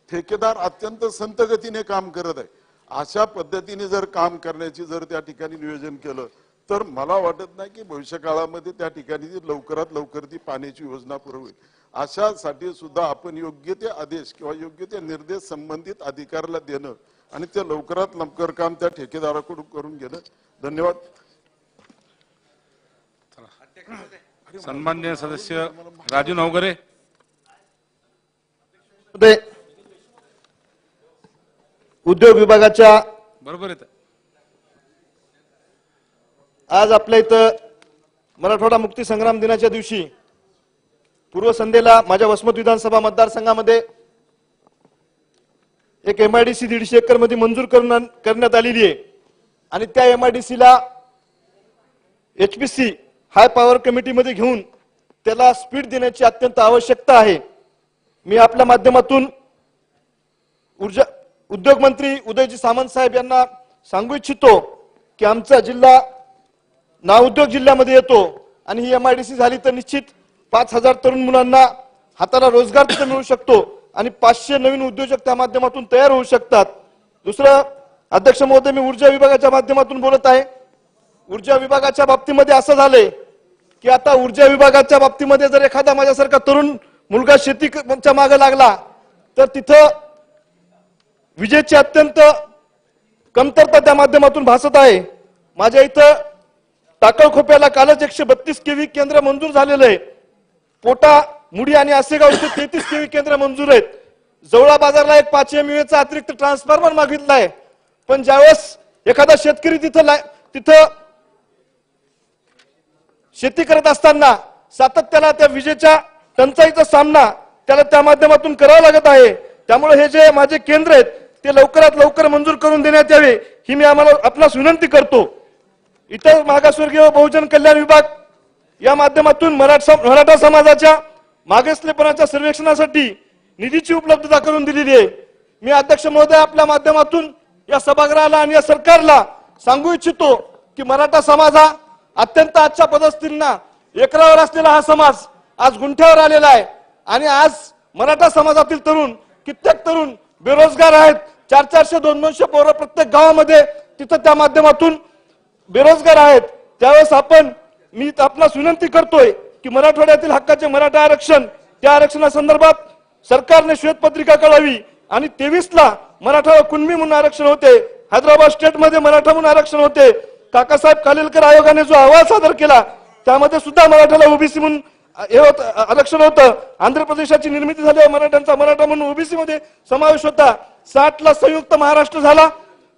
ठेकेदार अत्यंत संत गतीने काम करत आहे. अशा पद्धतीने जर काम करण्याची जर त्या ठिकाणी नियोजन केलं तर मला वाटत नाही की भविष्य काळामध्ये त्या ठिकाणी लवकरात लवकर ती पाण्याची योजना पुरवेल. अशासाठी सुद्धा आपण योग्य ते आदेश किंवा योग्य ते निर्देश संबंधित अधिकाऱ्याला देणं आणि ते लवकरात लवकर काम त्या ठेकेदाराकडून करून घेणं. धन्यवाद. सन्माननीय सदस्य राजू नवगरे. उद्योग विभागाच्या बरोबर आहे. आज आपल्या इथं मराठवाडा मुक्ती संग्राम दिनाच्या दिवशी पूर्वसंध्येला माझ्या वसमत विधानसभा मतदारसंघामध्ये एक MIDC 150 एकर मध्ये मंजूर करण्यात आलेली आहे आणि त्या MIDC ला HPC हाय पॉवर कमिटीमध्ये घेऊन त्याला स्पीड देण्याची अत्यंत आवश्यकता आहे. मी आपल्या माध्यमातून उद्योग मंत्री उदयजी सामंत साहेब यांना सांगू इच्छितो की आमचा जिल्हा नाउद्योग जिल्ह्यामध्ये येतो आणि ही MIDC झाली तर निश्चित 5000 तरुण मुलांना हाताला रोजगार तिथे मिळू शकतो आणि 500 नवीन उद्योजक त्या माध्यमातून तयार होऊ शकतात. दुसरं अध्यक्ष महोदय, मी ऊर्जा विभागाच्या माध्यमातून बोलत आहे. ऊर्जा विभागाच्या बाबतीमध्ये असं झालंय की आता ऊर्जा विभागाच्या बाबतीमध्ये जर एखादा माझ्यासारखा तरुण मुलगा शेतीच्या मागे लागला तर तिथं विजेची अत्यंत कमतरता त्या माध्यमातून भासत आहे. माझ्या इथं टाकळखोप्याला कालच 132 kV केंद्र मंजूर झालेलं आहे. पोटा, मुडी आणि आसेगाव इथे 33 kV केंद्र मंजूर आहेत. जवळा बाजारला एक 5 MVA चा अतिरिक्त ट्रान्सफॉर्मर मागितलाय. पण ज्यावेळेस एखादा शेतकरी तिथं शेती करत असताना सातत्याला त्या विजेच्या टंचाईचा सामना त्याला त्या माध्यमातून करावा लागत आहे. त्यामुळे हे जे माझे केंद्र आहेत ते लवकरात लवकर मंजूर करून देण्यात यावे ही मी आपणास विनंती करतो. इतर मागासवर्गीय व बहुजन कल्याण विभाग या माध्यमातून मराठा समाजाच्या मागासलेपणाच्या सर्वेक्षणासाठी निधीची उपलब्धता करून दिलेली आहे. मी अध्यक्ष महोदय आपल्या माध्यमातून या सभागृहाला आणि या सरकारला सांगू इच्छितो की मराठा समाज हा अत्यंत आजच्या पदस्थितींना एकरावर असलेला हा समाज आज गुंठ्यावर आलेला आहे आणि आज मराठा समाजातील तरुण कित्येक तरुण बेरोजगार आहेत. 400-400 200-200 पोरं प्रत्येक गावामध्ये तिथं त्या माध्यमातून बेरोजगार आहेत. त्यावेळेस मी आपणास विनंती करतोय की मराठवाड्यातील हक्काचे मराठा आरक्षण त्या आरक्षणासंदर्भात सरकारने श्वेतपत्रिका कळावी आणि 23ला मराठा कुणबी म्हणून आरक्षण होते, हैदराबाद स्टेट मध्ये मराठा म्हणून आरक्षण होते. काकासाहेब कालेलकर आयोगाने जो अहवाल सादर केला त्यामध्ये सुद्धा मराठाला ओबीसी म्हणून आरक्षण होतं. आंध्र प्रदेशाची निर्मिती झाली, मराठ्यांचा मराठा म्हणून ओबीसी मध्ये समावेश होता. 60ला संयुक्त महाराष्ट्र झाला,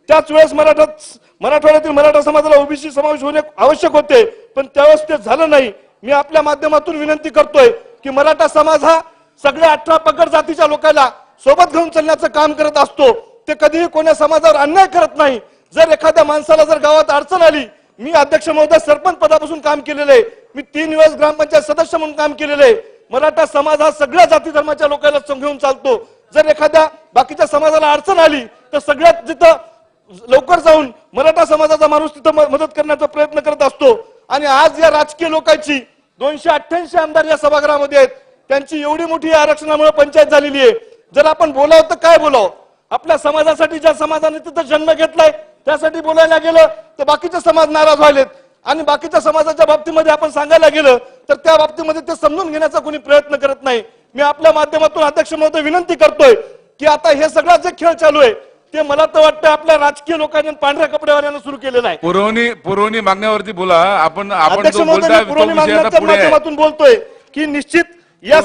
त्याच वेळेस मराठवाड्यातील मराठा समाजाला ओबीसी समावेश होणे आवश्यक होते, पण त्यावेळेस ते झालं नाही. मी आपल्या माध्यमातून विनंती करतोय की मराठा समाज हा सगळ्या 18 पगड जातीच्या लोकांना सोबत घेऊन चालण्याचं काम करत असतो. ते कधीही कोण्या समाजावर अन्याय करत नाही. जर एखाद्या माणसाला जर गावात अडचण आली, मी अध्यक्ष महोदय सरपंच पदापासून काम केलेलं आहे, मी 3 वेळेस ग्रामपंचायत सदस्य म्हणून काम केलेलं आहे. मराठा समाज हा सगळ्या जाती धर्माच्या लोकांना घेऊन चालतो. जर एखाद्या बाकीच्या समाजाला अडचण आली तर सगळ्यात जिथं लवकर जाऊन मराठा समाजाचा माणूस तिथं मदत करण्याचा प्रयत्न करत असतो. आणि आज या राजकीय लोकांची 288 आमदार या सभागृहामध्ये आहेत, त्यांची एवढी मोठी आरक्षणामुळे पंचायत झालेली आहे. जर आपण बोलावं तर काय बोलावं? आपल्या समाजासाठी ज्या समाजाने तिथं जन्म घेतलाय त्यासाठी बोलायला गेलं तर बाकीचे समाज नाराज व्हायलेत आणि बाकीच्या समाजाच्या बाबतीमध्ये आपण सांगायला गेलं तर त्या बाबतीमध्ये ते समजून घेण्याचा कोणी प्रयत्न करत नाही. मी आपल्या माध्यमातून अध्यक्ष महोदय विनंती करतोय की आता हे सगळं जे खेळ चालू आहे ते मला तर वाटतं आपल्या राजकीय लोकांनी पांढऱ्या कपड्यावाल्यांना सुरू केलेलं आहे. पुरवणी मागण्यावरती बोला. आपण अध्यक्ष महोदय पुरवणी मागण्याच्या माध्यमातून बोलतोय की निश्चित या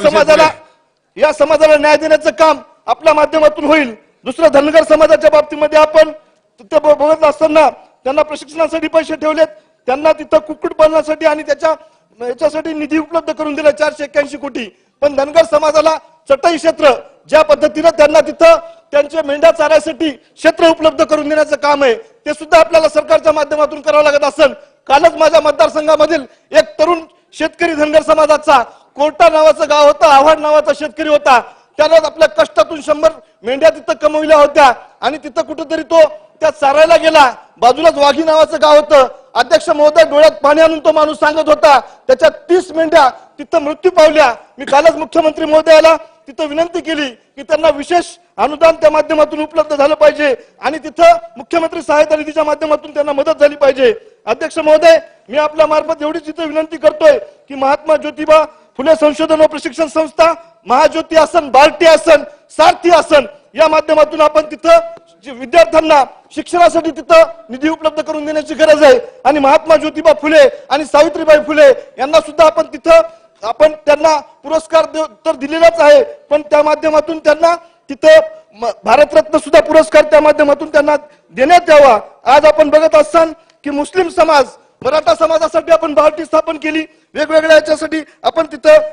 समाजाला न्याय देण्याचं काम आपल्या माध्यमातून होईल. दुसरं धनगर समाजाच्या बाबतीमध्ये आपण तिथे बघत असताना त्यांना प्रशिक्षणासाठी पैसे ठेवलेत, त्यांना तिथं कुक्कुट पालनासाठी आणि त्याच्या याच्यासाठी निधी उपलब्ध करून दिला 481 कोटी. पण धनगर समाजाला चटई क्षेत्र ज्या पद्धतीनं त्यांना तिथं त्यांच्या मेंढ्या चारायसाठी क्षेत्र उपलब्ध करून देण्याचं काम आहे ते सुद्धा आपल्याला सरकारच्या माध्यमातून करावं लागत असेल. कालच माझ्या मतदारसंघामधील एक तरुण शेतकरी धनगर समाजाचा कोर्टा नावाचं गाव होतं, आव्हाड नावाचा शेतकरी होता. त्यानं आपल्या कष्टातून 100 मेंढ्या तिथं कमविल्या होत्या आणि तिथं कुठेतरी तो त्या चारायला गेला. बाजूलाच वाघी नावाचं गाव होतं. अध्यक्ष महोदय, डोळ्यात पाणी आणून तो माणूस सांगत होता त्याच्या 30 मेंढ्या तिथं मृत्यू पावल्या. मी कालच मुख्यमंत्री महोदयाला तिथं विनंती केली की त्यांना विशेष अनुदान त्या माध्यमातून उपलब्ध झालं पाहिजे आणि तिथं मुख्यमंत्री सहायता निधीच्या माध्यमातून त्यांना मदत झाली पाहिजे. अध्यक्ष महोदय, मी आपल्या मार्फत एवढीच इथं विनंती करतोय की महात्मा ज्योतिबा फुले संशोधन व प्रशिक्षण संस्था, महाज्योती आसन, बार्टी आसन, सारथी आसन या माध्यमातून आपण तिथं विद्यार्थ्यांना शिक्षणासाठी तिथं निधी उपलब्ध करून देण्याची गरज आहे. आणि महात्मा ज्योतिबा फुले आणि सावित्रीबाई फुले यांना सुद्धा आपण तिथं त्यांना पुरस्कार तर दिलेलाच आहे, पण त्या माध्यमातून त्यांना तिथं भारतरत्न सुद्धा पुरस्कार त्या माध्यमातून त्यांना देण्यात यावा. आज आपण बघत असाल की मुस्लिम समाज, मराठा समाजासाठी आपण बार्टी स्थापन केली, वेगवेगळ्या याच्यासाठी आपण तिथं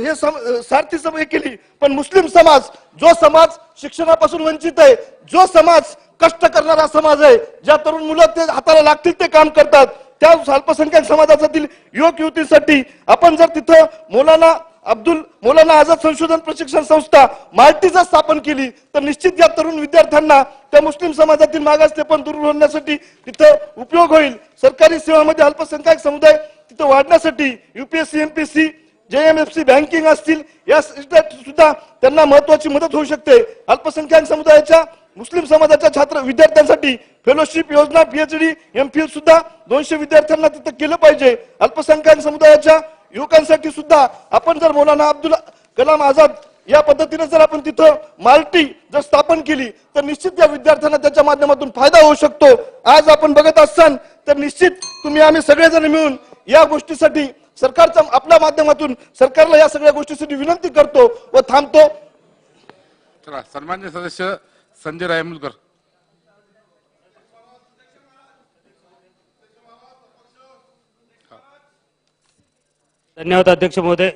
हे सारथी सभा केली. पण मुस्लिम समाज, जो समाज शिक्षणापासून वंचित आहे, जो समाज कष्ट करणारा समाज आहे, ज्या तरुण मुलं ते हाताला लागतील ते काम करतात, त्या अल्पसंख्याक समाजातील युवक युवतींसाठी आपण जर तिथं मौलाना आझाद संशोधन प्रशिक्षण संस्था माल्टी जर स्थापन केली तर निश्चित या तरुण विद्यार्थ्यांना त्या मुस्लिम समाजातील मागासलेपण दूर होण्यासाठी तिथं उपयोग होईल. सरकारी सेवामध्ये अल्पसंख्याक समुदाय तिथं वाढण्यासाठी UPSC, MPSC, JMFC, बँकिंग असतील या सुद्धा त्यांना महत्वाची मदत होऊ शकते. अल्पसंख्याक समुदायाच्या मुस्लिम समाजाच्या छात्र विद्यार्थ्यांसाठी फेलोशिप योजना, PhD, MPhil सुद्धा 200 विद्यार्थ्यांना तिथं केलं पाहिजे. अल्पसंख्याक समुदायाच्या युवकांसाठी सुद्धा आपण जर मौलाना अब्दुल कलाम आझाद या पद्धतीने जर आपण तिथं माल्टी जर स्थापन केली तर निश्चित या विद्यार्थ्यांना त्याच्या माध्यमातून फायदा होऊ शकतो. आज आपण बघत असाल तर निश्चित आम्ही सगळेजण मिळून या गोष्टीसाठी सरकारच्या आपल्या माध्यमातून सरकारला या सगळ्या गोष्टीसाठी विनंती करतो व थांबतो. चला, सन्मान्य सदस्य संजय रायमुलकर. धन्यवाद अध्यक्ष महोदय.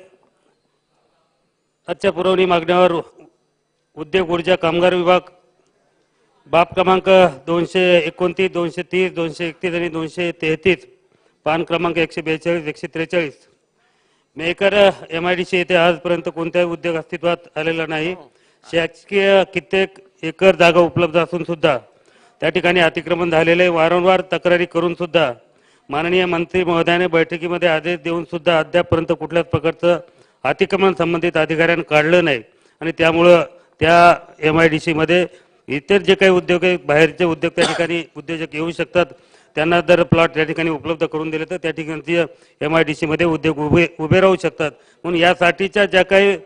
आजच्या पुरवणी मागण्यावर उद्योग, ऊर्जा, कामगार विभाग बाब क्रमांक 229, 230, 231 आणि 233, पान क्रमांक 142, 143 मेकर MIDC येथे आजपर्यंत कोणताही उद्योग अस्तित्वात आलेला नाही. शासकीय कित्येक एकर जागा उपलब्ध असून सुद्धा त्या ठिकाणी अतिक्रमण झालेले, वारंवार तक्रारी करून सुद्धा माननीय मंत्री महोदयाने बैठकीमध्ये आदेश देऊन सुद्धा अद्यापपर्यंत कुठल्याच प्रकारचं अतिक्रमण संबंधित अधिकाऱ्यांनी काढलं नाही आणि त्यामुळं त्या MIDC मध्ये इतर जे काही उद्योग आहेत, बाहेरचे उद्योग त्या ठिकाणी उद्योजक येऊ शकतात. त्यांना जर प्लॉट त्या ठिकाणी उपलब्ध करून दिले तर त्या ठिकाणी MIDC मध्ये उद्योग उभे राहू शकतात. म्हणून यासाठीच्या ज्या काही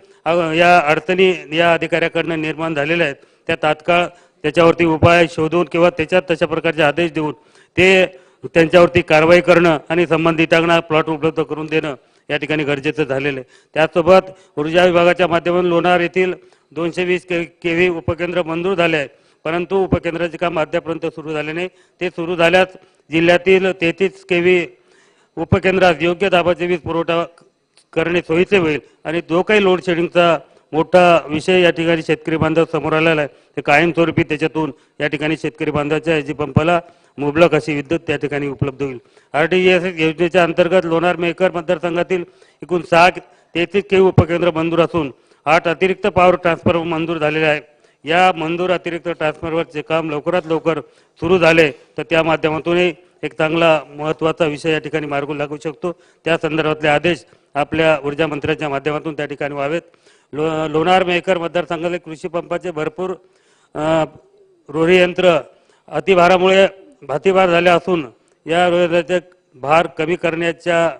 या अडचणी या अधिकाऱ्याकडनं निर्माण झालेल्या आहेत त्या तात्काळ त्याच्यावरती उपाय शोधून किंवा त्याच्यात तशा प्रकारचे आदेश देऊन ते त्यांच्यावरती कारवाई करणं आणि संबंधितांना प्लॉट उपलब्ध करून देणं या ठिकाणी गरजेचं झालेलं आहे. त्याचसोबत ऊर्जा विभागाच्या माध्यमातून लोणार येथील 220 kV उपकेंद्र मंजूर झाले आहे, परंतु उपकेंद्राचे काम अद्यापर्यंत सुरू झाले नाही. ते सुरू झाल्यास जिल्ह्यातील 33 kV उपकेंद्रात योग्य दाबाचे वीज पुरवठा करणे सोयीचे होईल आणि जो काही लोड शेडिंगचा मोठा विषय या ठिकाणी शेतकरी बांधव समोर आलेला आहे ते कायमस्वरूपी त्याच्यातून या ठिकाणी शेतकरी बांधवाच्या एजी पंपाला मुबलक अशी विद्युत त्या ठिकाणी उपलब्ध होईल. RDGS योजनेच्या अंतर्गत लोणार मेकर मतदारसंघातील एकूण 33 kV उपकेंद्र मंजूर असून 8 अतिरिक्त पॉवर ट्रान्सफॉर्मर मंजूर झालेले आहे. या मंजूर अतिरिक्त ट्रान्सफॉर्मरचे काम लवकरात लवकर सुरू झाले तर त्या माध्यमातूनही एक चांगला महत्त्वाचा विषय या ठिकाणी मार्गी लागू शकतो. त्या संदर्भातले आदेश आपल्या ऊर्जा मंत्र्यांच्या माध्यमातून त्या ठिकाणी व्हावेत. लोणार मेकर मतदारसंघातील कृषी पंपाचे भरपूर रोही यंत्र अतिभारामुळे भातीभार झाले असून या रोहीचे भार कमी करण्याच्या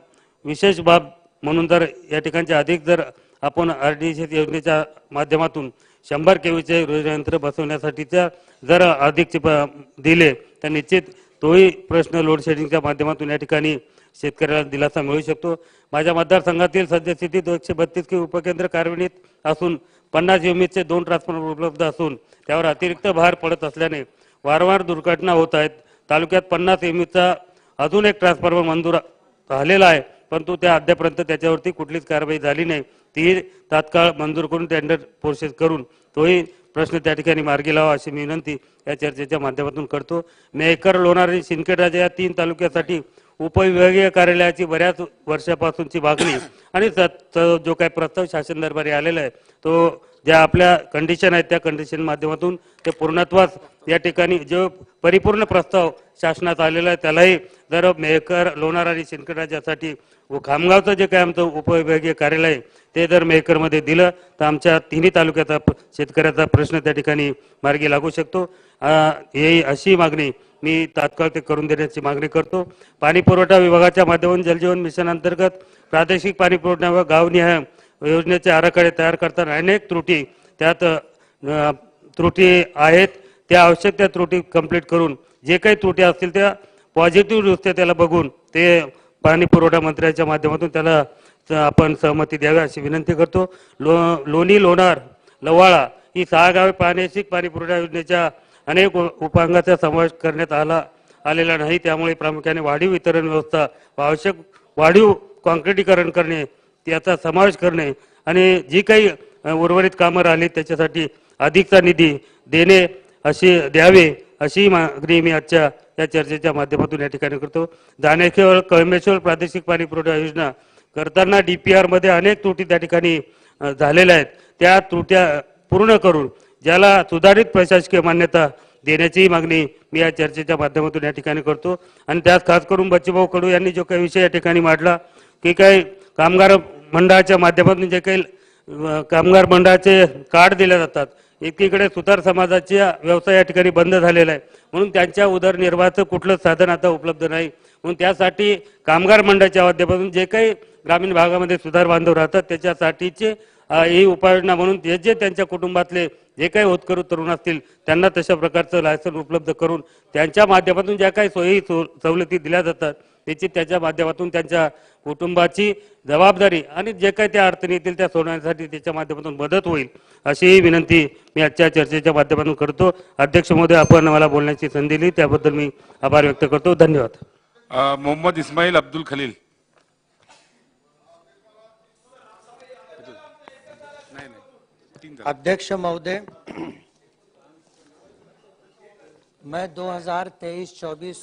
विशेष बाब म्हणून जर या ठिकाणचे अधिक जर आपण RDGS योजनेच्या माध्यमातून 100 kVचे रोही यंत्र बसवण्यासाठीच्या जर अधिक दिले तर निश्चित तोही प्रश्न लोड शेडिंगच्या माध्यमातून या ठिकाणी शेतकऱ्याला दिलासा मिळू शकतो. माझ्या मतदारसंघातील सद्यस्थितीत 132 kV उपकेंद्र कार्यान्वित असून 50 युनिटचे 2 ट्रान्सफॉर्मर उपलब्ध असून त्यावर अतिरिक्त भार पडत असल्याने वारंवार दुर्घटना होत आहेत. तालुक्यात 50 युनिटचा अजून एक ट्रान्सफॉर्मर मंजूर झालेला आहे, परंतु त्या अद्यापर्यंत त्याच्यावरती कुठलीच कारवाई झाली नाही. ती तात्काळ मंजूर करून टेंडर प्रोसेस करून तोही प्रश्न त्या ठिकाणी मार्गी लावा अशी मी विनंती या चर्चेच्या माध्यमातून करतो. मेहकर, लोणार आणि सिंदखेड या 3 तालुक्यासाठी उपविभागीय कार्यालयाची बऱ्याच वर्षापासूनची मागणी आणि जो काही प्रस्ताव शासन दरबारी आलेला आहे तो ज्या आपल्या कंडिशन आहेत त्या कंडिशन माध्यमातून ते पूर्णत्वास या ठिकाणी जो परिपूर्ण प्रस्ताव शासनात आलेला आहे त्यालाही जर मेहकर, लोणार आणि सिंदखेड राज्यासाठी खामगावचं जे काही आमचं उपविभागीय कार्यालय आहे ते जर मेहकरमध्ये दिलं तर आमच्या 3 तालुक्याचा शेतकऱ्याचा प्रश्न त्या ठिकाणी मार्गी लागू शकतो. ही अशी मागणी मी तात्काळ ते करून देण्याची मागणी करतो. पाणी पुरवठा विभागाच्या माध्यमातून जलजीवन मिशन अंतर्गत प्रादेशिक पाणी पुरवठा व गावनिहाय योजनेचे आराखडे तयार करताना अनेक त्रुटी त्यात त्रुटी आहेत. त्या आवश्यक त्या त्रुटी कंप्लीट करून जे काही त्रुटी असतील त्या पॉझिटिव्ह दृष्ट्या त्याला बघून ते पाणी पुरवठा मंत्र्याच्या माध्यमातून त्याला आपण सहमती द्यावी अशी विनंती करतो. लोणी, लोणार, लवाळा ही 6 गावे प्रादेशिक पाणी पुरवठा योजनेच्या अनेक उपांगाचा समावेश करण्यात आलेला नाही. त्यामुळे प्रामुख्याने वाढीव वितरण व्यवस्था आवश्यक वाढीव कॉन्क्रिटीकरण करणे त्याचा समावेश करणे आणि जी काही उर्वरित कामं राहिली त्याच्यासाठी अधिकचा निधी देणे अशी द्यावे अशी मागणी मी आजच्या या चर्चेच्या माध्यमातून या ठिकाणी करतो. दानेश्वर, कळमेश्वर प्रादेशिक पाणी पुरवठा योजना करताना DPR मध्ये अनेक त्रुटी त्या ठिकाणी झालेल्या आहेत. त्या त्रुट्या पूर्ण करून ज्याला सुधारित प्रशासकीय मान्यता देण्याची मागणी मी या चर्चेच्या माध्यमातून या ठिकाणी करतो. आणि त्यात खास करून बच्चूभाऊ कडू यांनी जो काही विषय या ठिकाणी मांडला की काही कामगार मंडळाच्या माध्यमातून जे काही कामगार मंडळाचे कार्ड दिले जातात, एकीकडे सुतार समाजाचा व्यवसाय या ठिकाणी बंद झालेला आहे म्हणून त्यांच्या उदरनिर्वाहाचं कुठलं साधन आता उपलब्ध नाही. म्हणून त्यासाठी कामगार मंडळाच्या माध्यमातून जे काही ग्रामीण भागामध्ये सुधार बांधव राहतात त्याच्यासाठीचे ही उपाययोजना म्हणून जे त्यांच्या कुटुंबातले जे काही होतकरू तरुण असतील त्यांना तशा प्रकारचं लायसन उपलब्ध करून त्यांच्या माध्यमातून ज्या काही सोयी सवलती दिल्या जातात त्याच्या माध्यमातून त्यांच्या कुटुंबाची जबाबदारी आणि जे काही त्या अडचणी येतील त्या सोडवण्यासाठी त्याच्या माध्यमातून मदत होईल अशी विनंती मी आजच्या चर्चेच्या माध्यमातून करतो. अध्यक्ष महोदय, आपण मला बोलण्याची संधी दिली त्याबद्दल मी आभार व्यक्त करतो. धन्यवाद. मोहम्मद इस्माईल अब्दुल खलील. अध्यक्ष महोदय, मैं 2023-24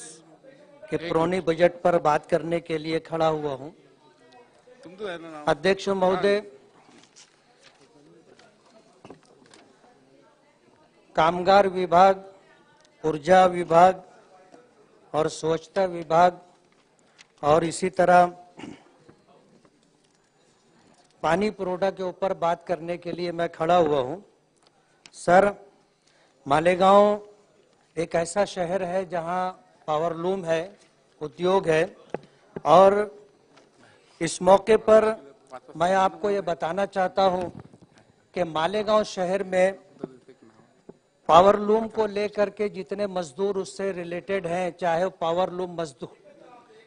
के पुरानी बजट पर बात करने के लिए खड़ा हुआ हूं। अध्यक्ष महोदय, कामगार विभाग, ऊर्जा विभाग और स्वच्छता विभाग और इसी तरह पानी पुरोठा के ऊपर बात करने के लिए मैं खड़ा हुआ हूं। सर, मालेगांव एक ऐसा शहर है जहां पावरलूम है, उद्योग है और इस मौके पर मैं आपको ये बताना चाहता हूं कि मालेगांव शहर में पावरलूम को लेकर के जितने मजदूर उससे रिलेटेड हैं, चाहे वो पावरलूम मजदूर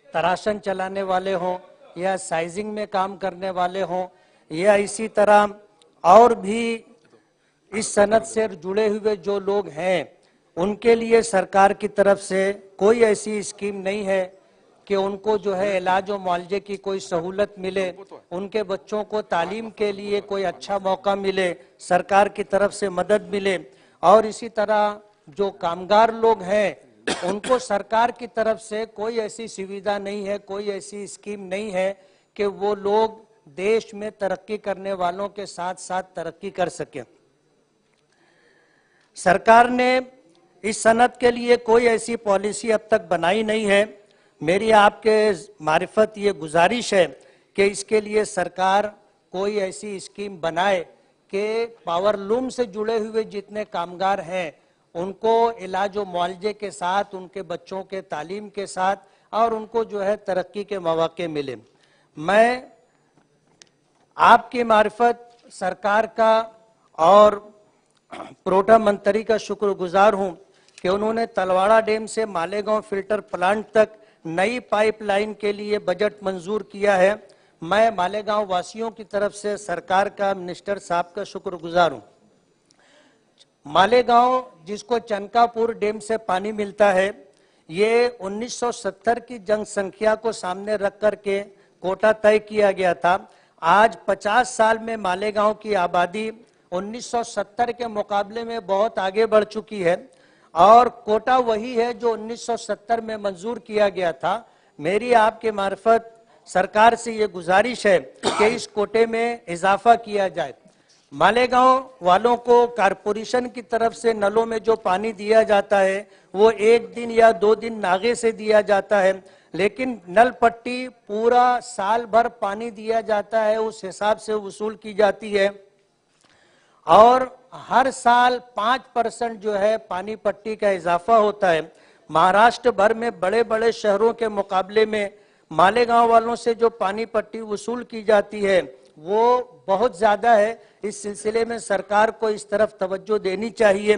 तराशन चलाने वाले हों या साइजिंग में काम करने वाले हों या इसी तरह और भी इस सनत से जुड़े हुए जो लोग हैं उनके लिए सरकार की तरफ से कोई ऐसी स्कीम नहीं है कि उनको जो है इलाज और मुआवजे की कोई सहूलत मिले, उनके बच्चों को तालीम के लिए कोई अच्छा मौका मिले, सरकार की तरफ से मदद मिले। और इसी तरह जो कामगार लोग हैं उनको सरकार की तरफ से कोई ऐसी सुविधा नहीं है, कोई ऐसी स्कीम नहीं है कि वो लोग देश में तरक्की करने वालों के साथ साथ तरक्की कर सके। सरकार ने इस सनत के लिए कोई ऐसी पॉलिसी अब तक बनाई नहीं है। मेरी आपके मारिफत ये गुजारिश है कि इसके लिए सरकार कोई ऐसी स्कीम बनाए कि पावरलूम से जुड़े हुए जितने कामगार हैं उनको इलाज व मुआवजे के साथ, उनके बच्चों के तालीम के साथ और उनको जो है तरक्की के मौके मिले। मैं आपकी मार्फत सरकार का और पुरोठा मंत्री का शुक्रगुजार हूं कि उन्होंने तलवाड़ा डैम से मालेगांव फिल्टर प्लांट तक नई पाइपलाइन के लिए बजट मंजूर किया है। मैं मालेगांव वासियों की तरफ से सरकार का, मिनिस्टर साहब का शुक्रगुजार हूं। मालेगांव जिसको चनकापुर डैम से पानी मिलता है, ये 1970 की जनसंख्या को सामने रख करके कोटा तय किया गया था। आज 50 साल में मालेगांव की आबादी 1970 के मुकाबले में बहुत आगे बढ़ चुकी है और कोटा वही है जो 1970 में मंजूर किया गया था। मेरी आपके मार्फत सरकार से ये गुजारिश है कि इस कोटे में इजाफा किया जाए। मालेगांव वालों को कारपोरेशन की तरफ से नलों में जो पानी दिया जाता है वो 1 दिन या 2 दिन नागे से दिया जाता है, लेकिन नल पट्टी पूरा साल भर पानी दिया जाता है, उस हिसाब से वसूल की जाती है और हर साल 5% जो है पानी पट्टी का इजाफा होता है। महाराष्ट्र भर में बड़े बड़े शहरों के मुकाबले में मालेगांव वालों से जो पानी पट्टी वसूल की जाती है वो बहुत ज्यादा है। इस सिलसिले में सरकार को इस तरफ तवज्जो देनी चाहिए।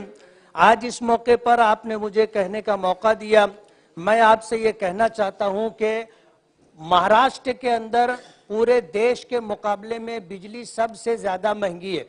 आज इस मौके पर आपने मुझे कहने का मौका दिया। मैं आपसे ये कहना चाहता हूं कि महाराष्ट्र के अंदर पूरे देश के मुकाबले में बिजली सबसे ज्यादा महंगी है।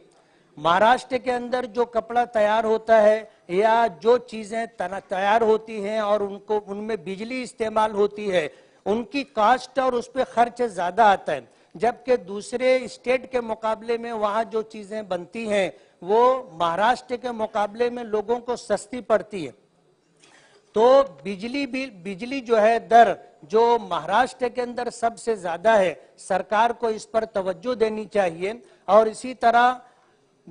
महाराष्ट्र के अंदर जो कपड़ा तैयार होता है या जो चीजें तैयार होती हैं और उनमें बिजली इस्तेमाल होती है, उनकी कास्ट और उस पर खर्च ज्यादा आता है, जबकि दूसरे स्टेट के मुकाबले में वहां जो चीजें बनती हैं वो महाराष्ट्र के मुकाबले में लोगों को सस्ती पड़ती है। तो बिजली जो है दर जो महाराष्ट्र के अंदर सबसे ज्यादा है, सरकार को इस पर तवज्जो देनी चाहिए। और इसी तरह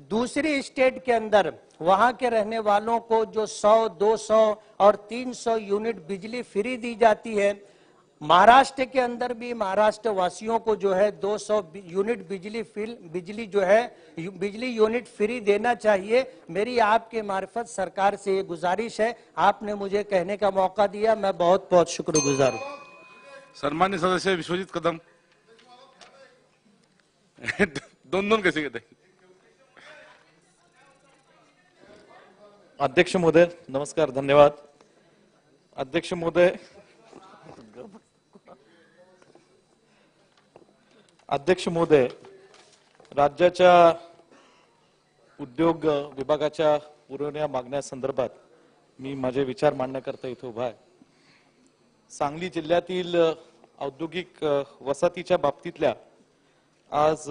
दूसरी स्टेट के अंदर वहां के रहने वालों को जो 100, 200 और 300 यूनिट बिजली फ्री दी जाती है, महाराष्ट्र के अंदर भी महाराष्ट्र वासियों को जो है 200 यूनिट बिजली यूनिट फ्री देना चाहिए। मेरी आपके मार्फत सरकार से ये गुजारिश है। आपने मुझे कहने का मौका दिया, मैं बहुत बहुत शुक्रगुजार हूँ। सन्मान्य सदस्य विश्वजीत कदम दोन कैसे घेते? अध्यक्ष महोदय नमस्कार, धन्यवाद। अध्यक्ष महोदय, राज्याच्या उद्योग विभागाच्या पुरवण्या मागण्यासंदर्भात मी माझे विचार मांडण्याकरता इथे उभा आहे। सांगली जिल्ह्यातील औद्योगिक वसाहतीच्या बाबतीतल्या आज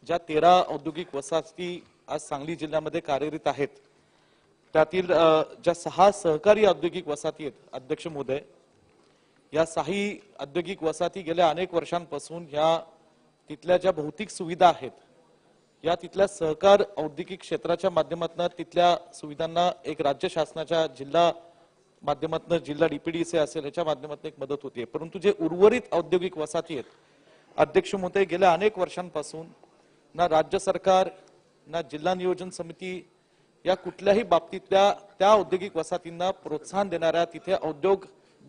ज्या 13 औद्योगिक वसाहती आज सांगली जिल्ह्यामध्ये कार्यरत आहेत, त्यातील ज्या 6 सहकारी औद्योगिक वसाहती आहेत, अध्यक्ष महोदय, या 6 औद्योगिक वसाहती गेल्या अनेक वर्षांपासून ह्या तिथल्या ज्या भौतिक सुविधा आहेत, या तिथल्या सहकार औद्योगिक क्षेत्राच्या माध्यमातून तिथल्या सुविधांना एक राज्य शासनाच्या जिल्हा माध्यमातून, जिल्हा डीपीडीसी असेल ह्याच्या माध्यमातून एक मदत होते। परंतु जे उर्वरित औद्योगिक वसाहती आहेत, अध्यक्ष महोदय, गेल्या अनेक वर्षांपासून ना राज्य सरकार ना जिल्हा नियोजन समिती या कुठल्याही बाबतीतल्या त्या औद्योगिक वसाहतींना प्रोत्साहन देणाऱ्या, तिथे औद्योग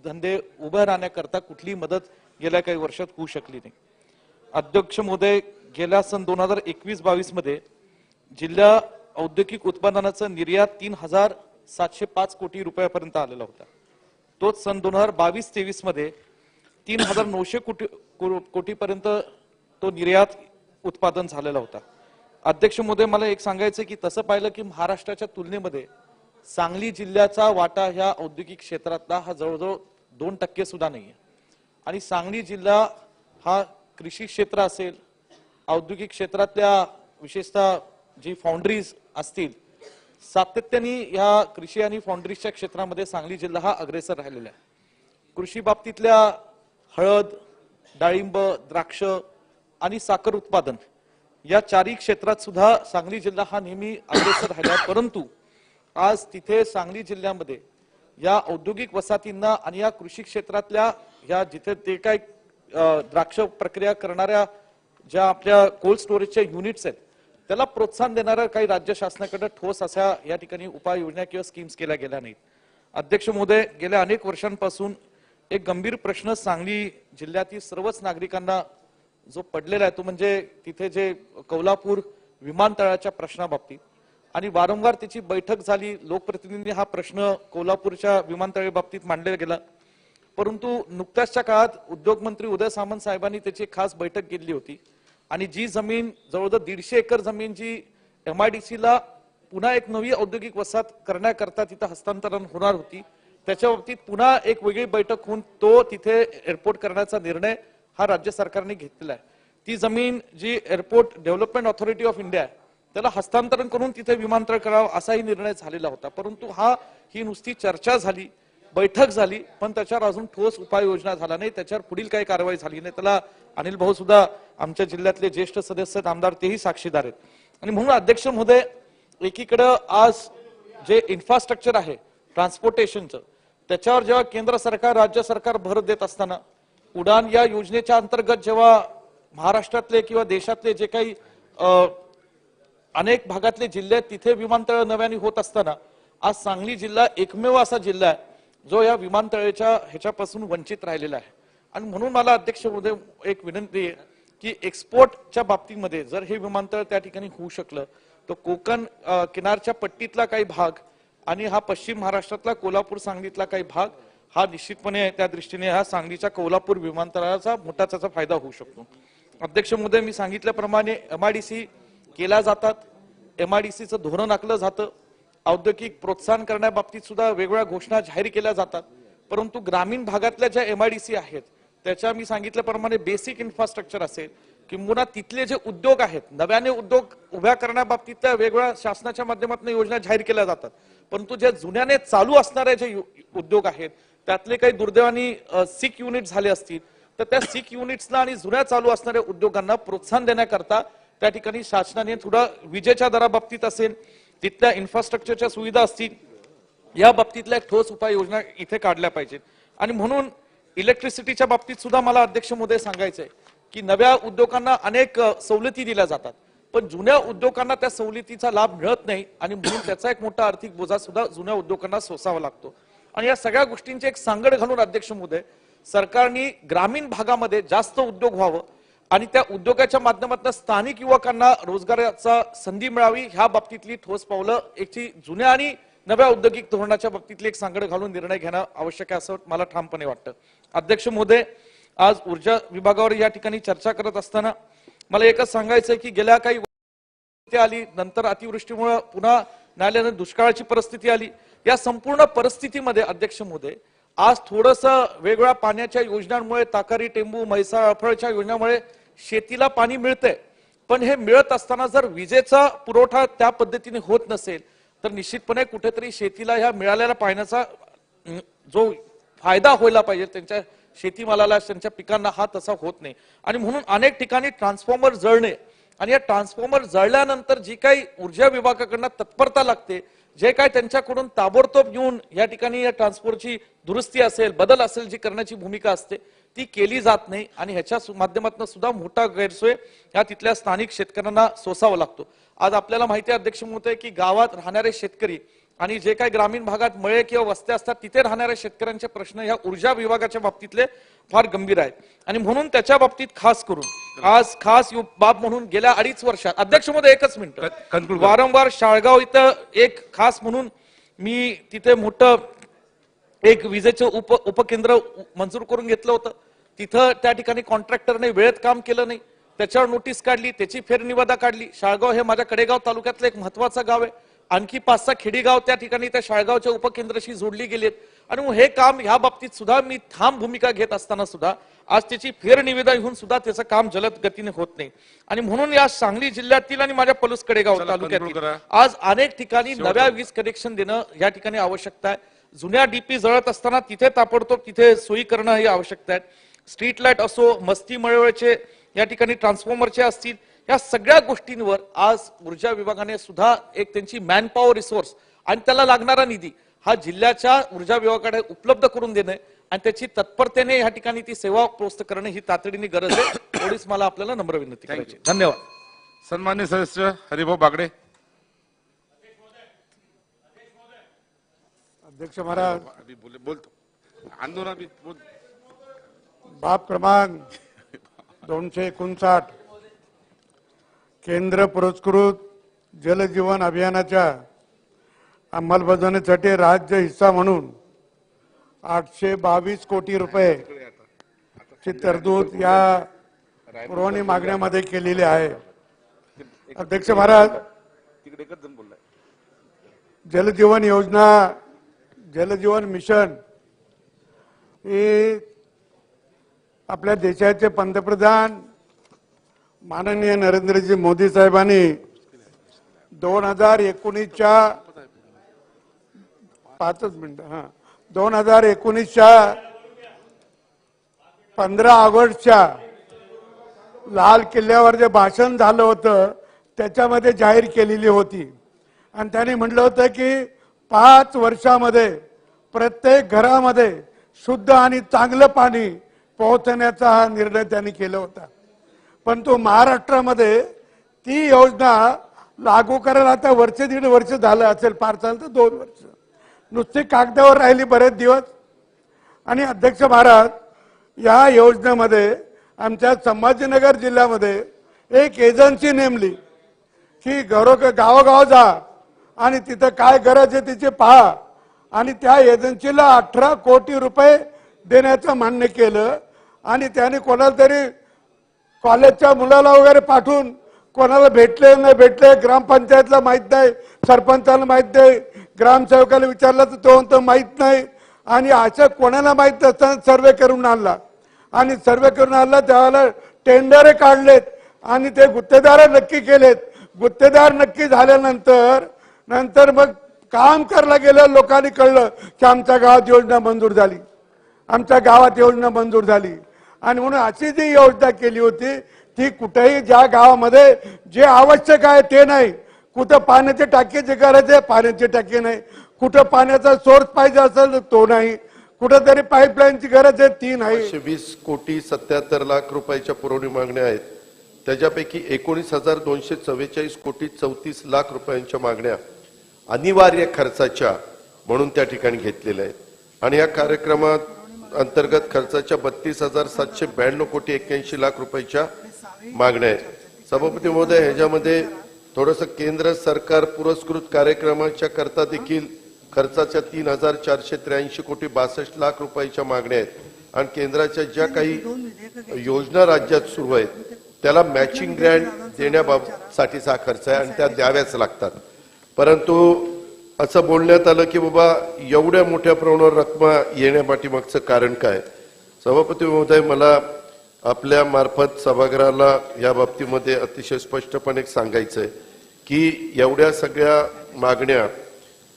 धंदे उभे राहण्याकरता कुठली मदत गेल्या काही वर्षात होऊ शकली नाही। अध्यक्ष महोदय, गेल्या सन 2021-22 मध्ये जिल्हा औद्योगिक उत्पादनाचं निर्यात 3,705 कोटी रुपयापर्यंत आलेला होता। तोच सन 2022-23 मध्ये 3,900 कोटी पर्यंत तो निर्यात उत्पादन झालेला होता। अध्यक्ष महोदय, मला एक सांगायचं की तसं पाहिलं की महाराष्ट्राच्या तुलनेमध्ये सांगली जिल्ह्याचा वाटा ह्या औद्योगिक क्षेत्रातला हा जवळजवळ 2% सुद्धा नाहीये। आणि सांगली जिल्हा हा कृषी क्षेत्र असेल, औद्योगिक क्षेत्रातल्या विशेषतः जी फाउंड्रीज असतील, सातत्याने या कृषी आणि फाउंड्रीजच्या क्षेत्रामध्ये सांगली जिल्हा हा अग्रेसर राहिलेला आहे। कृषी बाबतीतल्या हळद, डाळिंब, द्राक्ष आणि साखर उत्पादन या 4 क्षेत्रात सुद्धा सांगली जिल्हा हा नेहमी अग्रेसर राहिला। परंतु आज तिथे सांगली जिल्ह्यामध्ये या औद्योगिक वसाहतींना आणि या कृषी क्षेत्रातल्या या जिथे ते काय द्राक्ष प्रक्रिया करणाऱ्या ज्या आपल्या कोल्ड स्टोरेजच्या युनिट्स आहेत, त्याला प्रोत्साहन देणाऱ्या काही राज्य शासनाकडे ठोस अशा या ठिकाणी उपाययोजना किंवा स्कीम्स केल्या गेल्या नाहीत। अध्यक्ष महोदय, गेल्या अनेक वर्षांपासून एक गंभीर प्रश्न सांगली जिल्ह्यातील सर्वच नागरिकांना जो पडलेला आहे तो म्हणजे तिथे जे कोल्हापूर विमानतळाच्या प्रश्नाबाबतीत, आणि वारंवार त्याची बैठक झाली, लोकप्रतिनिधींनी हा प्रश्न कोल्हापूरच्या विमानतळा बाबतीत मांडला गेला। परंतु नुकत्याच्या काळात उद्योग मंत्री उदय सामंत साहेबांनी त्याची खास बैठक घेतली होती आणि जी जमीन जवळजवळ 150 एकर जमीन जी MIDC ला पुन्हा एक नवी औद्योगिक वसाहत करण्याकरता तिथे हस्तांतरण होणार होती, त्याच्या बाबतीत पुन्हा एक वेगळी बैठक होऊन तो तिथे एअरपोर्ट करण्याचा निर्णय हा राज्य सरकारने घेतलेला आहे. ती जमीन जी airport development authority of India आहे त्याला हस्तांतरण करून तिथे विमानतळ करावं असाही निर्णय झालेला होता. परंतु ही नुसती चर्चा झाली, बैठक झाली, पण त्याच्यावर अजून ठोस उपाययोजना झाला नाही, त्याच्यावर पुढील काही कारवाई झाली नाही. त्याला अनिल भाऊ सुद्धा आमच्या जिल्ह्यातले ज्येष्ठ सदस्य आहेत, आमदार, तेही साक्षीदार आहेत. आणि म्हणून अध्यक्ष महोदय, एकीकडं आज जे इन्फ्रास्ट्रक्चर आहे ट्रान्सपोर्टेशनचं, त्याच्यावर जेव्हा केंद्र सरकार राज्य सरकार भर देत असताना उडान या योजनेच्या अंतर्गत जेव्हा महाराष्ट्रातले किंवा देशातले जे काही अनेक भागातले जिल्हे आहेत तिथे विमानतळ नव्याने होत असताना आज सांगली जिल्हा एकमेव असा जिल्हा आहे जो या विमानतळाच्या ह्याच्यापासून वंचित राहिलेला आहे. आणि म्हणून मला अध्यक्ष महोदय एक विनंती आहे की एक्सपोर्टच्या बाबतीमध्ये जर हे विमानतळ त्या ठिकाणी होऊ शकलं तर कोकण किनारच्या पट्टीतला काही भाग आणि हा पश्चिम महाराष्ट्रातला कोल्हापूर सांगलीतला काही भाग हा निश्चितपणे त्या दृष्टीने हा सांगलीच्या कोल्हापूर विमानतळाचा मोठा त्याचा फायदा होऊ शकतो. अध्यक्ष महोदय, मी सांगितल्याप्रमाणे MIDC केल्या जातात, MIDCचं धोरण आखलं जातं, औद्योगिक प्रोत्साहन करण्याबाबतीत सुद्धा वेगवेगळ्या घोषणा जाहीर केल्या जातात. परंतु ग्रामीण भागातल्या ज्या MIDC आहेत त्याच्या मी सांगितल्याप्रमाणे बेसिक इन्फ्रास्ट्रक्चर असेल किंवा तिथले जे उद्योग आहेत, नव्याने उद्योग उभ्या करण्याबाबतीत त्या वेगवेगळ्या शासनाच्या माध्यमातून योजना जाहीर केल्या जातात. परंतु जे जुन्याने चालू असणारे जे उद्योग आहेत त्यातले काही दुर्दैवानी सिक युनिट झाले असतील तर त्या सिक युनिट्सला आणि जुन्या चालू असणाऱ्या उद्योगांना प्रोत्साहन देण्याकरता त्या ठिकाणी शासनाने थोडा विजेच्या दराबाबतीत असेल, तिथल्या इन्फ्रास्ट्रक्चरच्या सुविधा असतील, या बाबतीतल्या एक ठोस उपाययोजना इथे काढल्या पाहिजेत. आणि म्हणून इलेक्ट्रिसिटीच्या बाबतीत सुद्धा मला अध्यक्ष महोदय सांगायचंय की नव्या उद्योगांना अनेक सवलती दिल्या जातात, पण जुन्या उद्योगांना त्या सवलतीचा लाभ मिळत नाही आणि म्हणून त्याचा एक मोठा आर्थिक बोजा सुद्धा जुन्या उद्योगांना सोसावा लागतो. आणि या सगळ्या गोष्टींची एक सांगड घालून अध्यक्ष महोदय सरकारने ग्रामीण भागामध्ये जास्त उद्योग व्हावं आणि त्या उद्योगाच्या माध्यमातून स्थानिक युवकांना रोजगाराचा संधी मिळावी ह्या बाबतीतली ठोस पावलं एकची जुन्या आणि नव्या औद्योगिक धोरणाच्या बाबतीतली एक सांगड घालून निर्णय घेणं आवश्यक आहे असं मला ठामपणे वाटतं. अध्यक्ष महोदय, आज ऊर्जा विभागावर या ठिकाणी चर्चा करत असताना मला एकच सांगायचंय की गेल्या काही आली, नंतर अतिवृष्टीमुळे पुन्हा न्यायालयाने दुष्काळाची परिस्थिती आली. या संपूर्ण परिस्थितीमध्ये अध्यक्ष महोदय आज थोडंसं वेगवेगळ्या पाण्याच्या योजनांमुळे, ताकारी टेंबू, म्हैसाळ, अफळच्या योजनेमुळे शेतीला पाणी मिळतंय, पण हे मिळत असताना जर विजेचा पुरवठा त्या पद्धतीने होत नसेल तर निश्चितपणे कुठेतरी शेतीला ह्या मिळालेल्या पाण्याचा जो फायदा व्हायला पाहिजे त्यांच्या शेतीमालाला, त्यांच्या पिकांना, हा तसा होत नाही. आणि म्हणून अनेक ठिकाणी ट्रान्सफॉर्मर जळणे आणि या ट्रान्सफॉर्मर जळल्यानंतर जी काही ऊर्जा विभागाकडनं तत्परता लागते, जे काय त्यांच्याकडून ताबडतोब येऊन या ठिकाणी या ट्रान्सफॉर्मरची दुरुस्ती असेल, बदल असेल, जी करण्याची भूमिका असते ती केली जात नाही आणि ह्याच्या माध्यमातून सुद्धा मोठा गैरसोय या तिथल्या स्थानिक शेतकऱ्यांना सोसावा लागतो. आज आपल्याला माहिती आहे अध्यक्ष महोदय की गावात राहणारे शेतकरी आणि जे काही ग्रामीण भागात मळे किंवा वस्त्या असतात तिथे राहणाऱ्या शेतकऱ्यांचे प्रश्न ह्या ऊर्जा विभागाच्या बाबतीतले फार गंभीर आहेत. आणि म्हणून त्याच्या बाबतीत खास करून आज खास बाब म्हणून गेल्या 2.5 वर्षात अध्यक्ष महोदय एकच मिनिट, वारंवार शाळगाव इथं एक खास म्हणून मी तिथे मोठं एक विजेचं उपकेंद्र मंजूर करून घेतलं होतं. तिथं त्या ठिकाणी कॉन्ट्रॅक्टरने वेळेत काम केलं नाही, त्याच्यावर नोटीस काढली, त्याची फेरनिविदा काढली. शाळगाव हे माझ्या कडेगाव तालुक्यातलं एक महत्वाचं गाव आहे. आणखी 5-6 खेडीगाव त्या ठिकाणी त्या शाळगावच्या उपकेंद्राशी जोडली गेलीत. आणि हे काम ह्या बाबतीत सुद्धा मी ठाम भूमिका घेत असताना सुद्धा आज त्याची फेरनिविदा घेऊन सुद्धा त्याचं काम जलद गतीने होत नाही. आणि म्हणून या सांगली जिल्ह्यातील आणि माझ्या पलूस कडेगाव तालुक्यातील आज अनेक ठिकाणी नव्या वीज कनेक्शन देणं या ठिकाणी आवश्यकता आहे. जुन्या डीपी जळत असताना तिथे ताबडतोब तिथे सोयी करणं ही आवश्यकता आहे. स्ट्रीट लाईट असो, मस्ती मळवळचे या ठिकाणी ट्रान्सफॉर्मरचे असतील, या सगळ्या गोष्टींवर आज ऊर्जा विभागाने सुद्धा एक त्यांची मॅन पॉवर रिसोर्स आणि त्याला लागणारा निधी हा जिल्ह्याच्या ऊर्जा विभागाकडे उपलब्ध करून देणे आणि त्याची तत्परतेने या ठिकाणी ती सेवा पोस्ट करणे ही तातडीने गरज आहे. एवढीच मला आपल्याला नम्र विनंती करायची. धन्यवाद. सन्मान्य सदस्य हरिभाऊ बागडे. अध्यक्ष महाराज, बोलतो आंदोलन बोल. बाब क्रमांक 259 केंद्र पुरस्कृत जल जीवन अभियानाच्या अंमलबजावणीसाठी राज्य हिस्सा म्हणून 822 कोटी रुपये ची तरतूद या पुरवणी मागण्यामध्ये केलेली आहे. अध्यक्ष महाराज, जल जीवन योजना जलजीवन मिशन हे आपल्या देशाचे पंतप्रधान माननीय नरेंद्रजी मोदी साहेबांनी 2019च्या 2019च्या 15 ऑगस्टच्या लाल किल्ल्यावर जे भाषण झालं होतं त्याच्यामध्ये जाहीर केलेली होती आणि त्यांनी म्हटलं होतं की 5 वर्षामध्ये प्रत्येक घरामध्ये शुद्ध आणि चांगलं पाणी पोहोचण्याचा हा निर्णय त्यांनी केला होता. परंतु महाराष्ट्रामध्ये ती योजना लागू करायला आता 1.5 वर्ष झालं असेल, फार चालतं तर 2 वर्ष नुसती कागदावर राहिली बरेच दिवस. आणि अध्यक्ष महाराज, या योजनेमध्ये आमच्या संभाजीनगर जिल्ह्यामध्ये एक एजन्सी नेमली की गावोगाव जा आणि तिथं काय गरज आहे तिचे पहा आणि त्या एजन्सीला 18 कोटी रुपये देण्याचं मान्य केलं. आणि त्याने कोणाला तरी कॉलेजच्या मुलाला वगैरे पाठवून कोणाला भेटले नाही भेटले, ग्रामपंचायतला माहित नाही, सरपंचाला माहित नाही, ग्रामसेवकाला विचारलं तर तो म्हणतो माहित नाही. आणि असं कोणाला माहित नसताना सर्वे करून आणला आणि सर्वे करून आणला त्यावेळेला टेंडर काढलेत आणि ते गुत्तेदार नक्की केलेत. गुत्तेदार नक्की झाल्यानंतर मग काम करायला गेलं, लोकांनी कळलं की आमच्या गावात योजना मंजूर झाली, आमच्या गावात योजना मंजूर झाली. आणि म्हणून अशी जी योजना केली होती ती कुठेही ज्या गावामध्ये जे आवश्यक आहे ते नाही, कुठं पाण्याचे टाकीचे गरज आहे पाण्याची टाकी नाही, कुठं पाण्याचा सोर्स पाहिजे असेल तर तो नाही, कुठंतरी पाईपलाईनची गरज आहे ती नाही. 20,77,00,00,000 रुपयाच्या पुरवणी मागण्या आहेत. त्याच्यापैकी 19,244 कोटी 34 लाख रुपयांच्या मागण्या अनिवार्य खर्चाच्या म्हणून त्या ठिकाणी घेतलेल्या आहेत. आणि या कार्यक्रमात अंतर्गत खर्चाच्या 32,792 कोटी 81 लाख रुपयाच्या मागण्या आहेत. सभापती महोदय, ह्याच्यामध्ये थोडंसं केंद्र सरकार पुरस्कृत कार्यक्रमाच्या करता देखील खर्चाच्या 3,483 कोटी 62 लाख रुपयाच्या मागण्या आहेत. आणि केंद्राच्या ज्या काही योजना राज्यात सुरू आहेत त्याला मॅचिंग ग्रँट देण्यासाठीचा खर्च आहे आणि त्या द्याव्याच लागतात. परंतु असं बोलण्यात आलं की बाबा एवढ्या मोठ्या प्रमाणावर रक्कम येण्यापाठीमागचं कारण काय. सभापती महोदय, मला आपल्या मार्फत सभागृहाला या बाबतीमध्ये अतिशय स्पष्टपणे सांगायचं आहे की एवढ्या सगळ्या मागण्या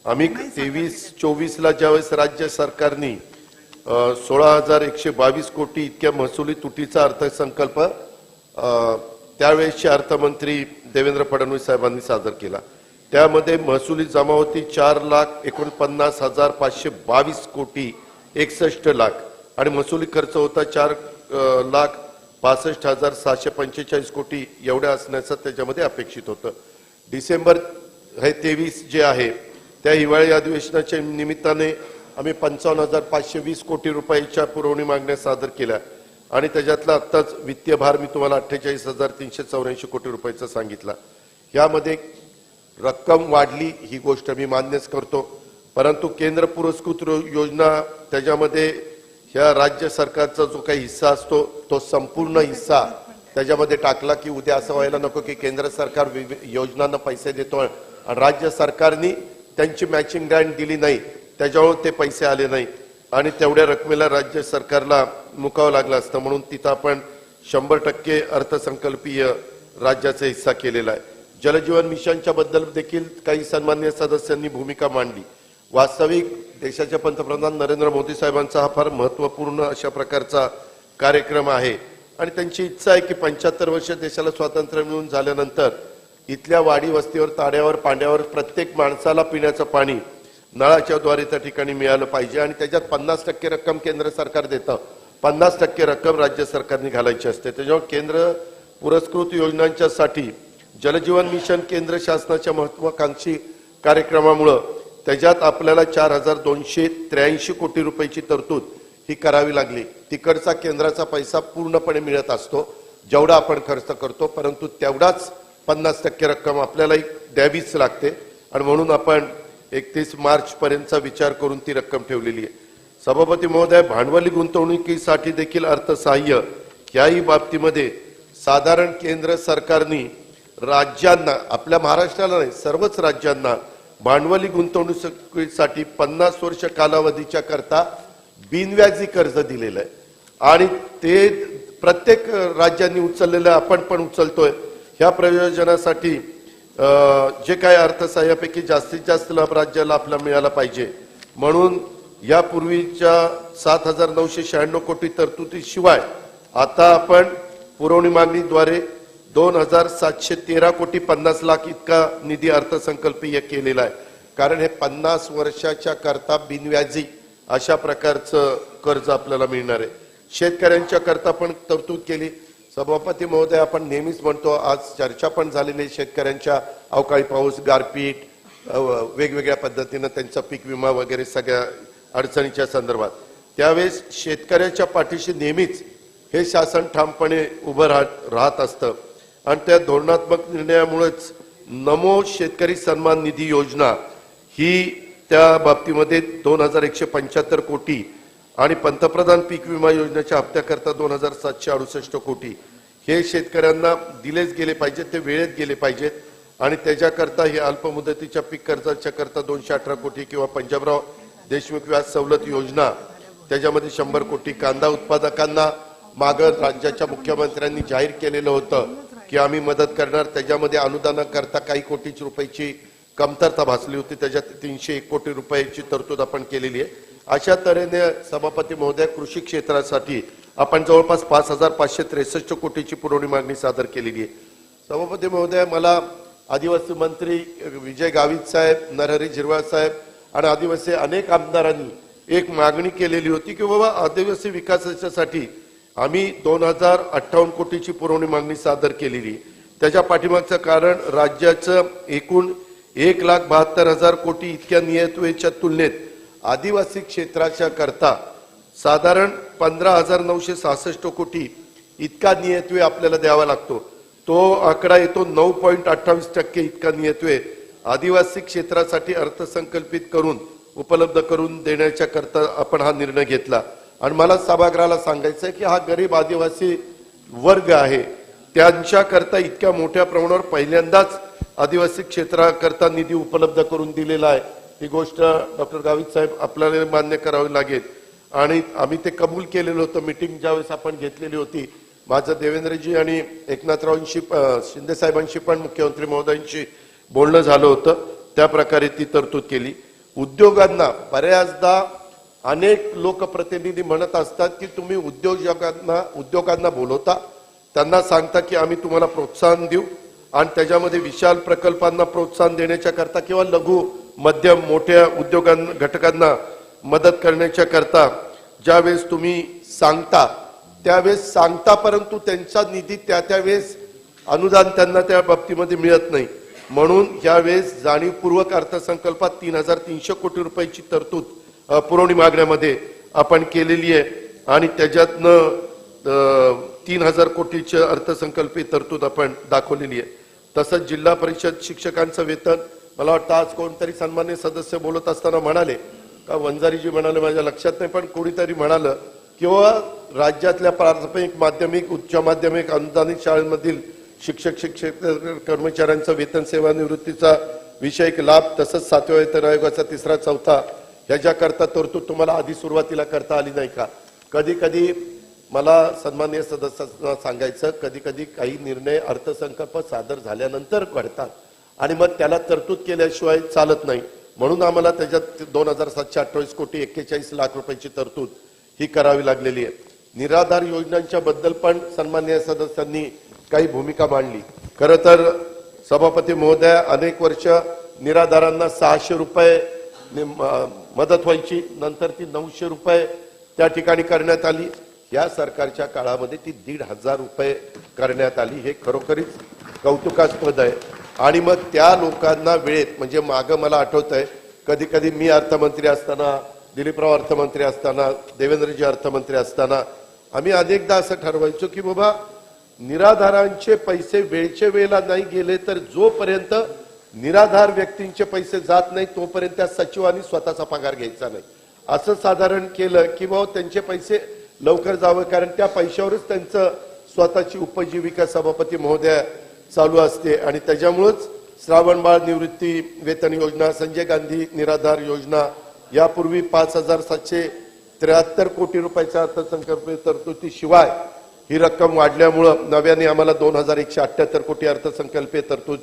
आम्ही 23-24ला ज्यावेळेस राज्य सरकारने 16,122 कोटी इतक्या महसुली तुटीचा अर्थसंकल्प त्यावेळेसचे अर्थमंत्री देवेंद्र फडणवीस साहेबांनी सादर केला. त्यामध्ये महसुली जमा होती 4,49,522 कोटी 61 लाख आणि महसुली खर्च होता 4,65,745 कोटी एवढ्या असण्याचं त्याच्यामध्ये अपेक्षित होतं. डिसेंबर 23 जे आहे त्या हिवाळी अधिवेशनाच्या निमित्ताने आम्ही 55,520 कोटी रुपयाच्या पुरवणी मागण्या सादर केल्या आणि त्याच्यातला आत्ताच वित्तीय भार मी तुम्हाला 48,384 कोटी रुपयाचा सांगितला. यामध्ये रक्कम वाढली ही गोष्ट मी मान्यच करतो, परंतु केंद्र पुरस्कृत योजना त्याच्यामध्ये ह्या राज्य सरकारचा जो काही हिस्सा असतो तो संपूर्ण हिस्सा त्याच्यामध्ये टाकला की उद्या असं व्हायला नको की केंद्र सरकार योजनांना पैसे देतो आणि राज्य सरकारने त्यांची मॅचिंग ग्रँट दिली नाही, त्याच्यामुळे ते पैसे आले नाही आणि तेवढ्या रकमेला राज्य सरकारला मुकावं लागलं असतं. म्हणून तिथं आपण 100% अर्थसंकल्पीय राज्याचा हिस्सा केलेला आहे. जलजीवन मिशनच्या बद्दल देखील काही सन्मान्य सदस्यांनी भूमिका मांडली. वास्तविक देशाचे पंतप्रधान नरेंद्र मोदी साहेबांचा हा फार महत्वपूर्ण अशा प्रकारचा कार्यक्रम आहे आणि त्यांची इच्छा आहे की 75 वर्ष देशाला स्वातंत्र्य मिळून झाल्यानंतर इथल्या वाडी वस्तीवर ताड्यावर पांड्यावर प्रत्येक माणसाला पिण्याचं पाणी नळाच्या द्वारे त्या ठिकाणी मिळालं पाहिजे आणि त्याच्यात 50% रक्कम केंद्र सरकार देतं, 50% रक्कम राज्य सरकारने घालायची असते. त्याच्यामुळे केंद्र पुरस्कृत योजनांच्यासाठी जलजीवन मिशन केंद्र शासनाच्या महत्वाकांक्षी कार्यक्रमामुळे त्याच्यात आपल्याला 4,283 कोटी रुपयाची तरतूद ही करावी लागली. तिकडचा केंद्राचा पैसा पूर्णपणे मिळत असतो जेवढा आपण खर्च करतो, परंतु तेवढाच 50% रक्कम आपल्यालाही द्यावीच लागते आणि म्हणून आपण 31 मार्च पर्यंतचा विचार करून ती रक्कम ठेवलेली आहे. सभापती महोदय, भांडवली गुंतवणुकीसाठी देखील अर्थसहाय्य याही बाबतीमध्ये साधारण केंद्र सरकारने राज्यांना, आपल्या महाराष्ट्राला नाही सर्वच राज्यांना भांडवली गुंतवणुकीसाठी 50 वर्ष कालावधीच्या करता बिनव्याजी कर्ज दिलेलं आहे आणि ते प्रत्येक राज्यांनी उचललेलं आपण पण उचलतोय. ह्या प्रयोजनासाठी जे काही अर्थसहाय्यापैकी जास्तीत जास्त लाभ राज्याला आपला मिळाला पाहिजे म्हणून यापूर्वीच्या 7,996 कोटी तरतुदीशिवाय आता आपण पुरवणी मागणीद्वारे 2,713 कोटी 50 लाख इतका निधी अर्थसंकल्पीय केलेला आहे. कारण हे 50 वर्षाच्या करता बिनव्याजी अशा प्रकारचं कर्ज आपल्याला मिळणार आहे. शेतकऱ्यांच्या करता पण तरतूद केली. सभापती महोदय, आपण नेहमीच म्हणतो, आज चर्चा पण झालेली आहे शेतकऱ्यांच्या अवकाळी पाऊस, गारपीट, वेगवेगळ्या पद्धतीनं त्यांचा पीक विमा वगैरे सगळ्या अडचणीच्या संदर्भात. त्यावेळेस शेतकऱ्याच्या पाठीशी नेहमीच हे शासन ठामपणे उभं राहत असतं आणि त्या धोरणात्मक निर्णयामुळेच नमो शेतकरी सन्मान निधी योजना ही त्या बाबतीमध्ये 2,175 कोटी आणि पंतप्रधान पीक विमा योजनेच्या हप्त्याकरता 2,768 कोटी हे शेतकऱ्यांना दिलेच गेले पाहिजेत, ते वेळेत गेले पाहिजेत आणि त्याच्याकरता ही अल्पमुदतीच्या पीक कर्जाच्या करता 218 कोटी किंवा पंजाबराव देशमुख व्याज सवलत योजना त्याच्यामध्ये 100 कोटी. कांदा उत्पादकांना मागं राज्याच्या मुख्यमंत्र्यांनी जाहीर केलेलं होतं की आम्ही मदत करणार, त्याच्यामध्ये अनुदानाकरता काही कोटी रुपयाची कमतरता भासली होती, त्याच्यात 301 कोटी रुपयाची तरतूद आपण केलेली आहे. अशा तऱ्हेने सभापती महोदय कृषी क्षेत्रासाठी आपण जवळपास 5,563 कोटीची पुरवणी मागणी सादर केलेली आहे. सभापती महोदय, मला आदिवासी मंत्री विजय गावित साहेब, नरहरी झिरवाळ साहेब आणि आदिवासी अनेक आमदारांनी एक मागणी केलेली होती की बाबा आदिवासी विकासासाठी आम्ही 2,058 कोटीची पुरवणी मागणी सादर केलेली. त्याच्या पाठीमागचं कारण राज्याचं एकूण 1,72,000 कोटी इतक्या नियतवेच्या तुलनेत आदिवासी क्षेत्राच्या करता साधारण 15,966 कोटी इतका नियतव्यय आपल्याला द्यावा लागतो. तो आकडा येतो 9.28% इतका नियतव्यय आदिवासी क्षेत्रासाठी अर्थसंकल्पित करून उपलब्ध करून देण्याच्या करता आपण हा निर्णय घेतला. आणि मला सभागृहाला सांगायचं आहे की हा गरीब आदिवासी वर्ग आहे, त्यांच्या करता इतक्या मोठ्या प्रमाणावर पहिल्यांदाच आदिवासी क्षेत्राकरता निधी उपलब्ध करून दिलेला आहे. ही गोष्ट डॉक्टर गावित साहेब आपल्याला मान्य करावी लागेल आणि आम्ही ते कबूल केलेलं होतं. मीटिंग ज्यावेळेस आपण घेतलेली होती, माझं देवेंद्रजी आणि एकनाथरावांशी शिंदे साहेबांशी पण मुख्यमंत्री महोदयांशी बोलणं झालं होतं. त्या प्रकारे ती तरतूद केली. उद्योगांना बऱ्याचदा अनेक लोकप्रतिनिधी म्हणत असतात की तुम्ही उद्योगांना बोलवता, त्यांना सांगता की आम्ही तुम्हाला प्रोत्साहन देऊ आणि त्याच्यामध्ये विशाल प्रकल्पांना प्रोत्साहन देण्याच्या करता किंवा लघु मध्यम मोठ्या घटकांना मदत करण्याच्या करता ज्यावेळेस तुम्ही सांगता त्यावेळेस सांगता, परंतु त्यांचा निधी त्यावेळेस अनुदान त्यांना त्या बाबतीमध्ये मिळत नाही. म्हणून यावेळेस जाणीवपूर्वक अर्थसंकल्पात 3,300 कोटी रुपयाची तरतूद पुरवणी मागण्यामध्ये आपण केलेली आहे आणि त्याच्यातनं 3,000 कोटीची अर्थसंकल्पीय तरतूद आपण दाखवलेली आहे. तसंच जिल्हा परिषद शिक्षकांचं वेतन, मला वाटतं आज कोणतरी सन्मान्य सदस्य बोलत असताना म्हणाले का वंजारीजी म्हणाले, माझ्या लक्षात नाही, पण कोणीतरी म्हणालं किंवा राज्यातल्या प्राथमिक माध्यमिक उच्च माध्यमिक अनुदानित शाळांमधील शिक्षक कर्मचाऱ्यांचं वेतन सेवानिवृत्तीचा विषयक लाभ तसंच 7व्या वेतन आयोगाचा 3रा 4था ह्याच्याकरता तरतूद तुम्हाला आधी सुरुवातीला करता आली नाही का? कधी कधी मला सन्माननीय सदस्यांना सांगायचं, कधी कधी काही निर्णय अर्थसंकल्प सादर झाल्यानंतर घडतात आणि मग त्याला तरतूद केल्याशिवाय चालत नाही. म्हणून आम्हाला त्याच्यात 2,728 कोटी 41 लाख रुपयाची तरतूद ही करावी लागलेली आहे. निराधार योजनांच्या बद्दल पण सन्माननीय सदस्यांनी काही भूमिका मांडली. खरं तर सभापती महोदय, अनेक वर्ष निराधारांना 600 रुपये मदत व्हायची, नंतर ती 900 रुपये त्या ठिकाणी करण्यात आली. या सरकारच्या काळामध्ये ती 1,500 रुपये करण्यात आली. हे खरोखरीच कौतुकास्पद आहे. आणि मग त्या लोकांना वेळेत, म्हणजे मागं मला आठवत आहे कधी कधी मी अर्थमंत्री असताना, दिलीपराव अर्थमंत्री असताना, देवेंद्रजी अर्थमंत्री असताना आम्ही अनेकदा असं ठरवायचो की बाबा निराधारांचे पैसे वेळच्या वेळेला नाही गेले तर जोपर्यंत निराधार व्यक्तींचे पैसे जात नाही तोपर्यंत त्या सचिवांनी स्वतःचा पगार घ्यायचा नाही, असं साधारण केलं की बाबा त्यांचे पैसे लवकर जावं, कारण त्या पैशावरच त्यांचं स्वतःची उपजीविका सभापती महोदय चालू असते. आणि त्याच्यामुळेच श्रावणबाळ निवृत्ती वेतन योजना, संजय गांधी निराधार योजना, यापूर्वी 5,773 कोटी रुपयाच्या अर्थसंकल्पीय तरतुदीशिवाय ही रक्कम वाढल्यामुळं नव्याने आम्हाला 2,178 कोटी अर्थसंकल्पीय तरतूद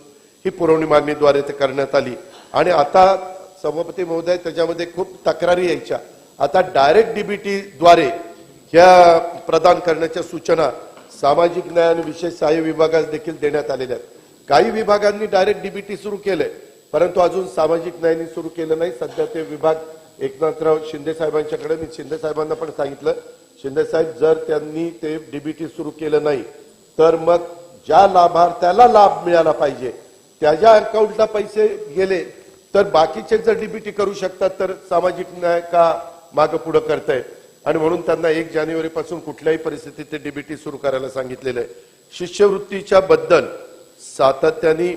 ही पुरवणी मागणीद्वारे ते करण्यात आली. आणि आता सभापती महोदय त्याच्यामध्ये खूप तक्रारी यायच्या. आता डायरेक्ट डीबीटी द्वारे ह्या प्रदान करण्याच्या सूचना सामाजिक न्याय आणि विशेष सहाय्य विभागास देखील देण्यात आलेल्या आहेत. काही विभागांनी डायरेक्ट डीबीटी सुरू केलंय, परंतु अजून सामाजिक न्यायाने सुरू केलं नाही. सध्या ते विभाग एकनाथराव शिंदे साहेबांच्याकडे, मी शिंदे साहेबांना पण सांगितलं, शिंदे साहेब जर त्यांनी ते डीबीटी सुरू केलं नाही तर मग ज्या लाभार्थ्याला लाभ मिळाला पाहिजे त्याच्या अकाउंटला पैसे गेले तर बाकीचे जर डीबीटी करू शकतात तर सामाजिक न्याय का मागं पुढं करताय. आणि म्हणून त्यांना 1 जानेवारीपासून कुठल्याही परिस्थितीत ते डीबीटी सुरू करायला सांगितलेलं आहे. शिष्यवृत्तीच्या बद्दल सातत्याने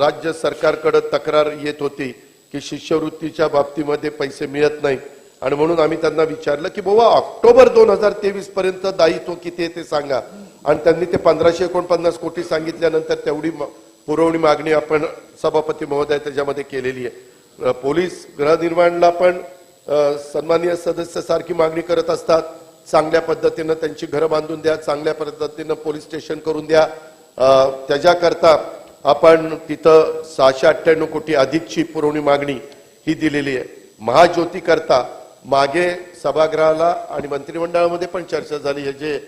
राज्य सरकारकडे तक्रार येत होती की शिष्यवृत्तीच्या बाबतीमध्ये पैसे मिळत नाही. आणि म्हणून आम्ही त्यांना विचारलं की बाबा ऑक्टोबर 2023 पर्यंत दायित्व किती आहे ते सांगा. आणि त्यांनी ते 1549 कोटी सांगितल्यानंतर तेवढी पुरवणी मागणी आपण सभापती महोदय त्याच्यामध्ये केलेली आहे. पोलीस गृहनिर्माणला पण सन्माननीय सदस्य सारखी मागणी करत असतात. चांगल्या पद्धतीनं त्यांची घरं बांधून द्या, चांगल्या पद्धतीनं पोलीस स्टेशन करून द्या. त्याच्याकरता आपण तिथं 698 कोटी अधिकची पुरवणी मागणी ही दिलेली आहे. महाज्योती करता मागे सभागृहाला आणि मंत्रिमंडळामध्ये पण चर्चा झाली. हे जे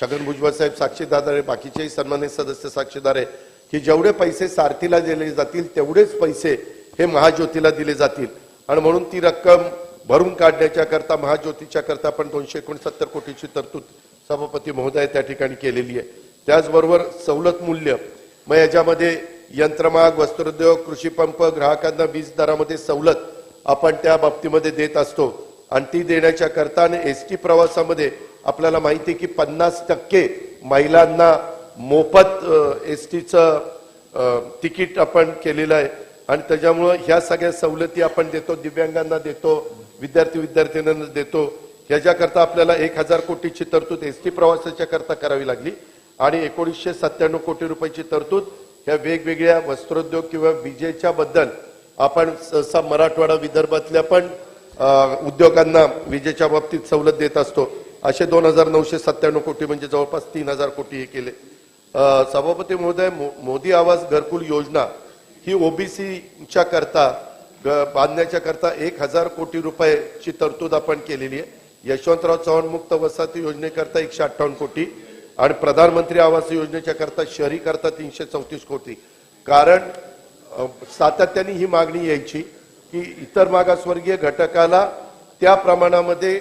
छगन भुजबळ साहेब साक्षीदार आहे, बाकीचेही सन्मानित सदस्य साक्षीदार आहे की जेवढे पैसे सारथीला दिले जातील तेवढेच पैसे हे महाज्योतीला दिले जातील. आणि म्हणून ती रक्कम भरून काढण्याच्या करता महाज्योतीच्या करता आपण 269 कोटीची तरतूद सभापती महोदय त्या ठिकाणी केलेली आहे. त्याचबरोबर सवलत मूल्य, मग याच्यामध्ये यंत्रमाग, वस्त्रोद्योग, कृषी पंप, ग्राहकांना वीज दरामध्ये सवलत आपण त्या बाबतीमध्ये देत असतो. आणि ती देण्याच्या करता आणि एसटी प्रवासामध्ये आपल्याला माहिती आहे की 50% महिलांना मोफत एसटीचं तिकीट आपण केलेलं आहे. आणि त्याच्यामुळं ह्या सगळ्या सवलती आपण देतो, दिव्यांगांना देतो, विद्यार्थ्यांना देतो. ह्याच्याकरता आपल्याला 1,000 कोटीची तरतूद एसटी प्रवासाच्या करता करावी लागली. आणि 1997 कोटी रुपयाची तरतूद ह्या वेगवेगळ्या वस्त्रोद्योग किंवा विजेच्या बद्दल आपण सहसा मराठवाडा विदर्भातल्या पण उद्योगांना विजेच्या बाबतीत सवलत देत असतो. असे 2,997 कोटी म्हणजे जवळपास 3,000 कोटी हे केले. सभापती महोदय, मोदी आवास घरकुल योजना ही ओबीसीच्या करता बांधण्याच्या करता 1,000 कोटी रुपयाची तरतूद आपण केलेली आहे. यशवंतराव चव्हाण मुक्त वसाहती योजनेकरता 158 कोटी आणि प्रधानमंत्री आवास योजनेच्या करता शहरी करता 334 कोटी. कारण सातत्याने ही मागणी यायची की इतर मागासवर्गीय घटकाला त्या प्रमाणामध्ये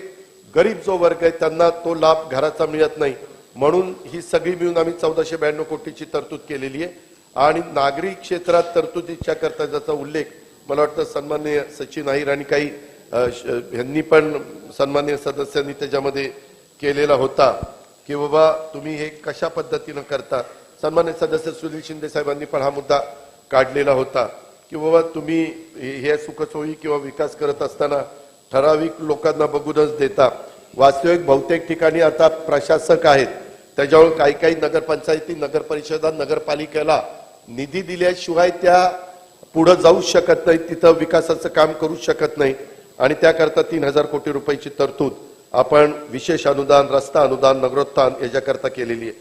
गरीब जो वर्ग आहे त्यांना तो लाभ घराचा मिळत नाही. म्हणून ही सगळी मिळून आम्ही 1492 कोटीची तरतूद केलेली आहे. आणि नागरी क्षेत्रात तरतुदीच्या करता ज्याचा उल्लेख मला वाटतं सन्माननीय सचिन अहिर आणि काही यांनी पण सन्माननीय सदस्यांनी त्याच्यामध्ये केलेला होता की बाबा तुम्ही हे कशा पद्धतीनं करता. सन्माननीय सदस्य सुनील शिंदे साहेबांनी पण हा मुद्दा काढलेला होता की बाबा तुम्ही हे सुखसोयी किंवा विकास करत असताना ठराविक लोकांना बघूनच देता. वास्तविक बहुतेक ठिकाणी आता प्रशासक आहेत त्याच्यावर काही नगरपंचायती, नगरपरिषदा, नगरपालिकेला निधी दिल्याशिवाय त्या पुढे जाऊ शकत नाही, तिथं विकासाचं काम करू शकत नाही. आणि त्याकरता 3,000 कोटी रुपयाची तरतूद आपण विशेष अनुदान, रस्ता अनुदान, नगरोत्थान याच्याकरता केलेली आहे.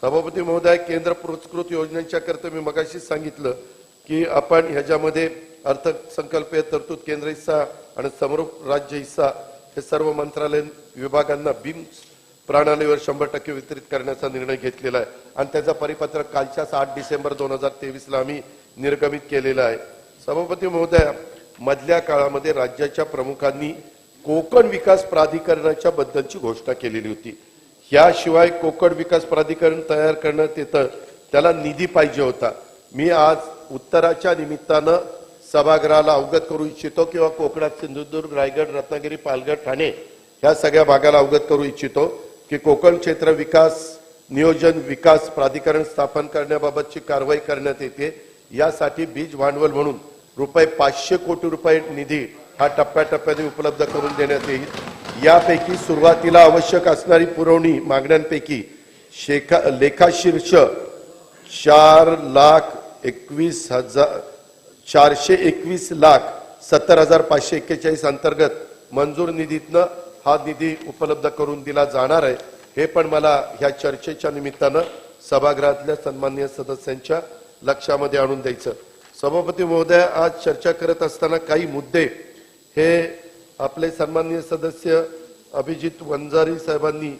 सभापती महोदय, केंद्र पुरस्कृत योजनेच्या करता मी मगाशीच सांगितलं की आपण ह्याच्यामध्ये अर्थसंकल्पीय तरतूद केंद्र हिस्सा आणि समरूप राज्य हिस्सा हे सर्व मंत्रालय विभागांना बीम प्रणालीवर 100% वितरित करण्याचा निर्णय घेतलेला आहे. आणि त्याचा परिपत्रक कालच्याच 8 डिसेंबर 2023 आम्ही निर्गमित केलेला आहे. सभापती महोदय, मधल्या काळामध्ये राज्याच्या प्रमुखांनी कोकण विकास प्राधिकरणाच्या बद्दलची घोषणा केलेली होती. याशिवाय कोकण विकास प्राधिकरण तयार करण्यात येतं, त्याला निधी पाहिजे होता. मी आज उत्तराच्या निमित्तानं सभागृहाला अवगत करू इच्छितो किंवा कोकणात सिंधुदुर्ग, रायगड, रत्नागिरी, पालघर, ठाणे ह्या सगळ्या भागाला अवगत करू इच्छितो की कोकण क्षेत्र विकास नियोजन विकास प्राधिकरण स्थापन करण्याबाबतची कारवाई करण्यात येते. यासाठी बीज भांडवल म्हणून ₹500 कोटी निधी हा टप्प्याटप्प्याने उपलब्ध करून देण्यात येईल. यापैकी सुरुवातीला आवश्यक असणारी पुरवणी मागण्यांपैकी लेखाशीर्ष 421,70,541 अंतर्गत मंजूर निधीतनं हा निधी उपलब्ध करून दिला जाणार आहे. हे पण मला ह्या चर्चेच्या निमित्तानं सभागृहातल्या सन्माननीय सदस्यांच्या लक्षामध्ये आणून द्यायचं. सभापती महोदय, आज चर्चा करत असताना काही मुद्दे हे आपले सन्माननीय सदस्य अभिजित वंजारी साहेबांनी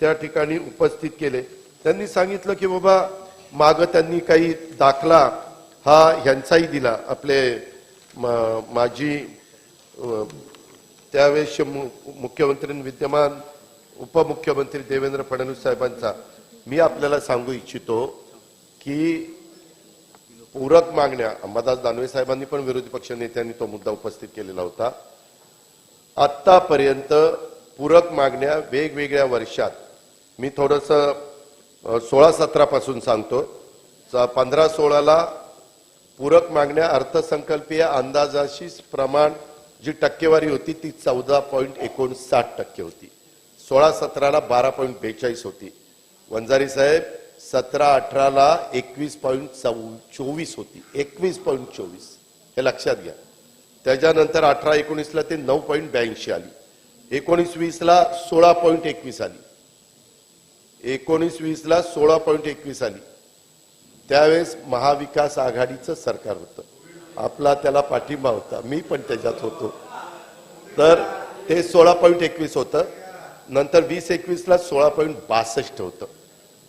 त्या ठिकाणी उपस्थित केले. त्यांनी सांगितलं की बाबा माग त्यांनी काही दाखला हा ह्यांचाही दिला, आपले माजी त्यावेळेस मुख्यमंत्री विद्यमान उपमुख्यमंत्री देवेंद्र फडणवीस साहेबांचा. मी आपल्याला सांगू इच्छितो की पूरक मागण्या अंबादास दानवे साहेबांनी पण विरोधी पक्ष नेत्यांनी तो मुद्दा उपस्थित केलेला होता. आतापर्यंत पूरक मागण्या वेगवेगळ्या वर्षात, मी थोडस 16-17 पासून सांगतो, 15-16ला पूरक मागण्या अर्थसंकल्पीय अंदाजाशी प्रमाण जी टक्केवारी होती ती 14.59% होती. 16-17ला 12.42 होती. वंजारी साहेब 17-18ला 21.24 होती. 21.24 हे लक्षात घ्या. त्याच्यानंतर 18-19ला ते 9.82 आली. 19-20ला 16.21 आली. 19-20ला 16.21 आली. त्यावेळेस महाविकास आघाडीचं सरकार होतं, आपला त्याला पाठिंबा होता, मी पण त्याच्यात होतो. तर ते 16.21 होतं. नंतर 20-21ला 16.62 होतं.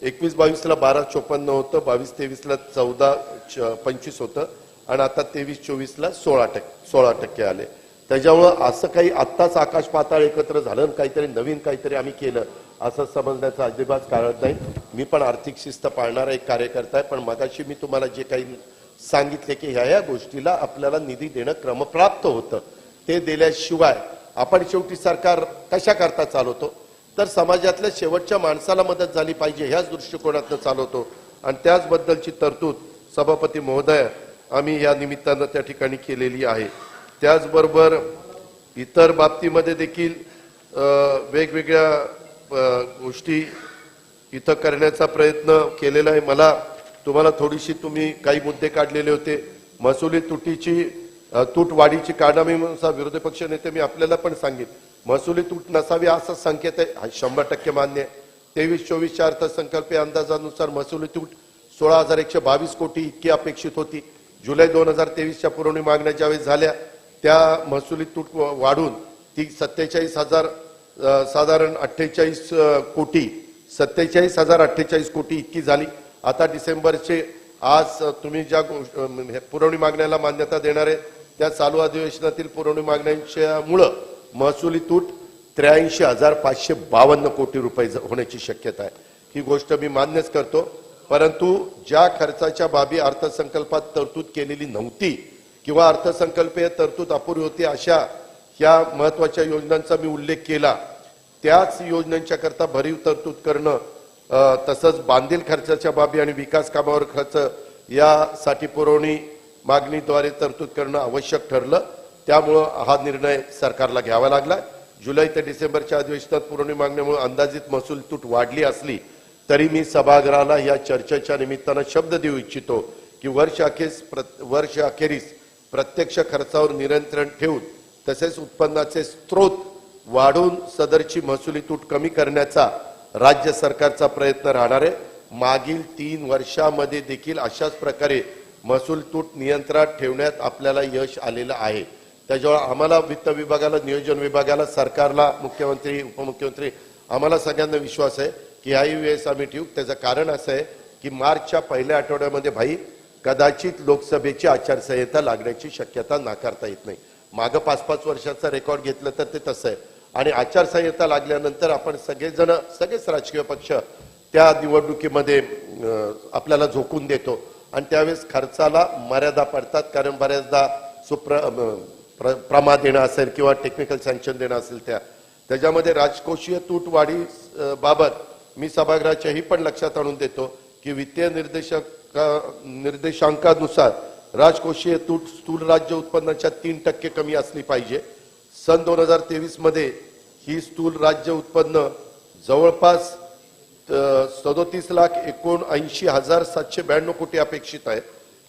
21-22ला 12.54 होतं. 22-23ला 14.25 होतं. आणि आता 23-24ला 16% आले. त्याच्यामुळं असं काही आत्ताच आकाश पाताळ एकत्र झालं, काहीतरी नवीन काहीतरी आम्ही केलं असं समजण्याचं अजिबात कारण नाही. मी पण आर्थिक शिस्त पाळणारा एक कार्यकर्ता आहे. पण मगाशी मी तुम्हाला जे काही सांगितले की ह्या गोष्टीला आपल्याला निधी देणं क्रमप्राप्त होतं. ते दिल्याशिवाय आपण शेवटी सरकार कशा करता चालवतो, तर समाजातल्या शेवटच्या माणसाला मदत झाली पाहिजे ह्याच दृष्टिकोनातून चालवतो. आणि त्याचबद्दलची तरतूद सभापती महोदय आम्ही या निमित्तानं त्या ठिकाणी केलेली आहे. त्याचबरोबर इतर बाबतीमध्ये देखील वेगवेगळ्या गोष्टी इथं करण्याचा प्रयत्न केलेला आहे. मला तुम्हाला थोडीशी तुम्ही काही मुद्दे काढलेले होते. महसुली तूट वाढीची कारणानुसार विरोधी पक्ष नेते मी आपल्याला पण सांगितलं, महसुली तूट नसावी असा संकेत आहे, 100% मान्य आहे. 23-24च्या अर्थसंकल्पीय अंदाजानुसार महसुली तूट 16,122 कोटी इतकी अपेक्षित होती. जुलै 2023च्या पुरवणी मागण्या ज्यावेळेस झाल्या त्या महसुली तूट वाढून ती 47,000 साधारण 48 कोटी 47,048 कोटी इतकी झाली. आता डिसेंबरचे आज तुम्ही ज्या पुरवणी मागण्याला मान्यता देणार आहे त्या चालू अधिवेशनातील पुरवणी मागण्यांच्या मुळे महसुली तूट 83,552 कोटी रुपये होण्याची शक्यता आहे. ही गोष्ट मी मान्यच करतो. परंतु ज्या खर्चाच्या बाबी अर्थसंकल्पात तरतूद केलेली नव्हती किंवा अर्थसंकल्पीय तरतूद अपुरी होती अशा ह्या महत्वाच्या योजनांचा मी उल्लेख केला. त्याच योजनांच्या करता भरीव तरतूद करणं, तसंच बांधील खर्चाच्या बाबी आणि विकास कामावर खर्च यासाठी पुरवणी मागणीद्वारे तरतूद करणं आवश्यक ठरलं. त्यामुळं हा निर्णय सरकारला घ्यावा लागला. जुलै ते डिसेंबरच्या अधिवेशनात पुरवणी मागण्यामुळे अंदाजित महसूल तूट वाढली असली तरी मी सभागृहाला या चर्चेच्या निमित्तानं शब्द देऊ इच्छितो की वर्ष अखेरीस प्रत्यक्ष खर्चावर नियंत्रण ठेवून तसेच उत्पन्नाचे स्रोत वाढून सदरची महसुली तूट कमी करण्याचा राज्य सरकारचा प्रयत्न राहणार आहे. मागील 3 वर्षांमध्ये देखील अशाच प्रकारे महसूल तूट नियंत्रणात ठेवण्यात आपल्याला यश आलेलं आहे. त्याच्यामुळे आम्हाला वित्त विभागाला, नियोजन विभागाला, सरकारला, मुख्यमंत्री, उपमुख्यमंत्री आम्हाला सगळ्यांना विश्वास आहे की ह्याही वेळेस आम्ही ठेवू. त्याचं कारण असं आहे की मार्चच्या पहिल्या आठवड्यामध्ये कदाचित लोकसभेची आचारसंहिता लागण्याची शक्यता नाकारता येत नाही. मागं 5-5 वर्षाचा रेकॉर्ड घेतलं तर ते तसं आहे. आणि आचारसंहिता लागल्यानंतर आपण सगळेच राजकीय पक्ष त्या निवडणुकीमध्ये आपल्याला झोकून देतो आणि त्यावेळेस खर्चाला मर्यादा पडतात. कारण बऱ्याचदा प्रमाण देणं असेल किंवा टेक्निकल सँक्शन देणं असेल त्याच्यामध्ये राजकोषीय तूट वाढी बाबत मी सभागृहाच्याही पण लक्षात आणून देतो की वित्तीय निर्देशांकानुसार राजकोषीय तूट स्थूल राज्य उत्पन्नाच्या 3% कमी असली पाहिजे. सन 2023 मध्ये ही स्थूल राज्य उत्पन्न जवळपास 37,79,792 कोटी अपेक्षित आहे.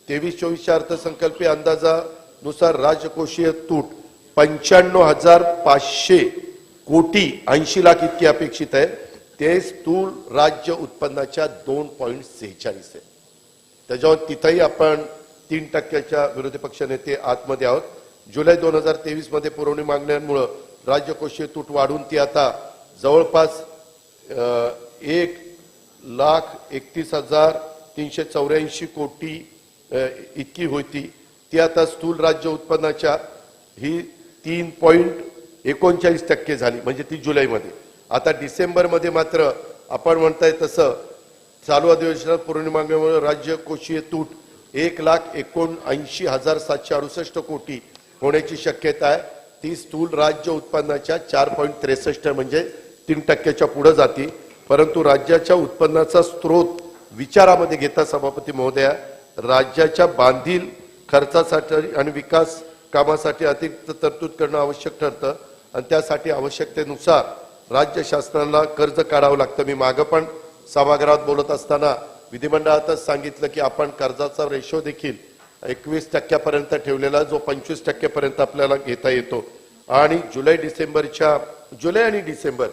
23-24च्या अर्थसंकल्पीय अंदाजानुसार राजकोषीय तूट 95,500 कोटी 80 लाख इतकी अपेक्षित आहे. ते स्थूल राज्य उत्पन्नाच्या 2.46 आहे. त्याच्यावर तिथंही आपण 3% विरोधी पक्षनेते आतमध्ये आहोत. जुलै 2023 मध्ये पुरवणी मागण्यांमुळे राज्यकोषीय तूट वाढून ती आता जवळपास 1,31,384 कोटी इतकी होती. ती आता स्थूल राज्य उत्पन्नाच्या ही 3.39% झाली, म्हणजे ती जुलैमध्ये. आता डिसेंबरमध्ये मात्र आपण म्हणताय तसं चालू अधिवेशनात पुरवणी मागण्यामुळे राज्यकोषीय तूट 1,79,768 कोटी होण्याची शक्यता आहे. ती स्थूल राज्य उत्पन्नाच्या 4.63 म्हणजे 3%च्या पुढे जाते. परंतु राज्याच्या उत्पन्नाचा स्रोत विचारामध्ये घेता सभापती महोदया, राज्याच्या बांधील खर्चासाठी आणि विकास कामासाठी अतिरिक्त तरतूद करणं आवश्यक ठरतं आणि त्यासाठी आवश्यकतेनुसार राज्य शासनाला कर्ज काढावं लागतं. मी मागं पण सभागृहात बोलत असताना विधिमंडळातच सांगितलं की आपण कर्जाचा रेशो देखील 21% ठेवलेला, जो 25% आपल्याला घेता येतो. आणि जुलै आणि डिसेंबर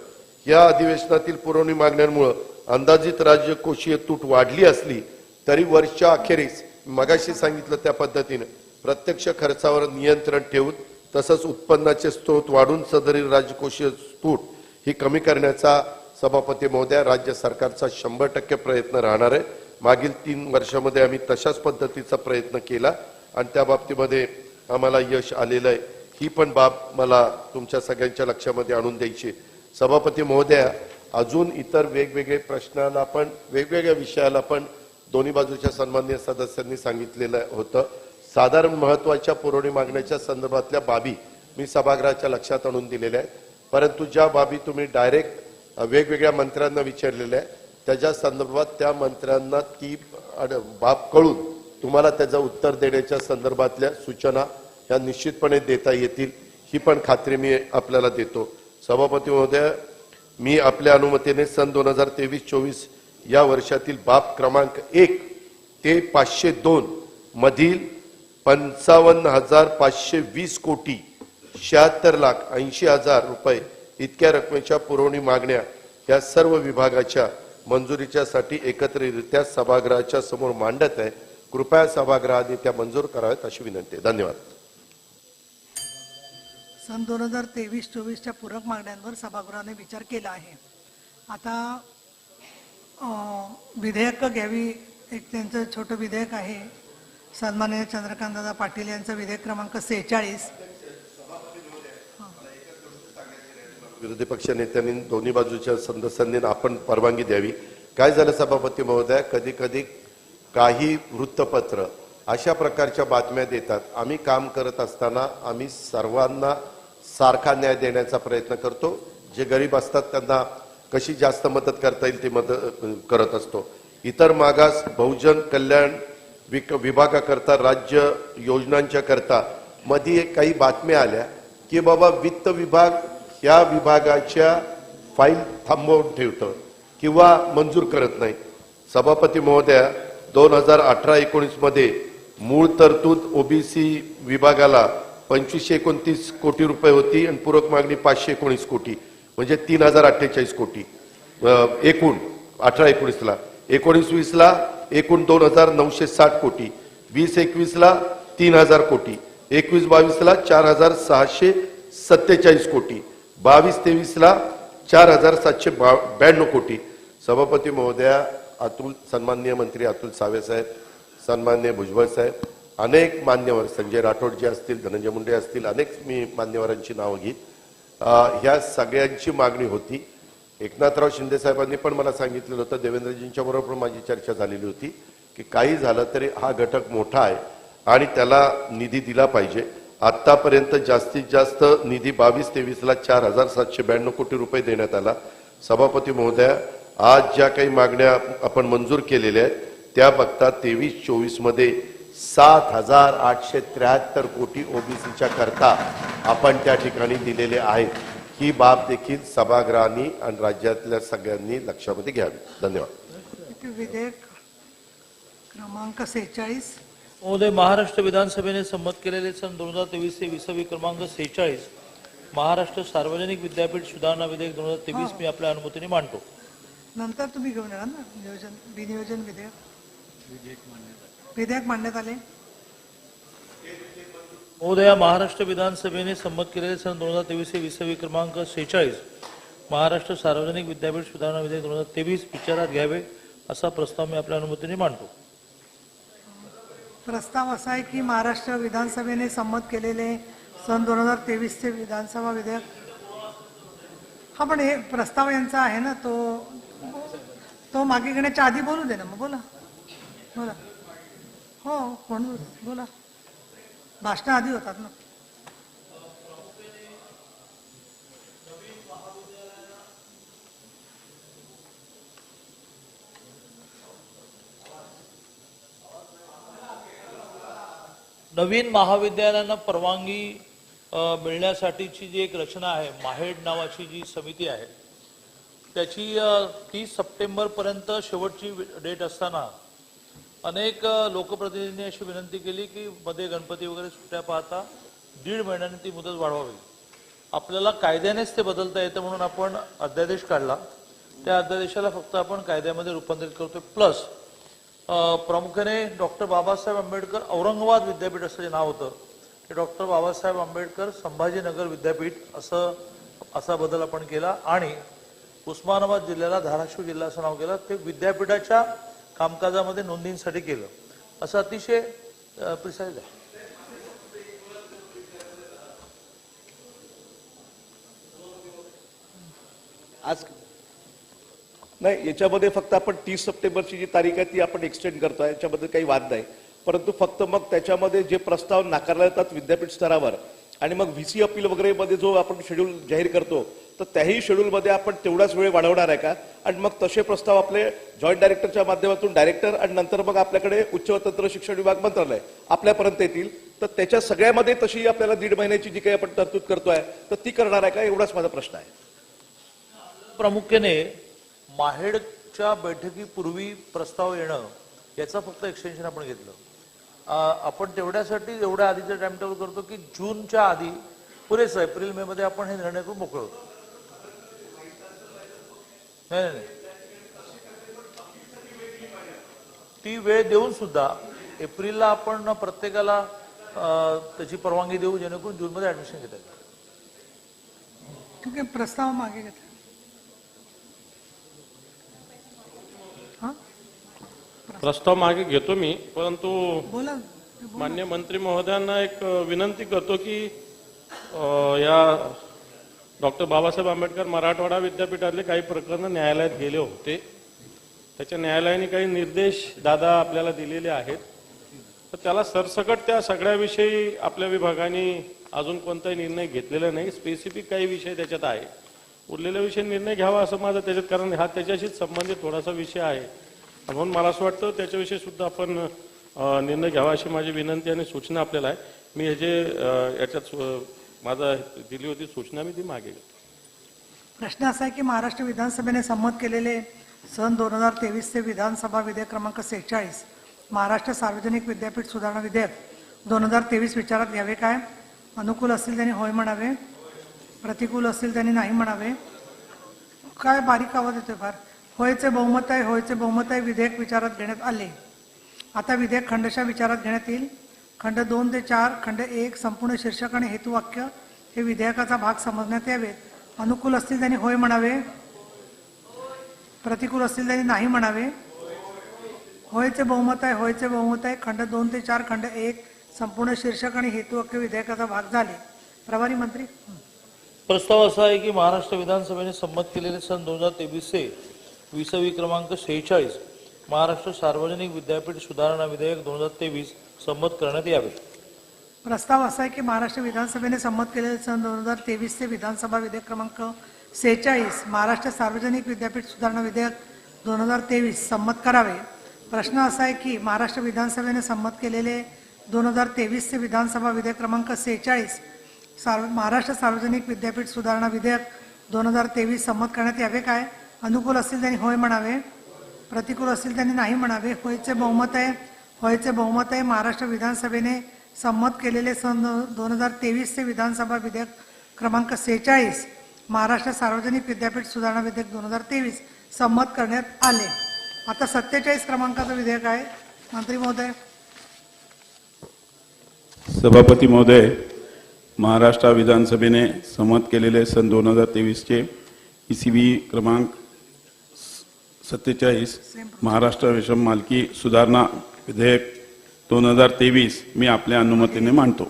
या अधिवेशनातील पुरवणी मागण्यांमुळे अंदाजित राज्यकोषीय तूट वाढली असली तरी वर्षाच्या अखेरीस मगाशी सांगितलं त्या पद्धतीने प्रत्यक्ष खर्चावर नियंत्रण ठेवून तसंच उत्पन्नाचे स्रोत वाढून सदरील राज्यकोषीय तूट ही कमी करण्याचा सभापती महोदया राज्य सरकारचा 100% प्रयत्न राहणार आहे. मागील 3 वर्षामध्ये आम्ही तशाच पद्धतीचा प्रयत्न केला आणि त्या बाबतीमध्ये आम्हाला यश आलेलं आहे. ही पण बाब मला तुमच्या सगळ्यांच्या लक्षामध्ये आणून द्यायची. सभापती महोदया, अजून इतर वेगवेगळे प्रश्नाला पण वेगवेगळ्या विषयाला पण दोन्ही बाजूच्या सन्माननीय सदस्यांनी सांगितलेलं होतं. साधारण महत्वाच्या पुरवणी मागण्याच्या संदर्भातल्या बाबी मी सभागृहाच्या लक्षात आणून दिलेल्या आहेत. परंतु ज्या बाबी तुम्ही डायरेक्ट वेगवेगळ्या मंत्र्यांना विचारलेल्या आहे त्याच्या संदर्भात त्या मंत्र्यांना ती बाब कळून तुम्हाला त्याचं उत्तर देण्याच्या संदर्भातल्या सूचना ह्या निश्चितपणे देता येतील, ही पण खात्री मी आपल्याला देतो. सभापती महोदय, मी आपल्या अनुमतीने सन 2023-24 या वर्षातील बाब क्रमांक 1 ते 502 मधील 55,520 कोटी 76,80,000 रुपये इतक्या रकमेच्या पुरवणी मागण्या या सर्व विभागाच्या मंजुरीच्यासाठी एकत्रितरित्या सभागृहाच्या समोर मांडत आहे. कृपया सभागृहाने त्या मंजूर कराव्यात अशी विनंती आहे. धन्यवाद. सन 2023-24च्या पूरक मागण्यांवर सभागृहाने विचार केला आहे. आता विधेयक घ्यावी, एक त्यांचं छोटं विधेयक आहे. सन्माननीय चंद्रकांतदादा पाटील यांचं विधेयक क्रमांक 46. विरोधी पक्ष नेत्यांनी दोन्ही बाजूच्या सदस्यांनी आपण परवानगी द्यावी. काय झालं सभापती महोदय, कधी कधी काही वृत्तपत्र अशा प्रकारच्या बातम्या देतात. आम्ही काम करत असताना आम्ही सर्वांना सारखा न्याय देण्याचा प्रयत्न करतो. जे गरीब असतात त्यांना कशी जास्त मदत करता येईल ती मदत करत असतो. इतर मागास बहुजन कल्याण विभागाकरता राज्य योजनांच्या करता मध्ये काही बातम्या आल्या की बाबा वित्त विभाग या विभागाच्या फाईल थांबवून ठेवतं किंवा मंजूर करत नाही. सभापती महोदया, 2018-19 मध्ये मूळ तरतूद ओबीसी विभागाला 2,529 कोटी रुपये होती आणि पूरक मागणी 519 कोटी म्हणजे 3,048 कोटी एकूण 18-19ला. 19-20ला एकूण 2,960 कोटी, 20-21ला 3,000 कोटी, 21-22ला 4,647 कोटी, 22-23ला 4,792 कोटी. सभापती महोदया, सन्माननीय मंत्री अतुल सावे साहेब, सन्माननीय भुजबळ साहेब, अनेक मान्यवर, संजय राठोड जे असतील, धनंजय मुंडे असतील, अनेक मी मान्यवरांची नावं घेईन. ह्या सगळ्यांची मागणी होती. एकनाथराव शिंदे साहेबांनी पण मला सांगितलेलं होतं, देवेंद्रजींच्या बरोबर पण माझी चर्चा झालेली होती की काही झालं तरी हा घटक मोठा आहे आणि त्याला निधी दिला पाहिजे. आतापर्यंत जास्तीत जास्त निधी 22-23ला 4,792 कोटी रुपये देण्यात आला. सभापती महोदया, आज ज्या काही मागण्या आपण मंजूर केलेल्या आहेत त्या बघता 23-24 मध्ये 7,873 कोटी ओबीसीच्या करता आपण त्या ठिकाणी दिलेले आहेत. ही बाब देखील सभागृहांनी आणि राज्यातल्या सगळ्यांनी लक्षामध्ये घ्यावी. धन्यवाद. विधेयक क्रमांक 46 महोदय, महाराष्ट्र विधानसभेने संमत केलेले सन 2023 ते विसावी क्रमांक 46 महाराष्ट्र सार्वजनिक विद्यापीठ सुधारणा विधेयक 2023 मी आपल्या अनुमतीने मांडतो. नंतर तुम्ही घेऊन येणार ना विनियोजन विधेयक मांडण्यात आले. महोदया, महाराष्ट्र विधानसभेने संमत केलेले सन 2023 ते विसावी क्रमांक 46 महाराष्ट्र सार्वजनिक विद्यापीठ सुधारणा विधेयक 2023 विचारात घ्यावे असा प्रस्ताव मी आपल्या अनुमतीने मांडतो. प्रस्ताव असा आहे की महाराष्ट्र विधानसभेने संमत केलेले सन 2023 चे विधानसभा विधेयक. हा पण हे प्रस्ताव यांचा आहे ना, तो मागे घेण्याच्या आधी बोलू दे ना. मग बोला बोला. हो कोण बोला. भाषण आधी होतात ना. नवीन महाविद्यालयांना परवानगी मिळण्यासाठीची जी एक रचना आहे, माहेड नावाची जी समिती आहे, त्याची 30 सप्टेंबर पर्यंत शेवटची डेट असताना अनेक लोकप्रतिनिधींनी अशी विनंती केली की मध्ये गणपती वगैरे सुट्ट्या पाहता 1.5 महिन्यांनी ती मुदत वाढवावी. आपल्याला कायद्यानेच ते बदलता येतं म्हणून आपण अध्यादेश काढला. त्या अध्यादेशाला फक्त आपण कायद्यामध्ये रूपांतरित करतोय. प्लस प्रामुख्याने डॉक्टर बाबासाहेब आंबेडकर औरंगाबाद विद्यापीठ असं जे नाव होतं ते डॉक्टर बाबासाहेब आंबेडकर संभाजीनगर विद्यापीठ असा बदल आपण केला आणि उस्मानाबाद जिल्ह्याला धाराशिव जिल्हा असं नाव केलं. ते विद्यापीठाच्या कामकाजामध्ये नोंदणीसाठी केलं. असं अतिशय प्रिसाइज आहे. आज नाही, याच्यामध्ये फक्त आपण 30 सप्टेंबरची जी तारीख आहे ती आपण एक्सटेंड करतोय, याच्यामध्ये काही वाद नाही. परंतु फक्त मग त्याच्यामध्ये जे प्रस्ताव नाकारले जातात विद्यापीठ स्तरावर आणि मग व्हीसी अपील वगैरे मध्ये जो आपण शेड्यूल जाहीर करतो तर त्याही शेड्यूलमध्ये आपण तेवढाच वेळ वाढवणार आहे का? आणि मग तसे प्रस्ताव आपले जॉईंट डायरेक्टरच्या माध्यमातून डायरेक्टर आणि नंतर मग आपल्याकडे उच्च व तंत्र शिक्षण विभाग मंत्रालय आपल्यापर्यंत येतील. तर त्याच्या सगळ्यामध्ये तशी आपल्याला 1.5 महिन्याची जी काही आपण तरतूद करतोय तर ती करणार आहे का? एवढाच माझा प्रश्न आहे. प्रामुख्याने माहेडच्या बैठकीपूर्वी प्रस्ताव येणं याचा फक्त एक्सटेन्शन आपण घेतलं. आपण तेवढ्यासाठी एवढ्या आधीचं टाइम टेबल करतो की जूनच्या आधी पुरेसं एप्रिल मे मध्ये आपण हे निर्णय करून मोकळं होतो. नाही, ती वेळ देऊन सुद्धा एप्रिलला आपण प्रत्येकाला त्याची परवानगी देऊ जेणेकरून जून मध्ये ऍडमिशन घेता येईल. ठीक आहे, प्रस्ताव मागे घेतला. प्रस्ताव मागे घेतो मी, परंतु बोला. मान्य मंत्री महोदयांना एक विनंती करतो की या डॉक्टर बाबासाहेब आंबेडकर मराठवाडा विद्यापीठातले काही प्रकरण न्यायालयात गेले होते. त्याच्या न्यायालयाने काही निर्देश दादा आपल्याला दिलेले आहेत. तर त्याला सरसकट त्या सगळ्याविषयी आपल्या विभागाने अजून कोणताही निर्णय घेतलेला नाही. स्पेसिफिक काही विषय त्याच्यात आहे. उरलेल्या विषयी निर्णय घ्यावा असं माझं त्याच्यात, कारण हा त्याच्याशीच संबंधित थोडासा विषय आहे. म्हणून मला असं वाटतं त्याच्याविषयी सुद्धा आपण निर्णय घ्यावा अशी माझी विनंती आणि सूचना आपल्याला आहे. मी हे जे याच्यात माझा दिली होती सूचना मी ती मागे घेतो. प्रश्न असा आहे की महाराष्ट्र विधानसभेने संमत केलेले सन 2023 चे विधानसभा विधेयक क्रमांक 46 महाराष्ट्र सार्वजनिक विद्यापीठ सुधारणा विधेयक 2023 विचारात घ्यावे काय? अनुकूल असतील त्यांनी होय म्हणावे, प्रतिकूल असतील त्यांनी नाही म्हणावे. काय बारीक आवाज येतोय फार. होयचे बहुमत आहे, होयचे बहुमत आहे. विधेयक विचारात घेण्यात आले. आता विधेयक खंडशः विचारात घेण्यात येईल. खंड 2 ते 4, खंड 1 संपूर्ण शीर्षक आणि हेतुवाक्य हे विधेयकाचा भाग समजण्यात यावेत. अनुकूल असतील त्यांनी होय म्हणावे, प्रतिकूल असतील त्यांनी नाही म्हणावे. होयचे बहुमत आहे, होयचे बहुमत आहे. खंड 2 ते 4, खंड 1 संपूर्ण शीर्षक आणि हेतुवाक्य विधेयकाचा भाग झाले. प्रभारी मंत्री. प्रस्ताव असा आहे की महाराष्ट्र विधानसभेने संमत केलेले सन 2023 चे विसावी क्रमांक 46 महाराष्ट्र सार्वजनिक विद्यापीठ सुधारणा विधेयक 2023 संमत करण्यात यावे. प्रस्ताव असा आहे की महाराष्ट्र विधानसभेने संमत केलेले सन 2023 चे विधानसभा विधेयक क्रमांक 46 महाराष्ट्र सार्वजनिक विद्यापीठ सुधारणा विधेयक 2023 संमत करावे. प्रश्न असा आहे की महाराष्ट्र विधानसभेने संमत केलेले 2023 चे विधानसभा विधेयक क्रमांक 46 महाराष्ट्र सार्वजनिक विद्यापीठ सुधारणा विधेयक 2023 संमत करण्यात यावे काय? अनुकूल असतील त्यांनी होय म्हणावे, प्रतिकूल असतील त्यांनी नाही म्हणावे. होयचे बहुमत आहे, होयचे बहुमत आहे. महाराष्ट्र विधानसभेने संमत केलेले सन 2023 चे विधानसभा विधेयक क्रमांक 46 महाराष्ट्र सार्वजनिक विद्यापीठ सुधारणा विधेयक 2023 संमत करण्यात आले. आता 47 क्रमांकाचं विधेयक आहे. मंत्री महोदय. सभापती महोदय, महाराष्ट्र विधानसभेने संमत केलेले सन 2023 चे ECB क्रमांक 47 महाराष्ट्र रेशीम मालकी सुधारणा विधेयक 2023 मी आपल्या अनुमतीने मांडतो.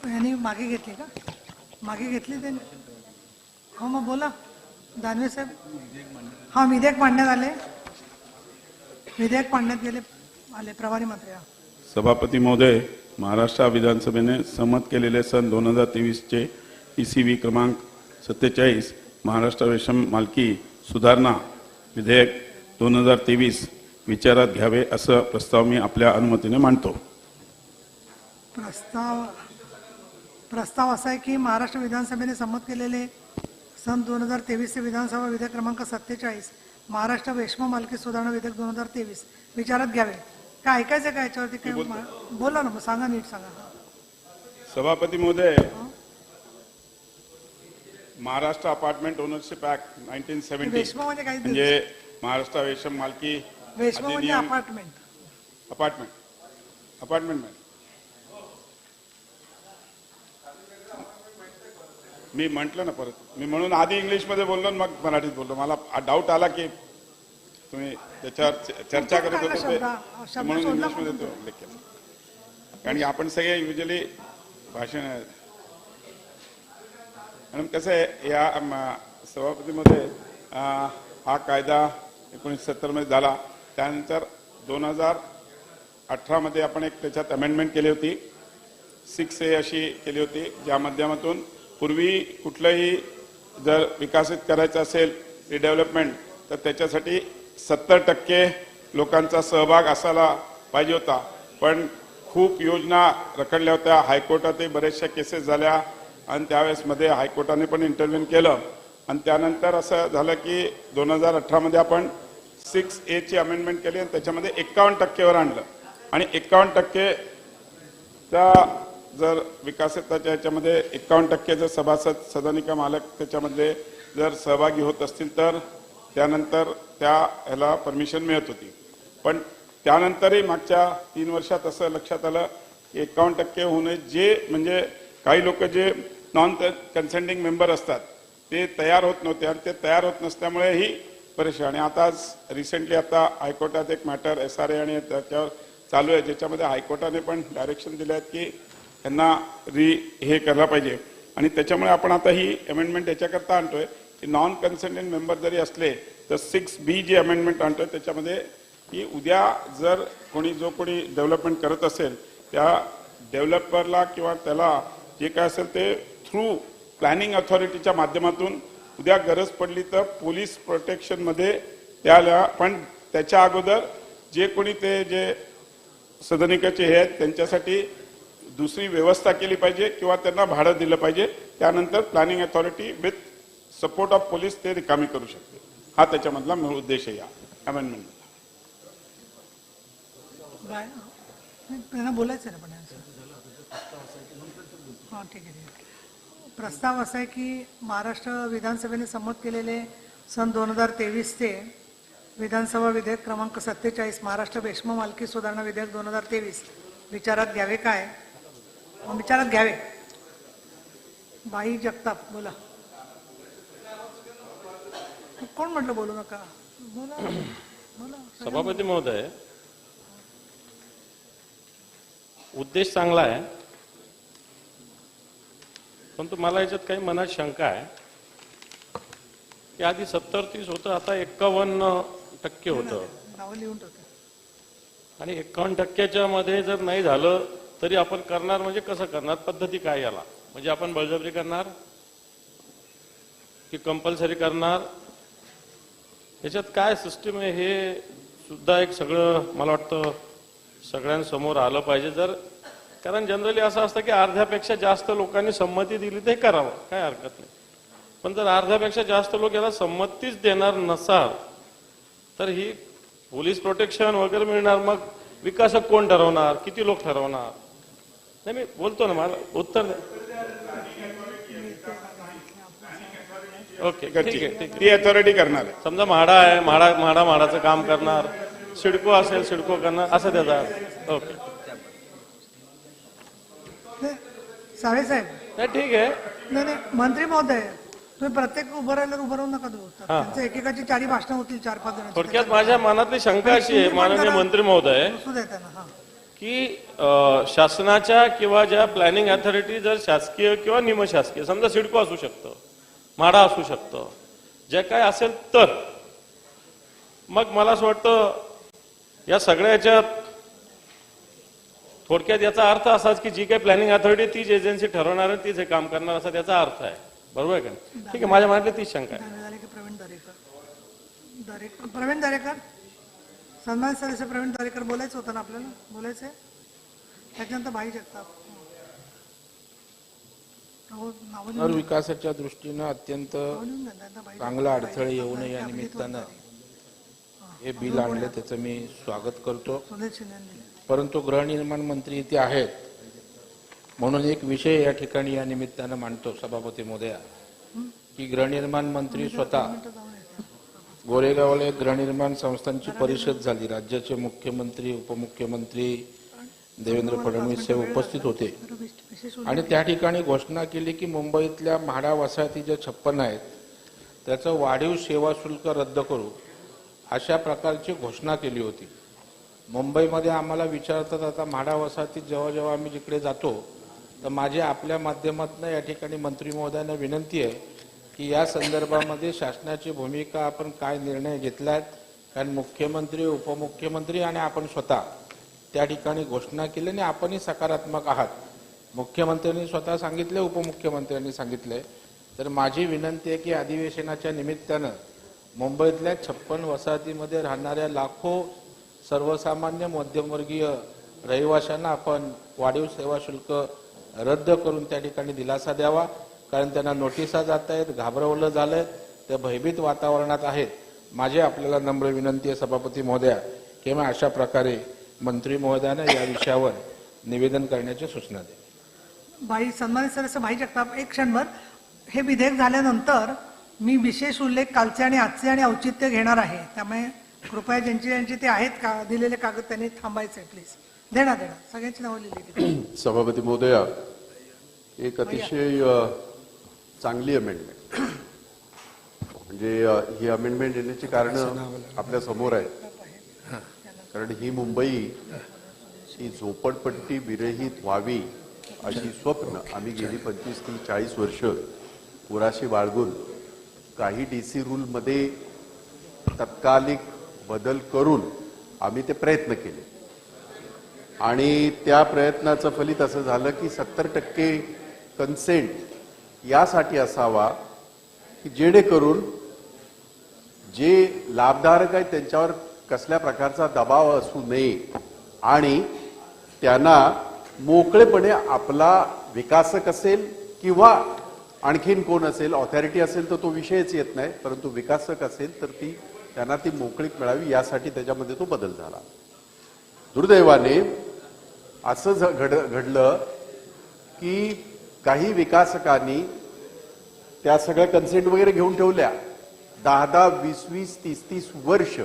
यांनी मागे घेतली का? मागे घेतली त्यांनी? हो मग बोला दानवे साहेब. हा विधेयक मांडण्यात आले. विधेयक मांडण्यात गेले आले. प्रभारी मंत्री. सभापती महोदय, महाराष्ट्र विधानसभेने संमत केलेले सन 2023 चे ECB क्रमांक 47 महाराष्ट्र रेशीम मालकी सुधारणा विधेयक 2023 विचारात घ्यावे असा प्रस्ताव मी आपल्या अनुमतीने मांडतो. प्रस्ताव असा आहे की महाराष्ट्र विधानसभेने संमत केलेले सन 2023 चे विधानसभा विधेयक क्रमांक 47 महाराष्ट्र रेशीम मालकी सुधारणा विधेयक 2023 विचारात घ्यावे. काय ऐकायचं का याच्यावरती? काय बोला ना, मग सांगा, नीट सांगा. सभापती महोदय, Maharashtra apartment ownership act 1970 Reshma म्हणजे काय? म्हणजे महाराष्ट्र रेशीम मालकी रेशमा म्हणजे अधिनियम. अपार्टमेंट. अपार्टमेंट मी म्हटलं ना परत. मी म्हणून आधी इंग्लिशमध्ये बोललो मग मराठीत बोललो. मला डाऊट आला की तुम्ही त्याच्यावर चर्चा करत होते म्हणून इंग्लिशमध्ये तो उल्लेख केला. कारण की आपण सगळे युजली भाषण आणि कसं आहे या सभापतीमध्ये हा कायदा 1970 मध्ये झाला. त्यानंतर 2018 मध्ये आपण एक त्याच्यात अमेंडमेंट केली होती. 6A अशी केली होती, ज्या माध्यमातून पूर्वी कुठलंही जर विकसित करायचं असेल रिडेव्हलपमेंट तर त्याच्यासाठी 70% लोकांचा सहभाग असायला पाहिजे होता. पण खूप योजना रखडल्या होत्या. हायकोर्टातही बऱ्याचशा केसेस झाल्या आणि त्यावेळेस मध्ये हायकोर्टाने पण इंटरव्ह्यू केलं आणि त्यानंतर असं झालं की 2018 मध्ये आपण 6A ची अमेंडमेंट केली आणि त्याच्यामध्ये 51% आणलं आणि 51% जर विकासाच्या याच्यामध्ये 51% जर सभासद सदनिका मालक त्याच्यामध्ये जर सहभागी होत असतील तर त्यानंतर त्या ह्याला परमिशन मिळत होती. पण त्यानंतरही मागच्या 3 वर्षात असं लक्षात आलं की 51% होणे जे म्हणजे काही लोक जे नॉन कन्सेंटिंग मेंबर असतात ते तयार होत नव्हते आणि ते तयार होत नसल्यामुळे ही परेशानी. आता रिसेंटली आता हायकोर्टात एक मॅटर SRA आणि त्याच्यावर चालू आहे ज्याच्यामध्ये हायकोर्टाने पण डायरेक्शन दिले आहेत की त्यांना हे करायला पाहिजे आणि त्याच्यामुळे आपण आता ही अमेंडमेंट याच्याकरता आणतोय की नॉन कन्सेंटिंग मेंबर जरी असले तर 6B जी अमेंडमेंट आणतोय त्याच्यामध्ये की उद्या जर जो कोणी डेव्हलपमेंट करत असेल त्या डेव्हलपरला किंवा त्याला जे काय असेल ते थ्रू प्लॅनिंग अथॉरिटीच्या माध्यमातून उद्या गरज पडली तर पोलीस प्रोटेक्शनमध्ये त्याला पण त्याच्या अगोदर जे कोणी ते जे सदनिकाचे हे आहेत त्यांच्यासाठी दुसरी व्यवस्था केली पाहिजे किंवा त्यांना भाडं दिलं पाहिजे. त्यानंतर planning authority with support of police ते रिकामी करू शकते. हा त्याच्यामधला मूळ उद्देश आहे या अमेंडमेंट. बोलायचं ना पण हा ठीक आहे. प्रस्ताव असा आहे की महाराष्ट्र विधानसभेने संमत केलेले सन 2023 चे विधानसभा विधेयक क्रमांक 47 महाराष्ट्र रेशीम मालकी सुधारणा विधेयक 2023 विचारात घ्यावे. काय विचारात घ्यावे? बाई जगताप बोला. कोण म्हटलं बोलू नका? बोला बोला. सभापती महोदय, उद्देश चांगला आहे परंतु मला याच्यात काही मनात शंका आहे की आधी 70-30 होतं, आता 51% होतं नाव लिहून ठेवते आणि 51% मध्ये जर नाही झालं तरी आपण करणार म्हणजे कसं करणार? पद्धती काय याला? म्हणजे आपण बळजबरी करणार की कंपल्सरी करणार? याच्यात काय सिस्टीम आहे हे सुद्धा एक सगळं मला वाटतं सगळ्यांसमोर आलं पाहिजे. जर कारण जनरली असं असतं की अर्ध्यापेक्षा जास्त लोकांनी संमती दिली तर हे करावं, काय हरकत नाही. पण जर अर्ध्यापेक्षा जास्त लोक याला संमतीच देणार नसाल तर ही पोलीस प्रोटेक्शन वगैरे मिळणार, मग विकासक कोण ठरवणार, किती लोक ठरवणार? नाही मी बोलतो ना, मला उत्तर द्या. ओके ठीक आहे, ठीक आहे. ती अथॉरिटी करणार आहे. समजा म्हाडा आहे, म्हाडाचं काम करणार, सिडको असेल सिडको करणार, असं त्याचा अर्थ. ओके सावे साहेब, नाही ठीक आहे. नाही मंत्री महोदय, तुम्ही प्रत्येक उभं राहू नका देऊ. त्यांचं एकेकाची 4 भाषणं होतील, 4-5 जणांची. थोडक्यात माझ्या मनातली शंका अशी आहे माननीय मंत्री महोदय की शासनाच्या किंवा ज्या प्लॅनिंग अथॉरिटी जर शासकीय किंवा निमशासकीय, समजा सिडको असू शकतं, म्हाडा असू शकतं, जे काय असेल तर मग मला असं वाटतं या सगळ्याच्यात थोडक्यात याचा अर्थ असाच की जी काही प्लॅनिंग अथॉरिटी तीच एजन्सी ठरवणार आहे, तीच हे काम करणार, असा त्याचा अर्थ आहे. बरोबर आहे का? ठीक आहे, माझ्या मनातली तीच शंका आहे. प्रवीण दरेकर, सन्मान सदस्य प्रवीण दरेकर, बोलायचं होतं ना आपल्याला, बोलायचंय. त्याच्यानंतर भाई जगताप. विकासाच्या दृष्टीनं अत्यंत चांगला अडथळे येऊ नये या निमित्तानं हे बिल आणले, त्याचं मी स्वागत करतो. परंतु गृहनिर्माण मंत्री इथे आहेत म्हणून एक विषय या ठिकाणी या निमित्तानं मांडतो सभापती महोदया, की गृहनिर्माण मंत्री स्वतः गोरेगावला एक गृहनिर्माण संस्थांची परिषद झाली. राज्याचे मुख्यमंत्री, उपमुख्यमंत्री देवेंद्र फडणवीस हे उपस्थित होते आणि त्या ठिकाणी घोषणा केली की मुंबईतल्या म्हाडा वसाहती ज्या 56 आहेत त्याचं वाढीव सेवा शुल्क रद्द करू, अशा प्रकारची घोषणा केली होती. मुंबईमध्ये आम्हाला विचारतात, आता म्हाडा वसाहतीत जेव्हा जेव्हा आम्ही जिकडे जातो तर माझी आपल्या माध्यमातून या ठिकाणी मंत्री महोदयांना विनंती आहे की या संदर्भामध्ये शासनाची भूमिका, आपण काय निर्णय घेतलात, कारण मुख्यमंत्री, उपमुख्यमंत्री आणि आपण स्वतः त्या ठिकाणी घोषणा केली आणि आपणही सकारात्मक आहात. मुख्यमंत्र्यांनी स्वतः सांगितले, उपमुख्यमंत्र्यांनी सांगितले. तर माझी विनंती आहे की अधिवेशनाच्या निमित्तानं मुंबईतल्या 56 वसाहतीमध्ये राहणाऱ्या लाखो सर्वसामान्य मध्यमवर्गीय रहिवाशांना आपण वाढीव सेवा शुल्क रद्द करून त्या ठिकाणी दिलासा द्यावा, कारण त्यांना नोटिसा जात आहेत, घाबरवलं झालंय, ते भयभीत वातावरणात आहेत. माझी आपल्याला नम्र विनंती आहे सभापती महोदया की मी अशा प्रकारे मंत्री महोदयांना या विषयावर निवेदन करण्याची सूचना दे. भाई सन्मानित सदस्य भाई जगताप, एक क्षणभर. हे विधेयक झाल्यानंतर मी विशेष उल्लेख कालचे आणि आजचे आणि औचित्य घेणार आहे, त्यामुळे कृपया ज्यांची ते आहेत का दिलेले कागद त्यांनी थांबायचे प्लीज. देणार सगळ्यांची नावं लिहिली. सभापती महोदया, एक अतिशय चांगली अमेंडमेंट, म्हणजे ही अमेंडमेंट येण्याची कारण आपल्या समोर आहे. कारण ही मुंबई ही झोपडपट्टी विरहित व्हावी अशी स्वप्न आम्ही गेली 25-40 वर्ष पुराशी बाळगून काही DC रूलमध्ये तत्कालिक बदल करून आम्ही ते प्रयत्न केले आणि त्या प्रयत्नाचं फलित असं झालं की 70% कन्सेंट यासाठी असावा की जेणेकरून जे लाभधारक आहेत त्यांच्यावर कसल्या प्रकारचा दबाव असू नये आणि त्यांना मोकळेपणे आपला विकासक असेल किंवा आणखीन कोण असेल, ऑथॉरिटी असेल तर तो विषयच येत नाही, परंतु विकासक असेल तर त्यांना ती मोकळीक मिळावी यासाठी त्याच्यामध्ये तो बदल झाला. दुर्दैवाने असं घडलं की काही विकासकांनी त्या सगळ्या कन्सेंट वगैरे घेऊन ठेवल्या, 10-10, 20-20, 30-30 वर्ष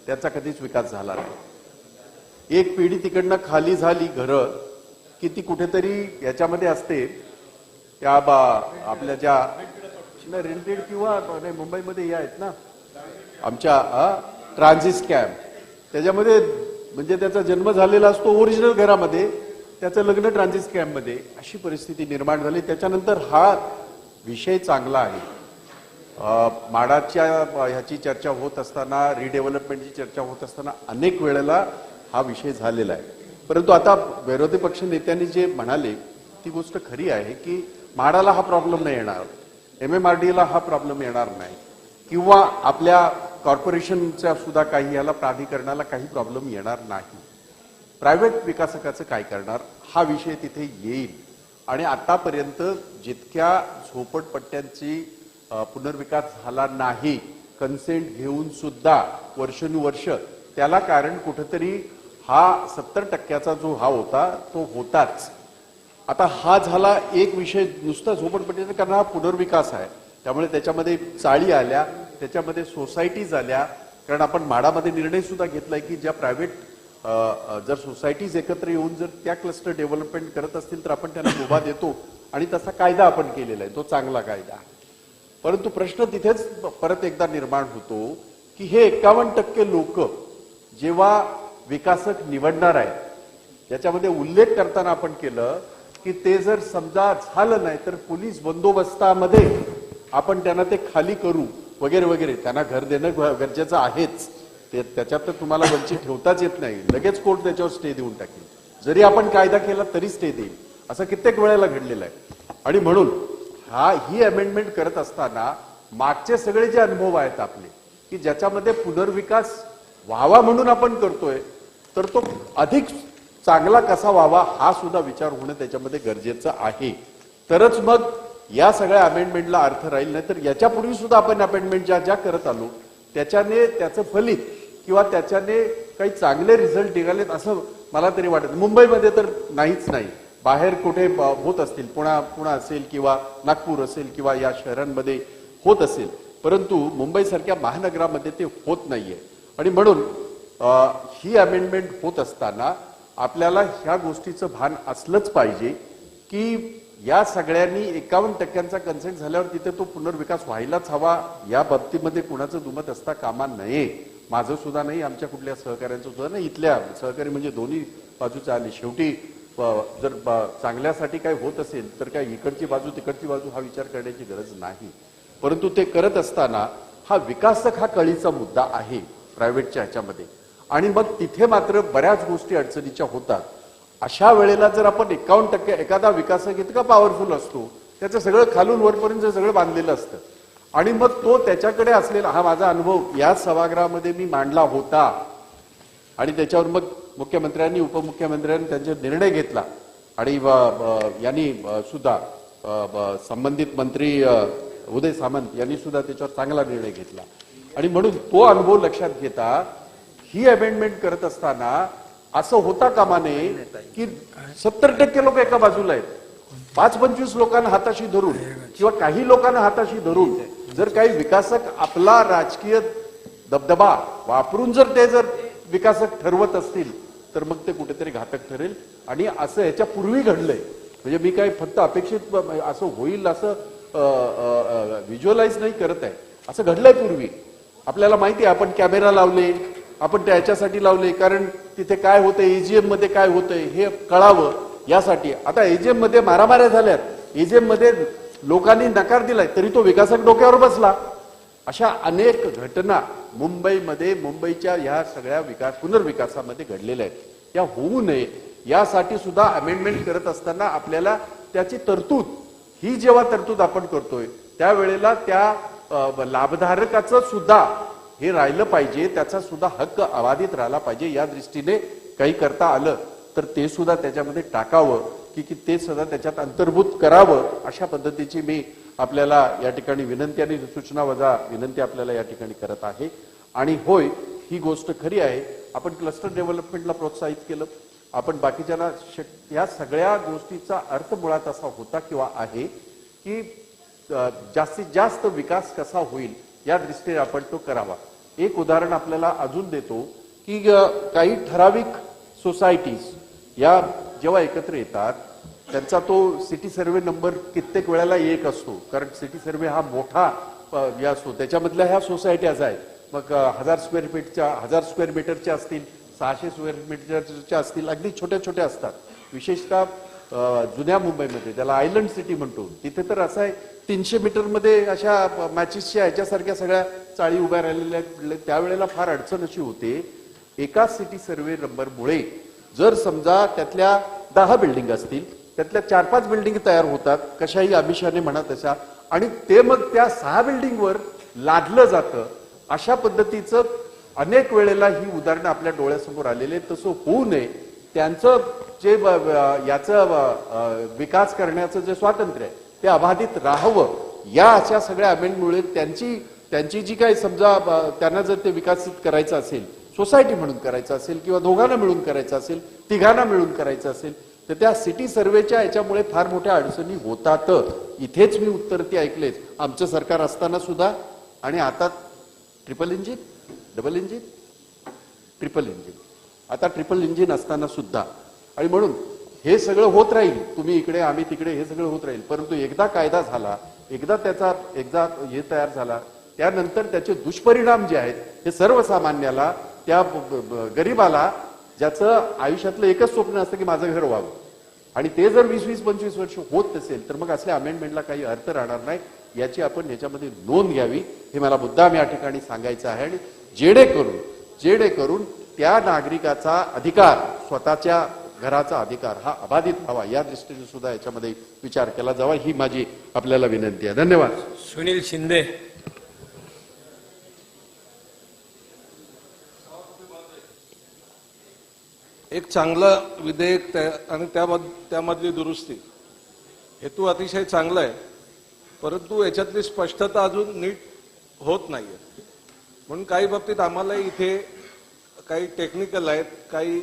त्याचा कधीच विकास झाला नाही. एक पिढी तिकडनं खाली झाली घरं की ती कुठेतरी याच्यामध्ये असते, त्या आपल्या ज्या रेंटेड किंवा नाही मुंबईमध्ये या आहेत ना आमच्या ट्रान्झिट कॅम्प, त्याच्यामध्ये म्हणजे त्याचा जन्म झालेला असतो ओरिजिनल घरामध्ये, त्याचं लग्न ट्रान्झिट कॅम्पमध्ये, अशी परिस्थिती निर्माण झाली. त्याच्यानंतर हा विषय चांगला आहे. माडाच्या ह्याची चर्चा होत असताना, रिडेव्हलपमेंटची चर्चा होत असताना अनेक वेळेला हा विषय झालेला आहे. परंतु आता विरोधी पक्ष नेत्यांनी जे म्हणाले ती गोष्ट खरी आहे की म्हाडाला हा प्रॉब्लेम नाही येणार, MMRDAला हा प्रॉब्लेम येणार नाही किंवा आपल्या कॉर्पोरेशनच्या सुद्धा काही याला प्राधिकरणाला काही प्रॉब्लेम येणार नाही. प्रायव्हेट विकासकाचं काय करणार हा विषय तिथे येईल. आणि आतापर्यंत जितक्या झोपडपट्ट्यांची पुनर्विकास झाला नाही, कन्सेंट घेऊन सुद्धा वर्षानुवर्ष, त्याला कारण कुठेतरी हा 70% जो हा होता तो होताच. आता हा झाला एक विषय नुसता झोपडपट्टीचा, कारण हा पुनर्विकास आहे, त्यामुळे त्याच्यामध्ये चाळी आल्या, त्याच्यामध्ये सोसायटीज आल्या. कारण आपण म्हाडामध्ये निर्णय सुद्धा घेतलाय की ज्या प्रायव्हेट जर सोसायटीज एकत्र येऊन जर त्या क्लस्टर डेव्हलपमेंट करत असतील तर आपण त्यांना मुभा देतो, आणि तसा कायदा आपण केलेला आहे, तो चांगला कायदा. परंतु प्रश्न तिथेच परत एकदा निर्माण होतो की हे 51% लोक जेव्हा विकासक निवडणार आहेत, याच्यामध्ये उल्लेख करताना आपण केलं की ते जर समजा झालं नाही तर पोलीस बंदोबस्तामध्ये आपण त्यांना ते खाली करू वगैरे वगैरे. त्यांना घर देणं गरजेचं आहेच, ते त्याच्यात तर तुम्हाला वंचित ठेवताच येत नाही. लगेच कोर्ट त्याच्यावर स्टे देऊन टाकेल, जरी आपण कायदा केला तरी स्टे देईल. असं कित्येक वेळेला घडलेलं आहे. आणि म्हणून ही अमेंडमेंट करत असताना मागचे सगळे जे अनुभव आहेत आपले, की ज्याच्यामध्ये पुनर्विकास व्हावा म्हणून आपण करतोय, तर तो अधिक चांगला कसा व्हावा हा सुद्धा विचार होणं त्याच्यामध्ये गरजेचं आहे. तरच मग या सगळ्या अमेंडमेंटला अर्थ राहील. नाही तर याच्यापूर्वी सुद्धा आपण अमेंडमेंट ज्या ज्या करत आलो त्याच्याने त्याचं फलित किंवा त्याच्याने काही चांगले रिझल्ट निघालेत असं मला तरी वाटत. मुंबईमध्ये तर नाहीच नाही, बाहेर कुठे होत असतील, पुणा असेल किंवा नागपूर असेल किंवा या शहरांमध्ये होत असेल, परंतु मुंबईसारख्या महानगरामध्ये ते होत नाहीये. आणि म्हणून ही अमेंडमेंट होत असताना आपल्याला ह्या गोष्टीचं भान असलंच पाहिजे की या सगळ्यांनी 51% कन्सेंट झाल्यावर तिथे तो पुनर्विकास व्हायलाच हवा. या बाबतीमध्ये कुणाचं दुमत असता कामा नये. माझं सुद्धा नाही, आमच्या कुठल्या सहकार्यांचं सुद्धा नाही, इथल्या सहकारी म्हणजे दोन्ही बाजूचे आले. शेवटी जर चांगल्यासाठी काय होत असेल तर काय इकडची बाजू तिकडची बाजू हा विचार करण्याची गरज नाही. परंतु ते करत असताना हा विकासक हा कळीचा मुद्दा आहे प्रायव्हेटच्या ह्याच्यामध्ये. आणि मग तिथे मात्र बऱ्याच गोष्टी अडचणीच्या होतात. अशा वेळेला जर आपण 51% एखादा विकासक इतका पॉवरफुल असतो, त्याचं सगळं खालून वरपर्यंत सगळं बांधलेलं असतं, आणि मग तो त्याच्याकडे असलेला हा माझा अनुभव या सभागृहामध्ये मी मांडला होता. आणि त्याच्यावर मग मुख्यमंत्र्यांनी उपमुख्यमंत्र्यांनी त्यांचा निर्णय घेतला, आणि यांनी सुद्धा संबंधित मंत्री उदय सामंत यांनी सुद्धा त्याच्यावर चांगला निर्णय घेतला. आणि म्हणून तो अनुभव लक्षात घेता ही अमेंडमेंट करत असताना असं होता कामा नये की 70% लोक एका बाजूला आहेत, 5-25 लोकांना हाताशी धरून किंवा काही लोकांना हाताशी धरून जर काही विकासक आपला राजकीय दबदबा वापरून जर विकासक ठरवत असतील तर मग ते कुठेतरी घातक ठरेल. आणि असं याच्यापूर्वी घडलंय, म्हणजे मी काही फक्त अपेक्षित असं होईल असं व्हिज्युअलाइज नाही करत आहे, असं घडलंय पूर्वी. आपल्याला माहिती आहे, आपण कॅमेरा लावले, आपण त्याच्यासाठी लावले कारण तिथे काय होतंय, एजीएम मध्ये काय होतंय हे कळावं यासाठी. आता एजीएम मध्ये मारामाऱ्या झाल्यात, एजीएम मध्ये लोकांनी नकार दिलाय तरी तो विकासक डोक्यावर बसला. अशा अनेक घटना मुंबईमध्ये, मुंबईच्या ह्या सगळ्या पुनर्विकासामध्ये घडलेल्या आहेत. या होऊ नये यासाठी सुद्धा अमेंडमेंट करत असताना आपल्याला त्याची तरतूद, ही जेव्हा तरतूद आपण करतोय त्यावेळेला त्या लाभधारकाचं सुद्धा हे राहिलं पाहिजे, त्याचा सुद्धा हक्क अबाधित राहिला पाहिजे. या दृष्टीने काही करता आलं तर ते सुद्धा त्याच्यामध्ये टाकावं की ते सुद्धा त्याच्यात अंतर्भूत करावं. अशा पद्धतीची मी आपल्याला या ठिकाणी विनंती आणि सूचना वजा विनंती आपल्याला या ठिकाणी करत आहे. आणि होय, ही गोष्ट खरी आहे, आपण क्लस्टर डेव्हलपमेंटला प्रोत्साहित केलं, आपण बाकीच्यांना या सगळ्या गोष्टीचा अर्थ मुळात असा होता किंवा आहे की जास्तीत जास्त विकास कसा होईल या दृष्टीने आपण तो करावा. एक उदाहरण आपल्याला अजून देतो की काही ठराविक सोसायटीज या जेव्हा एकत्र येतात त्यांचा तो सिटी सर्व्हे नंबर कित्येक वेळेला एक असतो, कारण सिटी सर्व्हे हा मोठा असतो. त्याच्यामधल्या ह्या सोसायट्याज आहेत, मग 1000 स्क्वेअर फीटच्या, 1000 स्क्वेअर मीटरच्या असतील, 600 स्क्वेअर मीटरच्या असतील, अगदी छोट्या छोट्या असतात. विशेषतः जुन्या मुंबईमध्ये ज्याला आयलंड सिटी म्हणतो तिथे तर असं आहे 300 मीटरमध्ये अशा मॅचेसच्या ह्याच्यासारख्या सगळ्या चाळी उभ्या राहिलेल्या. त्यावेळेला फार अडचण अशी होते, एका सिटी सर्व्हे नंबरमुळे जर समजा त्यातल्या 10 बिल्डिंग असतील, त्यातल्या 4-5 बिल्डिंग तयार होतात कशाही आमिषाने म्हणा तशा, आणि ते मग त्या 6 बिल्डिंगवर लादलं जातं. अशा पद्धतीचं अनेक वेळेला ही उदाहरणं आपल्या डोळ्यासमोर आलेले. तसं होऊ नये, त्यांचं जे याचं विकास करण्याचं जे स्वातंत्र्य आहे ते अबाधित राहावं, या अशा सगळ्या अमेंडमुळे त्यांची जी काही समजा त्यांना जर ते विकसित करायचं असेल, सोसायटी म्हणून करायचं असेल किंवा दोघांना मिळून करायचं असेल, तिघांना मिळून करायचं असेल, तर त्या सिटी सर्वेच्या याच्यामुळे फार मोठ्या अडचणी होतात. इथेच मी उत्तर ते ऐकलेच, आमचं सरकार असताना सुद्धा आणि आता triple engine, double engine, triple engine, आता ट्रिपल इंजिन असताना सुद्धा. आणि म्हणून हे सगळं होत राहील, तुम्ही इकडे आम्ही तिकडे, हे सगळं होत राहील. परंतु एकदा कायदा झाला, एकदा हे तयार झाला, त्यानंतर त्याचे दुष्परिणाम जे आहेत हे सर्वसामान्याला, त्या गरीबाला, ज्याचं आयुष्यातलं एकच स्वप्न असतं की माझं घर व्हावं, आणि ते जर 20-25 वर्ष होत असेल तर मग असल्या अमेंडमेंटला काही अर्थ राहणार नाही. याची आपण याच्यामध्ये नोंद घ्यावी, हे मला मुद्दाम या ठिकाणी सांगायचं आहे. आणि जेणेकरून त्या नागरिकाचा अधिकार, स्वतःच्या घराचा अधिकार हा अबाधित व्हावा, या दृष्टीने सुद्धा याच्यामध्ये विचार केला जावा, ही माझी आपल्याला विनंती आहे. धन्यवाद. सुनील शिंदे. एक चांगलं विधेयक आणि त्यामधली दुरुस्ती, हेतू अतिशय चांगला आहे, परंतु याच्यातली स्पष्टता अजून नीट होत नाहीये. म्हणून काही बाबतीत आम्हाला इथे काही टेक्निकल आहेत, काही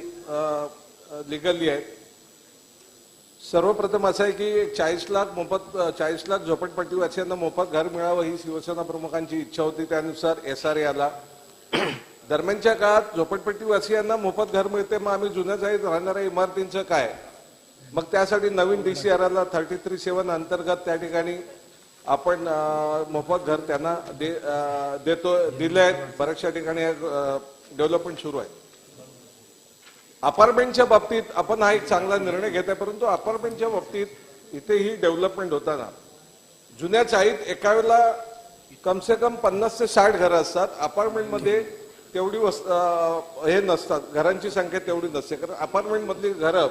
लिगली आहेत. सर्वप्रथम असं आहे की 40 लाख झोपडपट्टीवासियांना मोफत घर मिळावं ही शिवसेना प्रमुखांची इच्छा होती. त्यानुसार SRA आला. दरम्यानच्या काळात झोपडपट्टीवासियांना मोफत घर मिळते, मग आम्ही जुन्या जागेत राहणाऱ्या इमारतींचं काय? मग त्यासाठी नवीन DCR आला. 33(7) अंतर्गत त्या ठिकाणी आपण मोफत घर त्यांना दिले आहेत. बऱ्याचशा ठिकाणी डेव्हलपमेंट सुरू आहे. अपार्टमेंटच्या बाबतीत आपण हा एक चांगला निर्णय घेत आहे, परंतु अपार्टमेंटच्या बाबतीत इथे ही डेव्हलपमेंट होताना जुन्या चाळीत एका वेळेला कमसे कम 50 ते 60 घरं असतात. अपार्टमेंटमध्ये तेवढी हे नसतात, घरांची संख्या तेवढी नसते, कारण अपार्टमेंट मधली घरं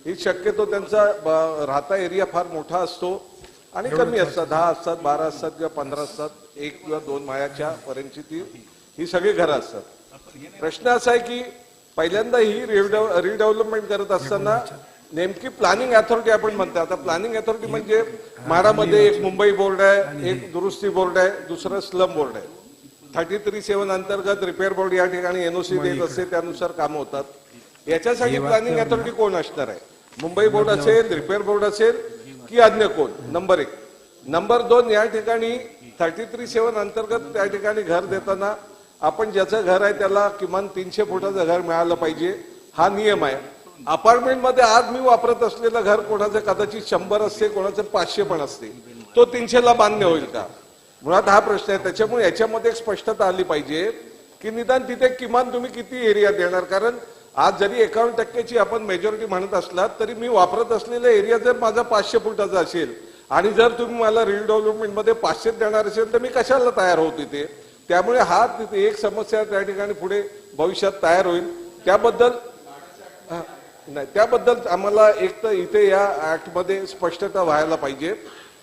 ही शक्यतो त्यांचा राहता एरिया फार मोठा असतो आणि कमी असतात, 10 असतात, 12 असतात किंवा 15 असतात, 1 किंवा 2 माळ्याच्या पर्यंतची ही सगळी घरं असतात. प्रश्न असा आहे की पहिल्यांदा ही रिडेव्हलपमेंट करत असताना नेमकी प्लॅनिंग अथॉरिटी आपण म्हणतो. आता प्लॅनिंग अथॉरिटी म्हणजे म्हाडामध्ये एक मुंबई बोर्ड आहे, एक दुरुस्ती बोर्ड आहे, दुसरं स्लम बोर्ड आहे. 33(7) अंतर्गत रिपेअर बोर्ड या ठिकाणी NOC देत असते, त्यानुसार कामं होतात. याच्यासाठी प्लॅनिंग अथॉरिटी कोण असणार आहे? मुंबई बोर्ड असेल, रिपेअर बोर्ड असेल की अन्य कोण? नंबर 1. नंबर 2, या ठिकाणी 33(7) अंतर्गत त्या ठिकाणी घर देताना आपण ज्याचं घर आहे त्याला किमान 300 फुटाचं घर मिळालं पाहिजे, हा नियम आहे. अपार्टमेंटमध्ये आज मी वापरत असलेलं घर कोणाचं कदाचित 100 असते, कोणाचं 500 पण असते, तो 300ला मान्य होईल का? मुळात हा प्रश्न आहे. त्याच्यामुळे याच्यामध्ये एक स्पष्टता आली पाहिजे की निदान तिथे किमान तुम्ही किती एरिया देणार. कारण आज जरी 51% आपण मेजॉरिटी म्हणत असलात तरी मी वापरत असलेला एरिया जर माझा 500 फुटाचा असेल आणि जर तुम्ही मला रिडेव्हलपमेंटमध्ये 500 देणार असेल तर मी कशाला तयार होतो तिथे? त्यामुळे हा तिथे एक समस्या त्या ठिकाणी पुढे भविष्यात तयार होईल. त्याबद्दल आम्हाला एक तर इथे या ऍक्टमध्ये स्पष्टता व्हायला पाहिजे.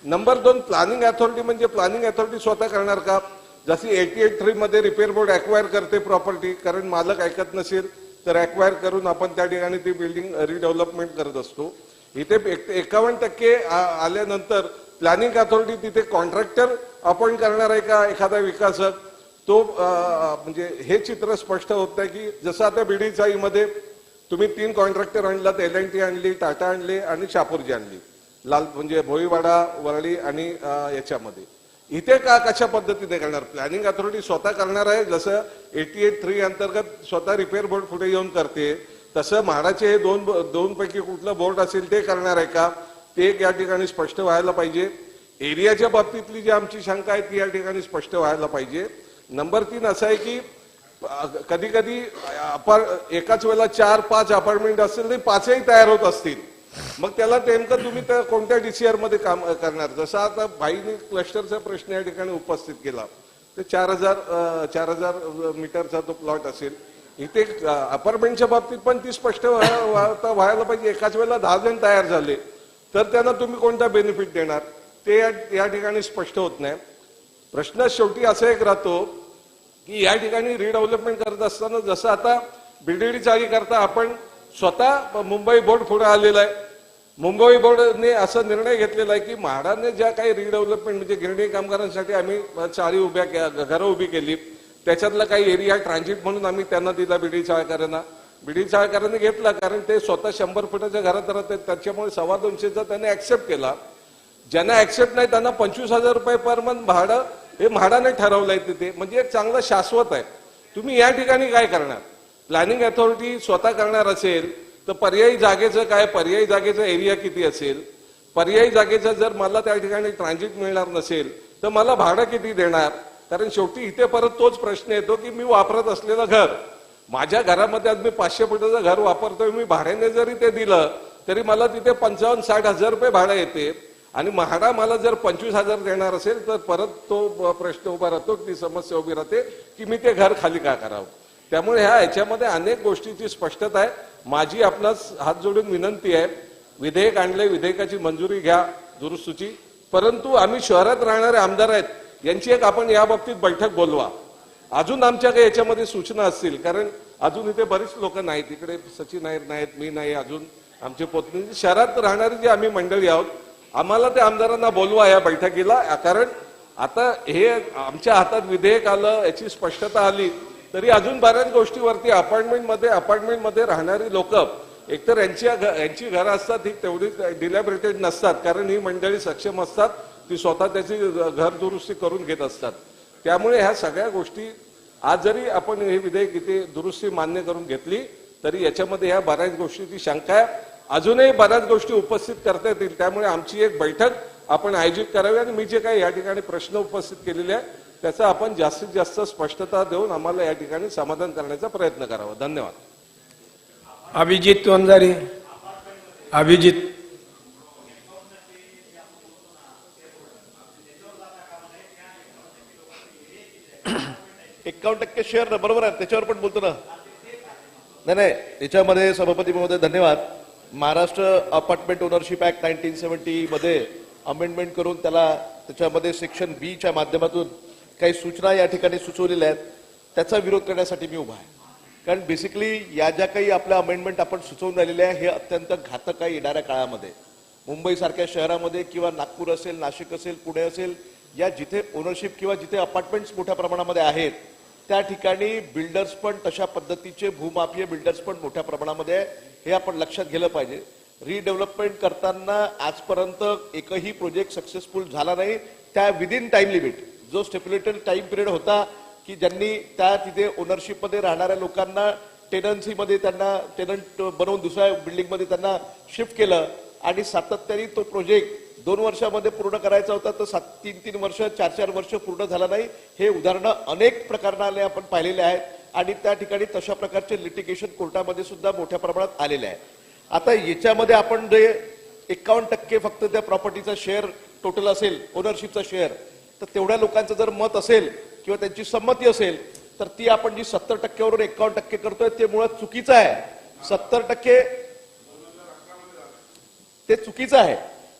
नंबर 2, प्लॅनिंग अथॉरिटी म्हणजे प्लॅनिंग अथॉरिटी स्वतः करणार का? जशी 88(3) मध्ये रिपेअर बोर्ड अक्वायर करते प्रॉपर्टी, कारण मालक ऐकत नसेल तर अक्वायर करून आपण त्या ठिकाणी ती बिल्डिंग रिडेव्हलपमेंट करत असतो. इथे 51% आल्यानंतर प्लॅनिंग अथॉरिटी तिथे कॉन्ट्रॅक्टर अपॉइंट करणार आहे का एखादा विकासक? तो म्हणजे हे चित्र स्पष्ट होत नाही की जसं आता BD चाळीमध्ये तुम्ही 3 कॉन्ट्रॅक्टर आणलात, L&T आणली, टाटा आणले आणि शापूरजी आणली, म्हणजे भोईवाडा, वरळी आणि याच्यामध्ये. इथे कशा पद्धतीने करणार? प्लॅनिंग अथॉरिटी स्वतः करणार आहे, जसं 88(3) अंतर्गत स्वतः रिपेअर बोर्ड पुढे येऊन करते, तसं म्हाडाचे हे दोन पैकी कुठलं बोर्ड असेल ते करणार आहे का? ते एक या ठिकाणी स्पष्ट व्हायला पाहिजे. एरियाच्या बाबतीतली जी आमची शंका आहे ती या ठिकाणी स्पष्ट व्हायला पाहिजे. नंबर 3 असं आहे की कधी कधी एकाच वेळेला 4-5 अपार्टमेंट असतील तर 5ही तयार होत असतील, मग त्याला नेमकं तुम्ही त्या कोणत्या DCR मध्ये काम करणार? जसं आता भाईने क्लस्टरचा प्रश्न या ठिकाणी उपस्थित केला, ते 4000 मीटरचा तो प्लॉट असेल. इथे अपार्टमेंटच्या बाबतीत पण ती स्पष्ट व्हायला पाहिजे. एकाच वेळेला 10 जण तयार झाले तर त्यांना तुम्ही कोणता बेनिफिट देणार ते या ठिकाणी स्पष्ट होत नाही. प्रश्न शेवटी असा एक राहतो की या ठिकाणी रिडेव्हलपमेंट करत असताना जसं आता BDD चाळी करता आपण स्वतः मुंबई बोर्ड पुढे आलेला आहे. मुंबई बोर्डने असा निर्णय घेतलेला आहे की म्हाडाने ज्या काही रिडेव्हलपमेंट म्हणजे गिरणी कामगारांसाठी आम्ही चाळी घरं उभी केली, त्याच्यातला काही एरिया ट्रान्झिट म्हणून आम्ही त्यांना दिला बीडी चाळकरांना. बीडी चाळकरांनी घेतला कारण ते स्वतः 100 फुटाच्या घरात राहतात, त्याच्यामुळे 225चा त्यांनी ऍक्सेप्ट केला. ज्यांना ऍक्सेप्ट नाही त्यांना 25,000 रुपये पर मंथ भाडं हे म्हाडाने ठरवलंय तिथे, म्हणजे एक चांगलं शाश्वत आहे. तुम्ही या ठिकाणी काय करणार? प्लॅनिंग अथॉरिटी स्वतः करणार असेल तर पर्यायी जागेचं काय, पर्यायी जागेचा एरिया किती असेल, पर्यायी जागेचा जर मला त्या ठिकाणी ट्रान्झिट मिळणार नसेल तर मला भाडं किती देणार? कारण शेवटी इथे परत तोच प्रश्न येतो की मी वापरत असलेलं घर, माझ्या घरामध्ये आज मी 500 फुटाचं घर वापरतोय, मी भाड्याने जरी ते दिलं तरी मला तिथे 55-60 हजार रुपये भाडं येते आणि म्हाडा मला जर 25,000 देणार असेल तर परत तो प्रश्न उभा राहतो, ती समस्या उभी राहते की मी ते घर खाली का करावं. त्यामुळे याच्यामध्ये अनेक गोष्टीची स्पष्टता आहे. माझी आपणास हात जोडून विनंती आहे, विधेयक आणले, विधेयकाची मंजुरी घ्या दुरुस्तीची, परंतु आम्ही शहरात राहणारे आमदार आहेत यांची एक आपण या बाबतीत बैठक बोलवा. अजून आमच्या काही याच्यामध्ये सूचना असतील, कारण अजून इथे बरीच लोक नाहीत, इकडे सचिन नायर नाहीत, मी नाही, अजून आमचे पोतनी शहरात राहणारी जी आम्ही मंडळी आहोत, आम्हाला त्या आमदारांना बोलवा या बैठकीला. कारण आता हे आमच्या हातात विधेयक आलं, याची स्पष्टता आली तरी अजून बऱ्याच गोष्टीवरती अपार्टमेंटमध्ये राहणारी लोक एकतर यांची घरं असतात ही तेवढी डिलॅबरेटेड नसतात, कारण ही मंडळी सक्षम असतात, ती स्वतः त्याची घर दुरुस्ती करून घेत असतात. त्यामुळे ह्या सगळ्या गोष्टी आज जरी आपण हे विधेयक इथे दुरुस्ती मान्य करून घेतली तरी याच्यामध्ये ह्या बऱ्याच गोष्टीची शंका आहे, अजूनही बऱ्याच गोष्टी उपस्थित करता येतील. त्यामुळे आमची एक बैठक आपण आयोजित करावी आणि मी जे काही या ठिकाणी प्रश्न उपस्थित केलेले आहे त्याचा आपण जास्तीत जास्त स्पष्टता देऊन आम्हाला या ठिकाणी समाधान करण्याचा प्रयत्न करावा. धन्यवाद. अभिजित वंजारी. अभिजित. 51% शेअर बरोबर आहे, त्याच्यावर पण बोलतो ना. नाही, याच्यामध्ये सभापती महोदय धन्यवाद. महाराष्ट्र अपार्टमेंट ओनरशिप ऍक्ट 1970 मध्ये अमेंडमेंट करून त्याच्यामध्ये सेक्शन बी च्या माध्यमातून काही सूचना या ठिकाणी सुचवलेल्या आहेत, त्याचा विरोध करण्यासाठी मी उभा आहे. कारण बेसिकली या ज्या काही आपल्या अमेंडमेंट आपण सुचवून राहिलेल्या आहे हे अत्यंत घातक आहे. येणाऱ्या काळामध्ये मुंबई सारख्या शहरामध्ये किंवा नागपूर असेल, नाशिक असेल, पुणे असेल, या जिथे ओनरशिप किंवा जिथे अपार्टमेंट्स मोठ्या प्रमाणामध्ये आहेत त्या ठिकाणी बिल्डर्स पण तशा पद्धतीचे भूमाफिया बिल्डर्स पण मोठ्या प्रमाणामध्ये आहे, हे आपण लक्षात घेतलं पाहिजे. रिडेव्हलपमेंट करताना आजपर्यंत एकही प्रोजेक्ट सक्सेसफुल झाला नाही. त्या विदिन टाइम लिमिट जो स्टेप्युलेटेड टाइम पिरियड होता की ज्यांनी त्या तिथे ओनरशिपमध्ये राहणाऱ्या लोकांना टेनन्सीमध्ये त्यांना टेनंट बनवून दुसऱ्या बिल्डिंगमध्ये त्यांना शिफ्ट केलं आणि सातत्याने तो प्रोजेक्ट 2 वर्षामध्ये पूर्ण करायचा होता तर 3 वर्ष 4 वर्ष पूर्ण झाला नाही. हे उदाहरणं अनेक प्रकरणाने आपण पाहिलेले आहेत आणि त्या ठिकाणी तशा प्रकारचे लिटिगेशन कोर्टामध्ये सुद्धा मोठ्या प्रमाणात आलेले आहे. आता याच्यामध्ये आपण जे 51% फक्त त्या प्रॉपर्टीचा शेअर टोटल असेल, ओनरशिपचा शेअर, तर तेवढ्या लोकांचं जर मत असेल किंवा त्यांची संमती असेल तर ती आपण जी 70% वरून 51% करतोय ते मुळात चुकीचं आहे. 70% ते चुकीचं आहे.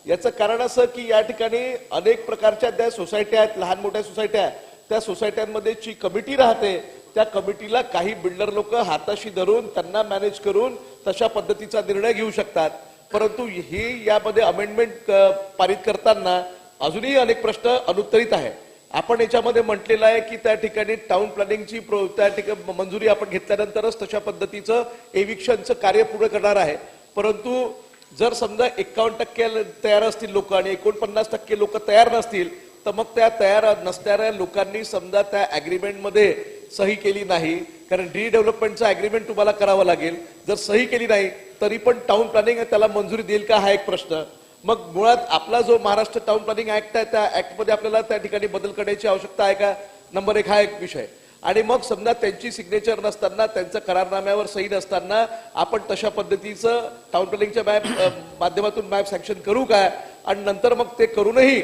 याचं कारण असं की या ठिकाणी अनेक प्रकारच्या त्या सोसायट्या आहेत, लहान मोठ्या सोसायट्या, त्या सोसायट्यांमध्ये जी कमिटी राहते त्या कमिटीला काही बिल्डर लोक हाताशी धरून त्यांना मॅनेज करून तशा पद्धतीचा निर्णय घेऊ शकतात. परंतु ही यामध्ये अमेंडमेंट पारित करताना अजूनही अनेक प्रश्न अनुत्तरित आहे. आपण याच्यामध्ये म्हटलेलं आहे की त्या ठिकाणी टाउन प्लॅनिंगची त्या ठिकाणी मंजुरी आपण घेतल्यानंतरच तशा पद्धतीचं एविक्शनचं कार्य पूर्ण करणार आहे. परंतु जर समजा 51% तयार असतील लोक आणि 49% लोक तयार नसतील तर मग त्या तयार नसणाऱ्या लोकांनी समजा त्या अग्रीमेंटमध्ये सही केली नाही, कारण रिडेव्हलपमेंटचा अग्रीमेंट तुम्हाला करावं लागेल. जर सही केली नाही तरी पण टाउन प्लॅनिंग त्याला मंजुरी देईल का, हा एक प्रश्न. मग मुळात आपला जो महाराष्ट्र टाउन प्लॅनिंग ऍक्ट आहे त्या ऍक्टमध्ये आपल्याला त्या ठिकाणी बदल करण्याची आवश्यकता आहे का, नंबर 1 हा एक विषय. आणि मग समजा त्यांची सिग्नेचर नसताना, त्यांचं करारनाम्यावर सही नसताना आपण तशा पद्धतीचं टाउन प्लॅनिंगच्या माध्यमातून मॅप सँक्शन करू काय, आणि नंतर मग ते करूनही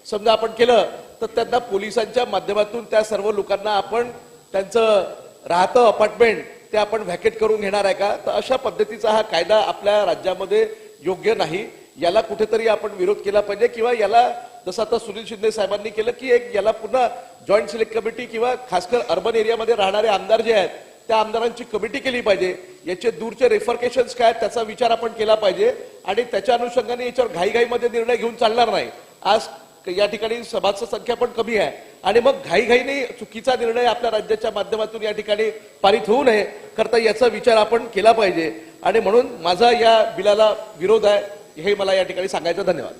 समजा आपण केलं तर त्यांना पोलिसांच्या माध्यमातून त्या सर्व लोकांना आपण त्यांचं राहतं अपार्टमेंट ते आपण व्हॅकेट करून घेणार आहे का. तर अशा पद्धतीचा हा कायदा आपल्या राज्यामध्ये योग्य नाही. याला कुठेतरी आपण विरोध केला पाहिजे किंवा याला जसं आता सुनील शिंदे साहेबांनी केलं की याला पुन्हा जॉईंट सिलेक्ट कमिटी किंवा खासकर अर्बन एरियामध्ये राहणारे आमदार जे आहेत त्या आमदारांची कमिटी केली पाहिजे. याचे दूरचे रेफरकेशन्स काय त्याचा विचार आपण केला पाहिजे आणि त्याच्या अनुषंगाने याच्यावर घाईघाईमध्ये निर्णय घेऊन चालणार नाही. आज या ठिकाणी सभासद संख्या पण कमी आहे आणि मग घाईघाईने चुकीचा निर्णय आपल्या राज्याच्या माध्यमातून या ठिकाणी पारित होऊ नये करता याचा विचार आपण केला पाहिजे आणि म्हणून माझा या बिलाला विरोध आहे हे मला या ठिकाणी सांगायचं. धन्यवाद.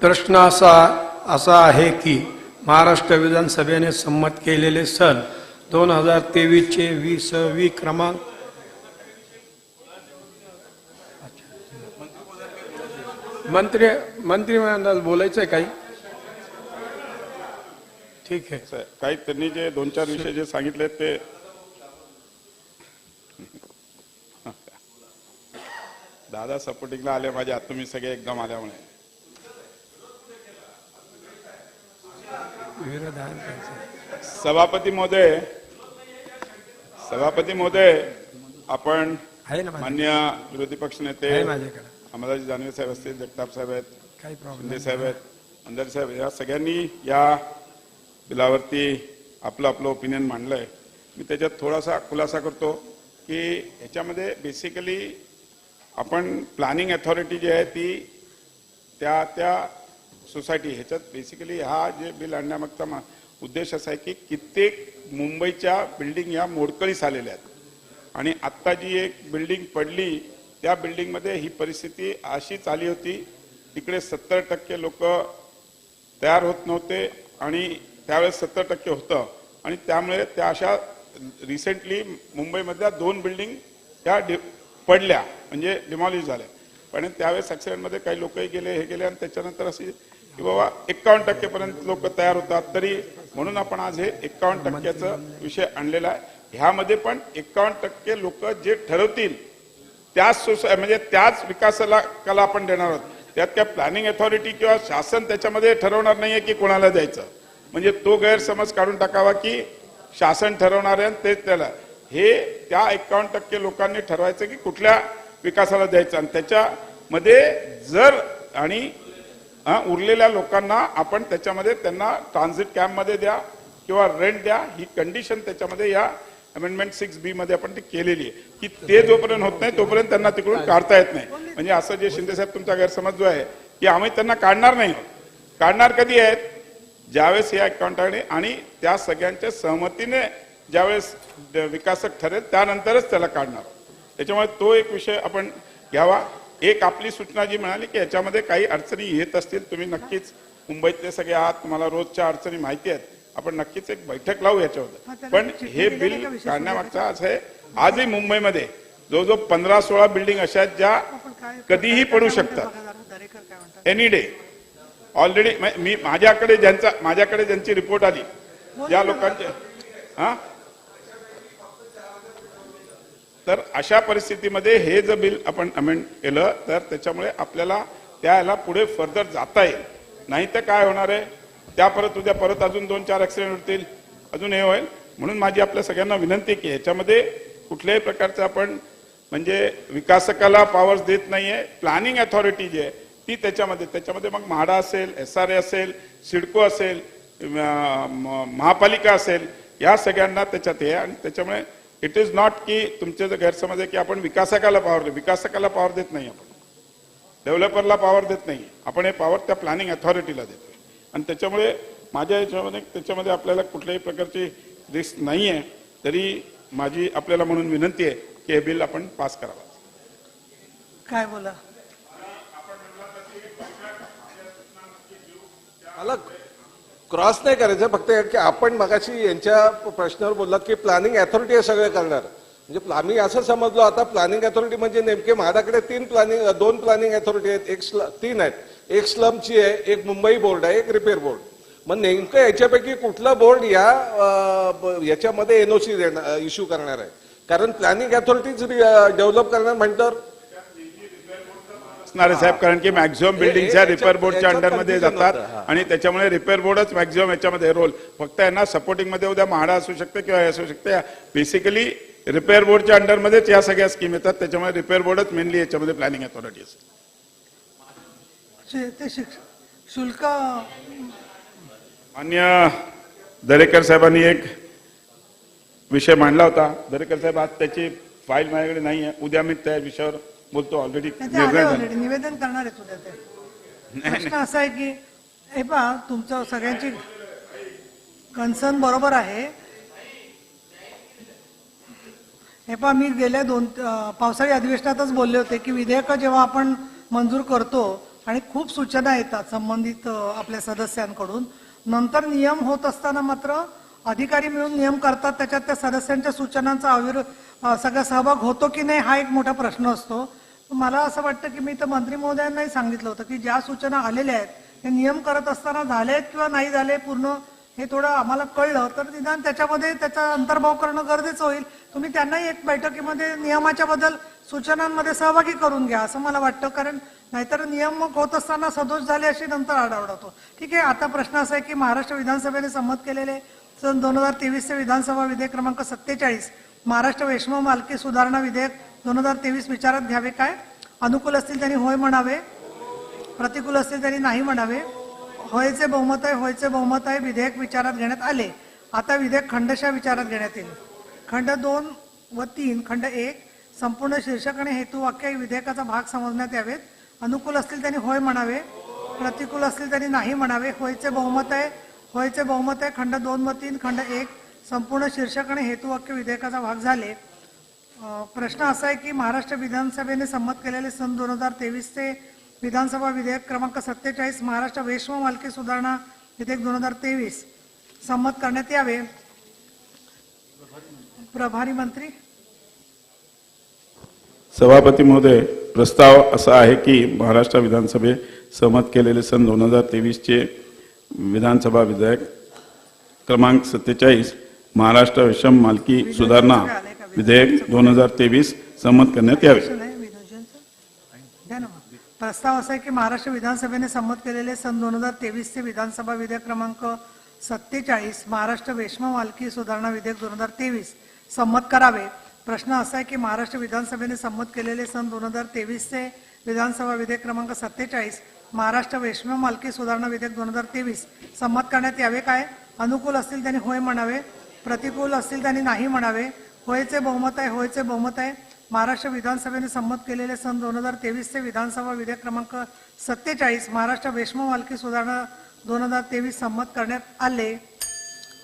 प्रश्न असा आहे की महाराष्ट्र विधानसभेने संमत केलेले सन 2023 चे 20वी क्रमांक मंत्रिमंडळ बोलायचंय काही? ठीक आहे. काही त्यांनी जे 2-4 विषय जे सांगितले ते दादा सपोर्टिंगला आले माझ्या, तुम्ही सगळे एकदम आल्यामुळे. सभापती महोदय आपण मान्य विरोधी पक्ष नेते अमराजी दानवे साहेब असतील, जगताप साहेब आहेत, शिंदे साहेब आहेत, अंधारे साहेब, या सगळ्यांनी या बिलावरती आपलं ओपिनियन मांडलंय. मी त्याच्यात थोडासा खुलासा करतो की ह्याच्यामध्ये बेसिकली आपण प्लॅनिंग अथॉरिटी जी आहे ती त्या सोसायटी ह्याच्यात बेसिकली हा जे बिल आणण्यामागचा उद्देश असा आहे की कित्येक मुंबईच्या बिल्डिंग या मोडकळीस आलेल्या आहेत आणि आत्ता जी एक बिल्डिंग पडली त्या बिल्डिंगमध्ये ही परिस्थिती अशीच आली होती. तिकडे 70% लोक तयार होत नव्हते आणि त्यावेळेस 70% होतं आणि त्यामुळे त्या अशा रिसेंटली मुंबईमधल्या 2 बिल्डिंग त्या पडल्या म्हणजे डिमॉलिश झाल्या. पण त्यावेळेस ॲक्सिडेंटमध्ये काही लोकही गेले हे गेले आणि त्याच्यानंतर अशी की बाबा 51% पर्यंत लोक तयार होतात. तरी म्हणून आपण आज हे 51%चा विषय आणलेला आहे. ह्यामध्ये पण 51% लोक जे ठरवतील त्याच म्हणजे त्याच विकासाला आपण देणार आहोत. त्यात काय प्लॅनिंग अथॉरिटी किंवा शासन त्याच्यामध्ये ठरवणार नाहीये की कोणाला द्यायचं. म्हणजे तो गैरसमज काढून टाकावा की शासन ठरवणार आहे तेच त्याला. हे त्या 51% लोकांनी ठरवायचं की कुठल्या विकासाला द्यायचं आणि त्याच्यामध्ये जर आणि उरलेल्या लोकांना आपण त्याच्यामध्ये त्यांना ट्रान्झिट कॅम्पमध्ये द्या किंवा रेंट द्या ही कंडिशन त्याच्यामध्ये या अमेंडमेंट 6B मध्ये आपण ती केलेली आहे की ते जोपर्यंत होत नाही तोपर्यंत त्यांना तिकडून काढता येत नाही. म्हणजे असं जे शिंदे साहेब तुमचा गैरसमज जो आहे की आम्ही त्यांना काढणार नाही. काढणार कधी आहेत? ज्यावेळेस या अकाउंटाने आणि त्या सगळ्यांच्या सहमतीने ज्यावेळेस विकासक ठरेल त्यानंतरच त्याला काढणार. त्याच्यामुळे तो एक विषय आपण घ्यावा. एक आपली सूचना जी मिळाली की याच्यामध्ये काही अडचणी येत असतील, तुम्ही नक्कीच मुंबईतले सगळे आहात, तुम्हाला रोजच्या अडचणी माहिती आहेत, आपण नक्कीच एक बैठक लावू याच्यावर. पण हे बिल काढण्यामागचा असं आहे आजही मुंबईमध्ये जवळजवळ 15-16 बिल्डिंग अशा आहेत ज्या कधीही पडू शकतात एनी डे. ऑलरेडी मी माझ्याकडे ज्यांची रिपोर्ट आली ज्या लोकांचे तर अशा परिस्थितीमध्ये हे जर बिल आपण अमेंड केलं तर त्याच्यामुळे आपल्याला त्याला पुढे फर्दर जाता येईल. नाही तर काय होणार आहे त्या परत अजून 2-4 ऍक्सिडेंट होतील, अजून हे होईल. म्हणून माझी आपल्या सगळ्यांना विनंती की ह्याच्यामध्ये कुठल्याही प्रकारचं आपण म्हणजे विकासकाला पॉवर्स देत नाहीये. प्लॅनिंग अथॉरिटी जी आहे ती त्याच्यामध्ये मग म्हाडा असेल, SRA असेल, सिडको असेल, महापालिका असेल, या सगळ्यांना त्याच्यात आहे. आणि त्याच्यामुळे इट इज नॉट की तुमचे जो गैरसमज आहे की आपण विकासकाला पॉवर देत नाही, आपण डेव्हलपरला पॉवर देत नाही, आपण हे पॉवर त्या प्लॅनिंग अथॉरिटीला देतो. आणि त्याच्यामुळे माझ्या याच्यामध्ये त्याच्यामध्ये आपल्याला कुठल्याही प्रकारची रिस्क नाही आहे. तरी माझी आपल्याला म्हणून विनंती आहे की हे बिल आपण पास करावं. काय बोला मला क्रॉस नाही करायचं, फक्त की आपण मगाशी यांच्या प्रश्नावर बोललात की प्लॅनिंग अथॉरिटी हे सगळं करणार. म्हणजे आम्ही असं समजलो आता प्लॅनिंग अथॉरिटी म्हणजे नेमके माझ्याकडे 2 प्लॅनिंग अथॉरिटी आहेत, 3 आहेत. एक स्लमची आहे, एक मुंबई बोर्ड आहे, एक रिपेअर बोर्ड. मग नेमकं याच्यापैकी कुठलं बोर्ड याच्यामध्ये NOC इश्यू करणार आहे? कारण प्लॅनिंग अथॉरिटीज डेव्हलप करणार म्हणतात साहेब, कारण की मॅक्झिमम बिल्डिंगच्या रिपेअर बोर्डच्या अंडरमध्ये जातात आणि त्याच्यामुळे रिपेअर बोर्डच मॅक्झिमम याच्यामध्ये रोल. फक्त यांना सपोर्टिंग मध्ये उद्या म्हाडा असू शकते किंवा असू शकते. बेसिकली रिपेअर बोर्डच्या अंडरमध्येच या सगळ्या स्कीम येतात. त्याच्यामुळे रिपेअर बोर्डच मेनली याच्यामध्ये प्लॅनिंग अथॉरिटी असते. शुल्क मान्य दरेकर साहेबांनी एक विषय मांडला होता. दरेकर साहेब, आज त्याची फाईल माझ्याकडे नाही आहे. उद्या मी त्या विषयावर बोलतो. ऑलरेडी ऑलरेडी निवेदन करणार आहे तुझ्या ते. प्रश्न असा आहे की हे पहा, तुमचं सगळ्यांची कन्सर्न बरोबर आहे. हे पहा, मी गेल्या पावसाळी अधिवेशनातच बोलले होते की विधेयकं जेव्हा आपण मंजूर करतो आणि खूप सूचना येतात संबंधित आपल्या सदस्यांकडून, नंतर नियम होत असताना मात्र अधिकारी मिळून नियम करतात, त्याच्यात त्या सदस्यांच्या सूचनांचा सगळा सहभाग होतो की नाही हा एक मोठा प्रश्न असतो. मला असं वाटतं की मी तर मंत्री महोदयांनाही सांगितलं होतं की ज्या सूचना आलेल्या आहेत ते नियम करत असताना झाले आहेत किंवा नाही झाले पूर्ण हे थोडं आम्हाला कळलं तर निदान त्याच्यामध्ये त्याचा अंतर्भाव करणं गरजेचं होईल. तुम्ही त्यांनाही एक बैठकीमध्ये नियमाच्या बद्दल सूचनांमध्ये सहभागी करून घ्या असं मला वाटतं, कारण नाहीतर नियम मग होत असताना सदोष झाले अशी नंतर आढावा होतो. ठीक आहे. आता प्रश्न असा आहे की महाराष्ट्र विधानसभेने संमत केलेले सन 2023 चे विधानसभा विधेयक क्रमांक 47 महाराष्ट्र वैष्णव मालकी सुधारणा विधेयक 2023 विचारात घ्यावे काय? अनुकूल असतील त्यांनी होय म्हणावे, प्रतिकूल असतील त्यांनी नाही म्हणावे. होयचे बहुमत आहे, होयचे बहुमत आहे. विधेयक विचारात घेण्यात आले. आता विधेयक खंडशः विचारात घेण्यात येईल. खंड 2 व 3 खंड 1 संपूर्ण शीर्षक आणि हेतू वाक्य विधेयकाचा भाग समजण्यात यावेत. अनुकूल असतील त्यांनी होय म्हणावे, प्रतिकूल असतील त्यांनी नाही म्हणावे. होयचे बहुमत आहे, होयचे बहुमत आहे. खंड 2 व 3 खंड 1 संपूर्ण शीर्षक आणि हेतू वाक्य विधेयकाचा भाग झाले. प्रश्न असा आहे की महाराष्ट्र विधानसभेने संमत केलेले सन 2023 चे विधानसभा विधेयक क्रमांक 47 महाराष्ट्र वैष्णव मालकी सुधारणा विधेयक 2023 संमत करण्यात यावे. प्रभारी मंत्री. सभापती महोदय, प्रस्ताव असा आहे की महाराष्ट्र विधानसभे सहमत केलेले सन 2023 चे विधानसभा विधेयक क्रमांक 47 महाराष्ट्र वैष्णव मालकी सुधारणा विधेयक 2023 संमत करण्यात यावे. प्रस्ताव असा आहे की महाराष्ट्र विधानसभेने संमत केलेले सन 2023 चे विधानसभा विधेयक क्रमांक 47 महाराष्ट्र वैष्णव मालकी सुधारणा विधेयक 2023 संमत करावे. प्रश्न असा आहे की महाराष्ट्र विधानसभेने संमत केलेले सन 2023 चे विधानसभा विधेयक क्रमांक 47 महाराष्ट्र वैष्णव मालकी सुधारणा विधेयक 2023 संमत करण्यात यावे काय? अनुकूल असतील त्यांनी होय म्हणावे, प्रतिकूल असतील त्यांनी नाही म्हणावे. होयचे बहुमत आहे, होयचे बहुमत आहे. महाराष्ट्र विधानसभेने संमत केलेले सन 2023 चे विधानसभा विधेयक क्रमांक 47 महाराष्ट्र वैष्णव मालकी सुधारणा 2023 संमत करण्यात आले.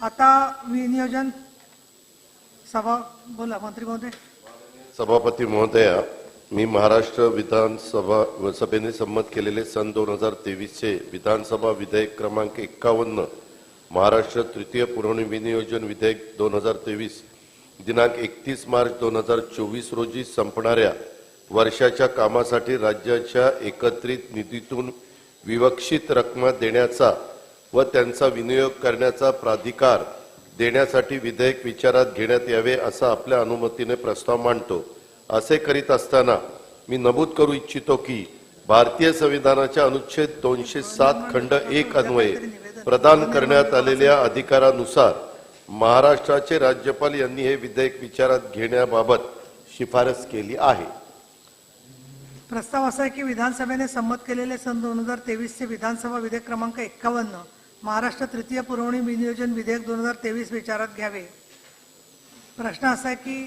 आता विनियोजन सभा बोला मंत्री महोदय. सभापती महोदया, मी महाराष्ट्र विधानसभा सभेने संमत केलेले सन 2023 चे विधानसभा विधेयक क्रमांक 51 महाराष्ट्र तृतीय पुरवणी विनियोजन विधेयक 2023 दिनांक 31 मार्च 2024 रोजी संपणाऱ्या वर्षाच्या कामासाठी राज्याच्या एकत्रित निधीतून विवक्षित रक्कम देण्याचा व त्यांचा विनियोग करण्याचा प्राधिकार देण्यासाठी विधेयक विचारात घेण्यात यावे असा आपल्या अनुमतीने प्रस्ताव मांडतो. असे करीत असताना मी नमूद करू इच्छितो की भारतीय संविधानाच्या अनुच्छेद 207 खंड 1 अन्वये प्रदान करण्यात आलेल्या अधिकारानुसार महाराष्ट्राचे राज्यपाल यांनी हे विधेयक विचारात घेण्याबाबत शिफारस केली आहे. प्रस्ताव असा आहे की विधानसभेने संमत केलेले सन 2023 चे विधानसभा विधेयक क्रमांक 51 महाराष्ट्र तृतीय पुरवणी विनियोजन विधेयक 2023 विचारात घ्यावे. प्रश्न असा आहे की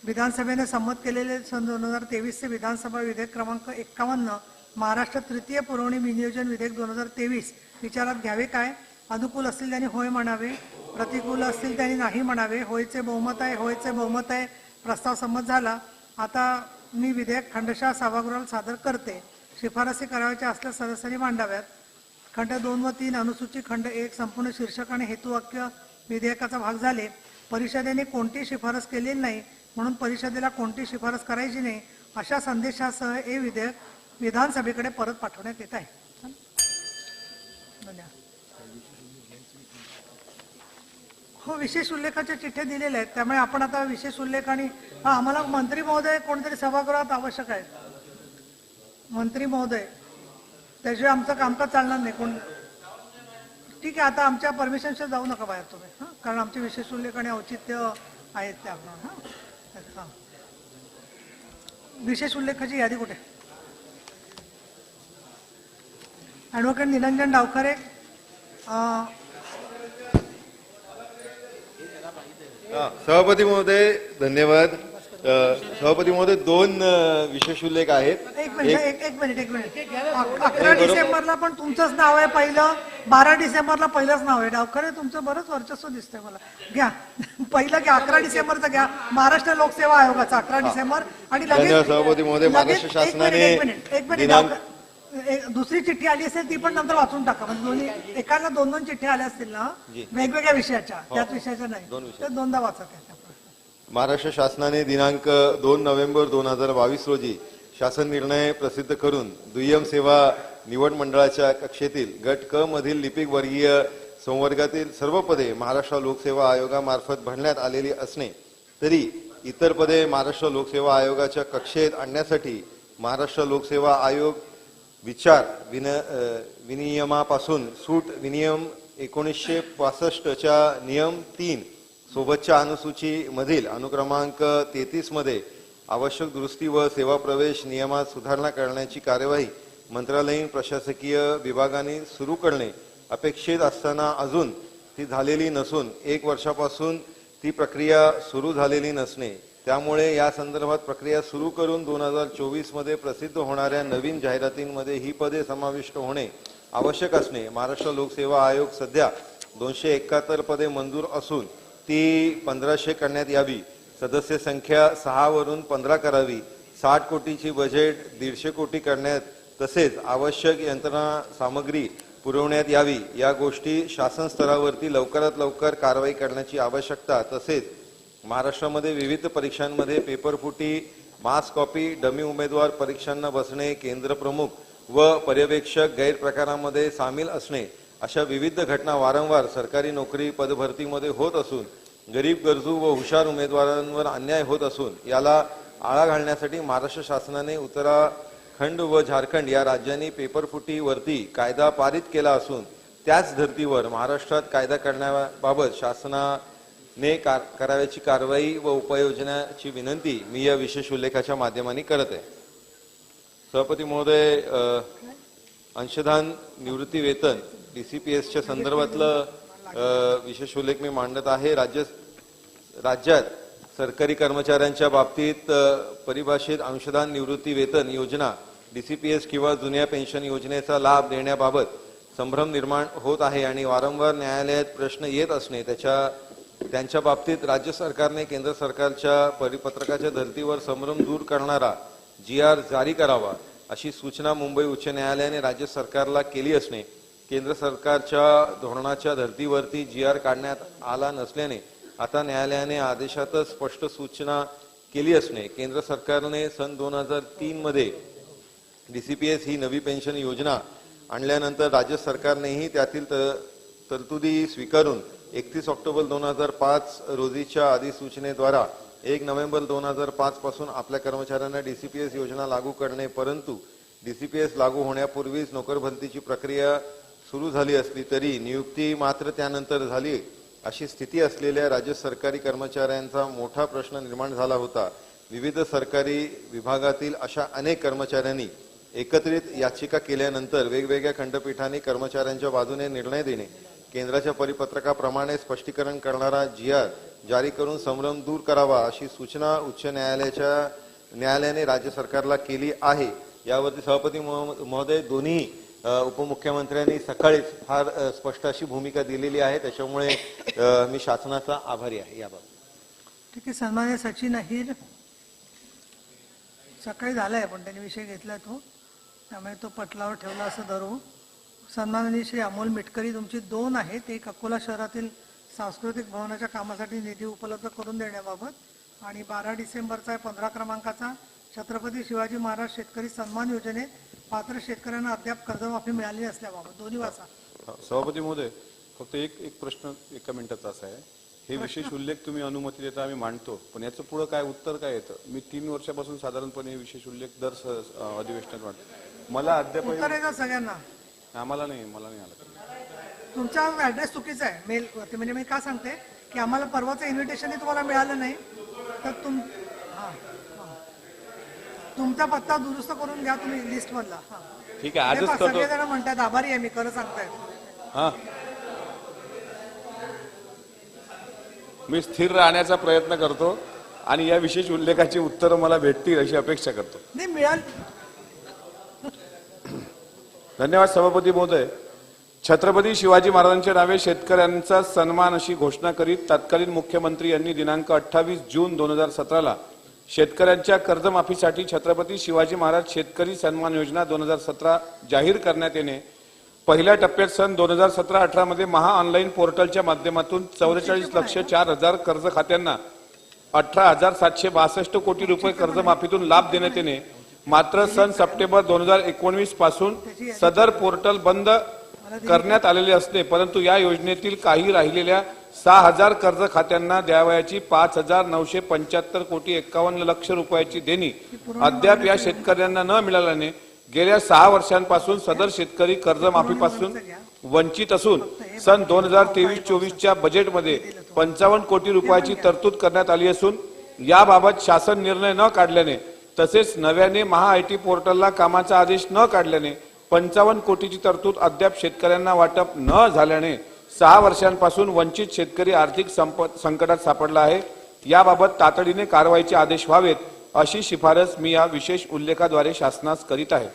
विधानसभेने संमत केलेले सन 2023 चे विधानसभा विधेयक क्रमांक 51 महाराष्ट्र तृतीय पुरवणी विनियोजन विधेयक 2023 विचारात घ्यावे काय? अनुकूल असतील त्यांनी होय म्हणावे, प्रतिकूल असतील त्यांनी नाही म्हणावे. होयचे बहुमत आहे, होयचे बहुमत आहे. प्रस्ताव संमत झाला. आता मी विधेयक खंडशः सभागृहाला सादर करते. शिफारसी करावयाच्या असल्यास सदस्यांनी मांडाव्यात. खंड 2 व 3 अनुसूची खंड 1 संपूर्ण शीर्षक आणि हेतुवाक्य विधेयकाचा भाग झाले. परिषदेने कोणतीही शिफारस केलेली नाही म्हणून परिषदेला कोणती शिफारस करायची नाही अशा संदेशासह हे विधेयक विधानसभेकडे परत पाठवण्यात येत आहे. धन्यवाद. हो, विशेष उल्लेखाच्या चिठ्ठ्या दिलेल्या आहेत त्यामुळे आपण आता विशेष उल्लेख आणि आम्हाला मंत्री महोदय कोणतरी सभागृहात आवश्यक आहे. मंत्री महोदय, त्याशिवाय आमचं कामकाज चालणार नाही. कोण ठीक आहे. आता आमच्या परमिशनशिवाय जाऊ नका बाहेर तुम्ही, कारण आमचे विशेष उल्लेख आणि औचित्य आहेत त्या आपण. विशेष उल्लेखाची यादी कुठे? ॲडव्होकेट निरंजन डावखरे, सभापती महोदय धन्यवाद. सभापती महोदय दोन विशेष उल्लेख आहेत. एक मिनिट 11 डिसेंबरला पण तुमचंच नाव आहे पहिलं, 12 डिसेंबरला पहिलंच नाव आहे. डावखरे तुमचं बरंच वर्चस्व दिसतंय मला. घ्या पहिलं घ्या, 11 डिसेंबरचं घ्या, महाराष्ट्र लोकसेवा आयोगाचा 11 डिसेंबर. आणि धन्यवाद सभापती महोदय. महाराष्ट्र शासनाने एक मिनिट दुसरी चिठ्ठी आली असेल ती पण नंतर वाचून टाका. म्हणजे दोन्ही एकाला 2 चिठ्ठ्या आल्या असतील ना वेगवेगळ्या विषयाच्या, त्याच विषयाच्या नाही, तर दोनदा वाचा. महाराष्ट्र शासनाने दिनांक 2 नोव्हेंबर 2022 रोजी शासन निर्णय प्रसिद्ध करून दुय्यम सेवा निवड मंडळाच्या कक्षेतील गट क मधील लिपिक वर्गीय संवर्गातील सर्व पदे महाराष्ट्र लोकसेवा आयोगामार्फत भरण्यात आलेली असणे, तरी इतर पदे महाराष्ट्र लोकसेवा आयोगाच्या कक्षेत आणण्यासाठी महाराष्ट्र लोकसेवा आयोग विचार विनियमापासून सूट विनियम 1965 च्या नियम 3 सोबतच्या अनुसूची मधील अनुक्रमांक 33 मध्ये आवश्यक दुरुस्ती व सेवा प्रवेश नियमात सुधारणा करण्याची कार्यवाही मंत्रालयीन प्रशासकीय विभागाने सुरू करणे अपेक्षित असताना अजून ती झालेली नसून 1 वर्षापासून ती प्रक्रिया सुरू झालेली नसणे, त्यामुळे या संदर्भात प्रक्रिया सुरू करून 2024 मध्ये प्रसिद्ध होणाऱ्या नवीन जाहिरातींमध्ये ही पदे समाविष्ट होणे आवश्यक असणे, महाराष्ट्र लोकसेवा आयोग सध्या 271 पदे मंजूर असून ती 1500 करण्यात यावी, सदस्य संख्या 6 वरून 15 करावी, 60 कोटीची बजेट 150 कोटी करण्यात, तसेच आवश्यक यंत्रणा सामग्री पुरवण्यात यावी, या गोष्टी शासन स्तरावरती लवकरात लवकर कारवाई करण्याची आवश्यकता, तसेच महाराष्ट्रामध्ये विविध परीक्षांमध्ये पेपरफुटी, मास कॉपी, डमी उमेदवार परीक्षांना बसणे, केंद्र प्रमुख व पर्यवेक्षक गैरप्रकारामध्ये सामील असणे, अशा विविध घटना वारंवार सरकारी नोकरी पदभरतीमध्ये होत असून गरीब गरजू व हुशार उमेदवारांवर अन्याय होत असून याला आळा घालण्यासाठी महाराष्ट्र शासनाने उत्तराखंड व झारखंड या राज्यांनी पेपरफुटीवरती कायदा पारित केला असून त्याच धर्तीवर महाराष्ट्रात कायदा करण्याबाबत शासनाने करावयाची कारवाई व उपाययोजनाची विनंती मी या विशेष उल्लेखाच्या माध्यमाने करत आहे. सभापती महोदय, अंशदान निवृत्ती वेतन DCPSच्या संदर्भातलं विशेष उल्लेख मी मांडत आहे. राज्यात सरकारी कर्मचाऱ्यांच्या बाबतीत परिभाषित अंशदान निवृत्ती वेतन योजना DCPS किंवा जुन्या पेन्शन योजनेचा लाभ देण्याबाबत संभ्रम निर्माण होत आहे आणि वारंवार न्यायालयात प्रश्न येत असणे त्यांच्या बाबतीत राज्य सरकारने केंद्र सरकारच्या परिपत्रकाच्या धर्तीवर संभ्रम दूर करणारा GR जारी करावा अशी सूचना मुंबई उच्च न्यायालयाने राज्य सरकारला केली असणे, केंद्र सरकारच्या धोरणाच्या धर्तीवरती GR काढण्यात आला नसल्याने आता न्यायालयाने आदेशातच स्पष्ट सूचना केली असणे, केंद्र सरकारने सन 2003 मध्ये DCPS ही नवी पेन्शन योजना आणल्यानंतर राज्य सरकारनेही त्यातील तरतुदी स्वीकारून 31 ऑक्टोबर 2005 रोजीच्या अधिसूचनेद्वारा 1 नोव्हेंबर 2005 पासून आपल्या कर्मचाऱ्यांना DCPS योजना लागू करणे, परंतु DCPS लागू होण्यापूर्वीच नोकरभरतीची प्रक्रिया सुरू झाली असली तरी नियुक्ती मात्र त्यानंतर झाली अशी स्थिती असलेल्या राज्य सरकारी कर्मचाऱ्यांचा मोठा प्रश्न निर्माण झाला होता. विविध सरकारी विभागातील अशा अनेक कर्मचाऱ्यांनी एकत्रित याचिका केल्यानंतर वेगवेगळ्या खंडपीठांनी कर्मचाऱ्यांच्या बाजूने निर्णय देणे, केंद्राच्या परिपत्रकाप्रमाणे स्पष्टीकरण करणारा GR जारी करून संभ्रम दूर करावा अशी सूचना उच्च न्यायालयाने राज्य सरकारला केली आहे. यावरती सभापती महोदय दोन्ही उपमुख्यमंत्र्यांनी सकाळीच फार स्पष्ट अशी भूमिका दिलेली आहे, त्याच्यामुळे मी शासनाचा आभारी आहे याबाबत. ठीक आहे. सन्माननीय सचिन अहिर सकाळी झालाय पण त्यांनी विषय घेतला तो, त्यामुळे तो पटलावर ठेवला असं धरू. सन्माननीय श्री अमोल मिटकरी तुमची 2 आहेत. एक अकोला शहरातील सांस्कृतिक भवनाच्या कामासाठी निधी उपलब्ध करून देण्याबाबत आणि 12 डिसेंबरचा 15 क्रमांकाचा छत्रपती शिवाजी महाराज शेतकरी सन्मान योजनेत पात्र शेतकऱ्यांना अद्याप कर्जमाफी मिळाली नसल्याबाबत. दोन्ही वाचा. सभापती महोदय, फक्त एक प्रश्न एका मिनिटाचा असा आहे, हे विशेष उल्लेख तुम्ही अनुमती देता आम्ही मांडतो, पण याचं पुढे काय उत्तर काय येतं? मी 3 वर्षापासून साधारणपणे विशेष उल्लेख दर अधिवेशनात मांडतो. मला अद्याप उत्तर येतं सगळ्यांना. मला नाही आलं. तुमचा ऍड्रेस चुकीचा आहे मेल वरती. म्हणजे मी का सांगते की आम्हाला परवाचं इन्व्हिटेशनही तुम्हाला मिळालं नाही, तर तुमचा पत्ता दुरुस्त करून घ्या तुम्ही लिस्ट मधला. ठीक आहे, आजच करतो. सगळेजण म्हणतात आभारी आहे मी, खरं सांगताय. मी स्थिर राहण्याचा प्रयत्न करतो आणि या विशेष उल्लेखाची उत्तरं मला भेटतील अशी अपेक्षा करतो. नाही मिळाल. धन्यवाद सभापती महोदय. छत्रपती शिवाजी महाराजांच्या नावे शेतकऱ्यांचा सन्मान अशी घोषणा करीत तत्कालीन मुख्यमंत्री यांनी दिनांक 28 जून 2017 शेतकऱ्यांच्या कर्जमाफीसाठी छत्रपती शिवाजी महाराज शेतकरी सन्मान योजना 2017 जाहीर करण्यात येणे. पहिल्या टप्प्यात सन 2017-18 मध्ये महा ऑनलाईन पोर्टलच्या माध्यमातून 44,04,000 कर्ज खात्यांना 18,762 कोटी रुपये कर्जमाफीतून लाभ देण्यात येणे. मात्र सन सप्टेंबर 2019 पासून सदर पोर्टल बंद करण्यात आलेले असते, परंतु या योजनेतील काही राहिलेल्या 6,000 कर्ज खात्यांना द्यावयाची 5,975 कोटी 51 लक्ष रुपयाची देणी अद्याप या शेतकऱ्यांना न मिळाल्याने गेल्या 6 वर्षांपासून सदर शेतकरी कर्जमाफीपासून वंचित असून सन 2023-24च्या बजेटमध्ये 55 कोटी रुपयाची तरतूद करण्यात आली असून याबाबत शासन निर्णय न काढल्याने तसेच नव्याने महा आयटी पोर्टलला कामाचा आदेश न काढल्याने 55 कोटीची तरतूद अद्याप शेतकऱ्यांना वाटप न झाल्याने 6 वर्षांपासून वंचित शेतकरी आर्थिक संकटात सापडला आहे. याबाबत तातडीने कारवाईचे आदेश व्हावेत अशी शिफारस मी या विशेष उल्लेखाद्वारे शासनास करीत आहे.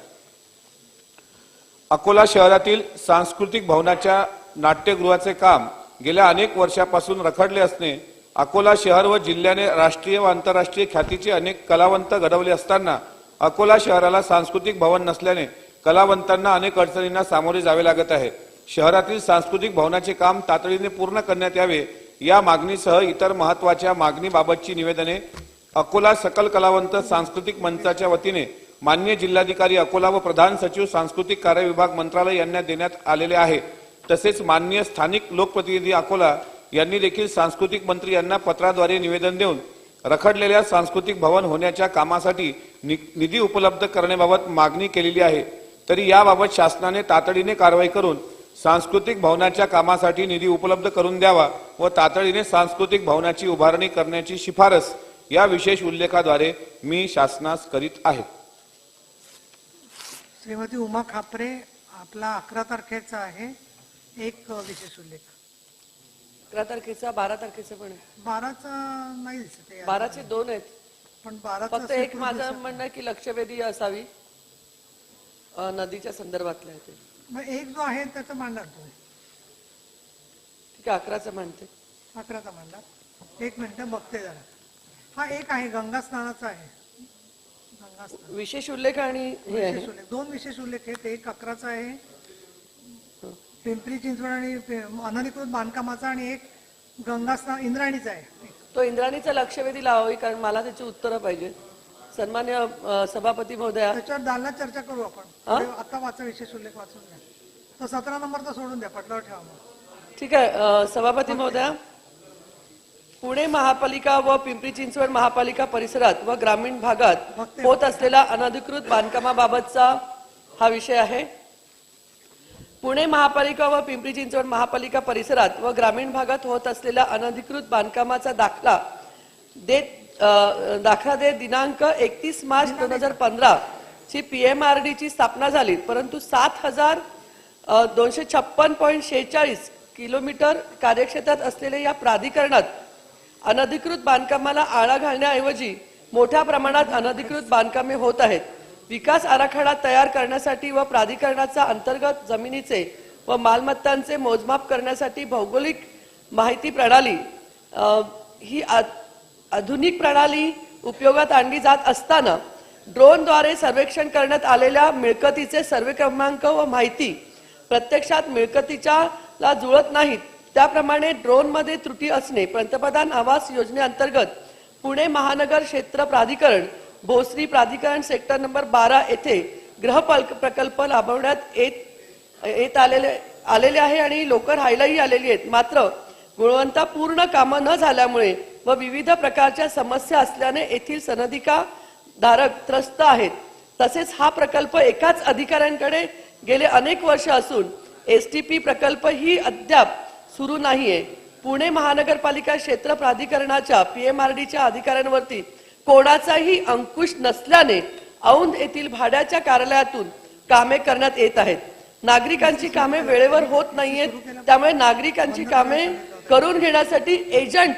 अकोला शहरातील सांस्कृतिक भवनाच्या नाट्यगृहाचे काम गेल्या अनेक वर्षापासून रखडले असणे, अकोला शहर व जिल्ह्याने राष्ट्रीय व आंतरराष्ट्रीय ख्यातीचे अनेक कलावंत घडवले असताना अकोला शहराला सांस्कृतिक भवन नसल्याने कलावंतांना अनेक अडचणींना सामोरे जावे लागत आहे. शहरातील सांस्कृतिक भवनाचे काम तातडीने पूर्ण करण्यात यावे या मागणीसह इतर महत्त्वाच्या मागणीबाबतची निवेदने अकोला सकल कलावंत सांस्कृतिक मंचाच्या वतीने माननीय जिल्हाधिकारी अकोला व प्रधान सचिव सांस्कृतिक कार्य विभाग मंत्रालय यांना देण्यात आलेले आहे. तसेच माननीय स्थानिक लोकप्रतिनिधी अकोला यांनी देखील सांस्कृतिक मंत्री यांना पत्राद्वारे निवेदन देऊन रखडलेल्या सांस्कृतिक भवन होण्याच्या कामासाठी निधी उपलब्ध करण्याबाबत मागणी केलेली आहे. तरी याबाबत शासनाने तातडीने कारवाई करून सांस्कृतिक भवनाच्या कामासाठी निधी उपलब्ध करून द्यावा व तातडीने सांस्कृतिक भवनाची उभारणी करण्याची शिफारस या विशेष उल्लेखाद्वारे मी शासनास करीत आहे. श्रीमती उमा खापरे, आपला 11 तारखेचा आहे एक विशेष उल्लेख. 11 तारखेचा 12 तारखेचा पण आहे. 12चा नाही दिसत आहे. 12चे 2 आहेत पण 12 फक्त एक माझं म्हणणं आहे की लक्षवेधी असावी नदीच्या संदर्भातल्या ते. मग एक जो आहे त्याचा मांडा तुम्ही. ठीक आहे 11चा मांडते. 11चा मांडा. एक मिनिट बघते जरा. हा एक आहे गंगा स्नानाचा आहे. गंगा स्नान विशेष उल्लेख आणि हे आहे. विशेष उल्लेख 2 विशेष उल्लेख आहेत. एक 11चा आहे पिंपरी चिंचवड आणि अनधिकृत बांधकामाचा आणि एक गंगा स्नान इंद्रायणीचा आहे. तो इंद्राणीचा लक्षवेधी लावावी कारण मला त्याची उत्तरं पाहिजे. सन्मान्य सभापती महोदया त्याच्यावर दालनात चर्चा करू आपण. आता वाचा विशेष उल्लेख वाचून घ्या. तो 17 नंबरचा सोडून द्या पटलावर ठेवा मग. ठीक आहे सभापती महोदया पुणे महापालिका व पिंपरी चिंचवड महापालिका परिसरात व ग्रामीण भागात होत असलेला अनधिकृत बांधकामाबाबतचा हा विषय आहे. पुणे महापालिका व पिंपरी चिंचवड महापालिका परिसरात व ग्रामीण भागात होत असलेल्या अनधिकृत बांधकामाचा दाखला देत दिनांक 31 मार्च 2015 ची PMRD ची स्थापना झाली, परंतु 7,256.46 किलोमीटर कार्यक्षेत्रात असलेल्या या प्राधिकरणात अनधिकृत बांधकामाला आळा घालण्याऐवजी मोठ्या प्रमाणात अनधिकृत बांधकामे होत आहेत. विकास आराखडा तयार करण्यासाठी व प्राधिकरणाचा अंतर्गत जमिनीचे व मालमत्तांचे मोजमाप करण्यासाठी भौगोलिक माहिती प्रणाली ही आधुनिक प्रणाली उपयोगात आणली जात असताना ड्रोनद्वारे सर्वेक्षण करण्यात आलेल्या मिळकतीचे सर्वे क्रमांक व माहिती प्रत्यक्षात मिळकतीच्या जुळत नाहीत. त्याप्रमाणे ड्रोनमध्ये त्रुटी असणे. पंतप्रधान आवास योजनेअंतर्गत पुणे महानगर क्षेत्र प्राधिकरण भोसरी प्राधिकरण सेक्टर नंबर 12 येथे गृह प्रकल्प राबवण्यात येत आलेले आहे आणि लोक राहायलाही आलेली आहेत. मात्र गुणवत्तापूर्ण कामं न झाल्यामुळे व विविध प्रकारच्या समस्या असल्याने येथील सनदिका धारक त्रस्त आहेत. तसेच हा प्रकल्प एकाच अधिकाऱ्यांकडे गेले अनेक वर्ष असून STP प्रकल्प ही अद्याप सुरू नाहीये. पुणे महानगरपालिका क्षेत्र प्राधिकरणाच्या PMRDच्या अधिकाऱ्यांवरती कोणाचाही अंकुश नसल्याने औंध येथील भाड्याच्या कार्यालयातून कामे करण्यात येत आहेत. नागरिकांची कामे वेळेवर होत नाहीयेत. त्यामुळे नागरिकांची कामे करून घेण्यासाठी एजंट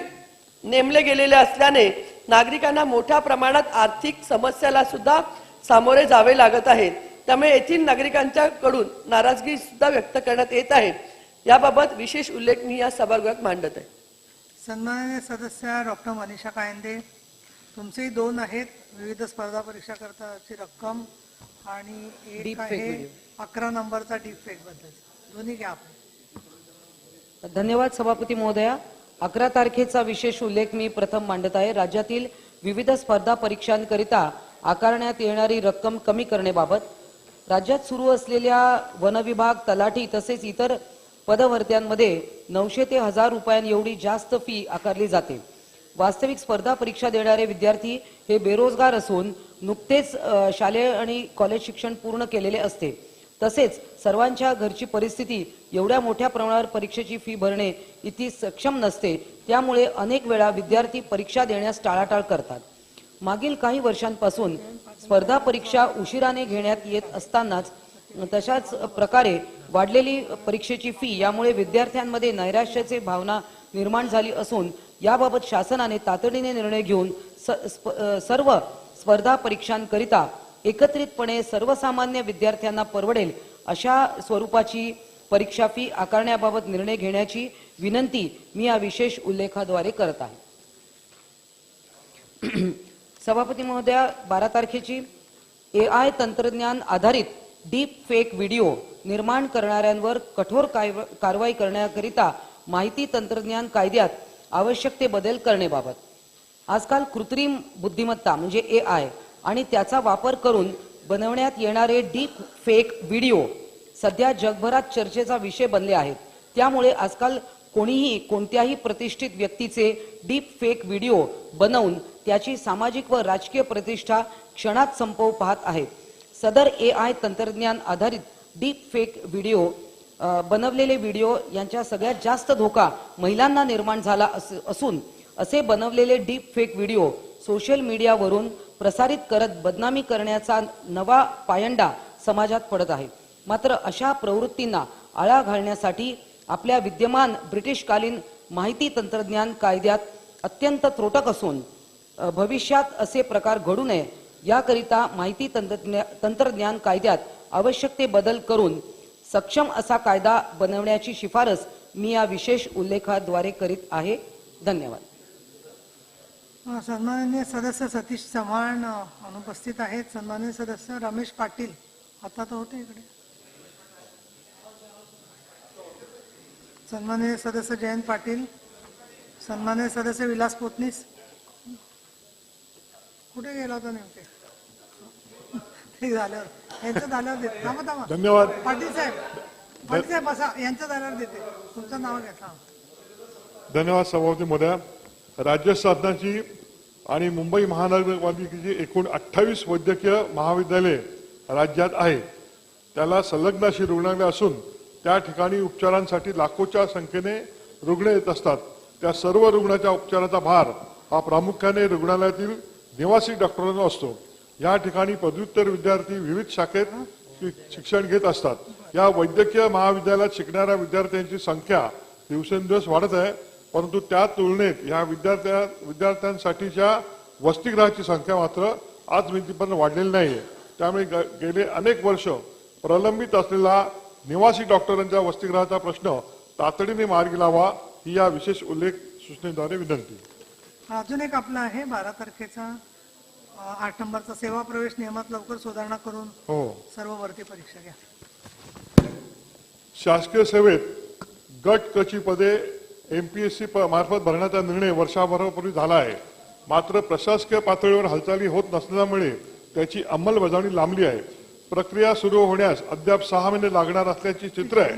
नेमले गेलेले असल्याने नागरिकांना मोठ्या प्रमाणात आर्थिक समस्याला सुद्धा सामोरे जावे लागत आहे. त्यामुळे येथील नागरिकांच्याकडून नाराजगी सुद्धा व्यक्त करण्यात येत आहे. याबाबत विशेष उल्लेख मी या सभागृहात मांडत आहे. सन्माननीय सदस्य डॉक्टर मनीषा कायंदे, तुमचे 2 आहेत विविध स्पर्धा परीक्षा करताची रक्कम आणि एक Deep आहे fake video. 11 नंबरचा डीप फेक बद्दल. दोन्ही घ्या आपण. धन्यवाद सभापती महोदया. 11 तारखेचा विशेष उल्लेख मी प्रथम मांडत आहे. राज्यातील विविध स्पर्धा परीक्षांकरिता आकारण्यात येणारी रक्कम कमी करण्याबाबत राज्यात सुरू असलेल्या वन विभाग, तलाठी तसेच इतर पदभरत्यांमध्ये 900 ते 1000 रुपयांनी एवढी जास्त फी आकारली जाते. वास्तविक स्पर्धा परीक्षा देणारे विद्यार्थी हे बेरोजगार असून नुकतेच शालेय आणि कॉलेज शिक्षण पूर्ण केलेले असते. तसेच सर्वांच्या घरची परिस्थिती एवढ्या मोठ्या प्रमाणावर परीक्षेची फी भरणे इतकी सक्षम नसते. त्यामुळे अनेक वेळा विद्यार्थी परीक्षा देण्यास टाळाटाळ करतात. मागील काही वर्षांपासून स्पर्धा परीक्षा उशिराने घेण्यात येत असतानाच तशाच प्रकारे वाढलेली परीक्षेची फी यामुळे विद्यार्थ्यांमध्ये नैराश्याची भावना निर्माण झाली असून याबाबत शासनाने तातडीने निर्णय घेऊन सर्व स्पर्धा परीक्षांकरिता एकत्रितपणे सर्वसामान्य विद्यार्थ्यांना परवडेल अशा स्वरूपाची परीक्षा फी आकारण्याबाबत निर्णय घेण्याची विनंती मी या विशेष उल्लेखाद्वारे करत आहे. सभापती महोदया, 12 तारखेची AI तंत्रज्ञान आधारित डीप फेक व्हिडिओ निर्माण करणाऱ्यांवर कठोर कारवाई करण्याकरिता माहिती तंत्रज्ञान कायद्यात आवश्यक ते बदल करण्याबाबत आजकाल कृत्रिम बुद्धिमत्ता म्हणजे AI आणि त्याचा वापर करून बनवण्यात येणारे डीप फेक व्हिडिओ सध्या जगभरात चर्चेचा विषय बनले आहेत. त्यामुळे आजकाल कोणीही कोणत्याही प्रतिष्ठित व्यक्तीचे डीप फेक व्हिडिओ बनवून त्याची सामाजिक व राजकीय प्रतिष्ठा क्षणात संपवू पाहत आहेत. सदर AI तंत्रज्ञान आधारित डीप फेक व्हिडिओ बनवलेले व्हिडिओ यांच्या सगळ्यात जास्त धोका महिलांना निर्माण झाला असून असे बनवलेले डीप फेक व्हिडिओ सोशल मीडियावरून प्रसारित करत बदनामी करण्याचा नवा पायंडा समाजात पडत आहे. मात्र अशा प्रवृत्तींना आळा घालण्यासाठी आपल्या विद्यमान ब्रिटिशकालीन माहिती तंत्रज्ञान कायद्यात अत्यंत त्रोटक असून भविष्यात असे प्रकार घडू नये याकरिता माहिती तंत्रज्ञान कायद्यात आवश्यक ते बदल करून सक्षम असा कायदा बनवण्याची शिफारस मी या विशेष उल्लेखाद्वारे करीत आहे. धन्यवाद. सन्माननीय सदस्य सतीश चव्हाण अनुपस्थित आहेत. सन्माननीय सदस्य रमेश पाटील आता तो होते इकडे. सन्माननीय सदस्य जयंत पाटील, सन्माननीय सदस्य विलास पोतनीस कुठे गेला होता नेमके? ठीक झाल्यावर यांचं झाल्यावर देते. थांबा. धन्यवाद. पाटील साहेब बसा, यांचं झाल्यावर देते. तुमचं नाव घ्या. धन्यवाद सभापती महोदया. राज्य शासनाची आणि मुंबई महानगरपालिकेची एकूण 28 वैद्यकीय महाविद्यालये राज्यात आहे. त्याला संलग्न अशी रुग्णालये असून त्या ठिकाणी उपचारांसाठी लाखोच्या संख्येने रुग्ण येत असतात. त्या सर्व रुग्णाच्या उपचाराचा भार हा प्रामुख्याने रुग्णालयातील निवासी डॉक्टरांना असतो. या ठिकाणी पदव्युत्तर विद्यार्थी विविध शाखेत शिक्षण घेत असतात. या वैद्यकीय महाविद्यालयात शिकणाऱ्या विद्यार्थ्यांची संख्या दिवसेंदिवस वाढत आहे. परंतु त्या तुलनेत या विद्यार्थ्यांसाठीच्या वसतिगृहाची संख्या मात्र आजमितीपर्यंत वाढलेली नाही. त्यामुळे गेले अनेक वर्ष प्रलंबित असलेला निवासी डॉक्टरांच्या वसतिगृहाचा प्रश्न तातडीने मार्गी लावा ही या विशेष उल्लेख सूचनेद्वारे विनंती. अजून एक आपला आहे 12 तारखेचा 8 नंबरचा सेवा प्रवेश नियमात लवकर सुधारणा करून सर्व भरती परीक्षा घ्या. शासकीय सेवेत गट कची पदे MPSC मार्फत भरण्याचा निर्णय वर्षभरापूर्वी झाला आहे. मात्र प्रशासकीय पातळीवर हालचाली होत नसल्यामुळे त्याची अंमलबजावणी लांबली आहे. प्रक्रिया सुरू होण्यास अद्याप 6 महिने लागणार असल्याची चित्र आहे.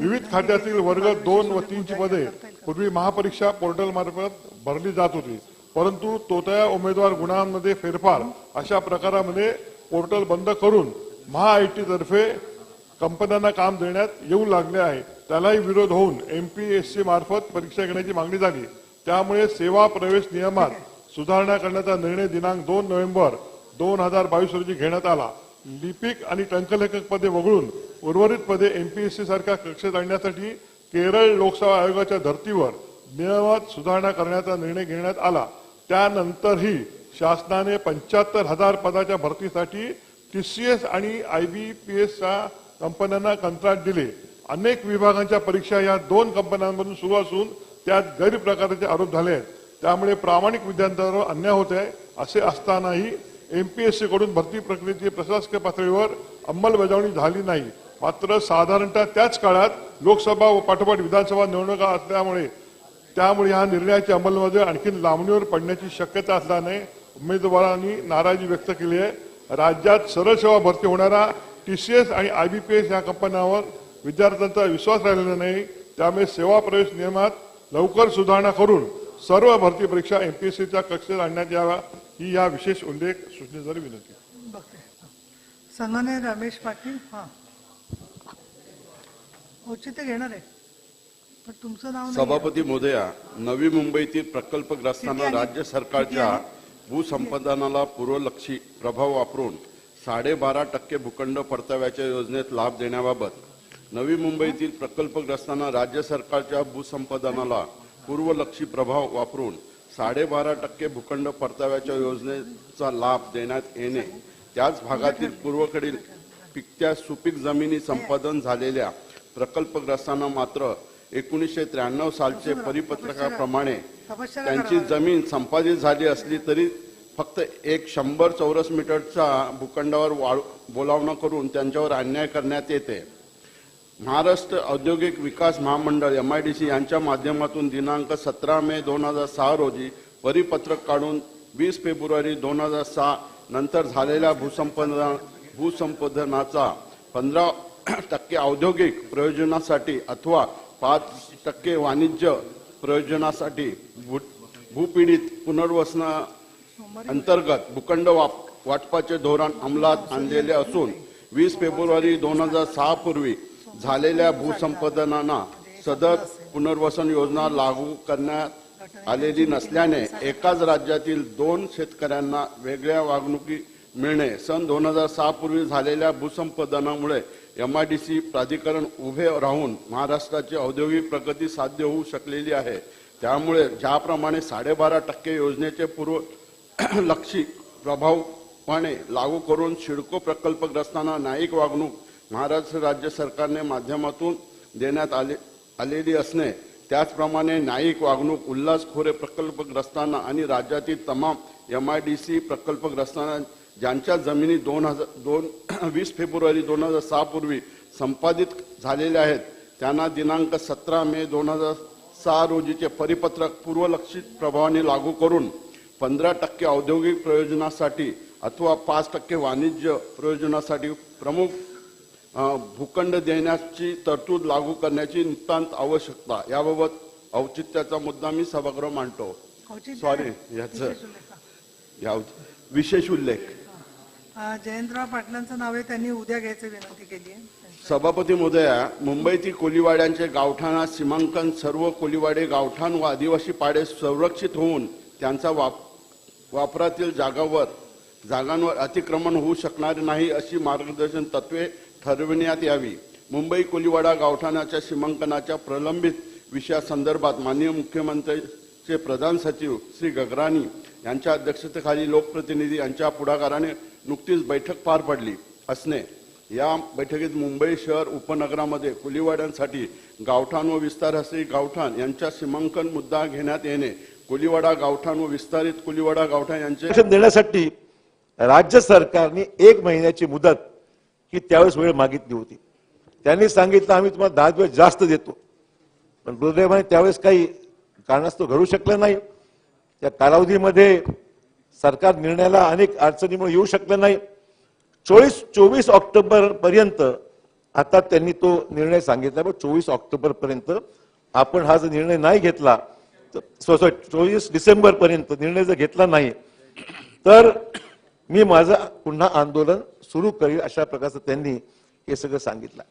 विविध खात्यातील वर्ग 2 व 3 ची पदे पूर्वी महापरीक्षा पोर्टल मार्फत भरली जात होती. परंतु तोतया उमेदवार गुणांमध्ये फेरफार अशा प्रकारामध्ये पोर्टल बंद करून महाIT तर्फे कंपन्यांना काम देण्यात येऊ लागले आहे. त्यालाही विरोध होऊन MPSC मार्फत परीक्षा घेण्याची मागणी झाली. त्यामुळे सेवा प्रवेश नियमात सुधारणा करण्याचा निर्णय दिनांक 2 नोव्हेंबर 2022 रोजी घेण्यात आला. लिपिक आणि टंकलेखक पदे वगळून उर्वरित पदे MPSC सारख्या कक्षेत आणण्यासाठी केरळ लोकसेवा आयोगाच्या धर्तीवर नियमात सुधारणा करण्याचा निर्णय घेण्यात आला. त्यानंतरही शासनाने 75,000 पदाच्या भरतीसाठी TCS आणि IBPSच्या कंपन्यांना कंत्राट दिले. अनेक विभागांच्या परीक्षा या 2 कंपन्यांमधून सुरू असून त्यात गैरप्रकाराचे आरोप झाले आहेत. त्यामुळे प्रामाणिक विद्यार्थ्यांवर अन्याय होत आहे. असे असतानाही MPSC कडून भरती प्रक्रियेची प्रशासकीय पातळीवर अंमलबजावणी झाली नाही. मात्र साधारणतः त्याच काळात लोकसभा व पाठोपाठ विधानसभा निवडणुका असल्यामुळे या निर्णयाची अंमलबजावणी आणखी लांबणीवर पडण्याची शक्यता असल्याने उमेदवारांनी नाराजी व्यक्त केली आहे. राज्यात सरळ सेवा भरती होणाऱ्या TCS आणि IBPS या कंपन्यांवर विद्यार्थ्यांचा विश्वास राहिलेला नाही. त्यामुळे सेवा प्रवेश नियमात लवकर सुधारणा करून सर्व भरती परीक्षा MPSCच्या कक्षेत आणण्यात याव्या ही या विशेष उल्लेख सूचनेद्वारे विनंती. सन्माननीय रमेश पाटील. हा औचित्य घेणार आहे पण तुमचं नाव नाही. सभापती महोदया, नवी मुंबईतील प्रकल्पग्रस्तांना राज्य सरकारच्या भूसंपादनाला पूर्वलक्षी प्रभाव वापरून 12.5% भूखंड परताव्याच्या योजनेत लाभ देण्याबाबत नवी मुंबईतील प्रकल्पग्रस्तांना राज्य सरकारच्या भूसंपादनाला पूर्वलक्षी प्रभाव वापरून 12.5% भूखंड परताव्याच्या योजनेचा लाभ देण्यात येणे, त्याच भागातील पूर्वेकडील पिकत्या सुपीक जमिनी संपादन झालेल्या प्रकल्पग्रस्तांना मात्र 1993 सालचे परिपत्रकाप्रमाणे त्यांची जमीन संपादित झाली असली तरी फक्त 100 चौरस मीटरच्या भूखंडावर बोलावणं करून त्यांच्यावर अन्याय करण्यात येते. महाराष्ट्र औद्योगिक विकास महामंडळ MIDC यांच्या माध्यमातून दिनांक 17 मे 2006 रोजी परिपत्रक काढून 20 फेब्रुवारी 2006 नंतर झालेल्या भूसंपादनाचा 15% औद्योगिक प्रयोजनासाठी अथवा 5% वाणिज्य प्रयोजनासाठी भूपीडित पुनर्वसना अंतर्गत भूखंड वाटपाचे धोरण अंमलात आणलेले असून 20 फेब्रुवारी 2006 पूर्वी झालेल्या भूसंपादनांना सदर पुनर्वसन योजना लागू करण्यात आलेली नसल्याने एकाच राज्यातील 2 शेतकऱ्यांना वेगळ्या वागणुकी मिळणे, सन 2006 पूर्वी झालेल्या भूसंपादनामुळे MIDC प्राधिकरण उभे राहून महाराष्ट्राची औद्योगिक प्रगती साध्य होऊ शकलेली आहे. त्यामुळे ज्याप्रमाणे 12.5% योजनेचे पूर्वलक्षी प्रभावपणे लागू करून सिडको प्रकल्पग्रस्तांना न्यायिक वागणूक महाराष्ट्र राज्य सरकारने माध्यमातून देण्यात आलेली असणे, त्याचप्रमाणे न्यायिक वागणूक उल्हासखोरे प्रकल्पग्रस्तांना आणि राज्यातील तमाम MIDC प्रकल्पग्रस्तांना ज्यांच्या जमिनी 20 फेब्रुवारी 2006 पूर्वी संपादित झालेल्या आहेत त्यांना दिनांक 17 मे 2006 रोजीचे परिपत्रक पूर्वलक्षित प्रभावाने लागू करून 15% औद्योगिक प्रयोजनासाठी अथवा 5% वाणिज्य प्रयोजनासाठी प्रमुख भूखंड देण्याची तरतूद लागू करण्याची नितांत आवश्यकता याबाबत औचित्याचा मुद्दा मी सभागृह मांडतो. सॉरी, विशेष उल्लेख जयंतराव पाटलांचं नाव आहे, त्यांनी उद्या घ्यायचं विनंती केली आहे. सभापती महोदया, मुंबईतील कोळीवाड्यांचे गावठाणा सीमांकन सर्व कोळीवाडे गावठाण व आदिवासी पाडे संरक्षित होऊन त्यांचा वापरातील जागांवर अतिक्रमण होऊ शकणार नाही अशी मार्गदर्शन तत्वे ठरविण्यात यावी. मुंबई कोळीवाडा गावठाणाच्या सीमांकनाच्या प्रलंबित विषयासंदर्भात माननीय मुख्यमंत्र्यांचे प्रधान सचिव श्री गगराणी यांच्या अध्यक्षतेखाली लोकप्रतिनिधी यांच्या पुढाकाराने नुकतीच बैठक पार पडली असणे, या बैठकीत मुंबई शहर उपनगरामध्ये कोळीवाड्यांसाठी गावठाण व विस्तारश्री गावठाण यांच्या सीमांकन मुद्दा घेण्यात येणे, कोळीवाडा गावठाण व विस्तारित कोळीवाडा गावठाण यांचे देण्यासाठी राज्य सरकारने 1 महिन्याची मुदत ही त्यावेळेस वेळ मागितली होती. त्यांनी सांगितलं आम्ही तुम्हाला 10 दिवस जास्त देतो, पण दुर्दैवाने त्यावेळेस काही कारणास्तव घडू शकलं नाही. त्या कालावधीमध्ये सरकार निर्णयाला अनेक अडचणीमुळे येऊ शकलं नाही. 24 ऑक्टोबर पर्यंत आता त्यांनी तो निर्णय सांगितला. 24 ऑक्टोबर पर्यंत आपण हा जर निर्णय नाही घेतला तर 24 डिसेंबर पर्यंत निर्णय जर घेतला नाही तर मी माझं पुन्हा आंदोलन सुरू करील अशा प्रकारचं त्यांनी हे सगळं सांगितलं.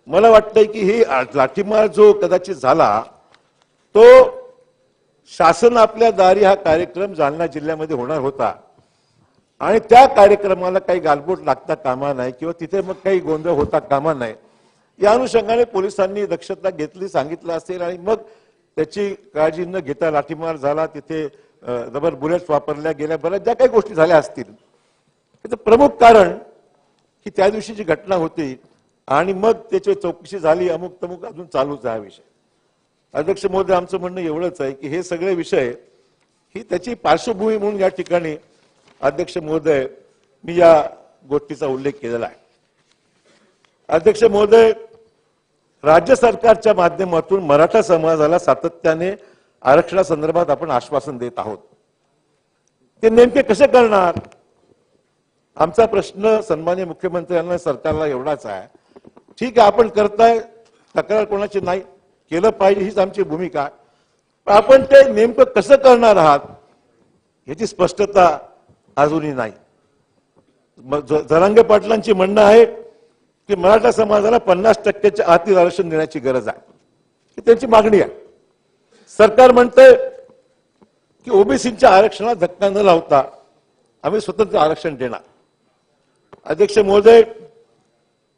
मला वाटतंय की हे लाठीमार जो कदाचित झाला तो शासन आपल्या दारी हा कार्यक्रम जालना जिल्ह्यामध्ये होणार होता आणि त्या कार्यक्रमाला काही गालबोट लागता कामा नाही किंवा तिथे मग काही गोंधळ होता कामा नाही या अनुषंगाने पोलिसांनी दक्षता घेतली, सांगितलं असेल आणि मग त्याची काळजी न घेता लाठीमार झाला, तिथे रबर बुलेट्स वापरल्या गेल्या, बऱ्याच ज्या काही गोष्टी झाल्या असतील, त्याचं प्रमुख कारण की त्या दिवशीची घटना होती आणि मग त्याची चौकशी झाली, अमुक तमुक अजून चालूच आहे हा विषय. अध्यक्ष महोदय, आमचं म्हणणं एवढंच आहे की हे सगळे विषय ही त्याची पार्श्वभूमी म्हणून या ठिकाणी अध्यक्ष महोदय मी या गोष्टीचा उल्लेख केलेला आहे. अध्यक्ष महोदय, राज्य सरकारच्या माध्यमातून मराठा समाजाला सातत्याने आरक्षणासंदर्भात आपण आश्वासन देत आहोत. ते नेमके कसे करणार? आमचा प्रश्न सन्माननीय मुख्यमंत्र्यांना सरकारला एवढाच आहे, ठीक आहे आपण करताय, तक्रार कोणाची नाही, केलं पाहिजे हीच आमची भूमिका आहे, पण आपण ते नेमकं कसं करणार आहात याची स्पष्टता अजूनही नाही. जरांगे पाटलांची म्हणणं आहे की मराठा समाजाला 50% आतील आरक्षण देण्याची गरज आहे, ही त्यांची मागणी आहे. सरकार म्हणते की ओबीसीच्या आरक्षणाला धक्का न लावता आम्ही स्वतंत्र आरक्षण देणार. अध्यक्ष महोदय,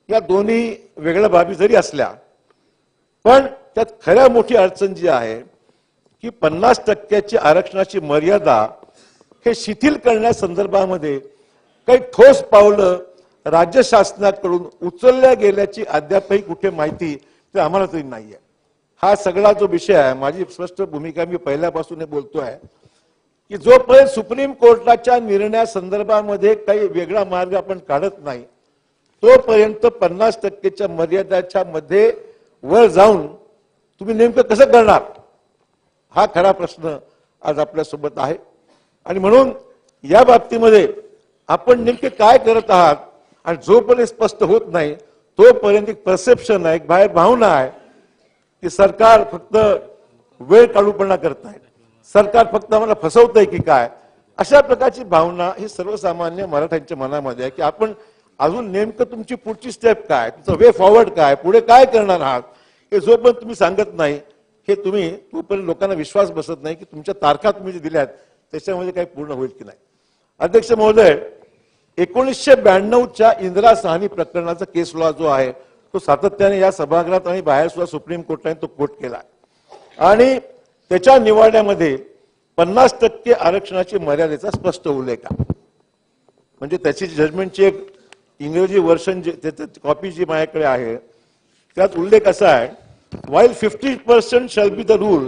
या दोन्ही वेगळ्या बाबी जरी असल्या पण त्यात खऱ्या मोठी अडचण जी आहे की 50% आरक्षणाची मर्यादा हे शिथिल करण्यासंदर्भामध्ये काही ठोस पावलं राज्य शासनाकडून उचलल्या गेल्याची अद्यापही कुठे माहिती तर आम्हाला तरी नाहीये. हा सगळा जो विषय आहे, माझी स्पष्ट भूमिका मी पहिल्यापासून बोलतोय की जोपर्यंत सुप्रीम कोर्टाच्या निर्णयासंदर्भामध्ये काही वेगळा मार्ग आपण काढत नाही तोपर्यंत 50%च्या मर्यादेच्या मध्ये वर जाऊन तुम्ही नेमकं कसं करणार, हा खरा प्रश्न आज आपल्यासोबत आहे. आणि म्हणून या बाबतीमध्ये आपण नेमके काय करत आहात आणि जोपर्यंत स्पष्ट होत नाही तोपर्यंत एक परसेप्शन आहे, एक बाहेर भावना आहे की सरकार फक्त वेळ काढूपणा करत आहे, सरकार फक्त आम्हाला फसवतंय की काय, अशा प्रकारची भावना ही सर्वसामान्य मराठ्यांच्या मनामध्ये आहे की आपण अजून नेमकं तुमची पुढची स्टेप काय, तुमचं वे फॉरवर्ड काय, पुढे काय करणार आहात हे जोपर्यंत तुम्ही सांगत नाही हे तुम्ही तोपर्यंत लोकांना विश्वास बसत नाही की तुमच्या तारखा तुम्ही जे दिल्यात त्याच्यामध्ये काही पूर्ण होईल की नाही. अध्यक्ष महोदय, 1992च्या इंदिरा साहनी प्रकरणाचा केस लॉ जो आहे तो सातत्याने या सभागृहात आणि बाहेर सुद्धा सुप्रीम कोर्टाने तो कोट केला आणि त्याच्या निवाड्यामध्ये 50% आरक्षणाची मर्यादेचा स्पष्ट उल्लेख आहे. म्हणजे त्याची जजमेंटची एक इंग्रजी वर्षन कॉपी जी माझ्याकडे आहे त्यात उल्लेख असा आहे, while 50% shall be the rule,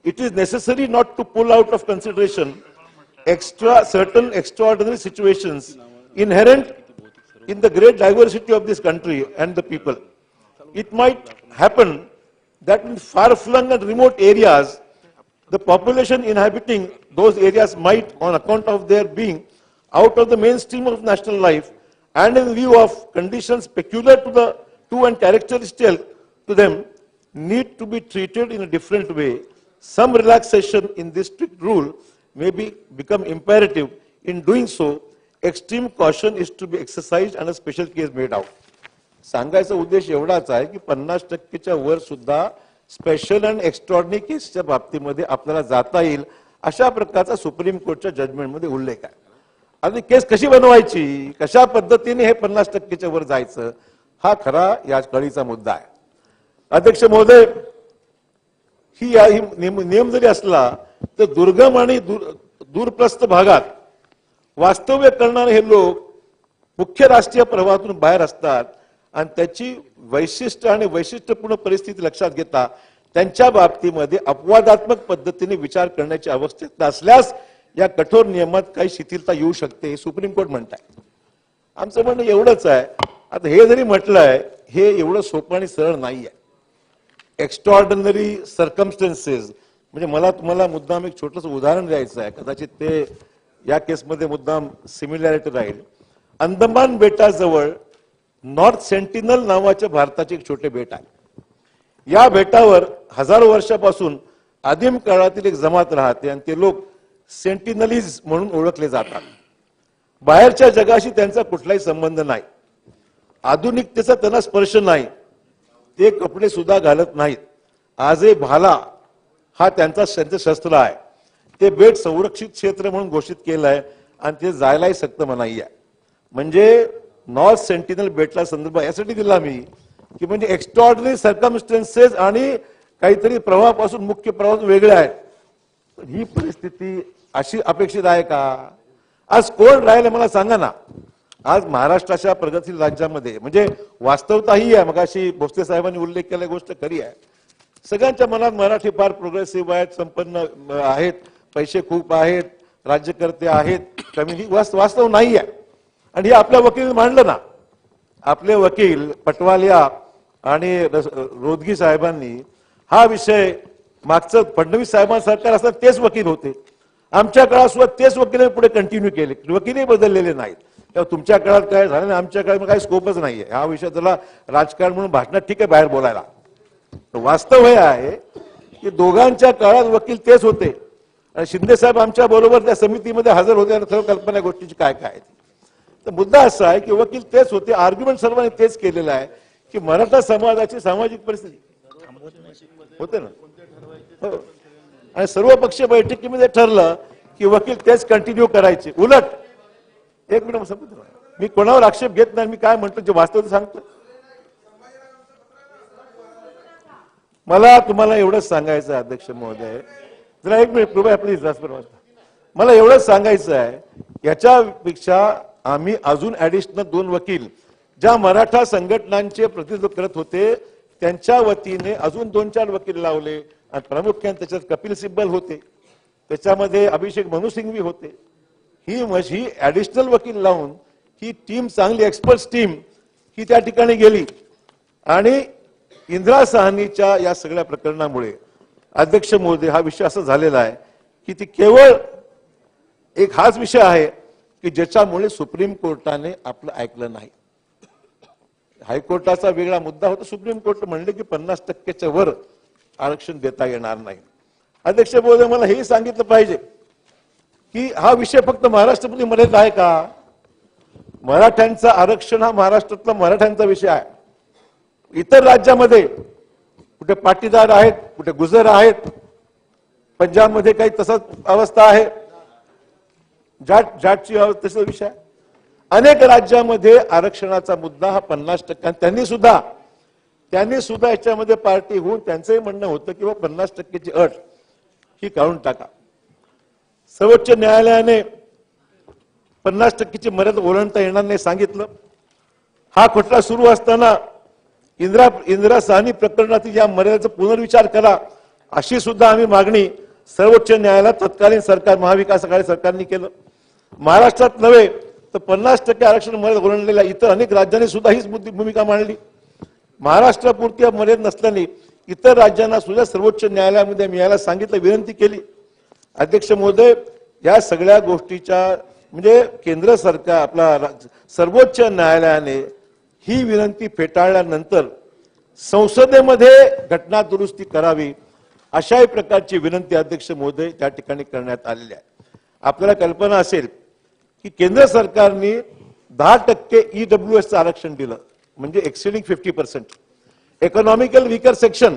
it is necessary not to pull out of consideration certain extraordinary situations inherent in the great diversity of this country and the people. It might happen that in far-flung and remote areas, the population inhabiting those areas might, on account of their being out of the mainstream of national life and in view of conditions peculiar to and characteristic to them, need to be treated in a different way. Some relaxation in this strict rule may become imperative. In doing so, extreme caution is to be exercised and a special case made out. सांगायचा उद्देश एवढाच आहे की 50%च्या वर सुद्धा स्पेशल अँड एक्स्ट्रॉर्डिनरी केसच्या बाबतीमध्ये आपल्याला जाता येईल अशा प्रकारचा सुप्रीम कोर्टच्या जजमेंटमध्ये उल्लेख आहे. आणि केस कशी बनवायची, कशा पद्धतीने हे 50%च्या वर जायचं, हा खरा या कळीचा मुद्दा आहे. अध्यक्ष महोदय, ही नियम जरी असला तर दुर्गम आणि दूरप्रस्थ भागात वास्तव्य करणारे हे लोक मुख्य राष्ट्रीय प्रवाहातून बाहेर असतात आणि त्याची वैशिष्ट्य आणि वैशिष्ट्यपूर्ण परिस्थिती लक्षात घेता त्यांच्या बाबतीमध्ये अपवादात्मक पद्धतीने विचार करण्याची आवश्यकता असल्यास या कठोर नियमात काही शिथिलता येऊ शकते, हे सुप्रीम कोर्ट म्हणताय. आमचं म्हणणं एवढंच आहे, आता हे जरी म्हटलंय हे एवढं सोपं आणि सरळ नाहीये. एक्स्ट्रॉर्डिनरी सर्कमस्टन्सेस म्हणजे मला तुम्हाला मुद्दाम एक छोटंसं उदाहरण द्यायचं आहे, कदाचित ते या केसमध्ये मुद्दाम सिमिलॅरिटी राहील. अंदमान बेटाजवळ नॉर्थ सेंटिनल नावाच्या भारताचे एक छोटे बेट आहे. या बेटावर हजारो वर्षापासून आदिम काळातील एक जमात राहते आणि ते लोक सेंटिनलीज म्हणून ओळखले जातात. बाहेरच्या जगाशी त्यांचा कुठलाही संबंध नाही, आधुनिकतेचा त्यांना स्पर्श नाही, ते कपडे सुद्धा घालत नाहीत. आजही भाला हा त्यांचं शस्त्र आहे. ते बेट संरक्षित क्षेत्र म्हणून घोषित केलं आहे आणि ते जायलाही सक्त मनाई आहे. म्हणजे नॉर्थ सेंटिनल बेटला संदर्भ यासाठी दिला मी की म्हणजे एक्स्ट्रॉर्डिनरी सर्कमस्टन्सेस आणि काहीतरी प्रवाहापासून मुख्य प्रवाह वेगळे आहेत. पण ही परिस्थिती अशी अपेक्षित आहे का? आज कोण राहिलं मला सांगा ना. आज महाराष्ट्राच्या प्रगतशील राज्यामध्ये म्हणजे वास्तवता ही आहे. मगाशी भोसले साहेबांनी उल्लेख केला, गोष्ट खरी आहे. सगळ्यांच्या मनात मराठी फार प्रोग्रेसिव्ह आहेत, संपन्न आहेत, पैसे खूप आहेत, राज्यकर्ते आहेत, कमी ही वास्तव नाही आहे. आणि हे आपल्या वकील मांडलं ना. आपले वकील पटवालिया आणि रोदगी साहेबांनी हा विषय मागचं फडणवीस साहेबांचं सरकार असताना तेच वकील होते. आमच्या काळात सुद्धा तेच वकील पुढे कंटिन्यू केले, वकीलही बदललेले नाहीत. तेव्हा तुमच्या काळात काय झालं ना, आमच्या काळात काही स्कोपच नाहीये. हा विषय त्याला राजकारण म्हणून भाषणात ठीक आहे बाहेर बोलायला. वास्तव हे आहे की दोघांच्या काळात वकील तेच होते आणि शिंदे साहेब आमच्या बरोबर त्या समितीमध्ये हजर होते आणि सर्व कल्पना गोष्टीची काय काय. तर मुद्दा असा आहे की वकील तेच होते, आर्ग्युमेंट सर्वांनी तेच केलेलं आहे की मराठा समाजाची सामाजिक परिस्थिती होते ना. हो. आणि सर्व पक्षीय बैठकीमध्ये ठरलं की वकील तेच कंटिन्यू करायचे. उलट एक मिनिट सांगतो, मी कोणावर आक्षेप घेत नाही, मी काय म्हणतो जे वास्तव सांगतो. मला तुम्हाला एवढंच सांगायचं आहे अध्यक्ष महोदय, जरा एक मिनिट कृपया प्लीज. मला एवढंच सांगायचं आहे, याच्यापेक्षा आम्ही अजून ऍडिशनल 2 वकील ज्या मराठा संघटनांचे प्रतिनिधित्व करत होते त्यांच्या वतीने अजून 2-4 वकील लावले आणि प्रामुख्याने त्याच्यात कपिल सिब्बल होते, त्याच्यामध्ये अभिषेक मनु सिंघवी होते. ही ऍडिशनल वकील लावून ही टीम, चांगली एक्सपर्ट टीम ही त्या ठिकाणी गेली. आणि इंदिरा साहनीच्या या सगळ्या प्रकरणामुळे अध्यक्ष महोदय हा विषय असा झालेला आहे की ती केवळ एक हाच विषय आहे की ज्याच्यामुळे सुप्रीम कोर्टाने आपलं ऐकलं नाही. हायकोर्टाचा वेगळा मुद्दा होता. सुप्रीम कोर्ट म्हणले की 50% वर आरक्षण देता येणार नाही. अध्यक्ष महोदय मला हेही सांगितलं पाहिजे की हा विषय फक्त महाराष्ट्रामध्ये मर्यादित आहे का? मराठ्यांचं आरक्षण हा महाराष्ट्रातला मराठ्यांचा विषय आहे. इतर राज्यामध्ये कुठे पाटीदार आहेत, कुठे गुजर आहेत, पंजाबमध्ये काही तसाच अवस्था आहे, जाटची तसा विषय आहे. अनेक राज्यामध्ये आरक्षणाचा मुद्दा हा 50%. त्यांनी सुद्धा याच्यामध्ये पार्टी होऊन त्यांचंही म्हणणं होतं की 50%ची अट ही काढून टाका. सर्वोच्च न्यायालयाने 50%ची मर्यादा ओलांडता येणार नाही सांगितलं. हा खटला सुरू असताना इंदिरा साहनी प्रकरणातील या मर्यादेचा पुनर्विचार करा अशी सुद्धा आम्ही मागणी सर्वोच्च न्यायालयात तत्कालीन सरकार महाविकास आघाडी सरकारने केलं. महाराष्ट्रात नव्हे तर 50% आरक्षण मर्यादा ओलांडलेल्या इतर अनेक राज्यांनी सुद्धा हीच भूमिका मांडली. महाराष्ट्रापुरती मर्यादा नसल्याने इतर राज्यांना सुद्धा सर्वोच्च न्यायालयामध्ये मिळायला सांगितलं, विनंती केली. अध्यक्ष महोदय, या सगळ्या गोष्टीच्या म्हणजे केंद्र सरकार आपला सर्वोच्च न्यायालयाने ही विनंती फेटाळल्यानंतर संसदेमध्ये घटना दुरुस्ती करावी अशाही प्रकारची विनंती अध्यक्ष महोदय त्या ठिकाणी करण्यात आलेली आहे. आपल्याला कल्पना असेल की केंद्र सरकारने 10% ईडब्ल्यूएसचं आरक्षण दिलं म्हणजे एक्सिडिंग 50%. इकॉनॉमिकल वीकर सेक्शन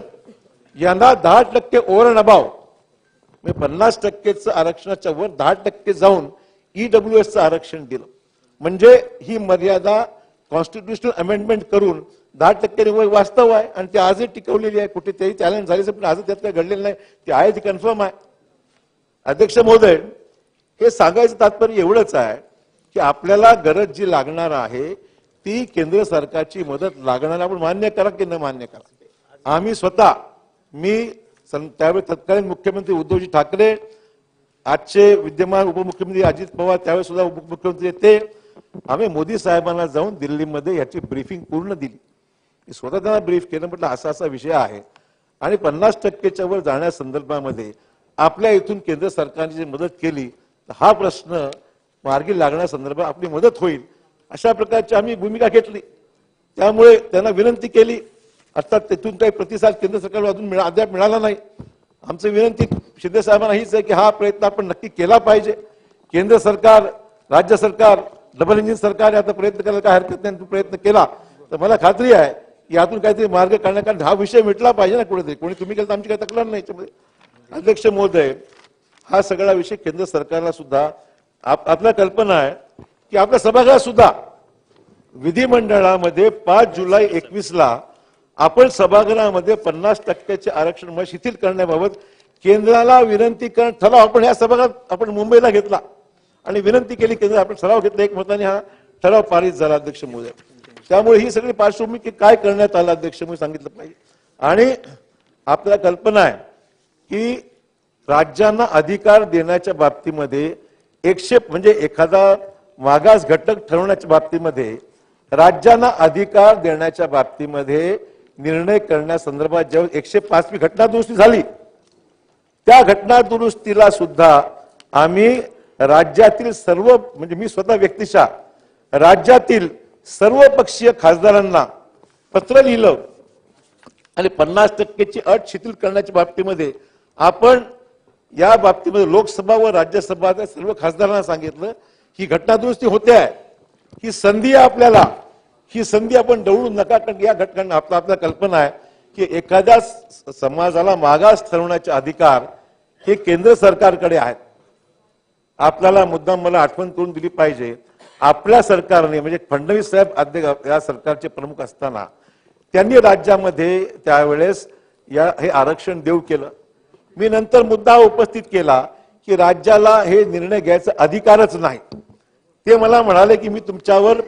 यांना 10% ओव्हर अँड अबाव म्हणजे 50%चं आरक्षणाच्या वर 10% जाऊन ईडब्ल्यूएसचं आरक्षण दिलं. म्हणजे ही मर्यादा कॉन्स्टिट्युशनल अमेंडमेंट करून 10% वास्तव आहे आणि ती आजही टिकवलेली आहे. कुठे तेही चॅलेंज झाले पण आज त्यात काही घडलेलं नाही, ती आहे ती कन्फर्म आहे. अध्यक्ष महोदय, हे सांगायचं तात्पर्य एवढंच आहे की आपल्याला गरज जी लागणार आहे ती केंद्र सरकारची मदत लागणार, आपण मान्य करा की न मान्य करा. आम्ही स्वतः त्यावेळी तत्कालीन मुख्यमंत्री उद्धवजी ठाकरे, आजचे विद्यमान उपमुख्यमंत्री अजित पवार, त्यावेळेस सुद्धा उपमुख्यमंत्री ते, आम्ही मोदी साहेबांना जाऊन दिल्लीमध्ये याची ब्रीफिंग पूर्ण दिली. स्वतः त्यांना ब्रीफ केलं, म्हटलं असा असा विषय आहे आणि 50%च्या वर जाण्यासंदर्भामध्ये आपल्या इथून केंद्र सरकारने जी मदत केली तर हा प्रश्न मार्गी लागण्यासंदर्भात आपली मदत होईल अशा प्रकारची आम्ही भूमिका घेतली. त्यामुळे त्यांना विनंती केली. अर्थात तिथून काही प्रतिसाद केंद्र सरकारला अजून अद्याप मिळाला नाही. आमची विनंती शिंदे साहेबांना हीच आहे की हा प्रयत्न आपण नक्की केला पाहिजे. केंद्र सरकार, राज्य सरकार, डबल इंजिन सरकार आता प्रयत्न करायला काय हरकत नाही. प्रयत्न केला तर मला खात्री आहे की यातून काहीतरी मार्ग काढण्यात, कारण हा विषय मिटला पाहिजे ना कुठेतरी. कोणी तुम्ही केलं तर आमची काही तक्रार नाही याच्यामध्ये. अध्यक्ष महोदय, हा सगळा विषय केंद्र सरकारला सुद्धा आपल्या कल्पना आहे की आपल्या सभागृहात सुद्धा विधिमंडळामध्ये 5 जुलै 2021ला आपण सभागृहामध्ये 50% आरक्षण मग शिथिल करण्याबाबत केंद्राला विनंती करून ठराव आपण ह्या सभागृहात आपण मुंबईला घेतला आणि विनंती केली, केंद्र आपण ठराव घेतला, एकमताने हा ठराव पारित झाला अध्यक्ष महोदय. त्यामुळे ही सगळी पार्श्वभूमी की काय करण्यात आलं अध्यक्ष महोदय सांगितलं पाहिजे. आणि आपल्याला कल्पना आहे की राज्यांना अधिकार देण्याच्या बाबतीमध्ये म्हणजे एखादा मागास घटक ठरवण्याच्या बाबतीमध्ये राज्यांना अधिकार देण्याच्या बाबतीमध्ये निर्णय करण्यासंदर्भात जेव्हा 105वी घटना दुरुस्ती झाली त्या घटना दुरुस्तीला सुद्धा आम्ही राज्यातील सर्व म्हणजे मी स्वतः व्यक्तिशः राज्यातील सर्व पक्षीय खासदारांना पत्र लिहिलं आणि 50%ची अट शिथिल करण्याच्या बाबतीमध्ये आपण या बाबतीमध्ये लोकसभा व राज्यसभा सर्व खासदारांना सांगितलं ही घटना दुरुस्ती होते आहे, ही संधी आहे आपल्याला, ही संधी आपण डवळू नका. कारण या घटकांना आपल्याला कल्पना आहे की एखाद्या समाजाला मागास ठरवण्याचे अधिकार हे केंद्र सरकारकडे आहेत. आपल्याला मुद्दाम मला आठवण करून दिली पाहिजे, आपल्या सरकारने म्हणजे फडणवीस साहेब या सरकारचे प्रमुख असताना त्यांनी राज्यामध्ये त्यावेळेस हे आरक्षण देऊ केलं. मी नंतर मुद्दा उपस्थित केला की राज्याला हे निर्णय घ्यायचा अधिकारच नाही. ते मला म्हणाले की मी तुमच्यावर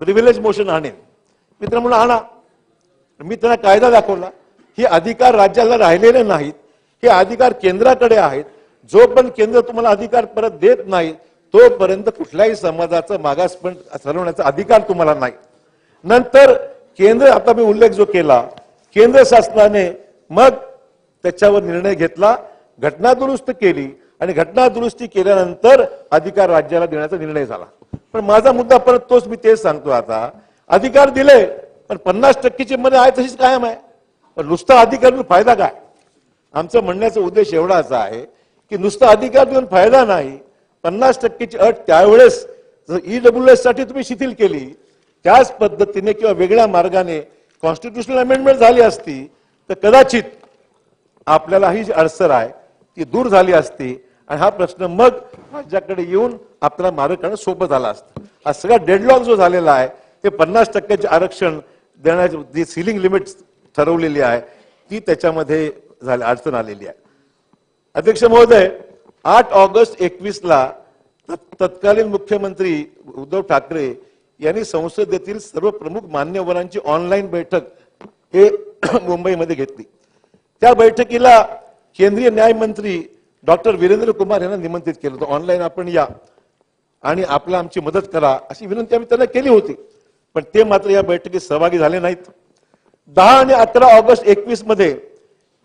प्रिव्हिलेज मोशन आणेन. मी त्यांना म्हणून आणा. मी त्यांना कायदा दाखवला. हे अधिकार राज्याला राहिलेले नाहीत, हे अधिकार केंद्राकडे आहेत. जो पण केंद्र तुम्हाला अधिकार परत देत नाही तोपर्यंत कुठल्याही समाजाचा मागासपण ठरवण्याचा अधिकार तुम्हाला नाही. नंतर केंद्र, आता मी उल्लेख जो केला, केंद्र शासनाने मग त्याच्यावर निर्णय घेतला, घटना दुरुस्त केली आणि घटना दुरुस्ती केल्यानंतर अधिकार राज्याला देण्याचा निर्णय झाला. पण माझा मुद्दा परत तोच, मी तेच सांगतो. आता अधिकार दिले पण 50%ची मध्ये आहे तशीच कायम आहे. पण नुसता अधिकार देऊन फायदा काय? आमचं म्हणण्याचा उद्देश एवढाच आहे की नुसता अधिकार देऊन फायदा नाही. 50%ची अट त्यावेळेस EWS साठी तुम्ही शिथिल केली, त्याच पद्धतीने किंवा वेगळ्या मार्गाने कॉन्स्टिट्युशनल अमेंडमेंट झाली असती तर कदाचित आपल्याला ही जी अडसर आहे ती दूर झाली असती आणि हा प्रश्न मग राज्याकडे येऊन आपल्याला मार्ग काढणं सोपं झालं असतं. हा सगळा डेडलॉक जो झालेला आहे ते 50%चे आरक्षण देण्याची जी सिलिंग लिमिट ठरवलेली आहे ती त्याच्यामध्ये अडचण आलेली आहे. अध्यक्ष महोदय, 8 ऑगस्ट 2021ला तत्कालीन मुख्यमंत्री उद्धव ठाकरे यांनी संसदेतील सर्व प्रमुख मान्यवरांची ऑनलाईन बैठक हे मुंबईमध्ये घेतली. त्या बैठकीला केंद्रीय न्यायमंत्री डॉक्टर वीरेंद्र कुमार यांना निमंत्रित केलं होतं. ऑनलाईन आपण या आणि आपला आमची मदत करा अशी विनंती आम्ही त्यांना केली होती. पण ते मात्र या बैठकीत सहभागी झाले नाहीत. 10 आणि 11 ऑगस्ट 2021 मध्ये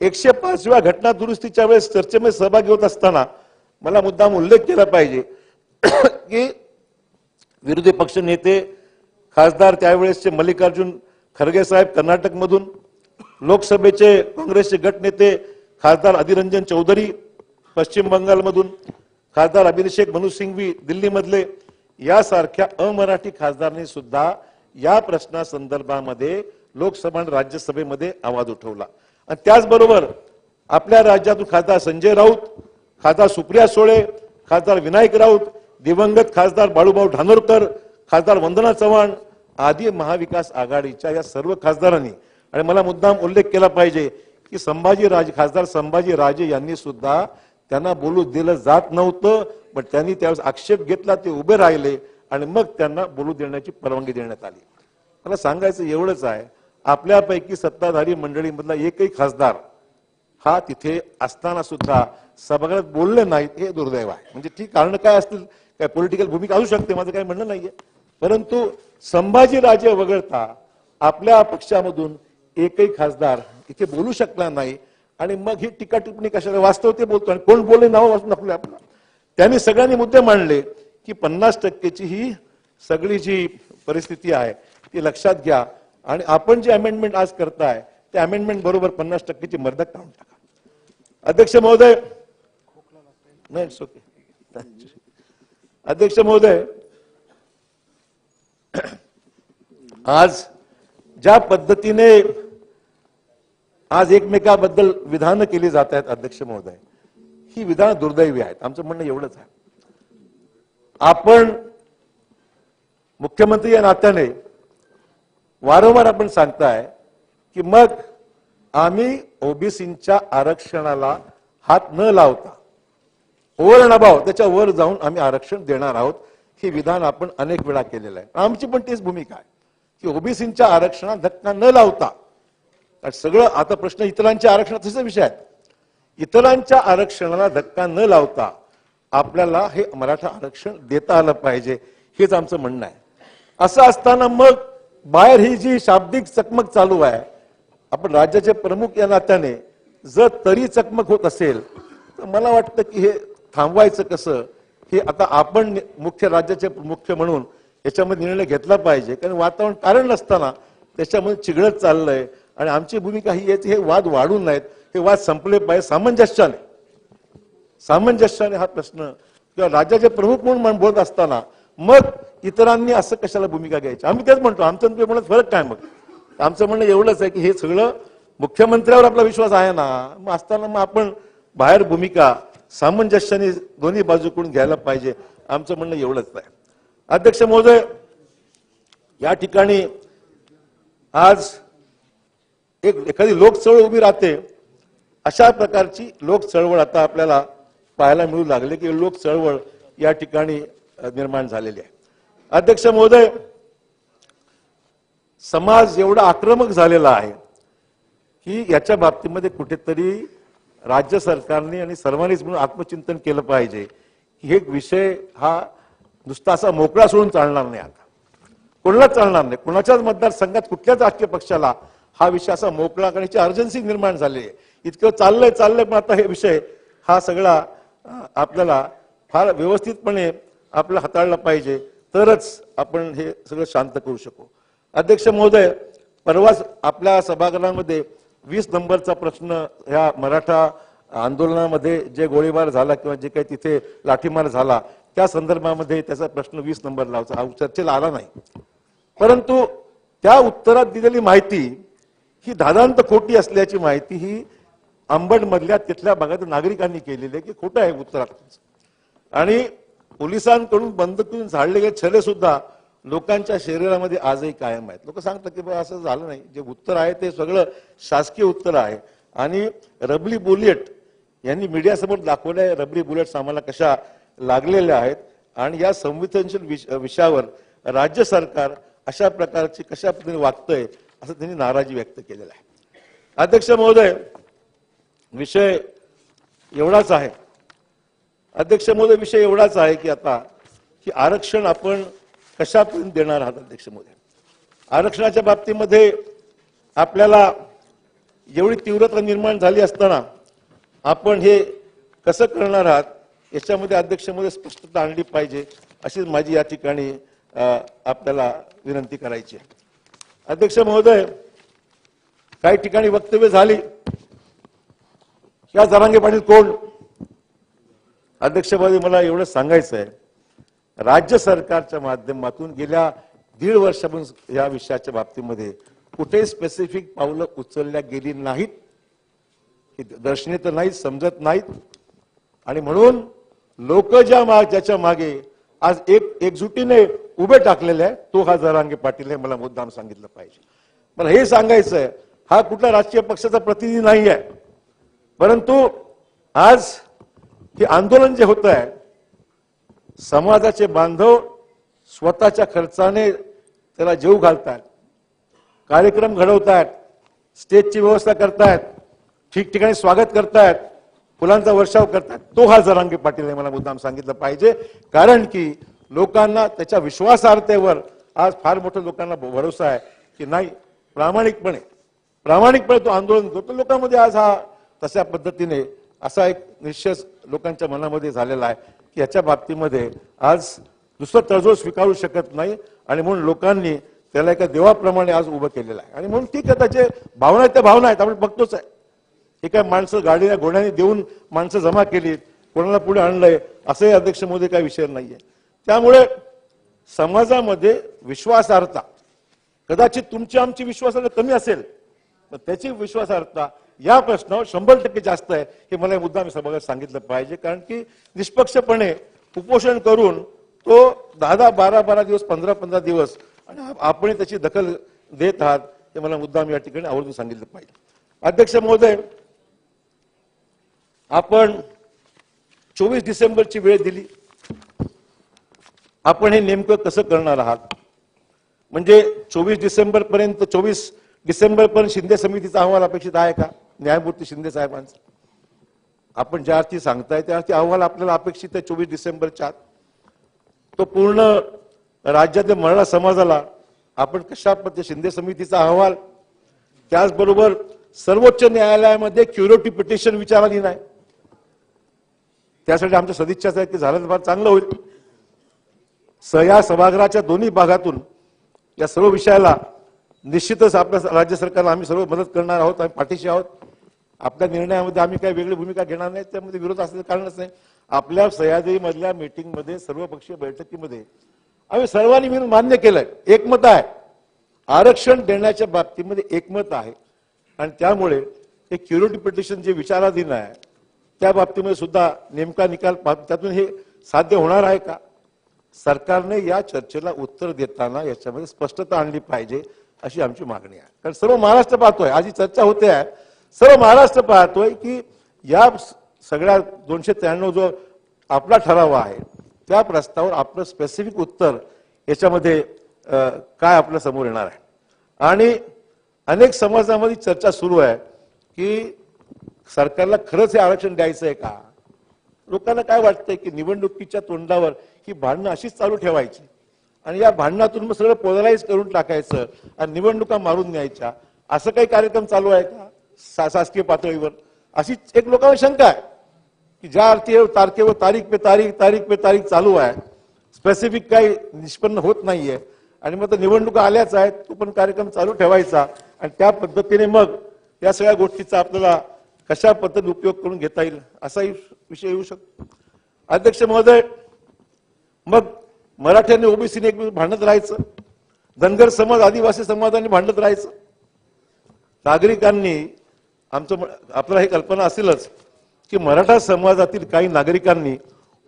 105व्या घटना दुरुस्तीच्या वेळेस चर्चेमध्ये सहभागी होत असताना मला मुद्दाम उल्लेख केला पाहिजे की विरोधी पक्ष नेते खासदार त्यावेळेसचे मल्लिकार्जुन खरगे साहेब कर्नाटकमधून, लोकसभेचे काँग्रेसचे गटनेते खासदार अधीररंजन चौधरी पश्चिम बंगालमधून, खासदार अभिषेक मनु सिंघवी दिल्लीमधले, यासारख्या अमराठी खासदारांनी सुद्धा या प्रश्नासंदर्भामध्ये लोकसभा आणि राज्यसभेमध्ये आवाज उठवला. आणि त्याचबरोबर आपल्या राज्यातून खासदार संजय राऊत, खासदार सुप्रिया सुळे, खासदार विनायक राऊत, दिवंगत खासदार बाळूभाऊ धानोरकर, खासदार वंदना चव्हाण आदी महाविकास आघाडीच्या या सर्व खासदारांनी, आणि मला मुद्दाम उल्लेख केला पाहिजे की खासदार संभाजी राजे यांनी सुद्धा त्यांना बोलू दिलं जात नव्हतं, पण त्यांनी त्यावेळेस आक्षेप घेतला, ते उभे राहिले आणि मग त्यांना बोलू देण्याची परवानगी देण्यात आली. मला सांगायचं एवढंच आहे, आपल्यापैकी सत्ताधारी मंडळीमधला एकही खासदार हा तिथे असताना सुद्धा सभागृहात बोलले नाहीत, हे दुर्दैव आहे. म्हणजे ठीक कारण काय असतील, काय पॉलिटिकल भूमिका असू शकते, माझं काही म्हणणं नाहीये, परंतु संभाजी राजे वगळता आपल्या पक्षामधून एकही खासदार इथे बोलू शकला नाही. आणि मग ही टीका टिप्पणी कशाला, वास्तव ते बोलतो आणि कोण बोलले नाव वाचून आपल्या आपला. त्यांनी सगळ्यांनी मुद्दे मांडले की 50%ची ही सगळी जी परिस्थिती आहे ती लक्षात घ्या आणि आपण जे अमेंडमेंट आज करताय त्या अमेंडमेंट बरोबर 50%ची मर्यादा काढून टाका. अध्यक्ष महोदय, नाही ओके. अध्यक्ष महोदय, आज ज्या पद्धतीने आज एकमेकाबद्दल विधानं केली जात आहेत अध्यक्ष महोदय, ही विधानं दुर्दैवी आहेत. आमचं म्हणणं एवढंच आहे, आपण मुख्यमंत्री या नात्याने वारंवार आपण सांगताय की मग आम्ही ओबीसींच्या आरक्षणाला हात न लावता ओव्हर अँड अबाव त्याच्या वर जाऊन आम्ही आरक्षण देणार आहोत. हे विधान आपण अनेक वेळा केलेलं आहे. आमची पण तीच भूमिका आहे की ओबीसींच्या आरक्षणात धक्का न लावता, सगळं आता प्रश्न इतरांच्या आरक्षणाचा विषय आहे, इतरांच्या आरक्षणाला धक्का न लावता आपल्याला हे मराठा आरक्षण देता आलं पाहिजे, हेच आमचं म्हणणं आहे. असं असताना मग बाहेर ही जी शाब्दिक चकमक चालू आहे, आपण राज्याचे प्रमुख या नात्याने जर तरी चकमक होत असेल तर मला वाटतं की हे थांबवायचं कसं, हे आता आपण राज्याचे मुख्य म्हणून याच्यामध्ये निर्णय घेतला पाहिजे. कारण वातावरण कारण नसताना त्याच्यामध्ये चिघळत चाललंय आणि आमची भूमिका ही आहे, हे वाद वाढू नयेत, हे वाद संपले पाहिजे सामंजस्याने हा प्रश्न किंवा राज्याचे प्रमुख म्हणून बोलत असताना मग इतरांनी असं कशाला भूमिका घ्यायची. आम्ही तेच म्हणतो, आमचं तुम्ही म्हणत फरक काय. मग आमचं म्हणणं एवढंच आहे की हे सगळं मुख्यमंत्र्यावर आपला विश्वास आहे ना, मग असताना मग आपण बाहेर भूमिका सामंजस्याने दोन्ही बाजूकडून घ्यायला पाहिजे. आमचं म्हणणं एवढंच आहे. अध्यक्ष महोदय, या ठिकाणी आज एखादी लोक चळवळ उभी राहते, अशा प्रकारची लोक चळवळ आता आपल्याला पाहायला मिळू लागले की लोक चळवळ या ठिकाणी निर्माण झालेली आहे. अध्यक्ष महोदय, समाज एवढा आक्रमक झालेला आहे की याच्या बाबतीमध्ये कुठेतरी राज्य सरकारने आणि सर्वांनीच म्हणून आत्मचिंतन केलं पाहिजे की हे विषय हा नुसता असा मोकळा सोडून चालणार नाही. आता कोणालाच चालणार नाही. कोणाच्याच मतदारसंघात कुठल्याच राजकीय पक्षाला हा विषय असा मोकळा करण्याची अर्जन्सी निर्माण झाली आहे. इतकं चाललंय पण आता हे विषय हा सगळा आपल्याला फार व्यवस्थितपणे आपल्याला हाताळला पाहिजे, तरच आपण हे सगळं शांत करू शकू. अध्यक्ष महोदय, परवाच आपल्या सभागृहामध्ये 20 नंबरचा प्रश्न, ह्या मराठा आंदोलनामध्ये जे गोळीबार झाला किंवा जे काही तिथे लाठीमार झाला त्या संदर्भामध्ये त्याचा प्रश्न 20 नंबर लावचा, हा चर्चेला आला नाही. परंतु त्या उत्तरात दिलेली माहिती ही धादांत खोटी असल्याची माहिती ही अंबडमधल्या तिथल्या भागात नागरिकांनी केलेली आहे की खोटं आहे उत्तरात. आणि पोलिसांकडून बंदुकीतून झाडले गेले छले सुद्धा लोकांच्या शरीरामध्ये आजही कायम आहेत. लोक सांगतात की बाबा असं झालं नाही, जे उत्तर आहे ते सगळं शासकीय उत्तर आहे. आणि रबरी बुलेट यांनी मीडियासमोर दाखवलंय, रबरी बुलेट्स आम्हाला कशा लागलेल्या आहेत आणि या संवेदनशील विषयावर राज्य सरकार अशा प्रकारची कशा पद्धतीने वागतंय असं त्यांनी नाराजी व्यक्त केलेला आहे. अध्यक्ष महोदय, विषय एवढाच आहे. अध्यक्ष महोदय, विषय एवढाच आहे की आता की आरक्षण आपण कशापर्यंत देणार आहात. अध्यक्ष महोदय, आरक्षणाच्या बाबतीमध्ये आपल्याला एवढी तीव्रता निर्माण झाली असताना आपण हे कसं करणार आहात याच्यामध्ये अध्यक्ष महोदय स्पष्टता आणली पाहिजे, अशीच माझी या ठिकाणी आपल्याला विनंती करायची आहे. अध्यक्ष महोदय, काही ठिकाणी वक्तव्य झाली, या जरांगे पाटील कोण. अध्यक्ष महोदय, मला एवढं सांगायचं आहे, राज्य सरकारच्या माध्यमातून गेल्या 1.5 वर्षापासून या विषयाच्या बाबतीमध्ये कुठे स्पेसिफिक पावलं उचलल्या गेली नाहीत, दर्शनी तर नाहीत, समजत नाहीत. आणि म्हणून लोक ज्याच्या मागे आज एकजुटीने उभे टाकलेले आहे तो हा जरांगे पाटील, हे मला मुद्दाम सांगितलं पाहिजे. मला हे सांगायचं आहे, हा कुठला राजकीय पक्षाचा प्रतिनिधी नाही आहे, परंतु आज हे आंदोलन जे होत आहे, समाजाचे बांधव स्वतःच्या खर्चाने त्याला जीव घालतात, कार्यक्रम घडवतात, स्टेजची व्यवस्था करतायत, ठिकठिकाणी स्वागत करतायत, फुलांचा वर्षाव करतात, तो हा जरांगे पाटील हे मला मुद्दाम सांगितलं पाहिजे. कारण की लोकांना त्याच्या विश्वासार्हतेवर आज फार मोठं लोकांना भरोसा आहे की नाही, प्रामाणिकपणे तो आंदोलन करतो. लोकांमध्ये आज हा तशा पद्धतीने असा एक निश्चय लोकांच्या मनामध्ये झालेला आहे की याच्या बाबतीमध्ये आज दुसरं तडजोड स्वीकारू शकत नाही. आणि म्हणून लोकांनी त्याला एका देवाप्रमाणे आज उभं केलेलं आहे. आणि म्हणून ठीक आहे, त्याचे भावना आहेत त्या भावना आहेत, आपण बघतोच आहे. हे काय माणसं गाडीला घोड्याने देऊन माणसं जमा केली, कोणाला पुढे आणलंय, असंही अध्यक्ष महोदय काही विषय नाहीये. त्यामुळे समाजामध्ये विश्वासार्हता, कदाचित तुमची आमची विश्वासार्हता कमी असेल, पण त्याची विश्वासार्हता या प्रश्नावर 100% जास्त आहे, हे मला मुद्दा मी सभागृहात सांगितलं पाहिजे. कारण की निष्पक्षपणे उपोषण करून तो 10-12 दिवस, 15 दिवस आणि आपण त्याची दखल देत आहात, ते मला मुद्दाम या ठिकाणी आवर्जून सांगितलं पाहिजे. अध्यक्ष महोदय, आपण 24 डिसेंबरची वेळ दिली. आपण हे नेमकं कसं करणार आहात? म्हणजे 24 डिसेंबर पर्यंत शिंदे समितीचा अहवाल अपेक्षित आहे का? न्यायमूर्ती शिंदे साहेबांचा आपण ज्या अर्थी सांगताय त्या अर्थी अहवाल आपल्याला अपेक्षित आहे 24 डिसेंबरच्या आत. तो पूर्ण राज्यातील मराठा समाजाला आपण कशा पद्धतीने शिंदे समितीचा अहवाल, त्याचबरोबर सर्वोच्च न्यायालयामध्ये क्युरेटिव्ह पिटिशन विचाराधीन आहे. त्यासाठी आमच्या सदिच्छाच आहे की झालं तर फार चांगलं होईल. या सभागृहाच्या दोन्ही भागातून या सर्व विषयाला निश्चितच आपल्या राज्य सरकारला आम्ही सर्व मदत करणार आहोत. आम्ही पाठीशी आहोत. आपल्या निर्णयामध्ये आम्ही काही वेगळी भूमिका घेणार नाही, त्यामध्ये विरोध असल्याचं कारणच नाही. आपल्या सह्याद्री मधल्या मीटिंगमध्ये सर्वपक्षीय बैठकीमध्ये आम्ही सर्वांनी मिळून मान्य केलंय, एकमत आहे, आरक्षण देण्याच्या बाबतीमध्ये एकमत आहे. आणि त्यामुळे हे क्युरेटिव्ह पिटिशन जे विचाराधीन आहे त्या बाबतीमध्ये सुद्धा नेमका निकाल त्यातून हे साध्य होणार आहे का? सरकारने या चर्चेला उत्तर देताना याच्यामध्ये स्पष्टता आणली पाहिजे अशी आमची मागणी आहे. कारण सर्व महाराष्ट्र पाहतोय, आज ही चर्चा होते आहे, सर्व महाराष्ट्र पाहतोय की या सगळ्या 293 जो आपला ठराव आहे त्या प्रस्तावावर आपलं स्पेसिफिक उत्तर याच्यामध्ये काय आपल्या समोर येणार आहे. आणि अनेक समाजामध्ये चर्चा सुरू आहे की सरकारला खरंच हे आरक्षण द्यायचं आहे का? लोकांना काय वाटतंय की निवडणुकीच्या तोंडावर ही भांडणं अशीच चालू ठेवायची आणि या भांडणातून मग सगळं पोलराईज करून टाकायचं आणि निवडणुका मारून न्यायच्या, असं काही कार्यक्रम चालू आहे का शासकीय पातळीवर? अशी एक लोकांना शंका आहे की ज्या अर्थी तारखेवर तारीख पे तारीख चालू आहे, स्पेसिफिक काही निष्पन्न होत नाहीये आणि मग निवडणुका आल्याच आहेत, तो पण कार्यक्रम चालू ठेवायचा आणि त्या पद्धतीने मग या सगळ्या गोष्टीचा आपल्याला कशा पद्धतीने उपयोग करून घेता येईल असाही विषय येऊ शकतो. अध्यक्ष महोदय, मग मराठ्यांनी ओबीसीने एकमेकांना भांडत राहायचं, धनगर समाज आदिवासी समाजाने भांडत राहायचं. नागरिकांनी आपल्याला ही कल्पना असेलच की मराठा समाजातील काही नागरिकांनी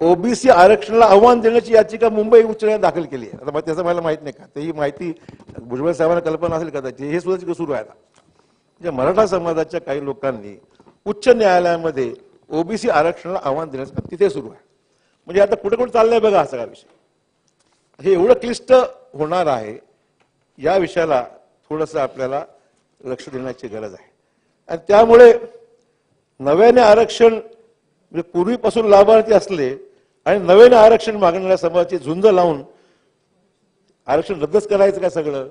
ओबीसी आरक्षणाला आव्हान देण्याची याचिका मुंबई उच्च न्यायालयात दाखल केली आहे. आता त्याचं मला माहित नाही का, ते ही माहिती भुजबळ साहेबांना कल्पना असेल कदाचित, हे सुद्धा सुरू आहे. म्हणजे मराठा समाजाच्या काही लोकांनी उच्च न्यायालयामध्ये ओबीसी आरक्षणाला आव्हान देण्याचं काम तिथे सुरू आहे. म्हणजे आता कुठे कुठे चाललंय बघा हा सगळा विषय. हे एवढं क्लिष्ट होणार आहे, या विषयाला थोडंसं आपल्याला लक्ष देण्याची गरज आहे. आणि त्यामुळे नव्याने आरक्षण म्हणजे पूर्वीपासून लाभार्थी असले आणि नव्याने आरक्षण मागणाऱ्या समाजाची झुंज लावून आरक्षण रद्दच करायचं का सगळं,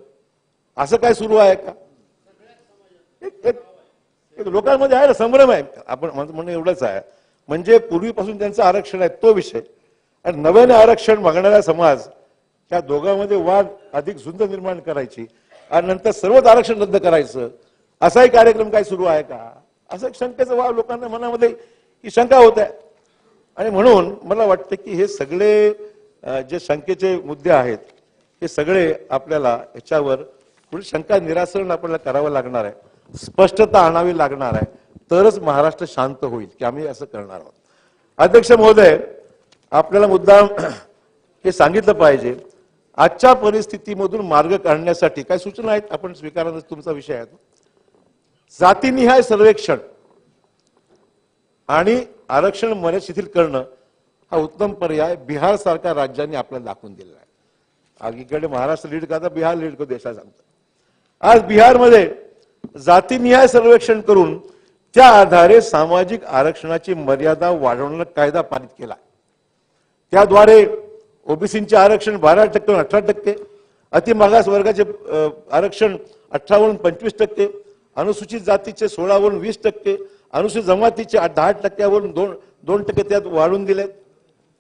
असं काय सुरू आहे का? एक लोकांमध्ये आहे ना संभ्रम आहे. आपण म्हणणं एवढंच आहे, म्हणजे पूर्वीपासून त्यांचं आरक्षण आहे तो विषय आणि नव्याने आरक्षण मागणारा समाज, त्या दोघांमध्ये वाद अधिक झुंज निर्माण करायची आणि नंतर सर्वच आरक्षण रद्द करायचं, असाही कार्यक्रम काय सुरू आहे का? असं शंकेचा वाव लोकांना मनामध्ये ही शंका होत आहे. आणि म्हणून मला वाटतं की हे सगळे जे शंकेचे मुद्दे आहेत हे सगळे आपल्याला याच्यावर थोडी शंका निरासरण आपल्याला करावं लागणार आहे, स्पष्टता आणावी लागणार आहे, तरच महाराष्ट्र शांत होईल की आम्ही असं करणार आहोत. अध्यक्ष महोदय, आपल्याला मुद्दाम हे सांगितलं पाहिजे, आजच्या परिस्थितीमधून मार्ग काढण्यासाठी काय सूचना आहेत आपण स्वीकारायचा तुमचा विषय आहे. जातीनिहाय सर्वेक्षण आणि आरक्षण मर्यादा शिथिल करणं हा उत्तम पर्याय बिहार सारख्या राज्यांनी आपल्याला दाखवून दिलेला आहे. आगीकडे महाराष्ट्र लीड करता, बिहार लीड करतो देशात सांगतो. आज बिहारमध्ये जातीनिहाय सर्वेक्षण करून त्या आधारे सामाजिक आरक्षणाची मर्यादा वाढवण्याचा कायदा पारित केला. त्याद्वारे ओबीसीचे आरक्षण 12% 18%, अतिमागास वर्गाचे आरक्षण 18 वरून 25%, अनुसूचित जातीचे 16 वरून 20%, अनुसूचित जमातीचे 10% वरून 2% त्यात वाढून दिलेत.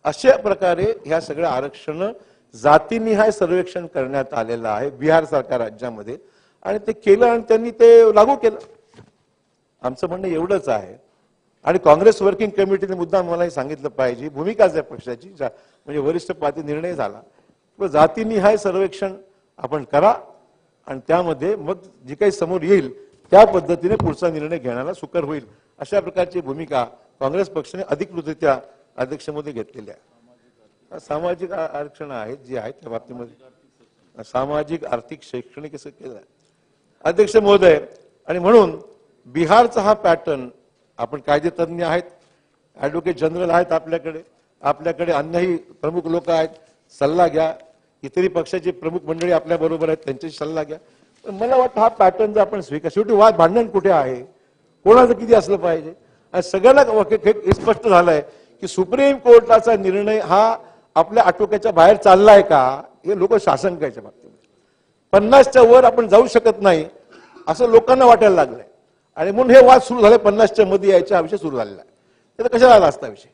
अशा प्रकारे ह्या सगळ्या आरक्षण जातीनिहाय सर्वेक्षण करण्यात आलेलं आहे बिहार सारख्या राज्यामध्ये आणि ते केलं आणि त्यांनी ते लागू केलं. आमचं म्हणणं एवढंच आहे. आणि काँग्रेस वर्किंग कमिटीने मुद्दा मला हे सांगितलं पाहिजे, भूमिकाच आहे पक्षाची, म्हणजे वरिष्ठ पातळी निर्णय झाला जातीनिहाय सर्वेक्षण आपण करा आणि त्यामध्ये मग जी काही समोर येईल त्या पद्धतीने पुढचा निर्णय घेण्याला सुकर होईल, अशा प्रकारची भूमिका काँग्रेस पक्षाने अधिकृतरित्या अध्यक्षमध्ये घेतलेली आहे. सामाजिक आरक्षण आहेत जी आहेत त्या बाबतीमध्ये सामाजिक आर्थिक शैक्षणिक असं केलं आहे. अध्यक्ष महोदय, आणि म्हणून बिहारचा हा पॅटर्न, आपण कायदेतज्ञ आहेत, ॲडव्होकेट जनरल आहेत आपल्याकडे अन्यही प्रमुख लोक आहेत, सल्ला घ्या. इतरही पक्षाची प्रमुख मंडळी आपल्या बरोबर आहेत, त्यांच्याशी सल्ला घ्या. पण मला वाटतं हा पॅटर्न जर आपण स्वीकार, शेवटी वाद भांडण कुठे आहे, कोणाचं किती असलं पाहिजे, आणि सगळ्यांना हे स्पष्ट झालंय की सुप्रीम कोर्टाचा निर्णय हा आपल्या आटोक्याच्या बाहेर चाललाय का, हे लोक शासनकाच्या बाबतीमध्ये 50च्या वर आपण जाऊ शकत नाही असं लोकांना वाटायला लागलंय. आणि म्हणून हे वाद सुरू झाले, 50च्या मध्ये यायचा हा विषय सुरू झालेला आहे. तर कशाला आला असता विषय.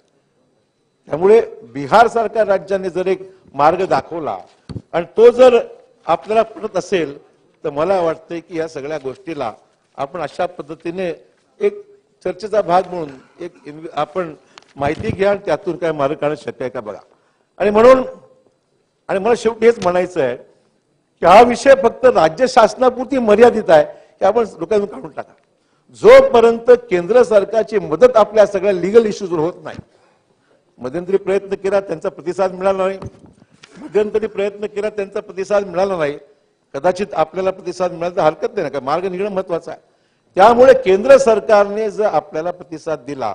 त्यामुळे बिहार सारख्या राज्याने जर एक मार्ग दाखवला आणि तो जर आपल्याला पटत असेल, तर मला वाटतंय की या सगळ्या गोष्टीला आपण अशा पद्धतीने एक चर्चेचा भाग म्हणून एक आपण माहिती घ्या आणि त्यातून काय मार्ग काढणं शक्य आहे का बघा. आणि म्हणून मला शेवटी हेच म्हणायचं आहे की हा विषय फक्त राज्य शासनापुरती मर्यादित आहे की आपण लोकांना काढून टाका. जोपर्यंत केंद्र सरकारची मदत आपल्या सगळ्या लिगल इश्यूज होत नाही. मध्यंतरी प्रयत्न केला, त्यांचा प्रतिसाद मिळाला नाही. कदाचित आपल्याला प्रतिसाद मिळाला तर हरकत नाही ना, का मार्ग निघणं महत्वाचं आहे. त्यामुळे केंद्र सरकारने जर आपल्याला प्रतिसाद दिला,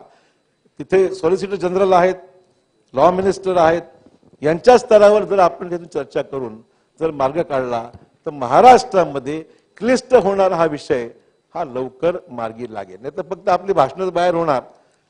तिथे सॉलिसिटर जनरल आहेत, लॉ मिनिस्टर आहेत, यांच्या स्तरावर जर आपण त्यातून चर्चा करून जर मार्ग काढला, तर महाराष्ट्रामध्ये क्लिष्ट होणारा हा विषय हा लवकर मार्गी लागेल. नाही तर फक्त आपली भाषणच बाहेर होणार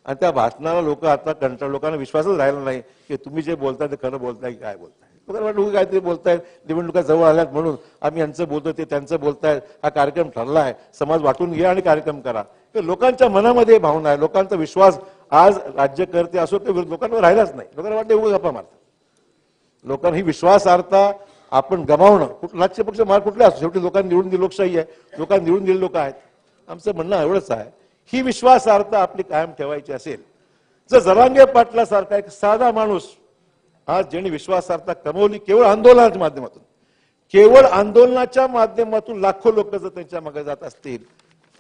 आणि त्या भाषणाला लोकांना विश्वासच राहिला नाही की तुम्ही जे बोलताय ते खरं बोलताय की काय बोलताय. लोकांना वाटतं काहीतरी बोलतायत, निवडणुका जवळ आल्यात म्हणून आम्ही यांचं बोलतो ते त्यांचं बोलतायत, हा कार्यक्रम ठरला आहे, समाज वाटून घ्या आणि कार्यक्रम करा. लोकांच्या मनामध्ये भावना आहे, लोकांचा विश्वास आज राज्यकर्ते असो ते लोकांवर राहिलाच नाही. लोकांना वाटतं उगाच गप्पा मारतात. लोकांना ही विश्वासार्हता आपण गमावणं, राज्य पक्ष मार कुठले असो, शेवटी लोकांनी निवडून दिली लोकशाही आहे, लोकांनी निवडून दिलेले लोक आहेत. आमचं म्हणणं एवढंच आहे, ही विश्वासार्हता आपली कायम ठेवायची असेल, जर जरांगे पाटलासारखा एक साधा माणूस आज ज्यांनी विश्वासार्हता कमवली केवळ आंदोलनाच्या माध्यमातून लाखो लोक जर त्यांच्या मागे जात असतील,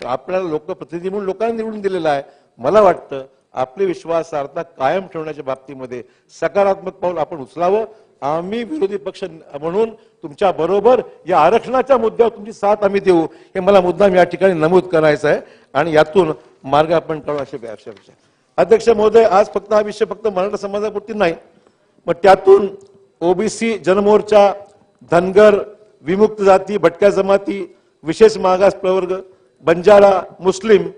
तर आपल्याला लोकप्रतिनिधी म्हणून लोकांनी निवडून दिलेला आहे. मला वाटतं आपली विश्वासार्हता कायम ठेवण्याच्या बाबतीमध्ये सकारात्मक पाऊल आपण उचलावं. आम्ही विरोधी पक्ष म्हणून तुमच्या बरोबर या आरक्षणाच्या मुद्द्यावर तुमची साथ आम्ही देऊ, हे मला मुद्दाम या ठिकाणी नमूद करायचं आहे आणि यातून मार्ग आपण काढू असे विषय. अध्यक्ष महोदय, आज फक्त हा विषय फक्त मराठा समाजापुरती नाही, मग त्यातून ओबीसी, जनमोर्चा, धनगर, विमुक्त जाती, भटक्या जमाती, विशेष मागास प्रवर्ग, बंजारा, मुस्लिम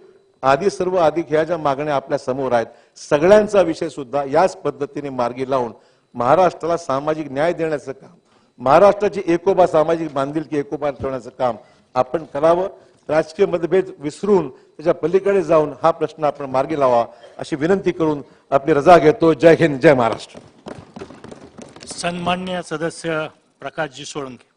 आदी सर्व अधिक ह्या ज्या मागण्या आपल्या समोर आहेत, सगळ्यांचा विषय सुद्धा याच पद्धतीने मार्गी लावून महाराष्ट्राला सामाजिक न्याय देण्याचं काम, महाराष्ट्राची एकोपा, सामाजिक बांधिलकी एकोपा ठेवण्याचं काम आपण करावं. राजकीय मतभेद विसरून त्याच्या पलीकडे जाऊन हा प्रश्न आपण मार्गी लावा अशी विनंती करून आपली रजा घेतो. जय हिंद, जय महाराष्ट्र. सन्मान्य सदस्य प्रकाशजी सोळंके.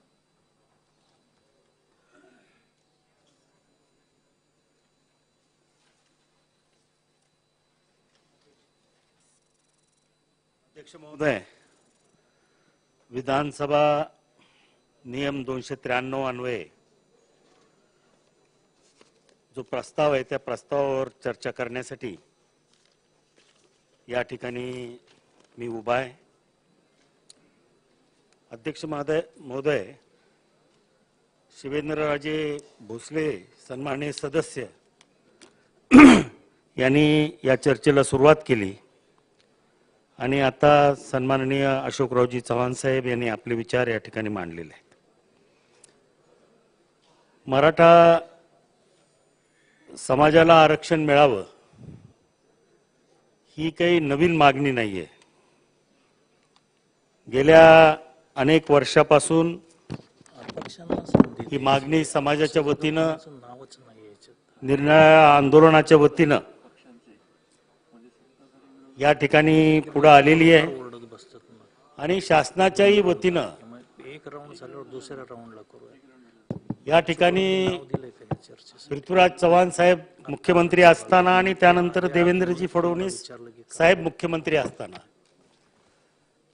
अध्यक्ष महोदय, विधानसभा नियम 293 अन्वये जो प्रस्ताव आहे त्या प्रस्तावावर चर्चा करण्यासाठी या ठिकाणी मी उभा आहे. अध्यक्ष महोदय, शिवेंद्रराजे भोसले सन्माननीय सदस्य यांनी या चर्चेला सुरुवात केली आणि आता सन्माननीय अशोकरावजी चव्हाण साहेब यांनी आपले विचार या ठिकाणी मांडलेले आहेत. मराठा समाजाला आरक्षण मिळावं ही काही नवीन मागणी नाहीये. गेल्या अनेक वर्षापासून ही मागणी समाजाच्या वतीनं, निर्णय आंदोलनाच्या वतीनं या ठिकाणी पुढे आलेली आहे आणि शासनाच्याही वतीनं एक राऊंड झाल्यावर दुसऱ्या राऊंडला करूया. या ठिकाणी पृथ्वीराज चव्हाण साहेब मुख्यमंत्री असताना आणि त्यानंतर देवेंद्रजी फडणवीस साहेब मुख्यमंत्री असताना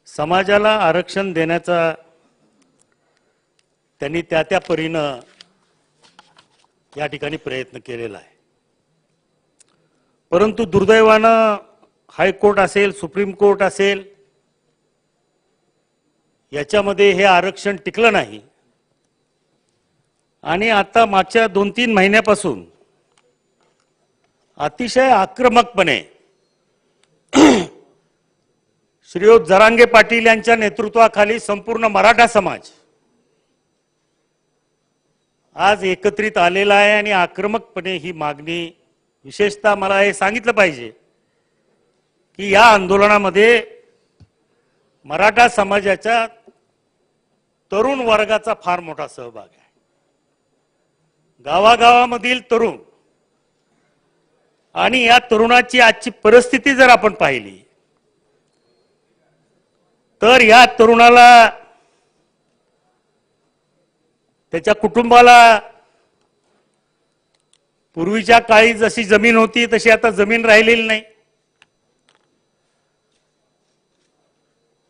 समाजाला आरक्षण देण्याचा त्यांनी त्या परीनं या ठिकाणी प्रयत्न केलेला आहे. परंतु दुर्दैवानं हायकोर्ट असेल, सुप्रीम कोर्ट असेल, याच्यामध्ये हे आरक्षण टिकलं नाही आणि आता मागच्या 2-3 महिन्यापासून अतिशय आक्रमकपणे श्रीयुत जरांगे पाटील यांच्या नेतृत्वाखाली संपूर्ण मराठा समाज आज एकत्रित आलेला आहे आणि आक्रमकपणे ही मागणी, विशेषतः मला हे सांगितलं पाहिजे की या आंदोलनामध्ये मराठा समाजाच्या तरुण वर्गाचा फार मोठा सहभाग आहे. गावागावामधील तरुण, आणि या तरुणाची आजची परिस्थिती जर आपण पाहिली तर या तरुणाला, त्याच्या कुटुंबाला पूर्वीच्या काळी जशी जमीन होती तशी आता जमीन राहिलेली नाही.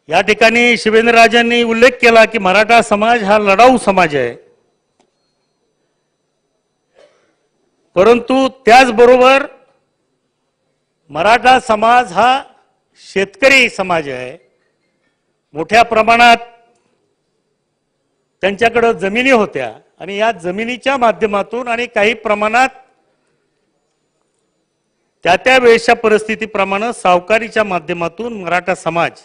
या ठिकाणी शिवेंद्रराजांनी उल्लेख केला की मराठा समाज हा लढाऊ समाज आहे, परंतु त्याचबरोबर मराठा समाज हा शेतकरी समाज आहे. मोठ्या प्रमाणात त्यांच्याकडे जमिनी होत्या आणि या जमिनीच्या माध्यमातून आणि काही प्रमाणात त्या वेळच्या परिस्थितीप्रमाणे सावकारीच्या माध्यमातून मराठा समाज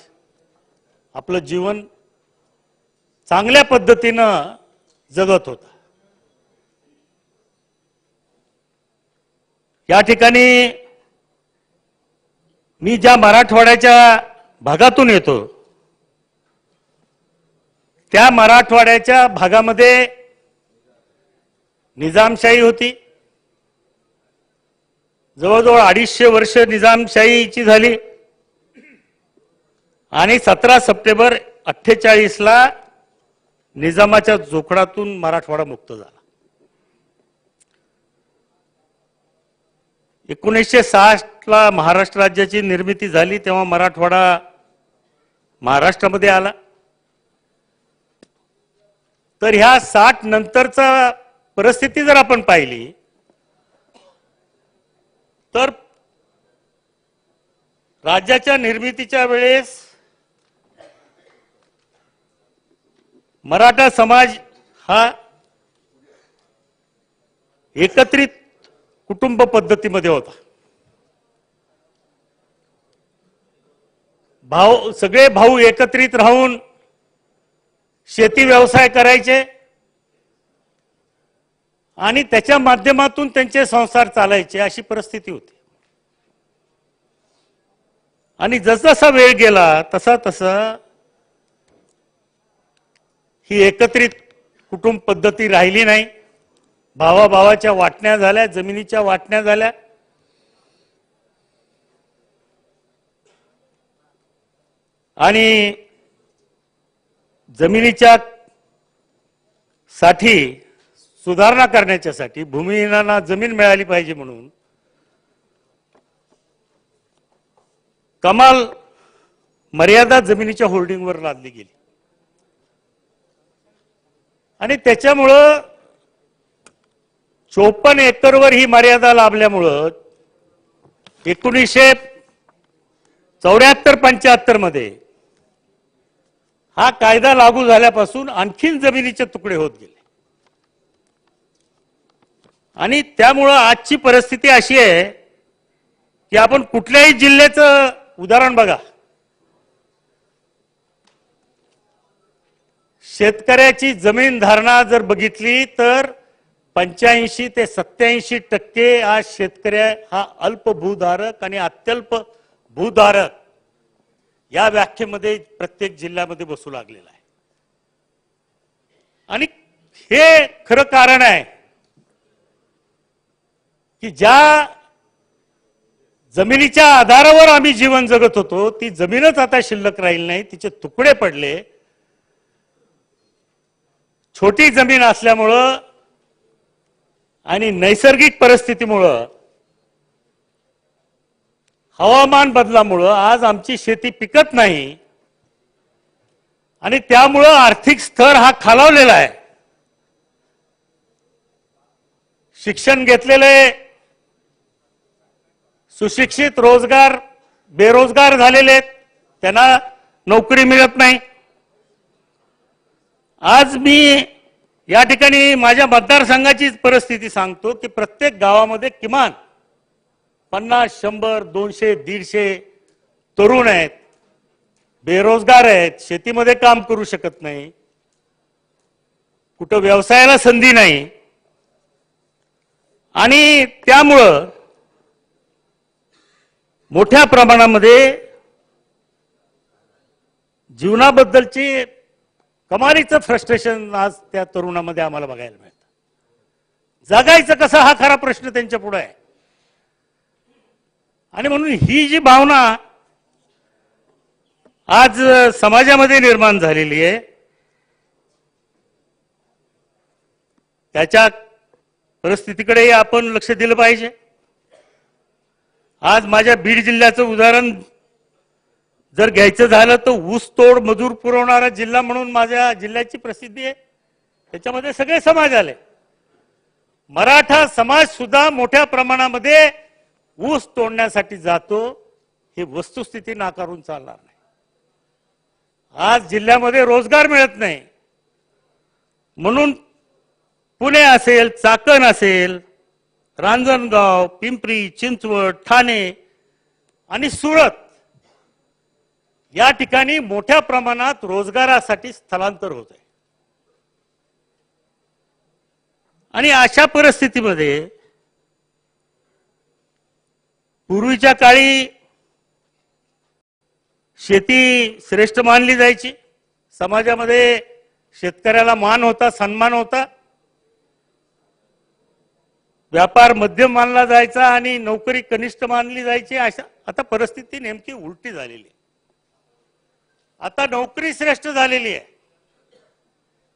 आपलं जीवन चांगल्या पद्धतीनं जगत होता. या ठिकाणी मी ज्या मराठवाड्याच्या भागातून येतो त्या मराठवाड्याच्या भागामध्ये निजामशाही होती. जवळजवळ 250 वर्ष निजामशाहीची झाली आणि 17 सप्टेंबर 48 निजामाच्या जोखडातून मराठवाडा मुक्त झाला. 1960 महाराष्ट्र राज्याची निर्मिती झाली तेव्हा मराठवाडा महाराष्ट्रामध्ये आला. तर ह्या 60 नंतरचा परिस्थिती जर आपण पाहिली तर राज्याच्या निर्मितीच्या वेळेस मराठा समाज हा एकत्रित कुटुंब पद्धतीमध्ये होता. सगळे भाऊ एकत्रित राहून शेती व्यवसाय करायचे आणि त्याच्या माध्यमातून त्यांचे संसार चालायचे, अशी परिस्थिती होती. आणि जसजसा वेळ गेला तसा तसा ही एकत्रित कुटुंब पद्धती राहिली नाही. भावाभावाच्या वाटण्या झाल्या, जमिनीच्या वाटण्या झाल्या. आणि जमिनीच्या साठी सुधारणा करण्याच्यासाठी भूमिहीनांना जमीन मिळाली पाहिजे म्हणून कमाल मर्यादा जमिनीच्या होल्डिंगवर लादली गेली. आणि त्याच्यामुळं 54 एकरवर ही मर्यादा लाभल्यामुळं 1974-75 मध्ये हा कायदा लागू झाल्यापासून आणखीन जमिनीचे तुकडे होत गेले. आणि त्यामुळं आजची परिस्थिती अशी आहे की आपण कुठल्याही जिल्ह्याचं उदाहरण बघा, शेतकऱ्याची जमीन धारणा जर बघितली तर 85 ते 87% आज शेतकरी हा अल्प भूधारक आणि अत्यल्प भूधारक या व्याख्येमध्ये प्रत्येक जिल्ह्यामध्ये बसू लागलेला आहे. आणि हे खरं कारण आहे की ज्या जमिनीच्या आधारावर आम्ही जीवन जगत होतो ती जमीनच आता शिल्लक राहील नाही, तिचे तुकडे पडले. छोटी जमीन असल्यामुळं आणि नैसर्गिक परिस्थितीमुळं, हवामान बदलामुळं आज आमची शेती पिकत नाही आणि त्यामुळं आर्थिक स्तर हा खालावलेला आहे. शिक्षण घेतलेले सुशिक्षित बेरोजगार झालेले आहेत, त्यांना नोकरी मिळत नाही. आज मी या ठिकाणी माझ्या मतदारसंघाचीच परिस्थिती सांगतो की प्रत्येक गावामध्ये किमान 50, 100, 200, 150 तरुण आहेत, बेरोजगार आहेत, शेतीमध्ये काम करू शकत नाही, कुठं व्यवसायाला संधी नाही. आणि त्यामुळं मोठ्या प्रमाणामध्ये जीवनाबद्दलची कमालीचं फ्रस्ट्रेशन आज त्या तरुणामध्ये आम्हाला बघायला मिळतं. जगायचं कसं हा खरा प्रश्न त्यांच्या पुढे आहे. आणि म्हणून ही जी भावना आज समाजामध्ये निर्माण झालेली आहे त्याच्या परिस्थितीकडेही आपण लक्ष दिलं पाहिजे. आज माझ्या बीड जिल्ह्याचं उदाहरण जर घ्यायचं झालं तर ऊसतोड मजूर पुरवणारा जिल्हा म्हणून माझ्या जिल्ह्याची प्रसिद्धी आहे. त्याच्यामध्ये सगळे समाज आले. मराठा समाज सुद्धा मोठ्या प्रमाणामध्ये ऊस तोडण्यासाठी जातो. ही वस्तुस्थिती नाकारून चालणार नाही. आज जिल्ह्यामध्ये रोजगार मिळत नाही म्हणून पुणे असेल, चाकण असेल, रांजणगाव, पिंपरी चिंचवड, ठाणे आणि सुरत या ठिकाणी मोठ्या प्रमाणात रोजगारासाठी स्थलांतर होत आहे. आणि अशा परिस्थितीमध्ये पूर्वीच्या काळी शेती श्रेष्ठ मानली जायची. समाजामध्ये शेतकऱ्याला मान होता, सन्मान होता. व्यापार मध्यम मानला जायचा आणि नोकरी कनिष्ठ मानली जायची. अशा आता परिस्थिती नेमकी उलटी झालेली आहे. आता नोकरी श्रेष्ठ झालेली आहे.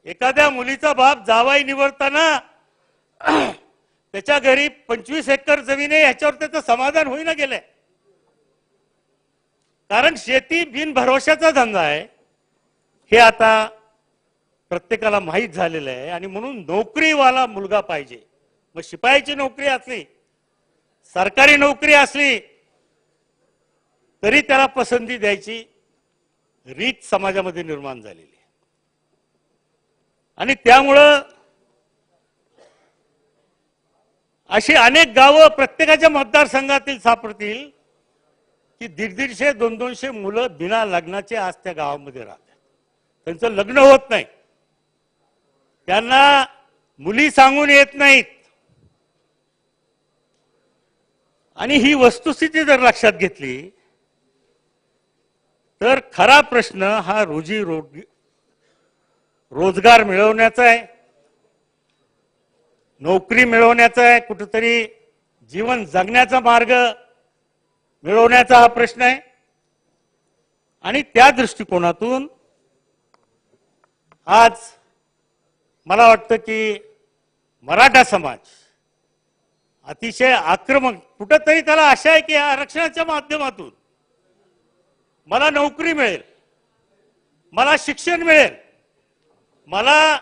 एखाद्या मुलीचा बाप जावाई निवडताना त्याच्या घरी 25 एकर जमीन आहे ह्याच्यावर त्याचं समाधान होईना गेलंय. कारण शेती बिनभरवशाचा धंदा आहे हे आता प्रत्येकाला माहीत झालेलं आहे. आणि म्हणून नोकरीवाला मुलगा पाहिजे. मग शिपायाची नोकरी असली, सरकारी नोकरी असली तरी त्याला पसंती द्यायची रीत समाजामध्ये निर्माण झालेली आहे. आणि त्यामुळं अशी अनेक गावं प्रत्येकाच्या मतदारसंघातील सापडतील की 150, 200 मुलं बिना लग्नाचे आज त्या गावामध्ये राहतात. त्यांचं लग्न होत नाही, त्यांना मुली सांगून येत नाहीत. आणि ही वस्तुस्थिती जर लक्षात घेतली तर खरा प्रश्न हा रोजगार मिळवण्याचा आहे, नोकरी मिळवण्याचा आहे, कुठेतरी जीवन जगण्याचा मार्ग मिळवण्याचा हा प्रश्न आहे. आणि त्या दृष्टिकोनातून आज मला वाटतं की मराठा समाज अतिशय आक्रमक, कुठंतरी त्याला आशा आहे की या आरक्षणाच्या माध्यमातून मला नोकरी मिळेल, मला शिक्षण मिळेल, मला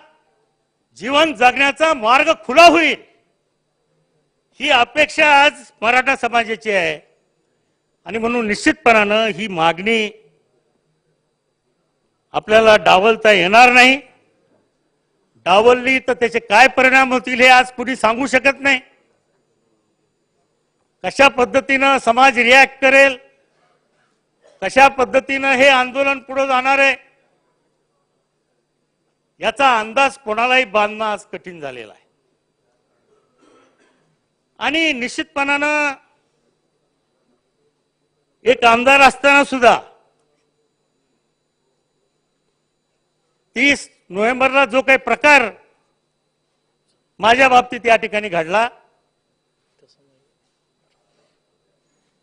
जीवन जगण्याचा मार्ग खुला होईल, ही अपेक्षा आज मराठा समाजाची आहे. आणि म्हणून निश्चितपणानं ही मागणी आपल्याला डावलता येणार नाही. डावलली तर त्याचे काय परिणाम होतील हे आज कुणी सांगू शकत नाही. कशा पद्धतीनं समाज रिॲक्ट करेल, कशा पद्धतीनं हे आंदोलन पुढे जाणार आहे याचा अंदाज कोणालाही बांधणं आज कठीण झालेला आहे. आणि निश्चितपणानं एक आमदार असताना सुद्धा 30 नोव्हेंबरला जो काही प्रकार माझ्या बाबतीत या ठिकाणी घडला,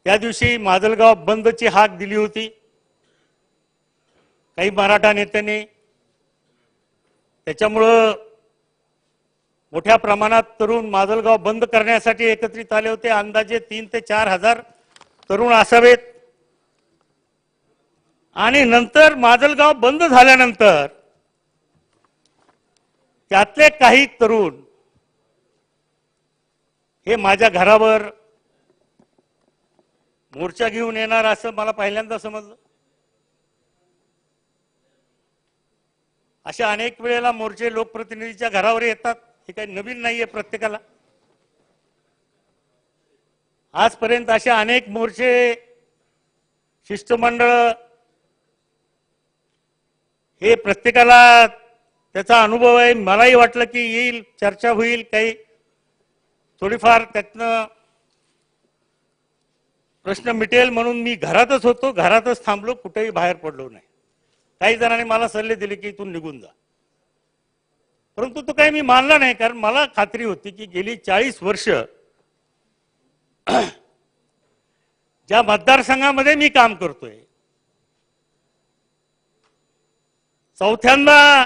त्या दिवशी माजलगाव बंदची हाक दिली होती काही मराठा नेत्यांनी. त्याच्यामुळं मोठ्या प्रमाणात तरुण माजलगाव बंद करण्यासाठी एकत्रित आले होते. अंदाजे 3 ते 4 हजार तरुण असावेत. आणि नंतर माजलगाव बंद झाल्यानंतर त्यातले काही तरुण हे माझ्या घरावर मोर्चा घेऊन येणार असं मला पहिल्यांदा समजलं. अशा अनेक वेळेला मोर्चे लोकप्रतिनिधीच्या घरावर येतात, हे काही नवीन नाहीये प्रत्येकाला. आजपर्यंत असे अनेक मोर्चे, शिष्टमंडळ, हे प्रत्येकाला त्याचा अनुभव आहे. मलाही वाटलं की येईल, चर्चा होईल, काही थोडीफार त्यातनं प्रश्न मिटेल म्हणून मी घरातच होतो, घरातच थांबलो, कुठेही बाहेर पडलो नाही. काही जणांनी मला सल्ले दिले की इथून निघून जा, परंतु तो काही मी मानला नाही, कारण मला खात्री होती की गेली 40 वर्ष ज्या मतदारसंघामध्ये मी काम करतोय, चौथ्यांदा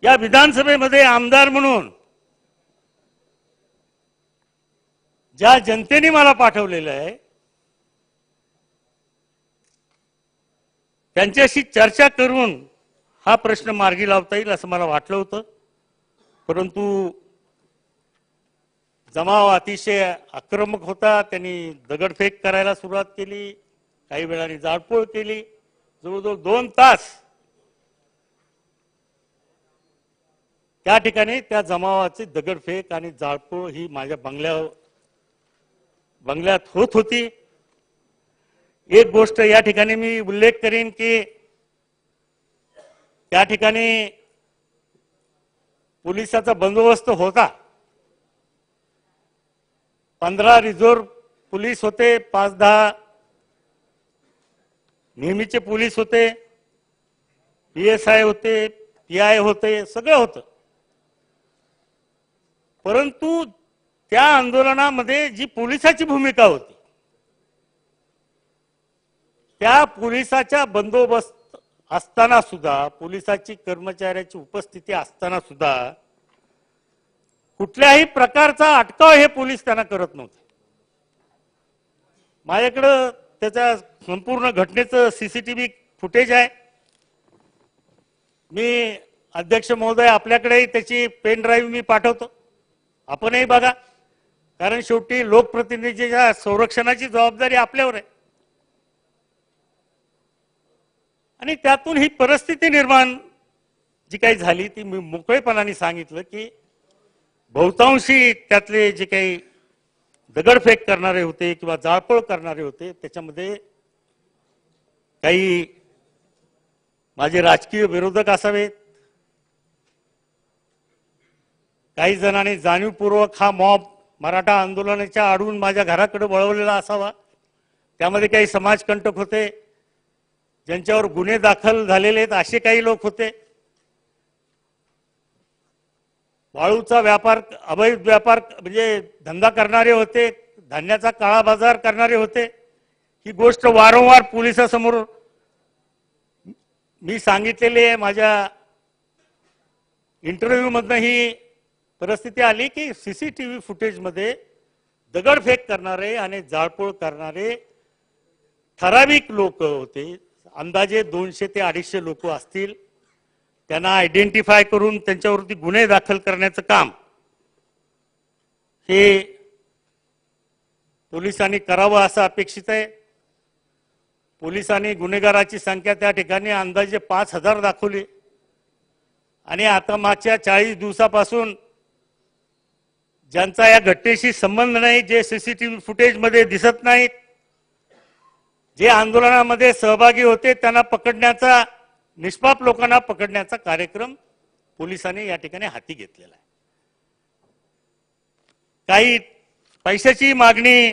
या विधानसभेमध्ये आमदार म्हणून ज्या जनतेने मला पाठवलेलं आहे, त्यांच्याशी चर्चा करून हा प्रश्न मार्गी लावता येईल असं मला वाटलं होतं. परंतु जमाव अतिशय आक्रमक होता. त्यांनी दगडफेक करायला सुरुवात केली, काही वेळाने जाळपोळ केली. जवळजवळ 2 तास त्या ठिकाणी त्या जमावाची दगडफेक आणि जाळपोळ ही माझ्या बंगल्यात होत होती. एक गोष्ट या ठिकाणी मी उल्लेख करीन की त्या ठिकाणी पोलिसाचा बंदोबस्त होता. 15 रिझर्व्ह पोलीस होते, 5-10 नेहमीचे पोलीस होते, PSI होते, PI होते, सगळं होतं. परंतु त्या आंदोलनामध्ये जी पोलिसाची भूमिका होती, त्या पोलिसाच्या बंदोबस्त असताना सुद्धा, पोलिसाची कर्मचाऱ्याची उपस्थिती असताना सुद्धा कुठल्याही प्रकारचा अटकाव हे पोलीस त्यांना करत नव्हते. माझ्याकडं त्याच्या संपूर्ण घटनेचं CCTV फुटेज आहे. मी अध्यक्ष महोदय आपल्याकडेही त्याची पेन ड्राईव्ह मी पाठवतो, आपणही बघा, कारण शेवटी लोकप्रतिनिधीच्या संरक्षणाची जबाबदारी आपल्यावर आहे. आणि त्यातून ही परिस्थिती निर्माण जी काही झाली ती मी मोकळेपणाने सांगितलं की बहुतांशी त्यातले जे काही दगडफेक करणारे होते किंवा जाळपोळ करणारे होते, त्याच्यामध्ये काही माझे राजकीय विरोधक असावेत, काही जणांनी जाणीवपूर्वक हा मॉब मराठा आंदोलनाच्या आडून माझ्या घराकडे वळवलेला असावा. त्यामध्ये काही समाजकंटक होते, ज्यांच्यावर गुन्हे दाखल झालेले आहेत, असे काही लोक होते. वाळूचा व्यापार, अवैध व्यापार म्हणजे धंदा करणारे होते, धान्याचा काळा बाजार करणारे होते. ही गोष्ट वारंवार पोलिसांसमोर मी सांगितलेली आहे. माझ्या इंटरव्ह्यू मधनं ही परिस्थिती आली की CCTV फुटेजमध्ये दगडफेक करणारे आणि जाळपोळ करणारे ठराविक लोक होते. अंदाजे 200 ते 250 लोक असतील. त्यांना आयडेंटिफाय करून त्यांच्यावरती गुन्हे दाखल करण्याचं काम हे पोलिसांनी करावं असं अपेक्षित आहे. पोलिसांनी गुन्हेगाराची संख्या त्या ठिकाणी अंदाजे 5000 दाखवली आणि आता मागच्या 40 दिवसापासून ज्यांचा या घटनेशी संबंध नाही, जे CCTV फुटेजमध्ये दिसत नाहीत, जे आंदोलनामध्ये सहभागी होते, त्यांना पकडण्याचा, निष्पाप लोकांना पकडण्याचा कार्यक्रम पोलिसांनी या ठिकाणी हाती घेतलेला आहे. काही पैशाची मागणी,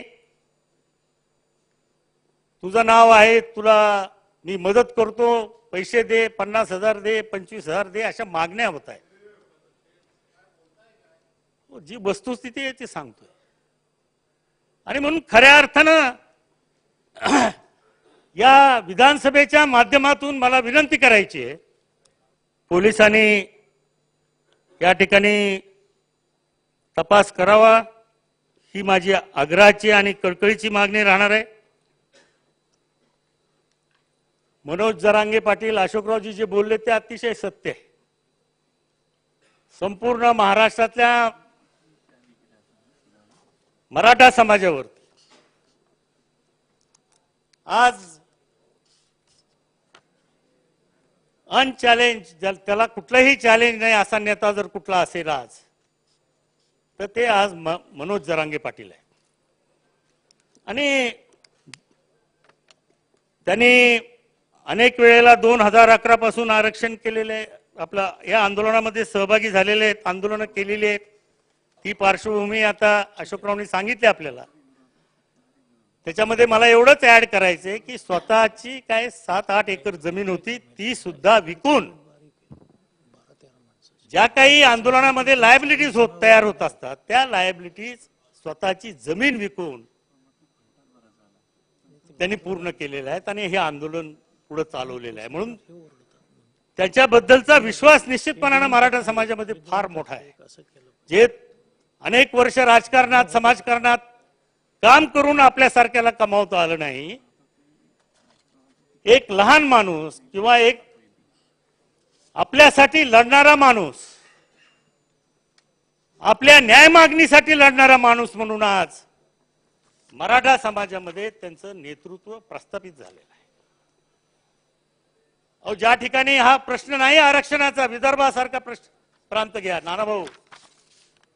तुझं नाव आहे, तुला मी मदत करतो, पैसे दे, 50,000 दे, 25,000 दे, अशा मागण्या होत आहेत. जी वस्तुस्थिती आहे ती सांगतोय. आणि म्हणून खऱ्या अर्थानं या विधानसभेच्या माध्यमातून मला विनंती करायची आहे, पोलिसांनी या ठिकाणी तपास करावा, ही माझी आग्रहाची आणि कळकळीची मागणी राहणार आहे. मनोज जरांगे पाटील, अशोकरावजी जे बोलले ते अतिशय सत्य आहे. संपूर्ण महाराष्ट्रातल्या मराठा समाजावरती अनचॅलेंज, त्याला कुठलंही चॅलेंज नाही असा नेता जर कुठला असेल आज, तर ते आज मनोज जरांगे पाटील आहे. आणि त्यांनी अनेक वेळेला 2011 पासून आरक्षण केलेले, आपला या आंदोलनामध्ये सहभागी झालेले आहेत, आंदोलनं केलेली आहेत. ती पार्श्वभूमी आता अशोकरावनी सांगितली आपल्याला. त्याच्यामध्ये मला एवढंच ऍड करायचंय की स्वतःची काय 7-8 एकर जमीन होती, ती सुद्धा विकून ज्या काही आंदोलनामध्ये लायबिलिटीज तयार होत असतात, त्या लायबिलिटीज स्वतःची जमीन विकून त्यांनी पूर्ण केलेल्या आहेत आणि हे आंदोलन पुढे चालवलेलं आहे. म्हणून त्याच्याबद्दलचा विश्वास निश्चितपणाने मराठा समाजामध्ये फार मोठा आहे. जे अनेक वर्ष राजकारणात, समाजकारणात काम करून आपल्यासारख्याला कमावता आलं नाही, एक लहान माणूस किंवा एक आपल्यासाठी लढणारा माणूस, आपल्या न्याय मागणीसाठी लढणारा माणूस म्हणून आज मराठा समाजामध्ये त्यांचं नेतृत्व प्रस्थापित झालेलं आहे. अहो, ज्या ठिकाणी हा प्रश्न नाही आरक्षणाचा, विदर्भासारखा प्रांत घ्या नानाभाऊ,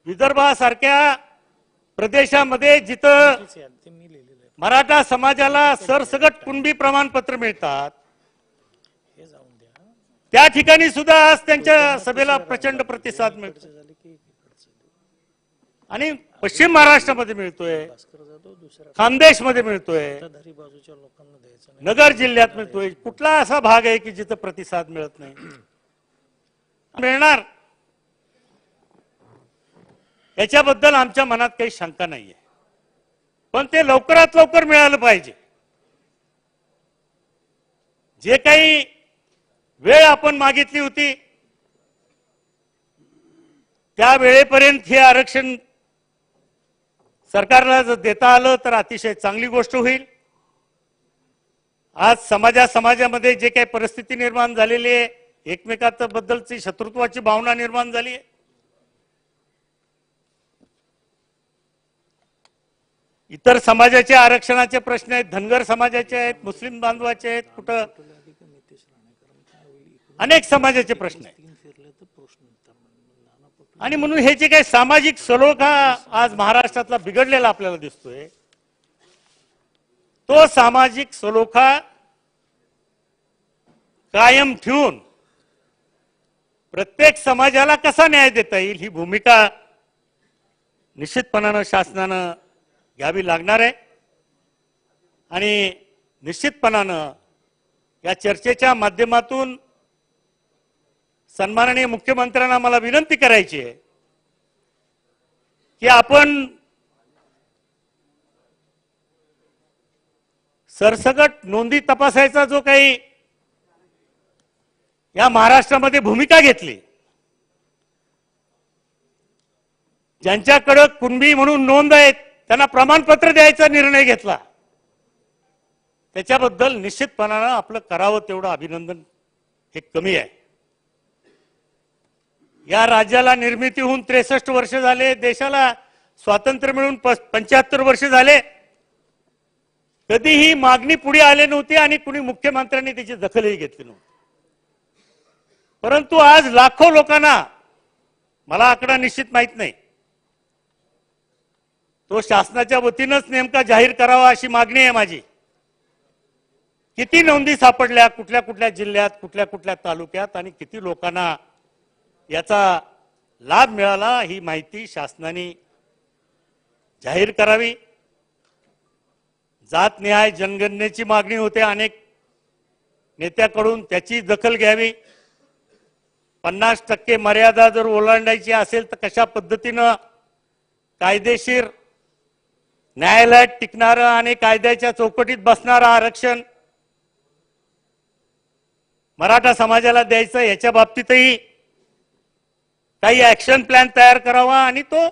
विदर्भासारख्या प्रदेशामध्ये जिथं मराठा समाजाला सरसगट कुणबी प्रमाणपत्र मिळतात, त्या ठिकाणी सुद्धा आज त्यांच्या सभेला प्रचंड प्रतिसाद मिळतो. आणि पश्चिम महाराष्ट्रामध्ये मिळतोय, खानदेशमध्ये मिळतोय, नगर जिल्ह्यात मिळतोय. कुठला असा भाग आहे की जिथं प्रतिसाद मिळत नाही? मिळणार याच्याबद्दल आमच्या मनात काही शंका नाहीये, पण ते लवकरात लवकर मिळालं पाहिजे. जे काही वेळ आपण मागितली होती त्या वेळेपर्यंत हे आरक्षण सरकारला जर देता आलं तर अतिशय चांगली गोष्ट होईल. आज समाजामध्ये जे काही परिस्थिती निर्माण झालेली आहे, एकमेकांबद्दलची शत्रुत्वाची भावना निर्माण झाली आहे. इतर समाजाचे आरक्षणाचे प्रश्न आहेत, धनगर समाजाचे आहेत, मुस्लिम बांधवाचे आहेत, कुठं अनेक समाजाचे प्रश्न आहेत. आणि म्हणून हे जे काही सामाजिक सलोखा आज महाराष्ट्रातला बिघडलेला आपल्याला दिसतोय, तो सामाजिक सलोखा कायम ठेवून प्रत्येक समाजाला कसा न्याय देता येईल ही भूमिका निश्चितपणानं शासनानं घ्यावी लागणार आहे. आणि निश्चितपणानं या चर्चेच्या माध्यमातून सन्माननीय मुख्यमंत्र्यांना मला विनंती करायची आहे की आपण सरसकट नोंदी तपासायचा जो काही या महाराष्ट्रामध्ये भूमिका घेतली, ज्यांच्याकडे कुणबी म्हणून नोंद आहे त्यांना प्रमाणपत्र द्यायचा निर्णय घेतला, त्याच्याबद्दल निश्चितपणानं आपलं करावं तेवढं अभिनंदन हे कमी आहे. या राज्याला निर्मिती होऊन 63 वर्ष झाले, देशाला स्वातंत्र्य मिळून 75 वर्ष झाले. कधीही मागणी पुढे आली नव्हती आणि कुणी मुख्यमंत्र्यांनी त्याची दखलही घेतली नव्हती. परंतु आज लाखो लोकांना, मला आकडा निश्चित माहित नाही, तो शासनाच्या वतीनंच नेमका जाहीर करावा अशी मागणी आहे माझी. किती नोंदी सापडल्या, कुठल्या कुठल्या जिल्ह्यात, कुठल्या कुठल्या तालुक्यात आणि किती लोकांना याचा लाभ मिळाला ही माहिती शासनाने जाहीर करावी. जातनिहाय जनगणनेची मागणी होते अनेक नेत्याकडून, त्याची दखल घ्यावी. 50% मर्यादा जर ओलांडायची असेल तर कशा पद्धतीनं कायदेशीर न्यायालयात टिकणारं आणि कायद्याच्या चौकटीत बसणारं आरक्षण मराठा समाजाला द्यायचं, याच्या बाबतीतही काही ऍक्शन प्लॅन तयार करावा आणि तो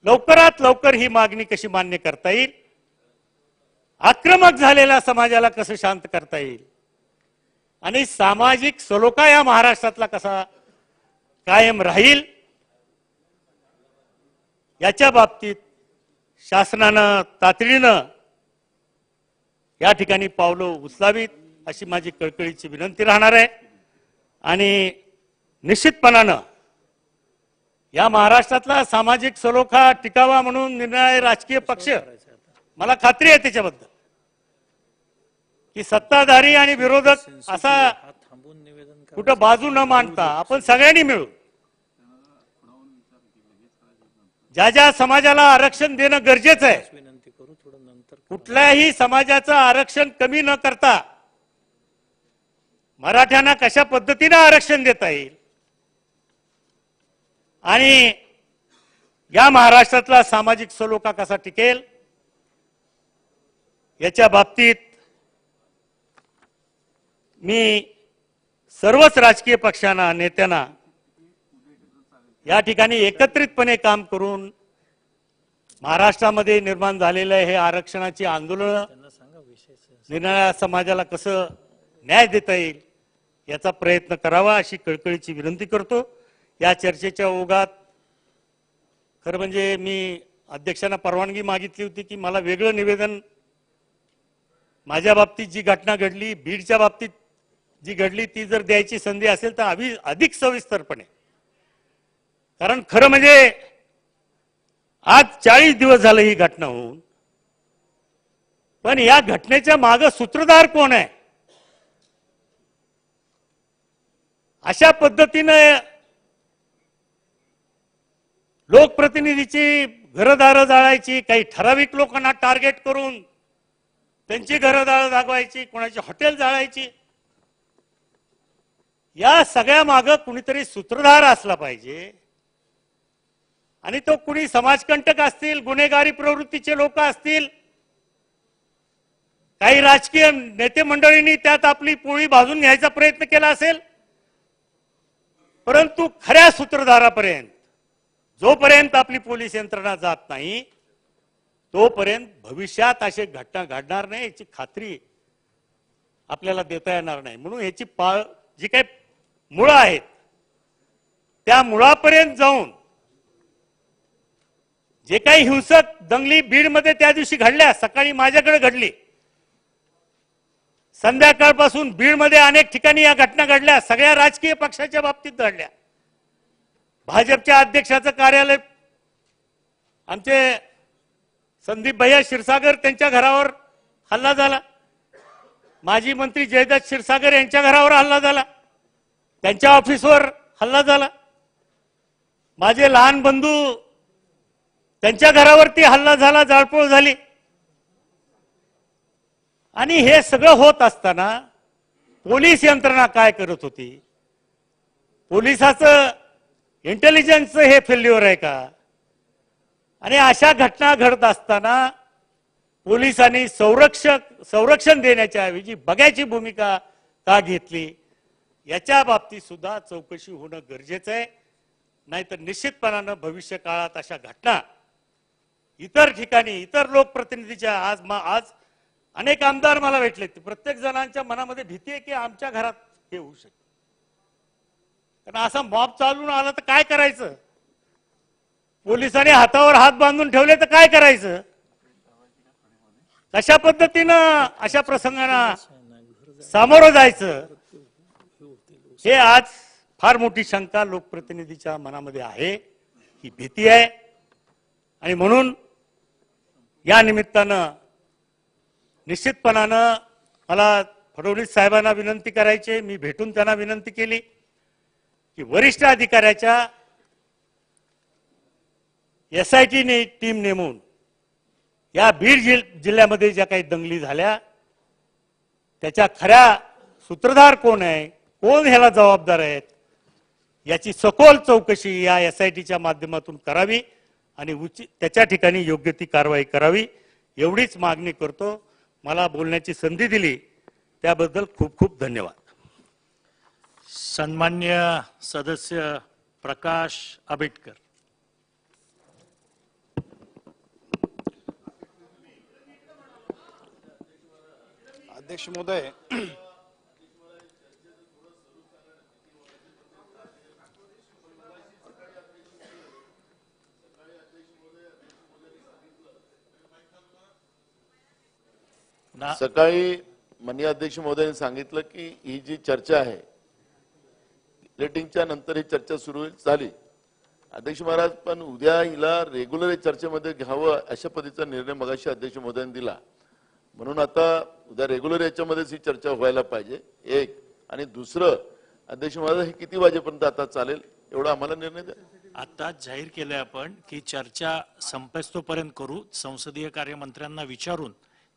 लवकरात लवकर ही मागणी कशी मान्य करता येईल, आक्रमक झालेल्या समाजाला कसं शांत करता येईल आणि सामाजिक सलोखा या महाराष्ट्रातला कसा कायम राहील, याच्या बाबतीत शासनानं तातडीनं या ठिकाणी पावलं उचलावीत अशी माझी कळकळीची विनंती राहणार आहे. आणि निश्चितपणानं या महाराष्ट्रातला सामाजिक सलोखा टिकावा म्हणून निरनिराळे राजकीय पक्ष, मला खात्री आहे त्याच्याबद्दल की सत्ताधारी आणि विरोधक असा कुठं बाजू न मांडता आपण सगळ्यांनी मिळून ज्या ज्या समाजाला आरक्षण देणं गरजेचं आहे, कुठल्याही समाजाचं आरक्षण कमी न करता मराठ्यांना कशा पद्धतीने आरक्षण देता येईल आणि या महाराष्ट्रातला सामाजिक सलोखा कसा टिकेल याच्या बाबतीत मी सर्वच राजकीय पक्षांना, नेत्यांना या ठिकाणी एकत्रितपणे काम करून महाराष्ट्रामध्ये निर्माण झालेलं हे आरक्षणाची आंदोलन निरनिराळ्या समाजाला कसं न्याय देता येईल याचा प्रयत्न करावा अशी कळकळीची विनंती करतो. या चर्चेच्या ओघात खरं म्हणजे मी अध्यक्षांना परवानगी मागितली होती की मला वेगळं निवेदन माझ्या बाबतीत जी घटना घडली, बीडच्या बाबतीत जी घडली ती जर द्यायची संधी असेल तर अधिक सविस्तरपणे, कारण खरं म्हणजे आज 40 दिवस झालं ही घटना होऊन, पण या घटनेच्या मागे सूत्रधार कोण आहे अशा पद्धतीने लोकप्रतिनिधीची घरदारं जाळायची, काही ठराविक लोकांना टार्गेट करून त्यांची घरदारं दाखवायची, कोणाची हॉटेल जाळायची, या सगळ्या मागे कुणीतरी सूत्रधार असला पाहिजे आणि तो कुणी समाजकंटक असतील, गुन्हेगारी प्रवृत्तीचे लोक असतील, काही राजकीय नेते मंडळींनी त्यात आपली पोळी भाजून घ्यायचा प्रयत्न केला असेल, परंतु खऱ्या सूत्रधारापर्यंत जोपर्यंत आपली पोलीस यंत्रणा जात नाही तोपर्यंत भविष्यात अशी घटना घडणार नाही याची खात्री आपल्याला देता येणार नाही. म्हणून याची जी काही मुळं आहेत त्या मुळापर्यंत जाऊन जे काही हिंसक दंगली बीडमध्ये त्या दिवशी घडल्या, सकाळी माझ्याकडे घडली, संध्याकाळपासून बीडमध्ये अनेक ठिकाणी या घटना घडल्या, सगळ्या राजकीय पक्षाच्या बाबतीत घडल्या. भाजपच्या अध्यक्षाचं कार्यालय, आमचे संदीप भैया क्षीरसागर त्यांच्या घरावर हल्ला झाला, माजी मंत्री जयदत्त क्षीरसागर यांच्या घरावर हल्ला झाला, त्यांच्या ऑफिसवर हल्ला झाला, माझे लहान बंधू त्यांच्या घरावरती हल्ला झाला, जाळपोळ झाली. आणि हे सगळं होत असताना पोलीस यंत्रणा काय करत होती? पोलिसाचं इंटेलिजन्स हे फेल्युअर आहे का? आणि अशा घटना घडत असताना पोलिसांनी संरक्षण देण्याच्या ऐवजी बघायची भूमिका का घेतली याच्या बाबतीत सुद्धा चौकशी होणं गरजेचं आहे. नाहीतर निश्चितपणानं भविष्य काळात अशा घटना इतर ठिकाणी, इतर लोकप्रतिनिधीच्या आज अनेक आमदार मला भेटले, प्रत्येक जणांच्या मनामध्ये भीती आहे की आमच्या घरात हे होऊ शकते. कारण असा मॉब चालून आला तर काय करायचं? पोलिसांनी हातावर हात बांधून ठेवले तर काय करायचं? कशा पद्धतीनं अशा प्रसंगांना सामोरं जायचं हे आज फार मोठी शंका लोकप्रतिनिधीच्या मनामध्ये आहे, ही भीती आहे. आणि म्हणून या निमित्तानं निश्चितपणानं मला फडणवीस साहेबांना विनंती करायची, मी भेटून त्यांना विनंती केली की वरिष्ठ अधिकाऱ्याच्या SIT टीम नेमून या बीड जिल्ह्यामध्ये ज्या काही दंगली झाल्या त्याच्या खऱ्या सूत्रधार कोण आहे, कोण ह्याला जबाबदार आहेत याची सखोल चौकशी या SITच्या माध्यमातून करावी आणि त्याच्या ठिकाणी योग्य ती कारवाई करावी एवढीच मागणी करतो. मला बोलण्याची संधी दिली त्याबद्दल खूप खूप धन्यवाद. सन्मान्य सदस्य प्रकाश आंबेडकर. अध्यक्ष महोदय, सकाळी माननीय अध्यक्ष महोदयांनी सांगितलं की ही जी चर्चा आहे प्लेटिंगच्या नंतर ही चर्चा सुरू झाली. अध्यक्ष महाराज, पण उद्या हिला रेग्युलर चर्चेमध्ये घ्यावं अशा पद्धतीचा निर्णय मगाशी अध्यक्ष महोदयांनी दिला. म्हणून आता उद्या रेग्युलर याच्यामध्येच ही चर्चा व्हायला पाहिजे एक. आणि दुसरं, अध्यक्ष महाराज, हे किती वाजेपर्यंत आता चालेल एवढा आम्हाला निर्णय द्या. आता जाहीर केलंय आपण की चर्चा संपेस्तोपर्यंत करू. संसदीय कार्यमंत्र्यांना विचारून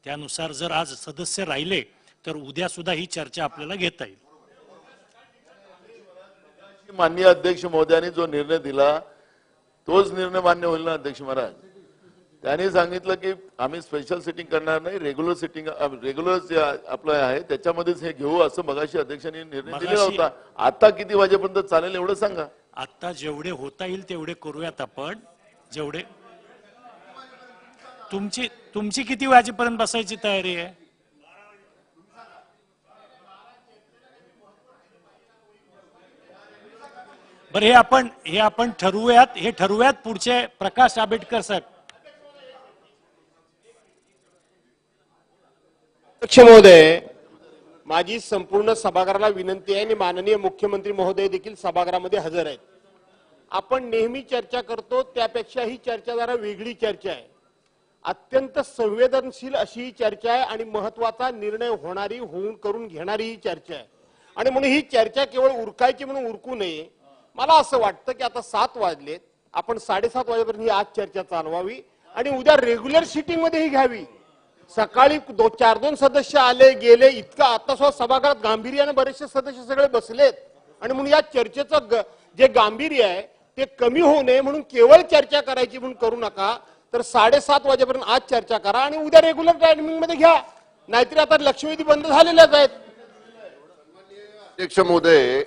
त्यानुसार जर आज सदस्य राहिले तर उद्या सुद्धा ही चर्चा आपल्याला घेता येईल. माननीय अध्यक्ष महोदयांनी जो निर्णय दिला तोच निर्णय मान्य होईल ना अध्यक्ष महाराज. त्यांनी सांगितलं की आम्ही स्पेशल सिटिंग करणार नाही, रेग्युलर सिटिंग, रेग्युलर जे आपलं आहे त्याच्यामध्येच हे घेऊ असं मगाशी अध्यक्षांनी निर्णय दिलेला होता. आता किती वाजेपर्यंत चालेल एवढं सांगा. आता जेवढे होता येईल तेवढे करूयात आपण. जेवढे तुमची किती वाजेपर्यंत बसायची तयारी आहे? बरं, हे आपण ठरवूयात पुढचे. प्रकाश आंबेडकर साहेब. अध्यक्ष महोदय, माझी संपूर्ण सभागृहाला विनंती आहे आणि माननीय मुख्यमंत्री महोदय देखील सभागृहामध्ये हजर आहेत. आपण नेहमी चर्चा करतो त्यापेक्षा ही चर्चा जरा वेगळी चर्चा आहे. अत्यंत संवेदनशील अशी ही चर्चा आहे आणि महत्वाचा निर्णय होऊन करून घेणारी ही चर्चा आहे. आणि म्हणून ही चर्चा केवळ उरकायची म्हणून उरकू नये. मला असं वाटतं की आता 7 वाजलेत, आपण 7:30 वाजेपर्यंत ही आज चर्चा चालवावी आणि उद्या रेग्युलर सिटिंग मध्ये ही घ्यावी. सकाळी 4-2 सदस्य आले गेले इतका आता सुद्धा सभागृहात गांभीर्याने बरेचसे सदस्य सगळे बसलेत. आणि म्हणून या चर्चेचं जे गांभीर्य आहे ते कमी होऊ नये म्हणून केवळ चर्चा करायची म्हणून करू नका, तर 7:30 वाजेपर्यंत आज चर्चा करा आणि उद्या रेग्युलर टायमिंग मध्ये घ्या. नाहीतरी आता लक्षवेधी बंद झालेल्याच आहेत. अध्यक्ष महोदय,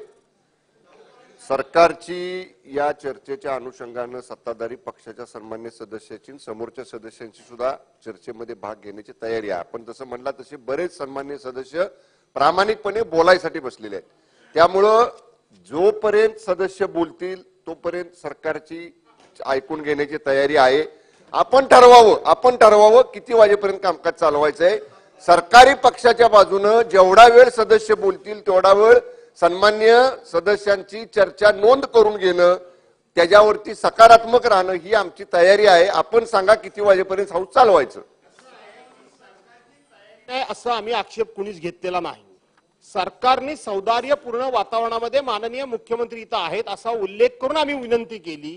सरकारची या चर्चेच्या अनुषंगानं सत्ताधारी पक्षाच्या सन्मान्य सदस्याची समोरच्या सदस्यांची सुद्धा चर्चेमध्ये भाग घेण्याची तयारी आहे. आपण जसं म्हणला तसे बरेच सन्मान्य सदस्य प्रामाणिकपणे बोलायसाठी बसलेले आहेत. त्यामुळं जोपर्यंत सदस्य बोलतील तोपर्यंत सरकारची ऐकून घेण्याची तयारी आहे. आपण ठरवावं किती वाजेपर्यंत कामकाज चालवायचं आहे. सरकारी पक्षाच्या बाजूनं जेवढा वेळ सदस्य बोलतील तेवढा वेळ सन्मान्य सदस्यांची चर्चा नोंद करून घेणं, त्याच्यावरती सकारात्मक राहणं ही आमची तयारी आहे. आपण सांगा किती वाजेपर्यंत हाऊस चालवायचं. असं आम्ही आक्षेप कुणीच घेतलेला नाही. सरकारने सौदार्यपूर्ण वातावरणामध्ये माननीय मुख्यमंत्री इथं आहेत असा उल्लेख करून आम्ही विनंती केली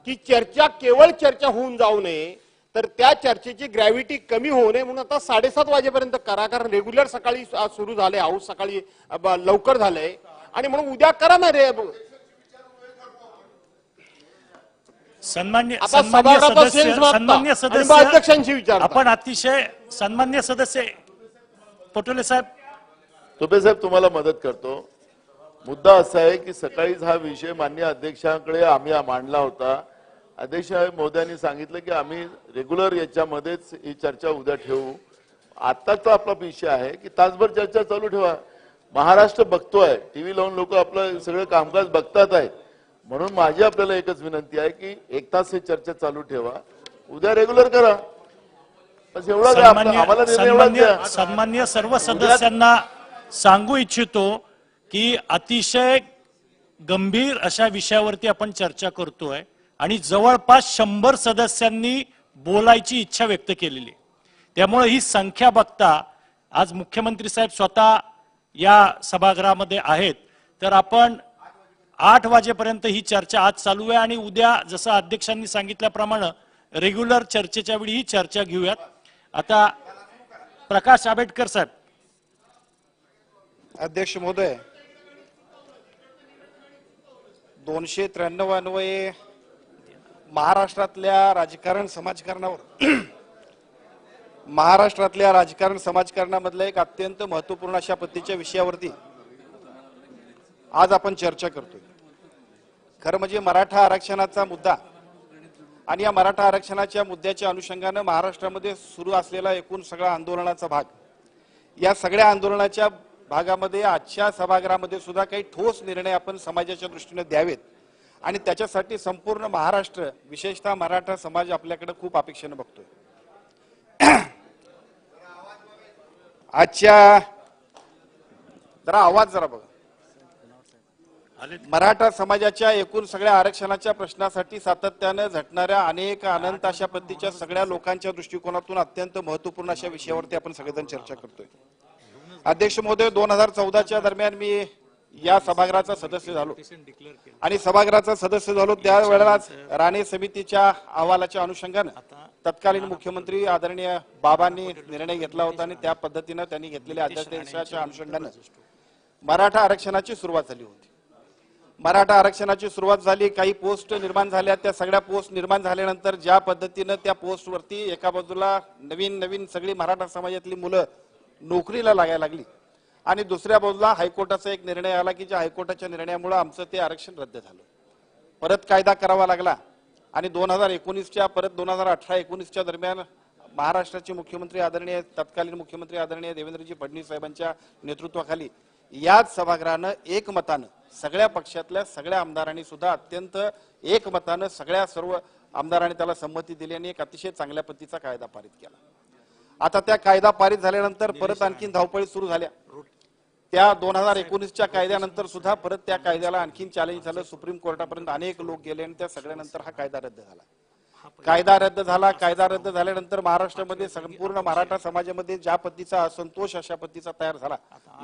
की चर्चा केवळ चर्चा होऊन जाऊ नये, तर त्या चर्चेची ग्रॅव्हिटी कमी होऊ नये म्हणून आता 7:30 वाजेपर्यंत करा. कारण रेग्युलर सकाळी सुरू झाले, हाऊस सकाळी लवकर झालंय आणि म्हणून उद्या करा ना रे. सन्मान्य सदस्य अध्यक्षांशी विचार आपण अतिशय सन्मान्य सदस्य पटोले साहेब. तुपे साहेब, तुम्हाला मदत करतो. मुद्दा असा आहे की सकाळीच हा विषय माननीय अध्यक्षांकडे आम्ही मांडला होता. अध्यक्ष महोदयांनी सांगितलं की आम्ही रेग्युलर याच्यामध्येच ही चर्चा उद्या ठेवू. आताचा आपला विषय आहे की तासभर चर्चा चालू ठेवा. महाराष्ट्र बघतोय, टीव्ही लावून लोक आपलं सगळं कामकाज बघतात आहेत. म्हणून माझी आपल्याला एकच विनंती आहे की 1 तास ही चर्चा चालू ठेवा, उद्या रेग्युलर करा. बस एवढा. सन्मान्य सर्व सदस्यांना सांगू इच्छितो की अतिशय गंभीर अशा विषयावरती आपण चर्चा करतोय आणि जवळपास 100 सदस्यांनी बोलायची इच्छा व्यक्त केलेली. त्यामुळे ही संख्या बघता आज मुख्यमंत्री साहेब स्वतः या सभागृहामध्ये आहेत, तर आपण 8 वाजेपर्यंत ही चर्चा आज चालू आहे आणि उद्या जसं अध्यक्षांनी सांगितल्याप्रमाणे रेग्युलर चर्चेच्या वेळी ही चर्चा घेऊयात. आता प्रकाश आंबेडकर साहेब. अध्यक्ष महोदय, 293 अन्वये महाराष्ट्रातल्या राजकारण समाजकारणामधल्या एक अत्यंत महत्वपूर्ण अशा पद्धतीच्या विषयावरती आज आपण चर्चा करतोय. खरं म्हणजे मराठा आरक्षणाचा मुद्दा आणि या मराठा आरक्षणाच्या मुद्द्याच्या अनुषंगानं महाराष्ट्रामध्ये सुरू असलेला एकूण सगळा आंदोलनाचा भाग, या सगळ्या आंदोलनाच्या भागामध्ये आजच्या सभागृहामध्ये सुद्धा काही ठोस निर्णय आपण समाजाच्या दृष्टीने द्यावेत आणि त्याच्यासाठी संपूर्ण महाराष्ट्र, विशेषतः मराठा समाज आपल्याकडे खूप अपेक्षेने बघतोय. आजच्या जरा आवाज जरा बघा. मराठा समाजाच्या एकूण सगळ्या आरक्षणाच्या प्रश्नासाठी सातत्यानं झटणाऱ्या अनेक अनंत अशा पद्धतीच्या सगळ्या लोकांच्या दृष्टिकोनातून अत्यंत महत्वपूर्ण अशा विषयावरती आपण सगळेजण चर्चा करतोय. अध्यक्ष महोदय, 2014च्या दरम्यान मी या सभागृहाचा सदस्य झालो आणि सभागृहाचा सदस्य झालो त्यावेळेलाच राणे समितीच्या अहवालाच्या अनुषंगानं तत्कालीन मुख्यमंत्री आदरणीय बाबांनी निर्णय घेतला होता आणि त्या पद्धतीनं त्यांनी घेतलेल्या अध्यादेशाच्या अनुषंगानं मराठा आरक्षणाची सुरुवात झाली होती. मराठा आरक्षणाची सुरुवात झाली, काही पोस्ट निर्माण झाल्या. त्या सगळ्या पोस्ट निर्माण झाल्यानंतर ज्या पद्धतीनं त्या पोस्टवरती एका बाजूला नवीन सगळी मराठा समाजातली मुलं नोकरीला लागायला लागली आणि दुसऱ्या बाजूला हायकोर्टाचा एक निर्णय आला की ज्या हायकोर्टाच्या निर्णयामुळे आमचं ते आरक्षण रद्द झालं. परत कायदा करावा लागला आणि 2019च्या परत 2018-19च्या दरम्यान महाराष्ट्राचे मुख्यमंत्री आदरणीय तत्कालीन मुख्यमंत्री आदरणीय देवेंद्रजी फडणवीस साहेबांच्या नेतृत्वाखाली याच सभागृहानं एकमतानं सगळ्या पक्षातल्या सगळ्या आमदारांनी सुद्धा अत्यंत एकमतानं सर्व आमदारांनी त्याला संमती दिली आणि एक अतिशय चांगल्या पद्धतीचा कायदा पारित केला. आता त्या कायदा पारित झाल्यानंतर परत आणखीन धावपळी सुरू झाल्या. त्या 2019च्या कायद्यानंतर सुद्धा परत त्या कायद्याला आणखीन चॅलेंज झालं. सुप्रीम कोर्टापर्यंत अनेक लोक गेले आणि त्या सगळ्यानंतर हा कायदा रद्द झाला. कायदा रद्द झाल्यानंतर महाराष्ट्रामध्ये संपूर्ण मराठा समाजामध्ये ज्या पद्धतीचा असंतोष अशा पद्धतीचा तयार झाला,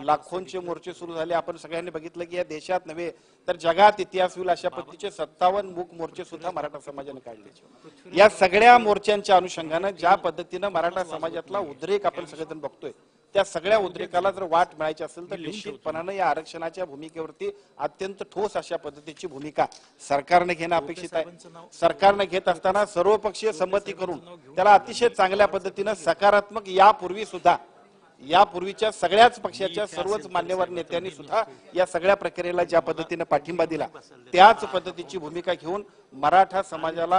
लाखोंचे मोर्चे सुरू झाले. आपण सगळ्यांनी बघितलं की या देशात नव्हे तर जगात इतिहास होईल अशा पद्धतीचे 57 मूक मोर्चे सुद्धा मराठा समाजाने काढले. या सगळ्या मोर्चांच्या अनुषंगानं ज्या पद्धतीनं मराठा समाजातला उद्रेक आपण सगळेजण बघतोय, त्या सगळ्या उद्रेकाला जर वाट मिळायची असेल तर निश्चितपणानं या आरक्षणाच्या भूमिकेवरती अत्यंत ठोस अशा पद्धतीची भूमिका सरकारने घेणं अपेक्षित आहे. सरकारने घेत असताना सर्वपक्षीय संमती करून त्याला अतिशय चांगल्या पद्धतीनं सकारात्मक यापूर्वीच्या सगळ्याच पक्षाच्या सर्वच मान्यवर नेत्यांनी सुद्धा या सगळ्या प्रक्रियेला ज्या पद्धतीने पाठिंबा दिला त्याच पद्धतीची भूमिका घेऊन मराठा समाजाला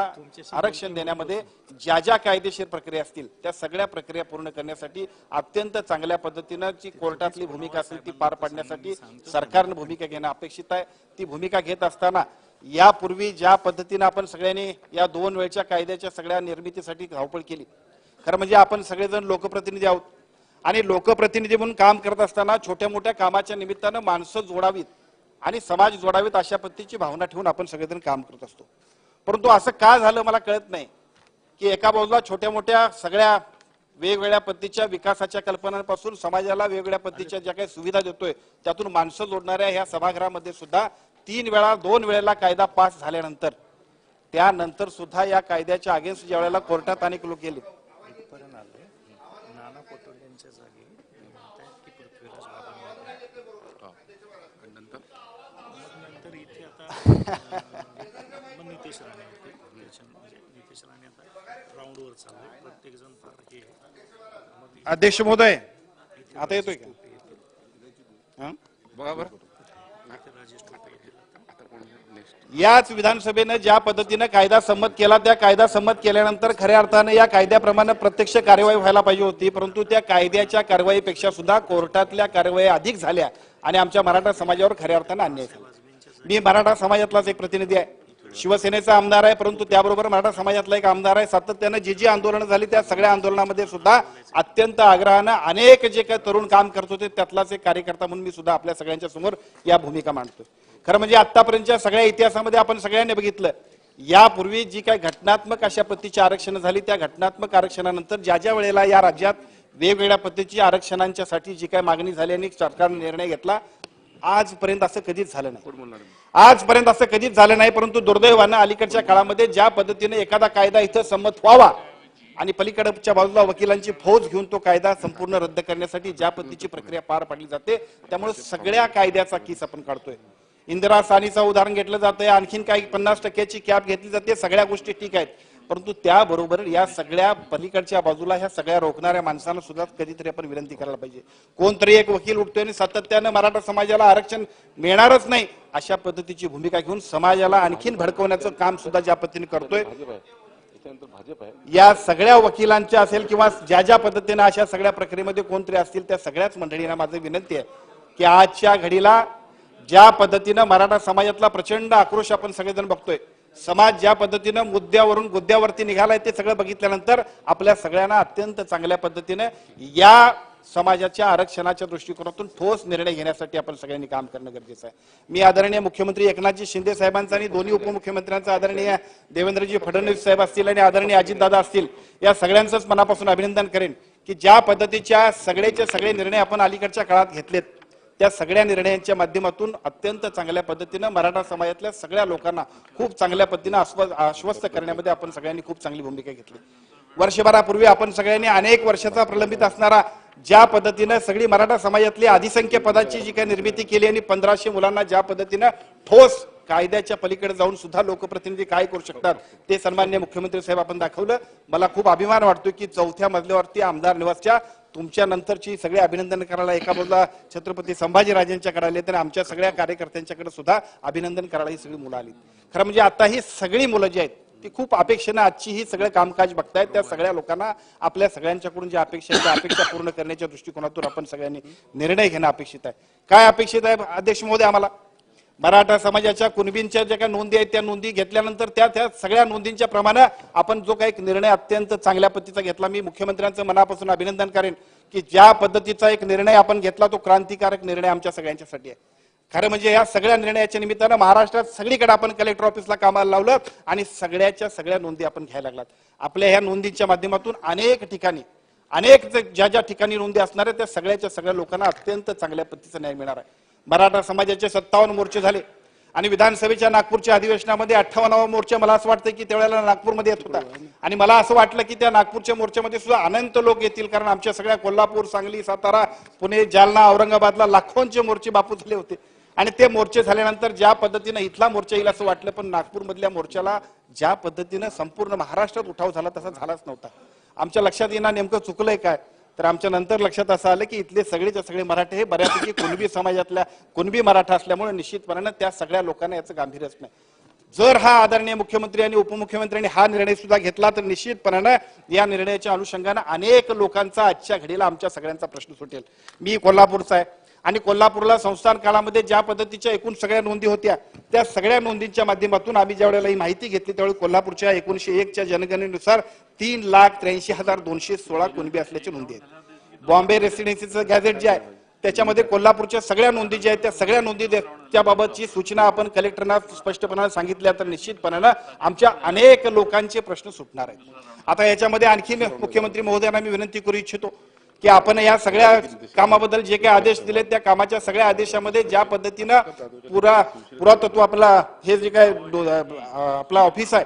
आरक्षण देण्यामध्ये ज्या कायदेशीर प्रक्रिया असतील त्या सगळ्या प्रक्रिया पूर्ण करण्यासाठी अत्यंत चांगल्या पद्धतीनं जी कोर्टातली भूमिका असेल ती पार पाडण्यासाठी सरकारनं भूमिका घेणं अपेक्षित आहे. ती भूमिका घेत असताना यापूर्वी ज्या पद्धतीनं आपण सगळ्यांनी या 2 वेळच्या कायद्याच्या सगळ्या निर्मितीसाठी धावपळ केली, खरं म्हणजे आपण सगळेजण लोकप्रतिनिधी आहोत आणि लोकप्रतिनिधी म्हणून काम करत असताना छोट्या मोठ्या कामाच्या निमित्तानं माणसं जोडावीत आणि समाज जोडावीत अशा पद्धतीची भावना ठेवून आपण सगळेजण काम करत असतो. परंतु असं का झालं मला कळत नाही की एका बाजूला छोट्या मोठ्या सगळ्या वेगवेगळ्या पद्धतीच्या विकासाच्या कल्पनांपासून समाजाला वेगवेगळ्या पद्धतीच्या ज्या काही सुविधा देतोय त्यातून माणसं जोडणाऱ्या ह्या सभागृहामध्ये सुद्धा 2 वेळेला कायदा पास झाल्यानंतर त्यानंतर सुद्धा या कायद्याच्या अगेन्स्ट ज्या वेळेला कोर्टात अनेक लोक गेले, अध्यक्ष महोदय आता येतोय का? याच विधानसभेनं ज्या पद्धतीनं कायदा संमत केला त्या कायदा संमत केल्यानंतर खऱ्या अर्थानं या कायद्याप्रमाणे प्रत्यक्ष कार्यवाही व्हायला पाहिजे होती, परंतु त्या कायद्याच्या कारवाईपेक्षा सुद्धा कोर्टातल्या कारवाई अधिक झाल्या आणि आमच्या मराठा समाजावर खऱ्या अर्थानं अन्याय झाला. मी मराठा समाजातलाच एक प्रतिनिधी आहे, शिवसेनेचा आमदार आहे, परंतु त्याबरोबर मराठा समाजातला एक आमदार आहे. सातत्यानं जी आंदोलनं झाली त्या सगळ्या आंदोलनामध्ये सुद्धा अत्यंत आग्रहानं अनेक जे काही तरुण काम करत होते त्यातलाच एक कार्यकर्ता म्हणून मी सुद्धा आपल्या सगळ्यांच्या समोर या भूमिका मांडतोय. खरं म्हणजे आतापर्यंतच्या सगळ्या इतिहासामध्ये आपण सगळ्यांनी बघितलं, यापूर्वी जी काही घटनात्मक अशा पद्धतीची आरक्षण झाली त्या घटनात्मक आरक्षणानंतर ज्या वेळेला या राज्यात वेगवेगळ्या पद्धतीची आरक्षणांच्यासाठी जी काही मागणी झाली आणि सरकारने निर्णय घेतला, आजपर्यंत असं कधीच झालं नाही. परंतु दुर्दैवानं अलीकडच्या काळामध्ये ज्या पद्धतीने एखादा कायदा इथं संमत व्हावा आणि पलीकडच्या बाजूला वकिलांची फौज घेऊन तो कायदा संपूर्ण रद्द करण्यासाठी ज्या पद्धतीची प्रक्रिया पार पाडली जाते त्यामुळे सगळ्या कायद्याचा किस आपण काढतोय. इंदिरा सानीचं उदाहरण घेतलं जातंय, आणखीन काही 50% कॅप घेतली जाते, सगळ्या गोष्टी ठीक आहेत, परंतु त्याबरोबर या सगळ्या पलीकडच्या बाजूला ह्या सगळ्या रोखणाऱ्या माणसांना सुद्धा कधीतरी आपण विनंती करायला पाहिजे. कोणतरी एक वकील उठतोय आणि सातत्यानं मराठा समाजाला आरक्षण मिळणारच नाही अशा पद्धतीची भूमिका घेऊन समाजाला आणखीन भडकवण्याचं काम सुद्धा ज्या पद्धतीने करतोय. या सगळ्या वकिलांच्या असेल किंवा ज्या पद्धतीने अशा सगळ्या प्रक्रियेमध्ये कोणतरी असतील त्या सगळ्याच मंडळींना माझं विनंती आहे की आजच्या घडीला ज्या पद्धतीनं मराठा समाजातला प्रचंड आक्रोश आपण सगळेजण बघतोय, समाज ज्या पद्धतीनं मुद्द्यावरून गुद्द्यावरती निघालाय ते सगळं बघितल्यानंतर आपल्या सगळ्यांना अत्यंत चांगल्या पद्धतीने या समाजाच्या आरक्षणाच्या दृष्टिकोनातून ठोस निर्णय घेण्यासाठी आपण सगळ्यांनी काम करणं गरजेचं आहे. मी आदरणीय मुख्यमंत्री एकनाथजी शिंदे साहेबांचा आणि दोन्ही उपमुख्यमंत्र्यांचा आदरणीय देवेंद्रजी फडणवीस साहेब असतील आणि आदरणीय अजितदादा असतील या सगळ्यांचंच मनापासून अभिनंदन करेन की ज्या पद्धतीच्या सगळेचे सगळे निर्णय आपण अलीकडच्या काळात घेतलेत त्या सगळ्या निर्णयांच्या माध्यमातून अत्यंत चांगल्या पद्धतीनं मराठा समाजातल्या सगळ्या लोकांना खूप चांगल्या पद्धतीनं आश्वस्त करण्यामध्ये आपण सगळ्यांनी खूप चांगली भूमिका घेतली. वर्षभरापूर्वी आपण सगळ्यांनी अनेक वर्षाचा प्रलंबित असणारा ज्या पद्धतीनं सगळी मराठा समाजातली अधिसंख्य पदाची जी काही निर्मिती केली आणि 1500 मुलांना ज्या पद्धतीनं ठोस कायद्याच्या पलीकडे जाऊन सुद्धा लोकप्रतिनिधी काय करू शकतात ते सन्माननीय मुख्यमंत्री साहेब आपण दाखवलं. मला खूप अभिमान वाटतो की 4थ्या मजल्यावरती आमदार निवासच्या तुमच्या नंतरची सगळे अभिनंदन करायला एका बाजूला छत्रपती संभाजीराजांच्याकडे आले तर आमच्या सगळ्या कार्यकर्त्यांच्याकडे सुद्धा अभिनंदन करायला ही सगळी मुलं आली. खरं म्हणजे आता ही सगळी मुलं जी आहेत ती खूप अपेक्षेनं आजची ही सगळं कामकाज बघतायत. त्या सगळ्या लोकांना आपल्या सगळ्यांच्याकडून ज्या अपेक्षा आहेत त्या अपेक्षा पूर्ण करण्याच्या दृष्टिकोनातून आपण सगळ्यांनी निर्णय घेणं अपेक्षित आहे. काय अपेक्षित आहे अध्यक्ष महोदय? आम्हाला मराठा समाजाच्या कुणबींच्या ज्या काही नोंदी आहेत त्या नोंदी घेतल्यानंतर त्या सगळ्या नोंदींच्या प्रमाणे आपण जो काही निर्णय अत्यंत चांगल्या पद्धतीचा घेतला. मी मुख्यमंत्र्यांचं मनापासून अभिनंदन करेन की ज्या पद्धतीचा एक निर्णय आपण घेतला तो क्रांतिकारक निर्णय आमच्या सगळ्यांच्यासाठी आहे. खरं म्हणजे या सगळ्या निर्णयाच्या निमित्तानं महाराष्ट्रात सगळीकडे आपण कलेक्टर ऑफिसला कामाला लावलं आणि सगळ्याच्या सगळ्या नोंदी आपण घ्यायला लागलात. आपल्या ह्या नोंदींच्या माध्यमातून अनेक ठिकाणी ज्या ज्या ठिकाणी नोंदी असणार आहेत त्या सगळ्याच्या सगळ्या लोकांना अत्यंत चांगल्या पद्धतीचा न्याय मिळणार आहे. मराठा समाजाचे 57 मोर्चे झाले आणि विधानसभेच्या नागपूरच्या अधिवेशनामध्ये 58वा मोर्चा मला असं वाटतं की त्यावेळेला नागपूरमध्ये येत होता आणि मला असं वाटलं की त्या नागपूरच्या मोर्चामध्ये सुद्धा अनंत लोक येतील कारण आमच्या सगळ्या कोल्हापूर, सांगली, सातारा, पुणे, जालना, औरंगाबादला लाखोंचे मोर्चे बापू झाले होते आणि ते मोर्चे झाल्यानंतर ज्या पद्धतीनं इथला मोर्चा येईल असं वाटलं पण नागपूरमधल्या मोर्चाला ज्या पद्धतीनं संपूर्ण महाराष्ट्रात उठाव झाला तसा झालाच नव्हता. आमच्या लक्षात येणार नेमकं चुकलंय काय तर आमच्या नंतर लक्षात असं आलं की इथले सगळेचे सगळे मराठे हे बऱ्यापैकी कुणबी समाजातल्या कुणबी मराठा असल्यामुळे निश्चितपणानं त्या सगळ्या लोकांना याचं गांभीर्यच नाही. जर हा आदरणीय मुख्यमंत्री आणि उपमुख्यमंत्र्यांनी हा निर्णय सुद्धा घेतला तर निश्चितपणानं या निर्णयाच्या अनुषंगानं अनेक लोकांचा आजच्या घडीला आमच्या सगळ्यांचा प्रश्न सुटेल. मी कोल्हापूरचा आहे आणि कोल्हापूरला संस्थान काळामध्ये ज्या पद्धतीच्या एकूण सगळ्या नोंदी होत्या त्या सगळ्या नोंदींच्या माध्यमातून आम्ही ज्या वेळेला ही माहिती घेतली त्यावेळी कोल्हापूरच्या 1901च्या जनगणनेनुसार 3,83,216 कुणबी असल्याची नोंदी आहेत. बॉम्बे रेसिडेन्सीचं गॅझेट जे आहे त्याच्यामध्ये कोल्हापूरच्या सगळ्या नोंदी ज्या आहेत त्या सगळ्या नोंदी त्याबाबतची सूचना आपण कलेक्टरना स्पष्टपणाने सांगितल्या तर निश्चितपणानं आमच्या अनेक लोकांचे प्रश्न सुटणार आहेत. आता याच्यामध्ये आणखी मुख्यमंत्री महोदयांना मी विनंती करू इच्छितो की आपण या सगळ्या कामाबद्दल जे काही आदेश दिले त्या कामाच्या सगळ्या आदेशामध्ये ज्या पद्धतीनं पुरातत्व आपला हे जे काय आपला ऑफिस आहे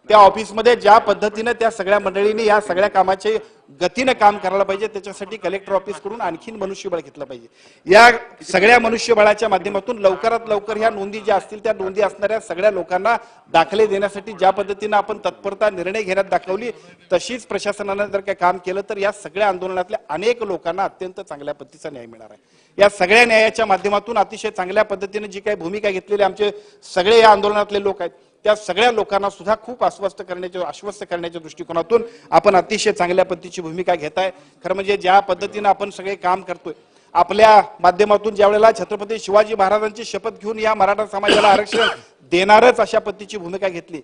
त्या ऑफिसमध्ये ज्या पद्धतीनं त्या सगळ्या मंडळींनी या सगळ्या कामाचे गतीनं काम करायला पाहिजे त्याच्यासाठी कलेक्टर ऑफिसकडून आणखीन मनुष्यबळ घेतलं पाहिजे. या सगळ्या मनुष्यबळाच्या माध्यमातून लवकरात लवकर ह्या नोंदी ज्या असतील त्या नोंदी असणाऱ्या सगळ्या लोकांना दाखले देण्यासाठी ज्या पद्धतीनं आपण तत्परता निर्णय घेण्यात दाखवली तशीच प्रशासनानं जर काही काम केलं तर या सगळ्या आंदोलनातल्या अनेक लोकांना अत्यंत चांगल्या पद्धतीचा न्याय मिळणार आहे. या सगळ्या न्यायाच्या माध्यमातून अतिशय चांगल्या पद्धतीने जी काही भूमिका घेतलेली आमचे सगळे या आंदोलनातले लोक आहेत त्या सगळ्या लोकांना सुद्धा खूप आश्वस्त करण्याच्या दृष्टिकोनातून आपण अतिशय चांगल्या पद्धतीची भूमिका घेताय. खरं म्हणजे ज्या पद्धतीनं आपण सगळे काम करतोय आपल्या माध्यमातून ज्या वेळेला छत्रपती शिवाजी महाराजांची शपथ घेऊन या मराठा समाजाला आरक्षण देणारच अशा पद्धतीची भूमिका घेतली.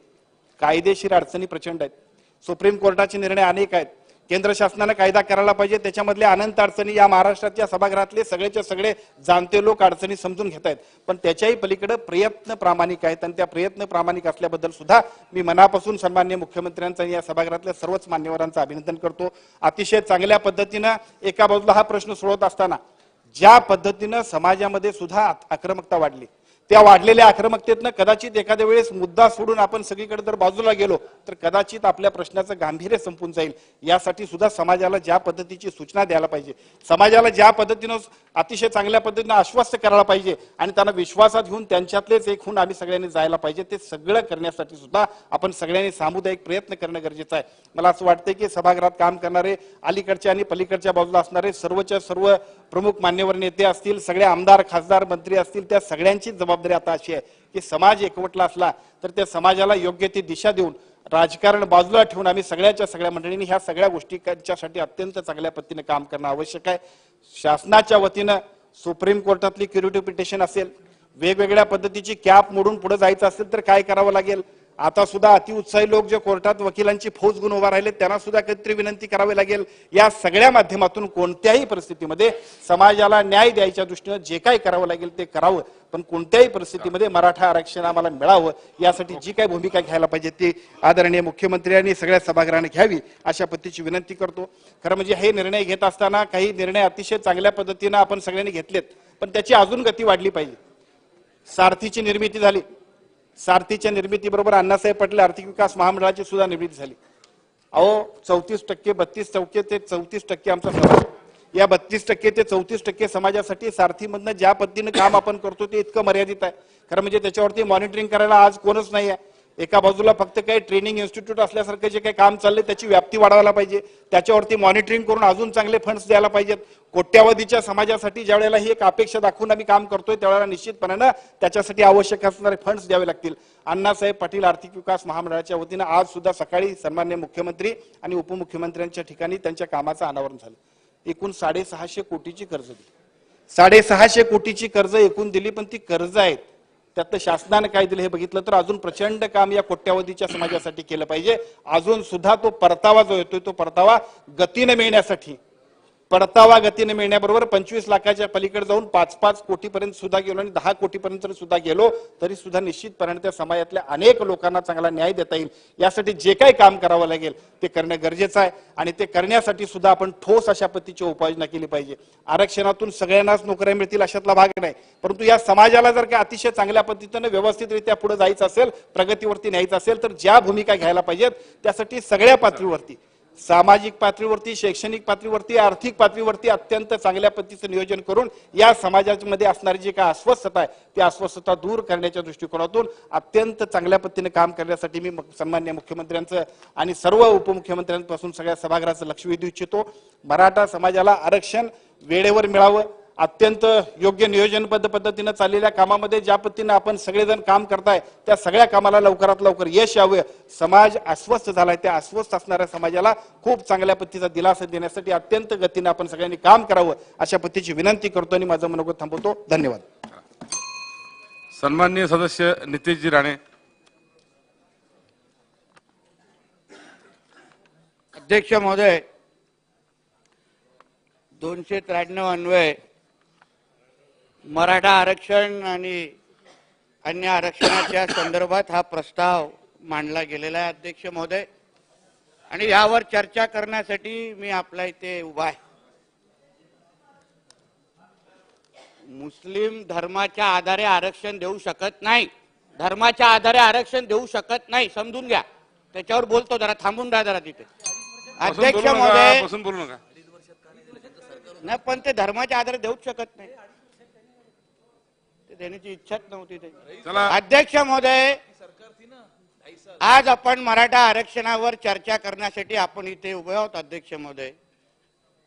कायदेशीर अडचणी प्रचंड आहेत. सुप्रीम कोर्टाचे निर्णय अनेक आहेत. केंद्र शासनाने कायदा करायला पाहिजे त्याच्यामधल्या अनंत अडचणी या महाराष्ट्राच्या सभागृहातले सगळेच्या सगळे जाणते लोक अडचणी समजून घेत आहेत पण त्याच्याही पलीकडे प्रयत्न प्रामाणिक आहेत आणि त्या प्रयत्न प्रामाणिक असल्याबद्दल सुद्धा मी मनापासून सन्माननीय मुख्यमंत्र्यांचं आणि या सभागृहातल्या सर्वच मान्यवरांचं अभिनंदन करतो. अतिशय चांगल्या पद्धतीनं एका बाजूला हा प्रश्न सोडवत असताना ज्या पद्धतीनं समाजामध्ये सुद्धा आक्रमकता वाढली त्या वाढलेल्या आक्रमकतेतनं कदाचित एखाद्या वेळेस मुद्दा सोडून आपण सगळीकडे जर बाजूला गेलो तर कदाचित आपल्या प्रश्नाचं गांभीर्य संपून जाईल. यासाठी सुद्धा समाजाला ज्या पद्धतीची सूचना द्यायला पाहिजे समाजाला ज्या पद्धतीनं अतिशय चांगल्या पद्धतीनं आश्वस्त करायला पाहिजे आणि त्यांना विश्वासात घेऊन त्यांच्यातलेच एक होऊन आम्ही सगळ्यांनी जायला पाहिजे ते सगळं करण्यासाठी सुद्धा आपण सगळ्यांनी सामुदायिक प्रयत्न करणं गरजेचं आहे. मला असं वाटतं की सभागृहात काम करणारे अलीकडच्या आणि पलीकडच्या बाजूला असणारे सर्वच्या सर्व प्रमुख मान्यवर नेते असतील सगळे आमदार खासदार मंत्री असतील त्या सगळ्यांची जबाबदारी आता अशी आहे की समाज एकवटला असला तर त्या समाजाला योग्य ती दिशा देऊन राजकारण बाजूला ठेवून आम्ही सगळ्याच्या सगळ्या मंडळींनी ह्या सगळ्या गोष्टींच्यासाठी अत्यंत चांगल्या पद्धतीने काम करणं आवश्यक आहे. शासनाच्या वतीनं सुप्रीम कोर्टातली क्युरेटिव्ह पिटिशन असेल वेगवेगळ्या पद्धतीची कॅप मोडून पुढे जायचं असेल तर काय करावं लागेल आता सुद्धा अतिउत्साही लोक जे कोर्टात वकिलांची फौज घेऊन उभा राहिले त्यांना सुद्धा काहीतरी विनंती करावी लागेल. या सगळ्या माध्यमातून कोणत्याही परिस्थितीमध्ये समाजाला न्याय द्यायच्या दृष्टीनं जे काही करावं लागेल ते करावं, पण कोणत्याही परिस्थितीमध्ये मराठा आरक्षण आम्हाला मिळावं यासाठी जी काही भूमिका घ्यायला पाहिजे ती आदरणीय मुख्यमंत्र्यांनी सगळ्या सभागृहाने घ्यावी अशा पद्धतीची विनंती करतो. खरं म्हणजे हे निर्णय घेत असताना काही निर्णय अतिशय चांगल्या पद्धतीनं आपण सगळ्यांनी घेतलेत, पण त्याची अजून गती वाढली पाहिजे. सारथीची निर्मिती झाली, सारथीच्या निर्मितीबरोबर अण्णासाहेब पाटील आर्थिक विकास महामंडळाची सुद्धा निर्मिती झाली. अहो 34% 32% ते 34% आमचा समाज, या 32% ते 34% समाजासाठी सारथीमधनं ज्या पद्धतीनं काम आपण करतो ते इतकं मर्यादित आहे. खरं म्हणजे त्याच्यावरती मॉनिटरिंग करायला आज कोणच नाही आहे. एका बाजूला फक्त काही ट्रेनिंग इन्स्टिट्यूट असल्यासारखं जे काही काम चाललंय त्याची व्याप्ती वाढवायला पाहिजे, त्याच्यावरती मॉनिटरिंग करून अजून चांगले फंड्स द्यायला पाहिजेत. कोट्यावधीच्या समाजासाठी ज्या वेळेला ही एक अपेक्षा दाखवून आम्ही काम करतोय त्यावेळेला निश्चितपणानं त्याच्यासाठी आवश्यक असणारे फंड्स द्यावे लागतील. अण्णासाहेब पाटील आर्थिक विकास महामंडळाच्या वतीनं आज सुद्धा सकाळी सन्माननीय मुख्यमंत्री आणि उपमुख्यमंत्र्यांच्या ठिकाणी त्यांच्या कामाचं अनावरण झालं. एकूण 650 कोटीची कर्ज दिली, 650 कोटीची कर्ज एकूण दिली, पण ती कर्ज आहेत त्यातलं शासनाने काय दिलं हे बघितलं तर अजून प्रचंड काम या कोट्यावधीच्या समाजासाठी केलं पाहिजे. अजून सुद्धा तो परतावा जो येतोय तो परतावा गतीने मिळण्यासाठी, परतावा गतीने मिळण्याबरोबर 25 लाखाच्या पलीकडे जाऊन 5-5 कोटीपर्यंत सुद्धा गेलो आणि 10 कोटीपर्यंत सुद्धा गेलो तरी सुद्धा निश्चितपणे त्या समाजातल्या अनेक लोकांना चांगला न्याय देता येईल. यासाठी जे काही काम करावं लागेल ते करणं गरजेचं आहे आणि ते करण्यासाठी सुद्धा आपण ठोस अशा पद्धतीची उपाययोजना केली पाहिजे. आरक्षणातून सगळ्यांनाच नोकऱ्या मिळतील अशातला भाग नाही, परंतु या समाजाला जर का अतिशय चांगल्या पद्धतीने व्यवस्थितरित्या पुढे जायचं असेल, प्रगतीवरती न्यायचं असेल तर ज्या भूमिका घ्यायला पाहिजेत त्यासाठी सगळ्या पातळीवरती, सामाजिक पातळीवरती, शैक्षणिक पातळीवरती, आर्थिक पातळीवरती अत्यंत चांगल्या पद्धतीचं नियोजन करून या समाजामध्ये असणारी जी काय अस्वस्थता आहे ती अस्वस्थता दूर करण्याच्या दृष्टिकोनातून अत्यंत चांगल्या पद्धतीने काम करण्यासाठी मी सन्माननीय मुख्यमंत्र्यांचं आणि सर्व उपमुख्यमंत्र्यांपासून सगळ्या सभागृहाचं लक्ष वेधू इच्छितो. मराठा समाजाला आरक्षण वेळेवर मिळावं, अत्यंत योग्य नियोजनबद्ध पद्धतीने चाललेल्या कामामध्ये ज्या पद्धतीने आपण सगळेजण काम करताय त्या सगळ्या कामाला लवकरात लवकर यश यावं. समाज अस्वस्थ झालाय, त्या अस्वस्थ असणाऱ्या समाजाला खूप चांगल्या पद्धतीचा दिलासा देण्यासाठी अत्यंत गतीने आपण सगळ्यांनी काम करावं अशा पद्धतीची विनंती करतो आणि माझं मनोगत थांबवतो. धन्यवाद. सन्माननीय सदस्य नितेशजी राणे. अध्यक्ष महोदय, 293 अन्वय मराठा आरक्षण आणि अन्य आरक्षणाच्या संदर्भात हा प्रस्ताव मांडला गेलेला आहे अध्यक्ष महोदय, आणि यावर चर्चा करण्यासाठी मी आपल्या इथे उभा आहे. मुस्लिम धर्माच्या आधारे आरक्षण देऊ शकत नाही, धर्माच्या आधारे आरक्षण देऊ शकत नाही, समजून घ्या. त्याच्यावर बोलतो, जरा थांबून राहा जरा तिथे. अध्यक्ष महोदय, बोलू नका. नाही पण ते धर्माच्या आधारे देऊच शकत नाही, देण्याची इच्छाच नव्हती ते. अध्यक्ष महोदय, आज आपण मराठा आरक्षणावर चर्चा करण्यासाठी आपण इथे उभे आहोत अध्यक्ष महोदय,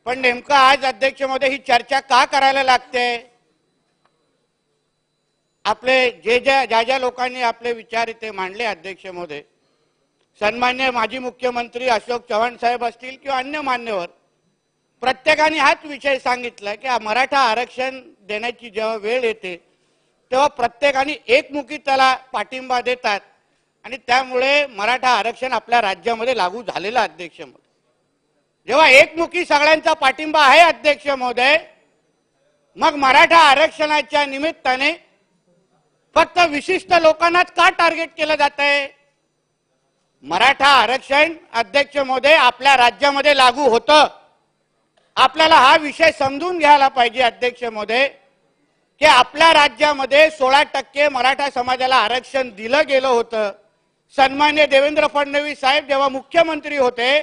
पण नेमकं आज अध्यक्ष महोदय ही चर्चा का करायला लागते? आपले ज्या लोकांनी आपले विचार इथे मांडले अध्यक्ष महोदय, सन्मान्य माजी मुख्यमंत्री अशोक चव्हाण साहेब असतील किंवा अन्य मान्यवर, प्रत्येकाने हाच विषय सांगितला की मराठा आरक्षण देण्याची जेव्हा वेळ येते तेव्हा प्रत्येकाने एकमुखी त्याला पाठिंबा देतात आणि त्यामुळे मराठा आरक्षण आपल्या राज्यामध्ये लागू झालेलं अध्यक्ष महोदय. जेव्हा एकमुखी सगळ्यांचा पाठिंबा आहे अध्यक्ष महोदय, मग मराठा आरक्षणाच्या निमित्ताने फक्त विशिष्ट लोकांनाच का टार्गेट केलं जात आहे? मराठा आरक्षण अध्यक्ष महोदय आपल्या राज्यामध्ये लागू होतं. आपल्याला हा विषय समजून घ्यायला पाहिजे अध्यक्ष महोदय की आपल्या राज्यामध्ये 16% मराठा समाजाला आरक्षण दिलं गेलं होतं. सन्मान्य देवेंद्र फडणवीस साहेब जेव्हा मुख्यमंत्री होते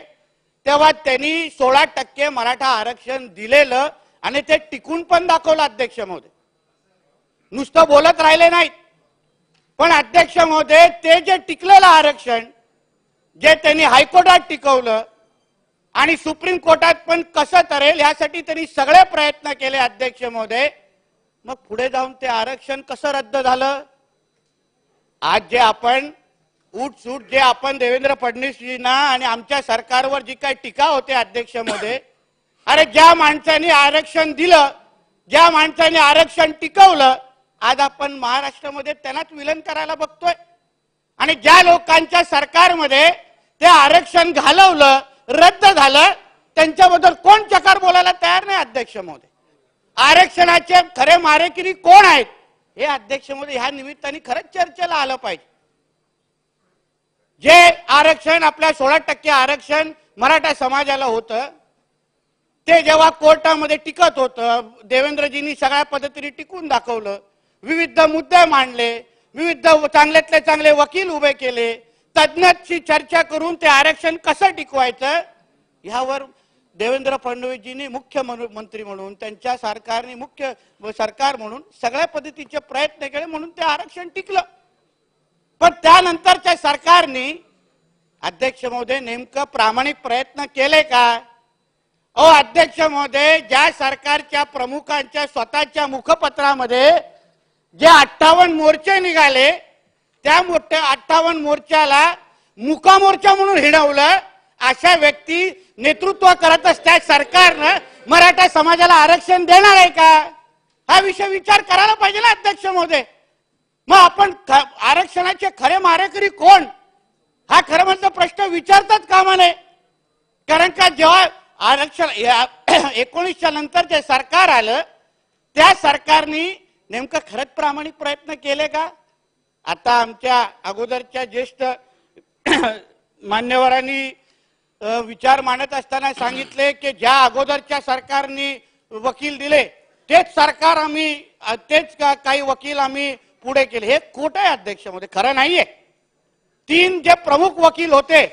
तेव्हा त्यांनी 16% मराठा आरक्षण दिलेलं आणि ते टिकून पण दाखवलं अध्यक्ष महोदय, नुसतं बोलत राहिले नाहीत. पण अध्यक्ष महोदय, ते जे टिकलेलं आरक्षण जे त्यांनी हायकोर्टात टिकवलं आणि सुप्रीम कोर्टात पण कसं तरेल यासाठी त्यांनी सगळे प्रयत्न केले अध्यक्ष महोदय, मग पुढे जाऊन ते आरक्षण कसं रद्द झालं? आज जे आपण उठसूट जे आपण देवेंद्र फडणवीसजींना आणि आमच्या सरकारवर जी काही टीका होते अध्यक्ष महोदय, अरे ज्या माणसाने आरक्षण दिलं, ज्या माणसाने आरक्षण टिकवलं, आज आपण महाराष्ट्रामध्ये त्यांनाच विलन करायला बघतोय. आणि ज्या लोकांच्या सरकारमध्ये ते आरक्षण घालवलं, रद्द झालं, त्यांच्याबद्दल कोण चकार बोलायला तयार नाही अध्यक्ष महोदय. आरक्षणाचे खरे मारेकरी कोण आहेत हे अध्यक्ष महोदय ह्या निमित्ताने खरंच चर्चेला आलं पाहिजे. जे आरक्षण आपल्या 16% आरक्षण मराठा समाजाला होतं ते जेव्हा कोर्टामध्ये टिकत होतं, देवेंद्रजींनी सगळ्या पद्धतीने टिकून दाखवलं, विविध मुद्दे मांडले, विविध चांगल्यातले चांगले वकील उभे केले, तज्ञांशी चर्चा करून ते आरक्षण कसं टिकवायचं यावर देवेंद्र फडणवीसजींनी मुख्यमंत्री म्हणून, त्यांच्या सरकारने मुख्य सरकार म्हणून सगळ्या पद्धतीचे प्रयत्न केले, म्हणून ते आरक्षण टिकलं. पण त्यानंतरच्या सरकारने अध्यक्ष महोदय नेमकं प्रामाणिक प्रयत्न केले का? अध्यक्ष महोदय, ज्या सरकारच्या प्रमुखांच्या स्वतःच्या मुखपत्रामध्ये जे 58 मोर्चे निघाले, त्या 58 मोर्चाला मुकामोर्चा म्हणून हिणवलं, अशा व्यक्ती नेतृत्व करत असत्या सरकारनं मराठा समाजाला आरक्षण देणार आहे का? हा विषय विचार करायला पाहिजे ना अध्यक्ष महोदय. मग आपण आरक्षणाचे खरे मारेकरी कोण हा खरं म्हणजे प्रश्न विचारतात कामा नये. कारण का जेव्हा आरक्षण 19च्या नंतर जे सरकार आलं त्या सरकारने नेमकं खरंच प्रामाणिक प्रयत्न केले का? आता आमच्या अगोदरच्या ज्येष्ठ मान्यवरांनी विचार मांडत असताना सांगितले की ज्या अगोदरच्या सरकारने वकील दिले तेच सरकार आम्ही तेच काही वकील आम्ही पुढे केले. हे खोटं आहे अध्यक्ष महोदय, खरं नाहीये. 3 जे प्रमुख वकील होते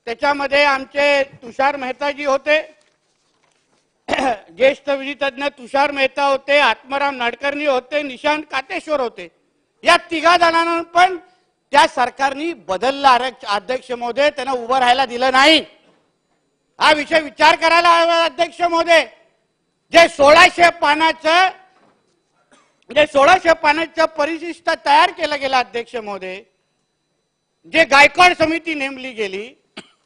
त्याच्यामध्ये आमचे तुषार मेहताजी होते, ज्येष्ठ विधितज्ञ तुषार मेहता होते, आत्माराम नाडकर्णी होते, निशांत कातेश्वर होते. या 3 जणांना पण त्या सरकारने बदलला अध्यक्ष महोदय, त्यांना उभं राहायला दिलं नाही. हा विषय विचार करायला हवा अध्यक्ष महोदय. जे 1600 पानाचं परिशिष्ट तयार केलं गेलं अध्यक्ष महोदय, जे गायकवाड समिती नेमली गेली,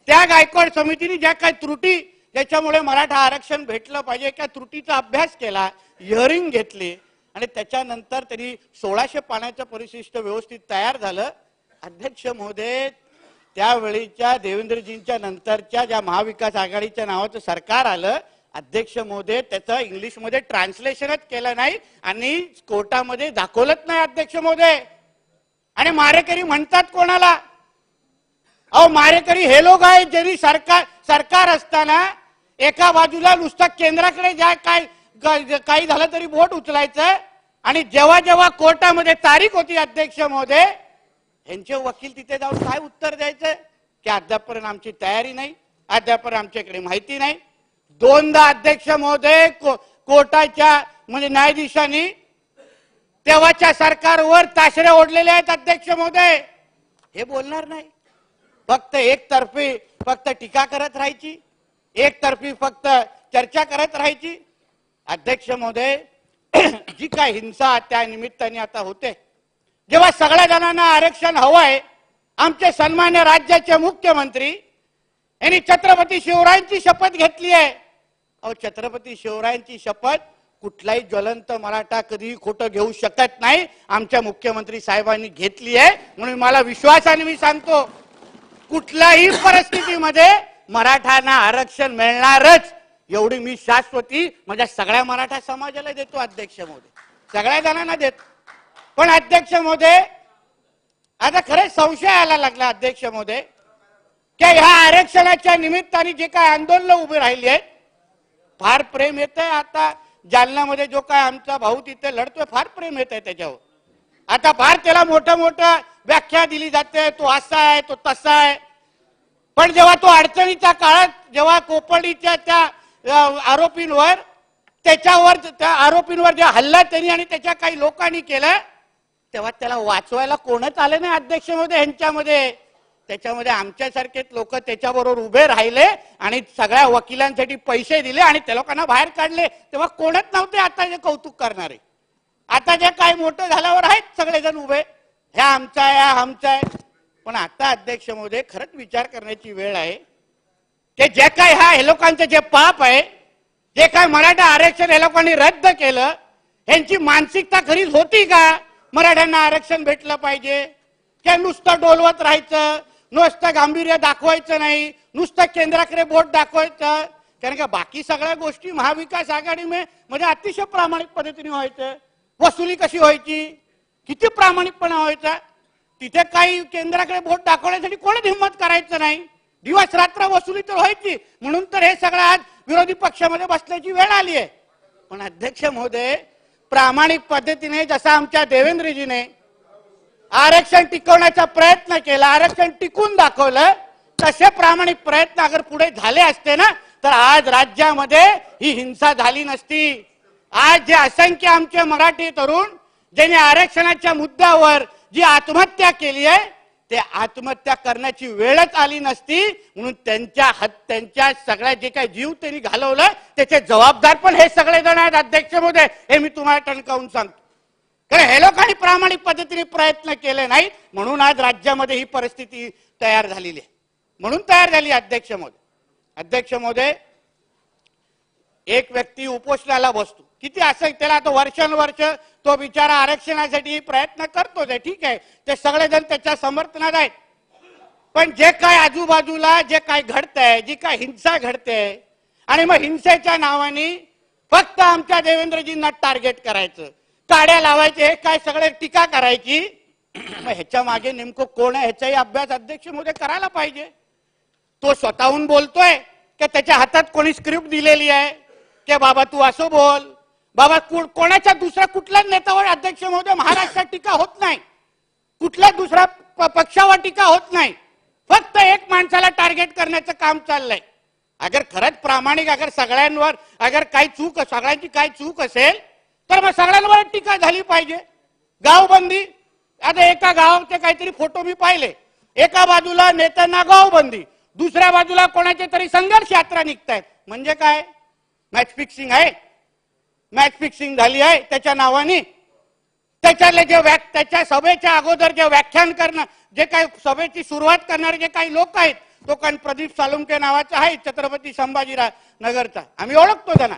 त्या गायकवाड समितीने ज्या काही त्रुटी ज्याच्यामुळे मराठा आरक्षण भेटलं पाहिजे त्या त्रुटीचा अभ्यास केला, हिअरिंग घेतली आणि त्याच्यानंतर त्यांनी 1600 पानाचं परिशिष्ट व्यवस्थित तयार झालं. अध्यक्ष महोदय, त्यावेळीच्या देवेंद्रजींच्या नंतरच्या ज्या महाविकास आघाडीच्या नावाचं सरकार आलं अध्यक्ष महोदय, त्याचं इंग्लिशमध्ये ट्रान्सलेशनच केलं नाही आणि कोर्टामध्ये दाखवलंच नाही अध्यक्ष महोदय. आणि मारेकरी म्हणतात कोणाला? मारेकरी हे लोक आहेत ज्यांनी सरकार असताना एका बाजूला नुसतं केंद्राकडे ज्या काही झालं तरी बोट उचलायचं आणि जेव्हा जेव्हा कोर्टामध्ये तारीख होती अध्यक्ष महोदय, यांचे वकील तिथे जाऊन काय उत्तर द्यायचं की अद्यापर्यंत आमची तयारी नाही, अद्यापर्यंत आमच्याकडे माहिती नाही. 2दा अध्यक्ष महोदय कोर्टाच्या म्हणजे न्यायाधीशांनी तेव्हाच्या सरकारवर ताशरे ओढलेले आहेत अध्यक्ष महोदय. हे बोलणार नाही, फक्त एकतर्फी फक्त टीका करत राहायची, एकतर्फी फक्त चर्चा करत राहायची. अध्यक्ष महोदय, जी काय हिंसा त्या निमित्ताने आता होते, जेव्हा सगळ्या जणांना आरक्षण हवंय, आमचे सन्मान्य राज्याचे मुख्यमंत्री यांनी छत्रपती शिवरायांची शपथ घेतली आहे. छत्रपती शिवरायांची शपथ कुठलाही ज्वलंत मराठा कधीही खोटं घेऊ शकत नाही. आमच्या मुख्यमंत्री साहेबांनी घेतली आहे म्हणून मला विश्वासाने मी सांगतो कुठल्याही परिस्थितीमध्ये मराठ्यांना आरक्षण मिळणारच, एवढी मी शाश्वती माझ्या सगळ्या मराठा समाजाला देतो अध्यक्ष महोदय, सगळ्या जणांना देतो. पण अध्यक्ष महोदय, आता खरंच संशय यायला लागला अध्यक्ष महोदय की ह्या आरक्षणाच्या निमित्ताने जे काय आंदोलन उभे राहिली आहेत, फार प्रेम येत आहे. आता जालन्यामध्ये जो काय आमचा भाऊ तिथे लढतोय फार प्रेम येत आहे त्याच्यावर. आता फार त्याला मोठं व्याख्या दिली जाते, तो असा आहे तो तसा आहे. पण जेव्हा तो अडचणीच्या काळात जेव्हा कोपर्डीच्या त्या आरोपींवर त्या आरोपींवर जे हल्ला त्यांनी आणि त्याच्या काही लोकांनी केला तेव्हा त्याला वाचवायला कोणच आले नाही अध्यक्ष महोदय ह्यांच्यामध्ये. त्याच्यामध्ये आमच्यासारखेच लोक त्याच्याबरोबर उभे राहिले आणि सगळ्या वकिलांसाठी पैसे दिले आणि त्या लोकांना बाहेर काढले. तेव्हा कोणच नव्हते आता जे कौतुक करणारे. आता जे काय मोठं झाल्यावर आहेत सगळेजण उभे, ह्या आमचा आहे, आमचा आहे. पण आता अध्यक्ष महोदय खरंच विचार करण्याची वेळ आहे की जे काय हे लोकांचं जे पाप आहे, जे काय मराठा आरक्षण हे लोकांनी रद्द केलं, यांची मानसिकता खरीच होती का मराठ्यांना आरक्षण भेटलं पाहिजे? की नुसतं डोलवत राहायचं, नुसतं गांभीर्य दाखवायचं नाही, नुसतं केंद्राकडे बोट दाखवायचं. कारण का बाकी सगळ्या गोष्टी महाविकास आघाडी मध्ये अतिशय प्रामाणिक पद्धतीने व्हायचं. वसुली कशी व्हायची, किती प्रामाणिकपणा व्हायचा, तिथे काही केंद्राकडे बोट दाखवण्यासाठी कोणीच हिंमत करायचं नाही. दिवस रात्र वसुली तर व्हायची, म्हणून तर हे सगळं आज विरोधी पक्षामध्ये बसल्याची वेळ आली आहे. पण अध्यक्ष महोदय, प्रामाणिक पद्धतीने जसं आमच्या देवेंद्रजीने आरक्षण टिकवण्याचा प्रयत्न केला, आरक्षण टिकून दाखवलं, तसे प्रामाणिक प्रयत्न अगर पुढे झाले असते ना, तर आज राज्यामध्ये ही हिंसा झाली नसती. आज जे असंख्य आमचे मराठी तरुण ज्यांनी आरक्षणाच्या मुद्द्यावर जी आत्महत्या केली आहे, ते आत्महत्या करण्याची वेळच आली नसती. म्हणून त्यांच्या सगळ्या जे काही जीव त्यांनी घालवलं त्याचे जबाबदार पण हे सगळे जण आहेत अध्यक्ष महोदय. हे मी तुम्हाला टणकावून सांगतो. कारण हे लोकांनी प्रामाणिक पद्धतीने प्रयत्न केले नाहीत, म्हणून आज राज्यामध्ये ही परिस्थिती तयार झालेली आहे. म्हणून तयार झाली अध्यक्ष महोदय. अध्यक्ष महोदय, एक व्यक्ती उपोषणाला बसतो, किती असं त्याला आता वर्षानुवर्ष तो बिचारा आरक्षणासाठी प्रयत्न करतोच आहे, ठीक आहे, ते सगळेजण त्याच्या समर्थनात आहेत. पण जे काय आजूबाजूला जे काय घडतंय, जी काय हिंसा घडते, आणि मग हिंसेच्या नावाने फक्त आमच्या देवेंद्रजींना टार्गेट करायचं, काड्या लावायचे, हे काय सगळे टीका करायची. मग ह्याच्या मागे नेमकं कोण आहे ह्याचाही अभ्यास अध्यक्ष महोदय करायला पाहिजे. तो स्वतःहून बोलतोय की त्याच्या हातात कोणी स्क्रिप्ट दिलेली आहे की बाबा तू असं बोल, बाबा कोणाच्या दुसऱ्या कुठल्याच नेत्यावर अध्यक्ष महोदय महाराष्ट्रात टीका होत नाही, कुठल्या दुसऱ्या पक्षावर टीका होत नाही, फक्त एक माणसाला टार्गेट करण्याचं काम चाललंय. अगर खरंच प्रामाणिक अगर सगळ्यांवर अगर काही चूक सगळ्यांची काही चूक असेल तर मग सगळ्यांवर टीका झाली पाहिजे. गावबंदी, आता एका गावाचे काहीतरी फोटो मी पाहिले, एका बाजूला नेत्यांना गावबंदी, दुसऱ्या बाजूला कोणाचे तरी संघर्ष यात्रा निघतायत. म्हणजे काय, मॅच फिक्सिंग आहे, मॅच फिक्सिंग झाली आहे त्याच्या नावाने. त्याच्यातले जे त्याच्या सभेच्या अगोदर जे व्याख्यान करणं, जे काही सभेची सुरुवात करणारे जे काही लोक आहेत, तो कारण प्रदीप सालुंके नावाचा आहे, छत्रपती संभाजीराव नगरचा, आम्ही ओळखतो त्यांना.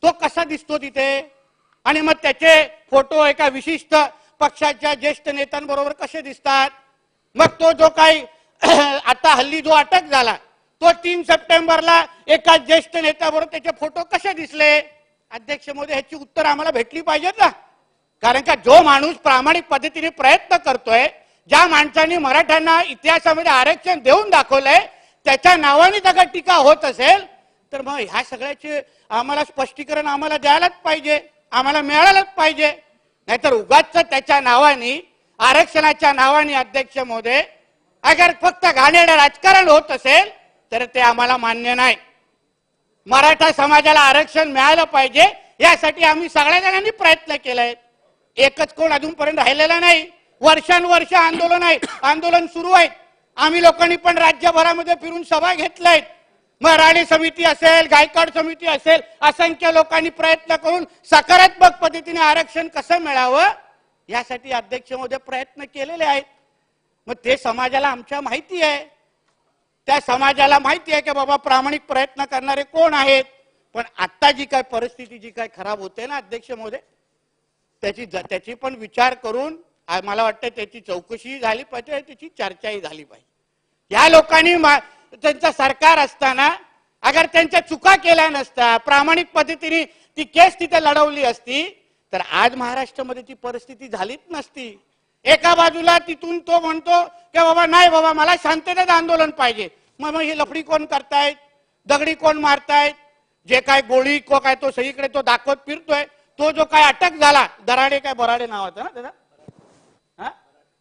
तो कसा दिसतो तिथे, आणि मग त्याचे फोटो एका विशिष्ट पक्षाच्या ज्येष्ठ नेत्यांबरोबर कसे दिसतात. मग तो जो काही आता हल्ली जो अटक झाला, तो 3 सप्टेंबरला एका ज्येष्ठ नेत्याबरोबर त्याचे फोटो कसे दिसले. अध्यक्ष महोदय, ह्याची उत्तर आम्हाला भेटली पाहिजेत ना. कारण का जो माणूस प्रामाणिक पद्धतीने प्रयत्न करतोय, ज्या माणसांनी मराठ्यांना इतिहासामध्ये आरक्षण देऊन दाखवलंय, त्याच्या नावाने जर टीका होत असेल तर मग ह्या सगळ्याचे आम्हाला स्पष्टीकरण आम्हाला द्यायलाच पाहिजे, आम्हाला मिळालंच पाहिजे. नाहीतर उगाच त्याच्या नावाने, आरक्षणाच्या नावाने अध्यक्ष महोदय अगर फक्त घाणेरडं राजकारण होत असेल तर ते आम्हाला मान्य नाही. मराठा समाजाला आरक्षण मिळालं पाहिजे यासाठी आम्ही सगळ्या जणांनी प्रयत्न केलाय. एकच कोण अजूनपर्यंत राहिलेला नाही. वर्षानुवर्ष आंदोलन सुरू आहेत. आम्ही लोकांनी पण राज्यभरामध्ये फिरून सभा घेतल्यात. मग राणे समिती असेल, गायकवाड समिती असेल, असंख्य लोकांनी प्रयत्न करून सकारात्मक पद्धतीने आरक्षण कसं मिळावं यासाठी अध्यक्ष महोदय प्रयत्न केलेले आहेत. मग ते समाजाला आमच्या माहिती आहे, त्या समाजाला माहिती आहे की बाबा प्रामाणिक प्रयत्न करणारे कोण आहेत. पण आता जी काय परिस्थिती जी काय खराब होते ना अध्यक्ष महोदय, त्याची पण विचार करून मला वाटतं त्याची चौकशी झाली पाहिजे, त्याची चर्चाही झाली पाहिजे. या लोकांनी त्यांचं सरकार असताना अगर त्यांच्या चुका केल्या नसत्या, प्रामाणिक पद्धतीने ती केस तिथे लढवली असती तर आज महाराष्ट्रामध्ये ती परिस्थिती झालीच नसती. एका बाजूला तिथून तो म्हणतो की बाबा नाही बाबा मला शांततेत आंदोलन पाहिजे, मग ही लफडी कोण करतायत, दगडी कोण मारतायत, जे काय गोळी को काय तो सगळीकडे तो दाखवत फिरतोय. तो जो काय अटक झाला, दराडे काय बराडे नावाचा ना त्याचा,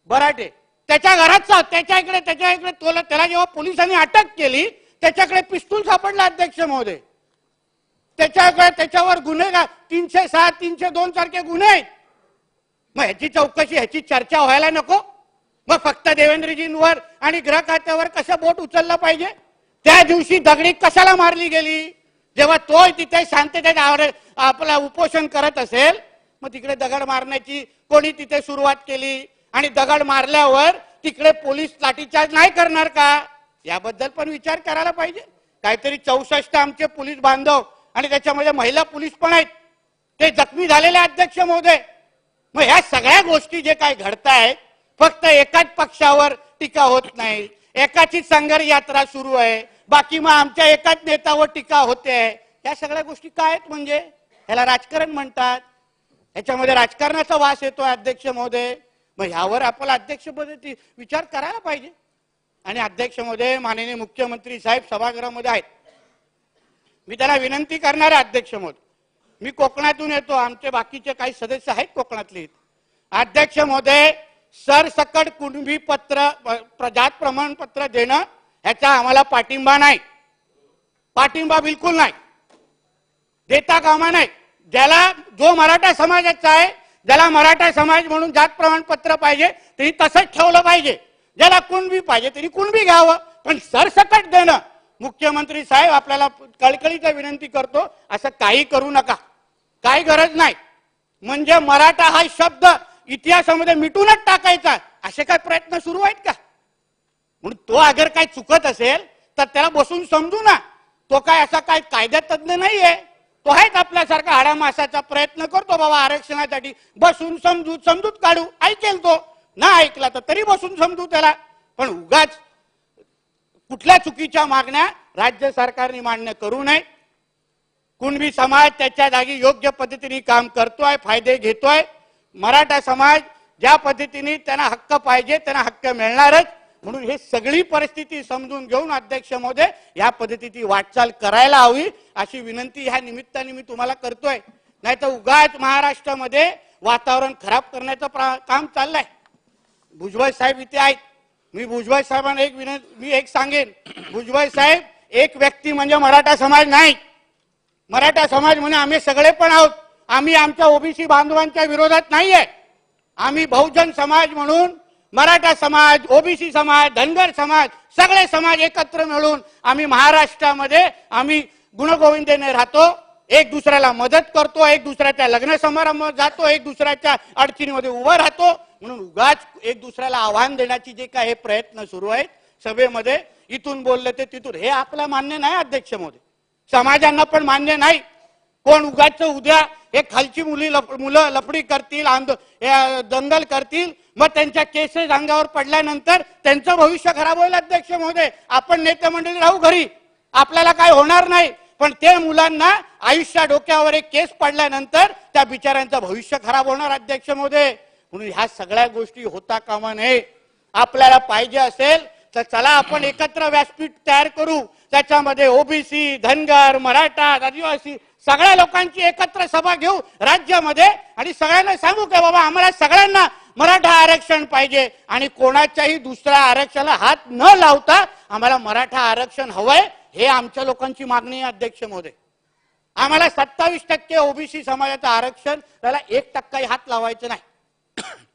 बराटे, त्याच्या घरात त्याच्या इकडे त्याला जेव्हा पोलिसांनी अटक केली त्याच्याकडे पिस्तूल सापडला अध्यक्ष महोदय. त्याच्यावर गुन्हे 307, 302 सारखे गुन्हे आहेत. मग ह्याची चौकशी, ह्याची चर्चा व्हायला नको. मग फक्त देवेंद्रजींवर आणि गृह खात्यावर कसं बोट उचललं पाहिजे. त्या दिवशी दगडी कशाला मारली गेली, जेव्हा तो तिथे शांततेत आपला उपोषण करत असेल, मग तिकडे दगड मारण्याची कोणी तिथे सुरुवात केली, आणि दगड मारल्यावर तिकडे पोलीस लाठीचार्ज नाही करणार का, याबद्दल पण विचार करायला पाहिजे. काहीतरी 64 आमचे पोलीस बांधव आणि त्याच्यामध्ये महिला पोलीस पण आहेत, ते जखमी झालेले अध्यक्ष महोदय. मग ह्या सगळ्या गोष्टी जे काय घडतायत फक्त एकाच पक्षावर टीका होत नाही, एकाचीच संघर्ष यात्रा सुरू आहे, बाकी मग आमच्या एकाच नेत्यावर टीका होते. या सगळ्या गोष्टी काय आहेत? म्हणजे ह्याला राजकारण म्हणतात. ह्याच्यामध्ये राजकारणाचा वास येतोय अध्यक्ष महोदय. मग ह्यावर आपला अध्यक्षपदी विचार करायला पाहिजे. आणि अध्यक्ष महोदय, माननीय मुख्यमंत्री साहेब सभागृहामध्ये आहेत. मी त्याला विनंती करणार आहे अध्यक्ष महोदय, मी कोकणातून येतो, आमचे बाकीचे काही सदस्य आहेत कोकणातले. अध्यक्ष महोदय, सरसकट कुणबी पत्र जात प्रमाणपत्र देणं ह्याचा आम्हाला पाठिंबा नाही. पाठिंबा बिलकुल नाही, देता कामा नाही. ज्याला जो मराठा समाजाचा आहे, ज्याला मराठा समाज म्हणून जात प्रमाणपत्र पाहिजे त्यांनी तसंच ठेवलं पाहिजे. ज्याला कुणबी पाहिजे त्यांनी कुणबी घ्यावं, पण सरसकट देणं. मुख्यमंत्री साहेब, आपल्याला कळकळीची विनंती करतो, असं काही करू नका, काही गरज नाही. म्हणजे मराठा हा शब्द इतिहासामध्ये मिटूनच टाकायचा, असे काय प्रयत्न सुरू आहेत का? म्हणून तो अगर काय चुकत असेल तर त्याला बसून समजू ना. तो काय असा काय कायदा तज्ञ नाहीये, तो आहेच आपल्यासारखा हाडामासाचा प्रयत्न करतो बाबा आरक्षणासाठी. बसून समजूत काढू, ऐकेल तो, ना ऐकला तर तरी बसून समजू त्याला. पण उगाच कुठल्या चुकीच्या मागण्या राज्य सरकारने मान्य करू नये. कुणबी समाज त्याच्या जागी योग्य पद्धतीने काम करतोय, फायदे घेतोय. मराठा समाज ज्या पद्धतीने त्यांना हक्क पाहिजे त्यांना हक्क मिळणारच. म्हणून हे सगळी परिस्थिती समजून घेऊन अध्यक्ष महोदय या पद्धतीची वाटचाल करायला हवी, अशी विनंती ह्या निमित्ताने मी तुम्हाला करतोय. नाही तर उगाच महाराष्ट्रामध्ये वातावरण खराब करण्याचं काम चाललंय. भुजबळ साहेब इथे आहेत, मी भुजबळ साहेबांना मी एक सांगेन, भुजबळ साहेब, एक व्यक्ती म्हणजे मराठा समाज नाही. मराठा समाज म्हणजे आम्ही सगळे पण आहोत. आम्ही आमच्या ओबीसी बांधवांच्या विरोधात नाहीये. आम्ही बहुजन समाज म्हणून मराठा समाज, ओबीसी समाज, धनगर समाज, सगळे समाज एकत्र मिळून आम्ही महाराष्ट्रामध्ये आम्ही गुणगोविंदेने राहतो. एक दुसऱ्याला मदत करतो, एक दुसऱ्याच्या लग्न समारंभात जातो, एक दुसऱ्याच्या अडचणीमध्ये उभं राहतो. म्हणून उगाच एक दुसऱ्याला आव्हान देण्याची जे काय हे प्रयत्न सुरू आहेत सभेमध्ये, इथून बोलले ते तिथून, हे आपल्याला मान्य नाही अध्यक्ष महोदय. समाजांना पण मान्य नाही. कोण उगाच उद्या हे खालची मुलं लफडी करतील, दंगल करतील, मग त्यांच्या केसेस अंगावर पडल्यानंतर त्यांचं भविष्य खराब होईल अध्यक्ष महोदय. आपण नेते मंडळी राहू घरी, आपल्याला काय होणार नाही, पण ते मुलांना आयुष्या डोक्यावर एक केस पडल्यानंतर त्या बिचाऱ्यांचं भविष्य खराब होणार अध्यक्ष महोदय. म्हणून ह्या सगळ्या गोष्टी होता कामा नये. आपल्याला पाहिजे असेल तर चला आपण एकत्र व्यासपीठ तयार करू, त्याच्यामध्ये ओबीसी, धनगर, मराठा, आदिवासी सगळ्या लोकांची एकत्र सभा घेऊ राज्यामध्ये आणि सगळ्यांना सांगू की बाबा आम्हाला सगळ्यांना मराठा आरक्षण पाहिजे आणि कोणाच्याही दुसऱ्या आरक्षणाला हात न लावता आम्हाला मराठा आरक्षण हवंय. हे आमच्या लोकांची मागणी आहे अध्यक्ष महोदय. आम्हाला 27% ओबीसी समाजाचं आरक्षण, त्याला 1% हात लावायचं नाही.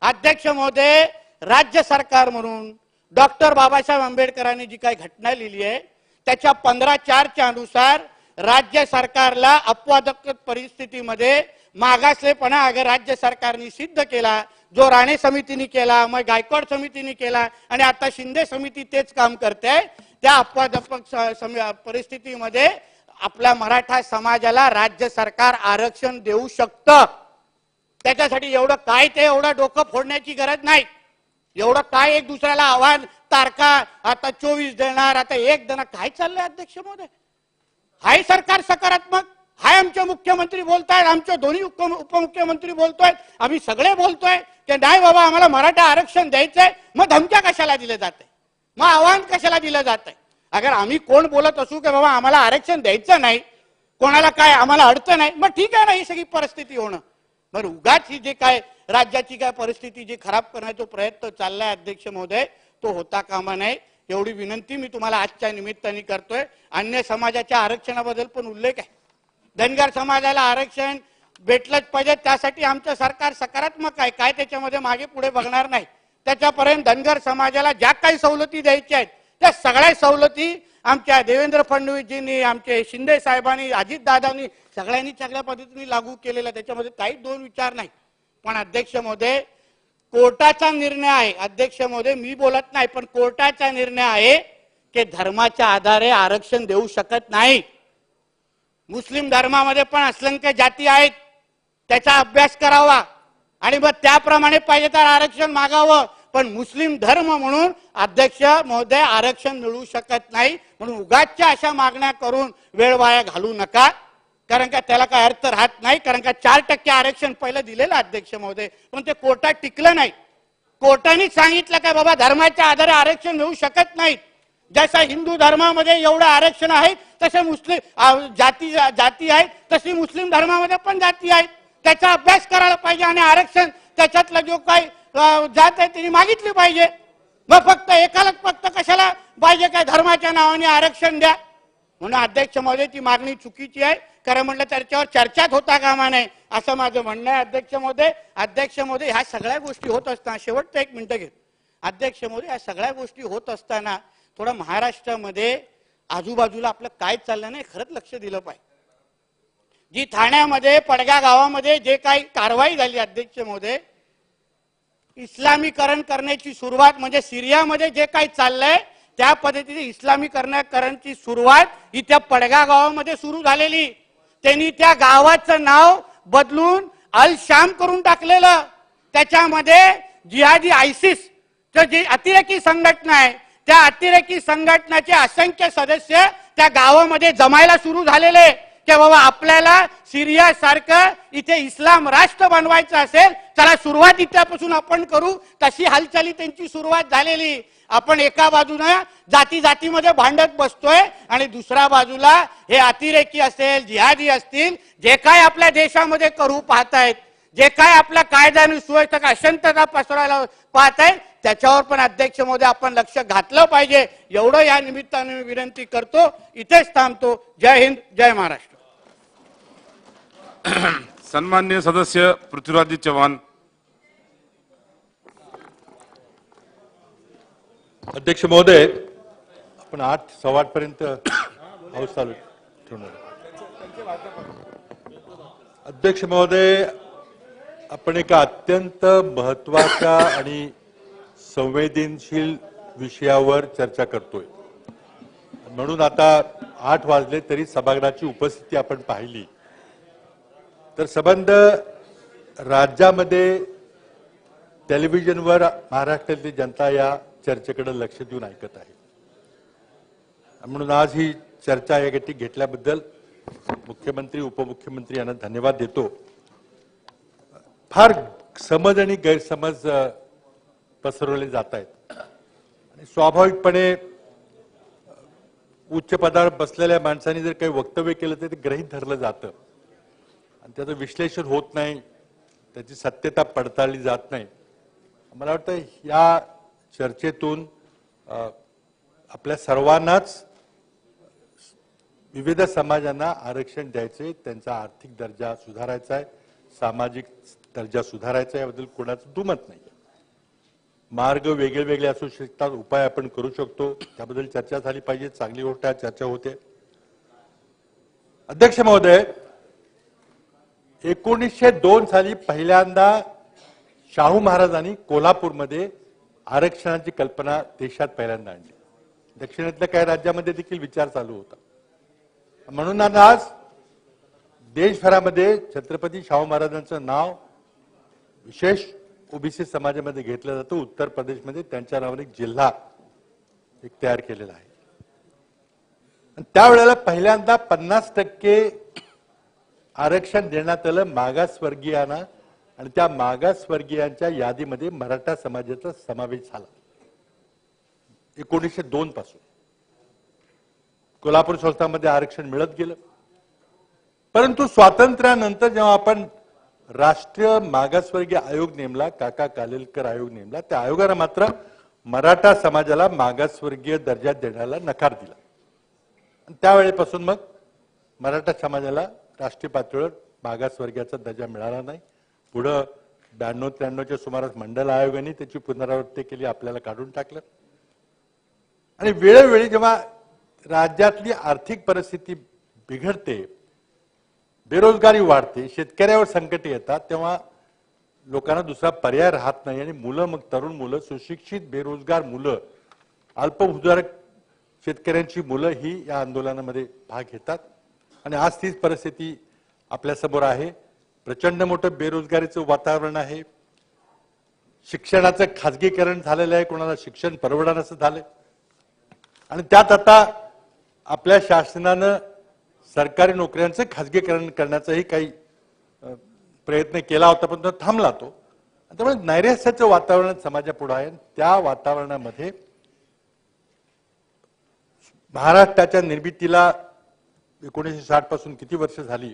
अध्यक्ष महोदय, राज्य सरकार म्हणून डॉक्टर बाबासाहेब आंबेडकरांनी जी काही घटना लिहिली आहे त्याच्या 15(4) अनुसार राज्य सरकारला अपवादात्मक परिस्थितीमध्ये मागासलेपणा अगर राज्य सरकारने सिद्ध केला, जो राणे समितीने केला, मग गायकवाड समितीने केला आणि आता शिंदे समिती तेच काम करते, त्या अपवादात्मक परिस्थितीमध्ये आपल्या मराठा समाजाला राज्य सरकार आरक्षण देऊ शकतं. त्याच्यासाठी एवढं काय ते एवढं डोकं फोडण्याची गरज नाही. एवढं काय एक दुसऱ्याला आव्हान, तारखा आता 24 देणार, आता 1 देणार, काय चाललंय अध्यक्ष महोदय? हाय सरकार सकारात्मक, हाय आमचे मुख्यमंत्री बोलतायत, आमचे दोन्ही उपमुख्यमंत्री बोलतोय, आम्ही सगळे बोलतोय की नाही बाबा आम्हाला मराठा आरक्षण द्यायचंय. मग धमक्या कशाला दिल्या जाते, मग आव्हान कशाला दिलं जात आहे? अगर आम्ही कोण बोलत असू की बाबा आम्हाला आरक्षण द्यायचं नाही, कोणाला काय आम्हाला अडचण नाही, मग ठीक आहे ना, ही सगळी परिस्थिती होणं. बरं उगाच ही जे काय राज्याची काय परिस्थिती जी खराब करण्याचा प्रयत्न चाललाय अध्यक्ष महोदय, तो होता कामा नये. एवढी विनंती मी तुम्हाला आजच्या निमित्ताने करतोय. अन्य समाजाच्या आरक्षणाबद्दल पण उल्लेख आहे. धनगर समाजाला आरक्षण भेटलंच पाहिजे, त्यासाठी आमचं सरकार सकारात्मक आहे, काय त्याच्यामध्ये मागे पुढे बघणार नाही. त्याच्यापर्यंत धनगर समाजाला ज्या काही सवलती द्यायच्या आहेत त्या सगळ्या सवलती आमच्या देवेंद्र फडणवीसजींनी, आमचे शिंदे साहेबांनी, अजितदादांनी सगळ्यांनी चांगल्या पद्धतीने लागू केलेला, त्याच्यामध्ये काही दोन विचार नाही. पण अध्यक्ष महोदय, कोर्टाचा निर्णय आहे अध्यक्ष महोदय, मी बोलत नाही, पण कोर्टाचा निर्णय आहे की धर्माच्या आधारे आरक्षण देऊ शकत नाही. मुस्लिम धर्मामध्ये पण असंख्य जाती आहेत, त्याचा अभ्यास करावा आणि मग त्याप्रमाणे पाहिजे तर आरक्षण मागावं. पण मुस्लिम धर्म म्हणून अध्यक्ष महोदय आरक्षण मिळू शकत नाही. म्हणून उगाचच्या अशा मागण्या करून वेळ वाया घालू नका, कारण का त्याला काय अर्थ राहत नाही. कारण का 4% आरक्षण पहिलं दिलेलं अध्यक्ष महोदय, पण ते कोर्टात टिकलं नाही. कोर्टाने सांगितलं का बाबा धर्माच्या आधारे आरक्षण मिळू शकत नाहीत. जसं हिंदू धर्मामध्ये एवढं आरक्षण आहे तसे मुस्लिम जाती आहेत, तशी मुस्लिम धर्मामध्ये पण जाती आहेत. त्याचा अभ्यास करायला पाहिजे आणि आरक्षण त्याच्यातला जो काही जात आहे त्यांनी मागितली पाहिजे. मग फक्त एकालाच फक्त कशाला पाहिजे काय धर्माच्या नावाने आरक्षण द्या. म्हणून अध्यक्ष महोदय ती मागणी चुकीची आहे. कारण म्हटलं त्याच्यावर चर्चाच होता कामा नये असं माझं म्हणणं आहे. अध्यक्ष महोदय ह्या सगळ्या गोष्टी होत असताना, शेवटचं 1 मिनिट घेत, अध्यक्ष महोदय ह्या सगळ्या गोष्टी होत असताना थोडं महाराष्ट्रामध्ये आजूबाजूला आपलं काय चाललं नाही खरंच लक्ष दिलं पाहिजे. जी ठाण्यामध्ये पडगा गावामध्ये जे काही कारवाई झाली अध्यक्ष महोदय, इस्लामीकरण करण्याची सुरुवात म्हणजे सिरियामध्ये जे काही चाललंय त्या पद्धतीने इस्लामीकरणाची सुरुवात ही त्या पडगा गावामध्ये सुरू झालेली. त्यांनी त्या गावाचं नाव बदलून अल शाम करून टाकलेलं. त्याच्यामध्ये जिहादी आयसिस जी अतिरेकी संघटना आहे त्या अतिरेकी संघटनाचे असंख्य सदस्य त्या गावामध्ये जमायला सुरू झालेले की बाबा आपल्याला सिरिया सारखं इथे इस्लाम राष्ट्र बनवायचं असेल चला सुरुवात इथपासून आपण करू. तशी हालचाली त्यांची सुरुवात झालेली. आपण एका बाजूने जातीमध्ये भांडत बसतोय आणि दुसऱ्या बाजूला हे अतिरेकी असेल जिहादी असतील जे काय आपल्या देशामध्ये करू पाहतायत, जे काय आपल्या कायदा आणि सुव्यवस्था अशांतता पसरवायला पाहतायत त्याच्यावर पण अध्यक्ष महोदय आपण लक्ष घातलं पाहिजे. एवढं या निमित्ताने मी विनंती करतो. इथेच थांबतो. जय हिंद, जय महाराष्ट्र. सन्मान्य सदस्य पृथ्वीराज चव्हाण. अध्यक्ष महोदय, आपण 8:15 पर्यंत हाऊस चालू ठेवणार. अध्यक्ष महोदय, आपण एका अत्यंत महत्वाच्या आणि संवेदनशील विषयावर चर्चा करतोय. म्हणून आता 8 वाजले तरी सभागृहाची उपस्थिती आपण पाहिली तर संबंध राज्यामध्ये टेलिव्हिजनवर महाराष्ट्रातली जनता या चर्चेकडे लक्ष देऊन ऐकत आहे. म्हणून आज ही चर्चा या गती घेतल्याबद्दल मुख्यमंत्री उपमुख्यमंत्री यांना धन्यवाद देतो. फार समज आणि गैरसमज पसरवले जात आहेत आणि स्वाभाविकपणे उच्च पदावर बसलेल्या माणसांनी जर काही वक्तव्य केलं तर ते गृहीत धरलं जातं आणि त्याचं विश्लेषण होत नाही, त्याची सत्यता पडताळली जात नाही. मला वाटतं या चर्चेतून आपल्या सर्वांनाच विविध समाजांना आरक्षण द्यायचे, त्यांचा आर्थिक दर्जा सुधारायचा आहे, सामाजिक दर्जा सुधारायचा आहे, याबद्दल कोणाचं दुमत नाही. मार्ग वेगळे वेगळे असू शकतात, उपाय आपण करू शकतो, त्याबद्दल चर्चा झाली पाहिजे. चांगली गोष्ट आहे, चर्चा होते. अध्यक्ष महोदय, 1902 साली पहिल्यांदा शाहू महाराजांनी कोल्हापूरमध्ये आरक्षणाची कल्पना देशात पहिल्यांदा आणली. दक्षिणेतल्या काही राज्यामध्ये देखील विचार चालू होता. म्हणून आज देशभरामध्ये छत्रपती शाहू महाराजांचं नाव विशेष ओबीसी समाजामध्ये घेतलं जातं. उत्तर प्रदेशमध्ये त्यांच्या नावाने एक जिल्हा तयार केलेला आहे. त्यावेळेला पहिल्यांदा 50% आरक्षण देण्यात आलं मागासवर्गीयांना आणि त्या मागासवर्गीयांच्या यादीमध्ये मराठा समाजाचा समावेश झाला. 1902 पासून कोल्हापूर संस्थांमध्ये आरक्षण मिळत गेलं. परंतु स्वातंत्र्यानंतर जेव्हा आपण राष्ट्रीय मागासवर्गीय आयोग नेमला, काका कालेलकर आयोग नेमला, त्या आयोगाने मात्र मराठा समाजाला मागासवर्गीय दर्जा देण्याला नकार दिला. त्यावेळेपासून मग मराठा समाजाला राष्ट्रीय पातळीवर मागासवर्गीयाचा दर्जा मिळाला नाही. पुढं 92-93च्या सुमारास मंडल आयोगाने त्याची पुनरावृत्ती केली, आपल्याला काढून टाकलं. आणि वेळोवेळी जेव्हा राज्यातली आर्थिक परिस्थिती बिघडते, बेरोजगारी वाढते, शेतकऱ्यावर संकट येतात, तेव्हा लोकांना दुसरा पर्याय राहत नाही आणि मुलं, मग तरुण मुलं, सुशिक्षित बेरोजगार मुलं, अल्पभूधारक शेतकऱ्यांची मुलं ही या आंदोलनामध्ये भाग घेतात. आणि आज तीच परिस्थिती आपल्या समोर आहे. प्रचंड मोठं बेरोजगारीचं वातावरण आहे. शिक्षणाचं खाजगीकरण झालेलं आहे, कोणाला शिक्षण परवडणारं झालंय. आणि त्यात आता आपल्या शासनानं सरकारी नोकऱ्यांचं खाजगीकरण करण्याचाही काही प्रयत्न केला होता, पण तो थांबला तो. त्यामुळे नैराश्याचं वातावरण समाजापुढे आहे. त्या वातावरणामध्ये महाराष्ट्राच्या निर्मितीला 1960 पासून किती वर्ष झाली,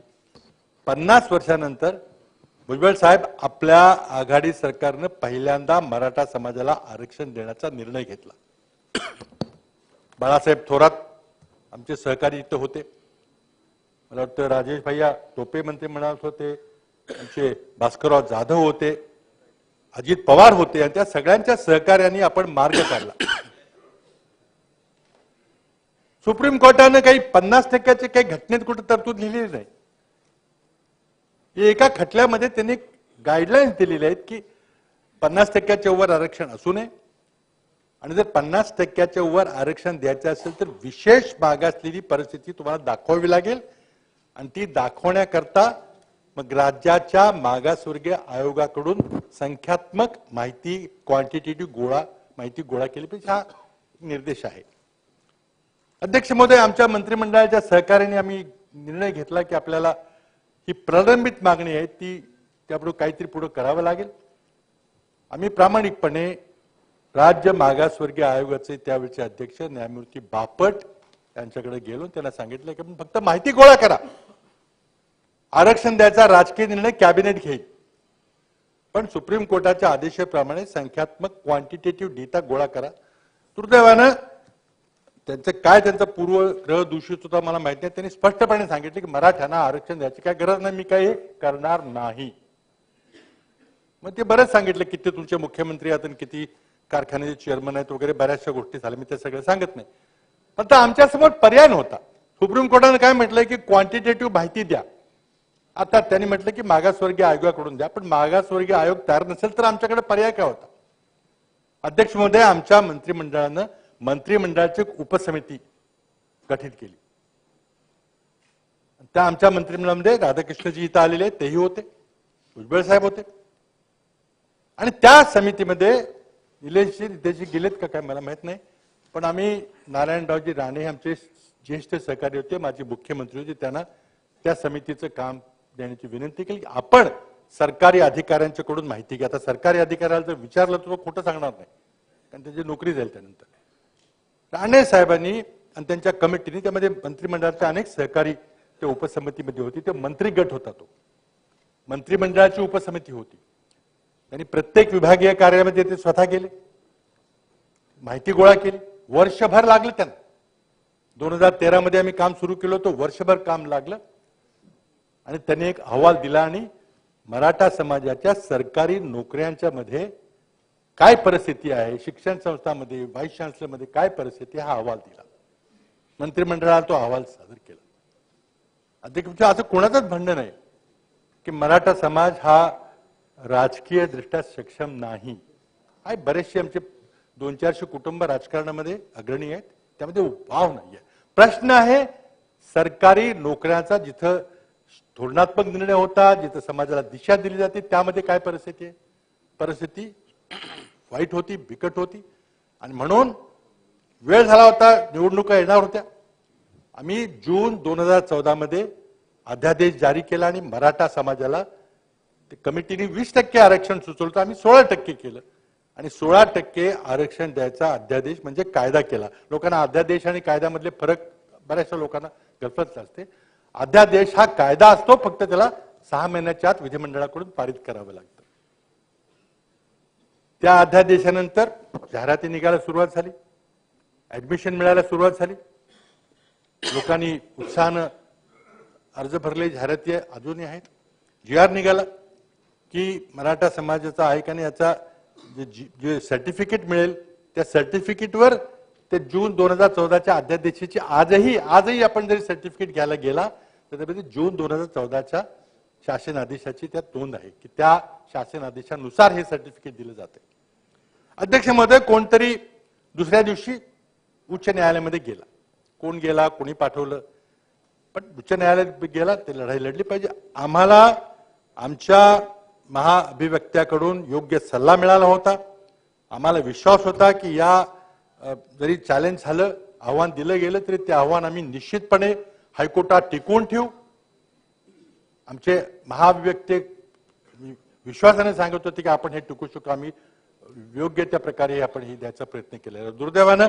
50 वर्षानंतर भुजबळ साहेब आपल्या आघाडी सरकारनं पहिल्यांदा मराठा समाजाला आरक्षण देण्याचा निर्णय घेतला. बाळासाहेब थोरात आमचे सहकारी इथं होते. मला वाटतं राजेश भैया टोपे मंत्रिमंडळात होते, आमचे भास्करराव जाधव होते, अजित पवार होते, आणि त्या सगळ्यांच्या सहकार्याने आपण मार्ग काढला. सुप्रीम कोर्टानं काही 50% काही घटनेत कुठे तरतूद लिहिलेली नाही. एका खटल्यामध्ये त्यांनी गाईडलाईन्स दिलेल्या आहेत की 50% वर आरक्षण असू नये, आणि जर 50% वर आरक्षण द्यायचं असेल तर विशेष मागासलेली परिस्थिती तुम्हाला दाखवावी लागेल, आणि ती दाखवण्याकरता मग राज्याच्या मागासवर्गीय आयोगाकडून संख्यात्मक माहिती, क्वांटिटेटिव्ह माहिती गोळा केली पाहिजे, हा निर्देश आहे. अध्यक्ष महोदय, आमच्या मंत्रिमंडळाच्या सहकार्याने आम्ही निर्णय घेतला की आपल्याला ही प्रलंबित मागणी आहे ती त्यापुढे काहीतरी पुढे करावं लागेल. आम्ही प्रामाणिकपणे राज्य मागासवर्गीय आयोगाचे त्यावेळेचे अध्यक्ष न्यायमूर्ती बापट यांच्याकडे गेलो. त्यांना सांगितलं की फक्त माहिती गोळा करा, आरक्षण द्यायचा राजकीय निर्णय कॅबिनेट घेईल, पण सुप्रीम कोर्टाच्या आदेशाप्रमाणे संख्यात्मक क्वांटिटेटिव्ह डेटा गोळा करा. दुर्दैवानं त्यांचा पूर्वग्रह दूषित होता मला माहित नाही. त्यांनी स्पष्टपणे सांगितले की मराठ्यांना आरक्षण द्यायची काय गरज नाही, मी काही करणार नाही. मग ते बरेच सांगितलं किती तुमचे मुख्यमंत्री आहेत आणि किती कारखान्याचे चेअरमन आहेत वगैरे बऱ्याचशा गोष्टी झाल्या, मी ते सगळं सांगत नाही. पण आमच्या समोर पर्याय नव्हता. सुप्रीम कोर्टाने काय म्हटलंय की क्वांटिटेटिव्ह माहिती द्या. आता त्यांनी म्हटलं की मागासवर्गीय आयोगाकडून द्या, पण मागासवर्गीय आयोग तयार नसेल तर आमच्याकडे पर्याय काय होता. अध्यक्ष महोदय, आमच्या मंत्रिमंडळानं मंत्रिमंडळाची उपसमिती गठीत केली. त्या आमच्या मंत्रिमंडळामध्ये राधाकृष्णजी इथं आलेले तेही होते, भुजबळ साहेब होते, आणि त्या समितीमध्ये निलेशजी नितेशजी गेलेत का काय मला माहित नाही, पण आम्ही नारायणरावजी राणे आमचे ज्येष्ठ सहकारी होते, माझे मुख्यमंत्री होते, त्यांना त्या समितीचं काम देण्याची विनंती केली. आपण सरकारी अधिकाऱ्यांच्याकडून माहिती घ्या. आता सरकारी अधिकाऱ्याला जर विचारलं तर तो खोटं सांगणार नाही, कारण त्याची नोकरी जाईल त्यानंतर. राणे साहेबांनी आणि त्यांच्या कमिटीने, त्यामध्ये मंत्रिमंडळाचे अनेक सहकारी त्या उपसमितीमध्ये होती, ते मंत्री गट होता, तो मंत्रिमंडळाची उपसमिती होती. त्यांनी प्रत्येक विभागीय कार्यालयामध्ये ते स्वतः गेले, माहिती गोळा केली. वर्षभर लागलं त्यांना. 2013 मध्ये आम्ही काम सुरू केलं होतं, वर्षभर काम लागलं, आणि त्यांनी एक अहवाल दिला, आणि मराठा समाजाच्या सरकारी नोकऱ्यांच्या मध्ये काय परिस्थिती आहे, शिक्षण संस्थांमध्ये, व्हाईस चान्सलरमध्ये काय परिस्थिती, हा अहवाल दिला. मंत्रिमंडळाला तो अहवाल सादर केला. अध्यक्ष, असं कोणाचंच म्हणणं नाही की मराठा समाज हा राजकीय दृष्ट्या सक्षम नाही. आहे, बरेचसे आमचे 200-400 कुटुंब राजकारणामध्ये अग्रणी आहेत, त्यामध्ये वाव नाहीये. प्रश्न आहे सरकारी नोकऱ्यांचा, जिथं धोरणात्मक निर्णय होता, जिथं समाजाला दिशा दिली जाते, त्यामध्ये काय परिस्थिती आहे. परिस्थिती वाईट होती, बिकट होती, आणि म्हणून वेळ झाला होता, निवडणुका येणार होत्या. आम्ही जून 2014 मध्ये अध्यादेश जारी केला, आणि मराठा समाजाला कमिटीने 20% आरक्षण सुचवलं, आम्ही 16% केलं, आणि 16% आरक्षण द्यायचा अध्यादेश म्हणजे कायदा केला. लोकांना अध्यादेश आणि कायद्यामधले फरक बऱ्याचशा लोकांना गलफत असते. अध्यादेश हा कायदा असतो, फक्त त्याला 6 महिन्याच्या आत विधिमंडळाकडून पारित करावं लागतं. त्या अध्यादेशानंतर जाहिराती निघायला सुरुवात झाली, ऍडमिशन मिळायला सुरुवात झाली, लोकांनी उत्साहानं अर्ज भरले, जाहिराती अजूनही आहेत. GR निघाला की मराठा समाजाचा आहे का नाही याचा जे सर्टिफिकेट मिळेल, त्या सर्टिफिकेटवर ते जून 2014च्या अध्यादेशाची आजही आपण जरी सर्टिफिकेट घ्यायला गेला तर त्यामध्ये जून 2014च्या शासन आदेशाची त्यात नोंद आहे की त्या शासन आदेशानुसार हे सर्टिफिकेट दिलं जाते. अध्यक्ष महोदय, कोणतरी दुसऱ्या दिवशी उच्च न्यायालयामध्ये गेला, कोण गेला, कोणी पाठवलं, पण उच्च न्यायालयात गेला, ते लढाई लढली पाहिजे. आम्हाला आमच्या महाअभिव्यक्त्याकडून योग्य सल्ला मिळाला होता. आम्हाला विश्वास होता की जरी चॅलेंज झालं, आव्हान दिलं गेलं तरी ते आव्हान आम्ही निश्चितपणे हायकोर्टात टिकवून ठेवू. आमचे महाअभिव्यक्ते विश्वासाने सांगत होते की आपण हे टिकू शकू. आम्ही योग्य त्या प्रकारे आपण हे द्यायचा प्रयत्न केला. दुर्दैवानं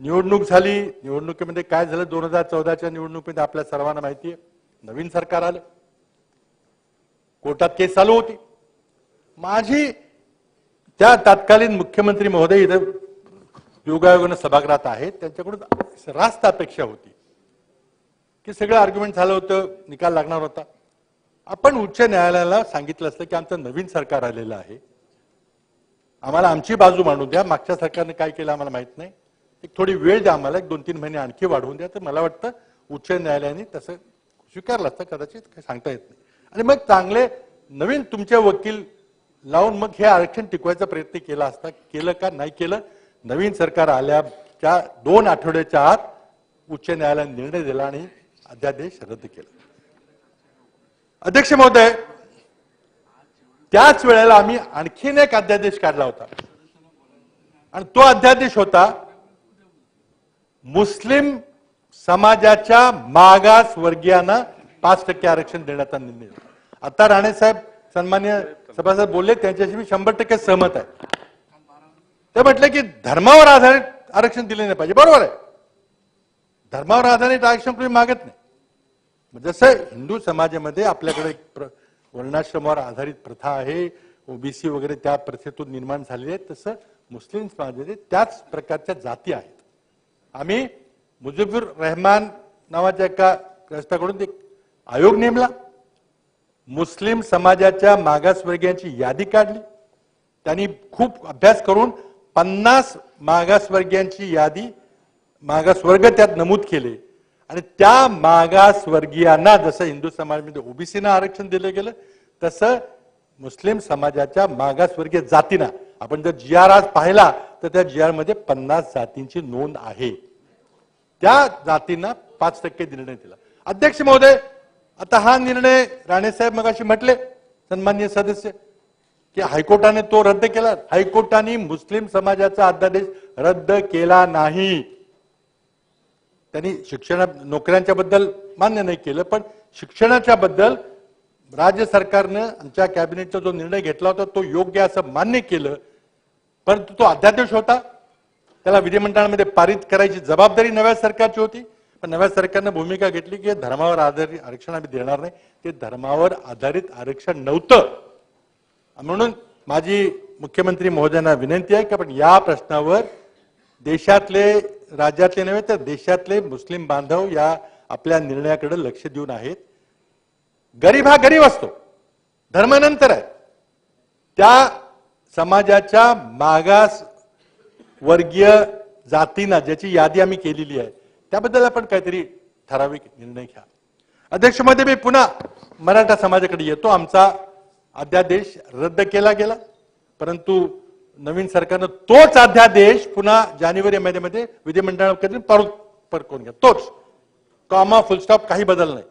निवडणूक झाली. निवडणुकीमध्ये काय झालं, 2014च्या निवडणुकीमध्ये आपल्या सर्वांना माहिती आहे, नवीन सरकार आलं, कोर्टात केस चालू होती. माझी त्या तत्कालीन मुख्यमंत्री महोदय इथं योगायोगानं सभागृहात आहेत, त्यांच्याकडून रास्त अपेक्षा होती की सगळं आर्ग्युमेंट झालं होतं, निकाल लागणार होता. आपण उच्च न्यायालयाला सांगितलं असतं की आमचं नवीन सरकार आलेलं आहे, आम्हाला आमची बाजू मांडून द्या. मागच्या सरकारने काय केलं आम्हाला माहित नाही, एक थोडी वेळ द्या आम्हाला, एक 2-3 महिने आणखी वाढवून द्या. तर मला वाटतं उच्च न्यायालयाने तसं स्वीकारलं असतं, कदाचित काही सांगता येत नाही. आणि मग चांगले नवीन तुमचे वकील लावून मग हे आरक्षण टिकवायचा प्रयत्न केला असता. केलं का नाही केलं? नवीन सरकार आल्याच्या 2 आठवड्याच्या आत उच्च न्यायालयाने निर्णय दिला आणि अध्यादेश रद्द केला. अध्यक्ष महोदय, त्याच वेळेला आम्ही आणखीन एक अध्यादेश काढला होता आणि तो अध्यादेश होता मुस्लिम समाजाच्या मागास वर्गीयांना 5% आरक्षण देण्याचा निर्णय. आता राणे साहेब, सन्मान्य सभासद बोलले, त्यांच्याशी मी 100% सहमत आहे. ते म्हटले की धर्मावर आधारित आरक्षण दिले नाही पाहिजे. बरोबर आहे, धर्मावर आधारित आरक्षण तुम्ही मागत नाही. जसं हिंदू समाजामध्ये आपल्याकडे एक वर्णाश्रमावर आधारित प्रथा आहे, ओबीसी वगैरे त्या प्रथेतून निर्माण झालेली आहे, तसं मुस्लिम समाजामध्ये त्याच प्रकारच्या जाती आहेत. आम्ही मुजीबुर रहमान नावाच्या एका रस्त्याकडून एक आयोग नेमला, मुस्लिम समाजाच्या मागासवर्गीयांची यादी काढली. त्यांनी खूप अभ्यास करून 50 मागासवर्गीयांची यादी, मागासवर्ग त्यात नमूद केले आणि त्या मागासवर्गीयांना जसं हिंदू समाजामध्ये ओबीसीना आरक्षण दिलं गेलं तसं मुस्लिम समाजाच्या मागासवर्गीय जातींना, आपण जर GR आज पाहिला तर त्या GR मध्ये 50 जातींची नोंद आहे, त्या जातींना 5% निर्णय दिला. अध्यक्ष महोदय, आता हा निर्णय राणेसाहेब मगाशी म्हटले सन्माननीय सदस्य की हायकोर्टाने तो रद्द केला. हायकोर्टाने मुस्लिम समाजाचा अध्यादेश रद्द केला नाही. त्यांनी नोकऱ्यांच्या बद्दल मान्य नाही केलं, पण शिक्षणाच्या बद्दल राज्य सरकारनं आमच्या कॅबिनेटचा जो निर्णय घेतला होता तो योग्य असं मान्य केलं. परंतु तो अध्यादेश होता, त्याला विधिमंडळामध्ये पारित करायची जबाबदारी नव्या सरकारची होती. पण नव्या सरकारनं भूमिका घेतली की धर्मावर आधारित आरक्षण आम्ही देणार नाही. ते धर्मावर आधारित आरक्षण नव्हतं. म्हणून माझी मुख्यमंत्री महोदयांना विनंती आहे की आपण या प्रश्नावर देशातले, राज्यातले नव्हे तर देशातले मुस्लिम बांधव या आपल्या निर्णयाकडे लक्ष देऊन आहेत. गरीब हा गरीब असतो, धर्मानंतर आहे. त्या समाजाच्या मागास वर्गीय जातींना ज्याची यादी आम्ही केलेली आहे त्याबद्दल आपण काहीतरी ठराविक निर्णय घ्या. अध्यक्ष महोदय, मी पुन्हा मराठा समाजाकडे येतो. आमचा अध्यादेश रद्द केला गेला, परंतु नवीन सरकारनं तोच अध्यादेश पुन्हा जानेवारी महिन्यामध्ये विधिमंडळाकडे परतून घ्या. तोच कॉमा फुलस्टॉप, काही बदल नाही.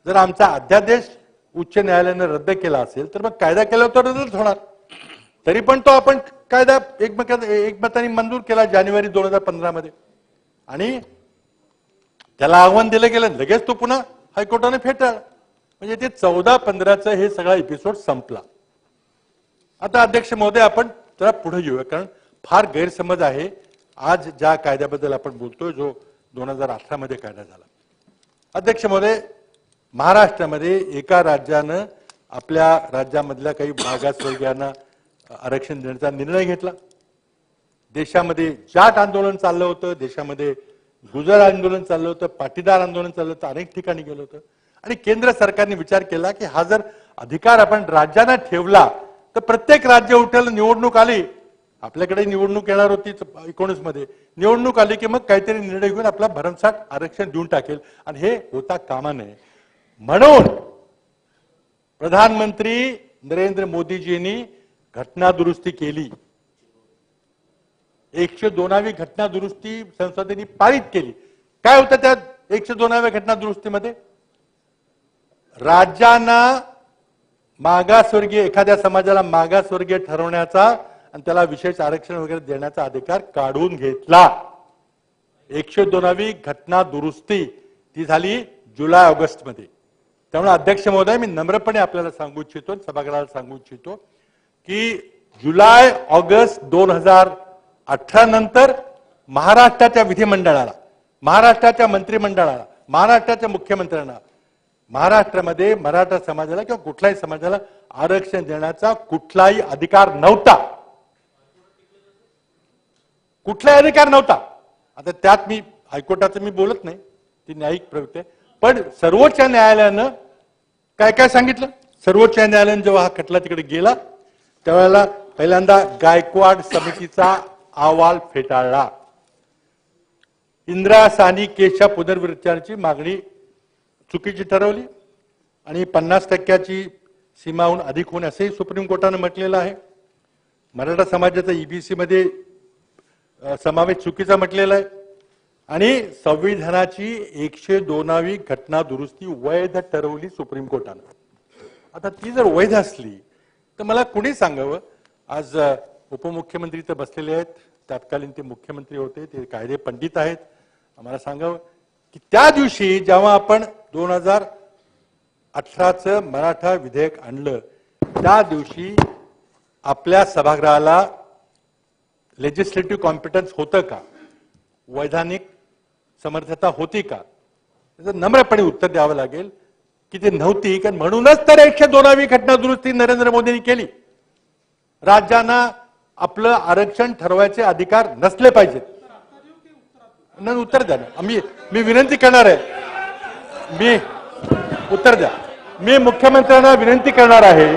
जर आमचा अध्यादेश उच्च न्यायालयाने रद्द केला असेल तर मग कायदा केला तर रद्दच होणार. तरी पण तो आपण कायदा एकमताने मंजूर केला जानेवारी 2015 मध्ये आणि त्याला आव्हान दिलं गेलं, लगेच तो पुन्हा हायकोर्टाने फेटाळला. म्हणजे ते 14-15चं हे सगळा एपिसोड संपला. आता अध्यक्ष महोदय, आपण जरा पुढे येऊया, कारण फार गैरसमज आहे आज ज्या कायद्याबद्दल आपण बोलतोय, जो 2018 मध्ये कायदा झाला. अध्यक्ष महोदय, महाराष्ट्रामध्ये एका राज्यानं आपल्या राज्यामधल्या काही मागासवर्गीयांना आरक्षण देण्याचा निर्णय घेतला. देशामध्ये जाट आंदोलन चाललं होतं, देशामध्ये गुजर आंदोलन चाललं होतं, पाटीदार आंदोलन चाललं होतं, अनेक ठिकाणी गेलं होतं. आणि केंद्र सरकारने विचार केला की हा जर अधिकार आपण राज्यांना ठेवला तर प्रत्येक राज्य उठेल, निवडणूक आली, आपल्याकडे निवडणूक येणार होती 19 मध्ये, निवडणूक आली की मग काहीतरी निर्णय घेऊन आपला भरमसाठ आरक्षण देऊन टाकेल, आणि हे होता कामा नये. म्हणून प्रधानमंत्री नरेंद्र मोदीजींनी घटना दुरुस्ती केली. 102वी घटना दुरुस्ती संसदेने पारित केली. काय होतं त्या 102व्या घटना दुरुस्तीमध्ये? राज्यांना मागासवर्गीय एखाद्या समाजाला मागासवर्गीय ठरवण्याचा आणि त्याला विशेष आरक्षण वगैरे देण्याचा अधिकार काढून घेतला. 102वी घटना दुरुस्ती ती झाली जुलै ऑगस्ट मध्ये. त्यामुळे अध्यक्ष महोदय, मी नम्रपणे आपल्याला सांगू इच्छितो, सभागृहाला सांगू इच्छितो की जुलै ऑगस्ट 2018 नंतर महाराष्ट्राच्या विधिमंडळाला, महाराष्ट्राच्या मंत्रिमंडळाला, महाराष्ट्राच्या मुख्यमंत्र्यांना महाराष्ट्रामध्ये मराठा समाजाला किंवा कुठल्याही समाजाला आरक्षण देण्याचा कुठलाही अधिकार नव्हता. कुठलाही अधिकार नव्हता. आता त्यात मी हायकोर्टाचं मी बोलत नाही, ती न्यायिक प्रवृत्ती आहे. पण सर्वोच्च न्यायालयानं काय काय सांगितलं? सर्वोच्च न्यायालयानं जेव्हा हा खटला तिकडे गेला त्यावेळेला पहिल्यांदा गायकवाड समितीचा अहवाल फेटाळला. इंदिरा साहनी केसच्या पुनर्विचाराची मागणी चुकीची ठरवली आणि 50% सीमाहून अधिक होणे असंही सुप्रीम कोर्टानं म्हटलेलं आहे. मराठा समाजाचा ईबीसी मध्ये समावेश चुकीचा म्हटलेला आहे आणि संविधानाची 102वी घटना दुरुस्ती वैध ठरवली सुप्रीम कोर्टानं. आता ती जर वैध असली तर मला कुणी सांगावं, आज उपमुख्यमंत्री तर बसलेले आहेत, तत्कालीन ते मुख्यमंत्री होते, ते कायदे पंडित आहेत, आम्हाला सांगावं की त्या दिवशी जेव्हा आपण 2018चं मराठा विधेयक आणलं त्या दिवशी आपल्या सभागृहाला लेजिस्लेटिव्ह कॉम्पिटन्स होतं का, वैधानिक समर्थता होती का? त्याचं नम्रपणे उत्तर द्यावं लागेल की ते नव्हती. कारण म्हणूनच तर 102वी घटना दुरुस्ती नरेंद्र मोदींनी केली. राज्यांना आपलं आरक्षण ठरवायचे अधिकार नसले पाहिजेत. उत्तर द्या ना. मी विनंती करणार आहे, मी उत्तर द्या. मी मुख्यमंत्र्यांना विनंती करणार आहे,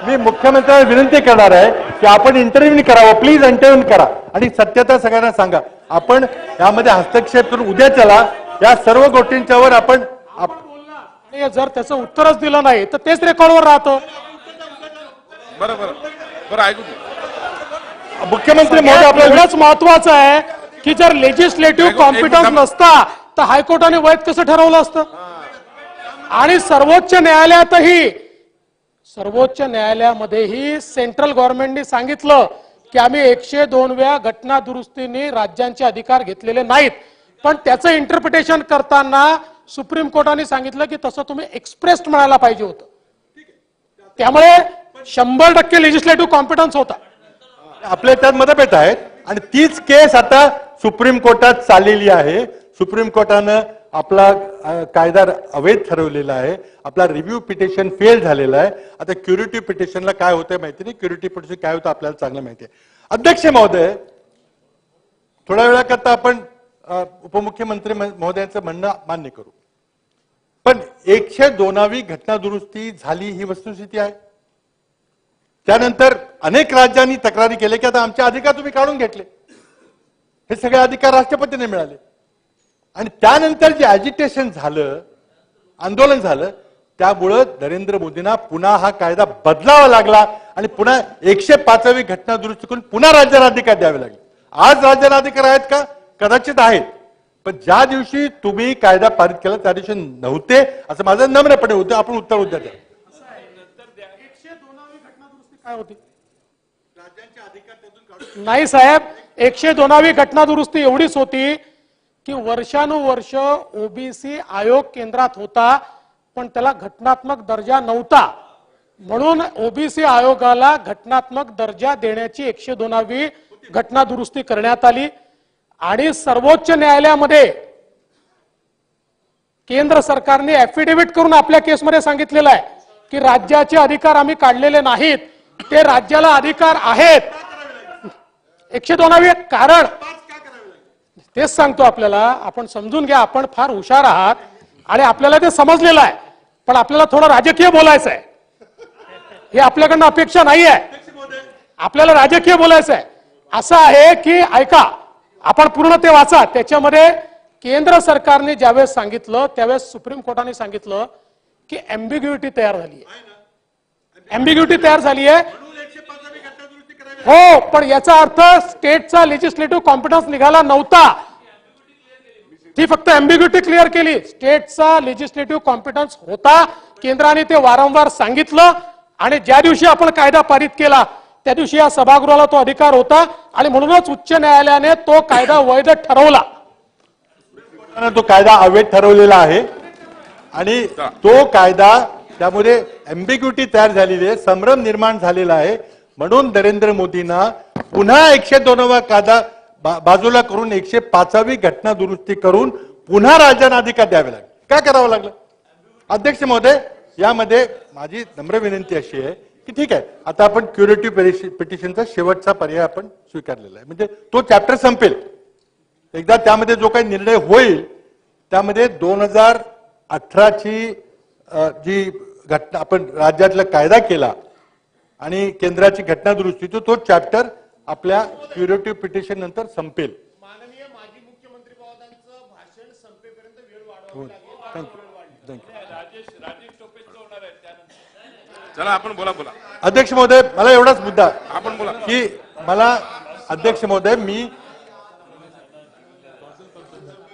मी मुख्यमंत्र्यांना विनंती करणार आहे की आपण इंटरव्ह्यू करावं, प्लीज इंटरव्ह्यू करा आणि सत्यता सगळ्यांना सांगा. आपण यामध्ये हस्तक्षेप करून उद्या चला या सर्व गोष्टींच्यावर आपण जर त्याचं उत्तरच दिलं नाही तर तेच रेकॉर्डवर राहतं. बरं ऐकू. मुख्यमंत्री महोदय, आपल्याला एवढंच महत्वाचं आहे की जर लेजिस्लेटिव्ह कॉम्पिटन्स नसता तर हायकोर्टाने वैध कसं ठरवलं असतं. आणि सर्वोच्च न्यायालयामध्येही सेंट्रल गव्हर्नमेंटने सांगितलं की आम्ही 102व्या घटना दुरुस्तीने राज्यांचे अधिकार घेतलेले नाहीत. पण त्याचं इंटरप्रिटेशन करताना सुप्रीम कोर्टाने सांगितलं की तसं तुम्ही एक्सप्रेस्ड म्हणायला पाहिजे होतं. त्यामुळे 100% लेजिस्लेटिव्ह कॉम्पिटन्स होता. आपल्या त्यात मतभेद आहेत आणि तीच केस आता सुप्रीम कोर्टात चाललेली आहे. सुप्रीम कोर्टानं आपला कायदा अवैध ठरवलेला आहे. आपला रिव्ह्यू पिटिशन फेल झालेला आहे. आता क्युरेटिव्ह पिटिशनला काय होतंय माहिती नाही. क्युरेटिव्ह पिटिशन काय होतं आपल्याला चांगलं माहिती आहे. अध्यक्ष महोदय, थोड्या वेळाकरता आपण उपमुख्यमंत्री महोदयांचं म्हणणं मान्य करू, पण 102वी घटना दुरुस्ती झाली ही वस्तुस्थिती आहे. त्यानंतर अनेक राज्यांनी तक्रारी केल्या की आता आमचे अधिकार तुम्ही काढून घेतले. हे सगळे अधिकार राष्ट्रपतींनी मिळाले आणि त्यानंतर जे अजिटेशन झालं, आंदोलन झालं, त्यामुळं नरेंद्र मोदींना पुन्हा हा कायदा बदलावा लागला आणि पुन्हा 105वी घटना दुरुस्ती करून पुन्हा राज्यांना अधिकार द्यावे लागले. आज राज्यांना अधिकार आहेत का? कदाचित आहेत, पण ज्या दिवशी तुम्ही कायदा पारित केला त्या दिवशी नव्हते असं माझं नम्रपणे होतं. आपण उत्तर उद्या द्या. काय होती? नाही साहेब, 102वी घटना दुरुस्ती एवढीच होती की वर्षानुवर्ष ओबीसी आयोग केंद्रात होता पण त्याला घटनात्मक दर्जा नव्हता. म्हणून ओबीसी आयोगाला घटनात्मक दर्जा देण्याची 102वी घटना दुरुस्ती करण्यात आली आणि सर्वोच्च न्यायालयामध्ये केंद्र सरकारने ऍफिडेव्हिट करून आपल्या केसमध्ये सांगितलेलं आहे की राज्याचे अधिकार आम्ही काढलेले नाहीत, ते राज्याला अधिकार आहेत. 102वी कारण तेच सांगतो आपल्याला. आपण समजून घ्या, आपण फार हुशार आहात आणि आपल्याला ते समजलेलं आहे, पण आपल्याला थोडं राजकीय बोलायचं आहे. हे आपल्याकडनं अपेक्षा नाही आहे. आपल्याला राजकीय बोलायचं आहे. असं आहे की ऐका, आपण पूर्ण ते वाचा. त्याच्यामध्ये केंद्र सरकारने ज्यावेळेस सांगितलं त्यावेळेस सुप्रीम कोर्टाने सांगितलं की एम्बिग्युइटी तयार झाली आहे. एम्बिग्युइटी तयार झाली आहे हो, पण याचा अर्थ स्टेटचा लेजिस्लेटिव्ह कॉम्पिटन्स निघाला नव्हता. ती फक्त अँबिग्युटी क्लिअर केली. स्टेटचा लेजिस्लेटिव्ह कॉम्पिटन्स होता, केंद्राने ते वारंवार सांगितलं, आणि ज्या दिवशी आपण कायदा पारित केला त्या दिवशी या सभागृहाला तो अधिकार होता, आणि म्हणूनच उच्च न्यायालयाने तो कायदा वैध ठरवला. तो कायदा अवैध ठरवलेला आहे आणि तो कायदा त्यामध्ये एम्बिग्युटी तयार झालेली आहे, संभ्रम निर्माण झालेला आहे. म्हणून नरेंद्र मोदींना पुन्हा 102वा कायदा बाजूला करून 105वी घटना दुरुस्ती करून पुन्हा राज्यांना अधिकार द्यावे लागले. काय करावं लागलं? अध्यक्ष महोदय, यामध्ये माझी नम्र विनंती अशी आहे की ठीक आहे, आता आपण क्युरेटिव्ह पिटिशनचा शेवटचा पर्याय आपण स्वीकारलेला आहे, म्हणजे तो चॅप्टर संपेल. एकदा त्यामध्ये जो काही निर्णय होईल त्यामध्ये 2018ची जी घटना आपण राज्यातला कायदा केला आणि केंद्राची घटना दुरुस्ती, तो चॅप्टर आपल्या क्युरेटिव्ह पिटिशन नंतर संपेल. माननीय माजी मुख्यमंत्री महोदयांचं भाषण संपेपर्यंत वेळ वाढवावी लागेल. चला आपण बोला. अध्यक्ष महोदय, मला एवढाच मुद्दा आपण बोला की मला अध्यक्ष महोदय, मी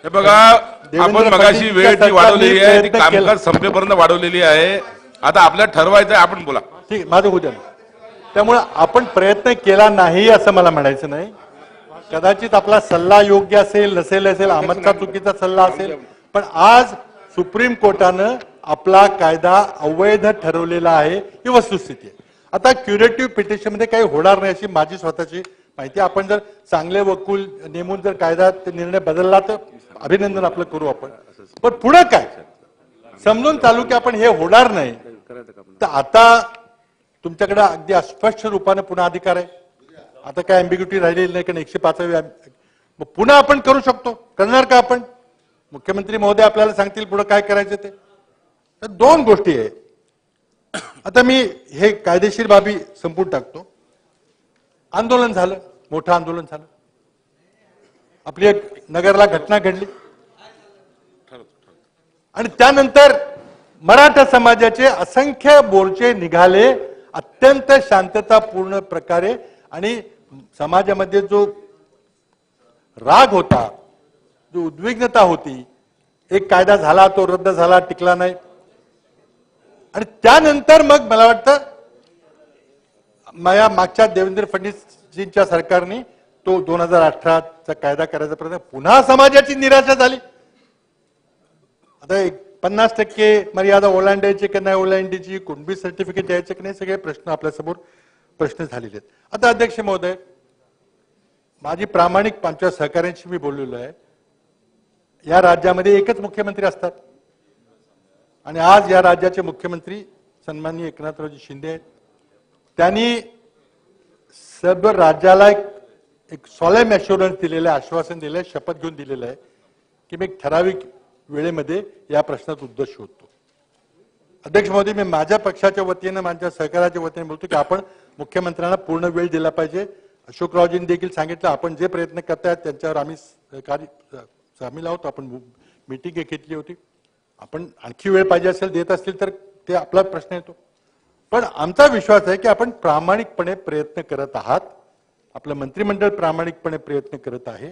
हे बघा, आपण मगाशी वेळ जी वाढवलेली आहे ती कामकाज संपेपर्यंत वाढवलेली आहे. आता आपल्याला ठरवायचं आहे, आपण बोला. ठीक, माझं होऊ द्या. त्यामुळे आपण प्रयत्न केला नाही असं मला म्हणायचं नाही. कदाचित आपला सल्ला योग्य असेल, नसेल, आमचा चुकीचा सल्ला असेल, पण आज सुप्रीम कोर्टानं आपला कायदा अवैध ठरवलेला आहे, ही वस्तुस्थिती आहे. आता क्युरेटिव्ह पिटिशन मध्ये काही होणार नाही अशी माझी स्वतःची माहिती. आपण जर चांगले वकील नेमून जर कायदा निर्णय बदलला तर अभिनंदन आपलं करू आपण. पण पुढे काय समजून चालू की आपण हे होणार नाही, तर आता तुमच्याकडे अगदी अस्पष्ट रूपाने पुन्हा अधिकार आहे. आता काय अँबिग्युटी राहिलेली नाही, कारण 105वी पुन्हा आपण करू शकतो. करणार का आपण? मुख्यमंत्री महोदय आपल्याला सांगतील पुढे काय करायचं ते. तर दोन गोष्टी आहे. आता मी हे कायदेशीर बाबी संपून टाकतो. आंदोलन झालं, मोठं आंदोलन झालं, आपली एक नगरला घटना घडली, आणि त्यानंतर मराठा समाजाचे असंख्य मोर्चे निघाले अत्यंत शांततापूर्ण प्रकारे, आणि समाजामध्ये जो राग होता, जो उद्विग्नता होती, एक कायदा झाला, तो रद्द झाला, टिकला नाही. आणि त्यानंतर मग मला वाटतं मागच्या देवेंद्र फडणवीसजींच्या सरकारने तो 2018चा कायदा करायचा प्रयत्न, पुन्हा समाजाची निराशा झाली. आता 50% मर्यादा ओलांडायची की नाही ओलांडायची, कुणबी सर्टिफिकेट द्यायचे की नाही, सगळे प्रश्न आपल्यासमोर प्रश्न झालेले आहेत. आता अध्यक्ष महोदय, माझी प्रामाणिक आमच्या सहकाऱ्यांशी मी बोललेलो आहे. या राज्यामध्ये एकच मुख्यमंत्री असतात, आणि आज या राज्याचे मुख्यमंत्री सन्माननीय एकनाथरावजी शिंदे आहेत. त्यांनी सर्व राज्याला एक सॉलेम ॲश्युरन्स दिलेलं आहे, आश्वासन दिलं आहे, शपथ घेऊन दिलेलं आहे की मी ठराविक वेळेमध्ये या प्रश्नात उद्देश शोधतो. अध्यक्ष महोदय, मी माझ्या पक्षाच्या वतीनं, माझ्या सहकाराच्या वतीने बोलतो की आपण मुख्यमंत्र्यांना पूर्ण वेळ दिला पाहिजे. अशोकरावजींनी देखील सांगितलं, आपण जे प्रयत्न करतायत त्यांच्यावर आम्ही सामील आहोत. आपण मीटिंग घेतली होती. आपण आणखी वेळ पाहिजे असेल, देत असतील तर ते आपला प्रश्न येतो. पण आमचा विश्वास आहे की आपण प्रामाणिकपणे प्रयत्न करत आहात, आपलं मंत्रिमंडळ प्रामाणिकपणे प्रयत्न करत आहे,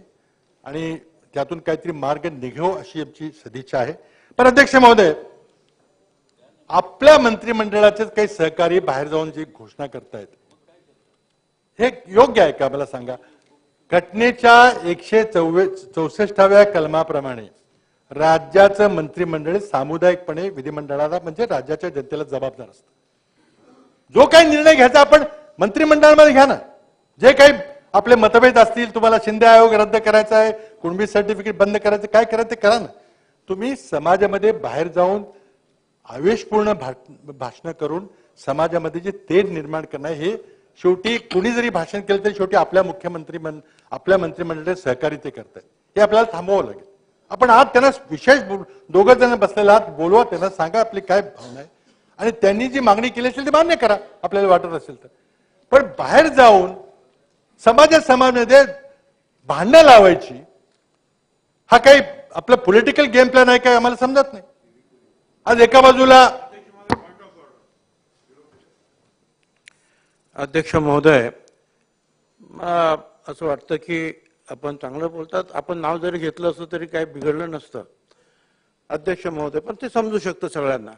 आणि त्यातून काहीतरी मार्ग निघो अशी आमची सदिच्छा आहे. पण अध्यक्ष महोदय, आपल्या मंत्रिमंडळाचे काही सहकारी बाहेर जाऊन जी घोषणा करतायत, हे योग्य आहे का मला सांगा? घटनेच्या 164व्या कलमाप्रमाणे राज्याचं मंत्रिमंडळ सामुदायिकपणे विधिमंडळाला म्हणजे राज्याच्या जनतेला जबाबदार असतं. जो काही निर्णय घ्यायचा आपण मंत्रिमंडळामध्ये घ्या ना. जे काही आपले मतभेद असतील, तुम्हाला शिंदे आयोग रद्द करायचा आहे, कुणबी सर्टिफिकेट बंद करायचं, काय करायचं ते करा ना. तुम्ही समाजामध्ये बाहेर जाऊन आवेशपूर्ण भाषण करून समाजामध्ये जे तेढ निर्माण करणं, हे शेवटी कुणी जरी भाषण केलं तरी शेवटी आपल्या आपल्या मंत्रिमंडळाचे सहकारी ते करतात. हे आपल्याला थांबवावं लागेल. आपण आज त्यांना विशेष दोघं जण बसलेले आहात, बोलवा, त्यांना सांगा आपली काय भावना आहे, आणि त्यांनी जी मागणी केली असेल ती मान्य करा आपल्याला वाटत असेल तर. पण बाहेर जाऊन समाजामध्ये भांडणं लावायची, हा काही आपला पॉलिटिकल गेम प्लॅन आहे काय आम्हाला समजत नाही. आज एका बाजूला अध्यक्ष महोदय, असं वाटतं की आपण चांगलं बोलतात, आपण नाव जरी घेतलं असतं तरी काही बिघडलं नसतं अध्यक्ष महोदय, पण ते समजू शकतं सगळ्यांना.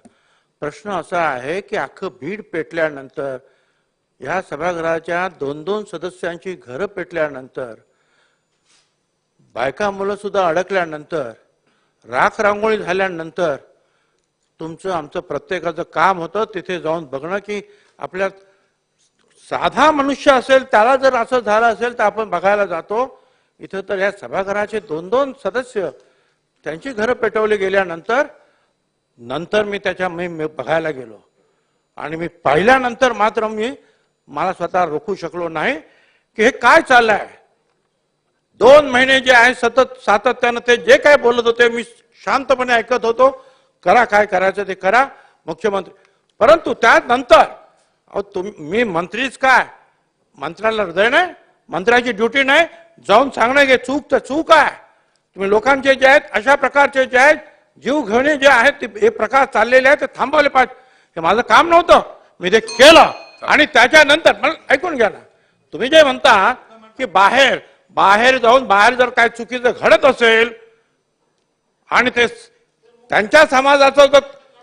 प्रश्न असा आहे की अख्खं बीड पेटल्यानंतर, ह्या सभागृहाच्या 2-2 सदस्यांची घरं पेटल्यानंतर, बायका मुलं सुद्धा अडकल्यानंतर, राख रांगोळी झाल्यानंतर तुमचं आमचं प्रत्येकाचं काम होतं तिथे जाऊन बघणं की आपल्या साधा मनुष्य असेल त्याला जर असं झालं असेल तर आपण बघायला जातो. इथं तर या सभागृहाचे 2-2 सदस्य त्यांची घरं पेटवली गेल्यानंतर मी बघायला गेलो आणि मी पाहिल्यानंतर मात्र मला स्वतः रोखू शकलो नाही की हे काय चाललंय. 2 महिने जे आहे सतत सातत्यानं ते जे काय बोलत होते मी शांतपणे ऐकत होतो. करा काय करायचं ते करा मुख्यमंत्री. परंतु त्यानंतर मी मंत्रीच काय, मंत्र्याला हृदय नाही, मंत्र्याची ड्युटी नाही जाऊन सांगणं की चूक तर चूक आहे. तुम्ही लोकांचे जे आहेत अशा प्रकारचे जे आहेत जीव घेणे जे आहेत हे प्रकार चाललेले आहेत ते थांबवले पाहिजे. हे माझं काम नव्हतं, मी ते केलं. आणि त्याच्यानंतर मला ऐकून घ्या ना, तुम्ही जे म्हणता की बाहेर जाऊन जर काय चुकीचं घडत असेल आणि ते त्यांच्या समाजाचं जर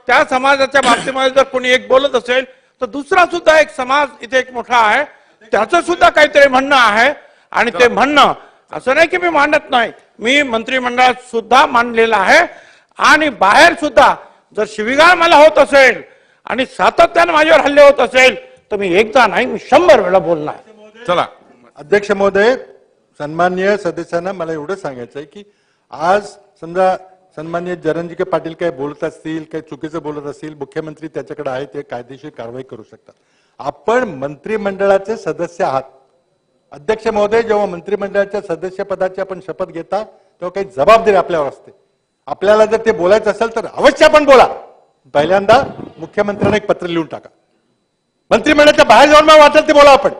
त्या समाजाच्या बाबतीमध्ये जर कोणी एक बोलत असेल तर दुसरा सुद्धा एक समाज इथे एक मोठा आहे त्याचं सुद्धा काहीतरी म्हणणं आहे. आणि ते म्हणणं असं नाही की मी मांडत नाही, मी मंत्रिमंडळात सुद्धा मांडलेलं आहे. आणि बाहेर सुद्धा जर शिवीगाळ मला होत असेल आणि सातत्याने माझ्यावर हल्ले होत असेल तर मी एकदा नाही मी 100 वेळा बोलणार. चला अध्यक्ष महोदय, सन्माननीय सदस्यांना मला एवढं सांगायचं आहे की आज समजा सन्माननीय जयंतजी पाटील काही बोलत असतील, काही चुकीचं बोलत असतील, मुख्यमंत्री त्याच्याकडे आहे ते कायदेशीर कारवाई करू शकतात. आपण मंत्रिमंडळाचे सदस्य आहात. अध्यक्ष महोदय, जेव्हा मंत्रिमंडळाच्या सदस्यपदाची आपण शपथ घेता तेव्हा काही जबाबदारी आपल्यावर असते. आपल्याला जर ते बोलायचं असेल तर अवश्य आपण बोला. पहिल्यांदा मुख्यमंत्र्यांना एक पत्र लिहून टाका. मंत्रिमंडळाच्या बाहेर जाऊन मला वाटेल ते बोला. आपण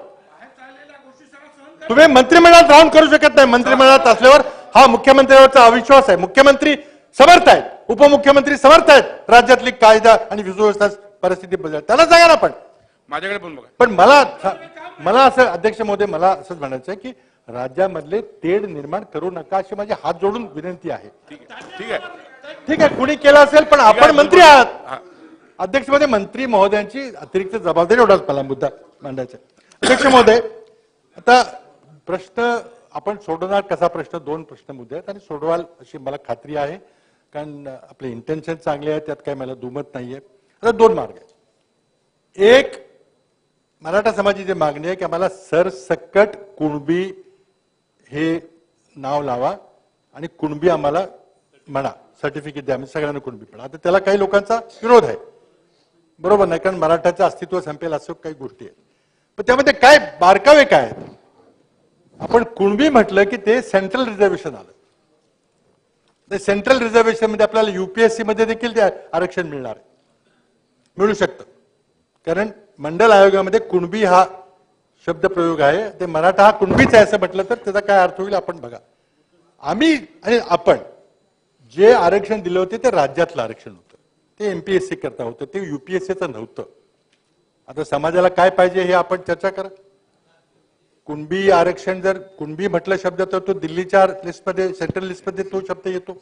तुम्ही मंत्रिमंडळात राहून करू शकत नाही. मंत्रिमंडळात असल्यावर हा मुख्यमंत्र्यांवरचा अविश्वास आहे. मुख्यमंत्री समर्थ आहेत, उपमुख्यमंत्री समर्थ आहेत राज्यातली कायदा आणि सुव्यवस्था परिस्थिती बदल त्याला सांगा ना. पण माझ्याकडे पण बघा. पण मला असं अध्यक्ष महोदय मला असंच म्हणायचं आहे की राज्यामधले तेढ निर्माण करू नका अशी माझी हात जोडून विनंती आहे. ठीक आहे कुणी केलं असेल पण आपण मंत्री आहात. अध्यक्ष महोदय, मंत्री महोदयांची अतिरिक्त जबाबदारी एवढाच मला मुद्दा मांडायचा. अध्यक्ष महोदय, आता प्रश्न आपण सोडवणार कसा प्रश्न, 2 प्रश्न मुद्दे आहेत आणि सोडवाल अशी मला खात्री आहे कारण आपले इंटेन्शन चांगले आहे, त्यात काही मला दुमत नाहीये. आता 2 मार्ग आहेत. एक, मराठा समाजाची मागणी आहे की आम्हाला सरसकट कुणबी हे नाव लावा आणि कुणबी आम्हाला म्हणा, सर्टिफिकेट द्या, आम्ही सगळ्यांना कुणबी म्हणा. आता त्याला काही लोकांचा विरोध आहे, बरोबर नाही, कारण मराठाचं अस्तित्व संपेल असं काही गोष्टी आहेत. पण त्यामध्ये काय बारकावे काय आहेत. आपण कुणबी म्हटलं की ते सेंट्रल रिझर्वेशन आलं. ते सेंट्रल रिझर्वेशन मध्ये आपल्याला युपीएससी मध्ये देखील ते आरक्षण मिळणार आहे, मिळू शकतं. कारण मंडल आयोगामध्ये कुणबी हा शब्द प्रयोग आहे. ते मराठा हा कुणबीच आहे असं म्हटलं तर त्याचा काय अर्थ होईल आपण बघा. आम्ही आणि आपण जे आरक्षण दिलं होते ते राज्यातलं आरक्षण होतं, ते एमपीएससी करता होतं, ते युपीएससीचं नव्हतं. आता समाजाला काय पाहिजे हे आपण चर्चा करा. कुणबी आरक्षण जर कुणबी म्हटलं शब्द तर तो दिल्लीच्या लिस्टमध्ये सेंट्रल लिस्टमध्ये तो शब्द येतो.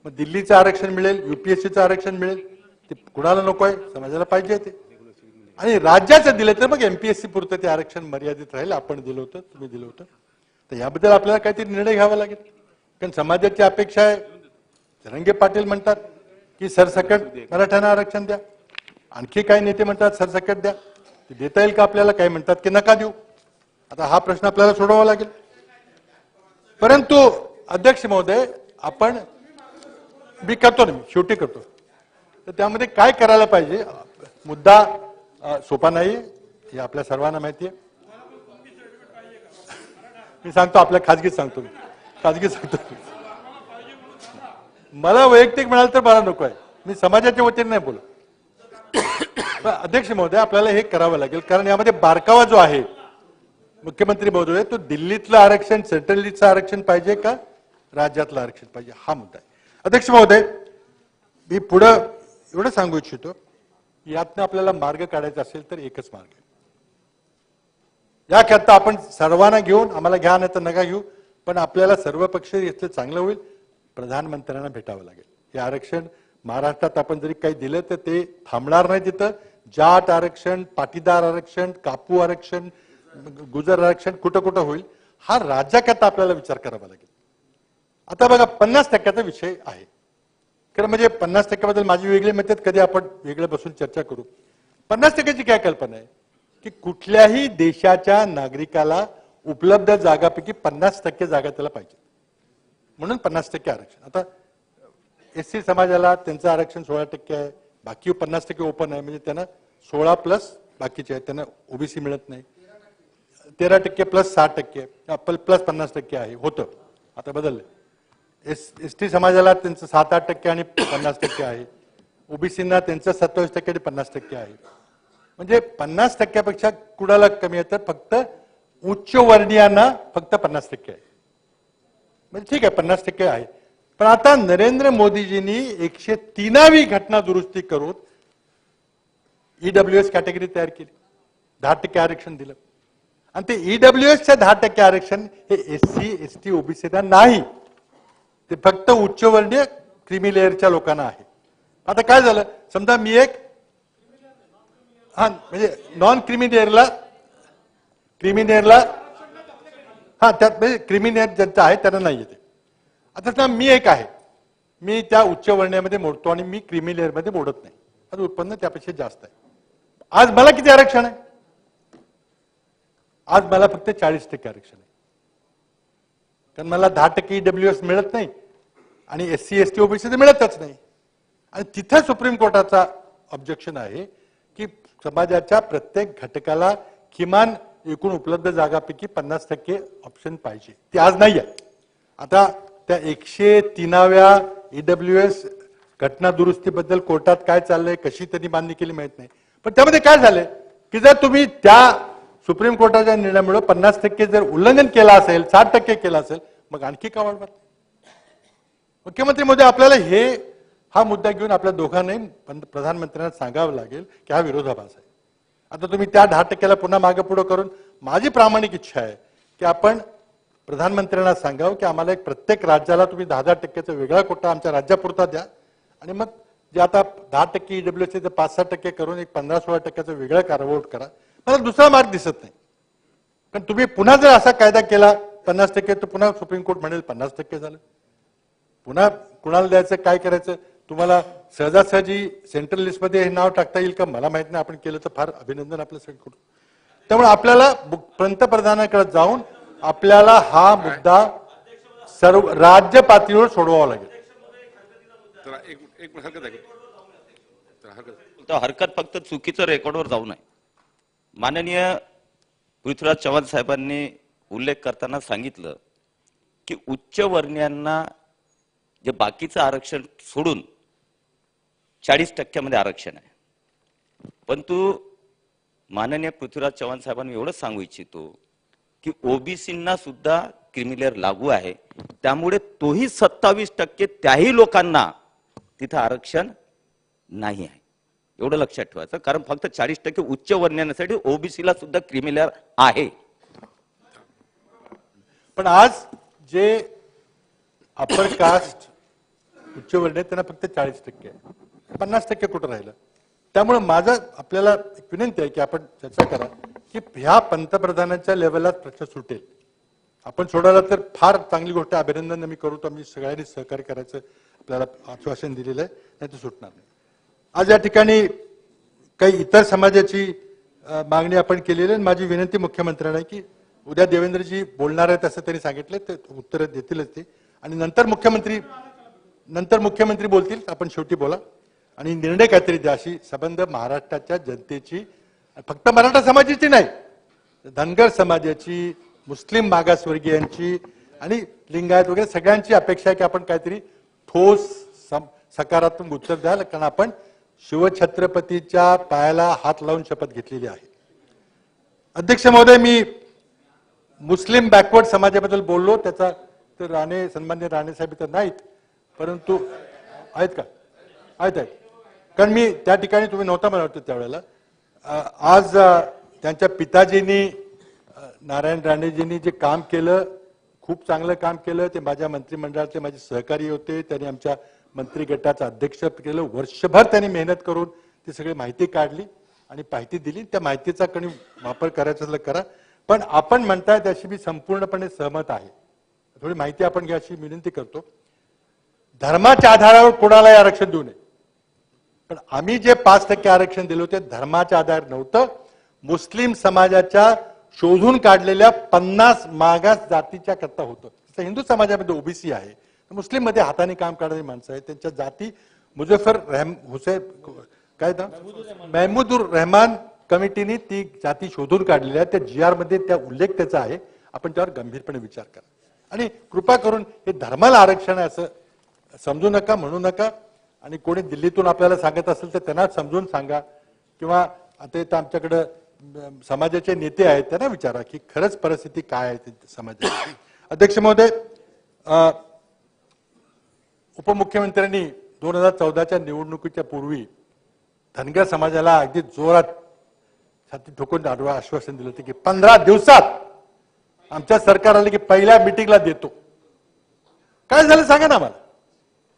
मग दिल्लीचं आरक्षण मिळेल, युपीएससीचं आरक्षण मिळेल, ते कुणाला नको आहे, समाजाला पाहिजे ते. आणि राज्याचं दिलं तर मग एमपीएससी पुरतं ते आरक्षण मर्यादित राहील. आपण दिलं होतं, तुम्ही दिलं होतं. तर याबद्दल आपल्याला काहीतरी निर्णय घ्यावा लागेल. कारण समाजाची अपेक्षा आहे. जरांगे पाटील म्हणतात की सरसकट मराठ्यांना आरक्षण द्या, आणखी काही नेते म्हणतात सरसकट द्या. ते देता येईल का आपल्याला, काही म्हणतात की नका देऊ. आता हा प्रश्न आपल्याला सोडवावा लागेल. परंतु अध्यक्ष महोदय, आपण मी करतो ना, मी शेवटी करतो. तर त्यामध्ये काय करायला पाहिजे, मुद्दा सोपा नाही हे आपल्या सर्वांना माहिती आहे. मी सांगतो आपल्या खाजगीत सांगतो, खाजगीत सांगतो. मला वैयक्तिक म्हणाल तर मला नको आहे, मी समाजाच्या वतीने नाही बोलत. अध्यक्ष महोदय, आपल्याला हे करावं लागेल कारण यामध्ये बारकावा जो आहे मुख्यमंत्री महोदय, तो दिल्लीतलं आरक्षण सेंट्रल लिस्टचं आरक्षण पाहिजे का राज्यातलं आरक्षण पाहिजे हा मुद्दा आहे. अध्यक्ष महोदय, मी पुढं एवढं सांगू इच्छितो, यातनं आपल्याला मार्ग काढायचा असेल तर एकच मार्ग आहे. याकरता आपण सर्वांना घेऊन, आम्हाला घ्या नाही तर नका घेऊ, पण आपल्याला सर्व पक्ष याचं चांगलं होईल, प्रधानमंत्र्यांना भेटावं लागेल. हे आरक्षण महाराष्ट्रात आपण जरी काही दिलं तर ते थांबणार नाही. तिथं जाट आरक्षण, पाटीदार आरक्षण, कापू आरक्षण, गुजर आरक्षण कुठं कुठं होईल हा राज्याकरता आपल्याला विचार करावा लागेल. आता बघा 50% विषय आहे. खरं म्हणजे 50% माझी वेगळी मत आहेत, कधी आपण वेगळं बसून चर्चा करू. 50%ची काय कल्पना आहे की कुठल्याही देशाच्या नागरिकाला उपलब्ध जागापैकी 50% जागा त्याला पाहिजे, म्हणून 50% आरक्षण. आता एससी समाजाला त्यांचं आरक्षण 16% आहे, बाकी 50% ओपन आहे, म्हणजे त्यांना 16 प्लस बाकीचे आहेत, त्यांना ओबीसी मिळत नाही. 13% प्लस 60% प्लस 50% आहे, होतं, आता बदललं. एसटी समाजाला त्यांचं 7-8% आणि 50% आहे, ओबीसीना त्यांचं 27% आणि 50% आहे. म्हणजे 50%पेक्षा कुणाला कमी आहे तर फक्त उच्चवर्णीयांना फक्त 50% आहे. म्हणजे ठीक आहे 50% आहे. पण आता नरेंद्र मोदीजींनी 103वी घटना दुरुस्ती करून ईडब्ल्यूएस कॅटेगरी तयार केली, 10% आरक्षण दिलं. आणि ते ईडब्ल्यूएसच्या 10% आरक्षण हे एससी एसटी ओबीसीना नाही, ते फक्त उच्चवर्णीय क्रिमी लेअरच्या लोकांना आहे. आता काय झालं, समजा मी एक म्हणजे नॉन क्रिमिनेअरला त्यात म्हणजे क्रिमिनेअर ज्यांचं आहे त्यांना नाही येते. आता मी एक आहे, मी त्या उच्चवर्णीयामध्ये मोडतो आणि मी क्रिमी लेअरमध्ये मोडत नाही, माझं उत्पन्न त्यापेक्षा जास्त आहे. आज मला किती आरक्षण आहे? आज मला फक्त 40% आरक्षण आहे, कारण मला 10% ईडब्ल्यूएस मिळत नाही आणि एससी एसटी ओबीसी तर मिळतच नाही. आणि तिथे सुप्रीम कोर्टाचा ऑब्जेक्शन आहे की समाजाच्या प्रत्येक घटकाला किमान एकूण उपलब्ध जागापैकी 50% ऑप्शन पाहिजे, ती आज नाही आहे. आता त्या 103व्या ईडब्ल्यूएस घटना दुरुस्तीबद्दल कोर्टात काय चाललंय, कशी त्यांनी मान्य केली माहित नाही. पण त्यामध्ये काय झालंय की जर तुम्ही त्या सुप्रीम कोर्टाच्या निर्णयामुळे 50% जर उल्लंघन केलं असेल, 60% केलं असेल, मग आणखी का वाढवत? मुख्यमंत्री महोदय, आपल्याला हा मुद्दा घेऊन आपल्या दोघांनाही प्रधानमंत्र्यांना सांगावं लागेल की हा विरोधाभास आहे. आता तुम्ही त्या 10%ला पुन्हा मागे पुढे करून, माझी प्रामाणिक इच्छा आहे की आपण प्रधानमंत्र्यांना सांगावं की आम्हाला एक प्रत्येक राज्याला तुम्ही 10% वेगळा कोटा आमच्या राज्यापुरता द्या, आणि मग जे आता 10% ईडब्ल्यूएस 5-6% करून एक 15-16% वेगळा कारवाई करा. मला दुसरा मार्ग दिसत नाही. कारण तुम्ही पुन्हा जर असा कायदा केला 50%, तर पुन्हा सुप्रीम कोर्ट म्हणेल 50% झालं, पुन्हा कुणाला द्यायचं, काय करायचं? तुम्हाला सहजासहजी सेंट्रल लिस्टमध्ये हे नाव टाकता येईल का मला माहित नाही. आपण केलं तर फार अभिनंदन आपलं सगळं. त्यामुळे आपल्याला पंतप्रधानांकडे जाऊन आपल्याला हा मुद्दा सर्व राज्य पातळीवर सोडवावा लागेल. हरकत फक्त चुकीचं रेकॉर्डवर जाऊ नये. माननीय पृथ्वीराज चव्हाण साहेबांनी उल्लेख करताना सांगितलं की उच्चवर्णीयांना जे बाकीचं आरक्षण सोडून 40% मध्ये आरक्षण आहे. परंतु माननीय पृथ्वीराज चव्हाण साहेबांनी एवढंच सांगू इच्छितो की ओबीसींना सुद्धा क्रिमिलेअर लागू आहे, त्यामुळे तोही 27% त्याही लोकांना तिथं आरक्षण नाही आहे. एवढं लक्षात ठेवायचं, कारण फक्त 40% उच्चवर्णीयांसाठी ओबीसीला सुद्धा क्रिमिलेअर आहे. पण आज जे अपर कास्ट उच्चवर्णीय त्यांना फक्त 40% आहे, 50% कुठं राहिलं? त्यामुळे माझं आपल्याला एक विनंती आहे की आपण चर्चा करा की ह्या पंतप्रधानांच्या लेवललाच प्रश्न सुटेल. आपण सोडवला तर फार चांगली गोष्ट, अभिनंदन मी करू, तर मी सगळ्यांनी सहकार्य करायचं आपल्याला आश्वासन दिलेलं आहे, नाही तर सुटणार नाही. आज या ठिकाणी काही इतर समाजाची मागणी आपण केलेली आहे. माझी विनंती मुख्यमंत्र्यांना आहे की उद्या देवेंद्रजी बोलणार आहेत असं त्यांनी सांगितलं, ते उत्तर देतीलच ते, आणि नंतर मुख्यमंत्री बोलतील, आपण शेवटी बोला आणि निर्णय काहीतरी द्या. अशी संबंध महाराष्ट्राच्या जनतेची, फक्त मराठा समाजाची नाही, धनगर समाजाची, मुस्लिम मागासवर्गीयांची आणि लिंगायत वगैरे सगळ्यांची अपेक्षा आहे की आपण काहीतरी ठोस सकारात्मक उत्तर द्याल, कारण आपण शिवछत्रपतीच्या पायाला हात लावून शपथ घेतलेली आहे. अध्यक्ष महोदय, मी मुस्लिम बॅकवर्ड समाजाबद्दल बोललो, त्याचा तर सन्मान्य राणे साहेब तर नाहीत, परंतु आहेत का? आहेत. कारण मी त्या ठिकाणी, तुम्ही नव्हता मला वाटतं त्यावेळेला, आज त्यांच्या पिताजींनी, नारायण राणेजींनी जे काम केलं, खूप चांगलं काम केलं. ते माझ्या मंत्रिमंडळातले माझे सहकारी होते. त्यांनी आमच्या मंत्री गटाचं अध्यक्ष केलं. वर्षभर त्यांनी मेहनत करून ती सगळी माहिती काढली आणि माहिती दिली. त्या माहितीचा कोणी वापर करायचा असला करा, पण आपण म्हणताय त्याशी मी संपूर्णपणे सहमत आहे. थोडी माहिती आपण घ्या अशी विनंती करतो. धर्माच्या आधारावर कोणालाही आरक्षण देऊ नये, पण आम्ही जे 5% आरक्षण दिलं ते धर्माच्या आधार नव्हतं. मुस्लिम समाजाच्या शोधून काढलेल्या 50 मागास जातीच्या करता होतं. तसं हिंदू समाजामध्ये ओबीसी आहे, मुस्लिम मध्ये हाताने काम करणारी माणसं आहेत. त्यांच्या जाती मुझफ्फर हुसैन काय महमूदुर रहमान कमिटीने ती जाती शोधून काढलेल्या त्या GR मध्ये त्या उल्लेख त्याचा आहे. आपण त्यावर गंभीरपणे विचार करा आणि कृपा करून हे धर्माला आरक्षण आहे असं समजू नका, म्हणू नका. आणि कोणी दिल्लीतून आपल्याला सांगत असेल तर त्यांना समजून सांगा, किंवा आता इथं आमच्याकडे समाजाचे नेते आहेत त्यांना विचारा की खरंच परिस्थिती काय आहे समाजाची. अध्यक्ष महोदय, उपमुख्यमंत्र्यांनी 2014च्या निवडणुकीच्या पूर्वी धनगर समाजाला अगदी जोरात छाती ठोकून आश्वासन दिलं होतं की 15 दिवसात आमच्या सरकार आलं की पहिल्या मिटिंगला देतो. काय झालं सांगा ना मला.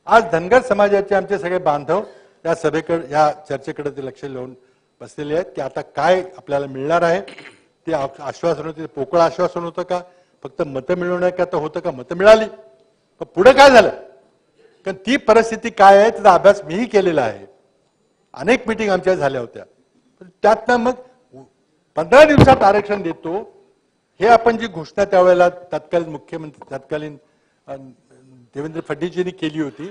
आज धनगर समाजाचे आमचे सगळे बांधव या सभेकडे, या चर्चेकडे ते लक्ष लावून बसलेले आहेत की आता काय आपल्याला मिळणार आहे. ते आश्वासन होते, पोकळ आश्वासन होतं का, फक्त मतं मिळवण्याकरता होतं का, मतं मिळाली, पण पुढे काय झालं. कारण ती परिस्थिती काय आहे त्याचा अभ्यास मीही केलेला आहे. अनेक मिटिंग आमच्या झाल्या होत्या. त्यातनं मग 15 दिवसात आरक्षण देतो हे आपण जी घोषणा त्यावेळेला तत्कालीन मुख्यमंत्री, तत्कालीन देवेंद्र फडणवीसजींनी केली होती,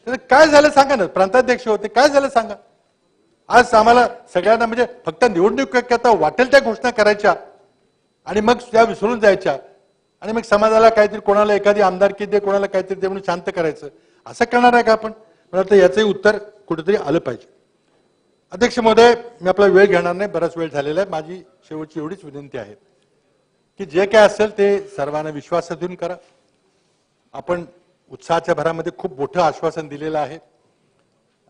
तर काय झालं सांगा ना. प्रांताध्यक्ष होते, काय झालं सांगा. आज आम्हाला सगळ्यांना म्हणजे फक्त निवडणुकीकरता वाटेल त्या घोषणा करायच्या आणि मग त्या विसरून जायच्या आणि मग समाजाला काहीतरी, कोणाला एखादी आमदारकी दे, कोणाला काहीतरी दे म्हणून शांत करायचं. असं करणार आहे का आपण. मला वाटतं याचंही उत्तर कुठेतरी आलं पाहिजे. अध्यक्ष महोदय, मी आपला वेळ घेणार नाही, बराच वेळ झालेला आहे. माझी शेवटची एवढीच विनंती आहे की जे काय असेल ते सर्वांना विश्वासात घेऊन करा. आपण उत्साहाच्या भरामध्ये खूप मोठं आश्वासन दिलेलं आहे.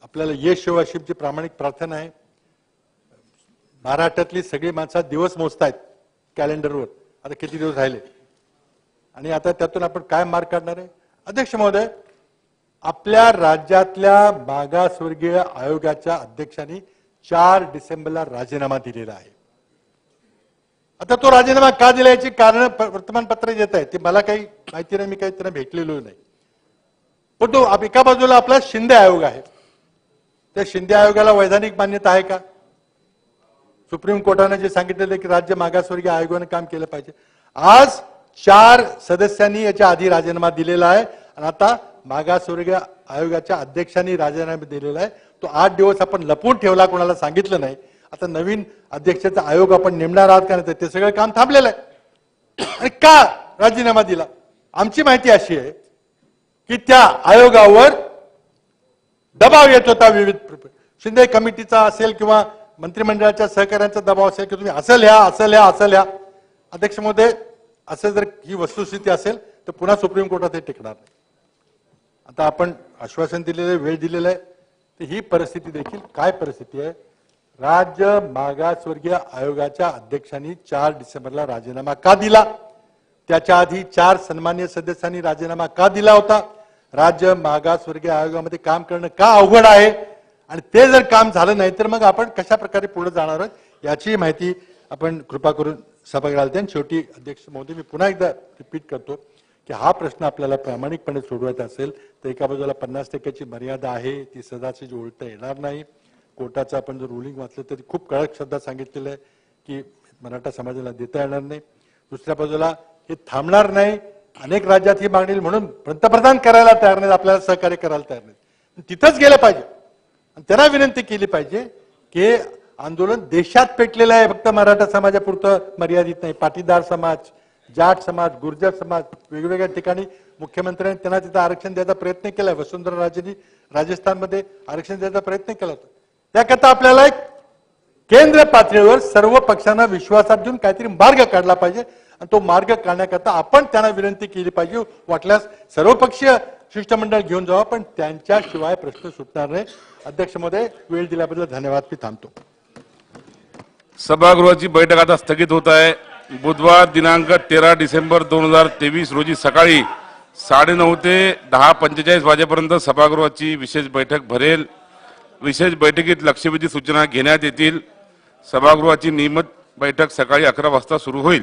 आपल्याला यश येवो अशी आमची प्रामाणिक प्रार्थना आहे. महाराष्ट्रातली सगळी माणसं दिवस मोजतायत कॅलेंडरवर, आता किती दिवस राहिले आणि आता त्यातून आपण काय मार्ग काढणार आहे. अध्यक्ष महोदय, आपल्या राज्यातल्या मागासवर्गीय आयोगाच्या अध्यक्षांनी 4 डिसेंबरला राजीनामा दिलेला आहे. आता तो राजीनामा का दिला याची कारण वर्तमानपत्र देत आहे, ते मला काही माहिती नाही, मी काही त्यांना भेटलेलो नाही. पण तो एका बाजूला आपला शिंदे आयोग आहे. त्या शिंदे आयोगाला वैधानिक मान्यता आहे का. सुप्रीम कोर्टाने जे सांगितलेलं की राज्य मागासवर्गीय आयोगाने काम केलं पाहिजे. आज 4 सदस्यांनी याच्या आधी राजीनामा दिलेला आहे आणि आता मागासवर्गीय आयोगाच्या अध्यक्षांनी राजीनामा दिलेला आहे. तो 8 दिवस आपण लपवून ठेवला, कोणाला सांगितलं नाही. आता नवीन अध्यक्षाचा आयोग आपण नेमणार आहात का नाही, ते सगळं काम थांबलेलं आहे. आणि का राजीनामा दिला. आमची माहिती अशी आहे की त्या आयोगावर दबाव येत होता. विविध शिंदे कमिटीचा असेल किंवा मंत्रिमंडळाच्या सहकार्यांचा दबाव असेल की तुम्ही असं लिहा, असं लिहा, असं लिहा. अध्यक्ष महोदय, असं जर ही वस्तुस्थिती असेल तर पुन्हा सुप्रीम कोर्टात हे टिकणार नाही. आता आपण आश्वासन दिलेलं आहे, वेळ दिलेला आहे, तर ही परिस्थिती देखील काय परिस्थिती आहे. राज्य मागासवर्गीय आयोगाच्या अध्यक्षांनी 4 डिसेंबरला राजीनामा का दिला. त्याच्या आधी 4 सन्मान्य सदस्यांनी राजीनामा का दिला होता. राज्य मागासवर्गीय आयोगामध्ये काम करणं का अवघड आहे आणि ते जर काम झालं नाही तर मग आपण कशा प्रकारे पुढे जाणार आहोत याची माहिती आपण कृपा करून सभागृहाला द्या. शेवटी अध्यक्ष महोदय, मी पुन्हा एकदा रिपीट करतो की हा प्रश्न आपल्याला प्रामाणिकपणे सोडवायचा असेल तर एका बाजूला 50% मर्यादा आहे, ती सदाची उलट येणार नाही. कोर्टाचं आपण जर रुलिंग वाचलं तरी खूप कडक शब्दात सांगितलेलं आहे की मराठा समाजाला देता येणार नाही. दुसऱ्या बाजूला हे थांबणार नाही. अनेक राज्यात ही मागणी म्हणून पंतप्रधान करायला तयार नाहीत, आपल्याला सहकार्य करायला तयार नाहीत. तिथंच गेलं पाहिजे आणि त्यांना विनंती केली पाहिजे की आंदोलन देशात पेटलेलं आहे, फक्त मराठा समाजापुरतं मर्यादित नाही. पाटीदार समाज, जाट समाज, गुर्जर समाज वेगवेगळ्या ठिकाणी मुख्यमंत्र्यांनी त्यांना तिथं आरक्षण द्यायचा प्रयत्न केलाय. वसुंधरा राजेंनी राजस्थानमध्ये आरक्षण द्यायचा प्रयत्न केला होता. त्याकरता आपल्याला एक केंद्र पातळीवर सर्व पक्षांना विश्वासात घेऊन काहीतरी मार्ग काढला पाहिजे आणि तो मार्ग काढण्याकरता आपण त्यांना विनंती केली पाहिजे. वाटल्यास सर्वपक्षीय शिष्टमंडळ घेऊन जावं, पण त्यांच्याशिवाय प्रश्न सुटणार नाही. अध्यक्ष महोदय, वेळ दिल्याबद्दल धन्यवाद. मी थांबतो. सभागृहाची बैठक आता स्थगित होत आहे. बुधवार दिनांक 13 डिसेंबर 2023 रोजी सकाळी 9:30 ते 10:45 वाजेपर्यंत सभागृहाची विशेष बैठक भरेल. विशेष बैठकीत लक्षवेधी सूचना घेण्यात येतील. सभागृहाची नियमित बैठक सकाळी 11 वाजता सुरू होईल.